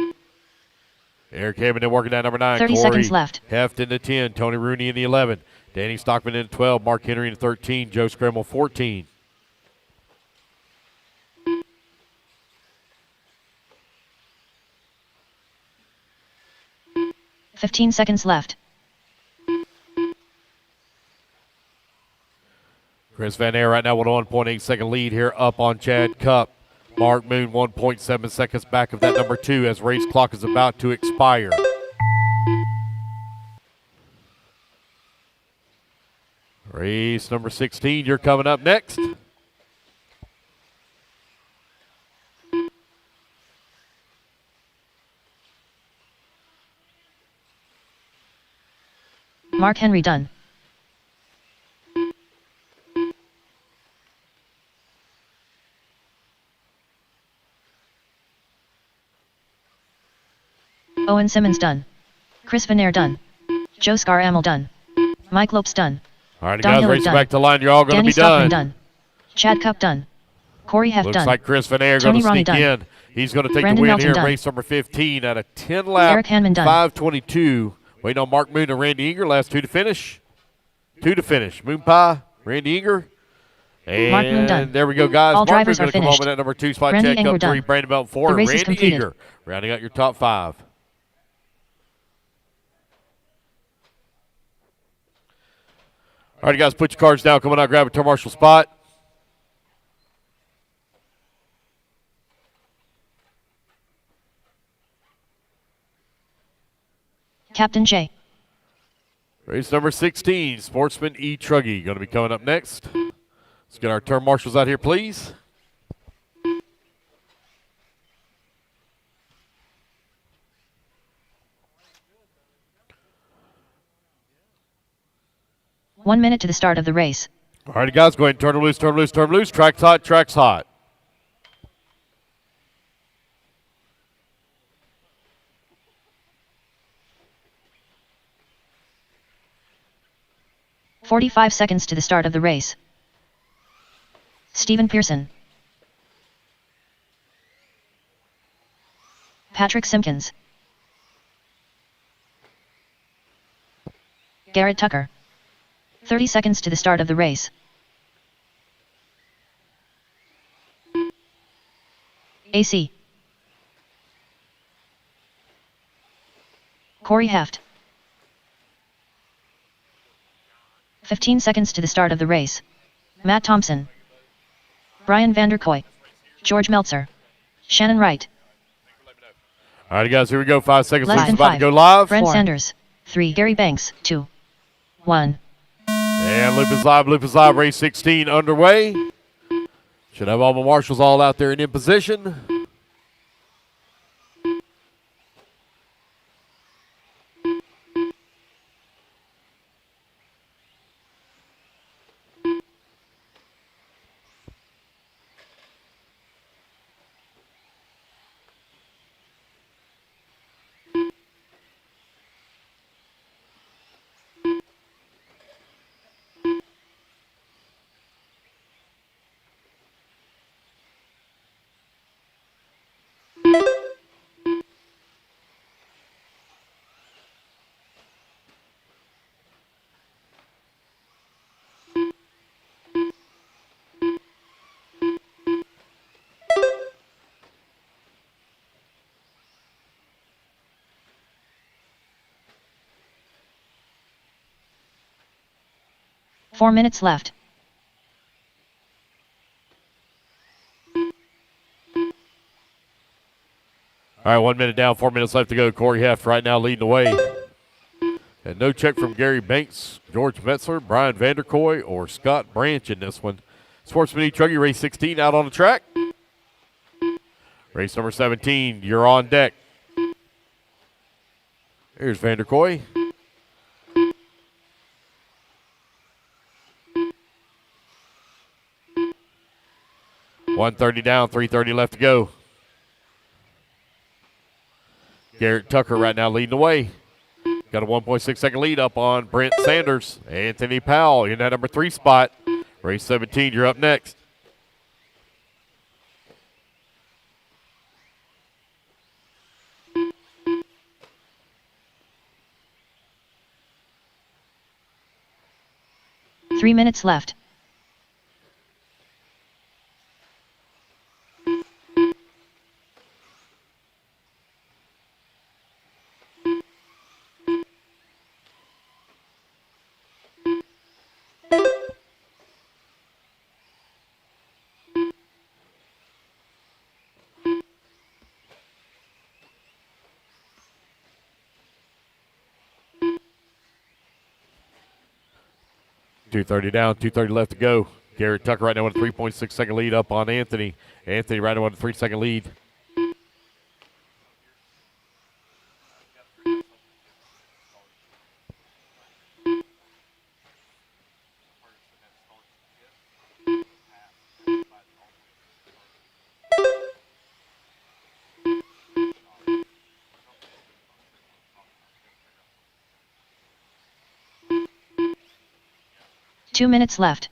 Eric Hammond working that number 9. 30 Corey seconds left. Heft in the 10. Tony Rooney in the 11. Danny Stockman in the 12. Mark Henry in the 13. Joe Scramble 14. .15 seconds left. Chris Van Ayer right now with a 1.8 second lead here up on Chad Cup. Mark Moon 1.7 seconds back of that number 2 as race clock is about to expire. Race number 16, you're coming up next. Mark Henry done. Owen Simmons done. Chris Van Ayer done. Joe Scramble done. Mike Lopes done. All right, Don guys, Hilliard race done. back to the line. You're all going to Danny be Stockman done. done. Chad Cup done. Corey Heft Looks done. like Chris Van Ayer Tony going to Ronnie sneak done. in. He's going to take Brandon the win Melton here in done. race number 15 at a 10-lap Eric Hanman done. 5:22. Waiting on Mark Moon and Randy Inger. Last 2 to finish. 2 to finish. Moon Pie, Randy Inger. And Mark Moon done. there we go, guys. All Mark Moon's drivers going are to come home finished. in at number 2 spot. Randy Chad Inger Cup 3, done. Brandon Melton 4, The race is Randy completed. Inger rounding out your top 5. All right, guys, put your cards down. Come on out, grab a turn marshal spot. Captain J. Race number 16, Sportsman E-Truggy, going to be coming up next. Let's get our turn marshals out here, please. 1 minute to the start of the race. All right, guys, go ahead and turn them loose, turn them loose, turn them loose. Track's hot, track's hot. "45 seconds to the start of the race. Stephen Pearson. Patrick Simpkins. Garrett Tucker. 30 seconds to the start of the race. AC. Corey Heft. 15 seconds to the start of the race. Matt Thompson. Brian Vanderkoy. George Meltzer. Shannon Wright. All right, guys, here we go. 5 seconds. Less Race than about 5. to go live. Brent Sanders. 3. Gary Banks. 2. 1. And loop is live. Race 16 underway. Should have all my marshals all out there and in position. Four minutes left. All right, 1 minute down, 4 minutes left to go. Corey Heft right now leading the way. And no check from Gary Banks, George Metzler, Brian Vanderkoy, or Scott Branch in this one. Sportsman Truggy, race 16 out on the track. Race number 17, you're on deck. Here's Vanderkoy. .130 down, 3:30 left to go. Garrett Tucker right now leading the way. Got a 1.6 second lead up on Brent Sanders. Anthony Powell in that number 3 spot. Race 17, you're up next. Three minutes left. .230 down, 2:30 left to go. Garrett Tucker right now with a 3.6 second lead up on Anthony. Anthony right now with a 3 second lead. Two minutes left.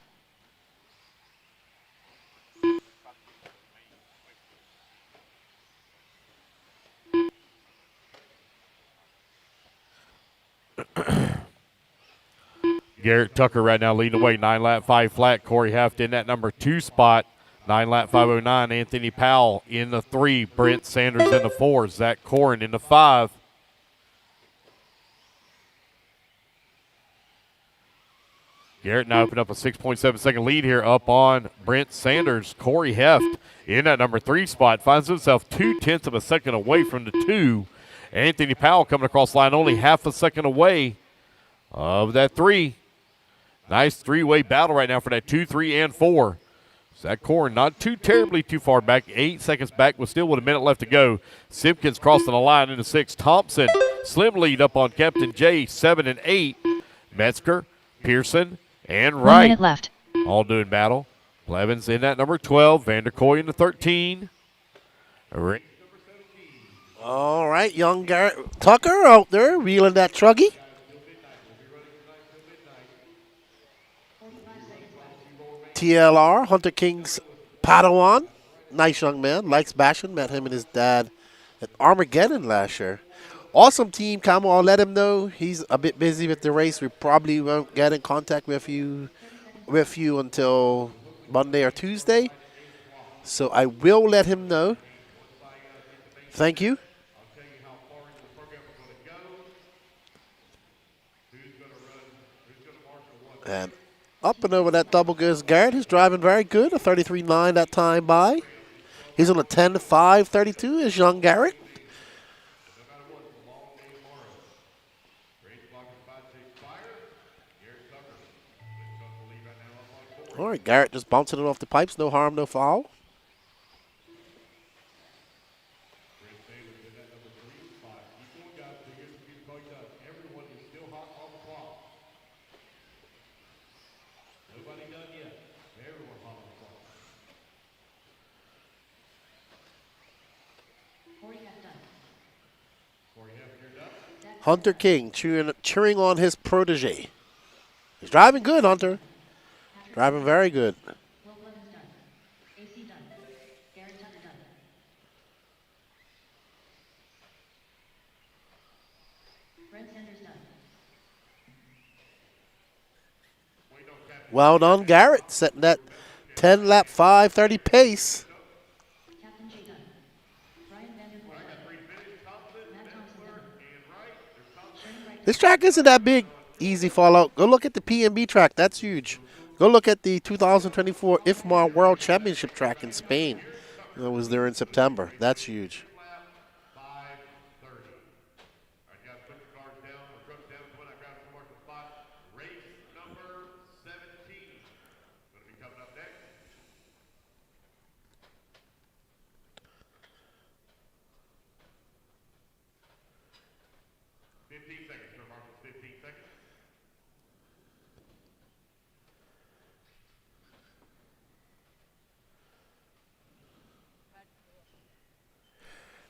Garrett Tucker right now leading the way, 9 lap 5 flat. Corey Heft in that number 2 spot, 9 lap 509. Anthony Powell in the 3, Brent Sanders in the 4, Zach Corrin in the 5. Garrett now opened up a 6.7 second lead here up on Brent Sanders. Corey Heft in that number 3 spot finds himself 0.2 of a second away from the 2. Anthony Powell coming across the line only half a second away of that 3. Nice 3-way battle right now for that 2, 3, and 4. Zach Corrin not too terribly too far back, 8 seconds back, but still with a minute left to go. Simpkins crossing the line into 6. Thompson, slim lead up on Captain J, 7 and 8. Pearson, and 1 Wright. minute left. All doing battle. Blevins in at number 12. Vanderkoy in the 13. All right, young Garrett Tucker out there wheeling that Truggy. TLR, Hunter King's Padawan. Nice young man. Likes bashing. Met him and his dad at Armageddon last year. Awesome team, Camo. I'll let him know he's a bit busy with the race. We probably won't get in contact with you until Monday or Tuesday. So I will let him know. Thank you. And up and over that double goes Garrett, who's driving very good. A 33.9 that time by. He's on a 10.5.32 is young Garrett. All right, Garrett just bouncing it off the pipes. No harm, no foul. Hunter King cheering on his protege. He's driving good, Hunter. Driving very good. Well done, Garrett, setting that 10-lap 5:30 pace. This track isn't that big, easy fallout. Go look at the PNB track. That's huge. Go look at the 2024 IFMAR World Championship track in Spain. That was there in September. That's huge.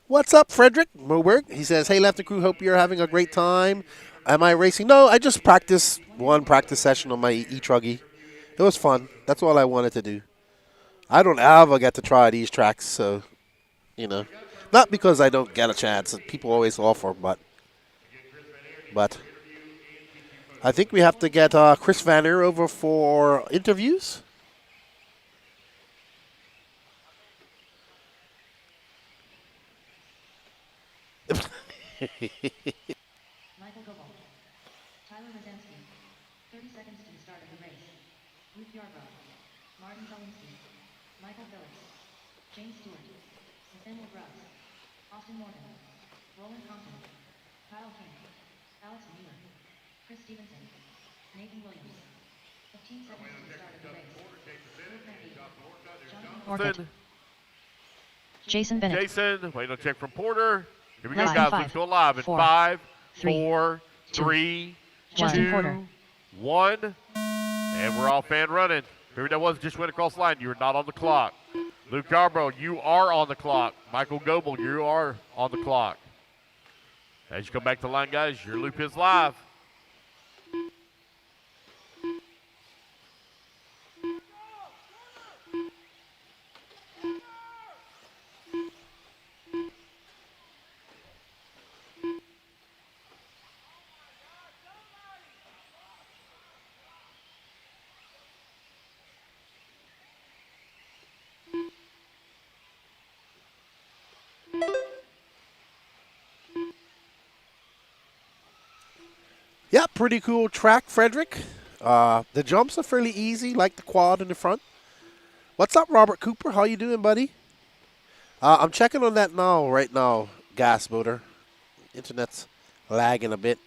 What's up, Frederick Moberg? He says, hey, Left the Crew, hope you're having a great time. Am I racing? No, I just practiced one practice session on my e-Truggy. It was fun. That's all I wanted to do. I don't ever get to try these tracks, so, you know. Not because I don't get a chance. People always offer, but I think we have to get Chris Vanner over for interviews. Michael Gobel, Tyler Rozensky, 30 seconds to the start of the race. Luke Yarbrough, Martin Zelinsky, Michael Phillips, James Stewart, Nathaniel Grubbs, Austin Morgan, Roland Compton, Kyle King, Alex Mueller, Chris Stevenson, Nathan Williams. 15 seconds to the start of the race. Luke Mackey, Jonathan Orchid, Jason Bennett. Jason, waiting on check from Porter. Here we go, Less guys. than Let's go live in 4, 5, 3, 4, 3, Justin 2, Porter. 1. And we're off and running. Whoever that was just went across the line. You are not on the clock. Luke Yarbrough, you are on the clock. Michael Goebel, you are on the clock. As you come back to the line, guys, your loop is live. Yeah, pretty cool track, Frederick. The jumps are fairly easy, like the quad in the front. What's up, Robert Cooper? How you doing, buddy? I'm checking on that now, right now, gas motor. Internet's lagging a bit.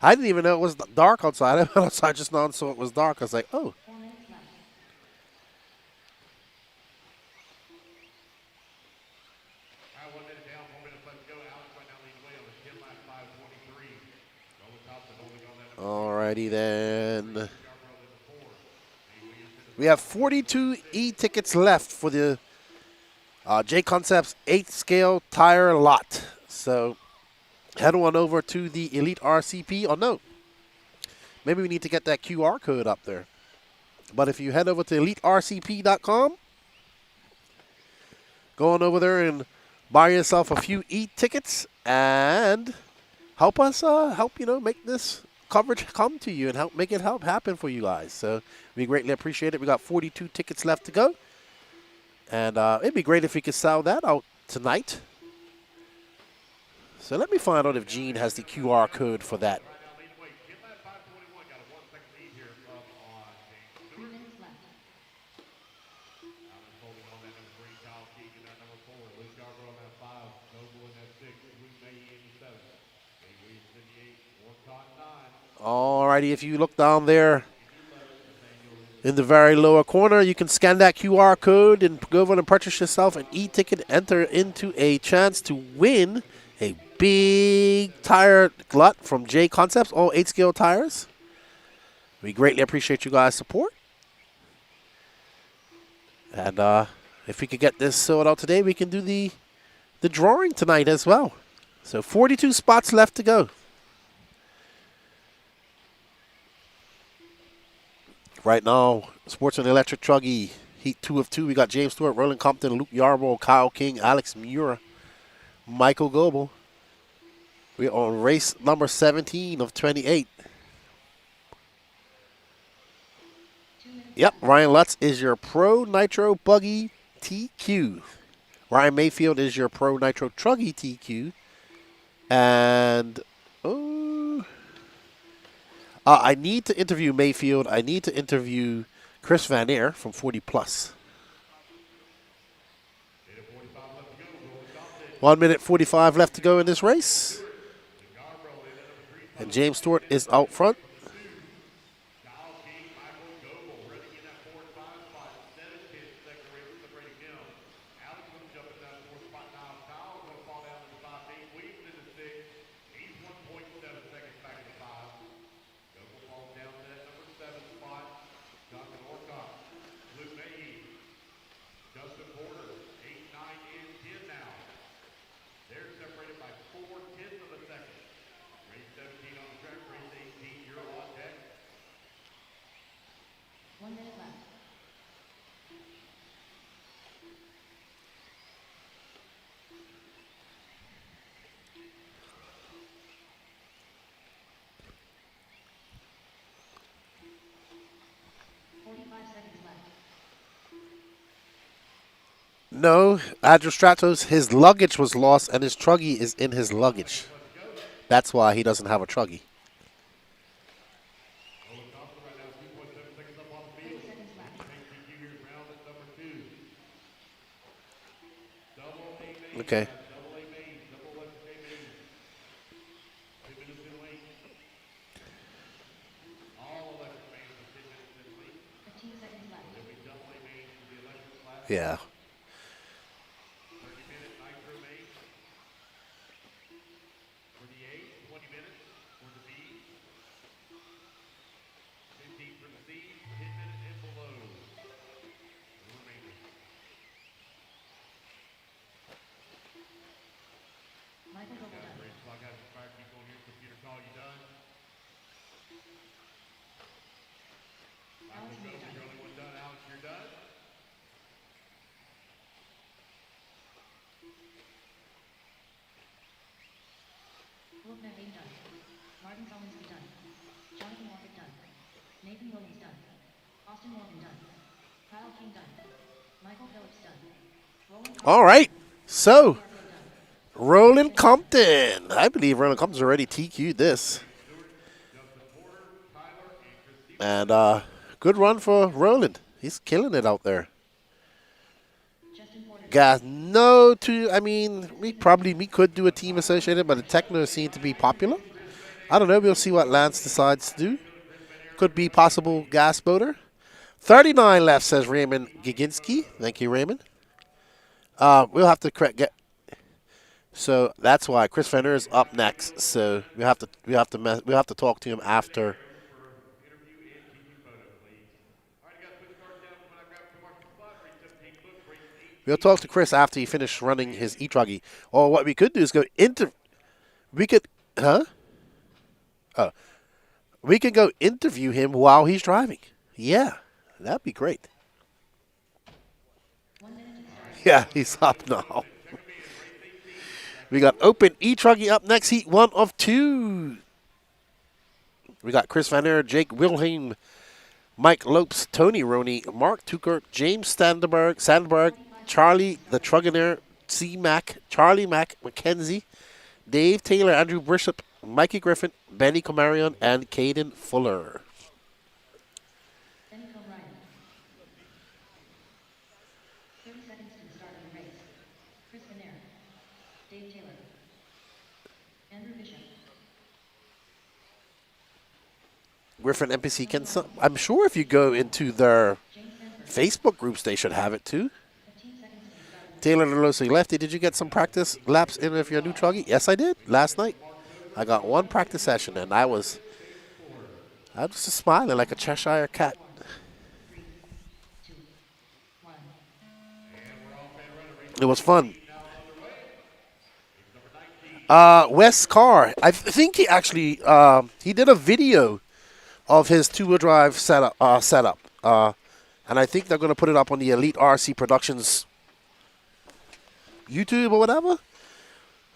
I didn't even know it was dark outside. I went outside just now and saw it was dark. I was like, oh. All right. Alrighty then. We have 42 e-tickets left for the J Concepts 8 scale tire lot. So head on over to the Elite RCP. Oh no, maybe we need to get that QR code up there. But if you head over to elitercp.com, go on over there and buy yourself a few e-tickets and help us make this coverage come to you and help make it happen for you guys. So we greatly appreciate it. We got 42 tickets left to go. And it'd be great if we could sell that out tonight. So let me find out if Gene has the QR code for that. Alrighty, if you look down there in the very lower corner, you can scan that QR code and go over and purchase yourself an e-ticket, enter into a chance to win a big tire glut from J Concepts, all 8 scale tires. We greatly appreciate you guys' support. And if we could get this sold out today, we can do the drawing tonight as well. So 42 spots left to go. Right now, Sportsman Electric Truggy, Heat 2 of 2. We got James Stewart, Roland Compton, Luke Yarborough, Kyle King, Alex Mura, Michael Goebel. We're on race number 17 of 28. Yep, Ryan Lutz is your Pro Nitro Buggy TQ. Ryan Mayfield is your Pro Nitro Truggy TQ. And, I need to interview Mayfield. I need to interview Chris Van Air from 40 Plus. 1 minute 45 left to go in this race. And James Stewart is out front. No, Adrostratos, his luggage was lost and his truggy is in his luggage. That's why he doesn't have a truggy. Okay. Yeah. Martin Collins done. Jonathan Walker done. Nathan Williams done. Austin Morgan done. Kyle King done. Michael Phillips done. All right. So, Roland Compton. I believe Roland Compton's already TQ'd this. And good run for Roland. He's killing it out there. Guys, we could do a team associated, but the Technos seem to be popular. I don't know. We'll see what Lance decides to do. Could be possible gas boater. 39 left, says Raymond Giginski. Thank you, Raymond. We'll have to get. So that's why Chris Fenner is up next. So we have to talk to him after We'll talk to Chris after he finished running his e-truggy. Or what we could do is go we could go interview him while he's driving. Yeah, that'd be great. Yeah, he's up now. We got Open e-truggy up next, heat 1 of 2. We got Chris Van Aer, Jake Wilhelm, Mike Lopes, Tony Roney, Mark Tukert, James Sandberg, Charlie the Truganer, C. Mac, Charlie Mac, McKenzie, Dave Taylor, Andrew Bishop, Mikey Griffin, Benny Comarion, and Caden Fuller. Griffin NPC can. I'm sure if you go into their Facebook groups, they should have it too. Taylor Delosi Lefty, did you get some practice laps in with your new truggy? Yes, I did. Last night, I got 1 practice session, and I was just smiling like a Cheshire cat. It was fun. Wes Carr, I think he actually he did a video of his 2-wheel drive setup, and I think they're going to put it up on the Elite RC Productions YouTube or whatever.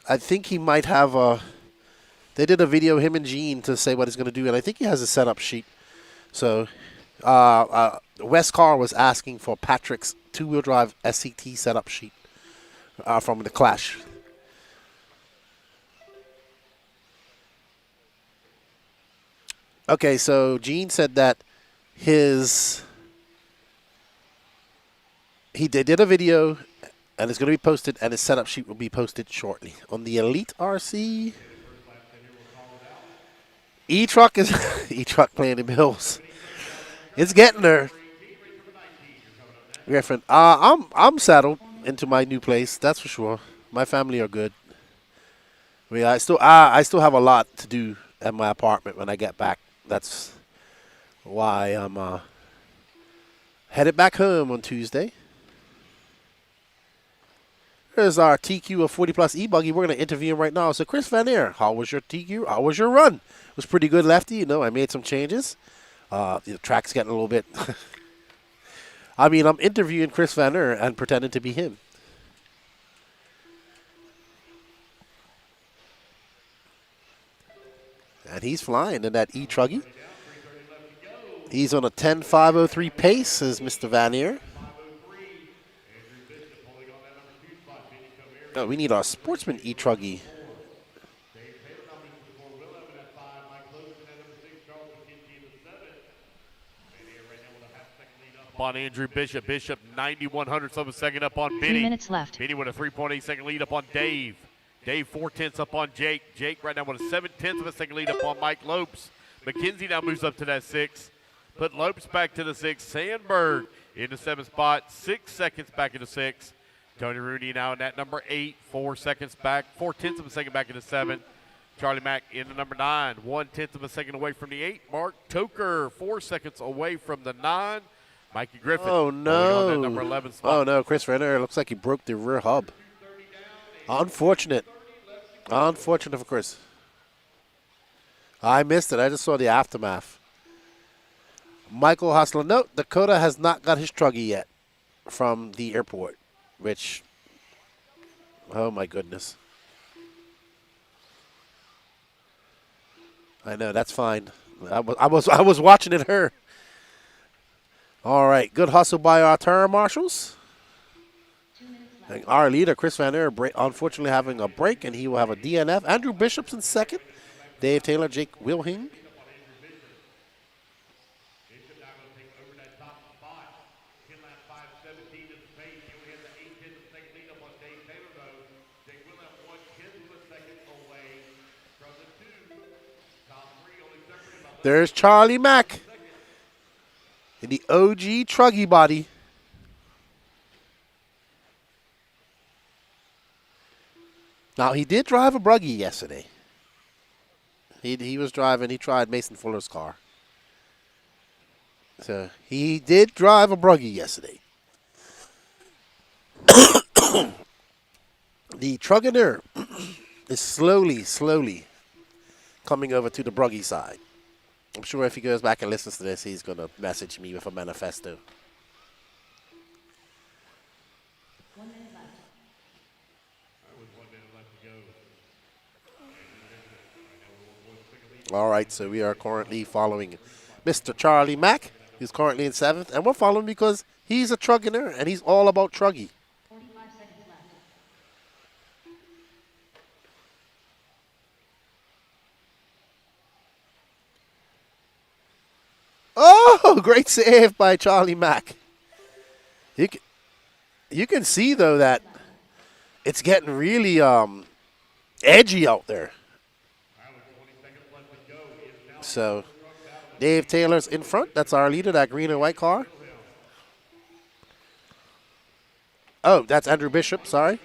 I think he might have they did a video, him and Gene, to say what he's going to do, and I think he has a setup sheet. So Wes Carr was asking for Patrick's 2-wheel drive SCT setup sheet from the Clash. Okay, so Gene said that they did a video, and it's going to be posted, and his setup sheet will be posted shortly on the Elite RC. E-Truck is E-Truck playing the Bills. It's getting there. Griffin, I'm settled into my new place. That's for sure. My family are good. I mean, I still have a lot to do at my apartment when I get back. That's why I'm headed back home on Tuesday. There's our TQ of 40 Plus e-buggy. We're going to interview him right now. So, Chris Van Aer, how was your TQ? How was your run? It was pretty good, Lefty. You know, I made some changes. The track's getting a little bit... I mean, I'm interviewing Chris Van Aer and pretending to be him. And he's flying in that e-truggy. He's on a 10.503 pace, as Mr. Van Aer. Oh, we need our Sportsman e-truggy. On Andrew Bishop. Bishop 91 of a second up on Benny. 3 minutes left. Benny with a 3.8 second lead up on Dave. Dave 4/10 up on Jake. Jake right now with a 7/10 of a second lead up on Mike Lopes. McKenzie now moves up to that 6. Put Lopes back to the 6. Sandberg in the 7th spot. 6 seconds back into 6. Tony Rooney now in that number 8. 4 seconds back. 4/10 of a second back into 7. Charlie Mack in the number 9. 1/10 of a second away from the 8. Mark Toker 4 seconds away from the 9. Mikey Griffin. Oh, no. On that number 11 spot. Oh, no. Chris Van Aer looks like he broke the rear hub. Unfortunate. Unfortunate for Chris. I missed it. I just saw the aftermath. Michael Hostler. No, Dakota has not got his truggy yet from the airport, which, oh, my goodness. I know. That's fine. I was watching it her. All right, good hustle by our turn marshals. And our leader, Chris Van Aer, unfortunately having a break, and he will have a DNF. Andrew Bishop's in second. Dave Taylor, Jake Wilhelm. There's Charlie Mack in the OG Truggy body. Now, he did drive a buggy yesterday. He was driving, he tried Mason Fuller's car. So, he did drive a buggy yesterday. The Trugger is slowly coming over to the Bruggy side. I'm sure if he goes back and listens to this, he's going to message me with a manifesto. All right, so we are currently following Mr. Charlie Mack, who's currently in 7th, and we're following because he's a Trugger, and he's all about Truggy. Oh, great save by Charlie Mack. You can see, though, that it's getting really edgy out there. So, Dave Taylor's in front. That's our leader, that green and white car. Oh, that's Andrew Bishop, sorry.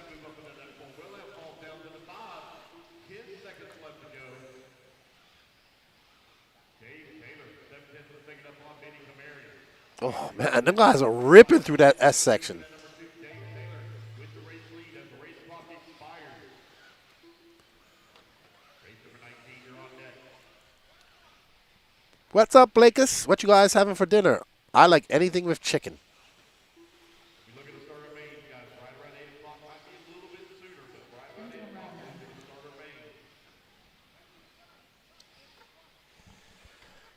Oh, man, them guys are ripping through that S section. What's up, Blakes? What you guys having for dinner? I like anything with chicken.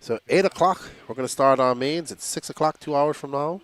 So 8 o'clock, we're going to start our mains. It's 6 o'clock, 2 hours from now.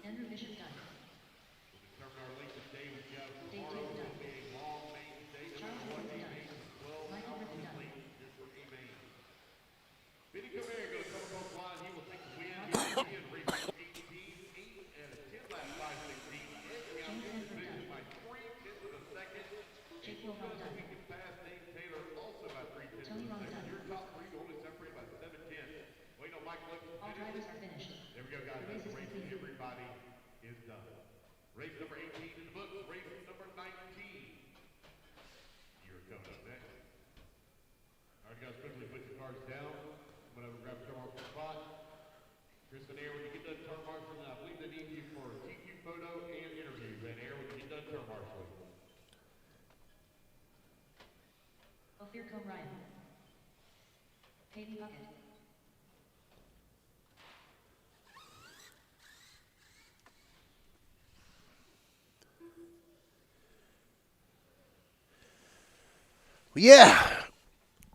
Yeah.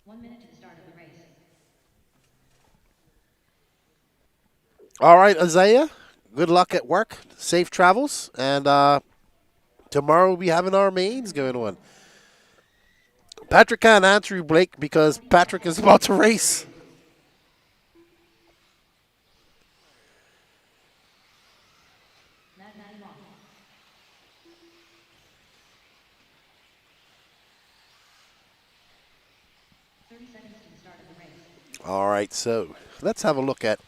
1 minute to the start of the race. All right, Isaiah. Good luck at work. Safe travels. And tomorrow we'll be having our mains going on. Patrick can't answer you, Blake, because Patrick is about to race. All right, so let's have a look at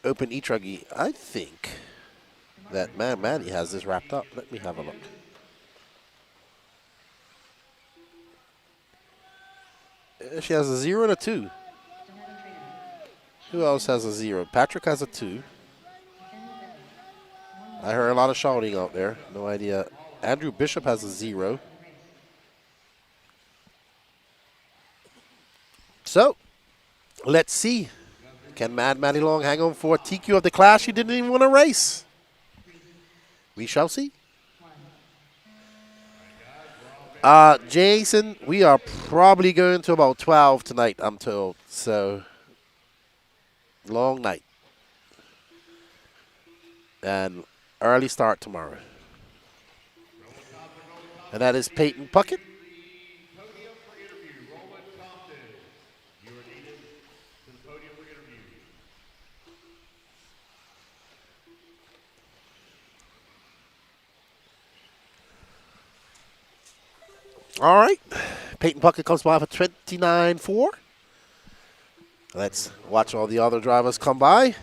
Open e-Truggy. I think that Maddie has this wrapped up. Let me have a look. She has a 0 and a 2. Who else has a 0? Patrick has a 2. I heard a lot of shouting out there. No idea. Andrew Bishop has a 0. So, let's see. Can Maddie Long hang on for a TQ of the class she didn't even want to race? We shall see. Jason, we are probably going to about 12 tonight, I'm told. So, long night. And early start tomorrow. And that is Peyton Puckett. All right. Peyton Puckett comes by for 29.4. Let's watch all the other drivers come by.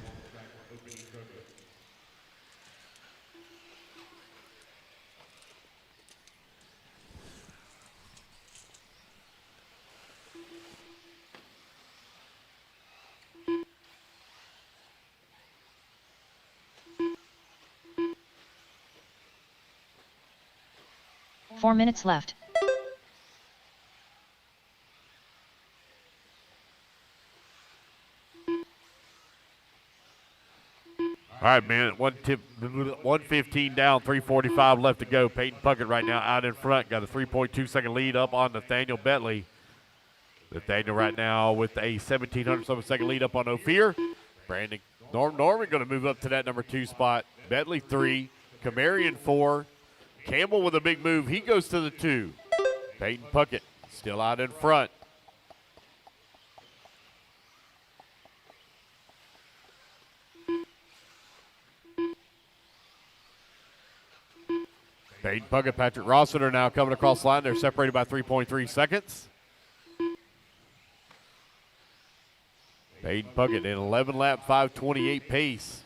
4 minutes left. All right, man. 115 down, 3:45 left to go. Peyton Puckett right now out in front. Got a 3.2-second lead up on Nathaniel Bentley. Nathaniel right now with a 1,700-second lead up on Ophir. Brandon Norman going to move up to that number 2 spot. Bentley 3, Camarian 4. Campbell with a big move. He goes to the 2. Peyton Puckett still out in front. Peyton Puckett, Patrick Rossiter now coming across the line. They're separated by 3.3 seconds. Peyton Puckett in 11-lap, 5:28 pace.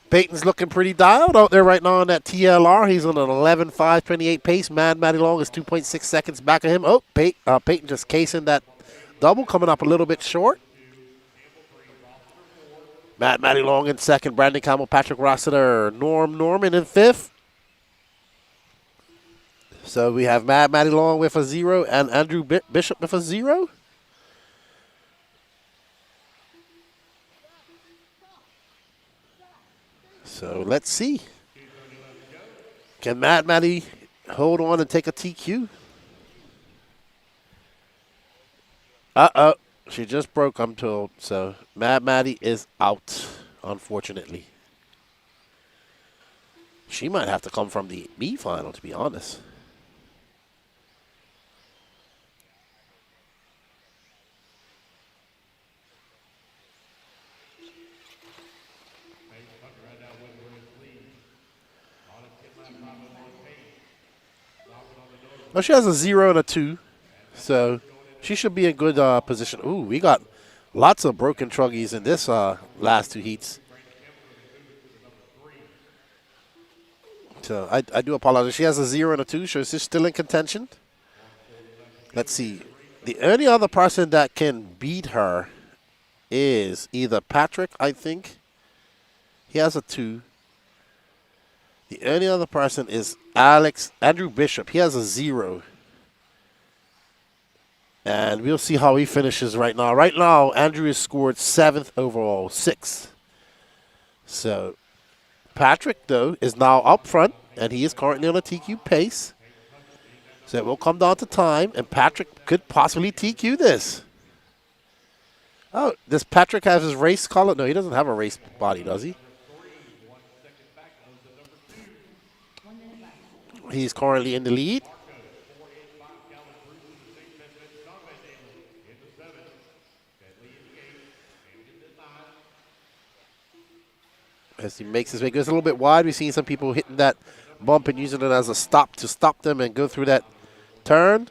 Peyton's looking pretty dialed out there right now on that TLR. He's on an 11.528 pace. Matty Long is 2.6 seconds back of him. Oh, Peyton just casing that double, coming up a little bit short. Matty Long in second. Brandon Campbell, Patrick Rossiter, Norman in fifth. So we have Matty Long with a 0 and Andrew Bishop with a 0. So let's see. Can Matty hold on and take a TQ? Uh-oh. She just broke, I'm told. So Matty is out, unfortunately. She might have to come from the B final, to be honest. Well, she has a 0 and a 2, so she should be in good position. Ooh, we got lots of broken truggies in this last 2 heats. So I do apologize. She has a 0 and a 2, so she's still in contention. Let's see. The only other person that can beat her is either Patrick, I think. He has a 2. The only other person is Andrew Bishop. He has a 0. And we'll see how he finishes right now. Right now, Andrew has scored 7th overall, 6th. So Patrick, though, is now up front, and he is currently on a TQ pace. So it will come down to time, and Patrick could possibly TQ this. Oh, does Patrick have his race color? No, he doesn't have a race body, does he? He's currently in the lead. As he makes his way, goes a little bit wide. We've seen some people hitting that bump and using it as a stop to stop them and go through that turn.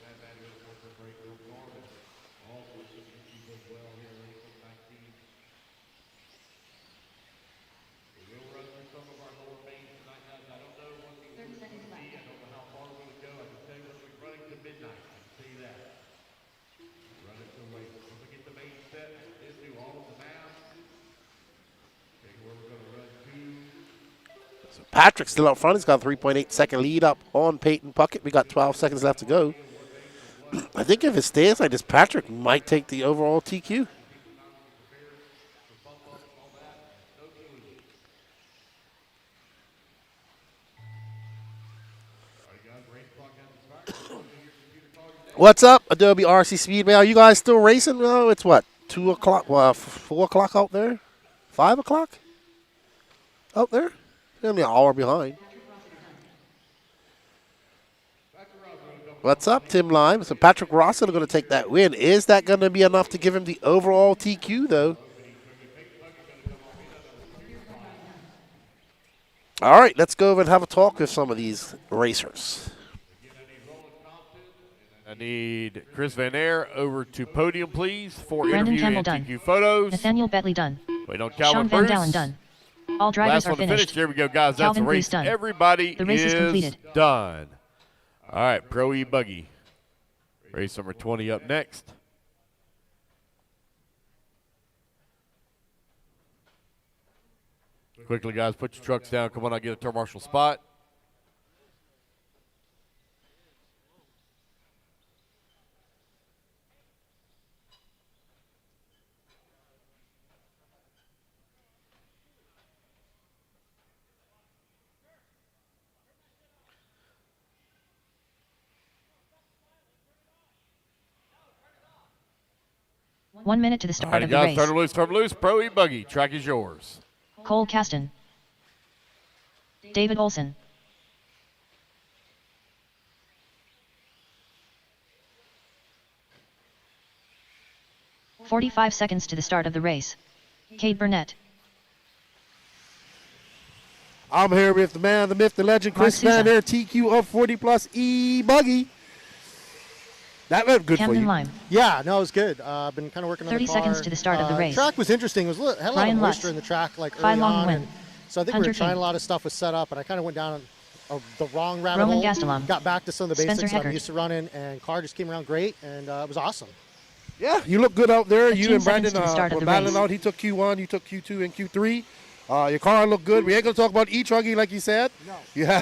Patrick's still up front. He's got a 3.8-second lead up on Peyton Puckett. We got 12 seconds left to go. I think if it stays like this, Patrick might take the overall TQ. What's up, Adobe RC Speedway? Are you guys still racing? No, it's what, 2 o'clock, 4 o'clock out there? 5 o'clock out there? Only an hour behind. What's up, Tim Lime? So Patrick Rossiter going to take that win. Is that going to be enough to give him the overall TQ, though? All right, let's go over and have a talk with some of these racers. I need Chris Van Air over to podium, please, for Brandon interview Campbell and done. TQ photos. Nathaniel Bentley done. Wait on Calvin Sean Van Bruce. Dalen done. All drivers Last are one to finished. finish. There we go, guys. Calvin That's the race. Bruce done. Everybody The race is completed. done. All right, Pro e-buggy. Race number 20 up next. Quickly, guys, put your trucks down. Come on, I'll get a turn marshal spot. 1 minute to the start All right, of the guys, race. turn loose. Pro e-buggy. Track is yours. Cole Caston. David Olson. "45 seconds to the start of the race. Cade Burnett. I'm here with the man, the myth, the legend, Chris Mark Sousa. Van there, TQ up 40 plus e-buggy. That went good Camden for you. Lime. Yeah, no, it was good. I've been kind of working on the 30 car. seconds to the start of the race. Track was interesting. It was had a lot Ryan of moisture Lutz. in the track, like Phi early Long on. win. And so I think we Hunter were trying King. a lot of stuff was set up, and I kind of went down the wrong rabbit Roman hole. Gastelum. Got back to some of the Spencer basics that I'm Heckert. used to running, and car just came around great, and it was awesome. Yeah, you look good out there. 15 You and seconds Brandon to the start of were the battling race. out. He took Q1, you took Q2 and Q3. Your car looked good. We ain't gonna talk about e-truggy like you said. No. Yeah.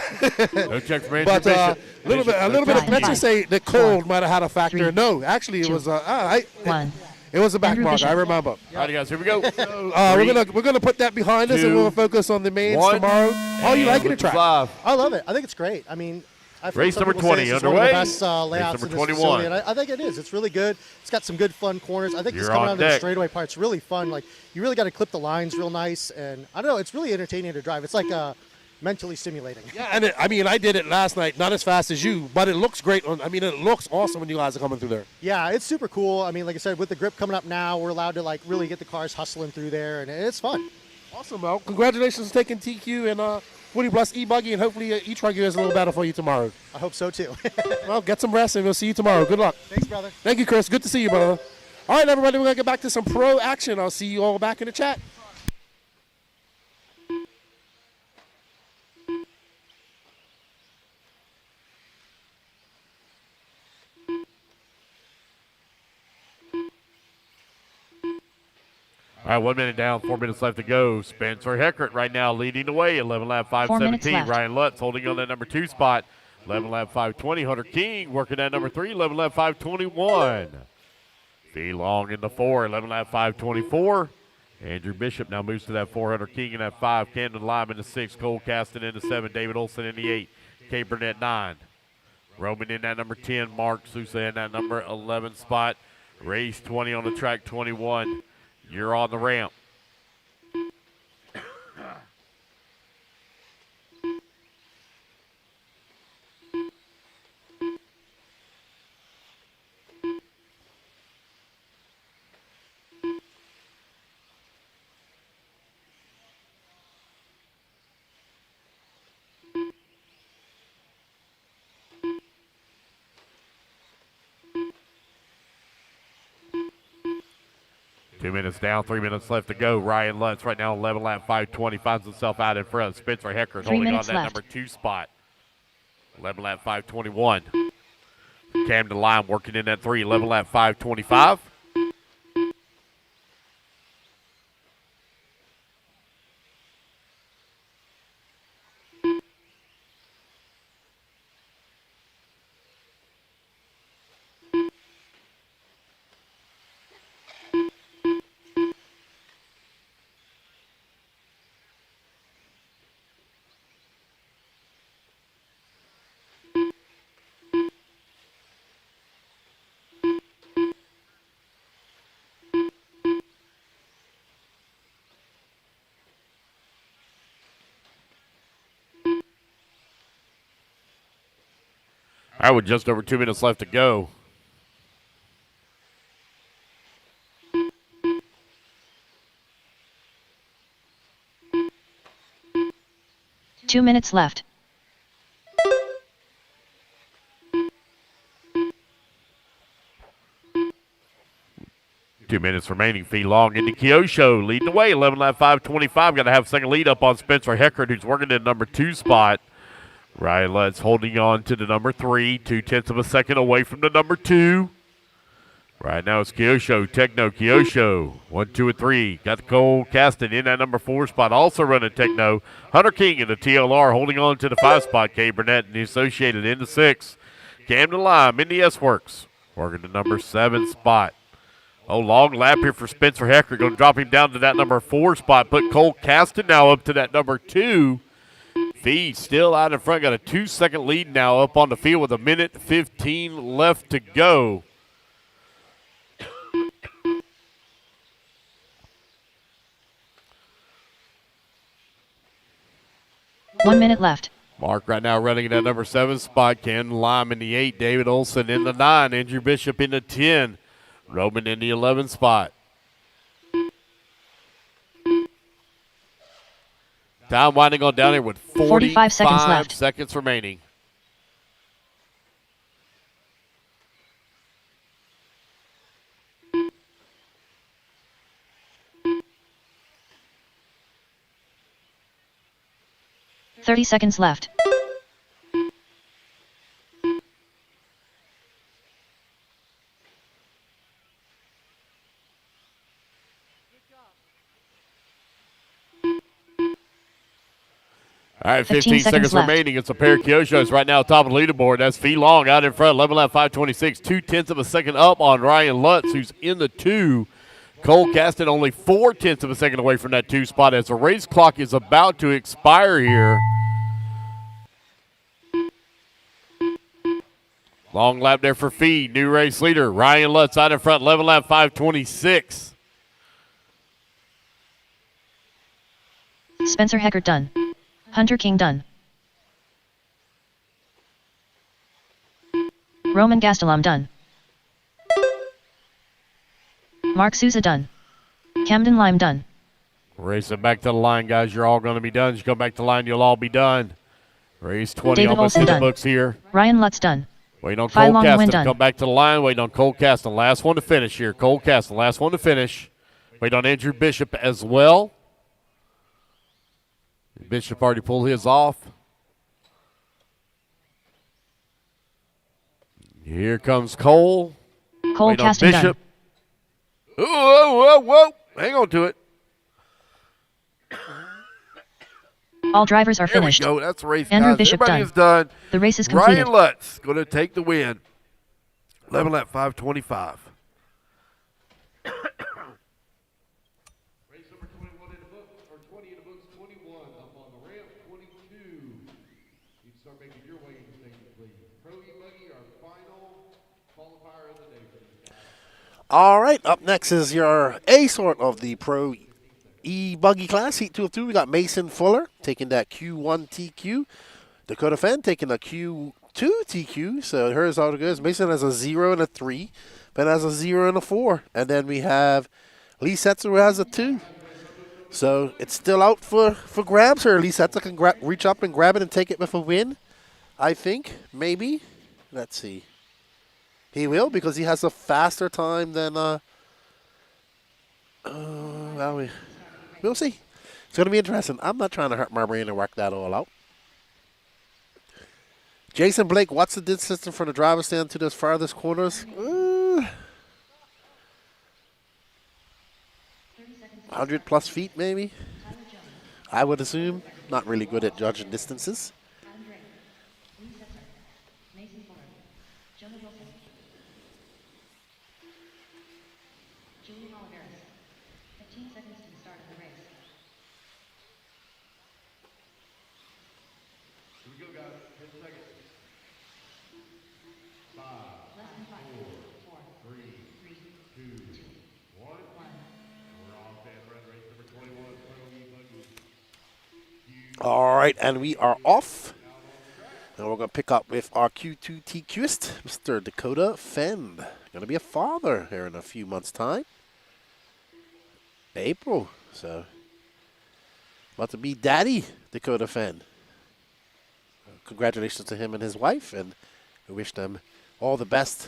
No check for But Bishop. a little bit of, let's just say the cold might have had a factor. 3, No, actually it was 1. it was a back Andrew mark. Bishop. I remember. All right, guys, here we go. We're gonna put that behind us and 2, we'll focus on the mains 1, tomorrow. Oh, you liking the track? Live. I love it. I think it's great. I mean, I've heard Race some number people say 20 this is underway. One of the best layouts Race in number this 21. facility, and I think it is. It's really good. It's got some good fun corners. I think You're this coming on out of the deck. straightaway part, it's really fun. Like you really got to clip the lines real nice, and I don't know. It's really entertaining to drive. It's like mentally stimulating. Yeah, and I did it last night, not as fast as you, but it looks great. It looks awesome when you guys are coming through there. Yeah, it's super cool. I mean, like I said, with the grip coming up now, we're allowed to like really get the cars hustling through there, and it's fun. Awesome, Well, congratulations on taking TQ and 40 plus e-buggy, and hopefully e-truggy is a little better for you tomorrow. I hope so too. Well, get some rest, and we'll see you tomorrow. Good luck. Thanks, brother. Thank you, Chris. Good to see you, brother. All right, everybody, we're going to get back to some pro action. I'll see you all back in the chat. All right, 1 minute down, 4 minutes left to go. Spencer Heckert right now leading the way, 11 lap 4 minutes 5:17. left. Ryan Lutz holding on that number 2 spot, 11 lap 5:20. Hunter King working at number 3, 11 lap 5:21. Fee Long in the 4, 11 lap 5:24. Andrew Bishop now moves to that 4. Hunter King in that 5. Camden Lime in the 6. Cole Caston in the 7. David Olson in the 8. Kay Burnett 9. Roman in that number 10. Mark Sousa in that number 11 spot. Race 20 on the track 21. You're on the ramp. Two minutes down, 3 minutes left to go. Ryan Lutz right now 11 lap 5:20 finds himself out in front. Spencer Heckert 3 holding on minutes that left. number 2 spot. 11 lap 5:21. Camden Lime working in that 3, 11 lap 5:25. All right, with just over 2 minutes left to go. Two minutes left. Two minutes remaining. Fee Long into Kyosho leading the way. 11 lap 5:25. Got to have second lead up on Spencer Heckert, who's working in number 2 spot. Ryan Lutz holding on to the number 3. 0.2 of a second away from the number 2. Right now it's Kyosho, Techno, Kyosho. 1, 2, and 3. Got Cole Caston in that number 4 spot. Also running Techno. Hunter King in the TLR holding on to the 5 spot. Kay Burnett and the Associated in the 6. Camden Lime in the S-Works. Working the number 7 spot. Oh, long lap here for Spencer Heckert. Going to drop him down to that number 4 spot. Put Cole Caston now up to that number 2. Fee still out in front. Got a 2-second lead now up on the field with 1:15 left to go. 1 minute left. Mark right now running in that number 7 spot. Ken Lime in the 8. David Olson in the 9. Andrew Bishop in the 10. Roman in the 11 spot. Time winding on down here with 45 seconds left. seconds remaining. Thirty seconds left. All right, 15 seconds remaining. It's a pair of Kyoshos right now top of the leaderboard. That's Fee Long out in front, 11 lap 526, 2/10 of a second up on Ryan Lutz, who's in the 2. Cole Caston only 4/10 of a second away from that 2 spot as the race clock is about to expire here. Long lap there for Fee, new race leader. Ryan Lutz out in front, 11 lap 526. Spencer Heckert done. Hunter King done. Roman Gastelum done. Mark Souza done. Camden Lime done. Racing back to the line, guys. You're all going to be done. Just go back to the line. You'll all be done. Race 20 David almost Olson in the done. books here. Ryan Lutz done. Waiting on Phi Cole Long Nguyen Caston. done. Come back to the line. Waiting on Cole Caston. Last one to finish here. Cole Caston, last one to finish. Waiting on Andrew Bishop as well. Bishop already pulled his off. Here comes Cole. Cole Waiting on Caston Bishop. Whoa, whoa, whoa. Hang on to it. All drivers are There finished. we go. That's the race, Andrew guys. Bishop Everybody done. is done. The race is completed. Ryan Lutz going to take the win. 11 lap 525. Race number 21 in the book, or 20 in the books, 21 up on the ramp, 22. You can start making your way into station, please. Pro e-buggy, our final qualifier of the day for this guy. All right, up next is your A sort of the Pro e-buggy class, Heat 2 of 2. We got Mason Fuller taking that Q1 TQ. Dakota Fenn taking a Q2 TQ. So hers all goes. Mason has a 0 and a 3. Ben has a 0 and a 4. And then we have Lee Setzer who has a 2. So it's still out for grabs here. Lee Setzer can reach up and grab it and take it with a win, I think. Maybe. Let's see. He will because he has a faster time than well, we'll see. It's going to be interesting. I'm not trying to hurt my brain and work that all out. Jason Blake, what's the distance from the driver's stand to those farthest corners? 100 plus feet, maybe? I would assume. Not really good at judging distances. Here we go, guys. 10 seconds. 5, 4, 3, 2, 1. And we're off and run race number 21, Pro e-buggy. All right, and we are off. And we're going to pick up with our Q2 TQist, Mr. Dakota Fenn. Going to be a father here in a few months' time. April. So, about to be daddy, Dakota Fenn. Congratulations to him and his wife, and we wish them all the best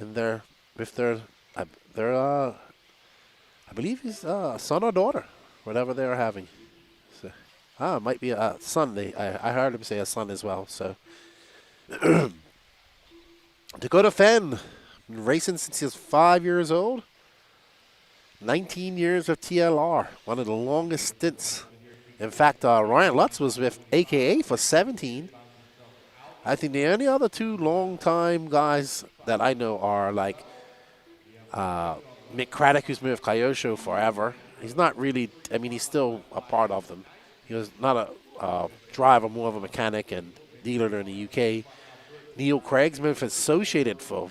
in their I believe he's a son or daughter, whatever they're having. So, it might be a son. I heard him say a son as well. So, Dakota Fenn, been racing since he was 5 years old. 19 years of TLR, one of the longest stints. In fact, Ryan Lutz was with AKA for 17. I think the only other two long-time guys that I know are like Mick Craddock, who's been with Kyosho forever. He's not really, I mean, he's still a part of them. He was not a driver, more of a mechanic and dealer in the UK. Neil Craig's been with Associated for,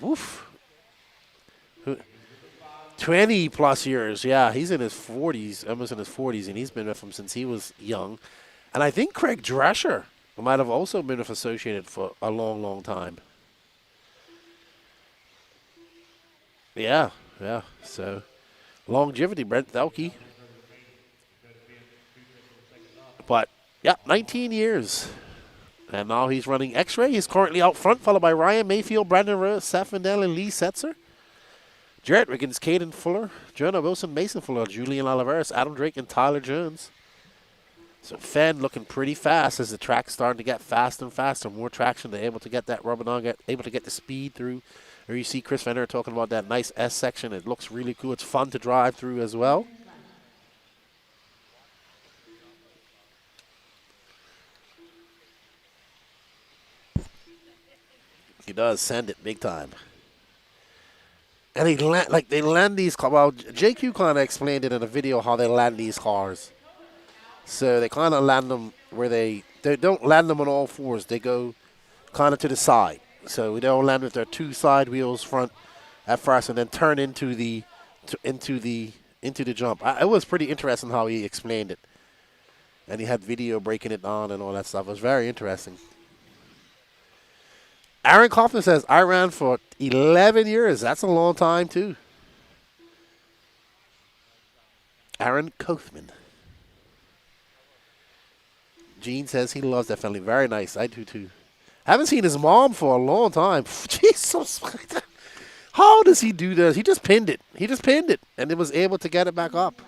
20 plus years. Yeah, he's in his 40s, almost in his 40s, and he's been with them since he was young. And I think Craig Drescher might have also been associated for a long, long time. Yeah. So, longevity, Brent Thelke. But, yeah, 19 years. And now he's running X-Ray. He's currently out front, followed by Ryan Mayfield, Brandon Rose, Seth Fendel, and Lee Setzer. Jarrett Wiggins, Caden Fuller, Jonah Wilson, Mason Fuller, Julian Oliveris, Adam Drake, and Tyler Jones. So Fenn looking pretty fast as the track's starting to get faster and faster. More traction. They're able to get that rubber on, able to get the speed through. Or you see Chris Fenner talking about that nice S section. It looks really cool. It's fun to drive through as well. He does send it big time. And they land these cars. Well, JQ kind of explained it in a video how they land these cars. So they kind of land them where they don't land them on all fours. They go kind of to the side. So they don't land with their two side wheels front at first and then turn into the jump. It was pretty interesting how he explained it. And he had video breaking it down and all that stuff. It was very interesting. Aaron Kaufman says, I ran for 11 years. That's a long time, too. Aaron Kaufman. Gene says he loves that family. Very nice. I do, too. Haven't seen his mom for a long time. Jesus. How does he do this? He just pinned it. And it was able to get it back up.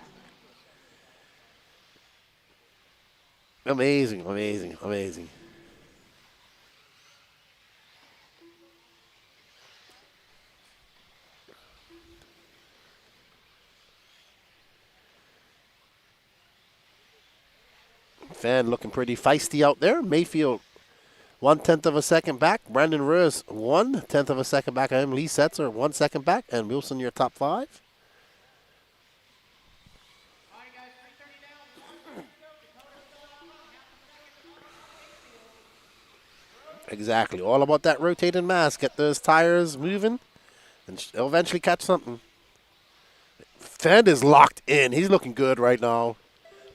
Amazing. Fan looking pretty feisty out there. Mayfield, 1/10 of a second back. Brandon Rose, 1/10 of a second back. I am Lee Setzer, 1 second back. And Wilson, your top 5. Exactly. All about that rotating mass. Get those tires moving, and they'll eventually catch something. Fend is locked in. He's looking good right now.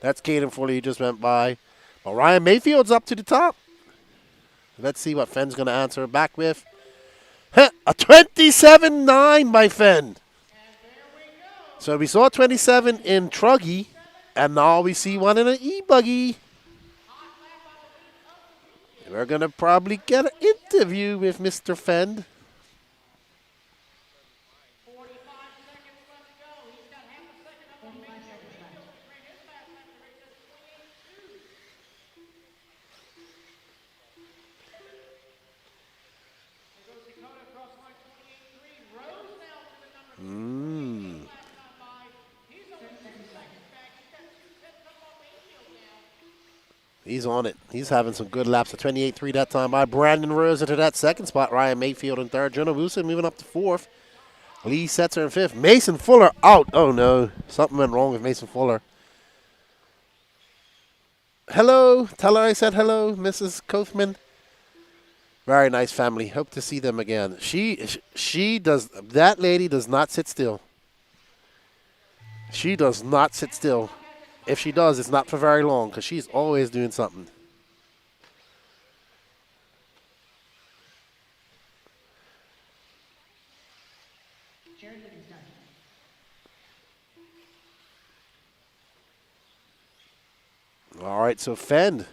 That's Caden Fuller he just went by. Well, Ryan Mayfield's up to the top. Let's see what Fenn's going to answer back with. A 27.9 by Fenn. So we saw 27 in Truggy, and now we see one in an e-buggy. We're going to probably get an interview with Mr. Fend. He's on it. He's having some good laps. A 28.3 that time by Brandon Rose into that second spot. Ryan Mayfield in third. Jonah Wilson moving up to fourth. Lee Setzer in fifth. Mason Fuller out. Oh, no. Something went wrong with Mason Fuller. Hello. Tell her I said hello, Mrs. Kaufman. Very nice family. Hope to see them again. She does. That lady does not sit still. She does not sit still. If she does, it's not for very long because she's always doing something. All right, so Fend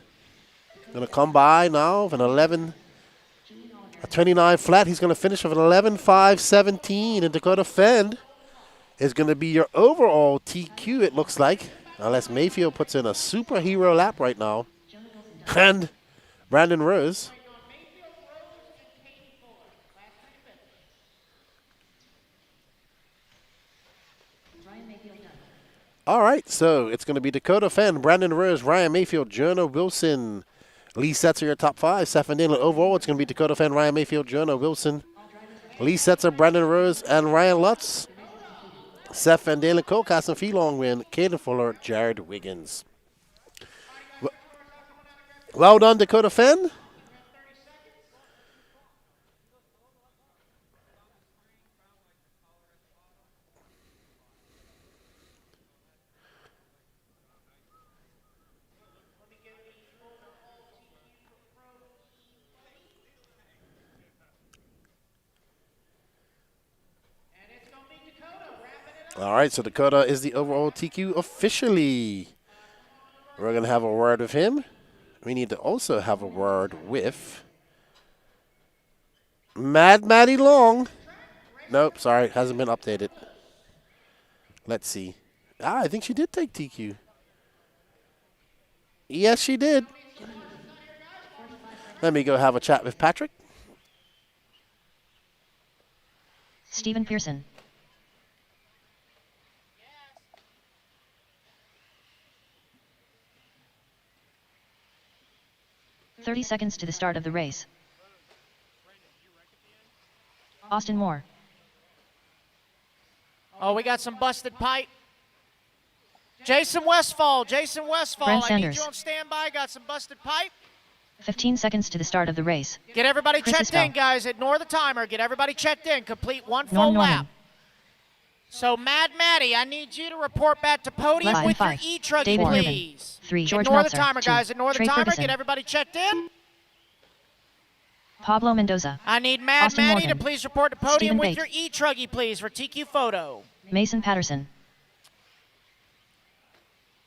going to come by now with an 29 flat. He's going to finish with an 11.517, and Dakota Fend is going to be your overall TQ, it looks like. Unless Mayfield puts in a superhero lap right now. And Brandon Rose. All right, so it's going to be Dakota Fenn, Brandon Rose, Ryan Mayfield, Jonah Wilson, Lee Setzer, your top 5. Seth Van Dalen. Overall, it's going to be Dakota Fenn, Ryan Mayfield, Jonah Wilson, Lee Setzer, Brandon Rose, and Ryan Lutz. Seth Van Dalen, Cole Casson, Felong win, Caden Fuller, Jared Wiggins. Well done, Dakota Fenn. All right, so Dakota is the overall TQ officially. We're going to have a word with him. We need to also have a word with Mad Maddie Long. Nope, sorry, hasn't been updated. Let's see. I think she did take TQ. Yes, she did. Let me go have a chat with Patrick. Stephen Pearson. "30 seconds to the start of the race. Austin Moore. Oh, we got some busted pipe. Jason Westfall. Brent I need Sanders. you on standby. Got some busted pipe. 15 seconds to the start of the race. Get everybody Chris checked Isbell. in, guys. Ignore the timer. Get everybody checked in. Complete one full Norm lap. Norman. So, Mad Maddie, I need you to report back to podium Less than with your 5. e-truggy, David Newman. please. 3. George Ignore Meltzer. the timer, 2. guys. Ignore the Trey timer. Ferguson. Get everybody checked in. Pablo Mendoza. I need Mad Austin Maddie Morgan. to please report to podium Stephen with Bate. your e-truggy, please, for TQ photo. Mason Patterson.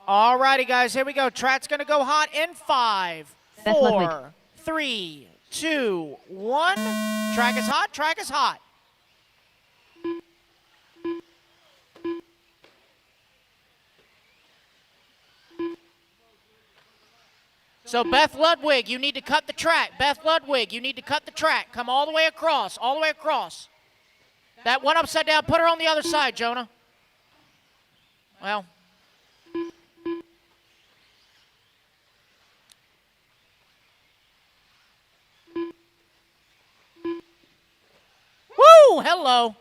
All righty, guys. Here we go. Track's going to go hot in 5, Beth 4, Ludwig. 3, 2, 1. Track is hot. Track is hot. So, Beth Ludwig, you need to cut the track. Beth Ludwig, you need to cut the track. Come all the way across, all the way across. That one upside down, put her on the other side, Jonah. Well. Woo! Hello.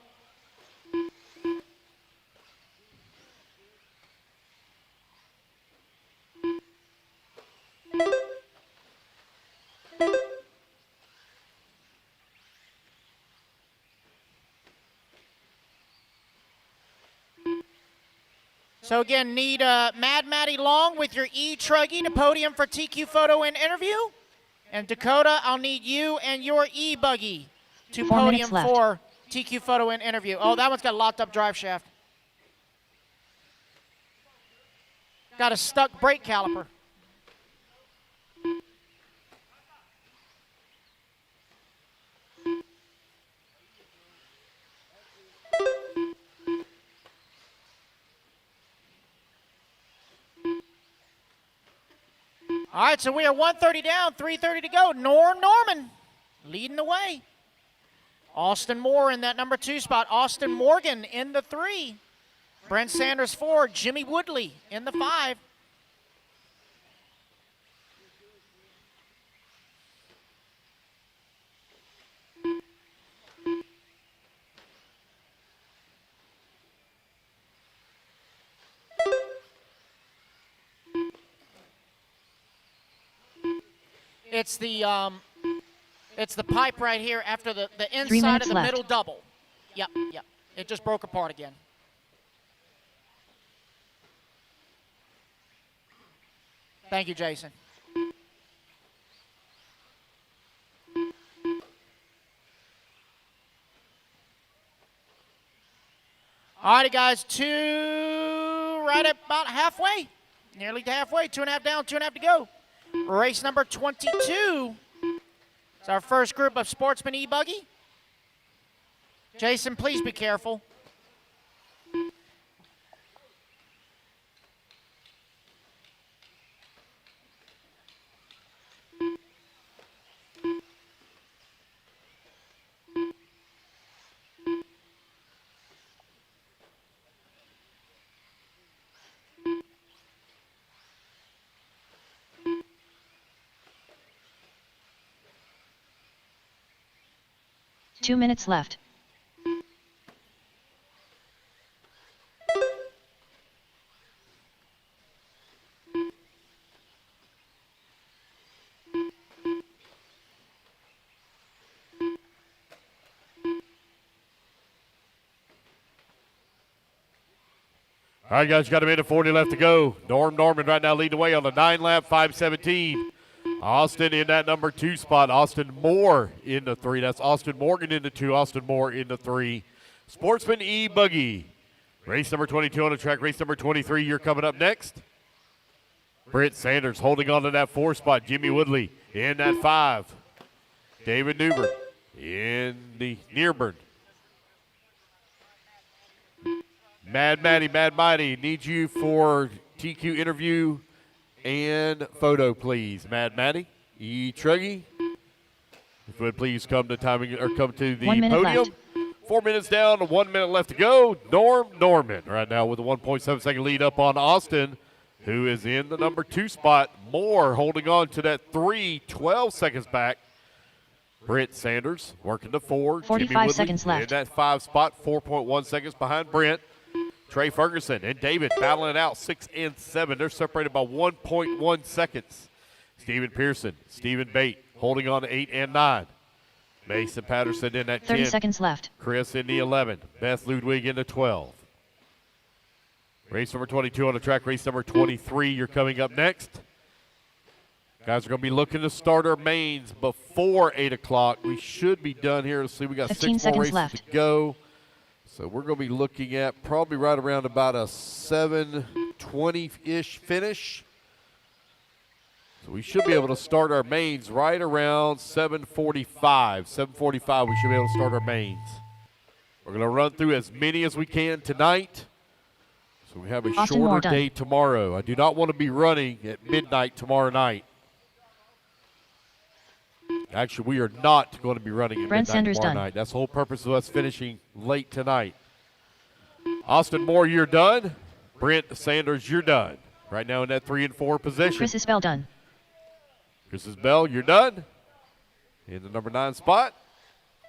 So again, need Mad Maddie Long with your e-truggy to podium for TQ photo and interview. And Dakota, I'll need you and your e-buggy to 4 minutes podium left. for TQ photo and interview. Oh, that one's got a locked up drive shaft. Got a stuck brake caliper. All right, so we are 130 down, 330 to go. Norman leading the way. Austin Moore in that number 2 spot. Austin Morgan in the 3. Brent Sanders 4. Jimmy Woodley in the 5. It's the pipe right here after the 3 inside minutes of the left. middle double. Yep. It just broke apart again. Thank you, Jason. All righty, guys, right at about halfway. Nearly to halfway. 2.5 down, 2.5 to go. Race number 22. It's our first group of Sportsman e-buggy. Jason, please be careful. Two minutes left. All right, guys, got a minute 40 left to go. Norman right now leading the way on the 9-lap, 5:17. Austin in that number 2 spot. Austin Moore in the 3. That's Austin Morgan in the 2. Austin Moore in the 3. Sportsman e-buggy Race number 22 on the track. Race number 23, you're coming up next. Britt Sanders holding on to that 4 spot. Jimmy Woodley in that 5. David Newbern in the Nearburn. Mad Mighty, need you for TQ interview and photo, please. Mad Matty, Truggy, if you would please come to timing or come to the 1 minute podium. left. 4 minutes down, 1 minute left to go. Norman right now with a 1.7 second lead up on Austin, who is in the number 2 spot. Moore holding on to that 3, 12 seconds back. Britt Sanders working to 4. 45 Jimmy Woodley seconds left. in that 5 spot, 4.1 seconds behind Brent. Trey Ferguson and David battling it out, 6 and 7. They're separated by 1.1 seconds. Stephen Pearson, Stephen Bate holding on to 8 and 9. Mason Patterson in that 10. 30 seconds left. Chris in the 11. Beth Ludwig in the 12. Race number 22 on the track. Race number 23, you're coming up next. Guys are going to be looking to start our mains before 8 o'clock. We should be done here. Let's see, we got 15 6 more seconds races left. to go. So we're going to be looking at probably right around about a 7:20-ish finish. So we should be able to start our mains right around 7:45. 7:45, we should be able to start our mains. We're going to run through as many as we can tonight. So we have a Austin Moore shorter done. day tomorrow. I do not want to be running at midnight tomorrow night. Actually, we are not going to be running at Brent midnight Sanders tomorrow done. night. That's the whole purpose of us finishing late tonight. Austin Moore, you're done. Brent Sanders, you're done. Right now in that 3 and 4 position. Chris Isbell done. Chris Bell, you're done. In the number 9 spot.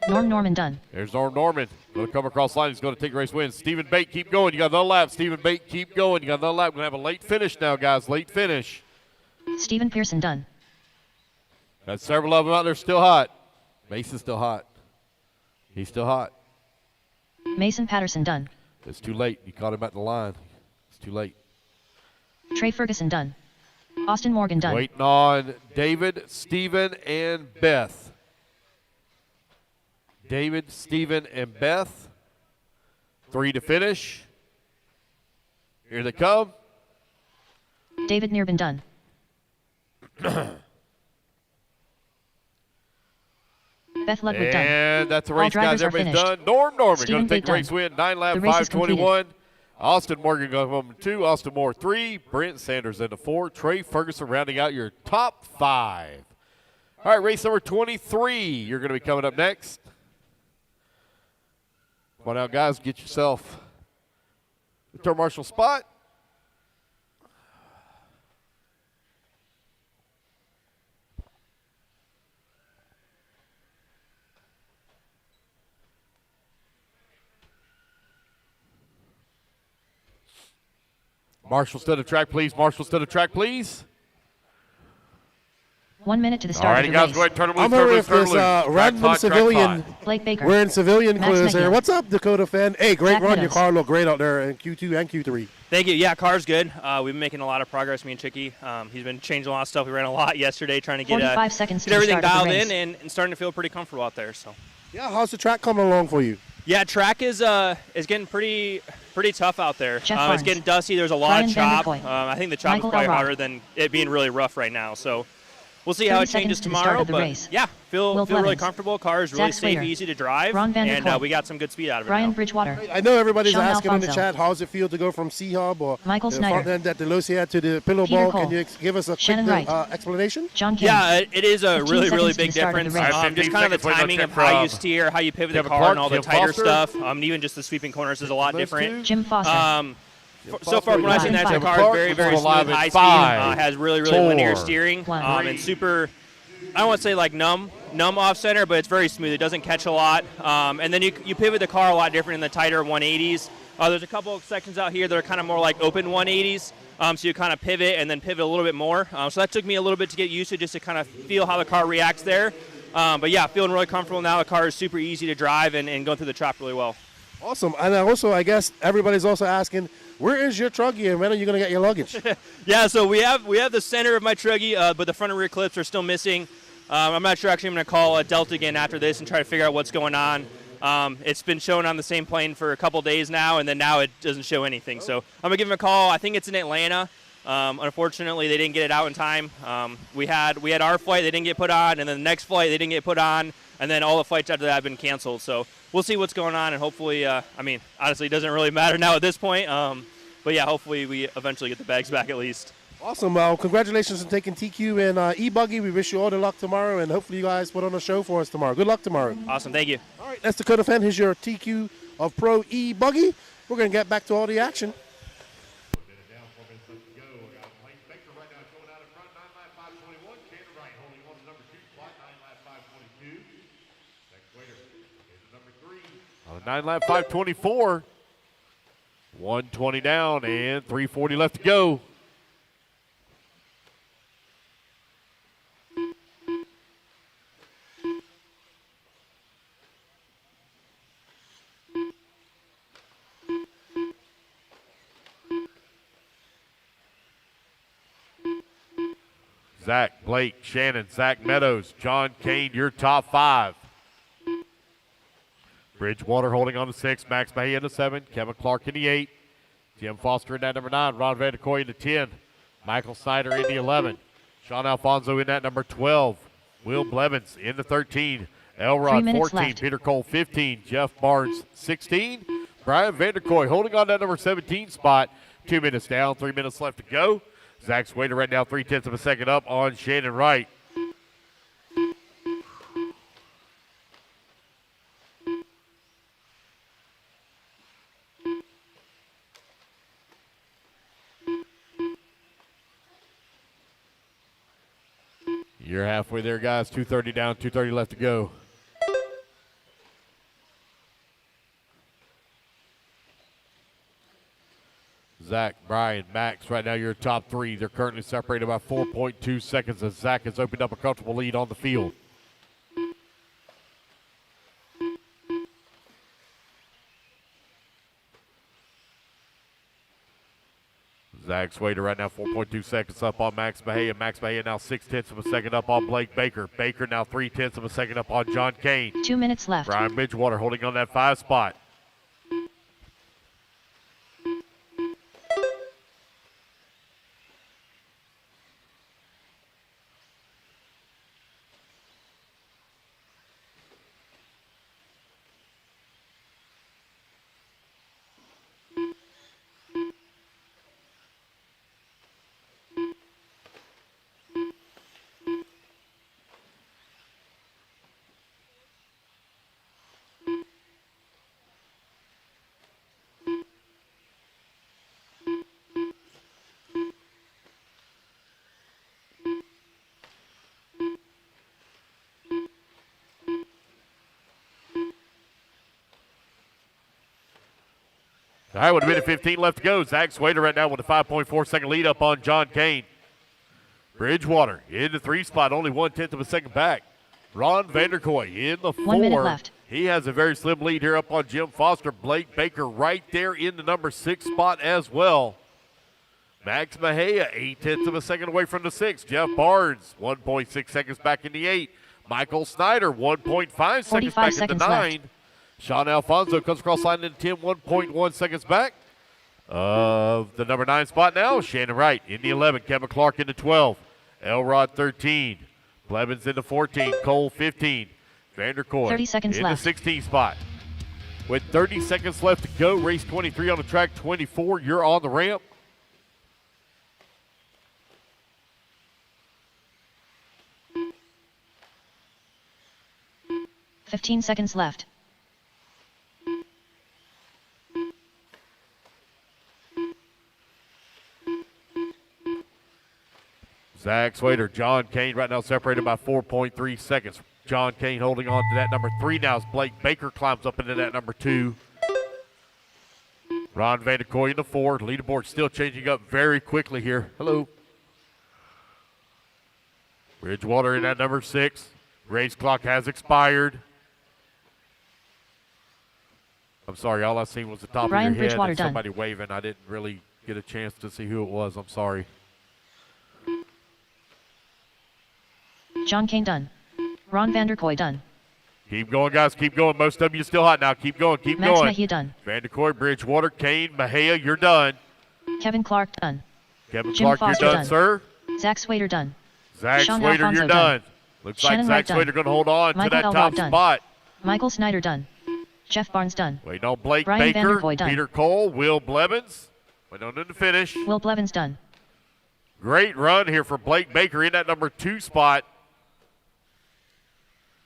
Norman done. There's Norman. Going to come across the line. He's going to take the race win. Stephen Bate, keep going. You got another lap. Stephen Bate, keep going. You got another lap. We're going to have a late finish now, guys. Late finish. Stephen Pearson done. Got several of them out there still hot. Mason's still hot. He's still hot. Mason Patterson done. It's too late. You caught him at the line. It's too late. Trey Ferguson done. Austin Morgan done. Waiting on David, Steven, and Beth. David, Steven, and Beth. 3 to finish. Here they come. David Nearbin done. Beth Ludwig done. And that's a All race, guys. drivers are Everybody's finished. done. Norman Stephen going to take Bate the race done. win. 9 lap, The race is 5:21. Austin Morgan going home 2. Austin Moore 3. Brent Sanders into 4. Trey Ferguson rounding out your top 5. All right, race number 23. You're going to be coming up next. Come on out, guys. Get yourself the turn marshal spot. Marshall to the track, please. Marshall to the track, please. 1 minute to the All start righty, of the guys, race. go ahead and turn them loose. I'm turn here them with loose, turn this them loose. Track random hot, track civilian. hot. Blake Baker. We're in civilian Max clothes here. Megill. What's up, Dakota fan? Hey, great Zach run. Your Meadows. car looked great out there in Q2 and Q3. Thank you. Yeah, car's good. We've been making a lot of progress, me and Chicky. He's been changing a lot of stuff. We ran a lot yesterday trying to get, 45 seconds to get the everything start of dialed the in race. and starting to feel pretty comfortable out there. So. Yeah, how's the track coming along for you? Yeah, track is getting pretty tough out there. Jeff It's Barnes. getting dusty. There's a lot Ryan of chop. Vanderpoy. I think the chop Michael is probably Elrod. harder than it being really rough right now. So we'll see how 30 it changes seconds to the start tomorrow. of the But race. yeah, feel Will really Blevins. comfortable. Car is really Zach safe, Slater. easy to drive, Ron Van der and Kolk. we got some good speed out of it Brian now. Bridgewater. I know everybody's Sean asking in the Alfonso. chat, how's it feel to go from C-Hub or Michael the Snyder. front end at the Lucia to the pillow Peter ball? Cole. Can you give us a quick Shannon Wright. explanation? John King. Yeah, it is a 15 really, really seconds to big the start of the difference. race. Just 15 kind of the seconds, wait, timing let's of check how you from steer, how you pivot the Kevin car, Clark, and all the Jim tighter Foster. stuff. And even just the sweeping corners is a lot Those different. two. Jim Foster. So far, when I seen that, the Kevin car Clark is very, is very alive smooth, at high speed, 5, has really, really linear 4, steering, 1, and super. I don't want to say like numb off center, but it's very smooth. It doesn't catch a lot, and then you pivot the car a lot different in the tighter 180s. There's a couple of sections out here that are kind of more like open 180s, so you kind of pivot and then pivot a little bit more. So that took me a little bit to get used to, just to kind of feel how the car reacts there. But yeah, feeling really comfortable now. The car is super easy to drive and going through the chop really well. Awesome. And also, I guess everybody's also asking, where is your Truggy and when are you going to get your luggage? Yeah, so we have the center of my Truggy, but the front and rear clips are still missing. I'm not sure actually I'm going to call Delta again after this and try to figure out what's going on. It's been shown on the same plane for a couple days now, and then now it doesn't show anything. So I'm gonna give him a call. I think it's in Atlanta. Unfortunately, they didn't get it out in time. We had our flight, they didn't get put on, and then the next flight they didn't get put on, and then all the flights after that have been canceled. So we'll see what's going on, and hopefully, I mean, honestly, it doesn't really matter now at this point. But yeah, hopefully we eventually get the bags back at least. Awesome. Well, congratulations on taking TQ and e-buggy. We wish you all the luck tomorrow, and hopefully you guys put on a show for us tomorrow. Good luck tomorrow. Awesome. Thank you. All right, that's Dakota Fenn. Here's your TQ of Pro e-buggy. We're going to get back to all the action. On a 9 lap 524. 120 down and 340 left to go. Zach, Blake, Shannon, Zach Meadows, John Kane, your top 5. Bridgewater holding on to 6, Max May in the 7, Kevin Clark in the 8, Jim Foster in that number 9, Ron Vanderkoy in the 10, Michael Snyder in the 11, Sean Alfonso in that number 12, Will Blevins in the 13, Elrod 14, left. Peter Cole 15, Jeff Barnes 16, Brian Vanderkoy holding on that number 17 spot, 2 minutes down, 3 minutes left to go. Zach Swader right now 3/10 of a second up on Shannon Wright. You're halfway there, guys. 2:30 down, 2:30 left to go. Zach, Brian, Max, right now your top 3. They're currently separated by 4.2 seconds as Zach has opened up a comfortable lead on the field. Zach Swader right now 4.2 seconds up on Max Bahia. Max Bahia now 6/10 of a second up on Blake Baker. Baker now 3/10 of a second up on John Kane. 2 minutes left. Brian Bridgewater holding on that 5 spot. All right, with a minute 15 left to go. Zach Swader right now with a 5.4 second lead up on John Kane. Bridgewater in the 3 spot, only 1/10 of a second back. Ron Vanderkoy in the 4. 1 minute left. He has a very slim lead here up on Jim Foster. Blake Baker right there in the number 6 spot as well. Max Mejia, 8/10 of a second away from the 6. Jeff Barnes, 1.6 seconds back in the 8. Michael Snyder, 1.5 seconds back in the 9. Left. Sean Alfonso comes across line in the 10, 1.1 seconds back of the number 9 spot now. Shannon Wright in the 11. Kevin Clark in the 12. Elrod 13. Blevins in the 14. Cole 15. Vanderkoy 30 seconds in left. the 16 spot. With 30 seconds left to go, race 23 on the track, 24, you're on the ramp. $15 seconds left. Zach Swader, John Kane right now separated by 4.3 seconds. John Kane holding on to that number 3 now as Blake Baker climbs up into that number 2. Ron Vanderkoy in the 4. Leaderboard still changing up very quickly here. Hello. Bridgewater in that number 6. Race clock has expired. I'm sorry, all I seen was the top Brian of your head Bridgewater and done. somebody waving. I didn't really get a chance to see who it was. I'm sorry. John Kane done. Ron Vanderkoy done. Keep going, guys. Keep going. Most of you still hot now. Keep going. Keep Max going. Mejia done. Vanderkoy, Bridgewater, Kane, Mejia, you're done. Kevin Clark done. Kevin Jim Clark, Foster you're done, sir. Zach Swader done. Zach Sean Swader, Alfonso you're done. Looks Shannon like Wright Zach done. Swader going to hold on Michael to that Elrod top done. spot. Michael Snyder done. Jeff Barnes done. Waiting on Blake Brian Baker, Vanderkoy done. Peter Cole, Will Blevins. Waiting on him to finish. Will Blevins done. Great run here for Blake Baker in that number 2 spot.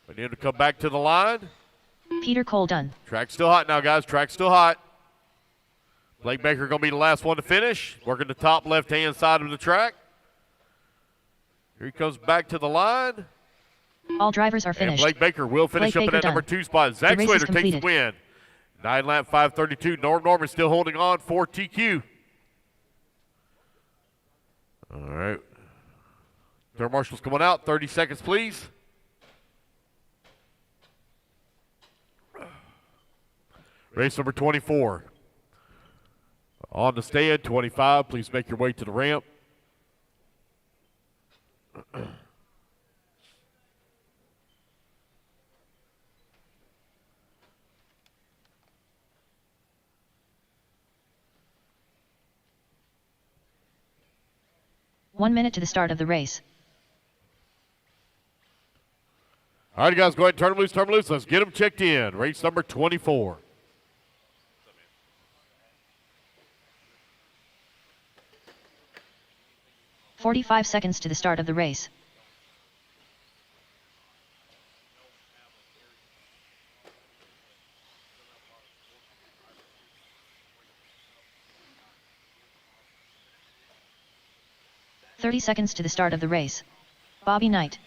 Waiting him to come back to the line. Peter Cole done. Track's still hot now, guys. Track's still hot. Blake Baker going to be the last one to finish. Working the top left-hand side of the track. Here he comes back to the line. All drivers are And finished. Blake Baker will finish Blake up in Baker that number done. 2 spot. Zach The race is Swader takes the completed. win. 9-lap 5:32. Norman still holding on for TQ. All right. Third marshal's coming out. 30 seconds, please. Race number 24. On the stand, 25. Please make your way to the ramp. One minute to the start of the race. All right, guys, go ahead and turn them loose, turn them loose. Let's get them checked in. Race number 24. "45 seconds to the start of the race. "30 seconds to the start of the race. Bobby Knight,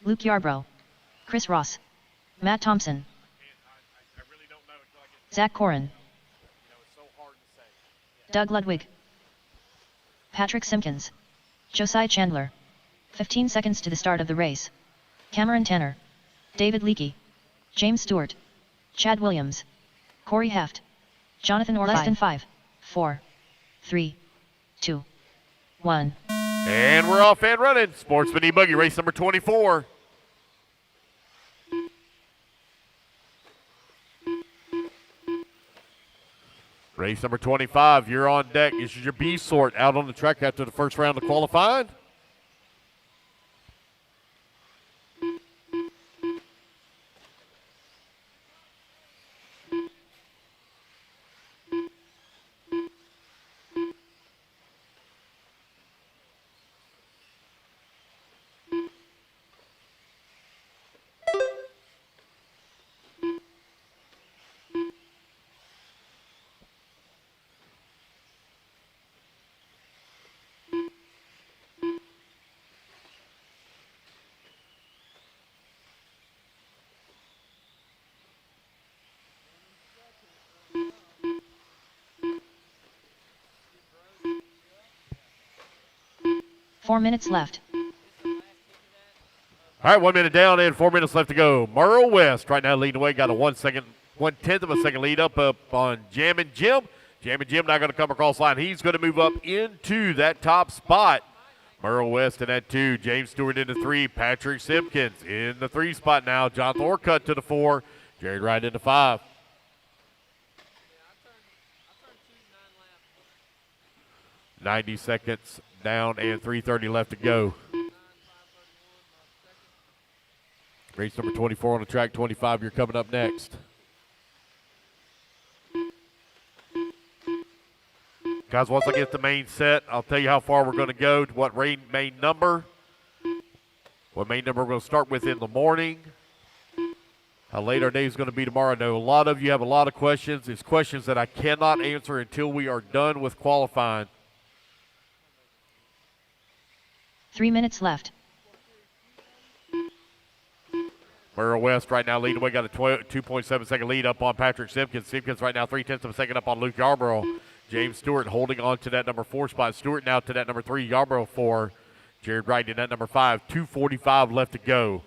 Luke Yarbrough, Chris Ross, Matt Thompson, Zach Corin, Doug Ludwig, Patrick Simpkins, Josiah Chandler. 15 seconds to the start of the race. Cameron Tanner, David Leakey, James Stewart, Chad Williams, Corey Heft, Jonathan Orr. Less than 5, 4, 3, 2, 1. And we're off and running. Sportsman e-buggy, race number 24. Race number 25, you're on deck. This is your B sort out on the track after the first round of qualifying. Four minutes left. All right, 1 minute down and 4 minutes left to go. Merle West right now leading the way. Got a 1/10 of a second lead up on Jammin' Jim. Jammin' Jim now going to come across line. He's going to move up into that top spot. Merle West in that 2. James Stewart in the 3. Patrick Simpkins in the 3 spot now. John Thorcutt to the 4. Jared Wright in the 5. "90 seconds down and 3:30 left to go. Race number 24 on the track, 25, you're coming up next. Guys, once I get the main set, I'll tell you how far we're going to go, to what main number. What main number we're going to start with in the morning. How late our day is going to be tomorrow. I know a lot of you have a lot of questions. It's questions that I cannot answer until we are done with qualifying. 3 minutes left. Merle West right now leading away, got a 2.7 second lead up on Patrick Simpkins. Simpkins right now 3/10 of a second up on Luke Yarbrough. James Stewart holding on to that number 4 spot. Stewart now to that number 3, Yarbrough 4. Jared Wright in that number 5. 2:45 left to go.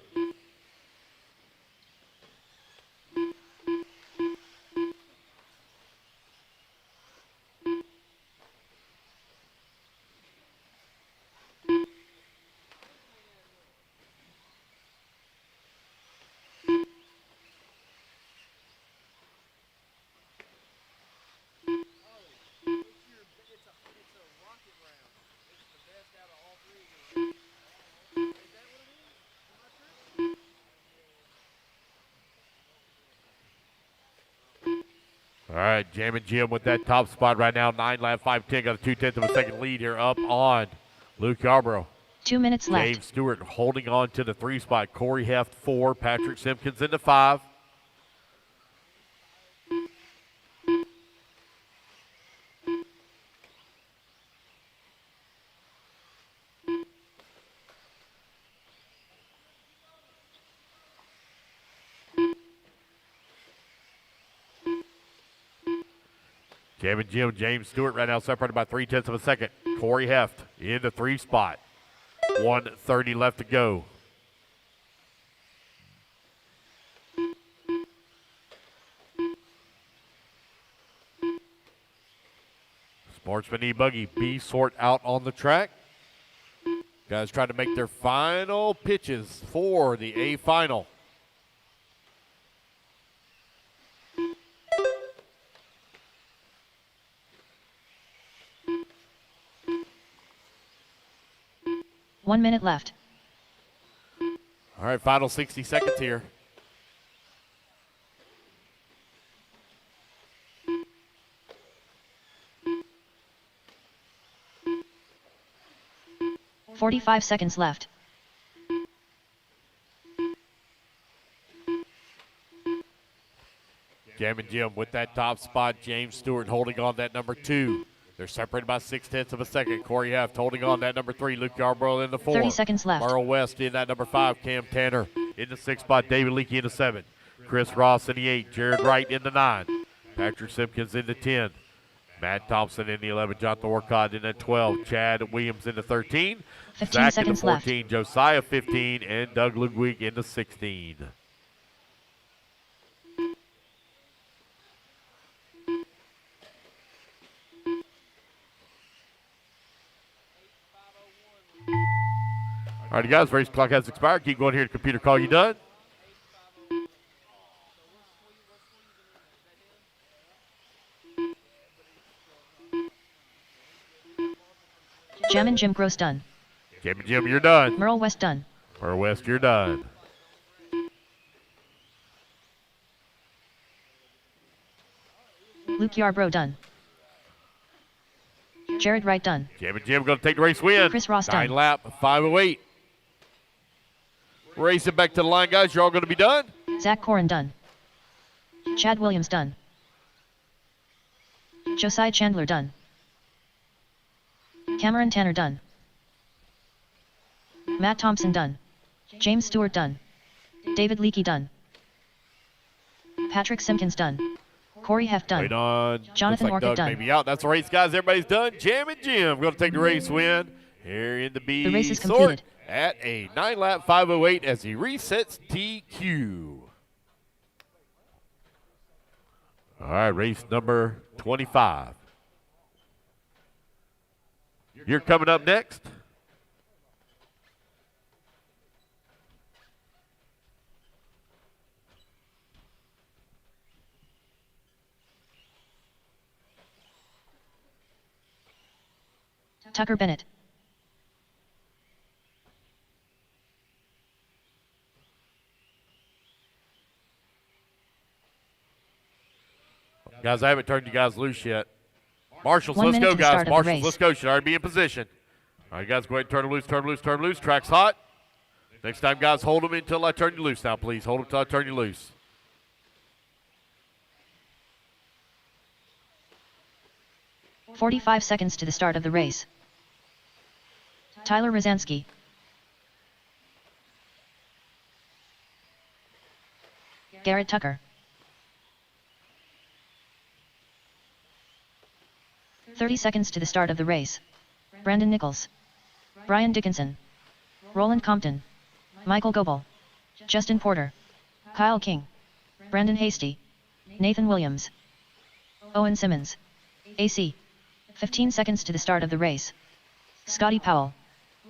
All right, Jam and Jim with that top spot right now. 9 lap, 5:10. Got a 2/10 of a second lead here up on Luke Yarborough. 2 minutes left. James Stewart holding on to the 3 spot. Corey Heft 4. Patrick Simpkins into 5. Jam and Jim, James Stewart right now separated by 3/10 of a second. Corey Heft in the 3 spot. 1:30 left to go. Sportsman e-buggy B sort out on the track. Guys trying to make their final pitches for the A final. One minute left. All right, final 60 seconds here. $45 seconds left. Jam and Jim with that top spot. James Stewart holding on that number 2. They're separated by 6/10 of a second. Corey Heft holding on that number 3. Luke Yarborough in the 4. 30 seconds left. Merle West in that number 5. Cam Tanner in the 6 spot. David Leakey in the 7. Chris Ross in the 8. Jared Wright in the 9. Patrick Simpkins in the 10. Matt Thompson in the 11. Jonathan Orcott in the 12. Chad Williams in the 13. 15 Zach in the seconds left. 14. Josiah 15. And Doug Ludwig in the 16. All right, guys, race clock has expired. Keep going here to computer call you done. Jam and Jim Gross done. Jam and Jim, you're done. Merle West done. Merle West, you're done. Luke Yarbrough done. Jared Wright done. Jam and Jim going to take the race win. Chris Ross 9 done. lap, 5:08. Racing back to the line, guys. You're all going to be done. Zach Corin done. Chad Williams done. Josiah Chandler done. Cameron Tanner done. Matt Thompson done. James Stewart done. David Leakey done. Patrick Simpkins done. Corey Heft done. Wait on. Jonathan Looks like Orchid Doug done. may be out. That's the race, guys. Everybody's done. Jam and Jim going to take the race win here in the B. The race is sort completed. at a 9 lap, 5:08 as he resets TQ. All right, race number 25. You're coming up next. Tucker Bennett. Guys, I haven't turned you guys loose yet. Marshals, 1 let's minute go, to the guys. start of the Marshals, race. let's go. Should already be in position. All right, guys, go ahead and turn them loose, turn them loose, turn them loose. Track's hot. Next time, guys, hold them until I turn you loose now, please. Hold them until I turn you loose. $45 seconds to the start of the race. Tyler Rozansky. Garrett Tucker. 30 seconds to the start of the race. Brandon Nichols. Brian Dickinson. Roland Compton. Michael Goebel. Justin Porter. Kyle King. Brandon Hasty. Nathan Williams. Owen Simmons. AC. 15 seconds to the start of the race. Scotty Powell.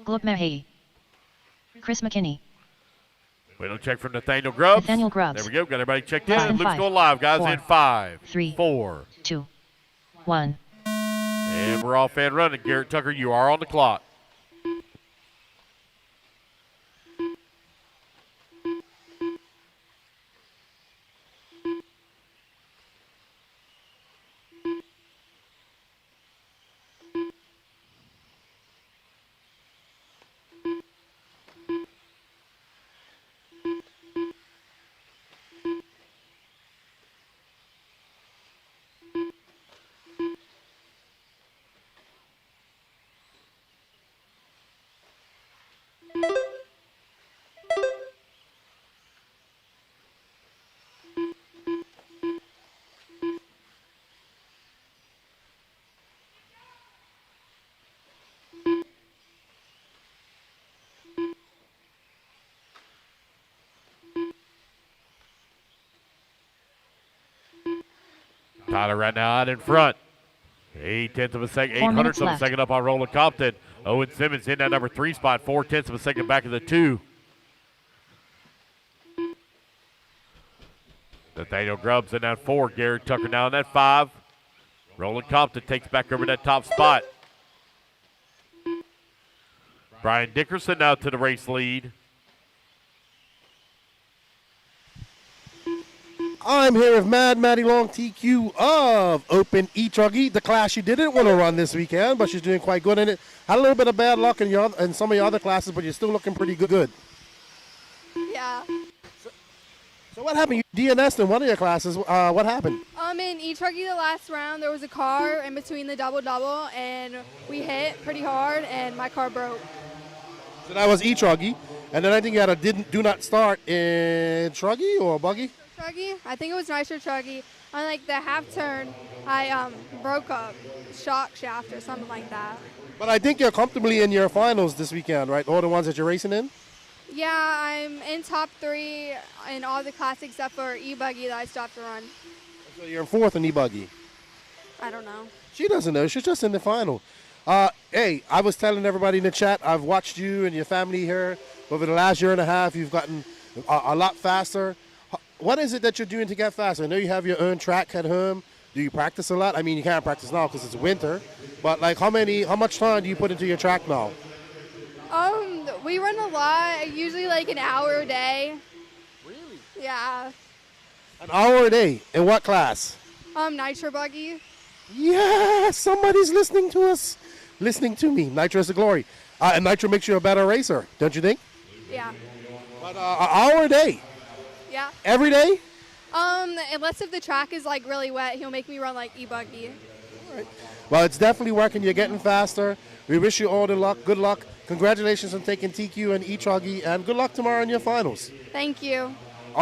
Glup Mahey. Chris McKinney. Wait on check from Nathaniel Grubbs. Nathaniel Grubbs. There we go. Got everybody checked Less in. than Luke's 5, going live, guys, 4, in 5, 3, 4. 2, 1. And we're off and running. Garrett Tucker, you are on the clock. Tyler right now out in front. 8/10 of a second, 4 800ths minutes of a left. second up on Roland Compton. Owen Simmons in that number 3 spot, 4/10 of a second back of the 2. Nathaniel Grubbs in that 4. Garrett Tucker now in that 5. Roland Compton takes back over that top spot. Brian Dickerson now to the race lead. I'm here with Mad Maddie Long TQ of Open e-Truggy, the class she didn't want to run this weekend, but she's doing quite good in it. Had a little bit of bad luck in some of your other classes, but you're still looking pretty good. Yeah. So what happened? You DNS'd in one of your classes. What happened? In e-Truggy the last round, there was a car in between the double-double, and we hit pretty hard, and my car broke. So that was e-Truggy, and then I think you had a do not start in Truggy or Buggy? Truggy? I think it was Nitro Truggy. On like the half turn, I broke a shock shaft or something like that. But I think you're comfortably in your finals this weekend, right? All the ones that you're racing in? Yeah, I'm in top 3 in all the classes except for e-buggy that I stopped to run. So you're in 4th in e-Buggy. I don't know. She doesn't know. She's just in the final. Hey, I was telling everybody in the chat, I've watched you and your family here over the last year and a half. You've gotten a lot faster. What is it that you're doing to get faster? I know you have your own track at home. Do you practice a lot? I mean, you can't practice now because it's winter. But like, how much time do you put into your track now? We run a lot, usually like an hour a day. Really? Yeah. An hour a day. In what class? Nitro buggy. Yeah, somebody's listening to us. Listening to me. Nitro is the glory. And Nitro makes you a better racer, don't you think? Yeah. But an hour a day. Yeah. Every day? Unless if the track is like really wet, he'll make me run like e-buggy. Well, it's definitely working. You're getting faster. We wish you all the luck. Good luck. Congratulations on taking TQ and e-Truggy, and good luck tomorrow in your finals. Thank you.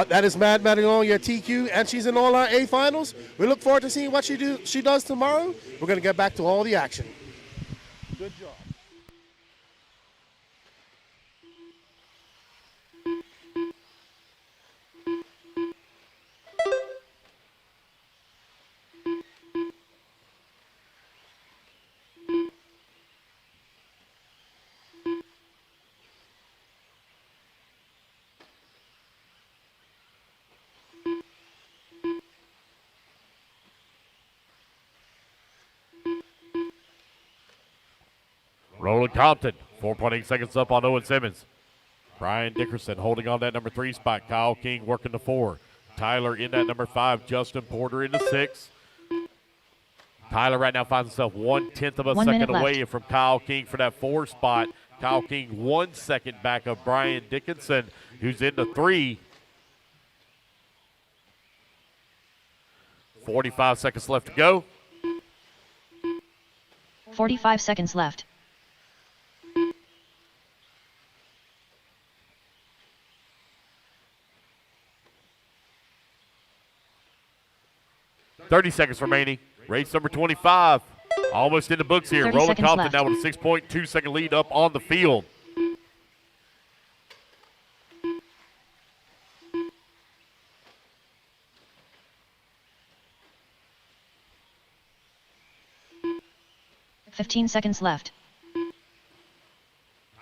That is Mad Maddie Long, your TQ, and she's in all our A finals. We look forward to seeing what she does tomorrow. We're going to get back to all the action. Good job. Roland Compton, 4.8 seconds up on Owen Simmons. Brian Dickerson holding on that number 3 spot. Kyle King working the 4. Tyler in that number 5. Justin Porter in the 6. Tyler right now finds himself 1/10 of a 1 second minute away left. from Kyle King for that 4 spot. Kyle King 1 second back of Brian Dickinson, who's in the 3. 45 seconds left to go. 45 seconds left. .30 seconds remaining. Race number 25. Almost in the books here. 30 Roland seconds Compton left. now with a 6.2 second lead up on the field. $15 seconds left.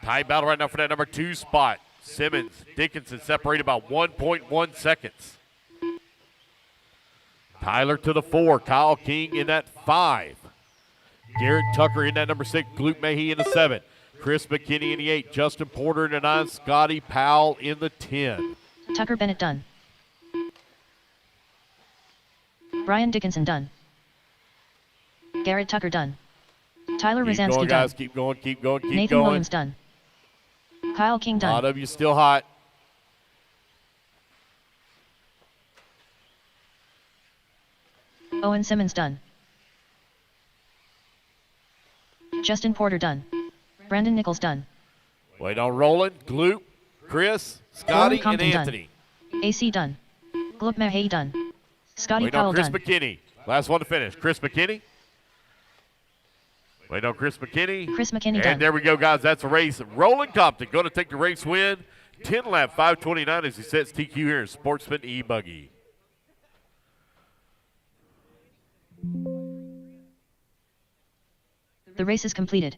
Tie battle right now for that number 2 spot. Simmons, Dickinson separated about 1.1 seconds. Tyler to the 4. Kyle King in that 5. Garrett Tucker in that number 6. Luke Mahey in the 7. Chris McKinney in the 8. Justin Porter in the 9. Scotty Powell in the 10. Tucker Bennett done. Brian Dickinson done. Garrett Tucker done. Tyler Keep Rosansky going, done. guys. Keep going, keep going, keep Nathan going. Williams done. Kyle King A done. lot of you still hot. Owen Simmons done. Justin Porter done. Brandon Nichols done. Wait on Roland, Gloop, Chris, Scotty, and Compton Anthony. Done. AC done. Glup Mahey done. Scotty Wait Powell on Chris done. McKinney. Last one to finish. Chris McKinney. Wait on Chris McKinney. Chris McKinney and done. there we go, guys. That's a race. Roland Compton going to take the race win. 10 lap, 5:29 as he sets TQ here in Sportsman e-buggy. The race is completed.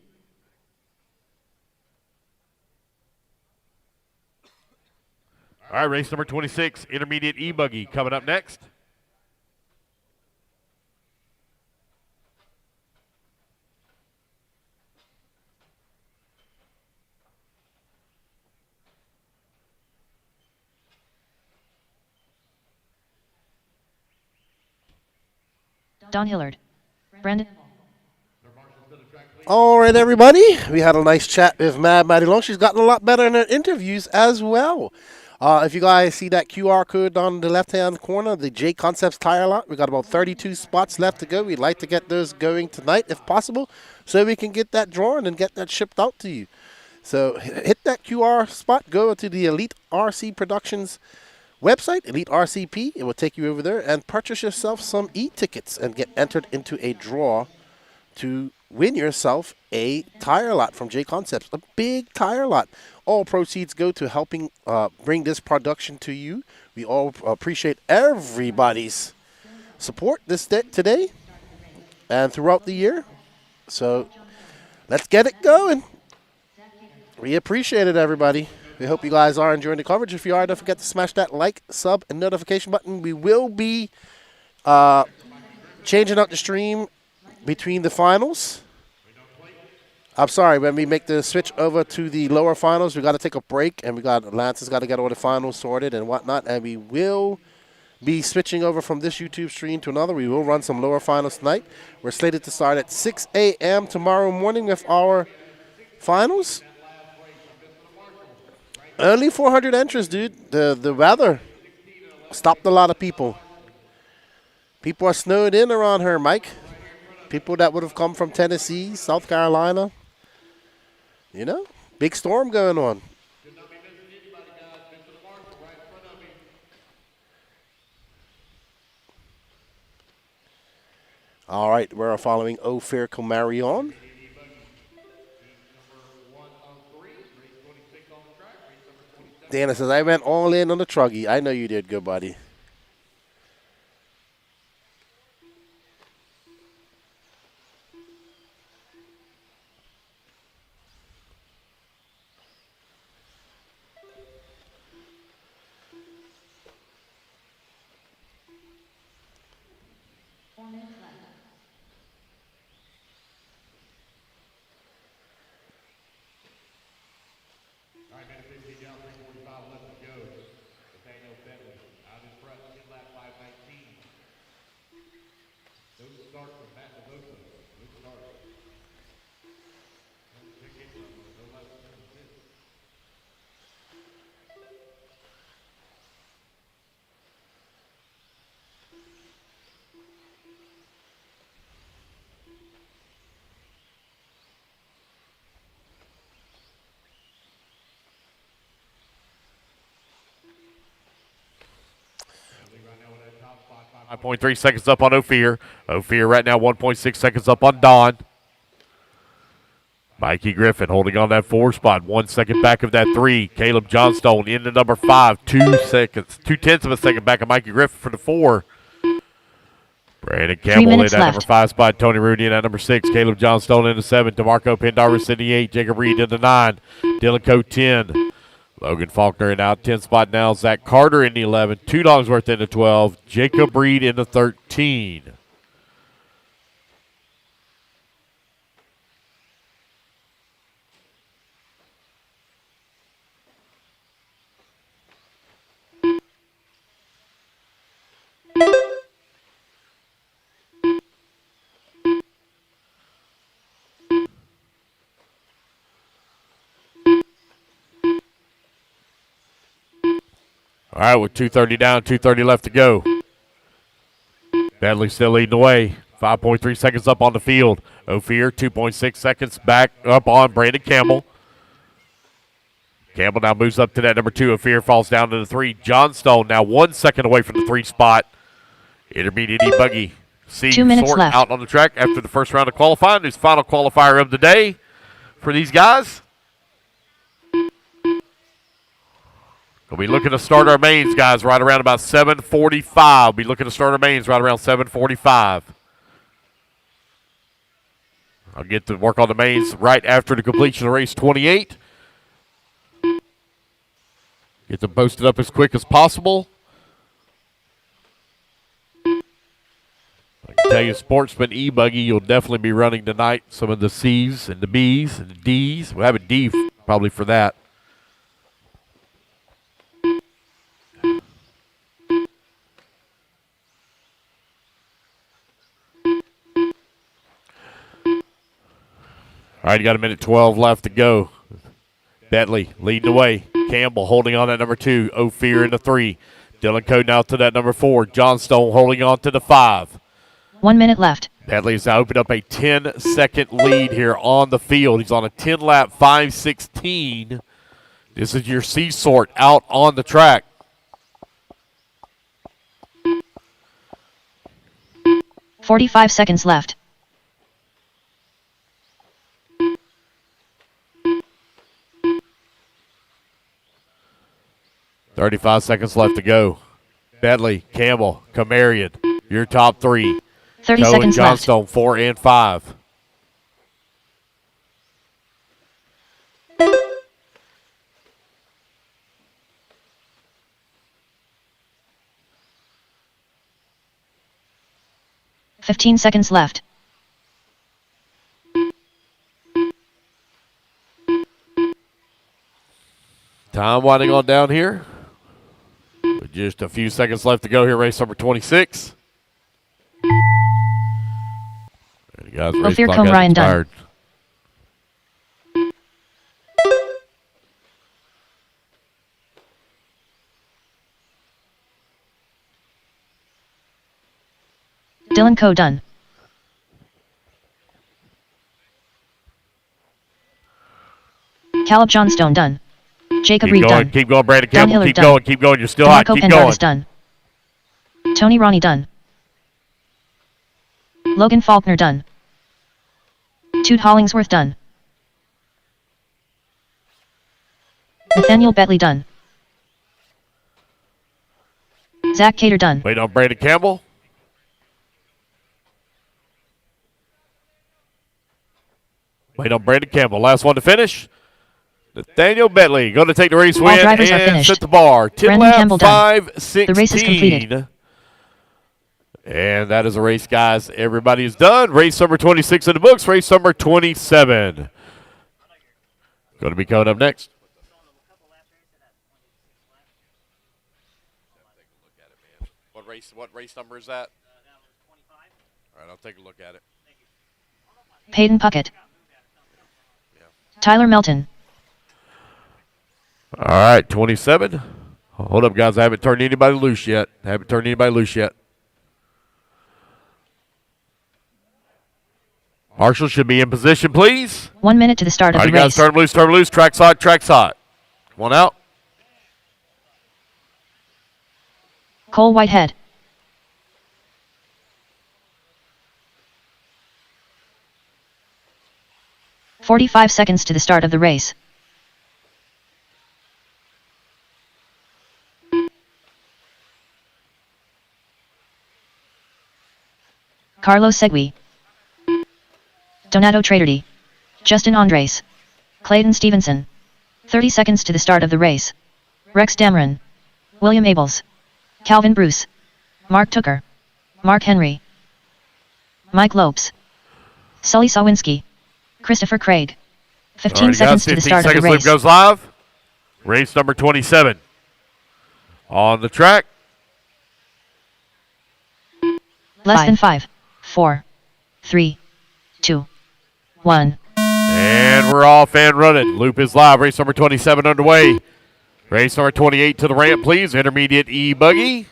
All right, race number 26, intermediate e-buggy, coming up next. Don Hillard. Brandon. All right, everybody. We had a nice chat with Mad Maddie Long. She's gotten a lot better in her interviews as well. If you guys see that QR code on the left-hand corner, the J Concepts tire lot, we got about 32 spots left to go. We'd like to get those going tonight if possible so we can get that drawn and get that shipped out to you. So hit that QR spot, go to the Elite RC Productions website, Elite RCP. It will take you over there and purchase yourself some e-tickets and get entered into a draw to win yourself a tire lot from J Concepts, a big tire lot. All proceeds go to helping bring this production to you. We all appreciate everybody's support today and throughout the year. So let's get it going. We appreciate it, everybody. We hope you guys are enjoying the coverage. If you are, don't forget to smash that like, sub, and notification button. We will be changing out the stream between the finals. I'm sorry, when we make the switch over to the lower finals, we got to take a break, and Lance has got to get all the finals sorted and whatnot, and we will be switching over from this YouTube stream to another. We will run some lower finals tonight. We're slated to start at 6 a.m. tomorrow morning with our finals. Only 400 entries, dude. The weather stopped a lot of people. People are snowed in around here, Mike. People that would have come from Tennessee, South Carolina. You know, big storm going on. All right, we're following Ophir Comarion. Dana says, I went all in on the Truggy. I know you did, good buddy. Five 5.3 seconds up on Ophir. Ophir right now 1.6 seconds up on Don. Mikey Griffin holding on that 4 spot. 1 second back of that 3. Caleb Johnstone into number 5. 2 seconds. 0.2 of a second back of Mikey Griffin for the 4. Brandon Campbell in that number 5 spot. Tony Rooney in that number 6. Caleb Johnstone in the 7. DeMarco Pendarvis in the 8. Jacob Reed in the 9. Dylan Coe 10. Logan Faulkner in out 10 spot now. Zach Carter in the 11. 2 Dogsworth in the 12. Jacob Reed in the 13. All right, with 2:30 down, 2:30 left to go. Bentley still leading the way. 5.3 seconds up on the field. Ophir, 2.6 seconds back up on Brandon Campbell. Campbell now moves up to that number 2. Ophir falls down to the 3. Johnstone now 1 second away from the 3 spot. Intermediate E-Buggy. 2 minutes Sort left. out on the track after the first round of qualifying. His final qualifier of the day for these guys. We'll be looking to start our mains, guys, right around about 7:45. We'll be looking to start our mains right around 7:45. I'll get to work on the mains right after the completion of race 28. Get them posted up as quick as possible. I can tell you, Sportsman e-buggy, you'll definitely be running tonight. Some of the C's and the B's and the D's. We'll have a D probably for that. All right, you got a minute 12 left to go. Bentley leading the way. Campbell holding on at number 2. Ophir in the 3. Dylan Code now to that number 4. Johnstone holding on to the 5. 1 minute left. Bentley has now opened up a 10-second lead here on the field. He's on a 10-lap 5:16. This is your C sort out on the track. "45 seconds left. "35 seconds left to go. Bentley, Campbell, Camarion, your top 3. 30 Cohen, seconds left. Johnstone, 4 and 5. "15 seconds left. Time winding on down here. With just a few seconds left to go here, race number 26. And you guys, race Ophir clock Combe has Ryan done. expired. Dylan Coe done. Caleb Johnstone done. Jacob Reed done. Keep going, Brandon Dan Campbell. Hillard Keep done. going, keep going. You're still hot. DeMarco Keep Pendarvis going. done. Tony Ronnie done. Logan Faulkner done. Toot Hollingsworth done. Nathaniel Betley done. Zach Cater done. Wait on Brandon Campbell. Wait on Brandon Campbell. Last one to finish. Nathaniel Bentley going to take the race All win drivers are and finished. set the bar. 10 Brandon lap Campbell done. 5:16. The race is completed. And that is a race, guys. Everybody is done. Race number 26 in the books. Race number 27. Going to be coming up next. What race number is that? All right, I'll take a look at it. Peyton Puckett. Tyler Melton. All right, 27. Hold up, guys. I haven't turned anybody loose yet. Marshall should be in position, please. 1 minute to the start All of right, the you race. guys, turn them loose. Track's hot. Come on out. Cole Whitehead. "45 seconds to the start of the race. Carlos Segui. Donato Traderdi. Justin Andres. Clayton Stevenson. 30 seconds to the start of the race. Rex Dameron. William Abels. Calvin Bruce. Mark Tooker. Mark Henry. Mike Lopes. Sully Sawinski. Christopher Craig. 15 Alrighty, seconds guys, to the 15 start of the seconds race. left goes live. Race number 27. On the track. Less than 5, 4, 3, 2, 1. And we're off and running. Loop is live. Race number 27 underway. Race number 28 to the ramp, please. Intermediate e-buggy.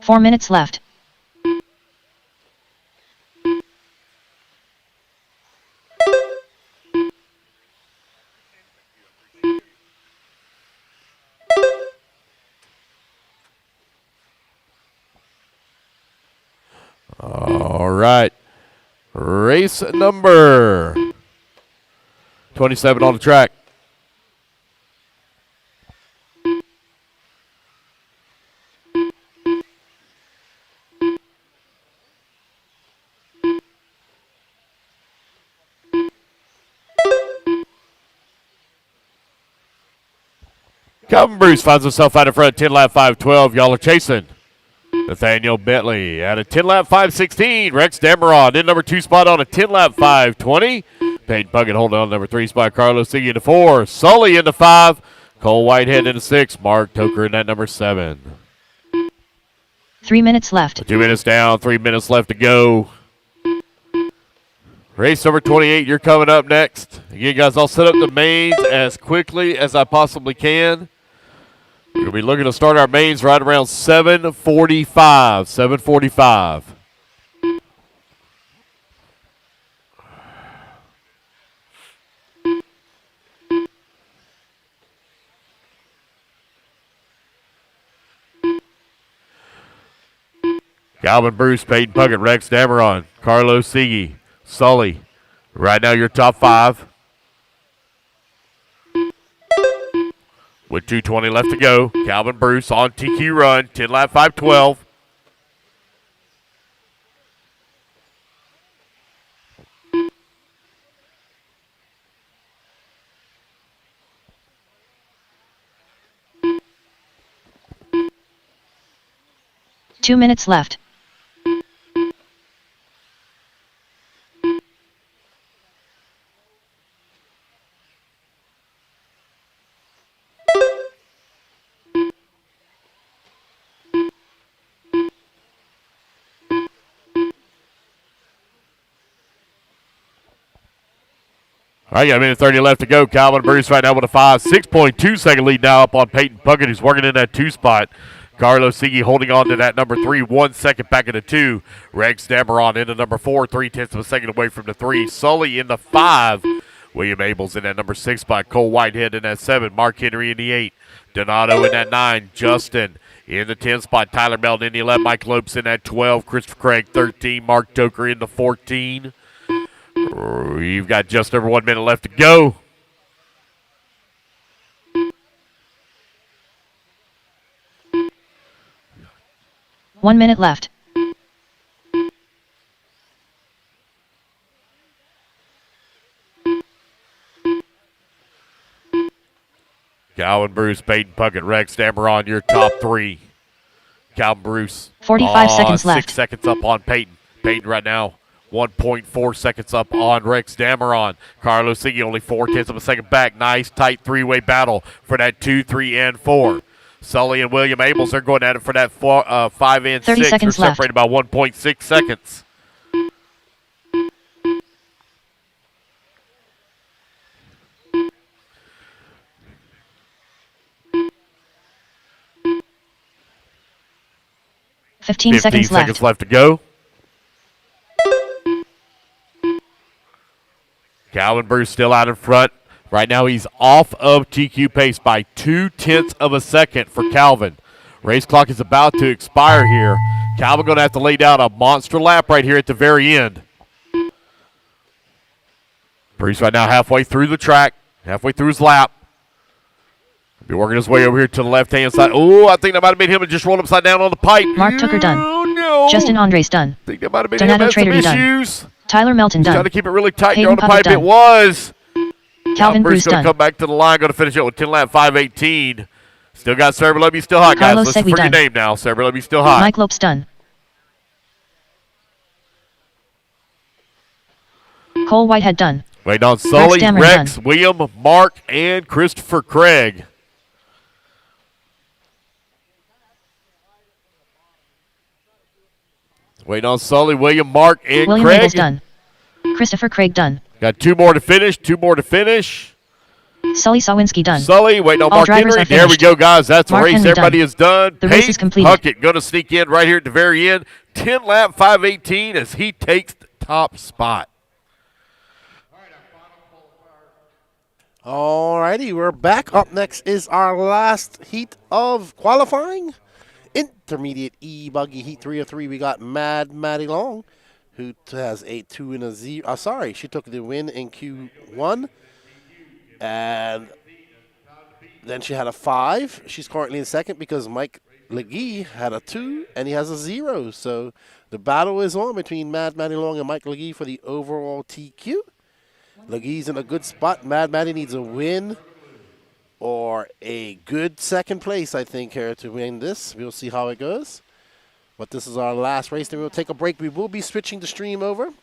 4 minutes left. All right. Race number 27 on the track. Calvin Bruce finds himself out in front of 10 lap 512. Y'all are chasing Nathaniel Bentley at a 10 lap 516. Rex Dameron in number 2 spot on a 10 lap 520. Peyton Puckett holding on number 3 spot. Carlos Siggy into 4. Sully into 5. Cole Whitehead into 6. Mark Toker in that number 7. 3 minutes left. 2 minutes down. 3 minutes left to go. Race number 28, you're coming up next. Again, guys, I'll set up the mains as quickly as I possibly can. We're going to be looking to start our mains right around 7:45. 7:45. Calvin Bruce, Peyton Puckett, Rex Dameron, Carlos Siggy, Sully. Right now, your top 5. With 2:20 left to go, Calvin Bruce on TQ run, 10 lap 512. Two minutes left. All right, got a minute 30 left to go. Calvin Bruce right now with a 6.2 second lead now up on Peyton Puckett, who's working in that 2 spot. Carlos Siggy holding on to that number 3, 1 second back into 2. Rex Dameron into number 4, 3/10 of a second away from the 3. Sully in the 5. William Abels in that number 6 spot. Cole Whitehead in that 7. Mark Henry in the 8. Donato in that 9. Justin in the 10 spot. Tyler Melton in the 11. Mike Lopes in that 12. Christopher Craig 13. Mark Toker in the 14. You've got just over 1 minute left to go. One minute left. Calvin Bruce, Peyton Puckett, Rex Dameron, your top 3. Calvin Bruce. 45 seconds left. 6 seconds up on Peyton. Peyton right now 1.4 seconds up on Rex Dameron. Carlos Siggy only 4/10 of a second back. Nice tight 3-way battle for that 2, 3, and 4. Sully and William Abels, they're going at it for that 5 and 30 6. seconds They're left. separated by 1.6 seconds. Fifteen seconds left to go. Calvin Bruce still out in front. Right now he's off of TQ pace by 2/10 of a second for Calvin. Race clock is about to expire here. Calvin going to have to lay down a monster lap right here at the very end. Bruce right now halfway through the track, halfway through his lap. Be working his way over here to the left-hand side. Oh, I think that might have been him and just rolled upside down on the pipe. Mark Tucker done. Oh, no. Justin Andres done. I think that might have been Donato him. Had some Trader done. issues. Tyler Melton He's done. trying to keep it really tight there Hayden on the Puckett pipe. done. It was. Calvin Bruce going done. to come back to the line. Going to finish it with 10 lap 518. Still got Sarah Levy still hot, guys. Carlos Listen Segui for your done. name now. Sarah Levy still hot. Mike Lopes done. Cole Whitehead done. Waiting on Sully, Dameron Rex, done. William, Mark, and Christopher Craig. Waiting on Sully, William, Mark, and William Craig. Abels done. Christopher Craig done. Got 2 more to finish. 2 more to finish. Sully Sawinski done. Sully waiting on All Mark drivers Henry. are There we finished. go, guys. That's the Mark race. Henry Everybody done. is done. The race is completed. Puckett going to sneak in right here at the very end. 10-lap 5:18 as he takes the top spot. Alrighty, we're back. Up next is our last heat of qualifying. Intermediate e-buggy heat 3 of 3. We got Mad Maddie Long, who has a 2 and a 0. Sorry, she took the win in Q1. And then she had a 5. She's currently in second because Mike Legee had a 2 and he has a 0. So the battle is on between Mad Maddie Long and Mike Legee for the overall TQ. Legee's in a good spot. Mad Maddie needs a win or a good second place, I think, here to win this. We'll see how it goes. But this is our last race. Then we'll take a break. We will be switching the stream over.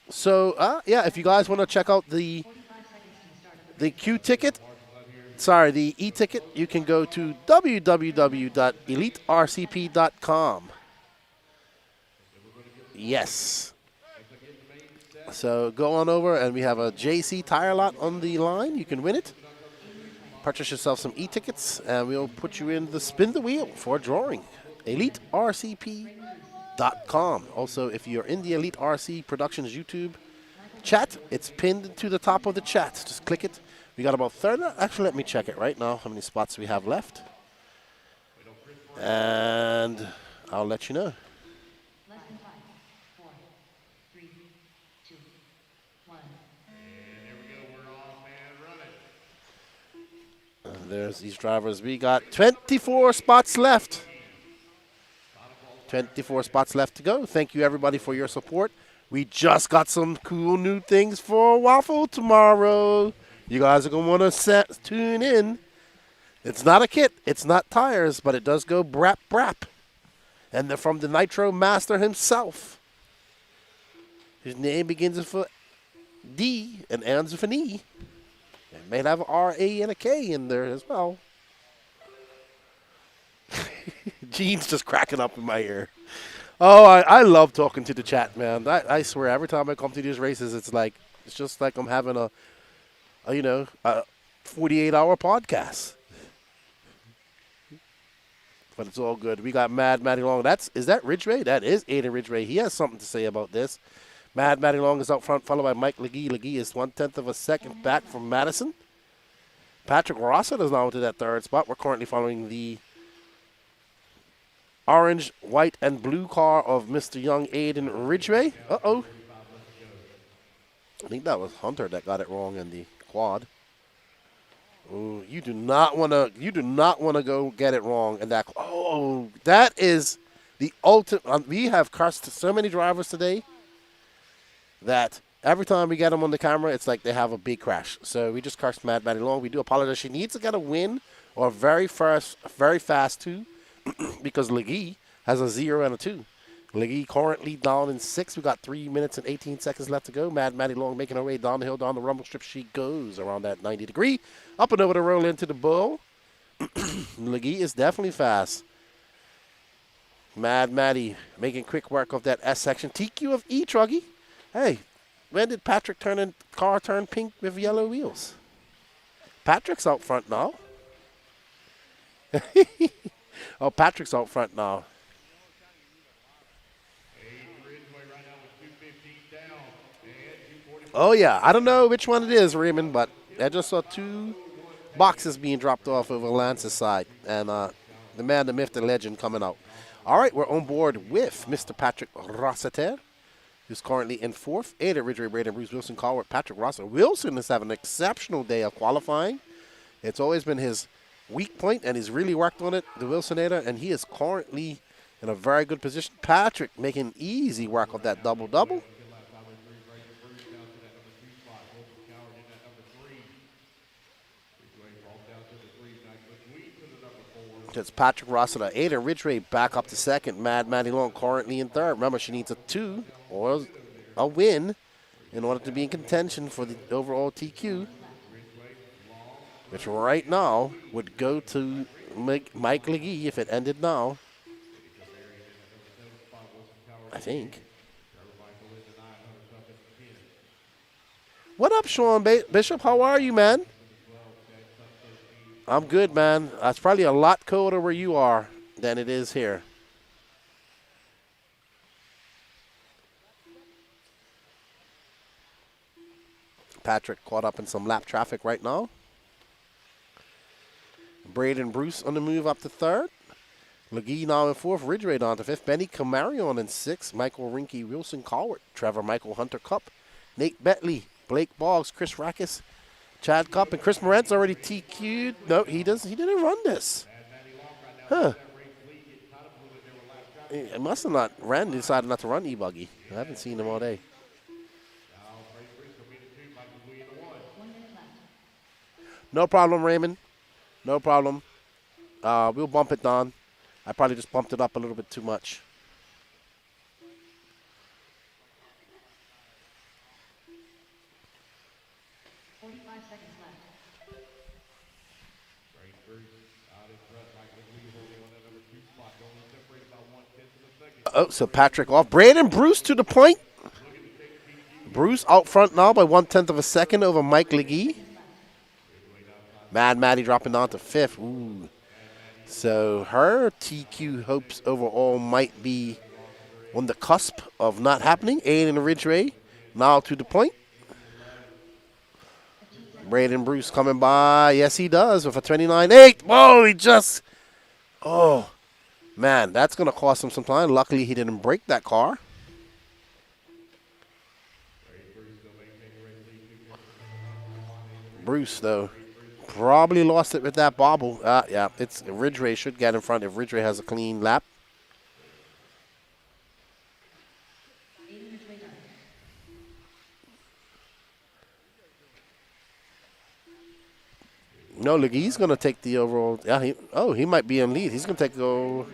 So, yeah, if you guys want to check out the Q-ticket, the e-ticket, you can go to www.elitercp.com. Yes. So go on over, and we have a JC tire lot on the line. You can win it. Purchase yourself some e-tickets, and we'll put you in the spin the wheel for a drawing. EliteRCP.com. Also, if you're in the Elite RC Productions YouTube chat, it's pinned to the top of the chat. Just click it. We got about 30. Actually, let me check it right now, how many spots we have left. And I'll let you know. There's these drivers. We got 24 spots left. 24 spots left to go. Thank you, everybody, for your support. We just got some cool new things for Waffle tomorrow. You guys are going to want to tune in. It's not a kit. It's not tires, but it does go brap brap. And they're from the Nitro Master himself. His name begins with a D and ends with an E. It may have an R-A and a K in there as well. Gene's just cracking up in my ear. Oh, I love talking to the chat, man. I swear, every time I come to these races, it's just like I'm having a 48-hour podcast. But it's all good. We got Mad Matty Long. Is that Ridgway? That is Aiden Ridgway. He has something to say about this. Mad Matty Long is out front, followed by Mike Legee. Legee is 1/10 of a second back from Madison. Patrick Rossett is now into that third spot. We're currently following the orange, white, and blue car of Mr. Young Aiden Ridgway. Uh-oh. I think that was Hunter that got it wrong in the quad. Ooh, you do not want to go get it wrong in that. Oh, that is the ultimate. We have cursed so many drivers today that every time we get them on the camera, it's like they have a big crash. So we just cursed Mad Maddie Long. We do apologize. She needs to get a win or very fast 2 because Legee has a 0 and a 2. Legee currently down in 6. We got 3 minutes and 18 seconds left to go. Mad Maddie Long making her way down the hill, down the rumble strip. She goes around that 90 degree. Up and over the roll into the bull. Legee is definitely fast. Mad Maddie making quick work of that S section. TQ of E Truggy. Hey, when did Patrick car turn pink with yellow wheels? Patrick's out front now. Oh, Patrick's out front now. Oh, yeah. I don't know which one it is, Raymond, but I just saw 2 boxes being dropped off over Lance's side. And the man, the myth, the legend coming out. All right, we're on board with Mr. Patrick Rossiter, who's currently in 4th. Ada Ridgway, Braden, Bruce Wilson, Colbert, Patrick Rossiter. Wilson is having an exceptional day of qualifying. It's always been his weak point, and he's really worked on it, the Wilsonator, and he is currently in a very good position. Patrick making easy work of that double-double. It's Patrick Rossiter. Ada Ridgway back up to 2nd. Mad Maddie Long currently in 3rd. Remember, she needs a 2 or a win in order to be in contention for the overall TQ, which right now would go to Mike Legee if it ended now. I think. What up, Sean Bishop? How are you, man? I'm good, man. It's probably a lot colder where you are than it is here. Patrick caught up in some lap traffic right now. Braden Bruce on the move up to third. McGee now in fourth. Ridgway down to fifth. Benny Camarion in sixth. Michael Rinke, Wilson Colwart, Trevor Michael Hunter Cup, Nate Betley, Blake Boggs, Chris Rackus, Chad Cup, and Chris Morant's already TQ'd. No, he didn't run this. Huh. He must have not ran. He decided not to run e-buggy. I haven't seen him all day. No problem, Raymond. No problem. We'll bump it down. I probably just bumped it up a little bit too much. Oh, so Patrick off. Braden Bruce to the point. Bruce out front now by 1/10 of a second over Mike Legee. Mad Maddie dropping down to fifth. Ooh. So her TQ hopes overall might be on the cusp of not happening. Aiden Ridgway now to the point. Braden Bruce coming by. Yes, he does with a 29.8. Whoa, he just... Oh, man, that's going to cost him some time. Luckily, he didn't break that car. Bruce, though, probably lost it with that bobble. Yeah, it's Ridgway should get in front if Ridgway has a clean lap. No, Legee's going to take the overall. Yeah, he might be in lead. He's going to take the.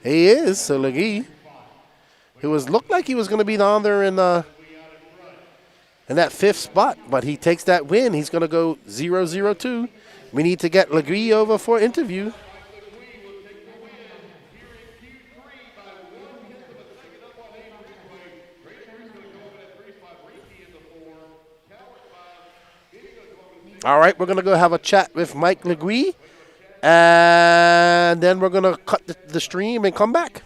He is. So Legee, looked like he was going to be down there in that fifth spot, but he takes that win. He's going to go 0-0-2. We need to get Legee over for interview. All right, we're going to go have a chat with Mike Legee, and then we're going to cut the stream and come back.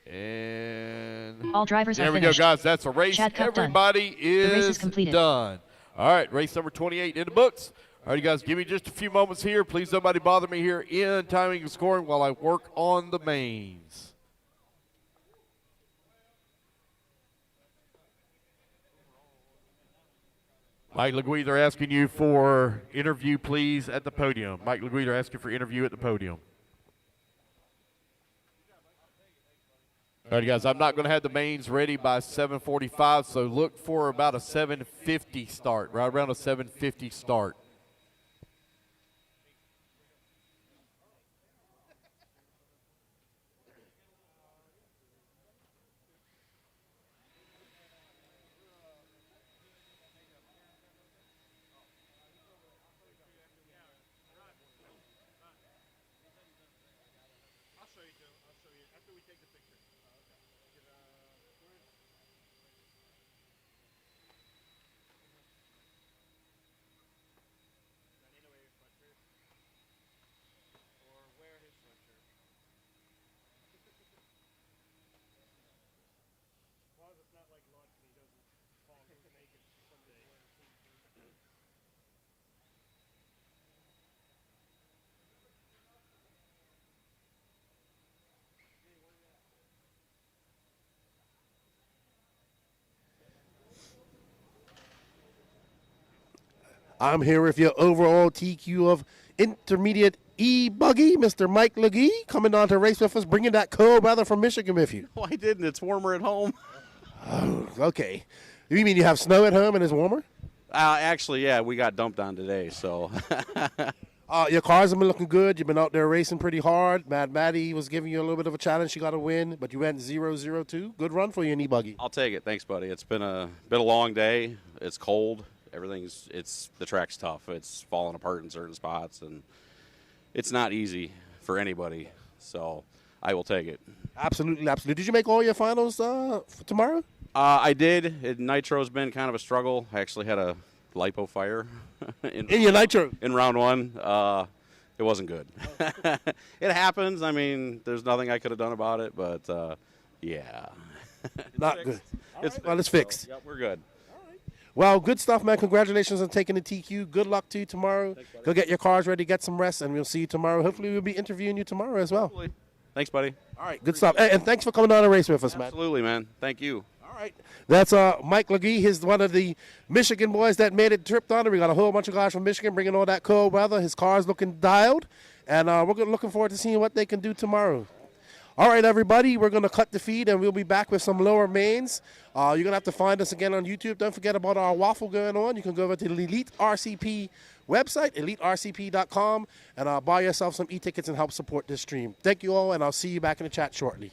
And all drivers there are we finished. go, guys. That's a race. Everybody is the race is completed. done. All right, race number 28 in the books. All right, you guys, give me just a few moments here. Please, nobody bother me here in timing and scoring while I work on the mains. Mike Legee, they're asking you for interview, please, at the podium. Mike Legee, they're asking for interview at the podium. All right, guys, I'm not going to have the mains ready by 7:45, so look for about a 7:50 start, right around a 7:50 start. I'm here with your overall TQ of intermediate e-buggy, Mr. Mike Legee, coming on to race with us, bringing that cold weather from Michigan with you. Why didn't? It's warmer at home. Oh, okay. You mean you have snow at home and it's warmer? Actually, yeah, we got dumped on today, so. Your cars have been looking good. You've been out there racing pretty hard. Mad Maddie was giving you a little bit of a challenge. She got a win, but you went 0-0-2. Good run for you in e-buggy. I'll take it. Thanks, buddy. It's been a long day. It's cold. The track's tough. It's falling apart in certain spots, and it's not easy for anybody. So I will take it. Absolutely, absolutely. Did you make all your finals for tomorrow? I did. Nitro's been kind of a struggle. I actually had a lipo fire in your nitro in round 1. It wasn't good. It happens. I mean, there's nothing I could have done about it, but yeah. Not good. It's fixed. So, we're good. Well, good stuff, man. Congratulations on taking the TQ. Good luck to you tomorrow. Go get your cars ready, get some rest, and we'll see you tomorrow. Hopefully, we'll be interviewing you tomorrow as well. Hopefully. Thanks, buddy. All right, good stuff. Hey, and thanks for coming on a race with us, man. Absolutely, man. Thank you. All right. That's Mike Legee. He's one of the Michigan boys that made it tripped on it. We got a whole bunch of guys from Michigan bringing all that cold weather. His car's looking dialed, and we're looking forward to seeing what they can do tomorrow. All right, everybody, we're going to cut the feed, and we'll be back with some lower mains. You're going to have to find us again on YouTube. Don't forget about our waffle going on. You can go over to the Elite RCP website, elitercp.com, and buy yourself some e-tickets and help support this stream. Thank you all, and I'll see you back in the chat shortly.